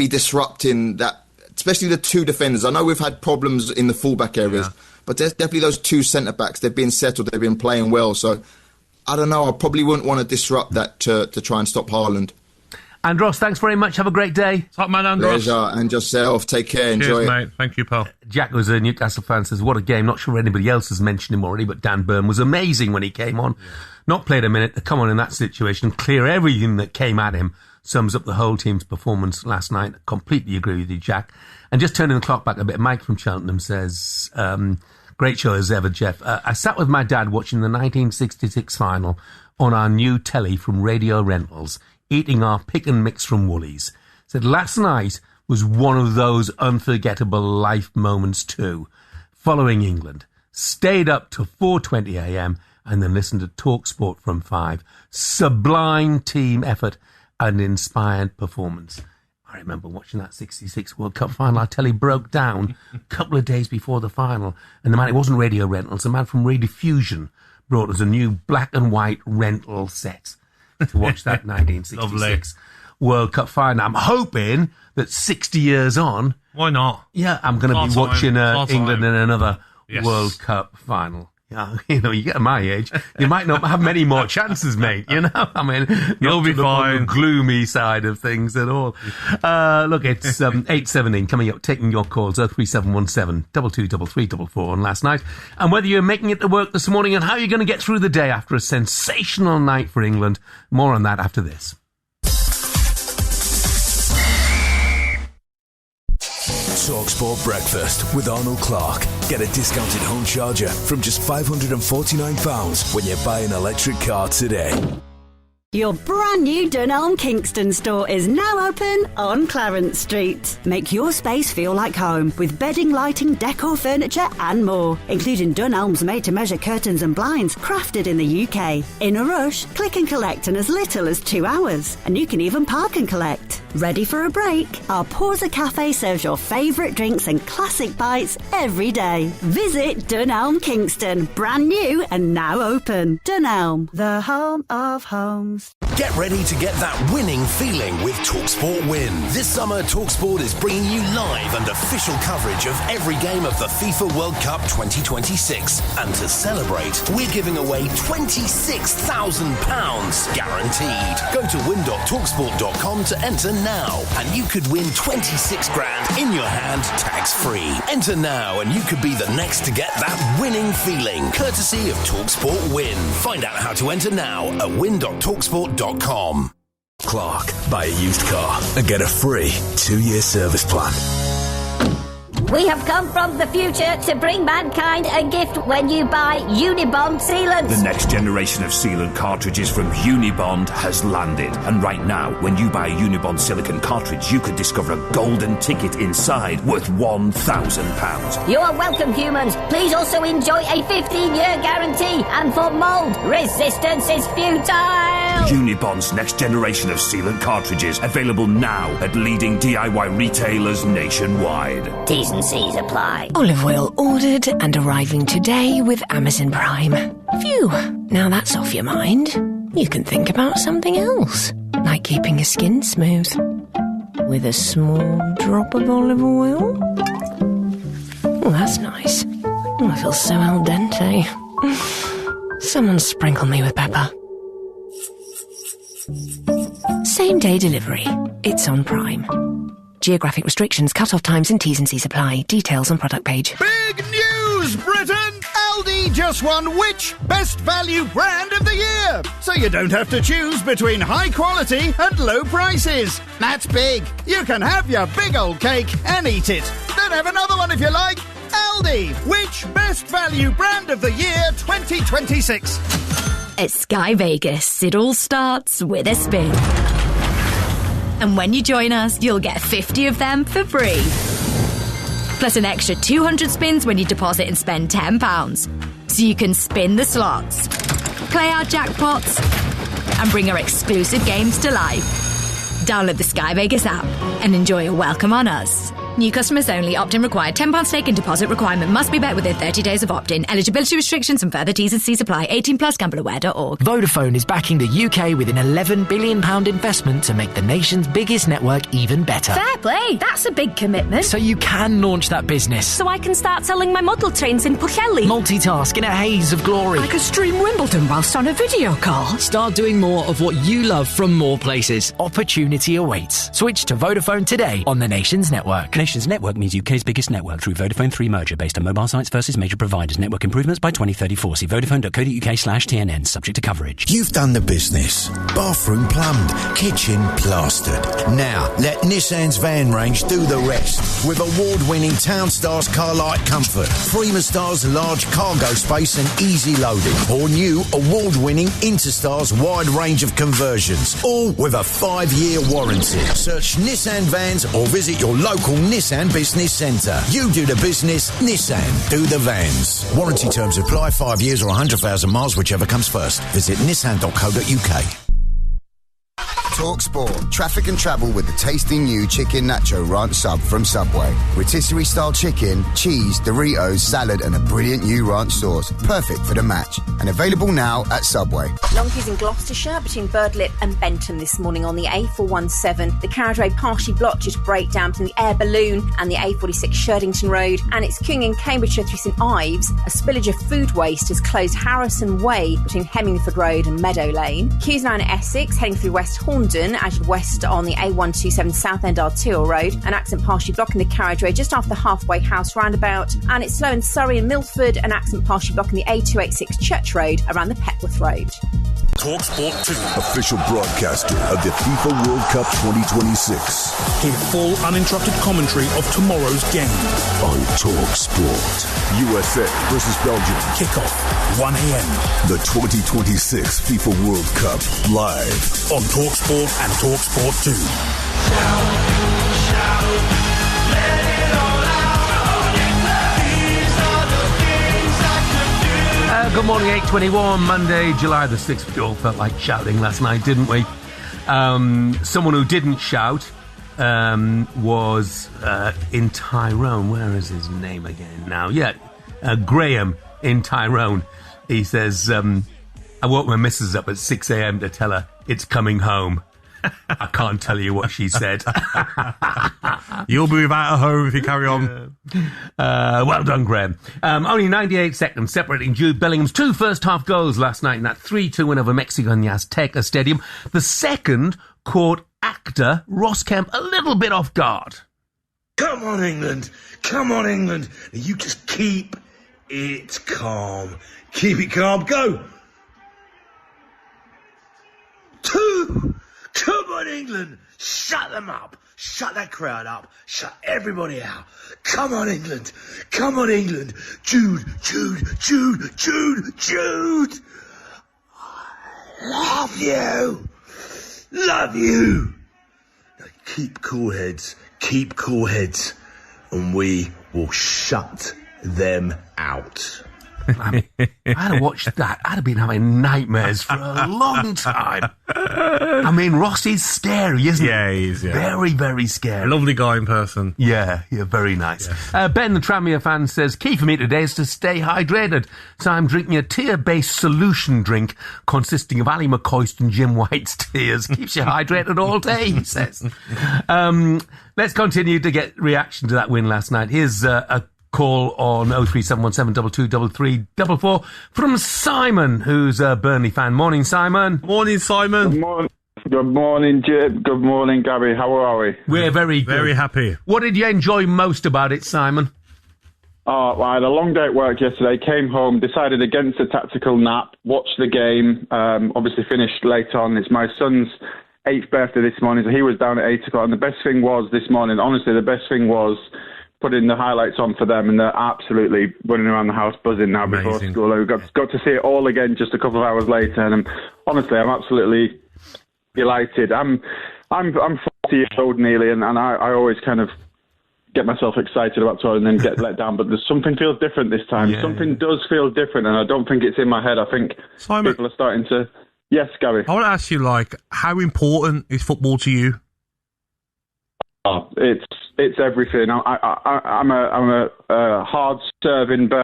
disrupting that, especially the 2 defenders. I know we've had problems in the fullback areas, but there's definitely those 2 centre backs. They've been settled, they've been playing well. So I don't know. I probably wouldn't want to disrupt that to try and stop Haaland. Andros, thanks very much. Have a great day. Top man, Andros. Pleasure, and yourself. Take care. Enjoy Cheers, it. mate. Thank you, pal. Jack was a Newcastle fan, says, what a game. Not sure anybody else has mentioned him already, but Dan Burn was amazing when he came on. Not played a minute to come on in that situation, clear everything that came at him. Sums up the whole team's performance last night. Completely agree with you, Jack. And just turning the clock back a bit, Mike from Cheltenham says, great show as ever, Jeff. I sat with my dad watching the 1966 final on our new telly from Radio Rentals, eating our pick and mix from Woolies. Said last night was one of those unforgettable life moments too. Following England, stayed up till 4:20 a.m. and then listened to TalkSport from 5. Sublime team effort and inspired performance. I remember watching that 66 World Cup final. Our telly broke down a couple of days before the final, and the man, it wasn't Radio Rentals, the man from Radio Fusion brought us a new black and white rental set to watch that 1966 World Cup final. I'm hoping that 60 years on... Why not? Yeah, I'm going to be watching England in another World Cup final. Yeah, you know, you get to my age, you might not have many more chances, mate, you know? I mean, you'll be fine. On the gloomy side of things at all. Look, it's 8:17 coming up, taking your calls, 03717 223344 on last night. And whether you're making it to work this morning and how you're going to get through the day after a sensational night for England. More on that after this. TalkSport Breakfast with Arnold Clark. Get a discounted home charger from just £549 when you buy an electric car today. Your brand new Dunelm Kingston store is now open on Clarence Street. Make your space feel like home with bedding, lighting, decor, furniture and more, including Dunelm's made-to-measure curtains and blinds crafted in the UK. In a rush, click and collect in as little as 2 hours, and you can even park and collect. Ready for a break? Our Porza Cafe serves your favourite drinks and classic bites every day. Visit Dunelm Kingston, brand new and now open. Dunelm, the home of homes. Get ready to get that winning feeling with TalkSport Win. This summer, TalkSport is bringing you live and official coverage of every game of the FIFA World Cup 2026. And to celebrate, we're giving away £26,000 guaranteed. Go to win.talksport.com to enter now, and you could win 26 grand in your hand, tax-free. Enter now, and you could be the next to get that winning feeling, courtesy of TalkSport Win. Find out how to enter now at win.talksport.com. Clark, buy a used car and get a free 2-year service plan. We have come from the future to bring mankind a gift when you buy Unibond sealants. The next generation of sealant cartridges from Unibond has landed. And right now, when you buy a Unibond silicone cartridge, you could discover a golden ticket inside worth £1,000. You are welcome, humans. Please also enjoy a 15-year guarantee. And for mould, resistance is futile. Unibond's next generation of sealant cartridges, available now at leading DIY retailers nationwide. T's and C's apply. Olive oil ordered and arriving today with Amazon Prime. Phew, now that's off your mind. You can think about something else, like keeping your skin smooth. With a small drop of olive oil. Oh, that's nice. Oh, I feel so al dente. Someone sprinkle me with pepper. Same day delivery. It's on Prime. Geographic restrictions, cut-off times and T's and C's apply. Details on product page. Big news, Britain! Aldi just won which Best Value Brand of the Year! So you don't have to choose between high quality and low prices. That's big. You can have your big old cake and eat it. Then have another one if you like. Aldi, which Best Value Brand of the Year 2026? At Sky Vegas, it all starts with a spin. And when you join us, you'll get 50 of them for free. Plus an extra 200 spins when you deposit and spend £10. So you can spin the slots, play our jackpots, and bring our exclusive games to life. Download the Sky Vegas app and enjoy a welcome on us. New customers only. Opt-in required. £10 stake and deposit requirement must be met within 30 days of opt-in. Eligibility restrictions and further T's and C's apply. 18 plus. Gambleaware.org. Vodafone is backing the UK with an £11 billion investment to make the nation's biggest network even better. Fair play. That's a big commitment. So you can launch that business. So I can start selling my model trains in Pwllheli. Multitask in a haze of glory. I could stream Wimbledon whilst on a video call. Start doing more of what you love from more places. Opportunity awaits. Switch to Vodafone today on the Nation's network. Nation's network means UK's biggest network through Vodafone 3 merger based on mobile sites versus major providers. Network improvements by 2034. See vodafone.co.uk/TNN. Subject to coverage. You've done the business. Bathroom plumbed, kitchen plastered. Now let Nissan's van range do the rest. With award-winning Town Stars car light comfort, Prima Stars large cargo space and easy loading, or new award-winning Interstars wide range of conversions, all with a 5-year warranty. Search Nissan vans or visit your local Nissan Business Centre. You do the business, Nissan do the vans. Warranty terms apply. 5 years or 100,000 miles, whichever comes first. Visit nissan.co.uk. TalkSport. Traffic and travel with the tasty new Chicken Nacho Ranch Sub from Subway. Rotisserie-style chicken, cheese, Doritos, salad and a brilliant new ranch sauce. Perfect for the match. And available now at Subway. Long queues in Gloucestershire between Birdlip and Benton this morning on the A417. The carriageway partially blocked due to breakdown between the Air Balloon and the A46 Sherdington Road. And it's queuing in Cambridgeshire through St Ives. A spillage of food waste has closed Harrison Way between Hemmingford Road and Meadow Lane. Queues now in Essex, heading through West Horndon as west on the A127 Southend Artiel Road. An accident partially blocking the carriageway just after the Halfway House roundabout. And it's slow in Surrey and Milford. An accident partially blocking the A286 Church Road around the Petworth Road. TalkSport 2, official broadcaster of the FIFA World Cup 2026. Hear full uninterrupted commentary of tomorrow's game on TalkSport. USA versus Belgium. Kickoff 1 a.m. The 2026 FIFA World Cup live on TalkSport and TalkSport 2. Let it all out. These are the things I could do. Good morning, 8:21, Monday, July the 6th. We all felt like shouting last night, didn't we? Someone who didn't shout was in Tyrone. Where is his name again now? Yeah, Graham in Tyrone. He says, I woke my missus up at 6 a.m. to tell her it's coming home. I can't tell you what she said. You'll be without a home if you carry on. Well done, Graham. Only 98 seconds separating Jude Bellingham's 2 first-half goals last night in that 3-2 win over Mexico in the Azteca Stadium. The second caught actor Ross Kemp a little bit off guard. Come on, England. Come on, England. You just keep it calm. Keep it calm. Go. 2. Come on, on, England. Shut them up. Shut that crowd up. Shut everybody out. Come on, England. Come on, England. Jude, Jude, Jude, Jude, Jude. Love you. Love you. Now keep cool heads. Keep cool heads. And we will shut them out. I'd have watched that. I'd have been having nightmares for a long time. I mean, Ross is scary, isn't he? Yeah, he is, yeah. Very, very scary. A lovely guy in person. Yeah, very nice. Ben, the Tranmere fan, says, key for me today is to stay hydrated. So I'm drinking a tear-based solution drink consisting of Ali McCoist and Jim White's tears. Keeps you hydrated all day, he says. Let's continue to get reaction to that win last night. Here's a call on 03717 223344 from Simon, who's a Burnley fan. Morning, Simon. Morning, Simon. Good morning, Jib. Good morning, Gabby. How are we? We're very good. Very happy. What did you enjoy most about it, Simon? Oh, well, I had a long day at work yesterday, came home, decided against a tactical nap, watched the game, obviously finished late on. It's my son's 8th birthday this morning, so he was down at 8 o'clock. And the best thing was this morning, honestly, the best thing was putting the highlights on for them, and they're absolutely running around the house buzzing now. Amazing. Before school. I got to see it all again just a couple of hours later, and honestly, I'm absolutely delighted. I'm 40 years old nearly, and I always kind of get myself excited about touring and then get let down, but there's something feels different this time. Yeah. Something does feel different, and I don't think it's in my head. I think Simon, people are starting to... Yes, Gary. I want to ask you, how important is football to you? Oh, it's everything. I'm a hard-serving burn.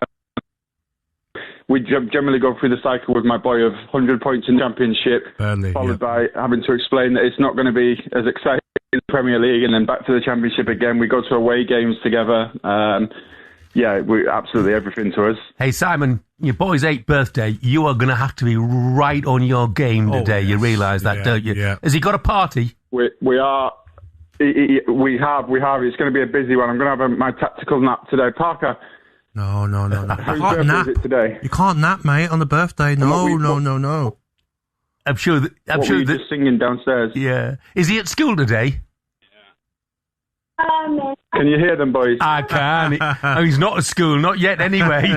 We generally go through the cycle with my boy of 100 points in Championship, followed by having to explain that it's not going to be as exciting in the Premier League, and then back to the Championship again. We go to away games together. We absolutely everything to us. Hey, Simon, your boy's 8th birthday. You are going to have to be right on your game today. Yes. You realise that, don't you? Yeah. Has he got a party? We are. We have. It's going to be a busy one. I'm going to have my tactical nap today. Parker. No. Whose birthday is it today? You can't nap, mate, on the birthday. No. I'm sure that... What were you just singing downstairs? Yeah. Is he at school today? Can you hear them, boys? I can. He's not at school. Not yet, anyway.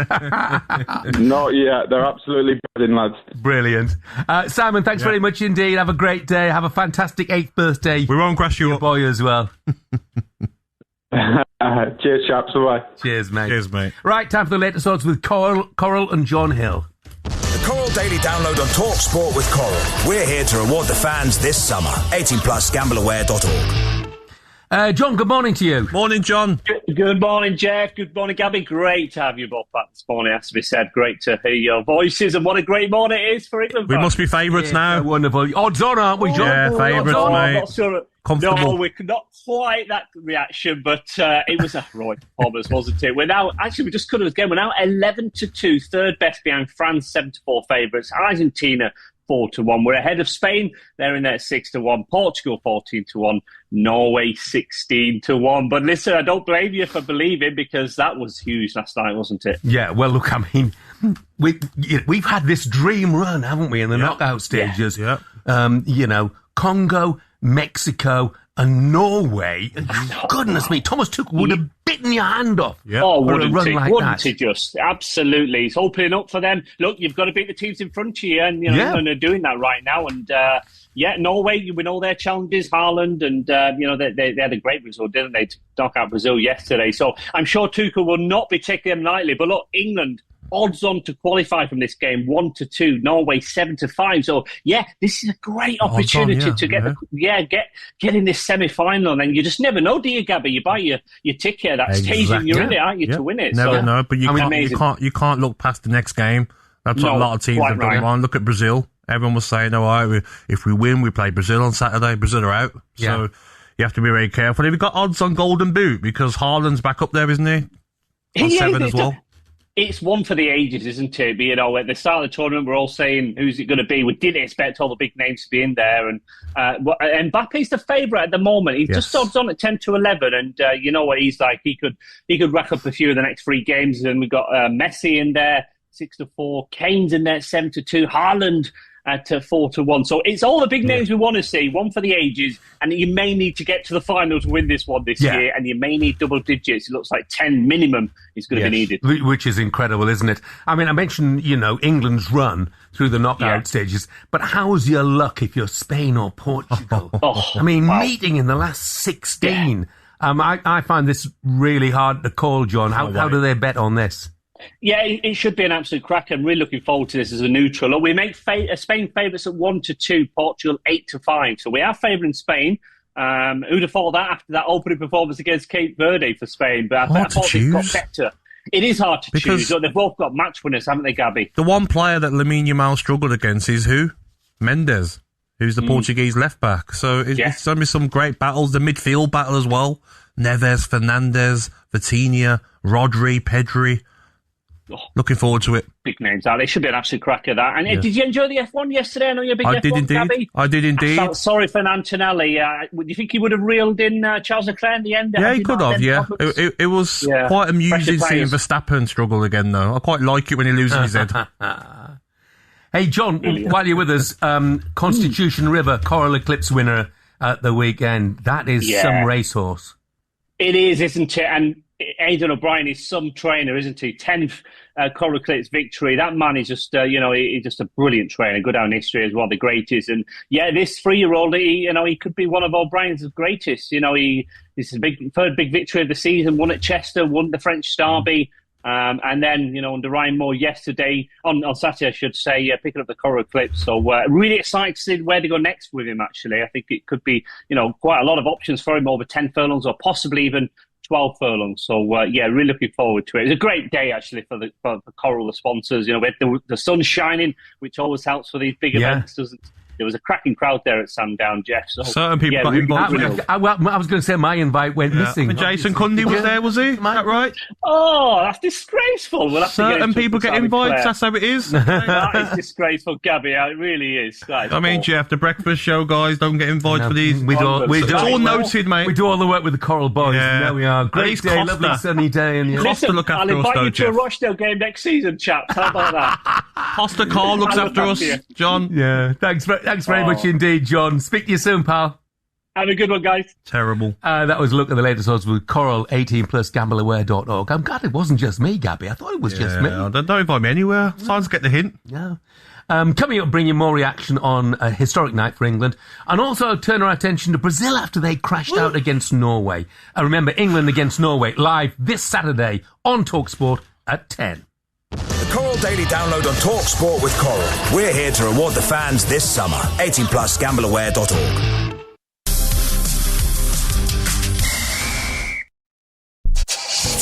Not yet. They're absolutely buzzing, lads. Brilliant. Simon, thanks very much indeed. Have a great day. Have a fantastic 8th birthday. We won't crash you up. Boy as well. Cheers, chaps. Bye. Cheers, mate. Right, time for the latest odds with Coral and John Hill. The Coral Daily Download on TalkSport with Coral. We're here to reward the fans this summer. 18 plus gambleaware.org. John, good morning to you. Morning, John. Good morning, Jeff. Good morning, Gabby. Great to have you both back this morning, has to be said. Great to hear your voices, and what a great morning it is for England. We must be favourites now. Wonderful. Odds on, aren't we, John? Yeah, favourites, mate. I'm not sure. Comfortable. No, we're not quite that reaction, but it was a heroic performance, wasn't it? We're now, actually, we just cut it again. We're now 11-2, third best behind France, 7-4 favourites. Argentina, 4-1. We're ahead of Spain. They're in there 6-1. Portugal 14-1. Norway 16-1. But listen, I don't blame you for believing, because that was huge last night, wasn't it? Yeah. Well, look, I mean, we've had this dream run, haven't we, in the knockout stages? Yeah. Congo, Mexico, and Norway. Goodness me, Thomas Tuchel would have bitten your hand off. Yeah. Oh, wouldn't he just? Absolutely. He's opening up for them. Look, you've got to beat the teams in front of you, and England are doing that right now. And Norway, we know their challenges, Haaland, and they had a great result, didn't they, to knock out Brazil yesterday. So I'm sure Tuchel will not be taking them lightly. But look, England, odds on to qualify from this game, 1-2. Norway 7-5. So this is a great opportunity to get in this semi-final. And then you just never know, do you, Gabby? You buy your ticket at that stage, and you're in it, aren't you, to win it? Never know, but you can't look past the next game. That's what a lot of teams have done. Right. Look at Brazil. Everyone was saying, if we win, we play Brazil on Saturday. Brazil are out. Yeah. So you have to be very careful. Have you got odds on Golden Boot? Because Haaland's back up there, isn't he? On 7 as well. It's one for the ages, isn't it? But, at the start of the tournament, we're all saying, who's it going to be? We didn't expect all the big names to be in there. And Mbappe's the favourite at the moment. He's just odds on at 10-11. And you know what he's like. He could rack up a few of the next 3 games. And we've got Messi in there, 6-4. Kane's in there, 7-2. Haaland at 4-1. So it's all the big names we want to see, one for the ages, and you may need to get to the final to win this one this year, and you may need double digits. It looks like 10 minimum is going to be needed. Which is incredible, isn't it? I mean, I mentioned, England's run through the knockout stages, but how's your luck if you're Spain or Portugal? Meeting in the last 16. I find this really hard to call, John. How do they bet on this? Yeah, it should be an absolute cracker. I'm really looking forward to this as a neutral. Look, we make Spain favourites at 1-2, Portugal 8-5. So we are favouring Spain. Who'd have thought that after that opening performance against Cape Verde for Spain? But I thought they've got better. It is hard to choose. They've both got match winners, haven't they, Gabby? The one player that Lamine Yamal struggled against is who? Mendes, who's the Portuguese left-back. So it's going to be some great battles. The midfield battle as well. Neves, Fernandes, Vitinha, Rodri, Pedri. Looking forward to it. Big names out. It should be an absolute cracker, that. And did you enjoy the F1 yesterday? I know you're a big F1 Gabby. I did indeed. I felt sorry for Antonelli. Do you think he would have reeled in Charles Leclerc in the end? Yeah, he could have, It was quite amusing seeing Verstappen struggle again, though. I quite like it when he loses his head. Hey, John, while you're with us, Constitution River, Coral Eclipse winner at the weekend. That is some racehorse. It is, isn't it? And Aidan O'Brien is some trainer, isn't he? 10th Coral Eclipse victory. That man is just, he's just a brilliant trainer. Go down history as one of the greatest. And this 3-year-old, he could be one of O'Brien's greatest. This is a third big victory of the season. Won at Chester, won the French Derby. And then, under Ryan Moore yesterday, on Saturday, I should say, picking up the Coral Eclipse. So really excited to see where they go next with him, actually. I think it could be, quite a lot of options for him over 10 furlongs or possibly even 12 furlongs. So, really looking forward to it. It's a great day, actually, for Coral, the sponsors. We had the sun shining, which always helps for these big events, doesn't it? There was a cracking crowd there at Sandown, Jeff. So, certain people got invited. I was going to say my invite went missing. And Jason Cundy was there, was he? Is that right? Oh, that's disgraceful. We'll have certain people get invites, that's how it is. That is disgraceful, Gabby. It really is. Jeff, the breakfast show guys don't get invited for these. It's all noted, mate. We do all the work with the Coral Boys. Yeah. There we are. Great day, lovely sunny day. And listen, I'll invite you to a Rochdale game next season, chaps. How about that? Costa Carl looks after us, John. Yeah, thanks very much indeed, John. Speak to you soon, pal. Have a good one, guys. Terrible. That was a look at the latest odds with Coral, 18+, gambleaware.org. I'm glad it wasn't just me, Gabby. I thought it was just me. Don't invite me anywhere. Someone's get the hint. Yeah. Coming up, bringing more reaction on a historic night for England, and also turn our attention to Brazil after they crashed out against Norway. Remember, England against Norway, live this Saturday on TalkSport at 10. The Coral Daily Download on TalkSport with Coral. We're here to reward the fans this summer. 18+, gambleaware.org.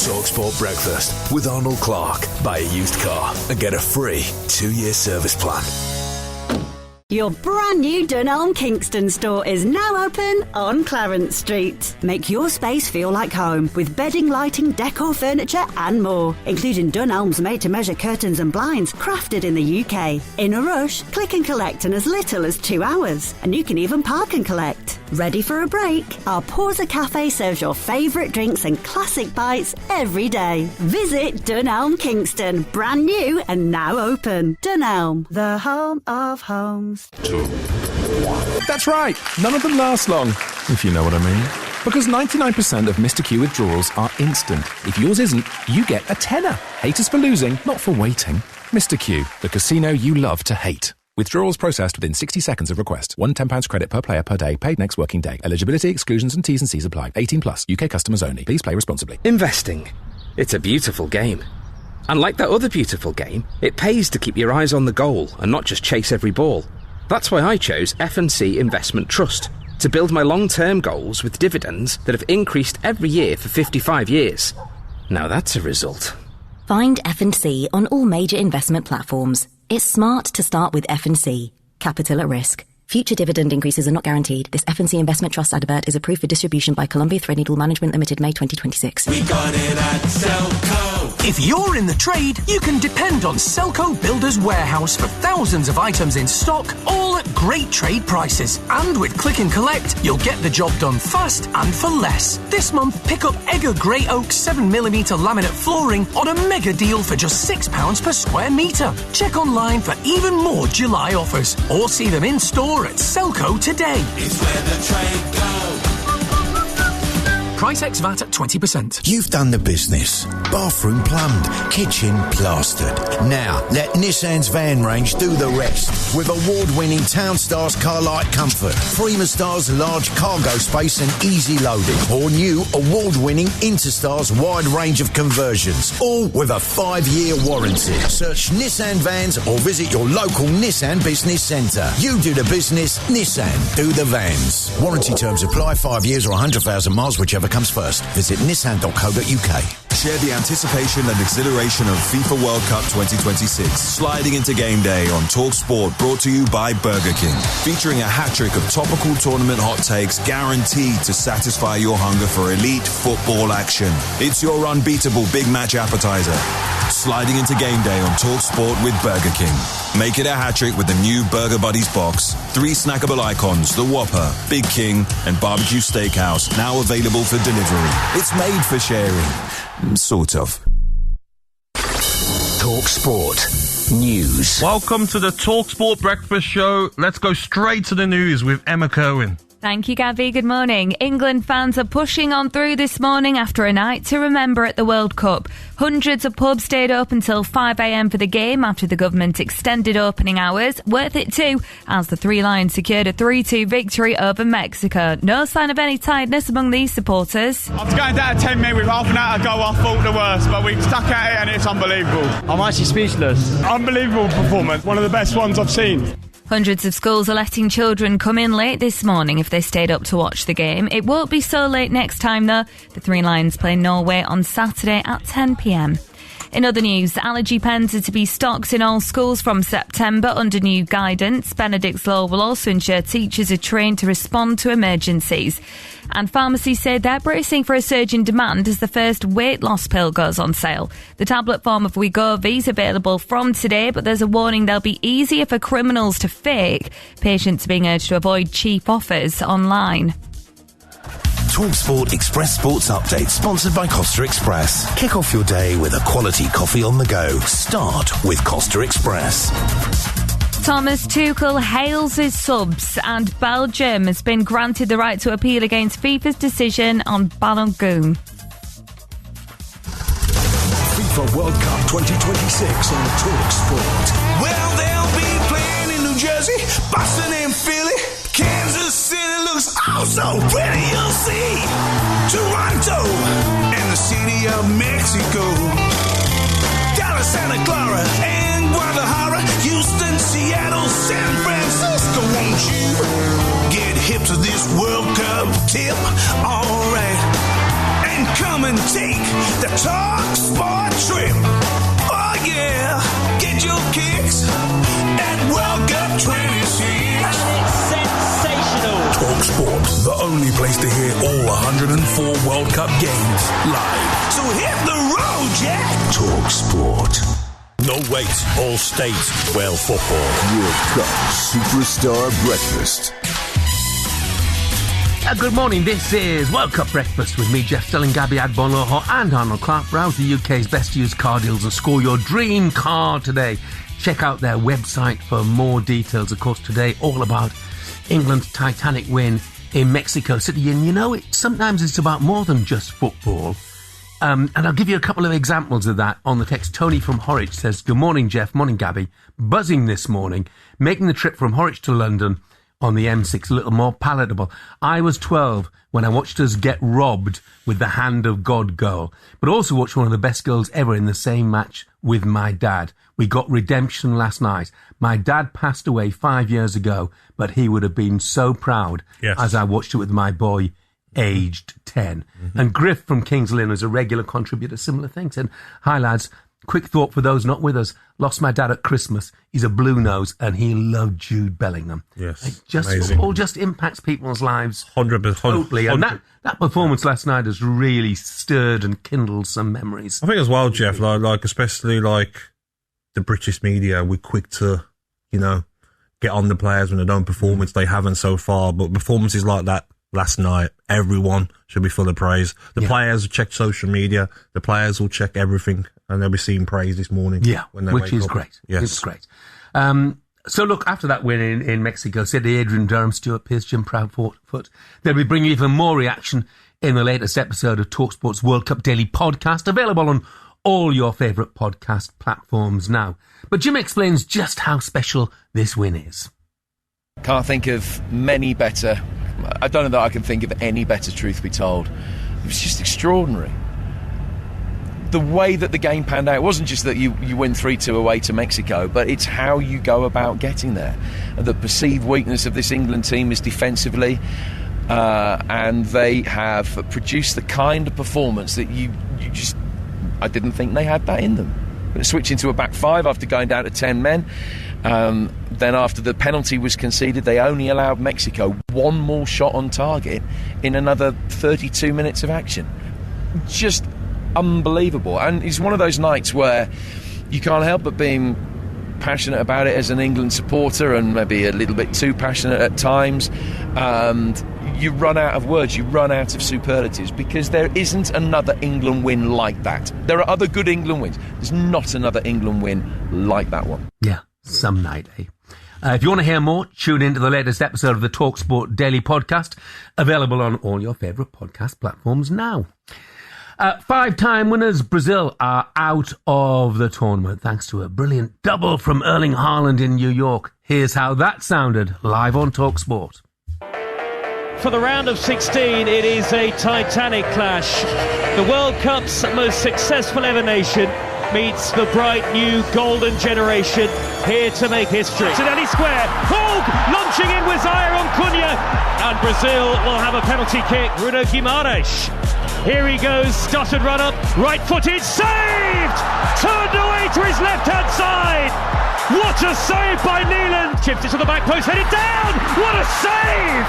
TalkSport Breakfast with Arnold Clark. Buy a used car and get a free 2-year service plan. Your brand new Dunelm Kingston store is now open on Clarence Street. Make your space feel like home with bedding, lighting, decor, furniture and more, including Dunelm's made-to-measure curtains and blinds crafted in the UK. In a rush, click and collect in as little as 2 hours, and you can even park and collect. Ready for a break? Our Pausa Cafe serves your favourite drinks and classic bites every day. Visit Dunelm Kingston, brand new and now open. Dunelm, the home of homes. 2, 1. That's right. None of them last long, if you know what I mean. Because 99% of Mr. Q withdrawals are instant. If yours isn't, you get a tenner. Hate us for losing, not for waiting. Mr. Q, the casino you love to hate. Withdrawals processed within 60 seconds of request. £1 credit per player per day. Paid next working day. Eligibility, exclusions and T's and C's apply. 18+. UK customers only. Please play responsibly. Investing. It's a beautiful game. And like that other beautiful game, it pays to keep your eyes on the goal and not just chase every ball. That's why I chose F&C Investment Trust, to build my long-term goals with dividends that have increased every year for 55 years. Now that's a result. Find F&C on all major investment platforms. It's smart to start with F&C. Capital at risk. Future dividend increases are not guaranteed. This F&C Investment Trust advert is approved for distribution by Columbia Threadneedle Management Limited, May 2026. We got it at Selco. If you're in the trade, you can depend on Selco Builders Warehouse for thousands of items in stock, all at great trade prices. And with Click and Collect, you'll get the job done fast and for less. This month, pick up Egger Grey Oak 7mm laminate flooring on a mega deal for just £6 per square metre. Check online for even more July offers, or see them in store at Selco today. It's where the trade goes. Price ex VAT at 20%. You've done the business. Bathroom plumbed, kitchen plastered. Now, let Nissan's van range do the rest. With award-winning Town Stars car light comfort, Prima Stars large cargo space and easy loading, or new award-winning Interstars wide range of conversions, all with a 5-year warranty. Search Nissan vans or visit your local Nissan business centre. You do the business, Nissan do the vans. Warranty terms apply, 5 years or 100,000 miles, whichever comes first. Visit nissan.co.uk. Share the anticipation and exhilaration of FIFA World Cup 2026. Sliding into game day on TalkSport, brought to you by Burger King. Featuring a hat-trick of topical tournament hot takes guaranteed to satisfy your hunger for elite football action. It's your unbeatable big match appetizer. Sliding into game day on TalkSport with Burger King. Make it a hat-trick with the new Burger Buddies box. 3 snackable icons, the Whopper, Big King, and Barbecue Steakhouse, now available for delivery. It's made for sharing. Sort of. TalkSport News. Welcome to the TalkSport Breakfast Show. Let's go straight to the news with Emma Kerwin. Thank you, Gabby. Good morning. England fans are pushing on through this morning after a night to remember at the World Cup. Hundreds of pubs stayed up until 5 a.m. for the game after the government extended opening hours. Worth it too, as the Three Lions secured a 3-2 victory over Mexico. No sign of any tiredness among these supporters. After going down 10 minutes with half an hour to go, I thought the worst, but we stuck at it and it's unbelievable. I'm actually speechless. Unbelievable performance. One of the best ones I've seen. Hundreds of schools are letting children come in late this morning if they stayed up to watch the game. It won't be so late next time though. The Three Lions play Norway on Saturday at 10 p.m. In other news, allergy pens are to be stocked in all schools from September under new guidance. Benedict's Law will also ensure teachers are trained to respond to emergencies. And pharmacies say they're bracing for a surge in demand as the first weight loss pill goes on sale. The tablet form of Wegovy is available from today, but there's a warning they'll be easier for criminals to fake. Patients are being urged to avoid cheap offers online. TalkSport Express Sports Update, sponsored by Costa Express. Kick off your day with a quality coffee on the go. Start with Costa Express. Thomas Tuchel hails his subs, and Belgium has been granted the right to appeal against FIFA's decision on Balogun. FIFA World Cup 2026 on TalkSport. Well, they'll be playing in New Jersey, Boston and Philly. Kansas City looks so pretty, you'll see. Toronto and the city of Mexico. Dallas, Santa Clara, and Guadalajara. Houston, Seattle, San Francisco. Won't you get hip to this World Cup tip? All right. And come and take the TalkSport trip. Oh, yeah. Get your kicks at World Cup 26. TalkSport, the only place to hear all 104 World Cup games live. So hit the road, Jack. TalkSport. No wait, all states. Well, football. World Cup Superstar Breakfast. Good morning, this is World Cup Breakfast with me, Jeff Stelling, Gabby Agbonloho and Arnold Clark. Browse the UK's best used car deals and score your dream car today. Check out their website for more details. Of course, today all about England's titanic win in Mexico City. And you know, sometimes it's about more than just football. And I'll give you a couple of examples of that on the text. Tony from Horwich says, good morning, Jeff. Morning, Gabby. Buzzing this morning. Making the trip from Horwich to London on the M6 a little more palatable. I was 12 when I watched us get robbed with the Hand of God goal, but also watched one of the best goals ever in the same match with my dad. We got redemption last night. My dad passed away 5 years ago, but he would have been so proud as I watched it with my boy, aged 10. Mm-hmm. And Griff from Kings Lynn, as a regular contributor, similar thing, said, hi lads, quick thought for those not with us. Lost my dad at Christmas. He's a blue nose and he loved Jude Bellingham. Yes, Football just impacts people's lives 100%. totally. And that performance last night has really stirred and kindled some memories. I think as well, Jeff, like especially like the British media, we're quick to, get on the players when they don't perform, which they haven't so far. But performances like that last night, everyone should be full of praise. The players will check social media. The players will check everything, and they'll be seeing praise this morning. Yeah, when they which is wake up. great. Yes. It's great. So look, after that win in Mexico, said Adrian Durham, Stuart Pearce, Jim Proudfoot, they'll be bringing even more reaction in the latest episode of TalkSport's World Cup Daily Podcast, available on all your favourite podcast platforms now. But Jim explains just how special this win is. Can't think of many better. I don't know that I can think of any better, truth be told. It was just extraordinary. The way that the game panned out, it wasn't just that you win 3-2 away to Mexico, but it's how you go about getting there. The perceived weakness of this England team is defensively, and they have produced the kind of performance that I didn't think they had that in them. Switching to a back five after going down to 10 men. Then after the penalty was conceded, they only allowed Mexico one more shot on target in another 32 minutes of action. Just unbelievable. And it's one of those nights where you can't help but being passionate about it as an England supporter, and maybe a little bit too passionate at times. And you run out of words, you run out of superlatives, because there isn't another England win like that. There are other good England wins. There's not another England win like that one. Yeah, some night, eh? If you want to hear more, tune into the latest episode of the TalkSport Daily Podcast, available on all your favourite podcast platforms now. Five-time winners Brazil are out of the tournament thanks to a brilliant double from Erling Haaland in New York. Here's how that sounded live on TalkSport. For the round of 16, it is a titanic clash. The World Cup's most successful ever nation meets the bright new golden generation here to make history. Cideli Square, Hug launching in with Zaire on Cunha, and Brazil will have a penalty kick. Bruno Guimaraes. Here he goes, stuttered run up, right-footed, saved! Turned away to his left-hand side! What a save by Neeland! Chipped it to the back post, headed down! What a save!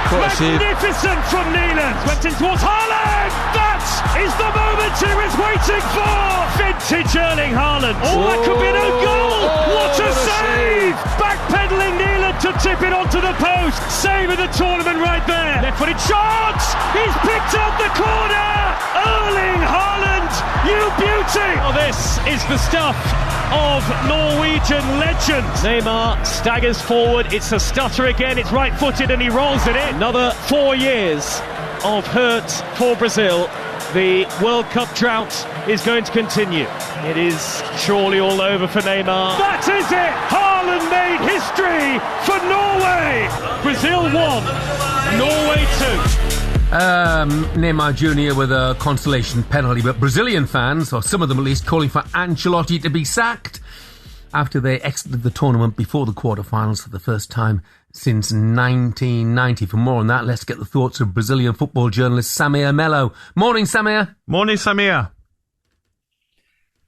Magnificent from Neeland! Went in towards Haaland! That is the moment he was waiting for! Vintage Erling Haaland! Oh, that could be an own goal! What a save! Backpedaling Neeland to tip it onto the post! Save of the tournament right there! Left-footed shot! He's picked up the corner! Erling Haaland! You beauty! Oh, this is the stuff of Norwegian legend. Neymar staggers forward. It's a stutter again. It's right-footed and he rolls it in. Another 4 years of hurt for Brazil. The World Cup drought is going to continue. It is surely all over for Neymar. That is it! Haaland made history for Norway! Brazil 1, Norway 2. Neymar Jr. with a consolation penalty, but Brazilian fans, or some of them at least, calling for Ancelotti to be sacked after they exited the tournament before the quarterfinals for the first time since 1990. For more on that, let's get the thoughts of Brazilian football journalist Samir Melo. Morning, Samir. Morning, Samir.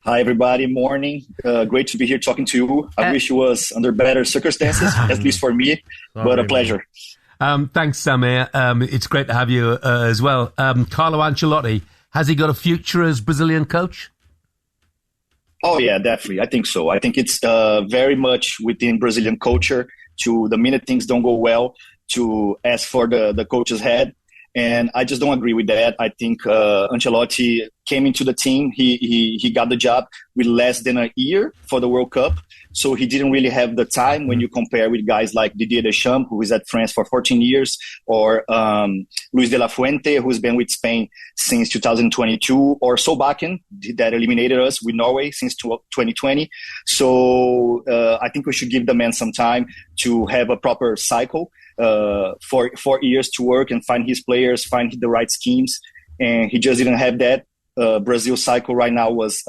Hi, everybody. Morning. Great to be here talking to you. I wish it was under better circumstances, at least for me, but a pleasure. Thanks, Samir. It's great to have you as well. Carlo Ancelotti, has he got a future as Brazilian coach? Oh, yeah, definitely. I think so. I think it's very much within Brazilian culture to, the minute things don't go well, to ask for the coach's head. And I just don't agree with that. I think Ancelotti came into the team. He got the job with less than a year for the World Cup. So he didn't really have the time when you compare with guys like Didier Deschamps, who is at France for 14 years, or Luis de la Fuente, who's been with Spain since 2022, or Solbakken, that eliminated us with Norway since 2020. So I think we should give the man some time to have a proper cycle, for 4 years to work and find his players, find the right schemes. And he just didn't have that. Brazil's cycle right now was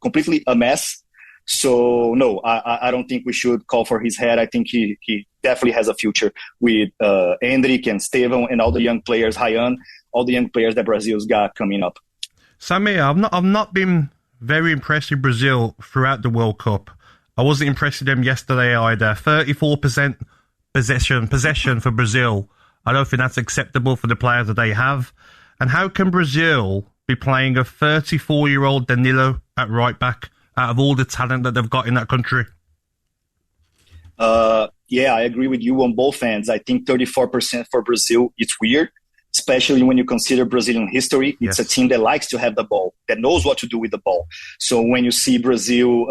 completely a mess. So, no, I don't think we should call for his head. I think he definitely has a future with Endrick and Estevão and all the young players, Ryan, all the young players that Brazil's got coming up. Samir, I've not been very impressed with Brazil throughout the World Cup. I wasn't impressed with them yesterday either. 34% possession for Brazil. I don't think that's acceptable for the players that they have. And how can Brazil be playing a 34-year-old Danilo at right back out of all the talent that they've got in that country? Yeah, I agree with you on both ends. I think 34% for Brazil, it's weird, especially when you consider Brazilian history. It's a team that likes to have the ball, that knows what to do with the ball. So when you see Brazil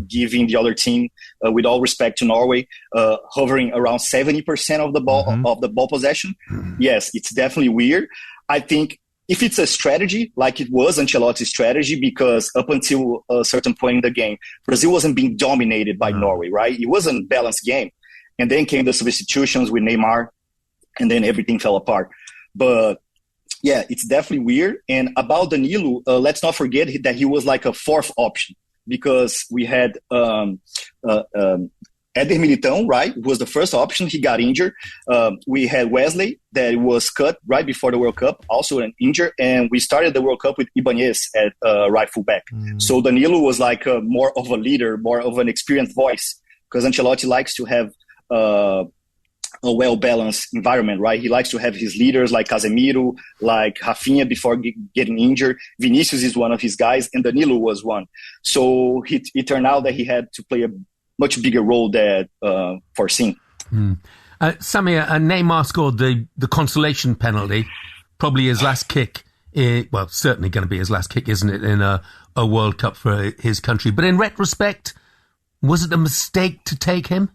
giving the other team, with all respect to Norway, hovering around 70% of the ball possession, yes, it's definitely weird. I think if it's a strategy, like it was Ancelotti's strategy, because up until a certain point in the game, Brazil wasn't being dominated by Norway, right? It wasn't a balanced game. And then came the substitutions with Neymar, and then everything fell apart. But yeah, it's definitely weird. And about Danilo, let's not forget that he was like a fourth option, because we had Eder Militão, right, who was the first option. He got injured. We had Wesley that was cut right before the World Cup, also an injured. And we started the World Cup with Ibanez at right fullback. So Danilo was like more of a leader, more of an experienced voice, because Ancelotti likes to have a well-balanced environment, right? He likes to have his leaders like Casemiro, like Rafinha before getting injured. Vinicius is one of his guys, and Danilo was one. So it turned out that he had to play a much bigger role than foreseen. Samir, Neymar scored the consolation penalty, probably his last kick. Well, certainly going to be his last kick, isn't it, in a World Cup for his country. But in retrospect, was it a mistake to take him?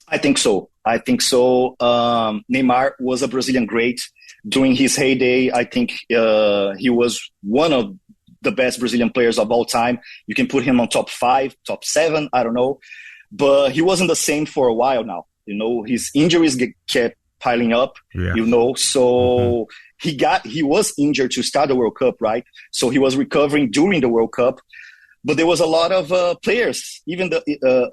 I think so. Neymar was a Brazilian great. During his heyday, I think he was one of the best Brazilian players of all time. You can put him on top 5, top 7, I don't know. But he wasn't the same for a while now. You know, his injuries kept piling up, So he was injured to start the World Cup, right? So he was recovering during the World Cup. But there was a lot of players, even the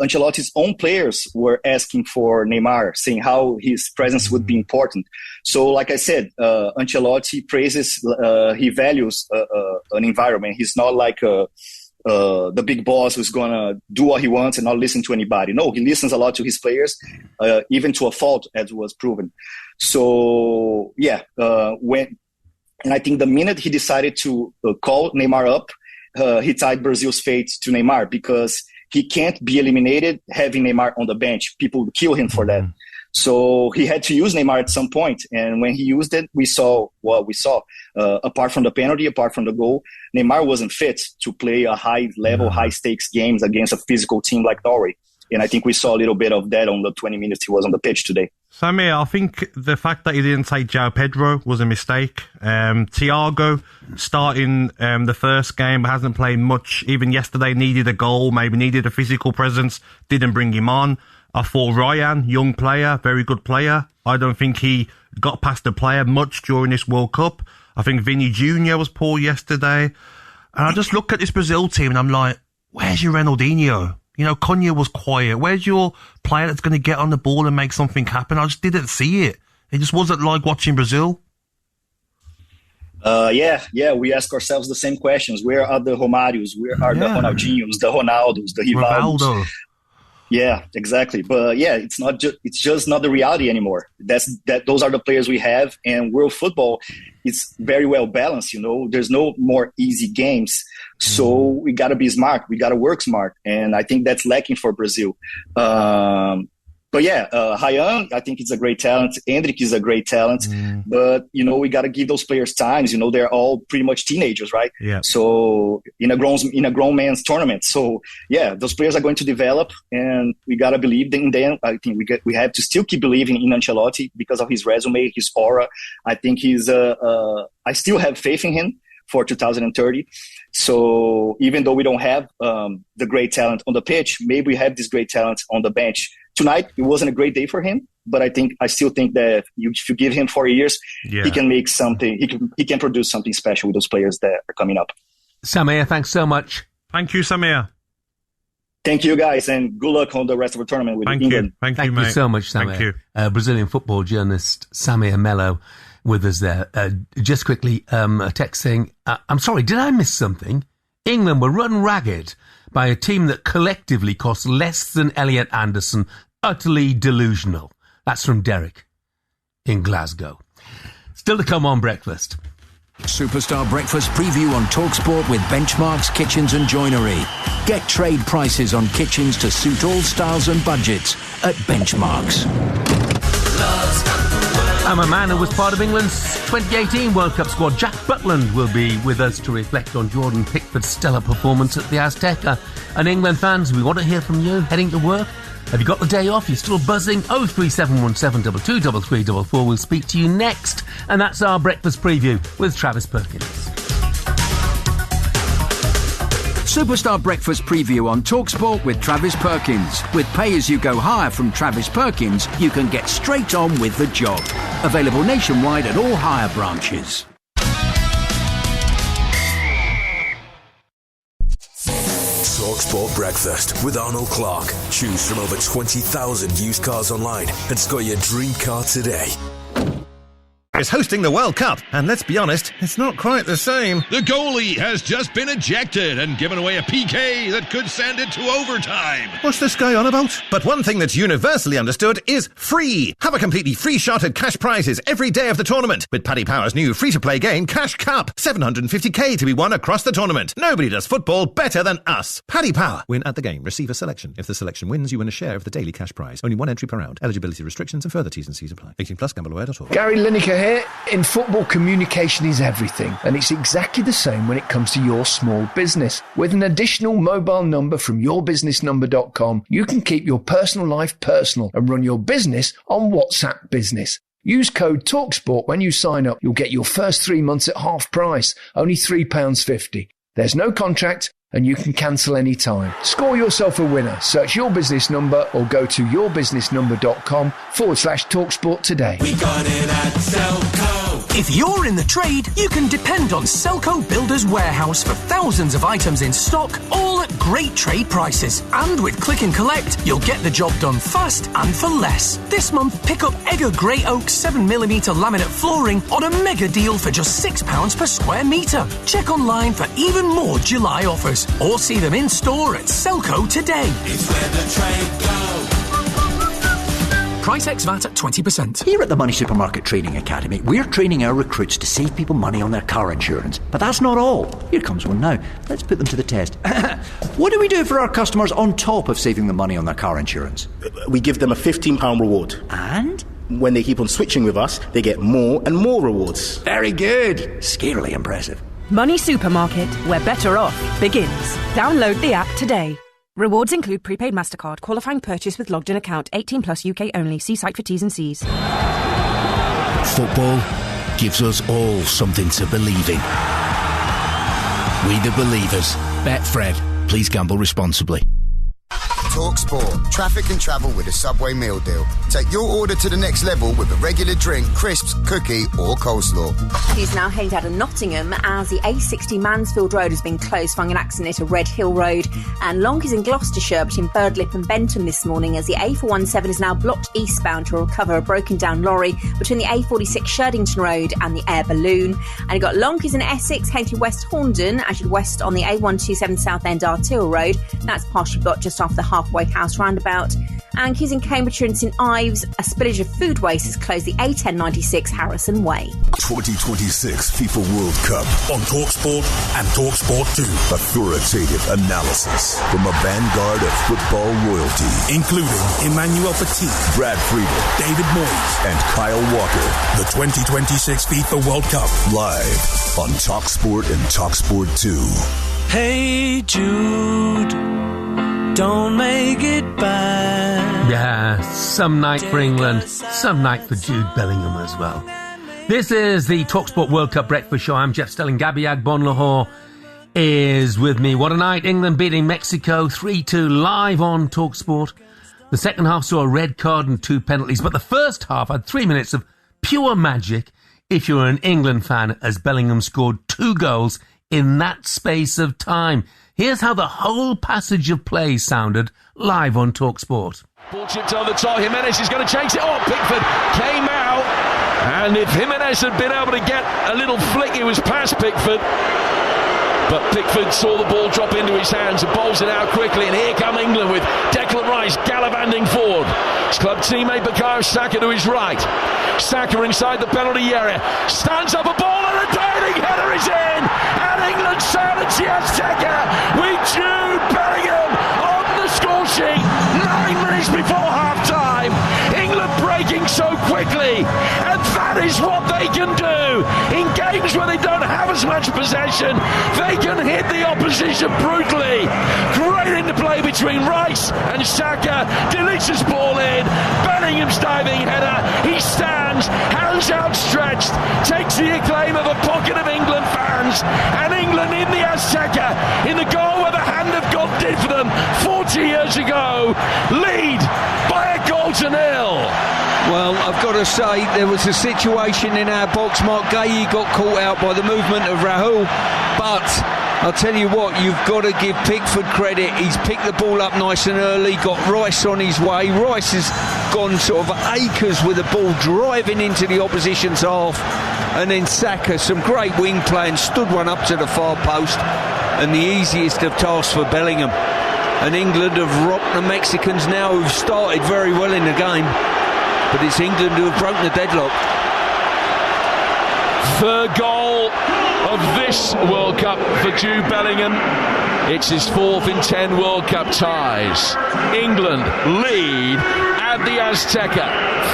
Ancelotti's own players were asking for Neymar, saying how his presence would be important. So, like I said, Ancelotti praises, he values an environment. He's not like the big boss who's going to do what he wants and not listen to anybody. No, he listens a lot to his players, even to a fault, as was proven. So, and I think the minute he decided to call Neymar up, he tied Brazil's fate to Neymar, because he can't be eliminated having Neymar on the bench. People would kill him for that. So he had to use Neymar at some point. And when he used it, we saw what we saw. Apart from the penalty, apart from the goal, Neymar wasn't fit to play a high-level, high-stakes games against a physical team like Norway. And I think we saw a little bit of that on the 20 minutes he was on the pitch today. Samir, I think the fact that he didn't take João Pedro was a mistake. Thiago, starting the first game, hasn't played much. Even yesterday, needed a goal, maybe needed a physical presence, didn't bring him on. I thought Ryan, young player, very good player. I don't think he got past the player much during this World Cup. I think Vini Jr. was poor yesterday. And I just look at this Brazil team and I'm like, where's your Ronaldinho? You know, Cunha was quiet. Where's your player that's going to get on the ball and make something happen? I just didn't see it. It just wasn't like watching Brazil. We ask ourselves the same questions. Where are the Romarios? Where are the Ronaldinhos, the Ronaldos, the Rivaldos? Yeah, exactly. But yeah, it's just not the reality anymore. Those are the players we have, and world football, it's very well balanced. You know, there's no more easy games. So we got to be smart. We got to work smart. And I think that's lacking for Brazil. Ryan, I think it's a great talent. Endrick is a great talent. But, you know, we got to give those players times. You know, they're all pretty much teenagers, right? Yeah. So in a grown man's tournament. So, yeah, those players are going to develop, and we got to believe in them. I think we have to still keep believing in Ancelotti because of his resume, his aura. I think I still have faith in him for 2030. So even though we don't have the great talent on the pitch, maybe we have this great talent on the bench. Tonight, it wasn't a great day for him, but I still think that if you give him 4 years, he can make something. He can produce something special with those players that are coming up. Samir, thanks so much. Thank you, Samir. Thank you, guys, and good luck on the rest of the tournament with England. Thank you, mate. Thank you so much, Samir. Thank you. Brazilian football journalist Samir Melo with us there. Just quickly, a text saying, I'm sorry, did I miss something? England were run ragged by a team that collectively cost less than Elliot Anderson. Utterly delusional. That's from Derek in Glasgow. Still to come on breakfast. Superstar Breakfast preview on TalkSport with Benchmarks Kitchens and Joinery. Get trade prices on kitchens to suit all styles and budgets at Benchmarks. I'm a man who was part of England's 2018 World Cup squad. Jack Butland will be with us to reflect on Jordan Pickford's stellar performance at the Azteca. And England fans, we want to hear from you heading to work. Have you got the day off? You're still buzzing? 03717 223344. We'll speak to you next. And that's our breakfast preview with Travis Perkins. Superstar Breakfast preview on TalkSport with Travis Perkins. With pay-as-you-go hire from Travis Perkins, you can get straight on with the job. Available nationwide at all hire branches. TalkSport Breakfast with Arnold Clark. Choose from over 20,000 used cars online and score your dream car today. Is hosting the World Cup, and let's be honest, it's not quite the same. The goalie has just been ejected and given away a PK that could send it to overtime. What's this guy on about? But one thing that's universally understood is free. Have a completely free shot at cash prizes every day of the tournament with Paddy Power's new free-to-play game, Cash Cup. 750k to be won across the tournament. Nobody does football better than us. Paddy Power. Win at the game. Receive a selection. If the selection wins, you win a share of the daily cash prize. Only one entry per round. Eligibility restrictions and further T's and C's apply. 18 plus. Gambleaware.org. Gary Lineker here. In football, communication is everything, and it's exactly the same when it comes to your small business. With an additional mobile number from yourbusinessnumber.com, you can keep your personal life personal and run your business on WhatsApp Business. Use code TalkSport when you sign up. You'll get your first 3 months at half price, only £3.50. There's no contract, and you can cancel any time. Score yourself a winner. Search Your Business Number or go to yourbusinessnumber.com/TalkSport today. We got it at Selco. If you're in the trade, you can depend on Selco Builders Warehouse for thousands of items in stock, all at great trade prices. And with Click and Collect, you'll get the job done fast and for less. This month, pick up Egger Grey Oak 7mm laminate flooring on a mega deal for just £6 per square metre. Check online for even more July offers, or see them in store at Selco today. It's where the trade goes. Price ex VAT at 20%. Here at the Money Supermarket Training Academy, we're training our recruits to save people money on their car insurance. But that's not all. Here comes one now. Let's put them to the test. What do we do for our customers on top of saving them money on their car insurance? We give them a £15 reward. And? When they keep on switching with us, they get more and more rewards. Very good. Scarily impressive. Money Supermarket, where better off begins. Download the app today. Rewards include prepaid MasterCard, qualifying purchase with logged-in account, 18 plus UK only. See site for T's and C's. Football gives us all something to believe in. We the believers. Betfred. Please gamble responsibly. TalkSport. Traffic and travel with a Subway meal deal. Take your order to the next level with a regular drink, crisps, cookie or coleslaw. He's now heading out of Nottingham as the A60 Mansfield Road has been closed following an accident at Red Hill Road. And Lonkeys in Gloucestershire between Birdlip and Bentham this morning as the A417 is now blocked eastbound to recover a broken down lorry between the A46 Sherdington Road and the Air Balloon. And you've got Lonkeys in Essex heading to West Horndon as you west on the A127 Southend Artill Road. That's partially blocked just after the Halfway House roundabout. And Keys in Cambridgeshire and St Ives, a spillage of food waste has closed the A1096 Harrison Way. 2026 FIFA World Cup on TalkSport and TalkSport 2. Authoritative analysis from a vanguard of football royalty, including Emmanuel Petit, Brad Friedel, David Moyes, and Kyle Walker. The 2026 FIFA World Cup live on TalkSport and TalkSport 2. Hey Jude, don't make it bad. Yeah, some night for England, some night for Jude Bellingham as well. This is the TalkSport World Cup Breakfast Show. I'm Jeff Stelling. Gabby Agbonlahor is with me. What a night. England beating Mexico 3-2 live on TalkSport. The second half saw a red card and 2 penalties, but the first half had 3 minutes of pure magic if you're an England fan, as Bellingham scored 2 goals in that space of time. Here's how the whole passage of play sounded live on TalkSport. Ball chipped on the top. Jimenez is going to chase it. Oh, Pickford came out And if Jimenez had been able to get a little flick, it was past Pickford. But Pickford saw the ball drop into his hands and bowls it out quickly. And here come England with Declan Rice gallivanting forward. His club teammate Bukayo Saka to his right. Saka inside the penalty area. Stands up a ball and a diving header is in. And England silence the Azteca with Jude Bellingham on the score sheet. 9 minutes before half-time. England breaking so quickly. And that is what they can do. In games where they don't have as much possession, they can hit the opposition brutally. Great interplay between Rice and Saka. Delicious ball in. Bellingham's diving header. He stands, hands outstretched, takes the acclaim of a pocket of England fans. And England in the Azteca, in the goal where the hand of God did for them 40 years ago, lead by a goal to nil. Well, I've got to say, there was a situation in our box. Mark Gahey got caught out by the movement of Rahul, but I'll tell you what, you've got to give Pickford credit. He's picked the ball up nice and early, got Rice on his way. Rice has gone sort of acres with the ball, driving into the opposition's half. And then Saka, some great wing play, and stood one up to the far post. And the easiest of tasks for Bellingham. And England have rocked the Mexicans now, who've started very well in the game. But it's England who have broken the deadlock. Third goal of this World Cup for Jude Bellingham. It's his 4th in 10 World Cup ties. England lead at the Azteca.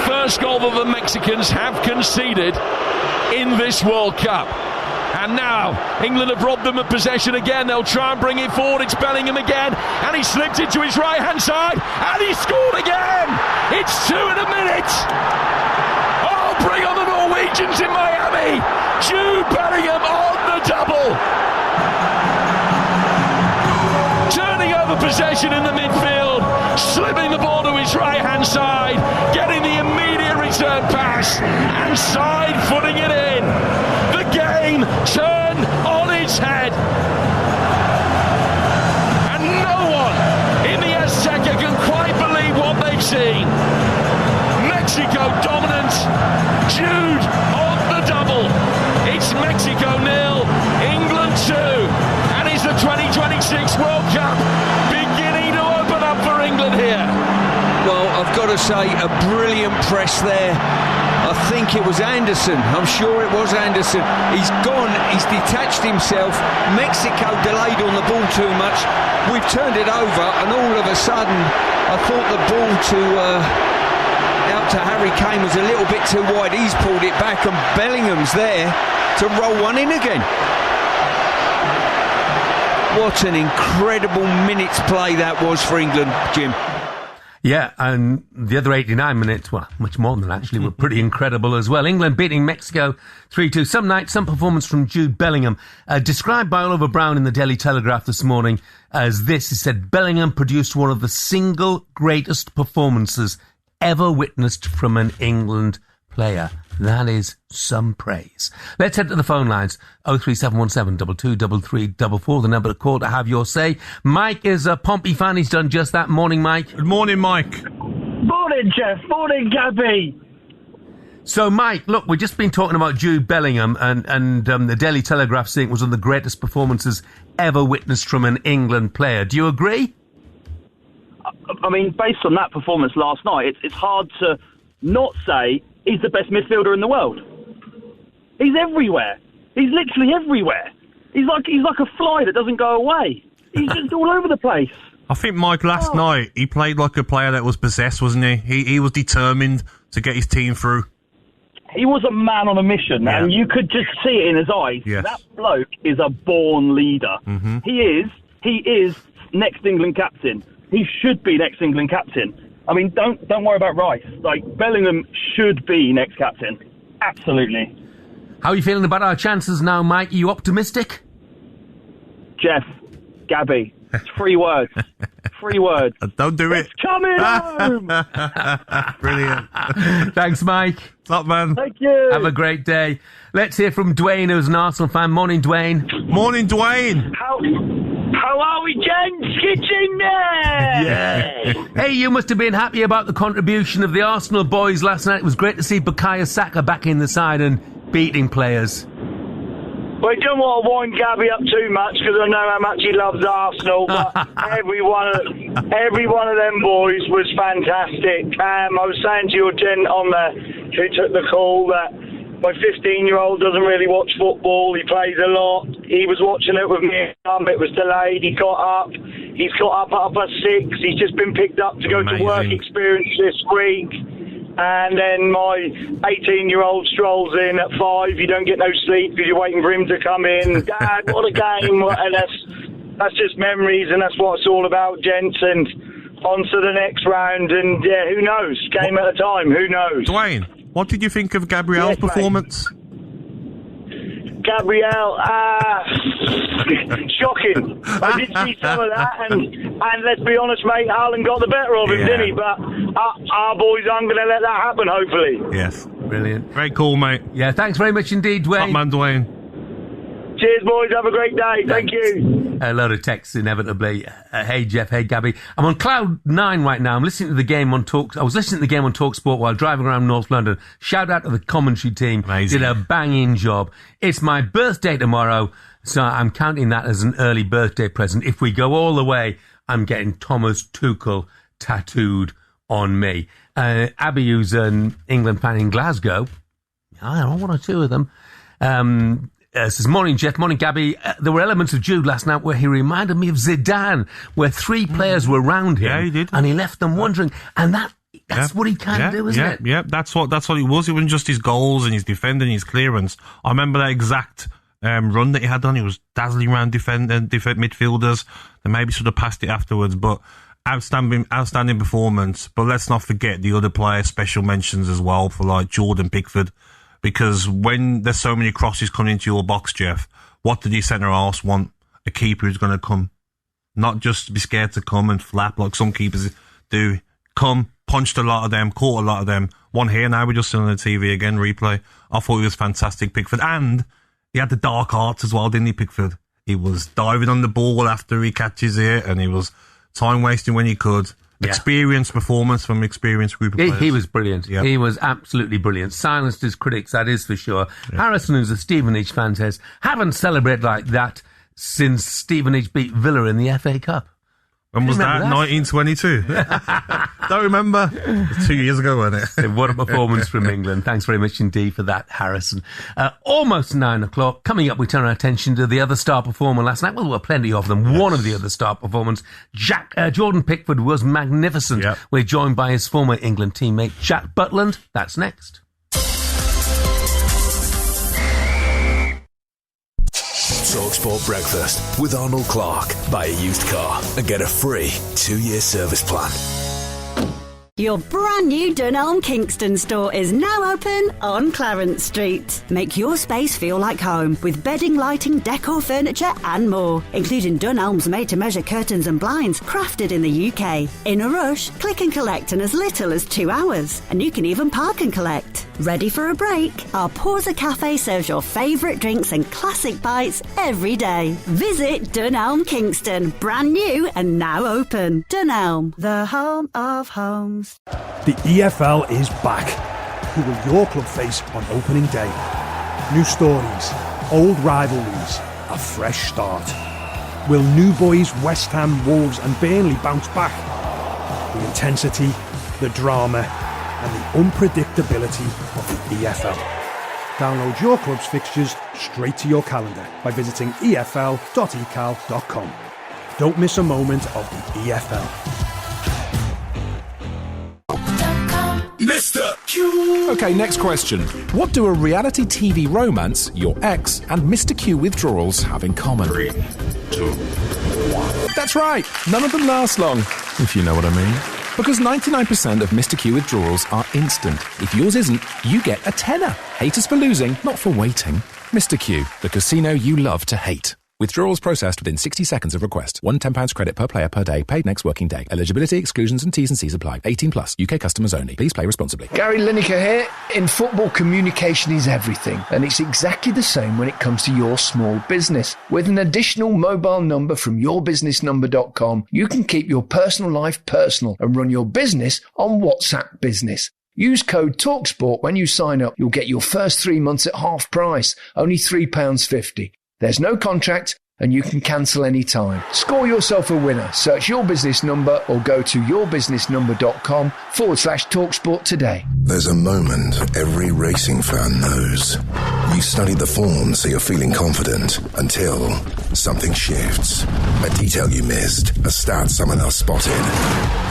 First goal that the Mexicans have conceded in this World Cup. And now England have robbed them of possession again. They'll try and bring it forward. It's Bellingham again, and he slipped it to his right hand side, and he scored again. It's 2 in a minute. Oh, bring on the Norwegians in Miami. Jude Bellingham on the double. Turning over possession in the midfield, slipping the ball to his right hand side, getting the immediate return pass, and side footing it in. The game turned on its head. And no one in the Azteca can quite believe what they've seen. Mexico dominant, Jude on the double. It's Mexico 0, England 2, and it's the 2026 World Cup beginning to open up for England here. Well, I've got to say, a brilliant press there. I think it was Anderson. I'm sure it was Anderson. He's gone, he's detached himself. Mexico delayed on the ball too much. We've turned it over, and all of a sudden, I thought the ball out to Harry Kane was a little bit too wide. He's pulled it back, and Bellingham's there to roll one in again. What an incredible minutes play that was for England, Jim. Yeah, and the other 89 minutes, well, much more than that actually, were pretty incredible as well. England beating Mexico 3-2. Some night, some performance from Jude Bellingham, described by Oliver Brown in the Daily Telegraph this morning as this. He said, Bellingham produced one of the single greatest performances ever witnessed from an England player. That is some praise. Let's head to the phone lines. 03717 223344, the number to call to have your say. Mike is a Pompey fan. He's done just that. Morning, Mike. Good morning, Mike. Morning, Jeff. Morning, Gabby. So, Mike, look, we've just been talking about Jude Bellingham and the Daily Telegraph saying it was one of the greatest performances ever witnessed from an England player. Do you agree? I mean, based on that performance last night, it's hard to not say he's the best midfielder in the world. He's everywhere. He's literally everywhere. He's like a fly that doesn't go away. He's just all over the place. I think, Mike, last night he played like a player that was possessed, wasn't he? He was determined to get his team through. He was a man on a mission, and you could just see it in his eyes. Yes. That bloke is a born leader. Mm-hmm. He is next England captain. He should be next England captain. I mean, don't worry about Rice. Like, Bellingham should be next captain. Absolutely. How are you feeling about our chances now, Mike? Are you optimistic? Jeff, Gabby, it's 3 words. 3 words. Don't do it. It's coming home! Brilliant. Thanks, Mike. What's up, man? Thank you. Have a great day. Let's hear from Dwayne, who's an Arsenal fan. Morning, Dwayne. Morning, Dwayne. How How are we, gents? Get in there! Yeah. Hey, you must have been happy about the contribution of the Arsenal boys last night. It was great to see Bukayo Saka back in the side and beating players. Well, I don't want to wind Gabby up too much because I know how much he loves Arsenal, but every one of them boys was fantastic. I was saying to your gent on who took the call that my 15-year-old doesn't really watch football. He plays a lot. He was watching it with me. It was delayed. He got up. He's got up at 6:30. He's just been picked up to go to work experience this week. And then my 18-year-old strolls in at 5. You don't get no sleep because you're waiting for him to come in. Dad, what a game. And that's just memories, and that's what it's all about, gents. And on to the next round. And, yeah, who knows? Game at a time. Who knows? Dwayne, what did you think of Gabriel's performance? Gabriel, shocking. I did see some of that, and let's be honest, mate, Haaland got the better of him, didn't he? But our boys aren't going to let that happen, hopefully. Yes. Brilliant. Very cool, mate. Yeah, thanks very much indeed, Dwayne. Top man, Dwayne. Cheers, boys. Have a great day. Thank you. A lot of texts, inevitably. Hey, Jeff. Hey, Gabby. I'm on cloud 9 right now. I'm listening to the game on I was listening to the game on TalkSport while driving around North London. Shout out to the commentary team. Amazing. Did a banging job. It's my birthday tomorrow, so I'm counting that as an early birthday present. If we go all the way, I'm getting Thomas Tuchel tattooed on me. Abby, who's an England fan in Glasgow, I don't know, one or two of them, says, morning, Jeff. Morning, Gabby. There were elements of Jude last night where he reminded me of Zidane, where 3 players were around him. Yeah, he did. And he left them wondering. And that's what he can do, isn't it? Yeah, that's what he was. It wasn't just his goals and his defending, his clearance. I remember that exact run that he had on. He was dazzling around midfielders. They maybe should have passed it afterwards, but outstanding performance. But let's not forget the other players, special mentions as well for like Jordan Pickford. Because when there's so many crosses coming into your box, Jeff, what did your centre-halves want? A keeper who's going to come. Not just be scared to come and flap like some keepers do. Come, punched a lot of them, caught a lot of them. One here now, we're just seeing on the TV again, replay. I thought he was fantastic, Pickford. And he had the dark arts as well, didn't he, Pickford? He was diving on the ball after he catches it, and he was time-wasting when he could. Yeah. Experienced performance from an experienced group of players. He was brilliant. Yep. He was absolutely brilliant. Silenced his critics, that is for sure. Yep. Harrison, who's a Stevenage fan, says, haven't celebrated like that since Stevenage beat Villa in the FA Cup. When was that? 1922? Don't remember. It was 2 years ago, wasn't it? What a performance from England. Thanks very much indeed for that, Harrison. Almost 9 o'clock. Coming up, we turn our attention to the other star performer last night. Well, there were plenty of them. Yes. One of the other star performers, Jordan Pickford, was magnificent. Yep. We're joined by his former England teammate, Jack Butland. That's next. TalkSport Breakfast with Arnold Clark. Buy a used car and get a free 2-year service plan. Your brand new Dunelm Kingston store is now open on Clarence Street. Make your space feel like home with bedding, lighting, decor, furniture and more, including Dunelm's made-to-measure curtains and blinds crafted in the UK. In a rush, click and collect in as little as 2 hours, and you can even park and collect. Ready for a break? Our Porza Cafe serves your favourite drinks and classic bites every day. Visit Dunelm Kingston, brand new and now open. Dunelm, the home of homes. The EFL is back. Who will your club face on opening day? New stories, old rivalries, a fresh start. Will new boys West Ham, Wolves and Burnley bounce back? The intensity, the drama and the unpredictability of the EFL. Download your club's fixtures straight to your calendar by visiting efl.ecal.com. Don't miss a moment of the EFL. Mr. Q. Okay, next question. What do a reality TV romance, your ex, and Mr. Q withdrawals have in common? 3, 2, 1. That's right. None of them last long, if you know what I mean. Because 99% of Mr. Q withdrawals are instant. If yours isn't, you get a tenner. Hate us for losing, not for waiting. Mr. Q, the casino you love to hate. Withdrawals processed within 60 seconds of request. £1 £10 credit per player per day. Paid next working day. Eligibility, exclusions and T's and C's apply. 18 plus. UK customers only. Please play responsibly. Gary Lineker here. In football, communication is everything. And it's exactly the same when it comes to your small business. With an additional mobile number from yourbusinessnumber.com, you can keep your personal life personal and run your business on WhatsApp Business. Use code TalkSport when you sign up. You'll get your first 3 months at half price, only £3.50. There's no contract and you can cancel any time. Score yourself a winner. Search Your Business Number or go to yourbusinessnumber.com/TalkSport today. There's a moment every racing fan knows. You studied the form so you're feeling confident until something shifts. A detail you missed, a stat someone else spotted.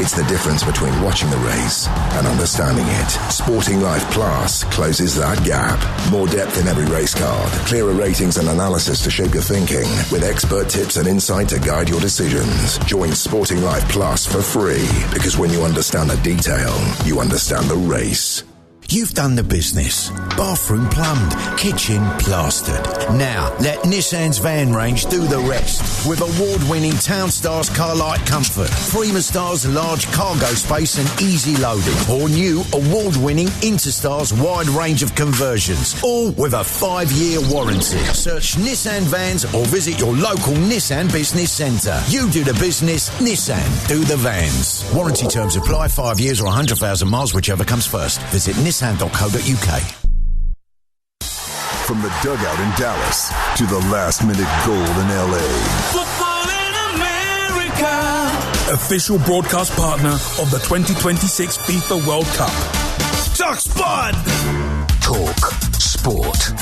It's the difference between watching the race and understanding it. Sporting Life Plus closes that gap. More depth in every race card, clearer ratings and analysis to shape your thinking, with expert tips and insight to guide your decisions. Join Sporting Life Plus for free, because when you understand the detail, you understand the race. You've done the business. Bathroom plumbed, kitchen plastered. Now, let Nissan's van range do the rest. With award-winning Townstars Car-Light Comfort, Prima-Star's large cargo space and easy loading, or new award-winning Interstars wide range of conversions, all with a 5-year warranty. Search Nissan Vans or visit your local Nissan Business Centre. You do the business, Nissan do the vans. Warranty terms apply, 5 years or 100,000 miles, whichever comes first. Visit nissan.co.uk. From the dugout in Dallas to the last-minute goal in L.A. Football in America. Official broadcast partner of the 2026 FIFA World Cup. TalkSport. Talk Sport.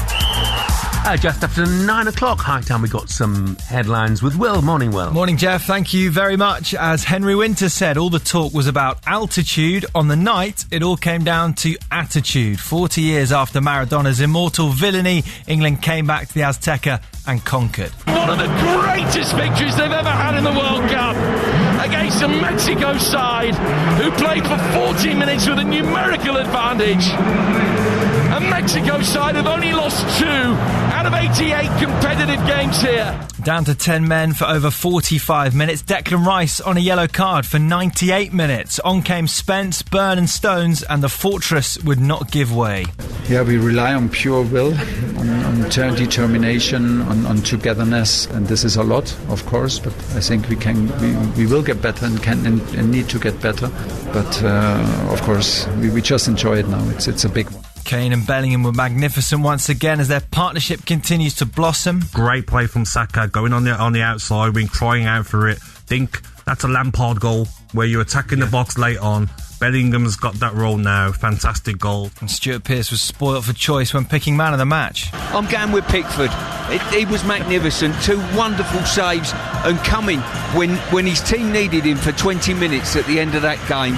Just after 9 o'clock, high time we got some headlines with Will. Morning, Will. Morning, Jeff. Thank you very much. As Henry Winter said, all the talk was about altitude. On the night, it all came down to attitude. 40 years after Maradona's immortal villainy, England came back to the Azteca and conquered. One of the greatest victories they've ever had in the World Cup against a Mexico side who played for 40 minutes with a numerical advantage. A Mexico side have only lost 2 out of 88 competitive games here. Down to 10 men for over 45 minutes. Declan Rice on a yellow card for 98 minutes. On came Spence, Byrne and Stones, and the fortress would not give way. Yeah, we rely on pure will, on determination, on togetherness, and this is a lot, of course, but I think we will get better and need to get better. But of course, we just enjoy it now. It's a big one. Kane and Bellingham were magnificent once again as their partnership continues to blossom. Great play from Saka, going on the outside, been crying out for it. Think that's a Lampard goal where you're attacking the box late on. Bellingham's got that role now. Fantastic goal. And Stuart Pearce was spoilt for choice when picking man of the match. I'm going with Pickford. He was magnificent. 2 wonderful saves, and coming when his team needed him for 20 minutes at the end of that game.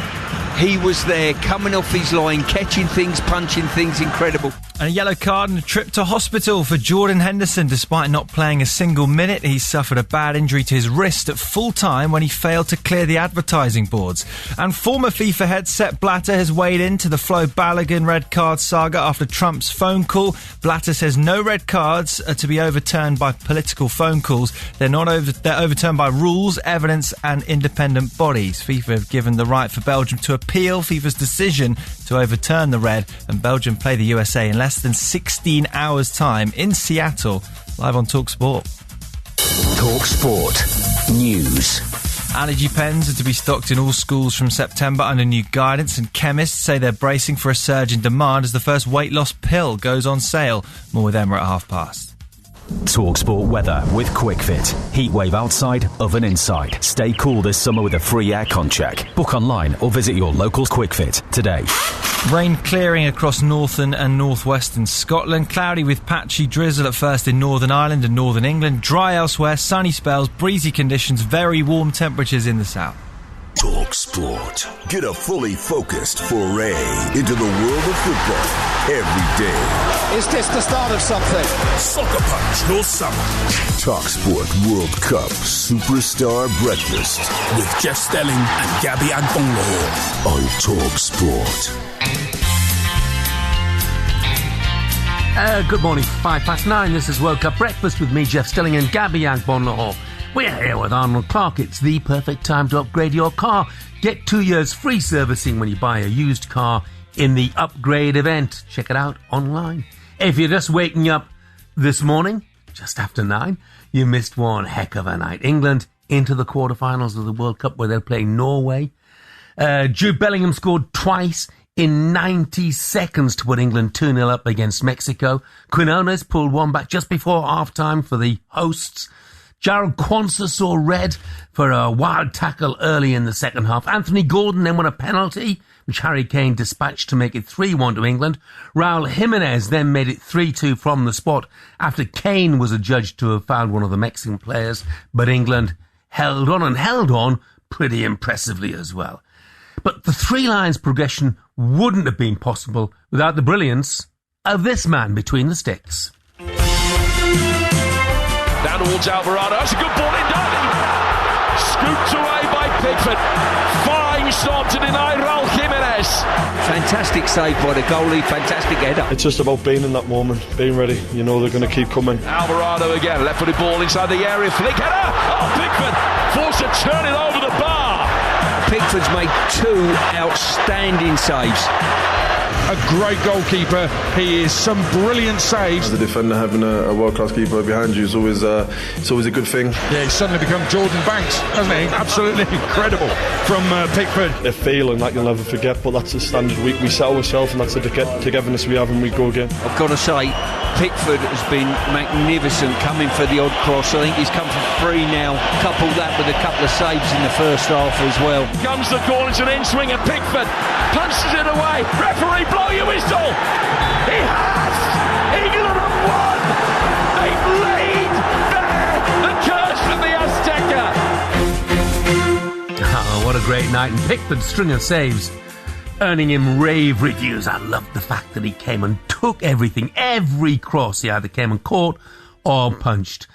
He was there, coming off his line, catching things, punching things, incredible. And a yellow card and a trip to hospital for Jordan Henderson. Despite not playing a single minute, he suffered a bad injury to his wrist at full time when he failed to clear the advertising boards. And former FIFA head Sepp Blatter has weighed into the Flo Balogun red card saga after Trump's phone call. Blatter says no red cards are to be overturned by political phone calls. They're overturned by rules, evidence and independent bodies. FIFA have given the right for Belgium to appeal FIFA's decision to overturn the red, and Belgium play the USA in less than 16 hours' time in Seattle. Live on TalkSport. TalkSport News. Allergy pens are to be stocked in all schools from September under new guidance, and chemists say they're bracing for a surge in demand as the first weight loss pill goes on sale. More with Emma at past. TalkSport weather with QuickFit. Heatwave outside, oven inside. Stay cool this summer with a free aircon check. Book online or visit your local QuickFit today. Rain clearing across northern and northwestern Scotland. Cloudy with patchy drizzle at first in Northern Ireland and Northern England. Dry elsewhere, sunny spells, breezy conditions, very warm temperatures in the south. TalkSport. Get a fully focused foray into the world of football every day. Is this the start of something? Soccer Punch your summer. TalkSport World Cup Superstar Breakfast with Jeff Stelling and Gabby Agbonlahor on TalkSport. Good morning, 9:05. This is World Cup Breakfast with me, Jeff Stelling, and Gabby Agbonlahor. We're here with Arnold Clark. It's the perfect time to upgrade your car. Get 2 years free servicing when you buy a used car in the upgrade event. Check it out online. If you're just waking up this morning, just after 9, you missed one heck of a night. England into the quarterfinals of the World Cup where they're playing Norway. Jude Bellingham scored twice in 90 seconds to put England 2-0 up against Mexico. Quinones pulled one back just before half-time for the hosts. Jarrod Quansah saw red for a wild tackle early in the second half. Anthony Gordon then won a penalty, which Harry Kane dispatched to make it 3-1 to England. Raul Jimenez then made it 3-2 from the spot after Kane was adjudged to have fouled one of the Mexican players. But England held on pretty impressively as well. But the three lines progression wouldn't have been possible without the brilliance of this man between the sticks. Down towards Alvarado. That's a good ball in, Darby. Scooped away by Pickford. Fine stop to deny Raul Jimenez. Fantastic save by the goalie, fantastic header. It's just about being in that moment, being ready. You know they're going to keep coming. Alvarado again, left-footed ball inside the area. Flick header. Oh, Pickford forced to turn it over the bar. Pickford's made 2 outstanding saves. A great goalkeeper. He is some brilliant saves. As a defender, having a world-class keeper behind you is always a good thing. Yeah, he's suddenly become Jordan Banks, hasn't he? Absolutely incredible from Pickford. A feeling that you'll never forget, but that's the standard we set ourselves, and that's the togetherness we have, and we go again. I've got to say, Pickford has been magnificent coming for the odd cross. I think he's come for free now. Couple that with a couple of saves in the first half as well. Comes the corner, it's an in-swing, and Pickford punches it away. Referee, blow your whistle. He has. England have won. They've laid bare the curse of the Azteca. Oh, what a great night. And Pickford's string of saves earning him rave reviews. I loved the fact that he came and took everything, every cross he either came and caught or punched.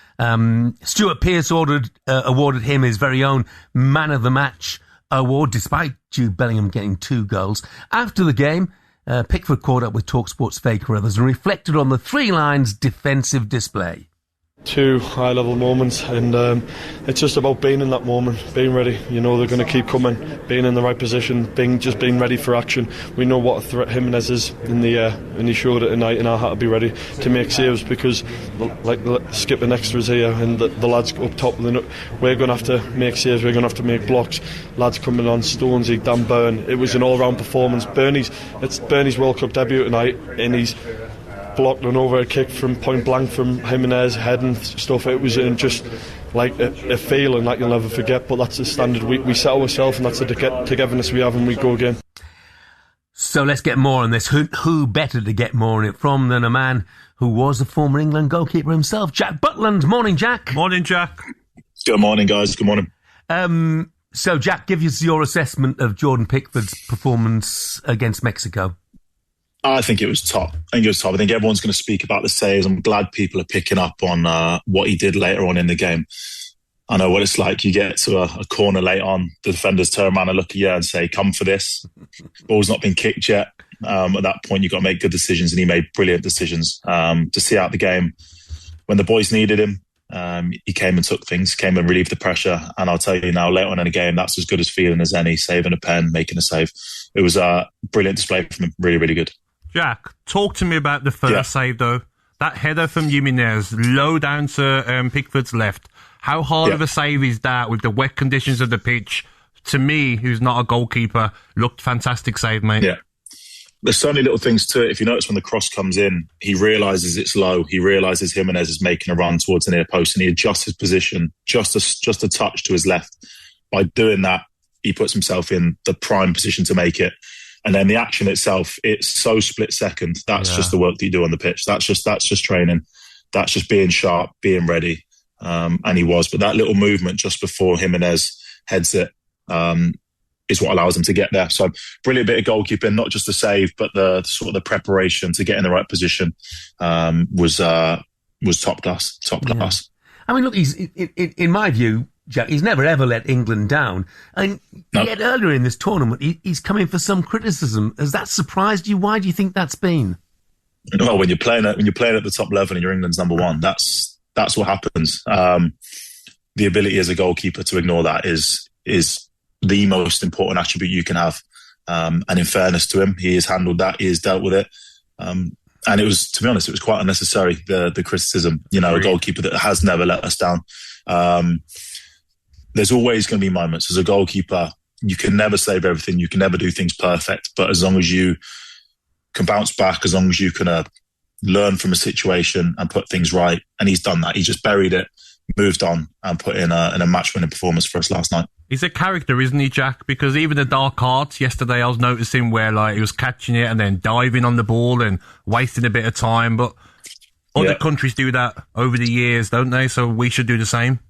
Stuart Pearce awarded him his very own Man of the Match award, despite Jude Bellingham getting 2 goals. After the game, Pickford caught up with TalkSport's Faye Carruthers and reflected on the three lines defensive display. 2 high-level moments, and it's just about being in that moment, being ready. You know they're going to keep coming, being in the right position, being ready for action. We know what a threat Jimenez is in the air, and he showed it tonight, and I had to be ready to make saves because, like skipping extras here, and the lads up top, we're going to have to make saves, we're going to have to make blocks. Lads coming on, Stonesy, Dan Burn. It was an all-round performance. It's Bernie's World Cup debut tonight, and he's blocked an over a kick from point blank from Jimenez, heading stuff. It was just like a feeling that you'll never forget, but that's the standard we set ourselves, and that's the togetherness we have, and we go again. So let's get more on this. Who better to get more on it from than a man who was a former England goalkeeper himself, Jack Butland. Morning, Jack. Morning, Jack. Good morning, guys. Good morning. So, Jack, give us your assessment of Jordan Pickford's performance against Mexico. I think it was top. I think everyone's going to speak about the saves. I'm glad people are picking up on what he did later on in the game. I know what it's like. You get to a corner late on, the defenders turn around and look at you and say, come for this. Ball's not been kicked yet. At that point, you've got to make good decisions, and he made brilliant decisions to see out the game. When the boys needed him, he came and took things, came and relieved the pressure. And I'll tell you now, later on in the game, that's as good as feeling as any, saving a pen, making a save. It was a brilliant display from him. Really, really good. Jack, talk to me about the first save, though. That header from Jimenez, low down to Pickford's left. How hard of a save is that with the wet conditions of the pitch? To me, who's not a goalkeeper, looked fantastic save, mate. Yeah. There's so many little things to it. If you notice when the cross comes in, he realises it's low. He realises Jimenez is making a run towards the near post, and he adjusts his position just a touch to his left. By doing that, he puts himself in the prime position to make it. And then the action itself, it's so split second. That's just the work that you do on the pitch. That's just training. That's just being sharp, being ready. And he was. But that little movement just before Jimenez heads it is what allows him to get there. So brilliant bit of goalkeeping, not just the save, but the sort of the preparation to get in the right position was top class. Top class. I mean, look, he's in my view, Jack, he's never ever let England down. And yet earlier in this tournament, he's come in for some criticism. Has that surprised you? Why do you think that's been? Well, when you're playing at the top level and you're England's number one, that's what happens. The ability as a goalkeeper to ignore that is the most important attribute you can have. And in fairness to him, he has handled that. He has dealt with it. And it was, to be honest, it was quite unnecessary, the criticism. A goalkeeper that has never let us down. There's always going to be moments. As a goalkeeper, you can never save everything. You can never do things perfect. But as long as you can bounce back, as long as you can learn from a situation and put things right, and he's done that. He just buried it, moved on, and put in a match-winning performance for us last night. He's a character, isn't he, Jack? Because even the dark arts yesterday, I was noticing where he was catching it and then diving on the ball and wasting a bit of time. But other countries do that over the years, don't they? So we should do the same.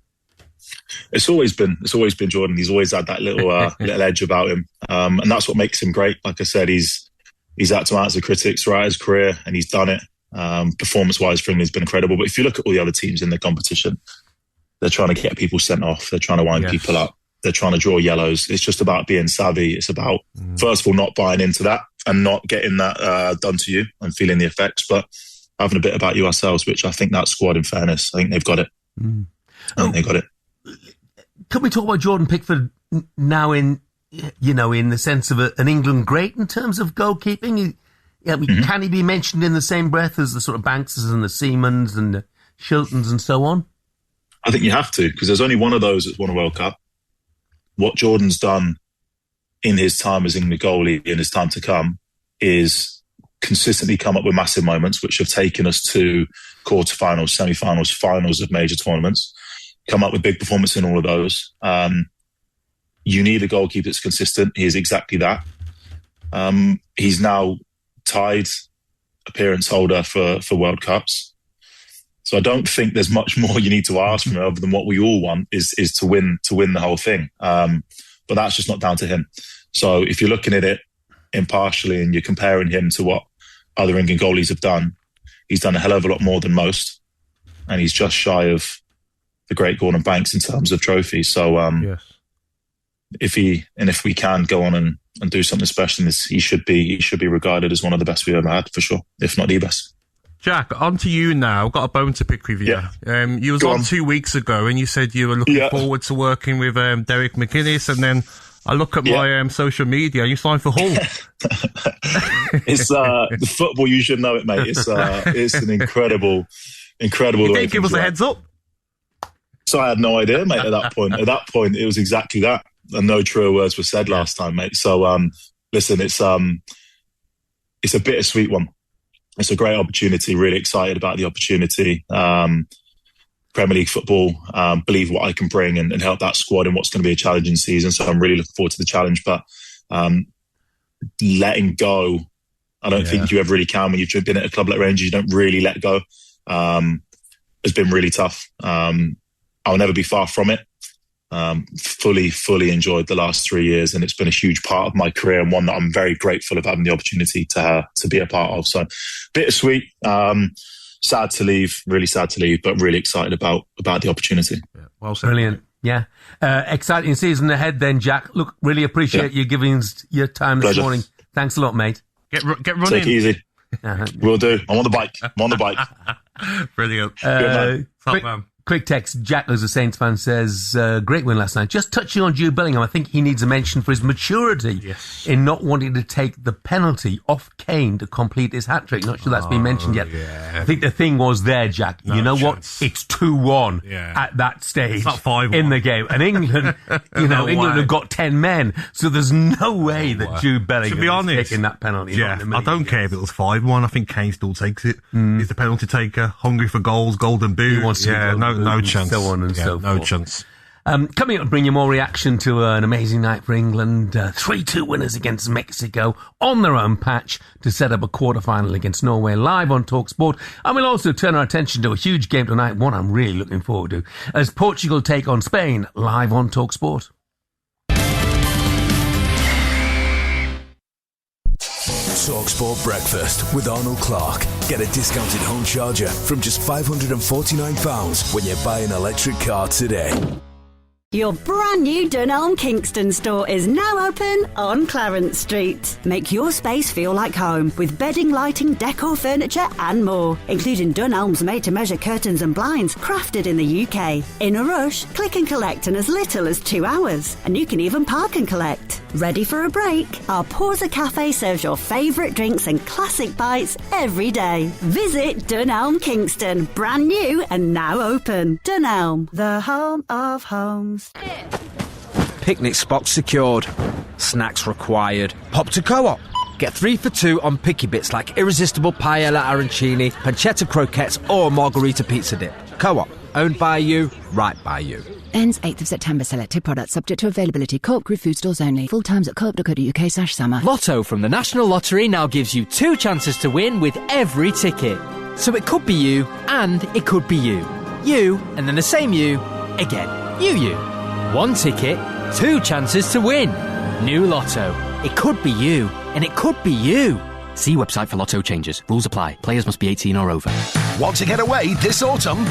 It's always been Jordan. He's always had that little edge about him, and that's what makes him great. Like I said, he's had to answer critics throughout his career, and he's done it. Performance-wise for England has been incredible. But if you look at all the other teams in the competition, they're trying to get people sent off. They're trying to wind people up. They're trying to draw yellows. It's just about being savvy. It's about, first of all, not buying into that and not getting that done to you and feeling the effects, but having a bit about you ourselves, which I think that squad, in fairness, I think they've got it. I think they got it. Can we talk about Jordan Pickford now in the sense of an England great in terms of goalkeeping? Can he be mentioned in the same breath as the sort of Bankses and the Seamans and the Shiltons and so on? I think you have to, because there's only one of those that's won a World Cup. What Jordan's done in his time as England goalie, in his time to come, is consistently come up with massive moments, which have taken us to quarterfinals, semi-finals, finals of major tournaments, come up with big performance in all of those. You need a goalkeeper that's consistent. He is exactly that. He's now tied appearance holder for World Cups. So I don't think there's much more you need to ask from him other than what we all want is to win the whole thing. But that's just not down to him. So if you're looking at it impartially and you're comparing him to what other England goalies have done, he's done a hell of a lot more than most. And he's just shy of the great Gordon Banks in terms of trophies. So if we can go on and do something special in this, he should be regarded as one of the best we've ever had, for sure, if not the best. Jack, on to you now. I've got a bone to pick with you. You was on 2 weeks ago and you said you were looking forward to working with Derek McInnes, and then I look at my social media, you signed for Hull. It's the football, you should know it, mate. It's an incredible You didn't give us a heads up? So I had no idea, mate, at that point. At that point, it was exactly that. And no truer words were said last time, mate. So, listen, it's a bittersweet one. It's a great opportunity. Really excited about the opportunity. Premier League football, believe what I can bring and help that squad in what's going to be a challenging season. So I'm really looking forward to the challenge. But letting go, I don't think you ever really can. When you've been at a club like Rangers, you don't really let go. It's been really tough. I'll never be far from it. Fully enjoyed the last 3 years, and it's been a huge part of my career and one that I'm very grateful of having the opportunity to be a part of. So bittersweet, sad to leave, really sad to leave, but really excited about the opportunity. Yeah, well said. Brilliant. Yeah. Exciting season ahead then, Jack. Look, really appreciate you giving us your time this morning. Thanks a lot, mate. Get running. Take it easy. Will do. I'm on the bike. Brilliant. Quick text. Jack, as a Saints fan, says, great win last night. Just touching on Jude Bellingham, I think he needs a mention for his maturity in not wanting to take the penalty off Kane to complete his hat-trick. Not sure that's been mentioned yet. Yeah. I think the thing was there, Jack, you know chance. What? It's 2-1 at that stage. It's not 5-1. In the game. And England, England have got 10 men, so there's no way that Jude Bellingham is taking that penalty. Yeah, I don't care if it was 5-1. I think Kane still takes it. He's the penalty taker, hungry for goals, golden boot. He wants to no chance. So on and so forth. No chance. Coming up to bring you more reaction to an amazing night for England. 3-2 winners against Mexico on their own patch to set up a quarter-final against Norway live on TalkSport. And we'll also turn our attention to a huge game tonight, one I'm really looking forward to, as Portugal take on Spain live on TalkSport. TalkSport Breakfast with Arnold Clark. Get a discounted home charger from just £549 when you buy an electric car today. Your brand new Dunelm Kingston store is now open on Clarence Street. Make your space feel like home with bedding, lighting, decor, furniture and more, including Dunelm's made-to-measure curtains and blinds crafted in the UK. In a rush, click and collect in as little as 2 hours, and you can even park and collect. Ready for a break? Our Porza Cafe serves your favourite drinks and classic bites every day. Visit Dunelm Kingston, brand new and now open. Dunelm, the home of homes. Picnic spot secured. Snacks required. Pop to Co-op. Get 3 for 2 on picky bits like irresistible paella arancini, pancetta croquettes or margarita pizza dip. Co-op. Owned by you, right by you. Ends 8th of September. Selected products subject to availability. Co-op Group food stores only. Full times at co-op.co.uk/summer. Lotto from the National Lottery now gives you 2 chances to win with every ticket. So it could be you and it could be you. You and then the same you again. You. 1 ticket, 2 chances to win. New Lotto. It could be you and it could be you. See website for Lotto changes. Rules apply. Players must be 18 or over. Want to get away this autumn?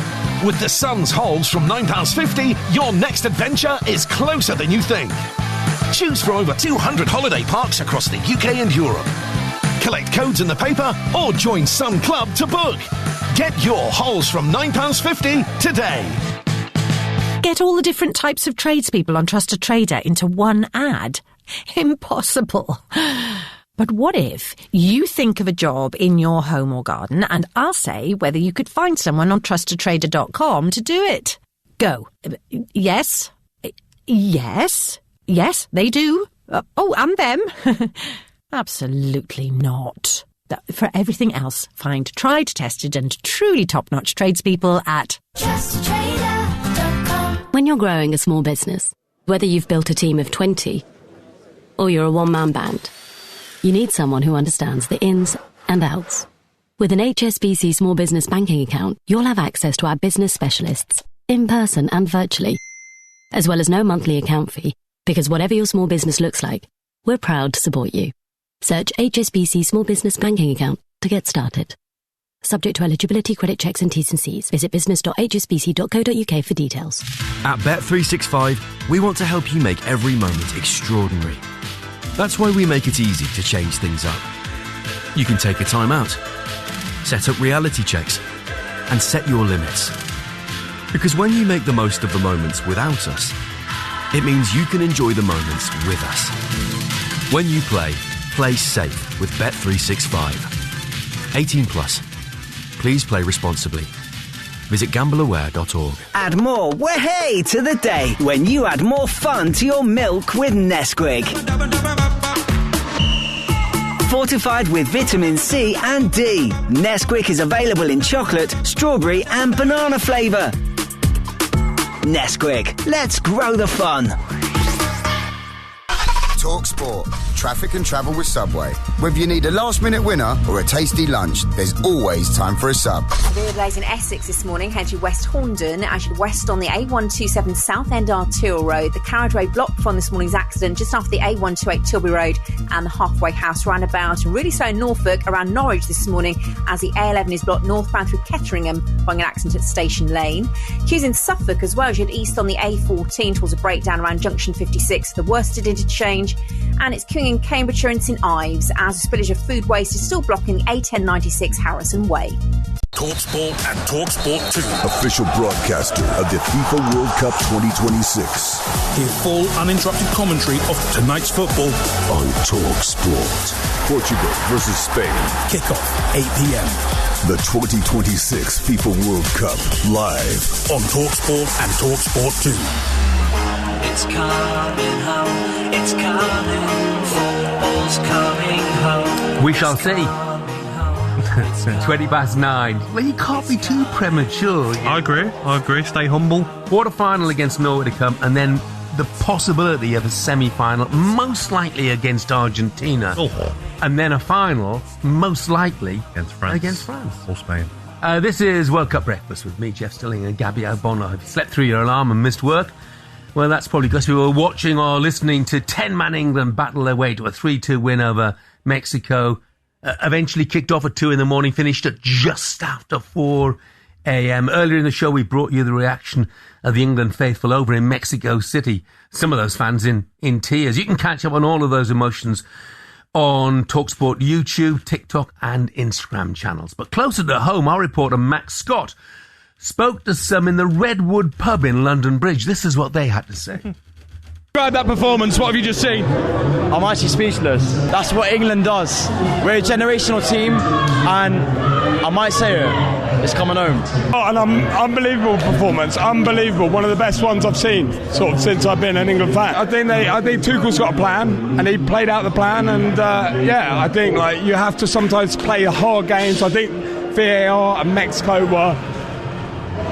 With the Sun's holds from £9.50, your next adventure is closer than you think. Choose from over 200 holiday parks across the UK and Europe. Collect codes in the paper or join Sun Club to book. Get your holes from £9.50 today. Get all the different types of tradespeople on Trusted Trader into one ad? Impossible. But what if you think of a job in your home or garden and I'll say whether you could find someone on trustedtrader.com to do it? Go. Yes. Yes. Yes, they do. And them. Absolutely not. For everything else, find tried, tested and truly top-notch tradespeople at trustedtrader.com. When you're growing a small business, whether you've built a team of 20 or you're a one-man band, you need someone who understands the ins and outs. With an HSBC Small Business Banking account, you'll have access to our business specialists, in person and virtually, as well as no monthly account fee, because whatever your small business looks like, we're proud to support you. Search HSBC Small Business Banking account to get started. Subject to eligibility, credit checks and T's and C's. Visit business.hsbc.co.uk for details. At Bet365, we want to help you make every moment extraordinary. That's why we make it easy to change things up. You can take a time out, set up reality checks, and set your limits. Because when you make the most of the moments without us, it means you can enjoy the moments with us. When you play safe with Bet365. 18 plus. Please play responsibly. Visit gambleaware.org. Add more way to the day when you add more fun to your milk with Nesquik. Fortified with vitamin C and D, Nesquik is available in chocolate, strawberry and banana flavour. Nesquik, let's grow the fun. TalkSport. Traffic and travel with Subway. Whether you need a last-minute winner or a tasty lunch, there's always time for a sub. Severe delays in Essex this morning. Head to West Horndon as you west on the A127 Southend Arturo Road. The carriageway blocked from this morning's accident just after the A128 Tilbury Road and the Halfway House roundabout. And really slow in Norfolk around Norwich this morning as the A11 is blocked northbound through Ketteringham following an accident at Station Lane. Queues in Suffolk as well as you head east on the A14 towards a breakdown around Junction 56, the Worsted interchange. And it's queuing in Cambridgeshire and St Ives as a spillage of food waste is still blocking the A1096 Harrison Way. TalkSport and TalkSport 2. Official broadcaster of the FIFA World Cup 2026. Hear full uninterrupted commentary of tonight's football on TalkSport. Portugal versus Spain. Kickoff 8 p.m. The 2026 FIFA World Cup live on TalkSport and TalkSport 2. It's coming home, it's coming, football's coming home. We shall see. 9:20. Well, you can't be too premature. I agree. Stay humble. Quarter-final against Norway to come, and then the possibility of a semi-final, most likely against Argentina. Oh. And then a final, most likely against France. Or Spain. This is World Cup Breakfast with me, Jeff Stilling, and Gabby Albon. Have you slept through your alarm and missed work? Well, that's probably because we were watching or listening to 10-man England battle their way to a 3-2 win over Mexico. Eventually kicked off at 2 in the morning, finished at just after 4 a.m. Earlier in the show, we brought you the reaction of the England faithful over in Mexico City. Some of those fans in tears. You can catch up on all of those emotions on TalkSport YouTube, TikTok and Instagram channels. But closer to home, our reporter Max Scott spoke to some in the Redwood pub in London Bridge. This is what they had to say. Describe that performance. What have you just seen? I'm actually speechless. That's what England does. We're a generational team, and I might say it's coming home. Oh, an unbelievable performance. Unbelievable. One of the best ones I've seen sort of since I've been an England fan. I think Tuchel's got a plan, and he played out the plan. And I think you have to sometimes play hard games. I think VAR and Mexico were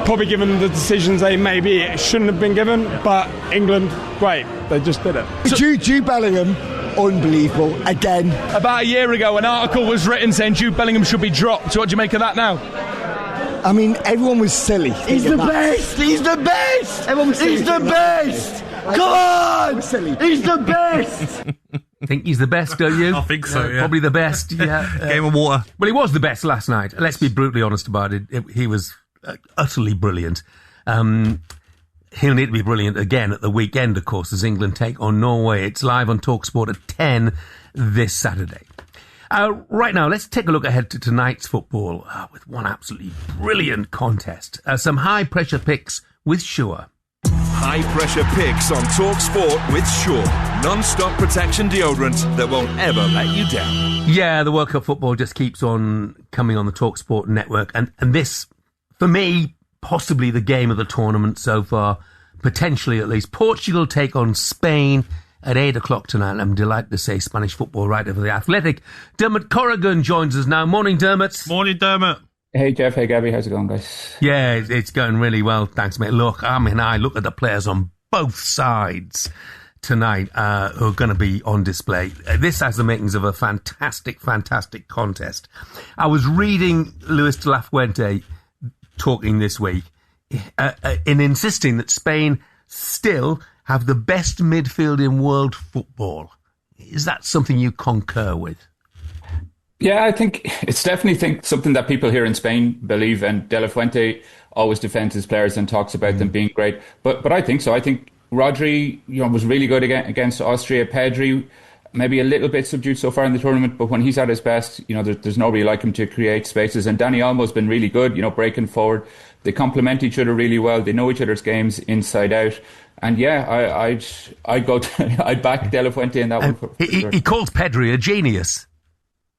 probably given the decisions they maybe shouldn't have been given, but England, great, they just did it. Jude Bellingham, unbelievable, again. About a year ago, an article was written saying Jude Bellingham should be dropped. So what do you make of that now? I mean, everyone was silly. He's the best! He's the best! Everyone was silly. He's the best! Come on! He's the best! Think he's the best, don't you? I think so, yeah. Probably the best, yeah. Game of water. Well, he was the best last night. Let's be brutally honest about it. He was utterly brilliant. He'll need to be brilliant again at the weekend, of course, as England take on Norway. It's live on TalkSport at 10 this Saturday. Right now, let's take a look ahead to tonight's football with one absolutely brilliant contest. Some high-pressure picks with Sure. High-pressure picks on TalkSport with Sure. Non-stop protection deodorant that won't ever let you down. Yeah, the World Cup football just keeps on coming on the TalkSport network. And this, for me, possibly the game of the tournament so far. Potentially, at least. Portugal take on Spain at 8 o'clock tonight. I'm delighted to say Spanish football right over the Athletic. Dermot Corrigan joins us now. Morning, Dermot. Morning, Dermot. Hey, Jeff. Hey, Gabby. How's it going, guys? Yeah, it's going really well. Thanks, mate. Look, I look at the players on both sides tonight who are going to be on display. This has the makings of a fantastic, fantastic contest. I was reading Luis de la Fuente talking this week in insisting that Spain still have the best midfield in world football. Is that something you concur with? Yeah, I think it's definitely something that people here in Spain believe, and De La Fuente always defends his players and talks about them being great. But I think so. I think Rodri, was really good against Austria. Pedri, maybe a little bit subdued so far in the tournament, but when he's at his best, there's nobody like him to create spaces. And Dani Olmo's been really good, breaking forward. They complement each other really well. They know each other's games inside out. And yeah, I'd back De La Fuente in that one. For sure. He calls Pedri a genius.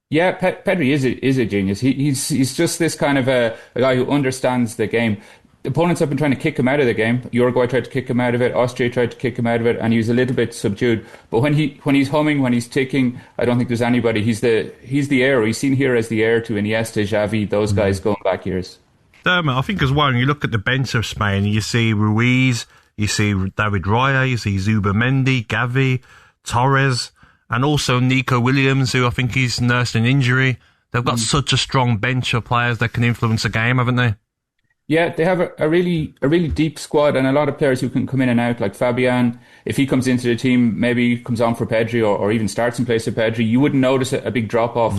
Yeah, Pedri is a genius. He's just this kind of a guy who understands the game. Opponents have been trying to kick him out of the game. Uruguay tried to kick him out of it. Austria tried to kick him out of it, and he was a little bit subdued. But when he's humming, when he's ticking, I don't think there's anybody. He's the heir. He's seen here as the heir to Iniesta, Xavi, those guys going back years. Dermot, I think as well, when you look at the bench of Spain, you see Ruiz, you see David Raya, you see Zubamendi, Gavi, Torres, and also Nico Williams, who I think he's nursed an injury. They've got such a strong bench of players that can influence a game, haven't they? Yeah, they have a really deep squad and a lot of players who can come in and out. Like Fabian, if he comes into the team, maybe comes on for Pedri or even starts in place of Pedri, you wouldn't notice a big drop off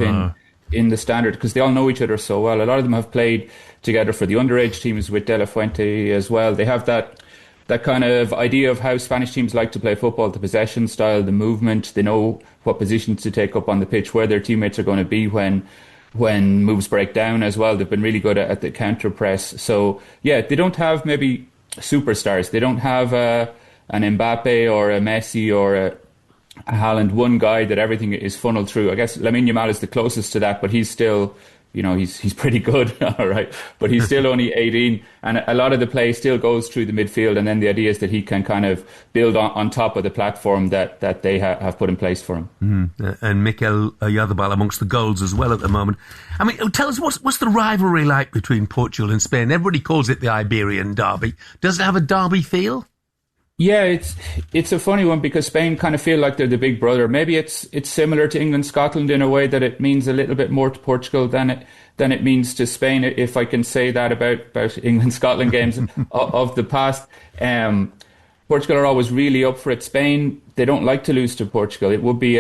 in the standard because they all know each other so well. A lot of them have played together for the underage teams with De La Fuente as well. They have that kind of idea of how Spanish teams like to play football, the possession style, the movement. They know what positions to take up on the pitch, where their teammates are going to be when moves break down as well. They've been really good at the counter press. So yeah, they don't have maybe superstars. They don't have an Mbappe or a Messi or a Haaland, one guy that everything is funneled through. I guess Lamine Yamal is the closest to that, but he's still, he's pretty good, all right. But he's still only 18, and a lot of the play still goes through the midfield. And then the idea is that he can kind of build on top of the platform that they have put in place for him. And Mikel Oyarzabal amongst the goals as well at the moment. I mean, tell us what's the rivalry like between Portugal and Spain? Everybody calls it the Iberian derby. Does it have a derby feel? Yeah, it's a funny one because Spain kind of feel like they're the big brother. Maybe it's similar to England, Scotland in a way that it means a little bit more to Portugal than it means to Spain, if I can say that about England, Scotland games of the past. Portugal are always really up for it. Spain, they don't like to lose to Portugal. It would be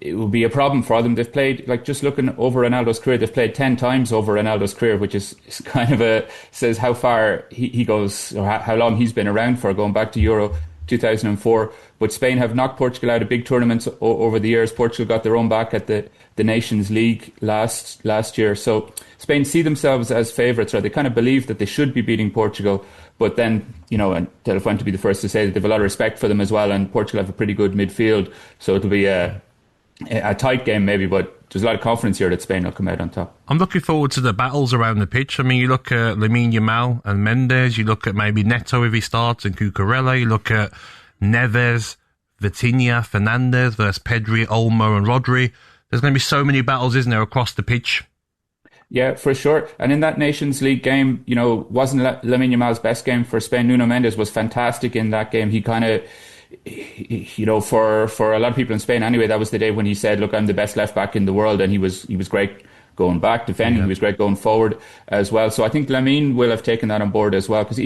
it will be a problem for them. They've played, like, just looking over Ronaldo's career, they've played 10 times over Ronaldo's career, which is kind of says how far he goes, or how long he's been around for, going back to Euro 2004. But Spain have knocked Portugal out of big tournaments over the years. Portugal got their own back at the Nations League last year. So Spain see themselves as favourites, or they kind of believe that they should be beating Portugal. But then, and they'll want to be the first to say that they have a lot of respect for them as well, and Portugal have a pretty good midfield. So it'll be a tight game maybe, but there's a lot of confidence here that Spain will come out on top. I'm looking forward to the battles around the pitch. I mean, you look at Lamine Yamal and Mendes, you look at maybe Neto if he starts and Cucurella, you look at Neves, Vitinha, Fernandes versus Pedri, Olmo and Rodri. There's going to be so many battles, isn't there, across the pitch? Yeah, for sure. And in that Nations League game, wasn't Lamine Yamal's best game for Spain. Nuno Mendes was fantastic in that game. He kind of, for a lot of people in Spain anyway, that was the day when he said, look, I'm the best left back in the world. And he was great going back, defending. Yeah. He was great going forward as well. So I think Lamine will have taken that on board as well. Because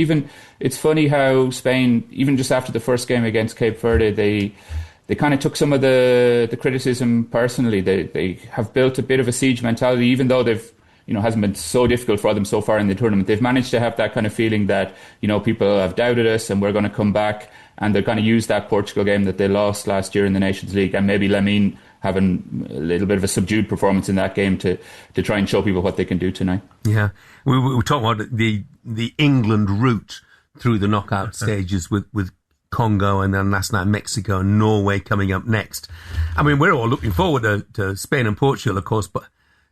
it's funny how Spain, even just after the first game against Cape Verde, they kind of took some of the criticism personally. They have built a bit of a siege mentality, even though they've, hasn't been so difficult for them so far in the tournament. They've managed to have that kind of feeling that, people have doubted us and we're going to come back. And they're going to use that Portugal game that they lost last year in the Nations League, and maybe Lamine having a little bit of a subdued performance in that game to try and show people what they can do tonight. Yeah. We talking about the England route through the knockout stages with Congo and then last night Mexico and Norway coming up next. I mean, we're all looking forward to Spain and Portugal, of course, but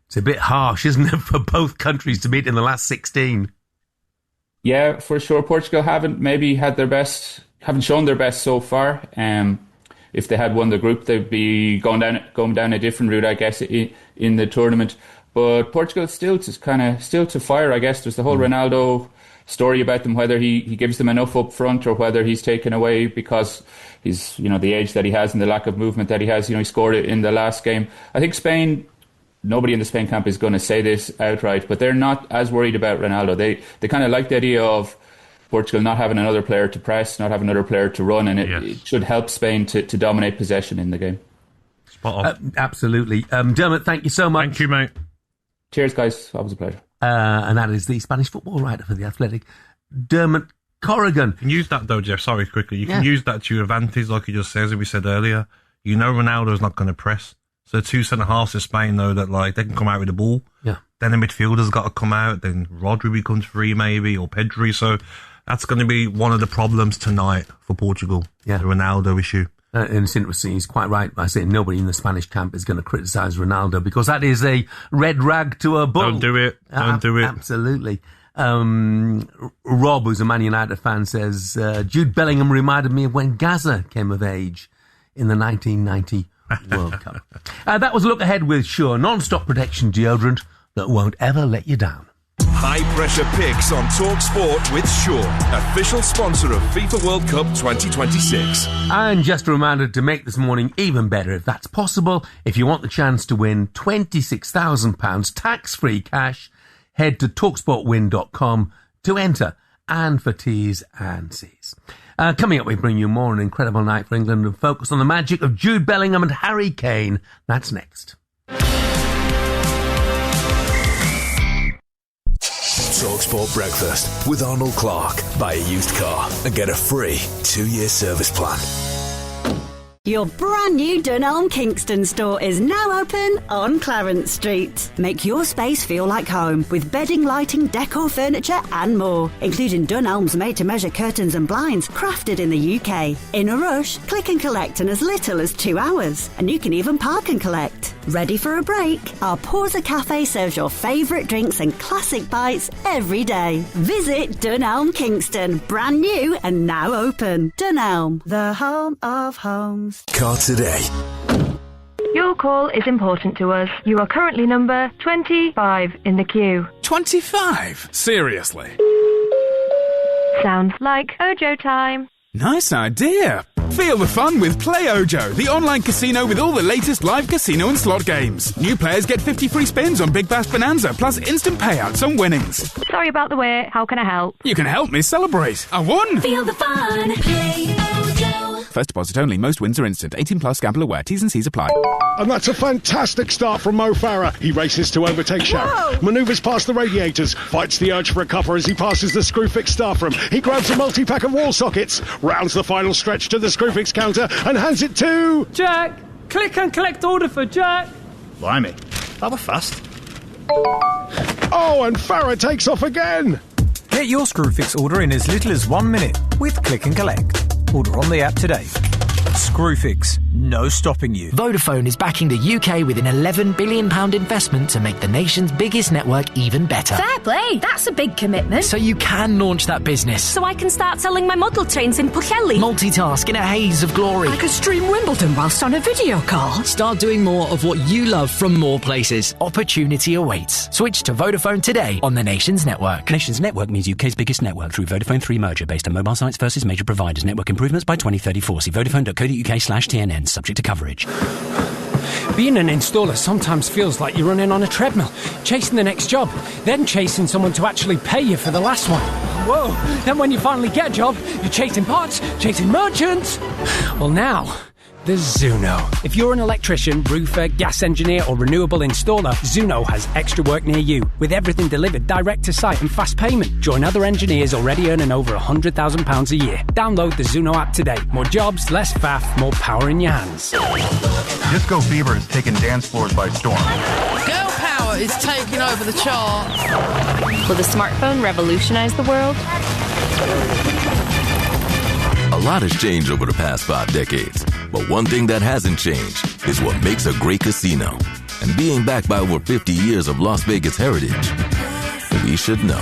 it's a bit harsh, isn't it, for both countries to meet in the last 16? Yeah, for sure. Portugal haven't shown their best so far. If they had won the group, they'd be going down a different route, I guess, in the tournament. But Portugal is still to fire, I guess. There's the whole Ronaldo story about them, whether he gives them enough up front or whether he's taken away because he's, the age that he has and the lack of movement that he has. He scored it in the last game. I think Spain, nobody in the Spain camp is going to say this outright, but they're not as worried about Ronaldo. They kind of like the idea of Portugal not having another player to press, not having another player to run, and it should help Spain to dominate possession in the game. Spot on. Absolutely. Dermot, thank you so much. Thank you, mate. Cheers, guys. Always a pleasure. And that is the Spanish football writer for The Athletic, Dermot Corrigan. You can use that, though, Jeff. Sorry, quickly. You can use that to your advantage, like he just says, as we said earlier. Ronaldo's not going to press. So 2 centre-halves of Spain know that, they can come out with the ball. Yeah. Then the midfielder's got to come out. Then Rodri becomes free, maybe, or Pedri. So that's going to be one of the problems tonight for Portugal. Yeah. The Ronaldo issue. And it's interesting, he's quite right by saying nobody in the Spanish camp is going to criticise Ronaldo because that is a red rag to a bull. Don't do it. Don't do it. Absolutely. Rob, who's a Man United fan, says, Jude Bellingham reminded me of when Gaza came of age in the 1990 World Cup. That was a look ahead with Sure, non-stop protection deodorant that won't ever let you down. High pressure picks on TalkSport with Sure, official sponsor of FIFA World Cup 2026. And just a reminder to make this morning even better, if that's possible, if you want the chance to win £26,000 tax-free cash, head to talksportwin.com to enter, and for T's and C's. Coming up, we bring you more, an incredible night for England and focus on the magic of Jude Bellingham and Harry Kane. That's next. TalkSport Breakfast with Arnold Clark. Buy a used car and get a free 2-year service plan. Your brand new Dunelm Kingston store is now open on Clarence Street. Make your space feel like home with bedding, lighting, decor, furniture and more, including Dunelm's made-to-measure curtains and blinds crafted in the UK. In a rush, click and collect in as little as 2 hours, and you can even park and collect. Ready for a break? Our Porza Cafe serves your favourite drinks and classic bites every day. Visit Dunelm Kingston, brand new and now open. Dunelm, the home of homes. Car today. Your call is important to us. You are currently number 25 in the queue. 25? Seriously? Sounds like Ojo time. Nice idea. Feel the fun with Play Ojo, the online casino with all the latest live casino and slot games. New players get 50 free spins on Big Bash Bonanza, plus instant payouts on winnings. Sorry about the wait. How can I help? You can help me celebrate. I won! Feel the fun. Play Ojo. First deposit only. Most wins are instant. 18 plus. Gamble aware. T's and C's apply. And that's a fantastic start from Mo Farah. He races to overtake Sharon. Manoeuvres past the radiators. Fights the urge for a cuppa as he passes the Screwfix staff room. He grabs a multi-pack of wall sockets. Rounds the final stretch to the Screwfix counter and hands it to... Jack! Click and collect order for Jack! Blimey. That was fast. Oh, and Farah takes off again. Get your Screwfix order in as little as 1 minute with Click and Collect. Order on the app today. Screwfix, no stopping you. Vodafone is backing the UK with an £11 billion investment to make the nation's biggest network even better. Fair play, that's a big commitment. So you can launch that business. So I can start selling my model trains in Pwllheli. Multitask in a haze of glory. I could stream Wimbledon whilst on a video call. Start doing more of what you love from more places. Opportunity awaits. Switch to Vodafone today on the nation's network. Nation's network means UK's biggest network through Vodafone 3 merger based on mobile sites versus major providers. Network improvements by 2034. See vodafone.co.uk/TNN. Subject to coverage. Being an installer sometimes feels like you're running on a treadmill, chasing the next job, then chasing someone to actually pay you for the last one. Whoa, then when you finally get a job, you're chasing parts, chasing merchants. Well, now there's Zuno. If you're an electrician, roofer, gas engineer or renewable installer, Zuno has extra work near you, with everything delivered direct to site and fast payment. Join other engineers already earning over £100,000 a year. Download the Zuno app today. More jobs, less faff, more power in your hands. Disco fever is taking dance floors by storm. Girl power is taking over the charts. Will the smartphone revolutionize the world? A lot has changed over the past 5 decades, but one thing that hasn't changed is what makes a great casino. And being backed by over 50 years of Las Vegas heritage, we should know.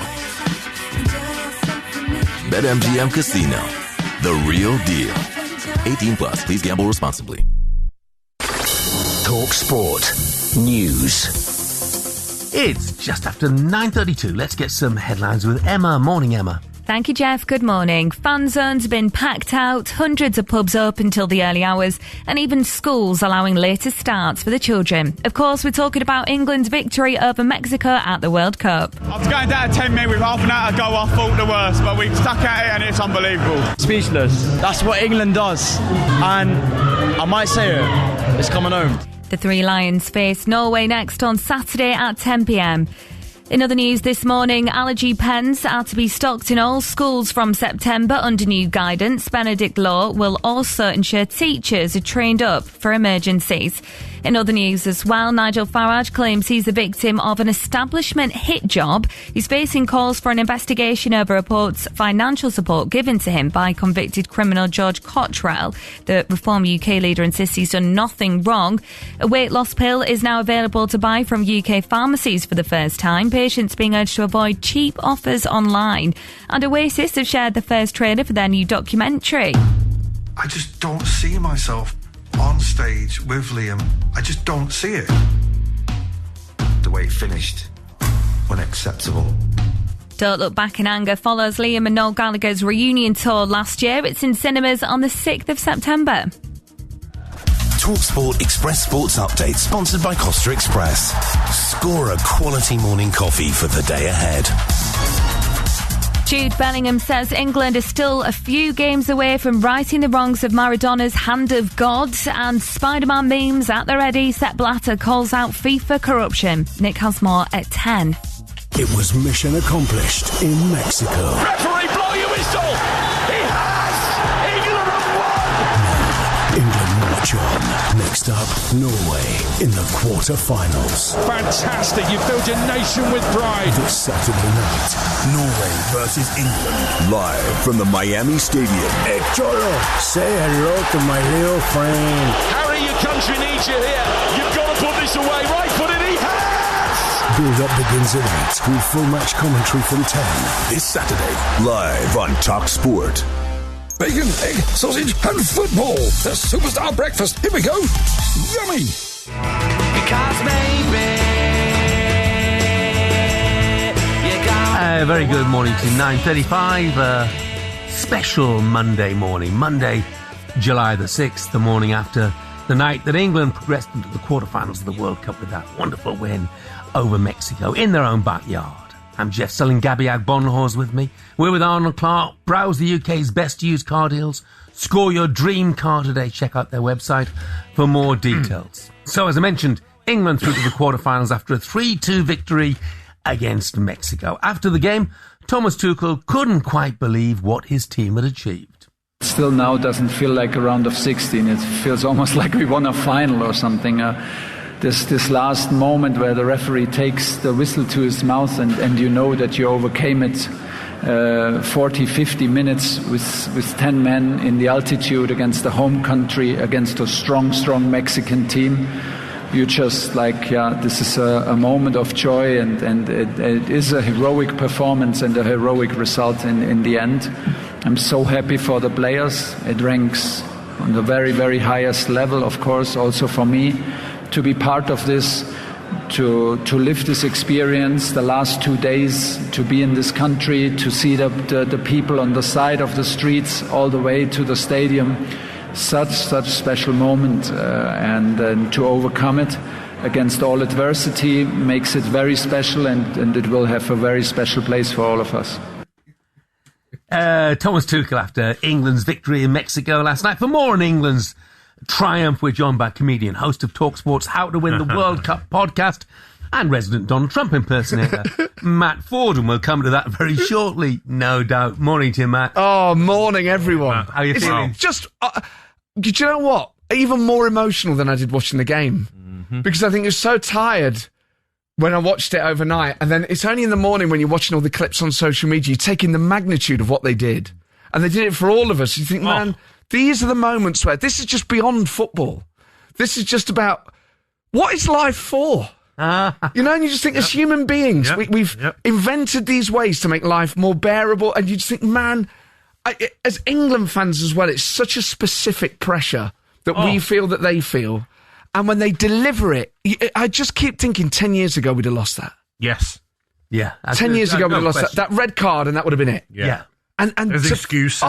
BetMGM Casino, the real deal. 18 plus, please gamble responsibly. TalkSport News. It's just after 9:32. Let's get some headlines with Emma. Morning, Emma. Thank you, Jeff. Good morning. Fan zones have been packed out, hundreds of pubs open until the early hours, and even schools allowing later starts for the children. Of course, we're talking about England's victory over Mexico at the World Cup. I was going down at 10 minutes with half an hour to go. I thought the worst, but we stuck at it and it's unbelievable. Speechless. That's what England does. And I might say it's coming home. The Three Lions face Norway next on Saturday at 10 p.m. In other news this morning, allergy pens are to be stocked in all schools from September under new guidance. Benedict Law will also ensure teachers are trained up for emergencies. In other news as well, Nigel Farage claims he's the victim of an establishment hit job. He's facing calls for an investigation over reports financial support given to him by convicted criminal George Cottrell. The Reform UK leader insists he's done nothing wrong. A weight loss pill is now available to buy from UK pharmacies for the first time. Patients being urged to avoid cheap offers online. And Oasis have shared the first trailer for their new documentary. I just don't see myself on stage with Liam. I just don't see it. The way it finished, unacceptable. Don't Look Back in Anger follows Liam and Noel Gallagher's reunion tour last year. It's in cinemas on the 6th of September. TalkSport Express Sports Update, sponsored by Costa Express. Score a quality morning coffee for the day ahead. Jude Bellingham says England is still a few games away from righting the wrongs of Maradona's Hand of God, and Spider-Man memes at the ready. Sepp Blatter calls out FIFA corruption. Nick has more at 10. It was mission accomplished in Mexico. Referee, blow your whistle! He has! England have won! England march on. Next up, Norway in the quarter-finals. Fantastic, you filled your nation with pride. This Saturday night, Norway versus England. Live from the Miami Stadium. Hey, Cholo, say hello to my little friend. Harry, your country needs you here. You've got to put this away. Right foot it, he has! Build-up begins at 8 with full match commentary from 10. This Saturday, live on TalkSport. Bacon, egg, sausage, and football. The superstar breakfast. Here we go. Yummy. Because maybe you got Very good morning to 9:35. Special Monday morning. Monday, July the 6th, the morning after the night that England progressed into the quarterfinals of the World Cup with that wonderful win over Mexico in their own backyard. I'm Jeff Selling, Gabby Agbonlahor's with me. We're with Arnold Clark. Browse the UK's best used car deals. Score your dream car today. Check out their website for more details. So, as I mentioned, England through to the quarterfinals after a 3-2 victory against Mexico. After the game, Thomas Tuchel couldn't quite believe what his team had achieved. Still now doesn't feel like a round of 16. It feels almost like we won a final or something. This last moment where the referee takes the whistle to his mouth and you know that you overcame it 40, 50 minutes with 10 men in the altitude against the home country, against a strong Mexican team. You just this is a moment of joy and it is a heroic performance and a heroic result in the end. I'm so happy for the players. It ranks on the very, very highest level, of course, also for me to be part of this, to live this experience the last 2 days, to be in this country, to see the people on the side of the streets all the way to the stadium. Such special moment, and to overcome it against all adversity makes it very special, and it will have a very special place for all of us. Thomas Tuchel after England's victory in Mexico last night. For more on England's triumph, we're joined by comedian, host of TalkSport's How to Win the World Cup podcast and resident Donald Trump impersonator, Matt Ford, and we'll come to that very shortly, no doubt. Morning to you, Matt. Oh, morning, everyone. How are you feeling? Just, do you know what? Even more emotional than I did watching the game. Mm-hmm. Because I think you're so tired when I watched it overnight, and then it's only in the morning when you're watching all the clips on social media, you're taking the magnitude of what they did. And they did it for all of us. You think, man, these are the moments where this is just beyond football. This is just about, what is life for? You know, and you just think, as human beings, we've invented these ways to make life more bearable, and you just think, man, as England fans as well, it's such a specific pressure that we feel that they feel. And when they deliver it, I just keep thinking 10 years ago we'd have lost that. Yes. Yeah. 10 years ago we'd have lost that red card, and that would have been it. Yeah. And there's an excuse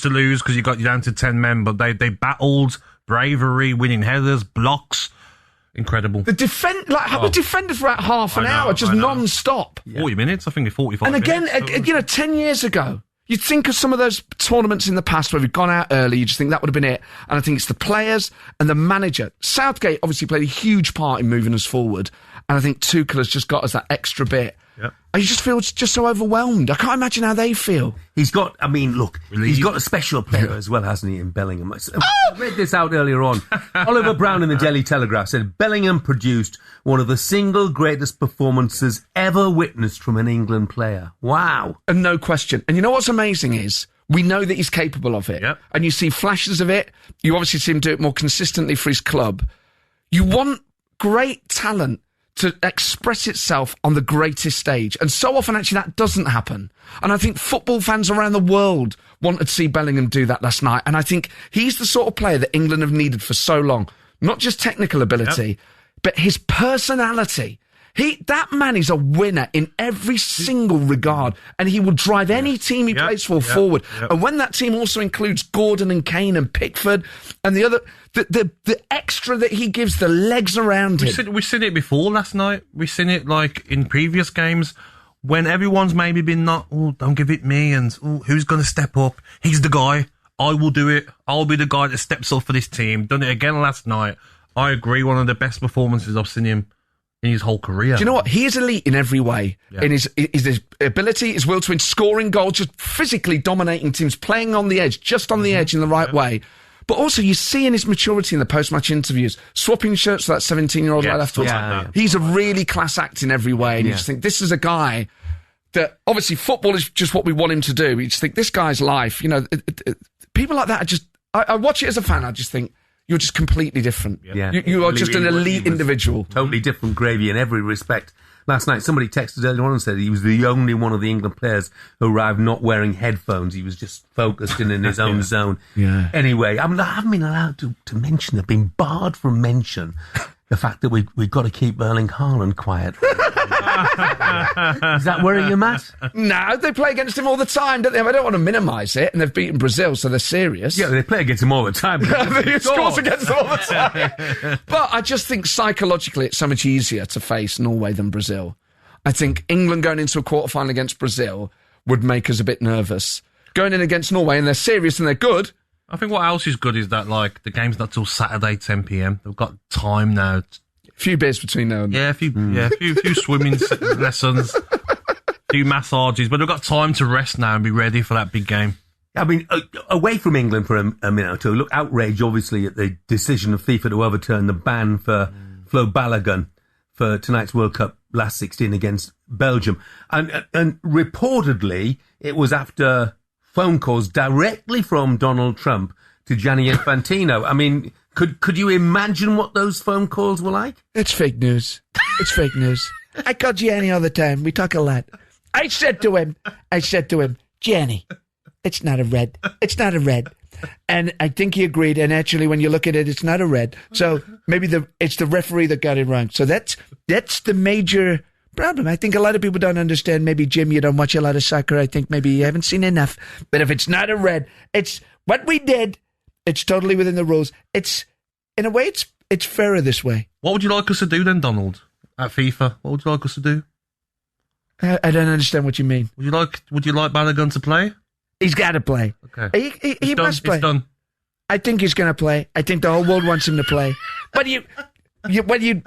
to lose because you got you down to 10 men, but they battled, bravery, winning headers, blocks. Incredible. The we defended for about half an hour, just non-stop. 40 minutes, I think 45 minutes. And again, 10 years ago, you'd think of some of those tournaments in the past where we've gone out early, you just think that would have been it. And I think it's the players and the manager. Southgate obviously played a huge part in moving us forward, and I think Tuchel has just got us that extra bit. Yep. And you just feel just so overwhelmed. I can't imagine how they feel. He's got a special player as well, hasn't he, in Bellingham? I read this out earlier on. Oliver Brown in the Daily Telegraph said Bellingham produced one of the single greatest performances ever witnessed from an England player. Wow. And no question. And you know what's amazing is, we know that he's capable of it. Yep. And you see flashes of it. You obviously see him do it more consistently for his club. You want great talent to express itself on the greatest stage. And so often, actually, that doesn't happen. And I think football fans around the world wanted to see Bellingham do that last night. And I think he's the sort of player that England have needed for so long. Not just technical ability, but his personality. That man is a winner in every single regard, and he will drive any team he plays for forward. And when that team also includes Gordon and Kane and Pickford and the other, the extra that he gives, the legs around him. We've seen it before last night. We've seen it like in previous games when everyone's maybe been don't give it me, and who's going to step up? He's the guy. I will do it. I'll be the guy that steps up for this team. Done it again last night. I agree. One of the best performances I've seen him in his whole career. Do you know what? He is elite in every way. Yeah. In his ability, his will to win, scoring goals, just physically dominating teams, playing on the edge, just on the edge in the right way. But also, you see in his maturity in the post-match interviews, swapping shirts with that 17-year-old right afterwards. He's a really class act in every way. And you just think, this is a guy that, obviously, football is just what we want him to do. You just think, this guy's life, people like that are just... I watch it as a fan, I just think, you're just completely different. Yeah. You are just an elite individual. Totally different gravy in every respect. Last night, somebody texted earlier on and said he was the only one of the England players who arrived not wearing headphones. He was just focused in his own zone. Yeah. Anyway, I haven't been allowed to mention, I've been barred from mention the fact that we've got to keep Erling Haaland quiet. Is that worrying you, Matt? No, they play against him all the time, don't they? I don't want to minimise it, and they've beaten Brazil, so they're serious. Yeah, they play against him all the time. They score against them all the time. But I just think psychologically it's so much easier to face Norway than Brazil. I think England going into a quarter-final against Brazil would make us a bit nervous. Going in against Norway, and they're serious and they're good, I think what else is good is that, like, the game's not till Saturday, 10 p.m. They've got time now. A few beers between now and a few swimming lessons, a few massages, but they've got time to rest now and be ready for that big game. I mean, away from England for a minute or two, look, outrage, obviously, at the decision of FIFA to overturn the ban for Flo Balogun for tonight's World Cup last 16 against Belgium. And reportedly, it was after phone calls directly from Donald Trump to Gianni Infantino. I mean, could you imagine what those phone calls were like? It's fake news. It's fake news. I call Gianni all the time. We talk a lot. I said to him, Gianni, it's not a red. It's not a red. And I think he agreed. And actually, when you look at it, it's not a red. So maybe it's the referee that got it wrong. So that's the major problem. I think a lot of people don't understand. Maybe, Jim, you don't watch a lot of soccer. I think maybe you haven't seen enough. But if it's not a red, it's what we did. It's totally within the rules. It's, in a way, it's fairer this way. What would you like us to do then, Donald, at FIFA? What would you like us to do? I don't understand what you mean. Would you like Balogun to play? He's got to play. Okay. He must play. It's done. I think he's going to play. I think the whole world wants him to play. But you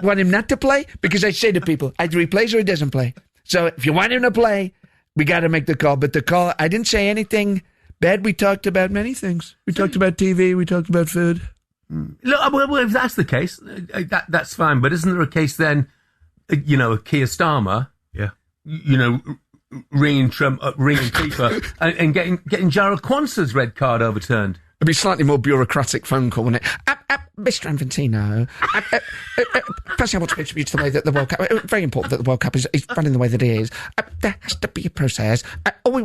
want him not to play? Because I say to people, either he plays or he doesn't play. So if you want him to play, we got to make the call. But the call, I didn't say anything bad. We talked about many things. We talked about TV. We talked about food. Look, well, if that's the case, that's fine. But isn't there a case then, Keir Starmer, ringing Trump, ringing FIFA, and getting Jarrell Quansah's red card overturned? It'd be a slightly more bureaucratic phone call, wouldn't it? Mr. Infantino, firstly, I want to contribute to the way that the World Cup, very important that the World Cup is running the way that it is. There has to be a process. All we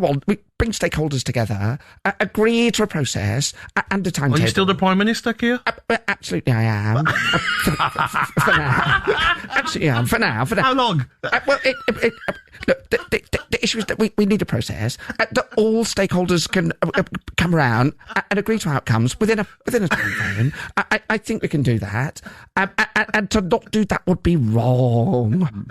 bring stakeholders together, agree to a process, and a timetable. Are you still the Prime Minister, Keir? Absolutely, I am. For now. Absolutely, I am. For now. How long? Look, the issue is that we need a process that all stakeholders can come around and agree to outcomes within a time frame. I think we can do that. And to not do that would be wrong.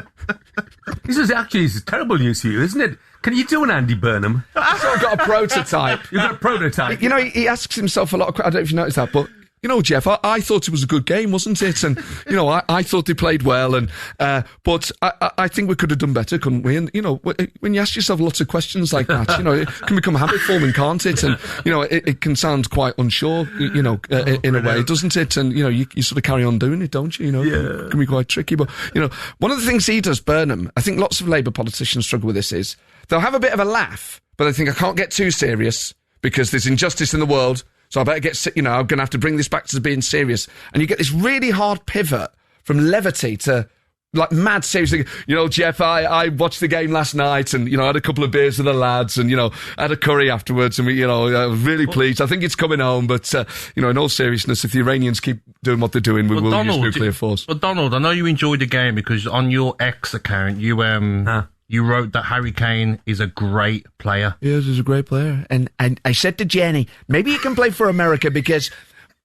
This is terrible news for you, isn't it? Can you do an Andy Burnham? So I've got a prototype. You've got a prototype. You know, he asks himself a lot of... I don't know if you noticed that, but... You know, Jeff, I thought it was a good game, wasn't it? And, I thought they played well. And but I think we could have done better, couldn't we? And, when you ask yourself lots of questions like that, it can become habit forming, can't it? And, it can sound quite unsure, in a way, doesn't it? And, you sort of carry on doing it, don't you? It can be quite tricky. But, one of the things he does, Burnham, I think lots of Labour politicians struggle with this, is they'll have a bit of a laugh, but they think, I can't get too serious because there's injustice in the world. So I better get, I'm going to have to bring this back to being serious. And you get this really hard pivot from levity to, like, mad seriously. Jeff, I watched the game last night and, I had a couple of beers with the lads and, had a curry afterwards and I was really pleased. I think it's coming home. But, in all seriousness, if the Iranians keep doing what they're doing, we will use nuclear force. But Donald, I know you enjoyed the game because on your X account, you wrote that Harry Kane is a great player. Yes, he's a great player. And I said to Jenny, maybe he can play for America because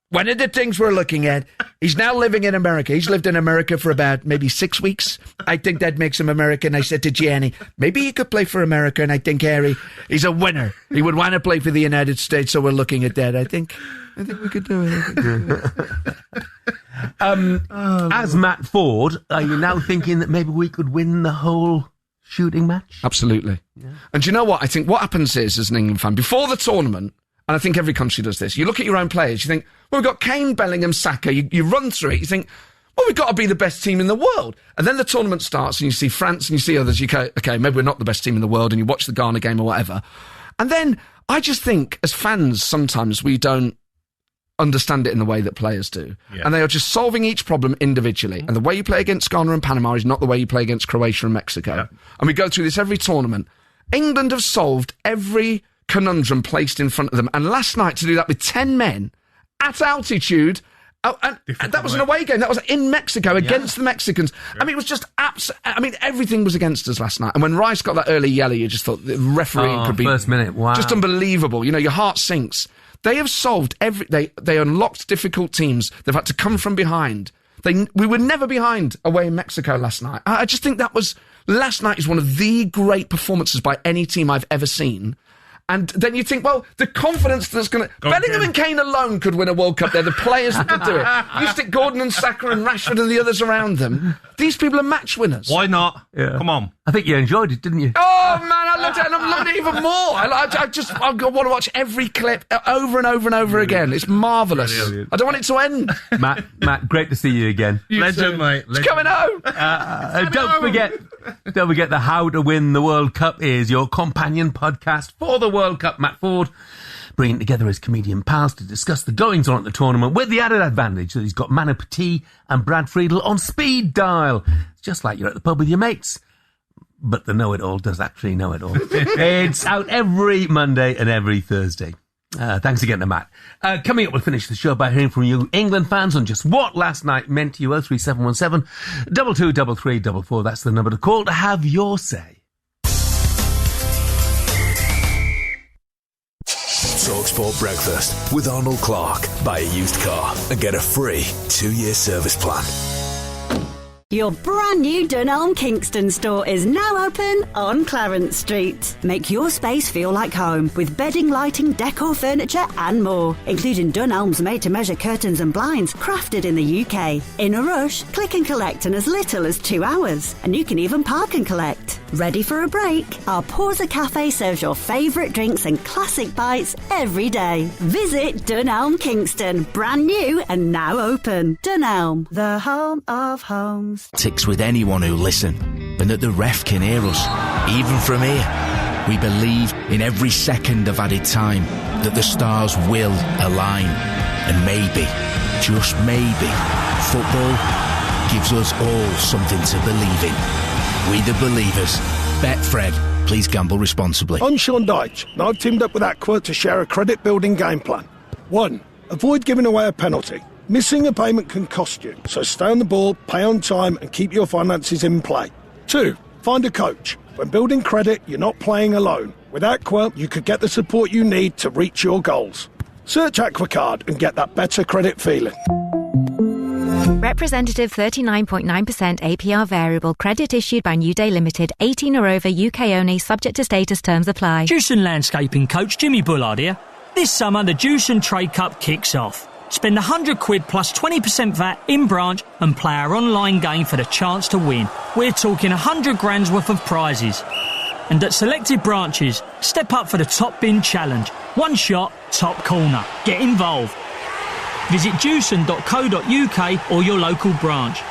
one of the things we're looking at, he's now living in America. He's lived in America for about maybe 6 weeks. I think that makes him American. I said to Jenny, maybe he could play for America. And I think Harry, he's a winner. He would want to play for the United States. So we're looking at that. I think we could do it. As Matt Ford, are you now thinking that maybe we could win the whole shooting match? Absolutely. Yeah. And do you know what? I think what happens is, as an England fan, before the tournament, and I think every country does this, you look at your own players, you think, well, we've got Kane, Bellingham, Saka, you run through it, you think, well, we've got to be the best team in the world. And then the tournament starts and you see France and you see others, you go, okay, maybe we're not the best team in the world, and you watch the Ghana game or whatever. And then I just think, as fans, sometimes we don't understand it in the way that players do. Yeah. And they are just solving each problem individually. And the way you play against Ghana and Panama is not the way you play against Croatia and Mexico. Yeah. And we go through this every tournament. England have solved every conundrum placed in front of them. And last night, to do that with 10 men at altitude, and that was an away game. That was in Mexico against the Mexicans. Yeah. I mean, it was just everything was against us last night. And when Rice got that early yellow, you just thought the refereeing could be first minute. Wow. Just unbelievable. Your heart sinks. They have solved they unlocked difficult teams. They've had to come from behind. We were never behind away in Mexico last night. I just think last night is one of the great performances by any team I've ever seen. And then you think, well, the confidence that's going to... Bellingham and Kane alone could win a World Cup. They're the players that could do it. You stick Gordon and Saka and Rashford and the others around them. These people are match winners. Why not? Yeah. Come on. I think you enjoyed it, didn't you? Oh, man, I loved it, and I'm loving it even more. I want to watch every clip over and over and over again. It's marvellous. Brilliant. I don't want it to end. Matt, great to see you again. Legend, mate. It's coming home. Don't forget the How to Win the World Cup is your companion podcast for the World Cup. Matt Ford bringing together his comedian pals to discuss the goings-on at the tournament with the added advantage that he's got Manu Petit and Brad Friedel on speed dial. It's just like you're at the pub with your mates. But the know-it-all does actually know it all. It's out every Monday and every Thursday. Thanks again to Matt. Coming up, we'll finish the show by hearing from you England fans on just what last night meant to you. 03717 223344. That's the number to call to have your say. TalkSport Breakfast with Arnold Clark. Buy a used car and get a free 2-year service plan. Your brand new Dunelm Kingston store is now open on Clarence Street. Make your space feel like home with bedding, lighting, decor, furniture and more, including Dunelm's made-to-measure curtains and blinds crafted in the UK. In a rush, click and collect in as little as 2 hours, and you can even park and collect. Ready for a break? Our Porza Cafe serves your favourite drinks and classic bites every day. Visit Dunelm Kingston, brand new and now open. Dunelm, the home of homes. Ticks with anyone who listen, and that the ref can hear us, even from here. We believe in every second of added time that the stars will align, and maybe, just maybe, football gives us all something to believe in. We the believers. Betfred. Please gamble responsibly. I'm Sean Dyche, and I've teamed up with Aqua to share a credit-building game plan. 1. Avoid giving away a penalty. Missing a payment can cost you, so stay on the ball, pay on time and keep your finances in play. 2. Find a coach. When building credit, you're not playing alone. With Aqua, you could get the support you need to reach your goals. Search AquaCard and get that better credit feeling. Representative 39.9% APR variable credit issued by New Day Limited, 18 or over, UK only, subject to status, terms apply. Jewson Landscaping coach Jimmy Bullard here. This summer the Jewson Trade Cup kicks off. Spend £100 plus 20% VAT in branch and play our online game for the chance to win. We're talking 100 grand's worth of prizes. And at selected branches, step up for the Top Bin Challenge. One shot, top corner. Get involved. Visit jewson.co.uk or your local branch.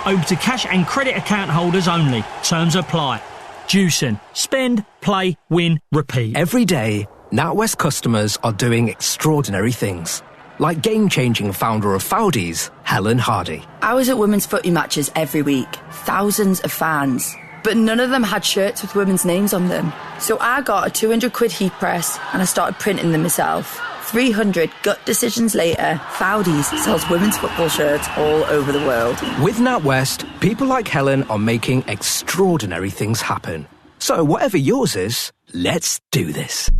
Open to cash and credit account holders only. Terms apply. Jewson. Spend, play, win, repeat. Every day, NatWest customers are doing extraordinary things. Like game-changing founder of Foudies, Helen Hardy. I was at women's footy matches every week. Thousands of fans. But none of them had shirts with women's names on them. So I got a £200 heat press and I started printing them myself. 300 gut decisions later, Foudies sells women's football shirts all over the world. With NatWest, people like Helen are making extraordinary things happen. So whatever yours is, let's do this.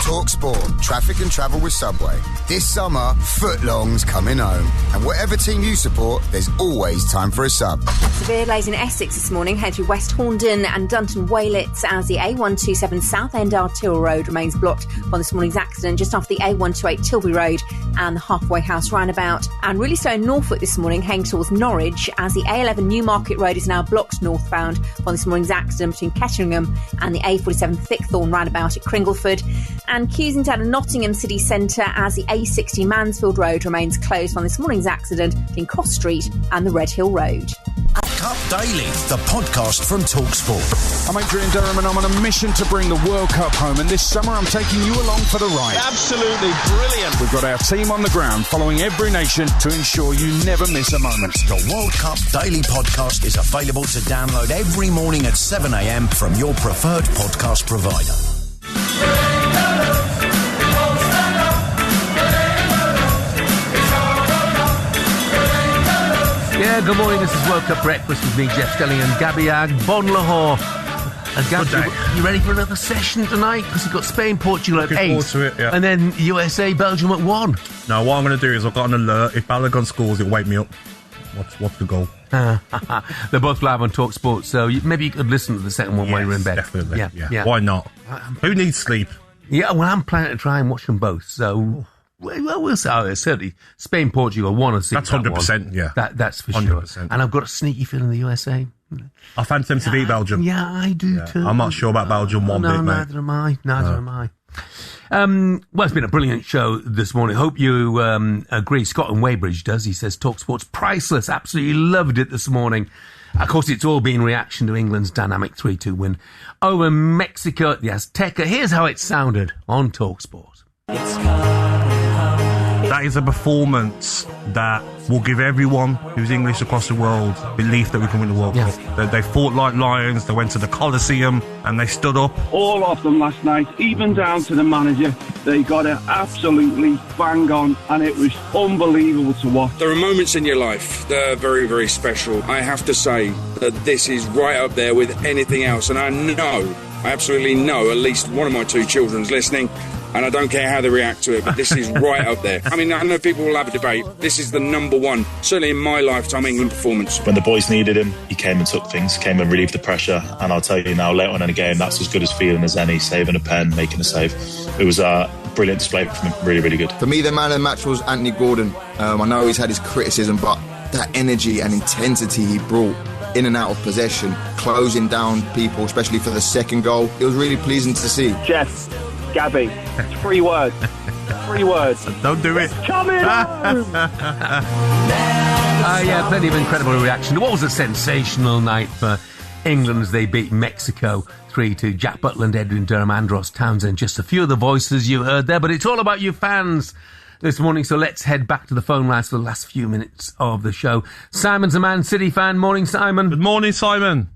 TalkSport, traffic and travel with Subway. This summer, footlong's coming home. And whatever team you support, there's always time for a sub. Severe delays in Essex this morning, head through West Horndon and Dunton Waylitz as the A127 Southend Artill Road remains blocked by this morning's accident just off the A128 Tilbury Road and the Halfway House roundabout. And really slow in Norfolk this morning, heading towards Norwich as the A11 Newmarket Road is now blocked northbound by this morning's accident between Ketteringham and the A47 Thickthorn roundabout at Cringleford. And queues down in Nottingham city centre as the A60 Mansfield Road remains closed from this morning's accident between Cross Street and the Red Hill Road. Cup Daily, the podcast from TalkSport. I'm Adrian Durham and I'm on a mission to bring the World Cup home, and this summer I'm taking you along for the ride. Absolutely brilliant. We've got our team on the ground following every nation to ensure you never miss a moment. The World Cup Daily podcast is available to download every morning at 7 a.m. from your preferred podcast provider. Yeah, good morning. This is World Cup Breakfast with me, Jeff Stelling and Gabby Ag, Bon Lahore. And Gabby, you ready for another session tonight? Because you've got Spain, Portugal at 8. To it, yeah. And then USA, Belgium at 1. No, what I'm going to do is I've got an alert. If Balogun scores, it'll wake me up. What's the goal? They're both live on TalkSport, so maybe you could listen to the second one while you're in bed. Definitely. Yeah. Why not? Who needs sleep? Yeah, well, I'm planning to try and watch them both, so... Well, we'll see. Certainly, Spain, Portugal, I want to see That's that 100%, one. yeah. That's for 100%. sure. And I've got a sneaky feeling the USA. I fancy them to beat Belgium. Yeah, I do too. I'm not sure about Belgium one bit, mate. Neither am I. Well, it's been a brilliant show this morning. Hope you agree. Scott in Weybridge does. He says TalkSport's priceless. Absolutely loved it this morning. Of course, it's all been reaction to England's dynamic 3-2 win over Mexico at the Azteca. Here's how it sounded on TalkSport. That is a performance that will give everyone who's English across the world belief that we can win the World Cup. They fought like lions, they went to the Coliseum and they stood up. All of them last night, even down to the manager, they got it absolutely bang on and it was unbelievable to watch. There are moments in your life that are very, very special. I have to say that this is right up there with anything else, and I absolutely know at least one of my two children's listening, and I don't care how they react to it, but this is right up there. I mean, I know people will have a debate. This is the number one, certainly in my lifetime, England performance. When the boys needed him, he came and took things, came and relieved the pressure. And I'll tell you now, later on in the game, that's as good as feeling as any, saving a pen, making a save. It was a brilliant display from him, really, really good. For me, the man of the match was Anthony Gordon. I know he's had his criticism, but that energy and intensity he brought in and out of possession, closing down people, especially for the second goal, it was really pleasing to see. Jeff, Gabby, 3 words. 3 words. Don't do it. Coming home! Yeah, plenty of incredible reaction. What was a sensational night for England as they beat Mexico 3-2. Jack Butland, Edwin Durham, Andros Townsend, just a few of the voices you heard there, but it's all about you fans this morning, so let's head back to the phone lines for the last few minutes of the show. Simon's a Man City fan. Morning, Simon. Good morning, Simon.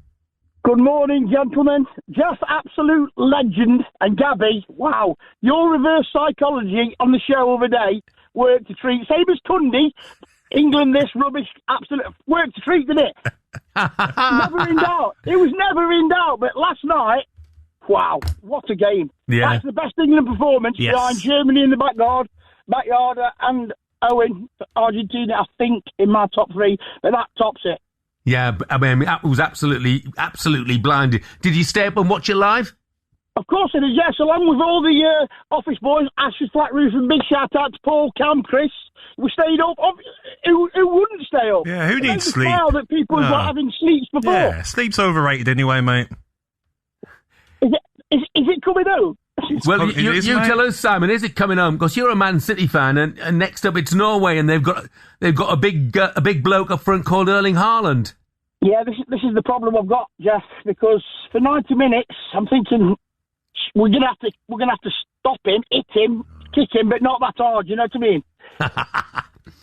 Good morning, gentlemen. Just absolute legend. And Gabby, wow, your reverse psychology on the show of the day worked a treat. Same as Cundy. England, this rubbish, absolute worked a treat, didn't it? Never in doubt. It was never in doubt. But last night, wow, what a game. Yeah. That's the best England performance behind Germany in the backyard, and Owen, Argentina, I think, in my top 3. But that tops it. Yeah, I mean, that was absolutely blinding. Did you stay up and watch it live? Of course it is, yes, along with all the office boys, Ashes, Flat Roof, and big shout out to Paul, Cam, Chris. We stayed up. Who wouldn't stay up? Yeah, who needs sleep? That people are having sleeps before. Yeah, sleep's overrated anyway, mate. Is it coming out? Well, you tell us, Simon, is it coming home? Because you're a Man City fan, and next up it's Norway, and they've got a big bloke up front called Erling Haaland. Yeah, this is the problem I've got, Jeff. Because for 90 minutes, I'm thinking we're gonna have to stop him, hit him, kick him, but not that hard. You know what I mean?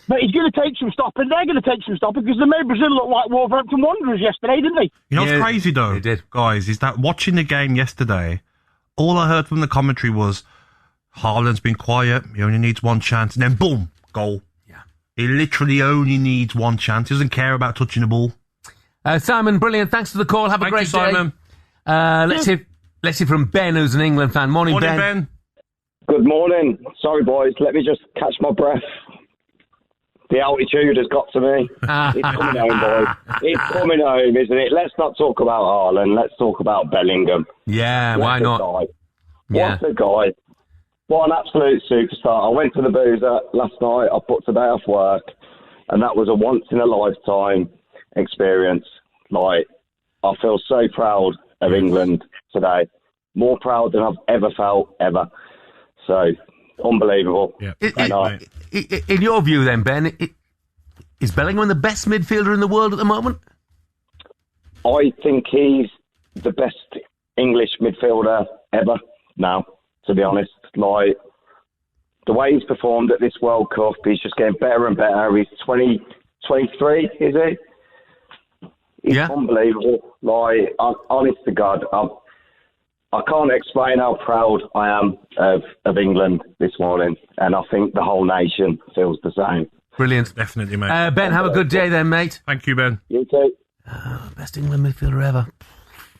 But he's going to take some stopping. They're going to take some stopping because they made Brazil look like Wolverhampton Wanderers yesterday, didn't they? You know what's crazy though, guys, is that watching the game yesterday, all I heard from the commentary was Haaland's been quiet. He only needs one chance, and then boom, goal. Yeah, he literally only needs one chance. He doesn't care about touching the ball. Simon, brilliant. Thanks for the call. Have a great day. Simon. Let's hear from Ben, who's an England fan. Morning, Ben. Good morning. Sorry, boys. Let me just catch my breath. The altitude has got to me. It's coming home, boys. It's coming home, isn't it? Let's not talk about Haaland. Let's talk about Bellingham. Yeah, why not? What a guy. What an absolute superstar. I went to the boozer last night. I booked a day off work, and that was a once-in-a-lifetime experience. Like, I feel so proud of England today. More proud than I've ever felt, ever. So, unbelievable. Yeah. In your view then, Ben, is Bellingham the best midfielder in the world at the moment? I think he's the best English midfielder ever now, to be honest. Like, the way he's performed at this World Cup, he's just getting better and better. He's 23, is he? He's unbelievable. Like, honest to God, I can't explain how proud I am of England this morning, and I think the whole nation feels the same. Brilliant. Definitely, mate. Ben, have a good day then, mate. Thank you, Ben. You too. Best England midfielder ever.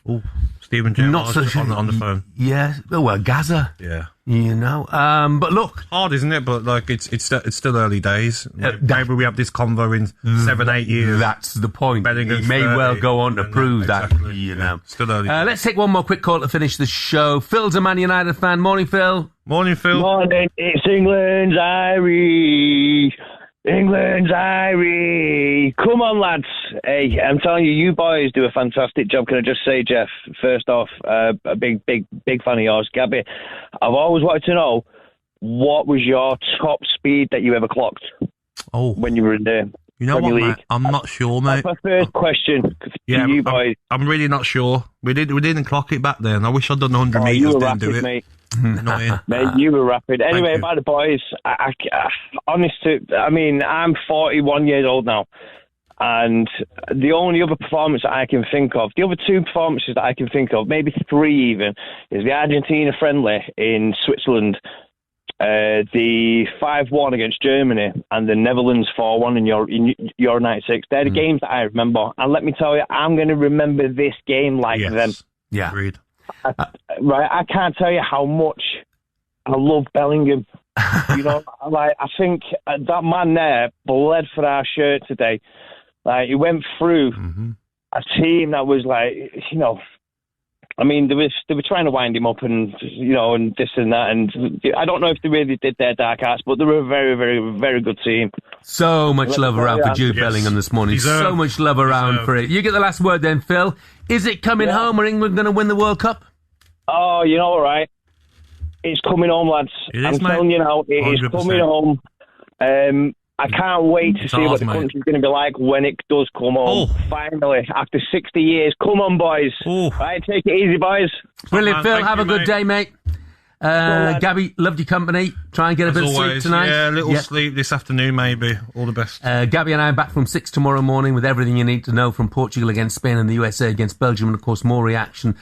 Oh, Stephen Gerrard on the phone. Yeah. Oh, well, Gaza. Yeah. You know. But look. Hard, isn't it? But, like, it's still early days. Maybe we have this convo in 7-8 years. That's the point. He may well go on to prove that, you know. Still early. Let's take one more quick call to finish the show. Phil's a Man United fan. Morning, Phil. Morning, Phil. Morning. It's England's Irish. England's Irish. Come on, lads. Hey, I'm telling you, you boys do a fantastic job. Can I just say, Jeff, first off, a big fan of yours. Gabby, I've always wanted to know, what was your top speed that you ever clocked? Oh. When you were in the You know Premier what, League? mate? I'm not sure, mate. That's my first question to you boys. I'm really not sure. We didn't clock it back then. I wish I'd done 100 metres, you were didn't do rapid, it. mate. Annoying. Mate, you were rapid. Anyway, about the boys, I'm 41 years old now, and the only other performance that I can think of, the other two performances that I can think of, maybe three even, is the Argentina friendly in Switzerland, the 5-1 against Germany, and the Netherlands 4-1 in Euro 96. They're the games that I remember, and let me tell you, I'm going to remember this game like them. Yeah. Agreed. I can't tell you how much I love Bellingham. You know, like, I think that man there bled for our shirt today. Like, he went through a team that was like, you know, I mean, they were trying to wind him up and, you know, and this and that. And I don't know if they really did their dark arts, but they were a very, very, very good team. So much love around for Jude Bellingham this morning. So much love around for it. You get the last word then, Phil. Is it coming home? Are England going to win the World Cup? Oh, you know what, right? It's coming home, lads. I'm telling you now, it is coming home. I can't wait to see what the country's going to be like when it does come home. Finally, after 60 years. Come on, boys. Right, take it easy, boys. Brilliant, Phil. Have a good day, mate. Gabby, loved your company. Try and get a bit of sleep tonight. Yeah, a little sleep this afternoon, maybe. All the best. Gabby and I are back from 6 tomorrow morning with everything you need to know from Portugal against Spain and the USA against Belgium, and of course more reaction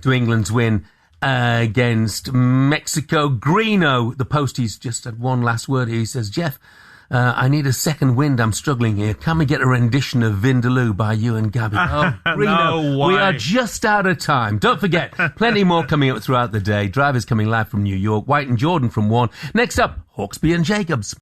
to England's win against Mexico. Greeno, the posties, just had one last word here. He says, Jeff, I need a second wind. I'm struggling here. Can we get a rendition of Vindaloo by you and Gabby? Oh, Greeno, No way. we are just out of time. Don't forget, plenty more coming up throughout the day. Drivers coming live from New York. White and Jordan from 1. Next up, Hawksby and Jacobs.